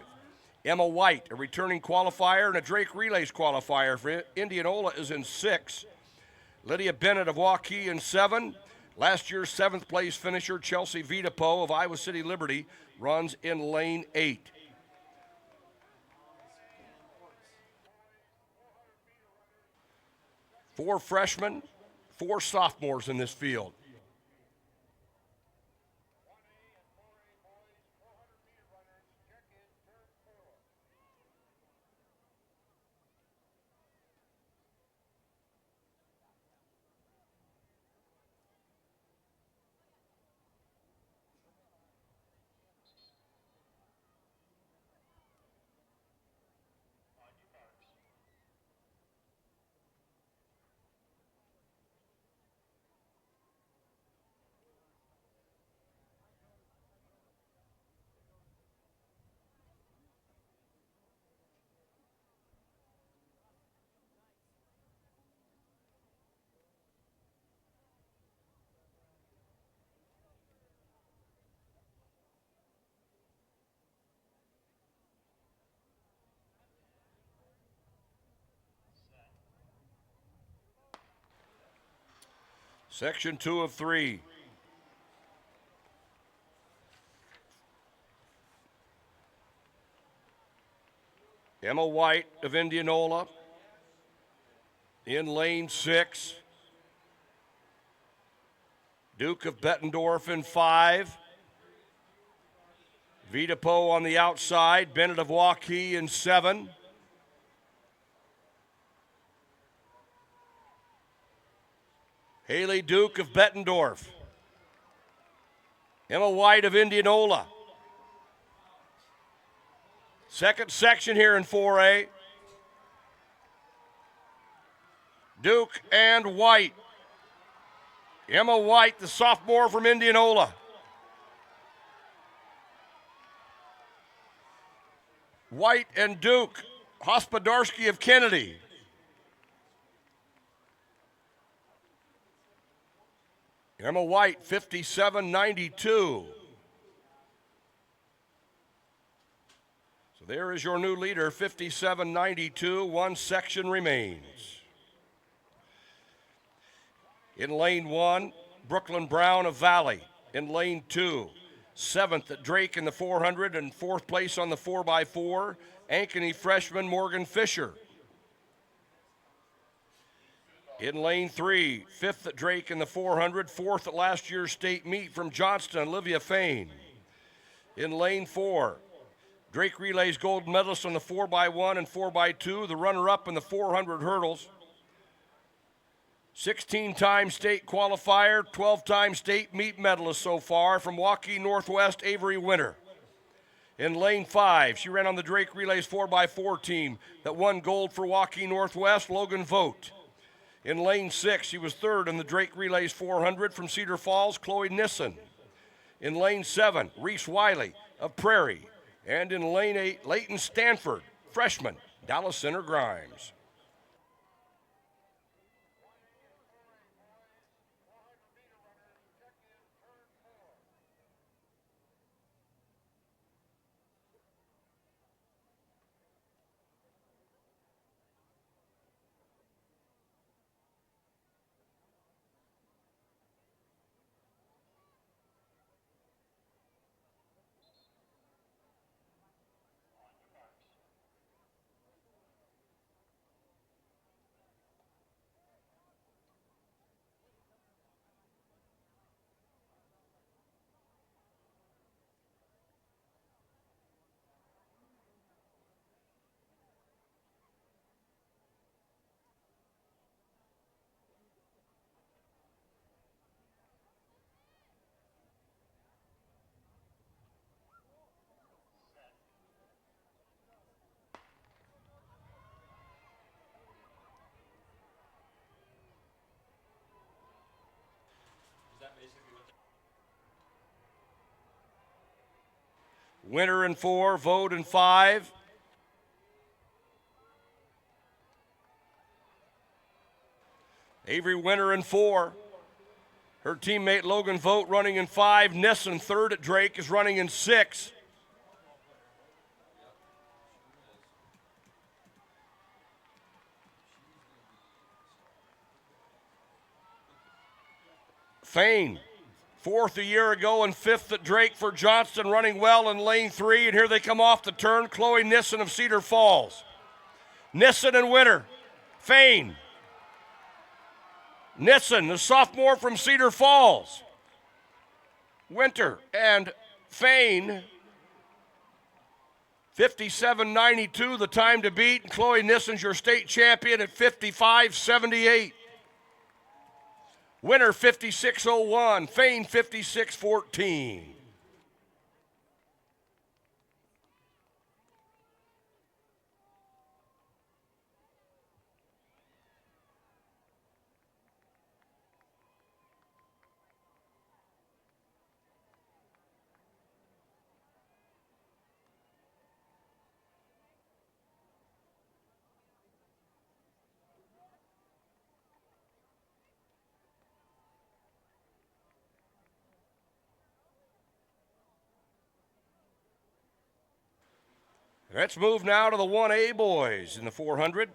Speaker 1: Emma White, a returning qualifier and a Drake Relays qualifier for Indianola, is in 6. Lydia Bennett of Waukee in 7. Last year's 7th place finisher Chelsea Vitapo of Iowa City Liberty runs in lane 8. Four freshmen, 4 sophomores in this field. Section 2 of 3. Emma White of Indianola in lane 6. Duke of Bettendorf in 5. Vitapo on the outside. Bennett of Waukee in 7. Haley Duke of Bettendorf. Emma White of Indianola. Second section here in 4A. Duke and White. Emma White, the sophomore from Indianola. White and Duke, Hospodarski of Kennedy. Emma White, 57.92. So there is your new leader, 57.92. 1 section remains. In lane 1, Brooklyn Brown of Valley. In lane 2, 7th at Drake in the 400 and 4th place on the 4x4, Ankeny freshman Morgan Fisher. In lane 3, 5th at Drake in the 400, 4th at last year's state meet from Johnston, Olivia Fain. In lane 4, Drake Relays gold medalist on the 4x1 and 4x2, the runner-up in the 400 hurdles. 16-time state qualifier, 12-time state meet medalist so far from Waukee Northwest, Avery Winter. In lane 5, she ran on the Drake Relays 4x4 team that won gold for Waukee Northwest, Logan Vogt. In lane 6, she was 3rd in the Drake Relays 400 from Cedar Falls, Chloe Nissen. In lane 7, Reese Wiley of Prairie. And in lane 8, Leighton Stanford, freshman, Dallas Center Grimes. Winter in 4, Vogt in 5. Avery Winter in 4. Her teammate Logan Vogt running in 5. Nissen, third at Drake, is running in 6. Fain, fourth a year ago and 5th at Drake for Johnston, running well in lane 3. And here they come off the turn. Chloe Nissen of Cedar Falls. Nissen and Winter. Fain. Nissen, the sophomore from Cedar Falls. Winter and Fain. 57.92, the time to beat. And Chloe Nissen's your state champion at 55.78. Winter 56.01, Fain 56.14. Let's move now to the 1A boys in the 400.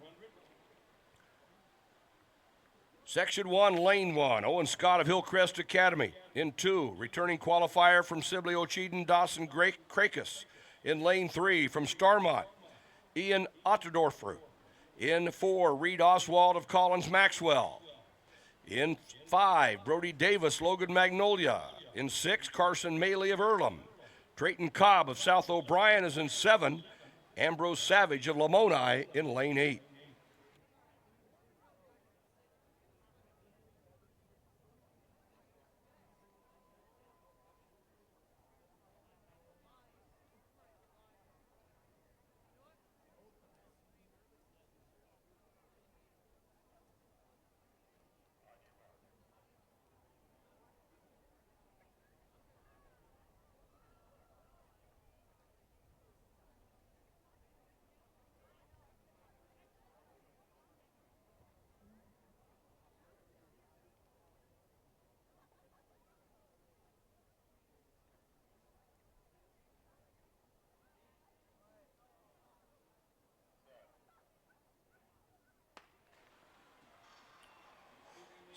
Speaker 1: Section 1, Lane 1, Owen Scott of Hillcrest Academy. In 2, returning qualifier from Sibley Ocheden, Dawson Krakus. In Lane 3, from Starmont, Ian Otterdorfer. In 4, Reed Oswald of Collins Maxwell. In 5, Brody Davis, Logan Magnolia. In 6, Carson Maley of Earlham. Drayton Cobb of South O'Brien is in 7. Ambrose Savage of Lamoni in lane 8.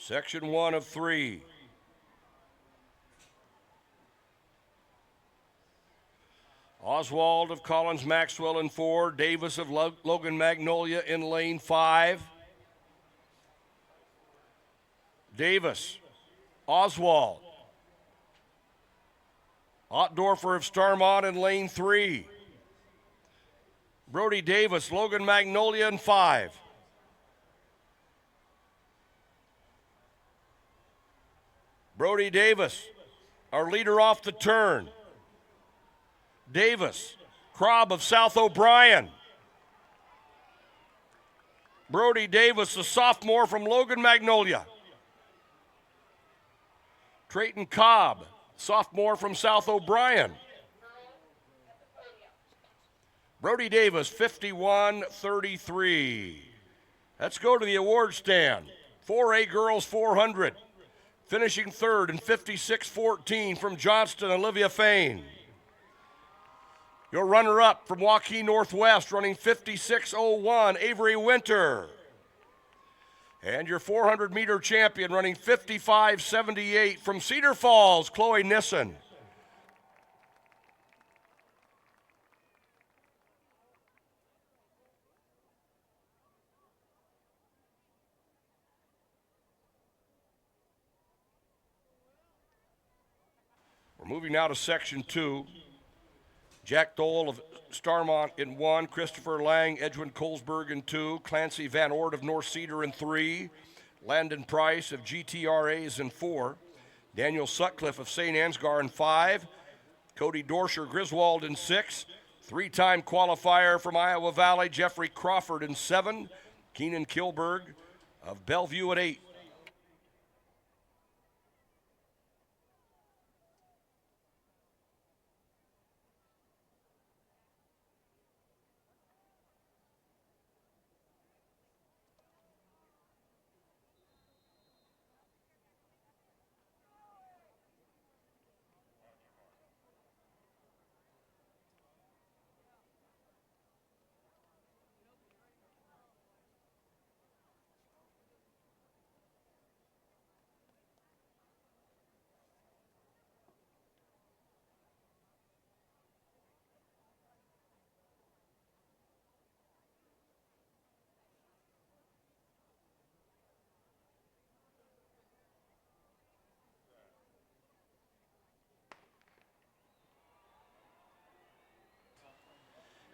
Speaker 1: Section 1 of 3. Oswald of Collins Maxwell in 4. Davis of Logan Magnolia in lane 5. Davis, Oswald. Ottdorfer of Starmont in lane 3. Brody Davis, Logan Magnolia in 5. Brody Davis, our leader off the turn. Davis, Krob of South O'Brien. Brody Davis, the sophomore from Logan Magnolia. Drayton Cobb, sophomore from South O'Brien. Brody Davis, 51.33. Let's go to the award stand. 4A girls 400. Finishing third in 56.14 from Johnston, Olivia Fain. Your runner-up from Waukee Northwest, running 56.01, Avery Winter. And your 400-meter champion, running 55.78 from Cedar Falls, Chloe Nissen. We're moving now to Section 2. Jack Dole of Starmont in 1, Christopher Lang, Edwin Colesberg in 2, Clancy Van Ort of North Cedar in 3, Landon Price of GTRAs in 4, Daniel Sutcliffe of St. Ansgar in 5, Cody Dorsher Griswold in 6, three-time qualifier from Iowa Valley, Jeffrey Crawford in 7, Keenan Kilberg of Bellevue at 8.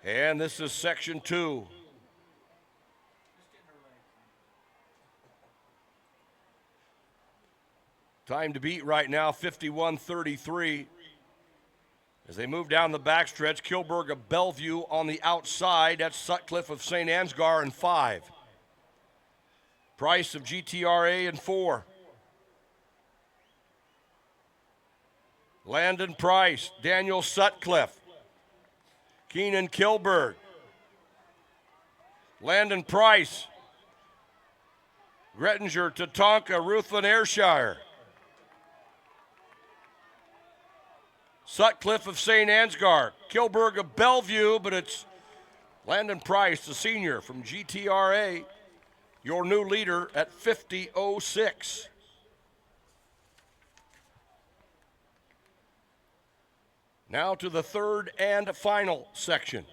Speaker 1: And this is section 2. Time to beat right now, 51:33. As they move down the backstretch, Kilberg of Bellevue on the outside. That's Sutcliffe of St. Ansgar in 5. Price of GTRA in 4. Landon Price, Daniel Sutcliffe, Keenan Kilberg, Landon Price, Grettinger, Tatanka, Ruthlin Ayrshire, Sutcliffe of St. Ansgar, Kilberg of Bellevue, but it's Landon Price, the senior from GTRA, your new leader at 50:06. Now to the third and final section.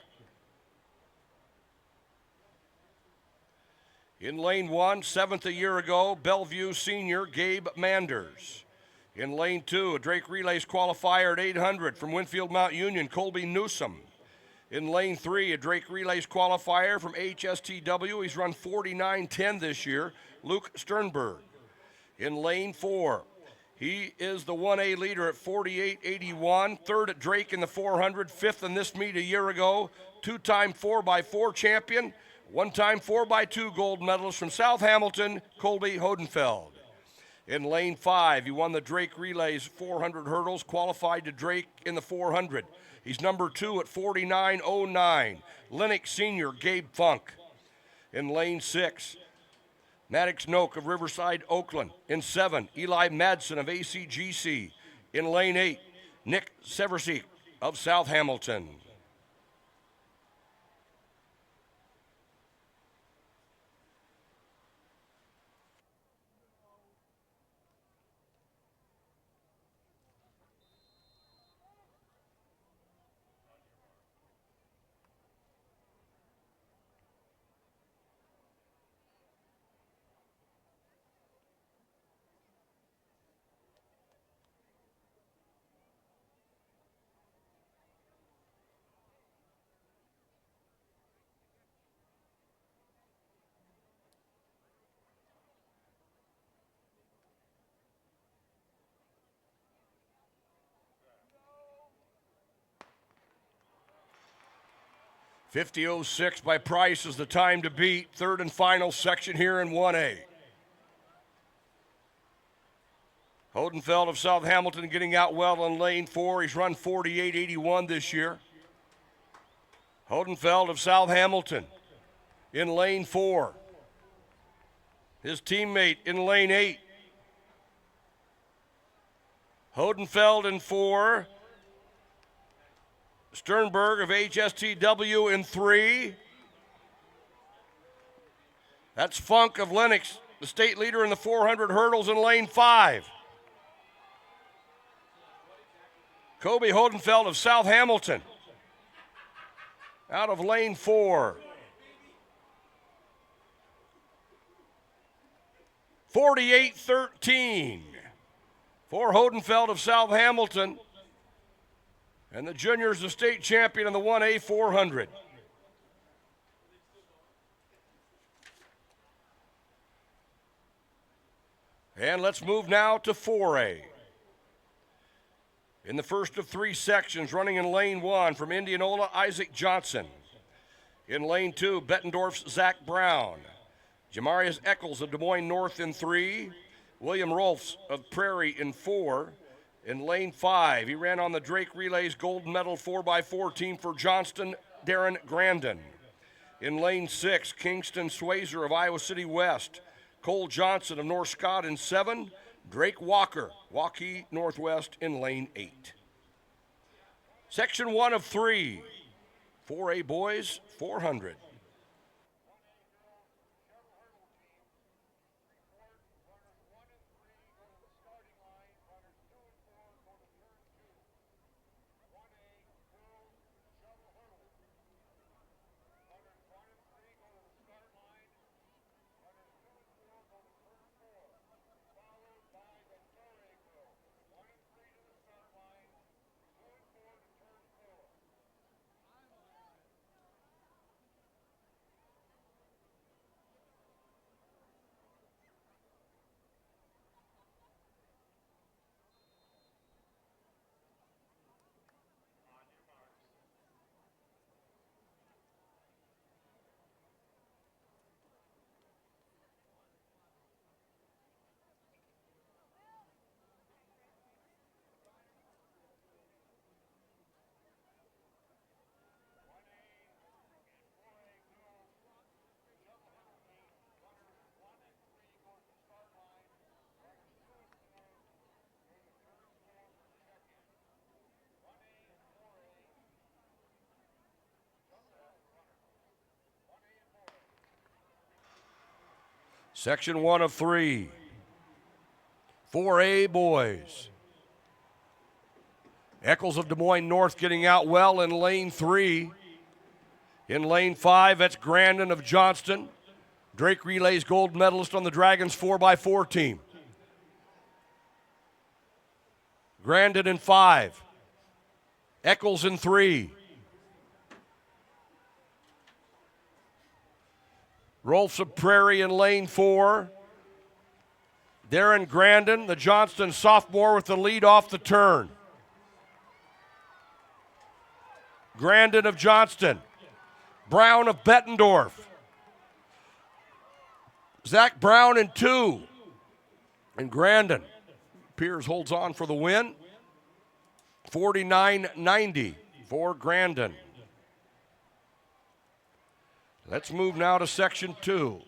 Speaker 1: In lane 1, 7th a year ago, Bellevue senior Gabe Manders. In lane 2, a Drake Relays qualifier at 800 from Winfield Mount Union, Colby Newsom. In lane 3, a Drake Relays qualifier from HSTW. He's run 49:10 this year, Luke Sternberg. In lane 4, he is the 1A leader at 48:81, third at Drake in the 400, fifth in this meet a year ago, two-time 4x4 champion, one-time 4x2 gold medalist from South Hamilton, Colby Hodenfeld. In lane 5, he won the Drake Relays 400 hurdles, qualified to Drake in the 400. He's number 2 at 49:09, Lennox senior Gabe Funk. In lane 6, Maddox Noak of Riverside, Oakland. In 7, Eli Madsen of ACGC. In lane 8, Nick Seversik of South Hamilton. .50:06 by Price is the time to beat. Third and final section here in 1A. Hodenfeld of South Hamilton getting out well in lane 4. He's run 48:81 this year. Hodenfeld of South Hamilton in lane 4. His teammate in lane 8. Hodenfeld in 4. Sternberg of HSTW in 3. That's Funk of Lennox, the state leader in the 400 hurdles in lane 5. Kobe Hodenfeld of South Hamilton out of lane 4. 48:13 for Hodenfeld of South Hamilton. And the juniors, the state champion in the 1A 400. And let's move now to 4A. In the first of 3 sections, running in lane 1 from Indianola, Isaac Johnson. In lane 2, Bettendorf's Zach Brown. Jamarius Eccles of Des Moines North in 3. William Rolfs of Prairie in 4. In lane 5, he ran on the Drake Relays gold medal 4x4 team for Johnston, Darren Grandin. In lane 6, Kingston Swazer of Iowa City West. Cole Johnson of North Scott in 7. Drake Walker, Waukee Northwest in lane 8. Section 1 of 3, 4A boys 400. Section 1 of 3. 4A boys. Eccles of Des Moines North getting out well in lane 3. In lane 5, that's Grandin of Johnston. Drake Relays gold medalist on the Dragons 4x4 team. Grandin in 5. Eccles in 3. Rolfs of Prairie in lane 4. Darren Grandin, the Johnston sophomore, with the lead off the turn. Grandin of Johnston. Brown of Bettendorf. Zach Brown in 2. And Grandin. Piers holds on for the win. 49.90 for Grandin. Let's move now to Section 2.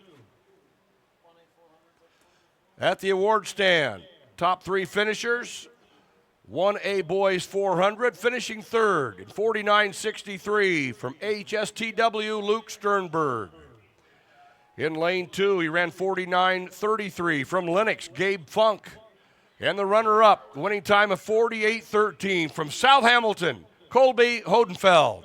Speaker 1: At the award stand, top 3 finishers. 1A boys 400, finishing third in 49.63 from HSTW Luke Sternberg. In lane 2, he ran 49.33 from Lennox, Gabe Funk. And the runner-up, winning time of 48.13 from South Hamilton, Colby Hodenfeld.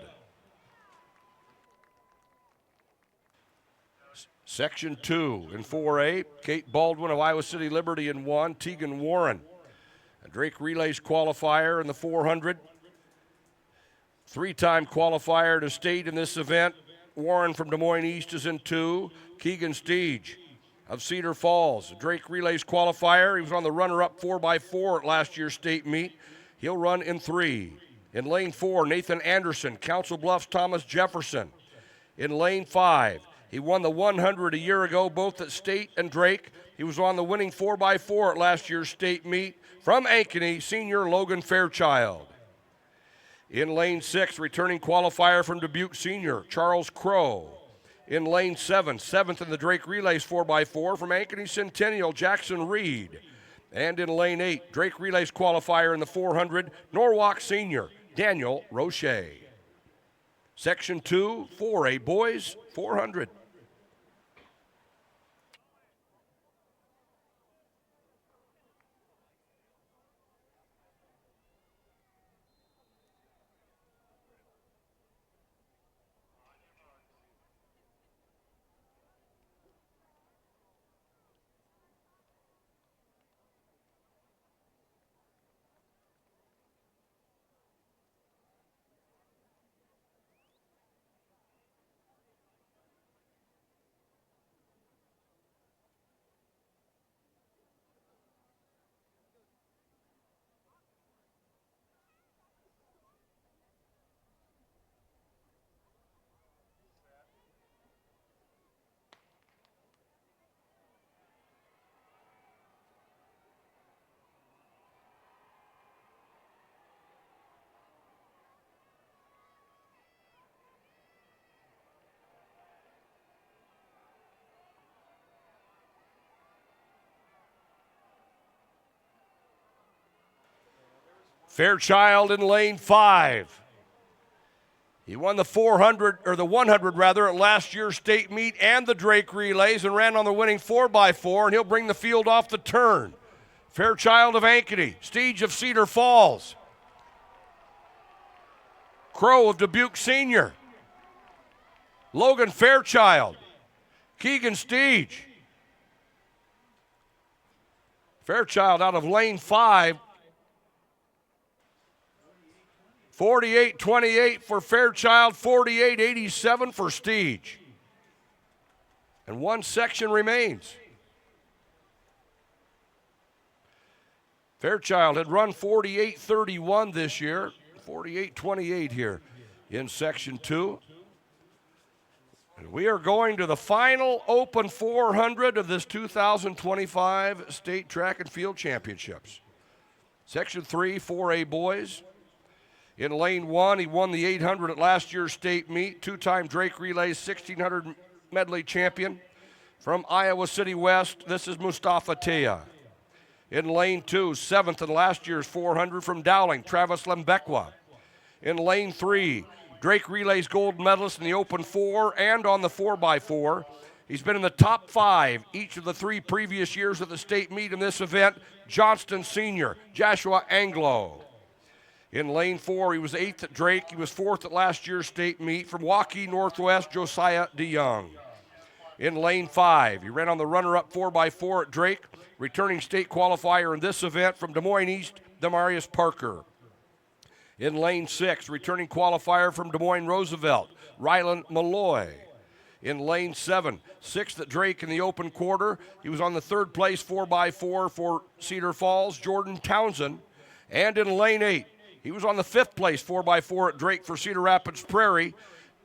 Speaker 1: Section 2 in 4A, Kate Baldwin of Iowa City Liberty in 1, Tegan Warren. A Drake Relays qualifier in the 400. 3-time qualifier to state in this event. Warren from Des Moines East is in 2. Keegan Steege of Cedar Falls, a Drake Relays qualifier. He was on the runner-up 4x4 at last year's state meet. He'll run in 3. In lane 4, Nathan Anderson, Council Bluffs Thomas Jefferson. In lane 5, he won the 100 a year ago, both at state and Drake. He was on the winning 4x4 at last year's state meet. From Ankeny, senior Logan Fairchild. In lane 6, returning qualifier from Dubuque senior, Charles Crow. In lane 7, 7th in the Drake Relays 4x4 from Ankeny Centennial, Jackson Reed. And in lane 8, Drake Relays qualifier in the 400, Norwalk senior, Daniel Roche. Section 2, 4A boys, 400. Fairchild in lane 5. He won the 400, or the 100 rather, at last year's state meet and the Drake Relays and ran on the winning 4x4, and he'll bring the field off the turn. Fairchild of Ankeny, Steege of Cedar Falls. Crow of Dubuque Senior. Logan Fairchild. Keegan Steege. Fairchild out of lane 5. 48-28 for Fairchild, 48-87 for Steege. And one section remains. Fairchild had run 48-31 this year, 48-28 here in Section 2. And we are going to the final Open 400 of this 2025 State Track and Field Championships. Section 3, 4A boys. In lane 1, he won the 800 at last year's state meet, 2-time Drake Relays 1600 medley champion. From Iowa City West, this is Mustafa Tia. In lane 2, 7th in last year's 400 from Dowling, Travis Lembekwa. In lane 3, Drake Relays gold medalist in the Open 4 and on the 4x4, He's been in the top 5 each of the 3 previous years of the state meet in this event. Johnston Sr., Joshua Anglo. In lane 4, he was 8th at Drake. He was 4th at last year's state meet. From Waukee Northwest, Josiah DeYoung. In lane 5, he ran on the runner-up 4x4 at Drake. Returning state qualifier in this event from Des Moines East, Demarius Parker. In lane 6, returning qualifier from Des Moines Roosevelt, Rylan Malloy. In lane 7, 6th at Drake in the open quarter. He was on the 3rd place 4x4 for Cedar Falls, Jordan Townsend. And in lane 8, he was on the 5th place 4x4 at Drake for Cedar Rapids Prairie.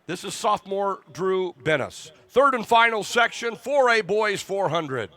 Speaker 1: This is sophomore Drew Bennis. 3rd and final section, 4A boys 400.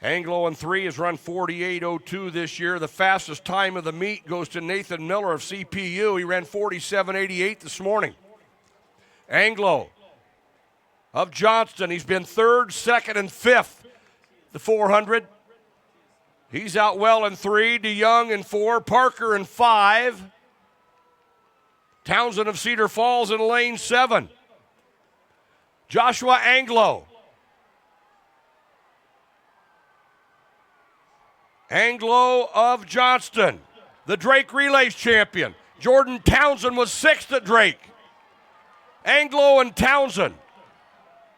Speaker 1: Anglo in 3 has run 48.02 this year. The fastest time of the meet goes to Nathan Miller of CPU. He ran 47.88 this morning. Anglo of Johnston, he's been 3rd, 2nd, and 5th, the 400. He's out well in 3, DeYoung in 4, Parker in 5. Townsend of Cedar Falls in lane 7. Joshua Anglo. Anglo of Johnston, the Drake Relays champion. Jordan Townsend was 6th at Drake. Anglo and Townsend.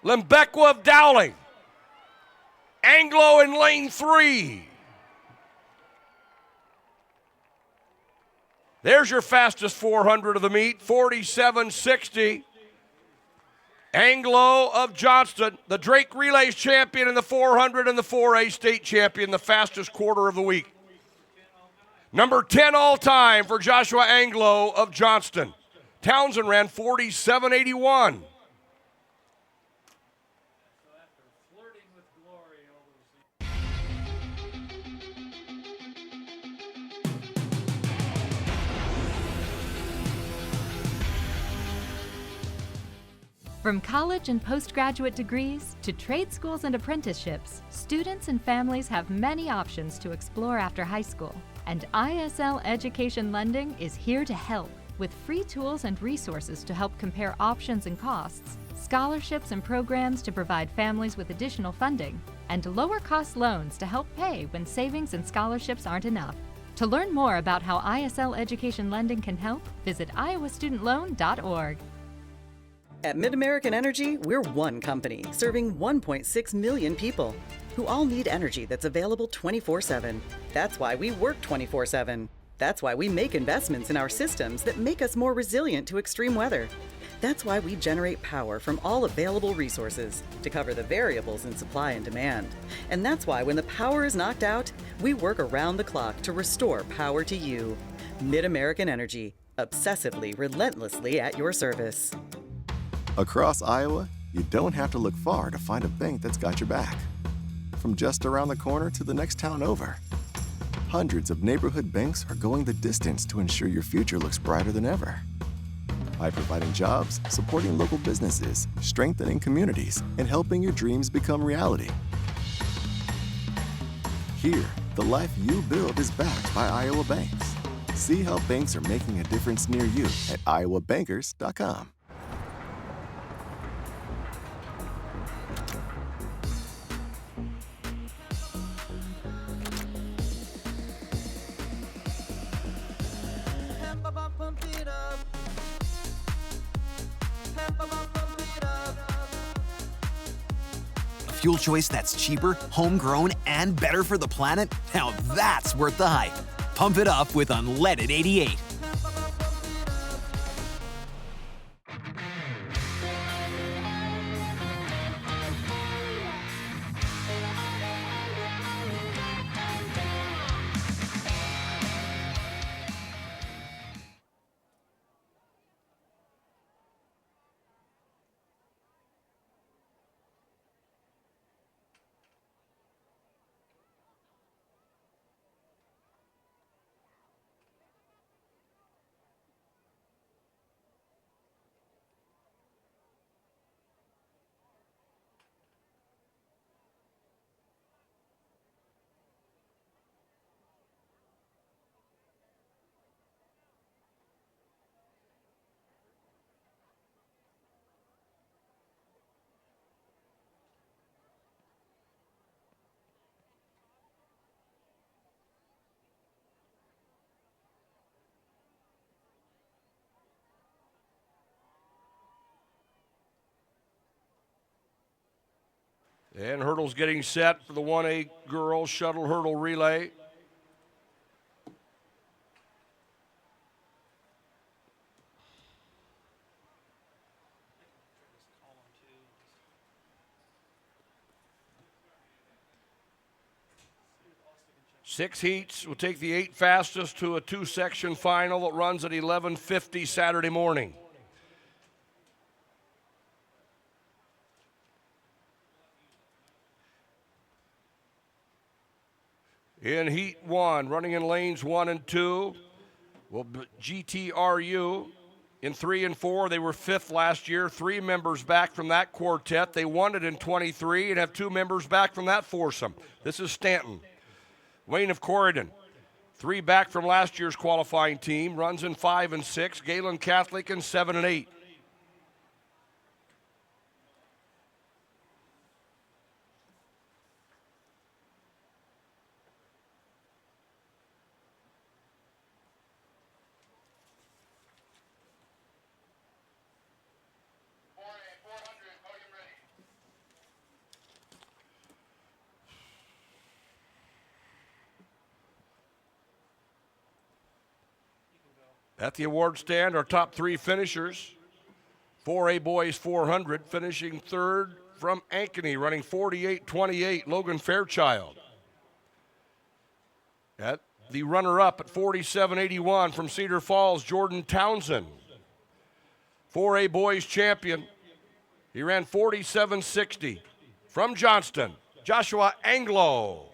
Speaker 1: Lembequa of Dowling. Anglo in lane 3. There's your fastest 400 of the meet, 47.60. Anglo of Johnston, the Drake Relays champion in the 400 and the 4A state champion, the fastest quarter of the week. Number 10 all time for Joshua Anglo of Johnston. Townsend ran 47.81.
Speaker 3: From college and postgraduate degrees to trade schools and apprenticeships, students and families have many options to explore after high school. And ISL Education Lending is here to help with free tools and resources to help compare options and costs, scholarships and programs to provide families with additional funding, and lower cost loans to help pay when savings and scholarships aren't enough. To learn more about how ISL Education Lending can help, visit iowastudentloan.org.
Speaker 6: At MidAmerican Energy, we're one company serving 1.6 million people who all need energy that's available 24/7. That's why we work 24/7. That's why we make investments in our systems that make us more resilient to extreme weather. That's why we generate power from all available resources to cover the variables in supply and demand. And that's why when the power is knocked out, we work around the clock to restore power to you. MidAmerican Energy, obsessively, relentlessly at your service.
Speaker 4: Across Iowa, you don't have to look far to find a bank that's got your back. From just around the corner to the next town over, hundreds of neighborhood banks are going the distance to ensure your future looks brighter than ever. By providing jobs, supporting local businesses, strengthening communities, and helping your dreams become reality. Here, the life you build is backed by Iowa banks. See how banks are making a difference near you at iowabankers.com.
Speaker 2: Fuel choice that's cheaper, homegrown, and better for the planet? Now that's worth the hype. Pump it up with Unleaded 88.
Speaker 1: And hurdles getting set for the 1A girls shuttle hurdle relay. Six heats will take the 8 fastest to a 2-section final that runs at 11:50 Saturday morning. In Heat 1, running in lanes 1 and 2, will be GTRU. In 3 and 4, they were 5th last year. 3 members back from that quartet. They won it in 23 and have 2 members back from that foursome. This is Stanton. Wayne of Corridon, 3 back from last year's qualifying team, runs in 5 and 6. Galen Catholic in 7 and 8. At the award stand, our top 3 finishers. 4A boys 400, finishing 3rd from Ankeny, running 48.28, Logan Fairchild. At the runner-up at 47.81 from Cedar Falls, Jordan Townsend. 4A boys champion, he ran 47.60 from Johnston, Joshua Anglo.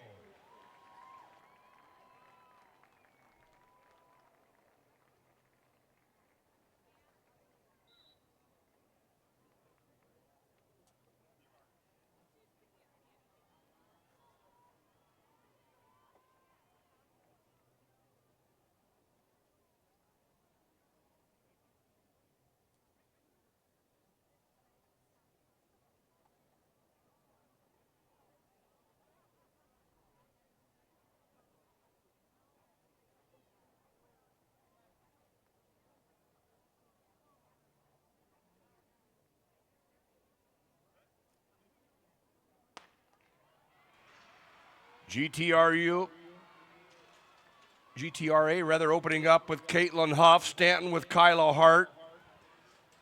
Speaker 1: GTRA rather opening up with Caitlin Huff, Stanton with Kyla Hart,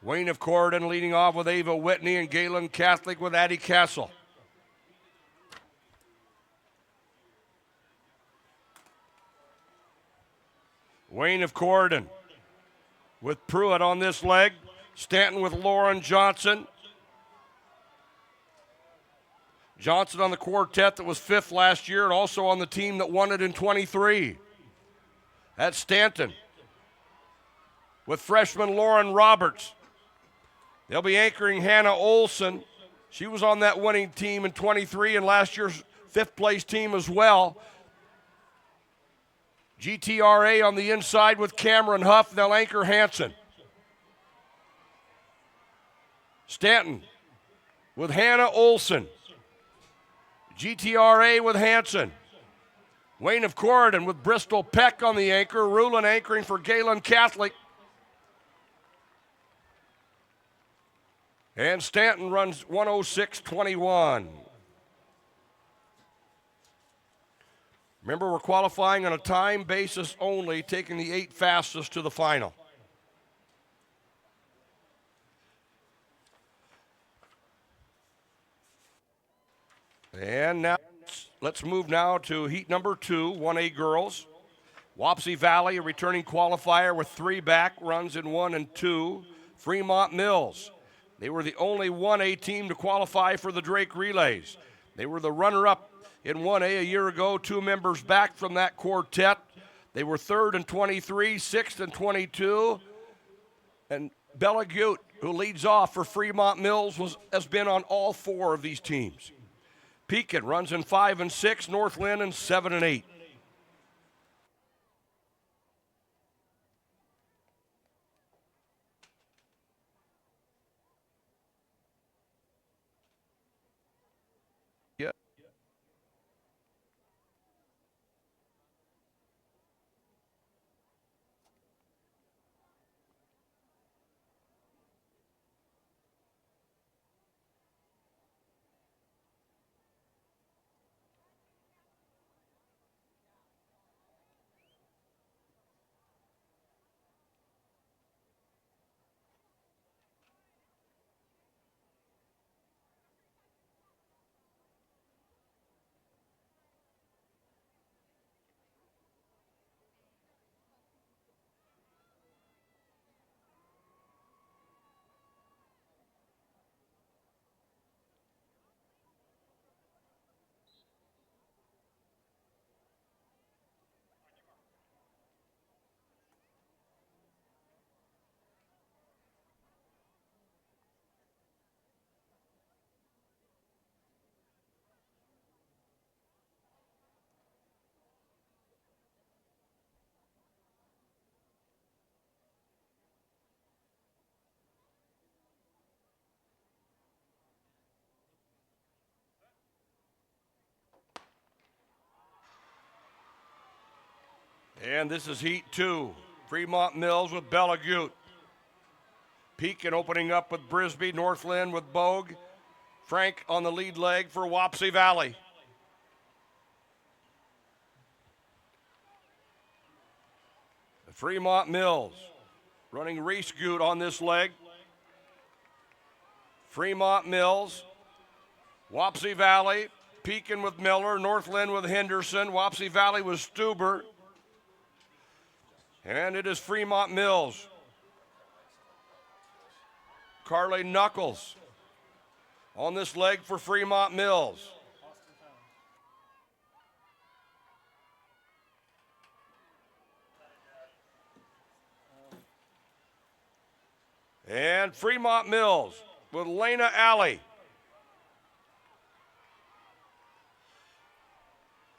Speaker 1: Wayne of Corridon leading off with Ava Whitney, and Galen Catholic with Addie Castle. Wayne of Corridon with Pruitt on this leg, Stanton with Lauren Johnson. Johnson on the quartet that was 5th last year and also on the team that won it in 23. That's Stanton with freshman Lauren Roberts. They'll be anchoring Hannah Olson. She was on that winning team in 23 and last year's 5th place team as well. GTRA on the inside with Cameron Huff. They'll anchor Hanson. Stanton with Hannah Olson. GTRA with Hanson. Wayne of Corridon with Bristol Peck on the anchor. Rulin anchoring for Galen Catholic. And Stanton runs 106.21. Remember, we're qualifying on a time basis only, taking the 8 fastest to the final. And now, let's move now to heat number 2, 1A girls. Wapsie Valley, a returning qualifier with 3 back, runs in 1 and 2. Fremont Mills, they were the only 1A team to qualify for the Drake Relays. They were the runner-up in 1A a year ago, 2 members back from that quartet. They were 3rd in 23, 6th in 22. And Bella Gute, who leads off for Fremont Mills, has been on all 4 of these teams. Pekin runs in 5 and 6, Northland in 7 and 8. Yeah. And this is Heat 2. Fremont Mills with Bellagut. Pekin opening up with Brisbee. Northland with Bogue. Frank on the lead leg for Wapsie Valley. The Fremont Mills running Reese Goot on this leg. Fremont Mills, Wapsie Valley, Pekin with Miller, Northland with Henderson, Wapsie Valley with Stuber. And it is Fremont Mills. Carly Knuckles on this leg for Fremont Mills. And Fremont Mills with Lena Alley.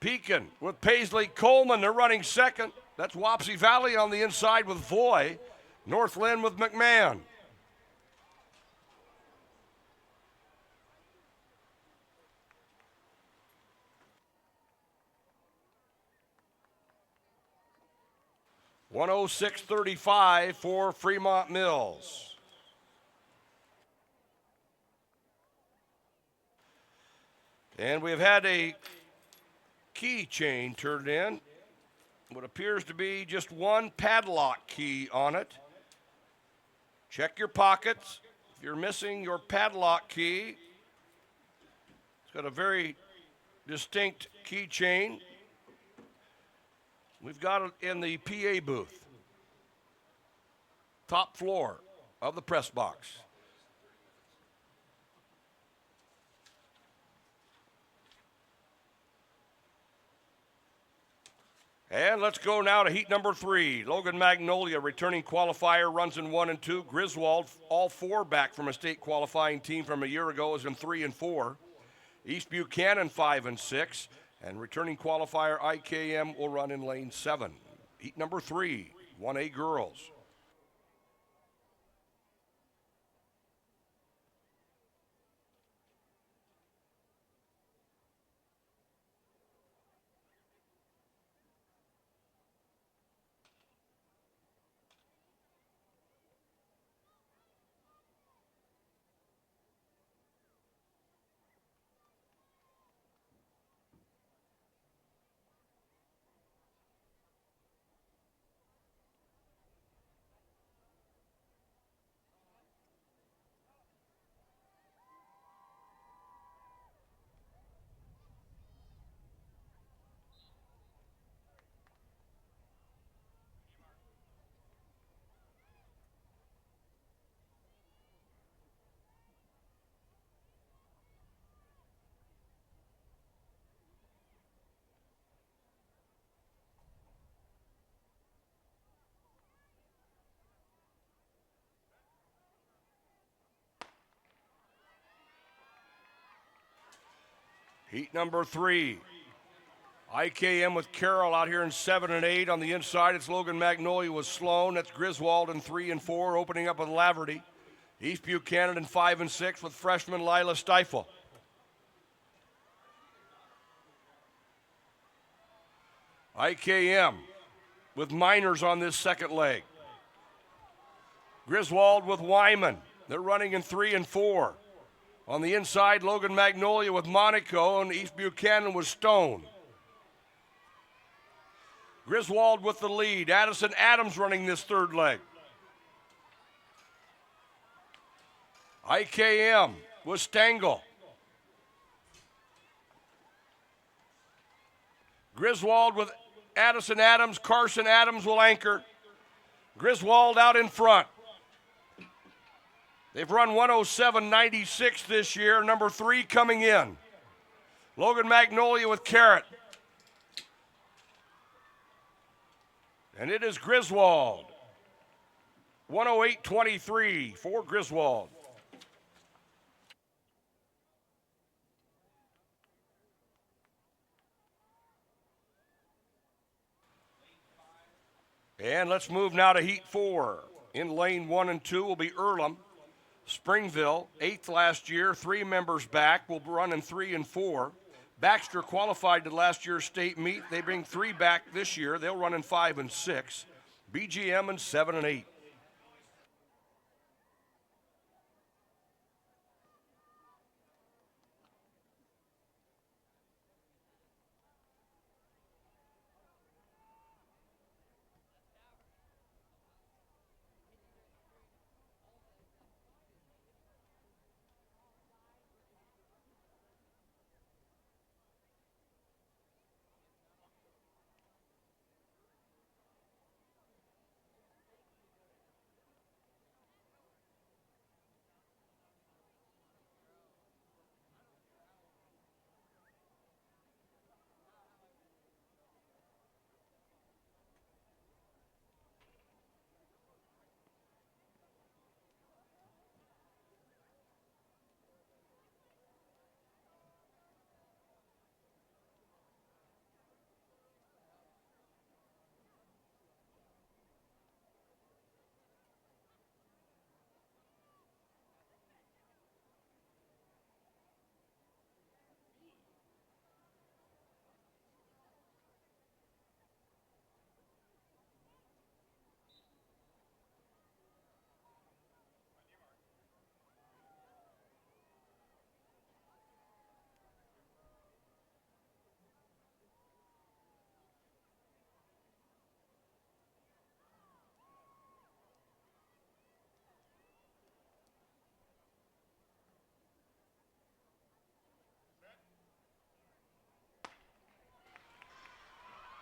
Speaker 1: Pekin with Paisley Coleman. They're running second. That's Wapsie Valley on the inside with Voy. Northland with McMahon. $106.35 for Fremont Mills. And we've had a key chain turned in. What appears to be just one padlock key on it. Check your pockets. If you're missing your padlock key, it's got a very distinct key chain. We've got it in the PA booth, top floor of the press box. And let's go now to heat number 3. Logan Magnolia, returning qualifier, runs in 1 and 2. Griswold, all 4 back from a state qualifying team from a year ago, is in 3 and 4. East Buchanan 5 and 6. And returning qualifier IKM will run in lane 7. Heat number 3, 1A girls. Heat number 3. IKM with Carroll out here in 7 and 8. On the inside, it's Logan Magnolia with Sloan. That's Griswold in 3 and 4, opening up with Laverty. East Buchanan in 5 and 6 with freshman Lila Stiefel. IKM with Miners on this second leg. Griswold with Wyman. They're running in 3 and 4. On the inside, Logan Magnolia with Monaco, and East Buchanan with Stone. Griswold with the lead. Addison Adams running this third leg. IKM with Stengel. Griswold with Addison Adams. Carson Adams will anchor. Griswold out in front. They've run 107.96 this year, number 3 coming in. Logan Magnolia with Carrot. And it is Griswold. 108.23 for Griswold. And let's move now to Heat 4. In lane 1 and 2 will be Earlham. Springville, 8th last year, 3 members back, will run in 3 and 4. Baxter qualified to last year's state meet. They bring 3 back this year. They'll run in 5 and 6. BGM in 7 and 8.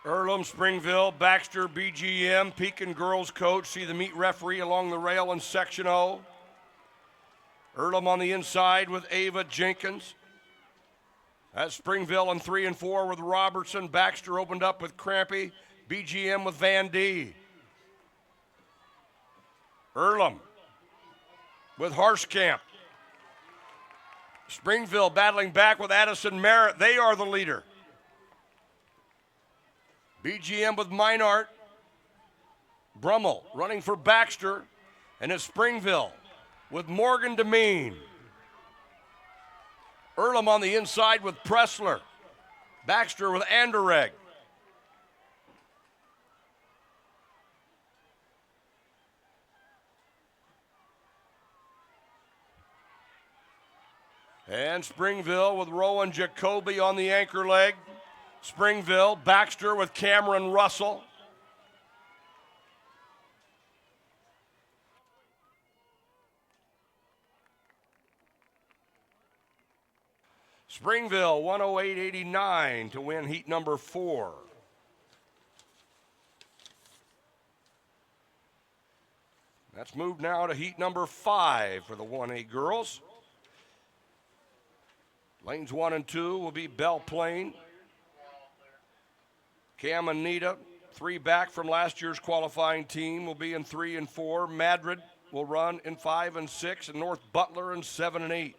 Speaker 1: Earlham, Springville, Baxter, BGM, Pekin girls coach. See the meet referee along the rail in Section O. Earlham on the inside with Ava Jenkins. That's Springville in 3 and 4 with Robertson. Baxter opened up with Crampy. BGM with Van D. Earlham with Harskamp. Springville battling back with Addison Merritt. They are the leader. BGM with Meinart. Brummel running for Baxter. And it's Springville with Morgan Demeen. Earlham on the inside with Pressler. Baxter with Anderegg. And Springville with Rowan Jacoby on the anchor leg. Springville, Baxter with Cameron Russell. Springville 108.89 to win heat number 4. That's moved now to heat number 5 for the 1A girls. Lanes 1 and 2 will be Belle Plaine. Cam Anita, 3 back from last year's qualifying team, will be in 3 and 4. Madrid will run in 5 and 6, and North Butler in 7 and 8.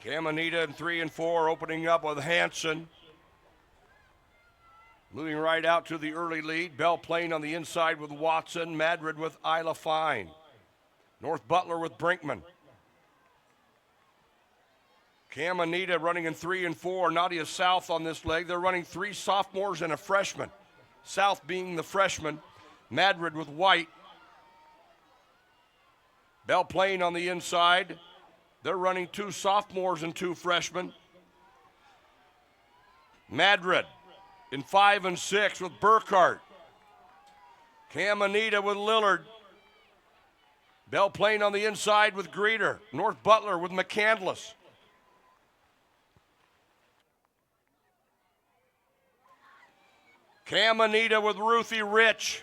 Speaker 1: Caminita in 3 and 4, opening up with Hanson. Moving right out to the early lead. Belle Plaine on the inside with Watson. Madrid with Isla Fine. North Butler with Brinkman. Caminita running in 3 and 4. Nadia South on this leg. They're running 3 sophomores and a freshman. South being the freshman. Madrid with White. Belle Plaine on the inside. They're running 2 sophomores and 2 freshmen. Madrid in 5 and 6 with Burkhart. Caminita with Lillard. Belle Plaine on the inside with Greeter. North Butler with McCandless. Caminita with Ruthie Rich.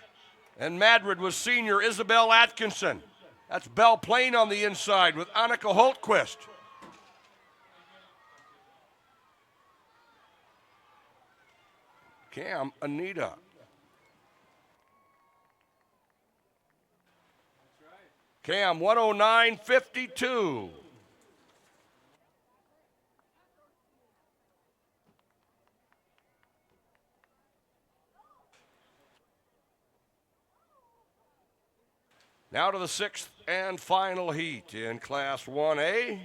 Speaker 1: And Madrid with senior Isabel Atkinson. That's Belle Plaine on the inside with Annika Holtquist. Caminita. Cam 109.52. Now to the 6th and final heat in Class 1A.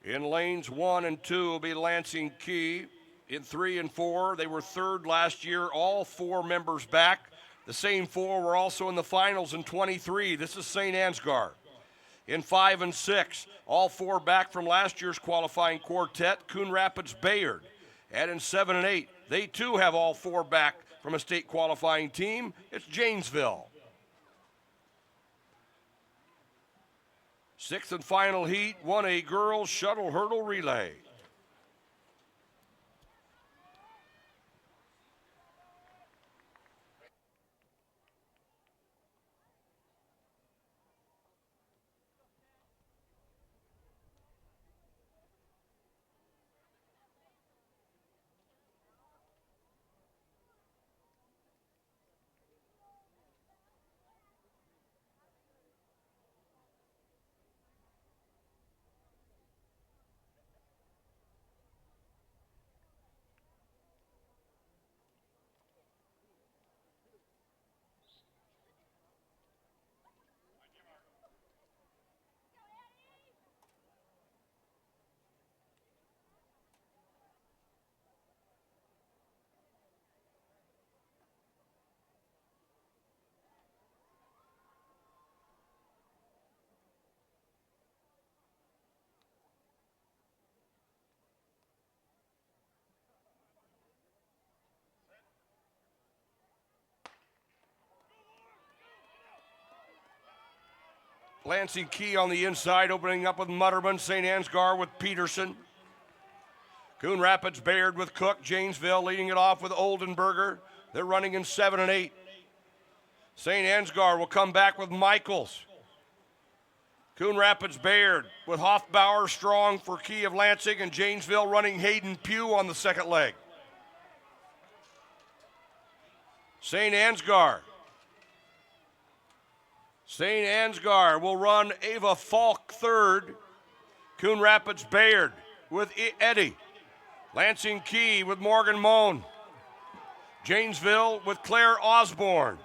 Speaker 1: In lanes 1 and 2 will be Lansing Key. In 3 and 4, they were third last year, all 4 members back. The same 4 were also in the finals in 23. This is St. Ansgar. In 5 and 6, all 4 back from last year's qualifying quartet, Coon Rapids Bayard. And in 7 and 8, they too have all 4 back from a state qualifying team. It's Janesville. 6th and final heat, 1A girls shuttle hurdle relay. Lansing Key on the inside, opening up with Mutterman. St. Ansgar with Peterson. Coon Rapids Bayard with Cook. Janesville leading it off with Oldenburger. They're running in 7 and 8. St. Ansgar will come back with Michaels. Coon Rapids Bayard with Hoffbauer strong for Key of Lansing, and Janesville running Hayden Pugh on the second leg. St. Ansgar. St. Ansgar will run Ava Falk third. Coon Rapids Bayard with Eddie. Lansing Key with Morgan Moan. Janesville with Claire Osborne.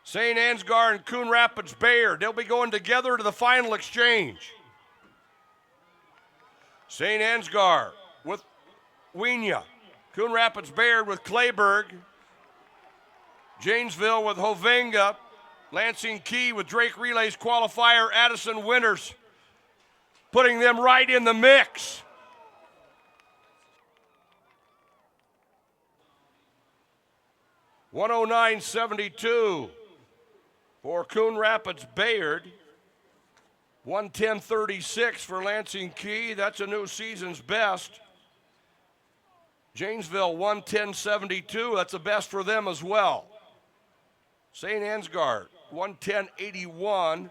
Speaker 1: St. Ansgar and Coon Rapids Bayard, they'll be going together to the final exchange. St. Ansgar with Wienia. Coon Rapids Bayard with Clayburg. Janesville with Hovenga. Lansing Key with Drake Relays qualifier Addison Winters, putting them right in the mix. $109.72 for Coon Rapids Bayard. $110.36 for Lansing Key. That's a new season's best. Janesville $110.72. That's the best for them as well. St. Ansgar $110.81.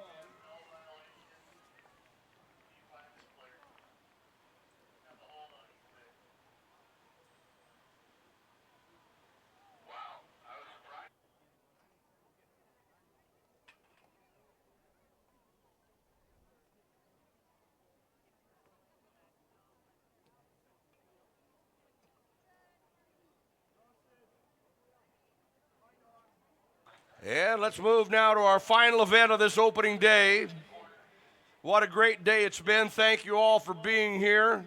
Speaker 1: And let's move now to our final event of this opening day. What a great day it's been. Thank you all for being here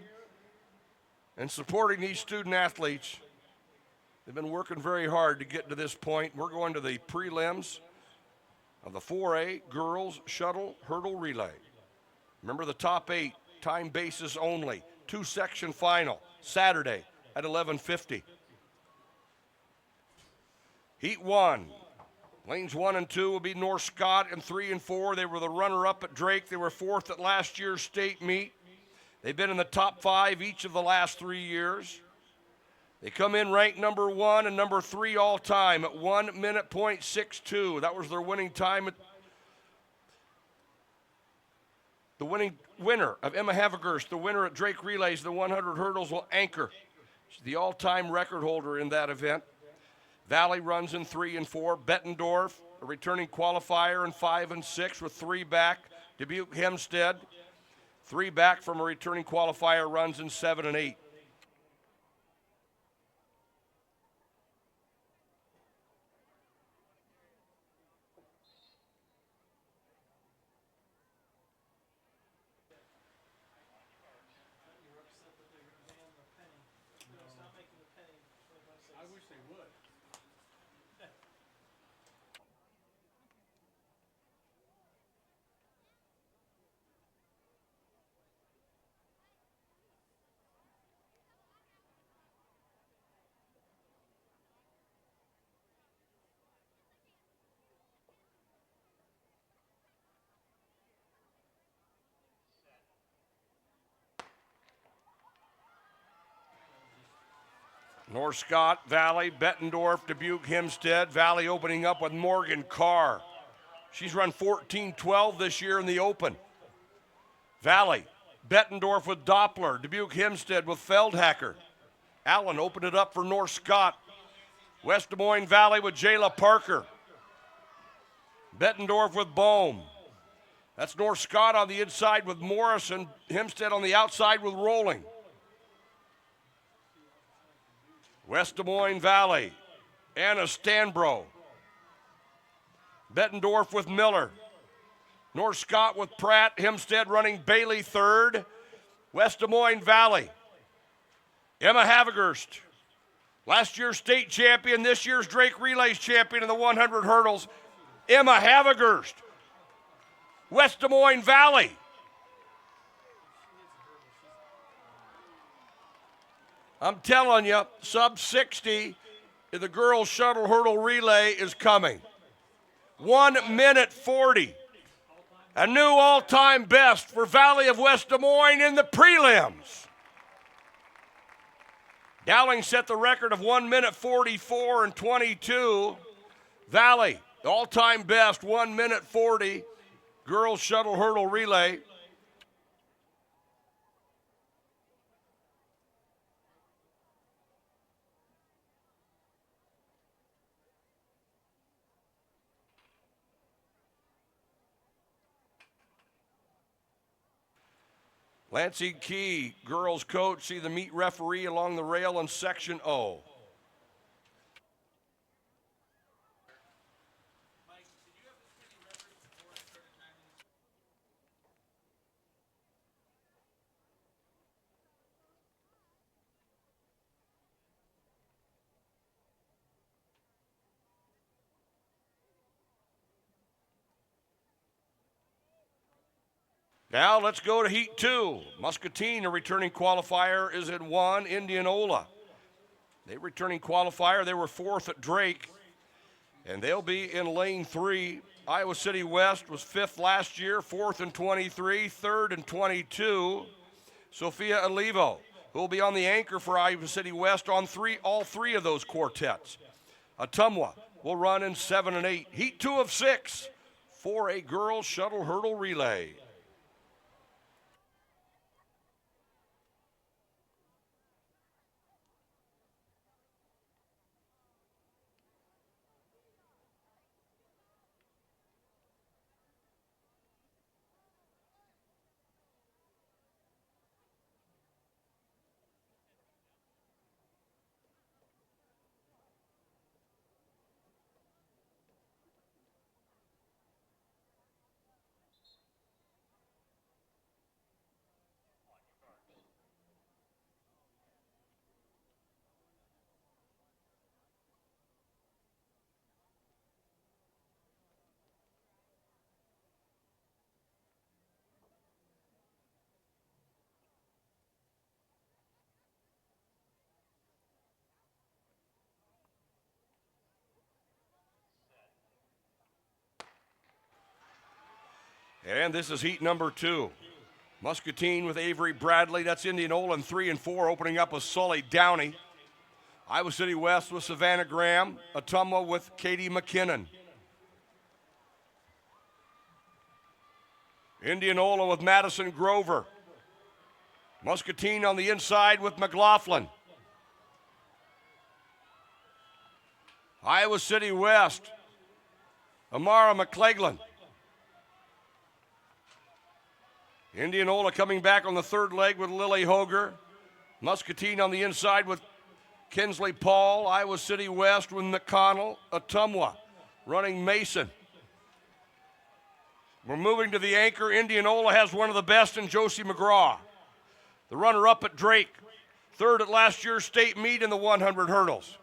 Speaker 1: and supporting these student athletes. They've been working very hard to get to this point. We're going to the prelims of the 4A girls shuttle hurdle relay. Remember, the top 8, time basis only, 2-section final, Saturday at 11:50. Heat 1. Lanes 1 and 2 will be North Scott, and 3 and 4. They were the runner-up at Drake. They were 4th at last year's state meet. They've been in the top 5 each of the last 3 years. They come in ranked number 1 and number 3 all time at 1 minute .62. That was their winning time. The winner of Emma Havigerst, the winner at Drake Relays, the 100 hurdles, will anchor. She's the all-time record holder in that event. Valley runs in 3 and 4. Bettendorf, a returning qualifier, in 5 and 6 with 3 back. Dubuque Hempstead, 3 back from a returning qualifier, runs in 7 and 8. North Scott, Valley, Bettendorf, Dubuque, Hempstead. Valley opening up with Morgan Carr. She's run 14:12 this year in the Open. Valley, Bettendorf with Doppler, Dubuque Hempstead with Feldhacker. Allen opened it up for North Scott. West Des Moines Valley with Jayla Parker. Bettendorf with Bohm. That's North Scott on the inside with Morris, and Hempstead on the outside with Rolling. West Des Moines Valley, Anna Stanbro. Bettendorf with Miller. North Scott with Pratt. Hempstead running Bailey third. West Des Moines Valley, Emma Havigerst. Last year's state champion, this year's Drake Relays champion in the 100 hurdles, Emma Havigerst. West Des Moines Valley. I'm telling you, sub 60 in the girls shuttle hurdle relay is coming. 1 minute 40. A new all-time best for Valley of West Des Moines in the prelims. Dowling set the record of 1 minute 44 and 22. Valley, all-time best, 1 minute 40. Girls shuttle hurdle relay. Lansing Key, girls coach, see the meet referee along the rail in section O. Now let's go to Heat 2. Muscatine, a returning qualifier, is in 1. Indianola, they returning qualifier. They were 4th at Drake, and they'll be in lane 3. Iowa City West was 5th last year, 4th in 23, 3rd in 22. Sophia Olivo, who will be on the anchor for Iowa City West on all three of those quartets. Ottumwa will run in 7 and 8. Heat 2 of 6 for a girls shuttle hurdle relay. And this is heat number 2. Muscatine with Avery Bradley. That's Indianola in 3 and 4, opening up with Sully Downey. Iowa City West with Savannah Graham. Ottumwa with Katie McKinnon. Indianola with Madison Grover. Muscatine on the inside with McLaughlin. Iowa City West, Amara McClellan. Indianola coming back on the third leg with Lily Hoger. Muscatine on the inside with Kinsley Paul. Iowa City West with McConnell. Ottumwa running Mason. We're moving to the anchor. Indianola has one of the best in Josie McGraw. The runner-up at Drake. Third at last year's state meet in the 100 hurdles.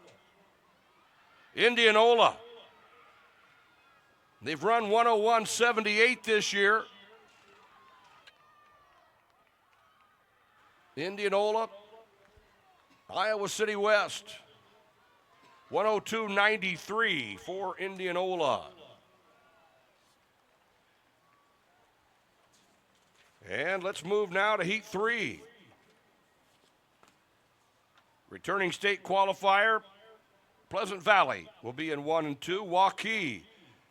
Speaker 1: Indianola. They've run 101.78 this year. Indianola, Iowa City West, 102.93 for Indianola. And let's move now to Heat 3. Returning state qualifier, Pleasant Valley will be in 1 and 2. Waukee,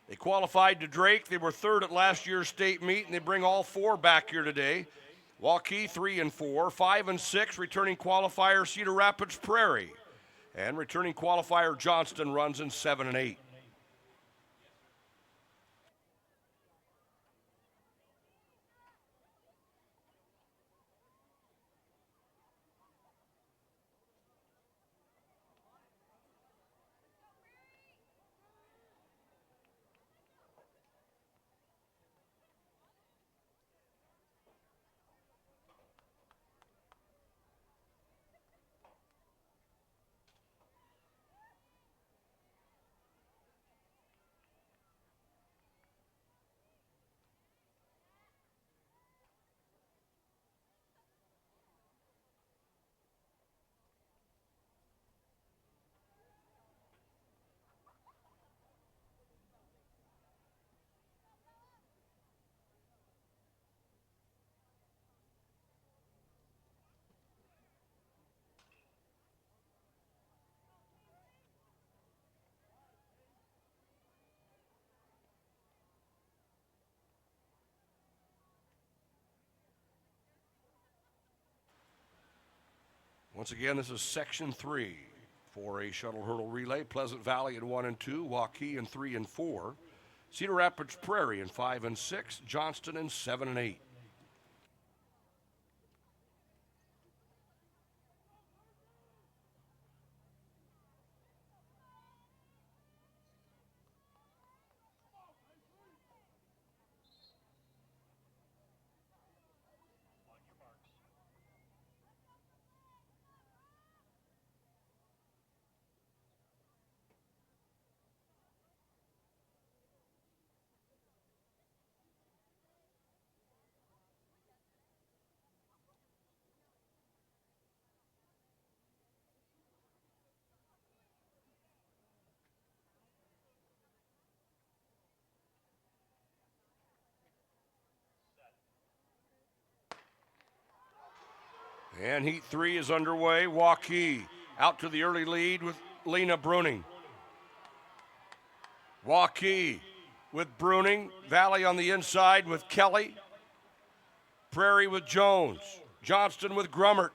Speaker 1: they qualified to Drake. They were third at last year's state meet, and they bring all 4 back here today. Waukee 3 and 4, 5 and 6. Returning qualifier Cedar Rapids Prairie, and returning qualifier Johnston runs in 7 and 8. Once again, this is Section 3 for a shuttle hurdle relay. Pleasant Valley in 1 and 2, Waukee in 3 and 4, Cedar Rapids Prairie in 5 and 6, Johnston in 7 and 8. And Heat 3 is underway. Waukee out to the early lead with Lena Bruning. Waukee with Bruning. Valley on the inside with Kelly. Prairie with Jones. Johnston with Grummert.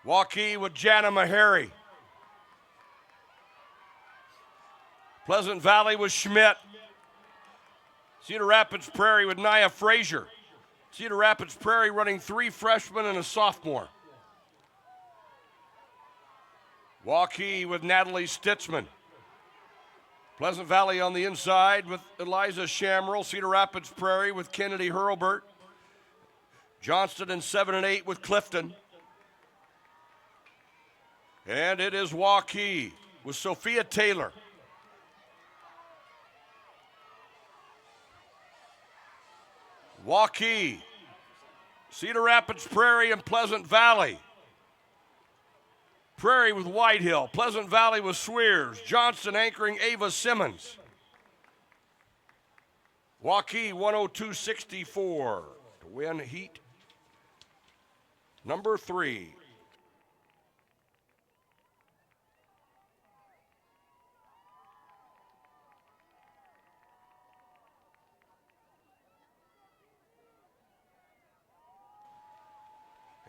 Speaker 1: Waukee with Jana Meharry. Pleasant Valley with Schmidt. Cedar Rapids Prairie with Nia Frazier. Cedar Rapids Prairie running 3 freshmen and a sophomore. Waukee with Natalie Stitzman. Pleasant Valley on the inside with Eliza Shamrell. Cedar Rapids Prairie with Kennedy Hurlbert. Johnston in 7 and 8 with Clifton. And it is Waukee with Sophia Taylor. Waukee, Cedar Rapids Prairie, and Pleasant Valley. Prairie with Whitehill, Pleasant Valley with Swears, Johnston anchoring Ava Simmons. Waukee 102.64 to win heat number 3.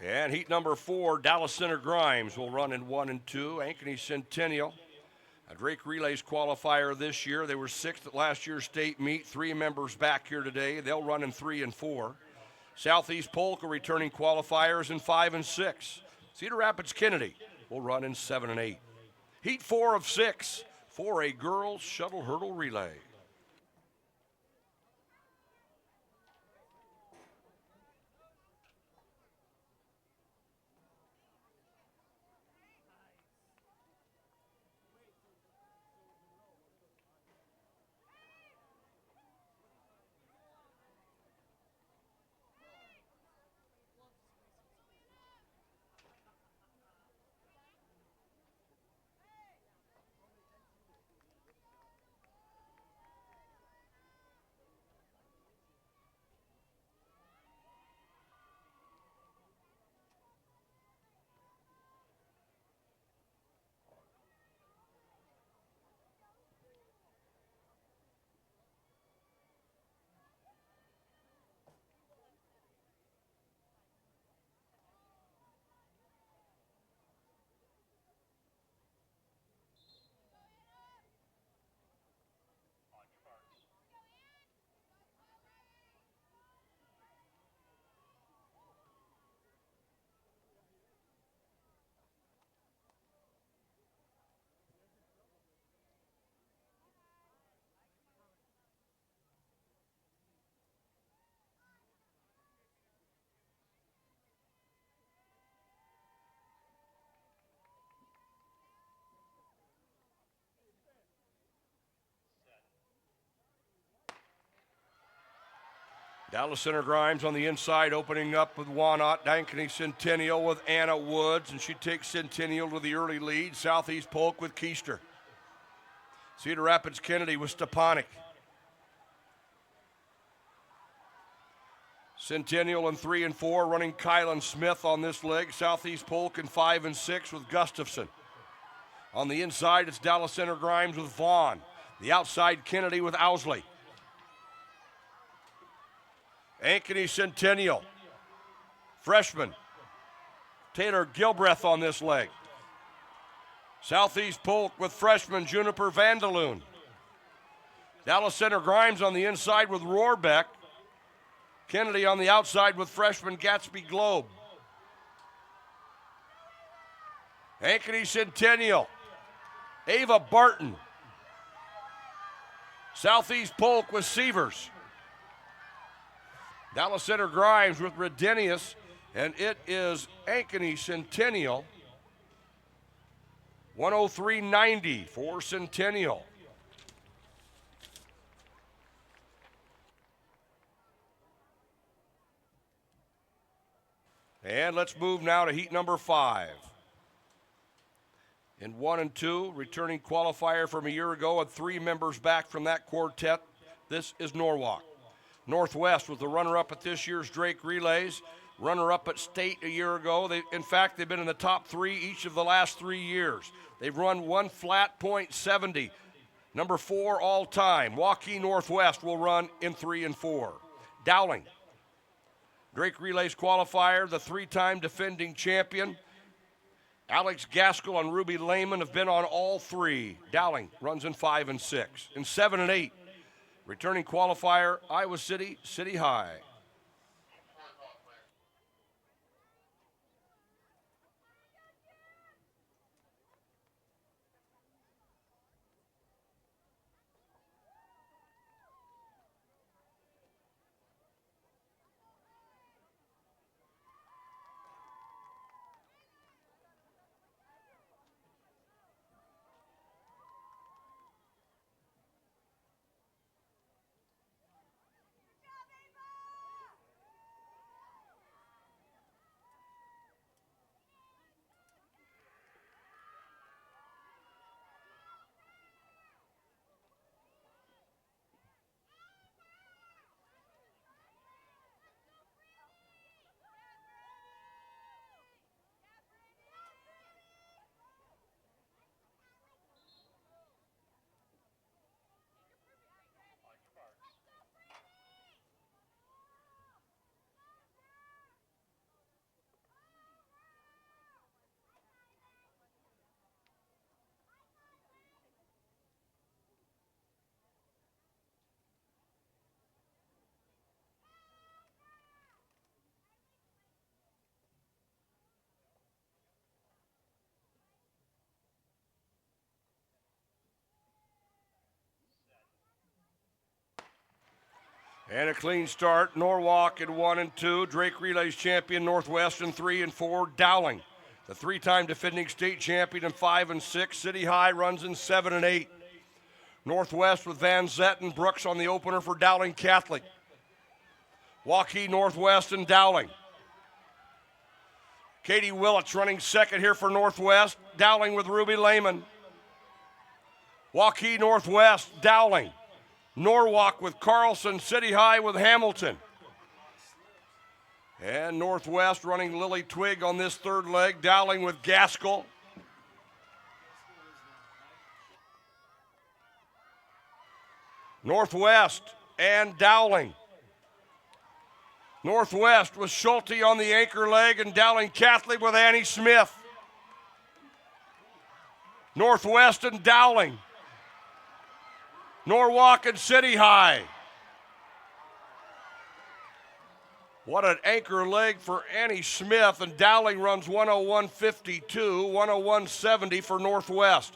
Speaker 1: And heat number 4, Dallas Center Grimes will run in 1 and 2. Ankeny Centennial, a Drake Relays qualifier this year. They were 6th at last year's state meet. 3 members back here today. They'll run in 3 and 4. Southeast Polk are returning qualifiers in 5 and 6. Cedar Rapids Kennedy will run in 7 and 8. Heat 4 of 6 for a girls shuttle hurdle relay. Dallas Center Grimes on the inside, opening up with Wanot. Ankeny Centennial with Anna Woods, and she takes Centennial to the early lead. Southeast Polk with Keister. Cedar Rapids Kennedy with Stepanek. Centennial in 3 and 4, running Kylan Smith on this leg. Southeast Polk in 5 and 6 with Gustafson. On the inside, it's Dallas Center Grimes with Vaughn. The outside, Kennedy with Owsley. Ankeny Centennial, freshman Taylor Gilbreth on this leg. Southeast Polk with freshman Juniper Vandaloon. Dallas Center Grimes on the inside with Rohrbeck. Kennedy on the outside with freshman Gatsby Globe. Ankeny Centennial, Ava Barton. Southeast Polk with Sievers. Dallas Center Grimes with Redenius, and it is Ankeny Centennial. 103.90 for Centennial. And let's move now to heat number 5. In 1 and 2, returning qualifier from a year ago and 3 members back from that quartet. This is Norwalk. Northwest was the runner-up at this year's Drake Relays, runner-up at state a year ago. In fact, they've been in the top 3 each of the last 3 years. They've run 1 flat .70, number 4 all time. Waukee Northwest will run in 3 and 4. Dowling, Drake Relays qualifier, the 3-time defending champion. Alex Gaskell and Ruby Lehman have been on all 3. Dowling runs in 5 and 6. In 7 and 8, returning qualifier, Iowa City, City High. And a clean start. Norwalk in 1 and 2. Drake Relays champion Northwest in 3 and 4. Dowling, the three-time defending state champion in 5 and 6. City High runs in 7 and 8. Northwest with Van Zett and Brooks on the opener for Dowling Catholic. Waukee Northwest and Dowling. Katie Willits running second here for Northwest. Dowling with Ruby Lehman. Waukee Northwest, Dowling. Norwalk with Carlson. City High with Hamilton. And Northwest running Lily Twig on this third leg. Dowling with Gaskell. Northwest and Dowling. Northwest with Schulte on the anchor leg and Dowling Catholic with Annie Smith. Northwest and Dowling. Norwalk and City High. What an anchor leg for Annie Smith, and Dowling runs 101.52, 101.70 for Northwest.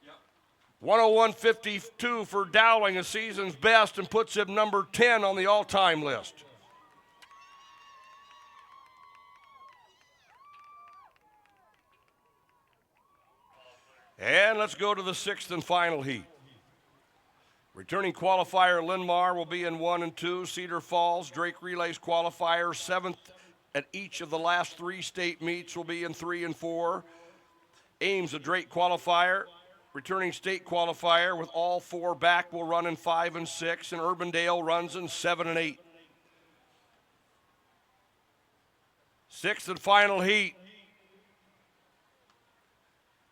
Speaker 1: Yep. 101.52 for Dowling, a season's best, and puts him number 10 on the all-time list. And let's go to the sixth and final heat. Returning qualifier Linmar will be in 1 and 2. Cedar Falls, Drake Relays qualifier, seventh at each of the last 3 state meets, will be in 3 and 4. Ames, a Drake qualifier, returning state qualifier with all 4 back, will run in 5 and 6, and Urbandale runs in 7 and 8. Sixth and final heat.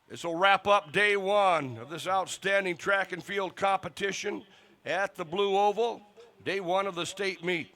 Speaker 1: This will wrap up day 1 of this outstanding track and field competition at the Blue Oval, day 1 of the state meet.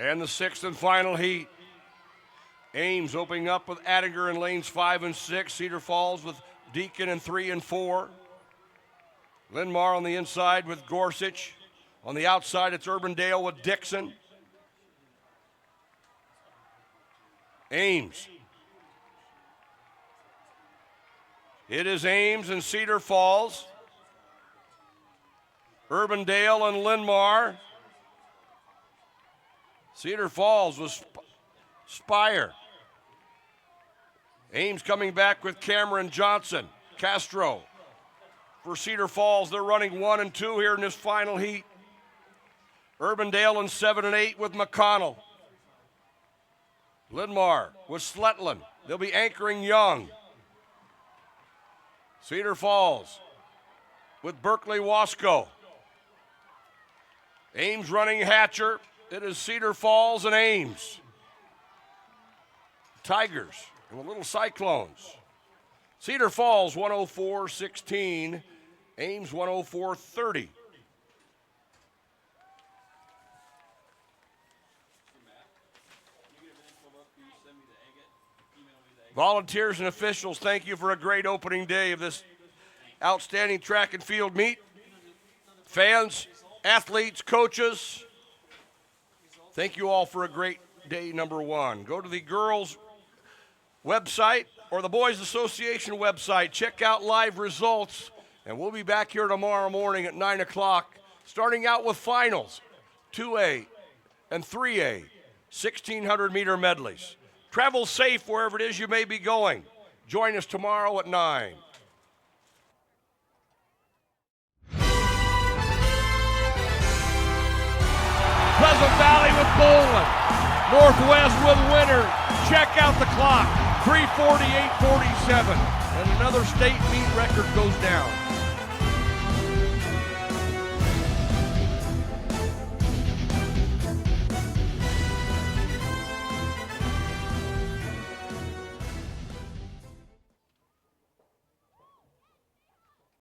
Speaker 1: And the sixth and final heat. Ames opening up with Attinger in lanes 5 and 6. Cedar Falls with Deacon in 3 and 4. Linmar on the inside with Gorsuch. On the outside, it's Urbandale with Dixon. Ames. It is Ames and Cedar Falls. Urbandale and Linmar. Cedar Falls was Spire. Ames coming back with Cameron Johnson. Castro for Cedar Falls. They're running 1 and 2 here in this final heat. Urbandale in 7 and 8 with McConnell. Linmar with Sletland. They'll be anchoring Young. Cedar Falls with Berkeley Wasco. Ames running Hatcher. It is Cedar Falls and Ames. Tigers and the Little Cyclones. Cedar Falls 104-16, Ames 104-30. Volunteers and officials, thank you for a great opening day of this outstanding track and field meet. Fans, athletes, coaches, thank you all for a great day number 1. Go to the girls website or the Boys Association website. Check out live results, and we'll be back here tomorrow morning at 9 o'clock, starting out with finals, 2A and 3A, 1,600-meter medleys. Travel safe wherever it is you may be going. Join us tomorrow at 9. Pleasant Valley with Bowling. Northwest with Winter. Check out the clock. 3:48:47. And another state meet record goes down.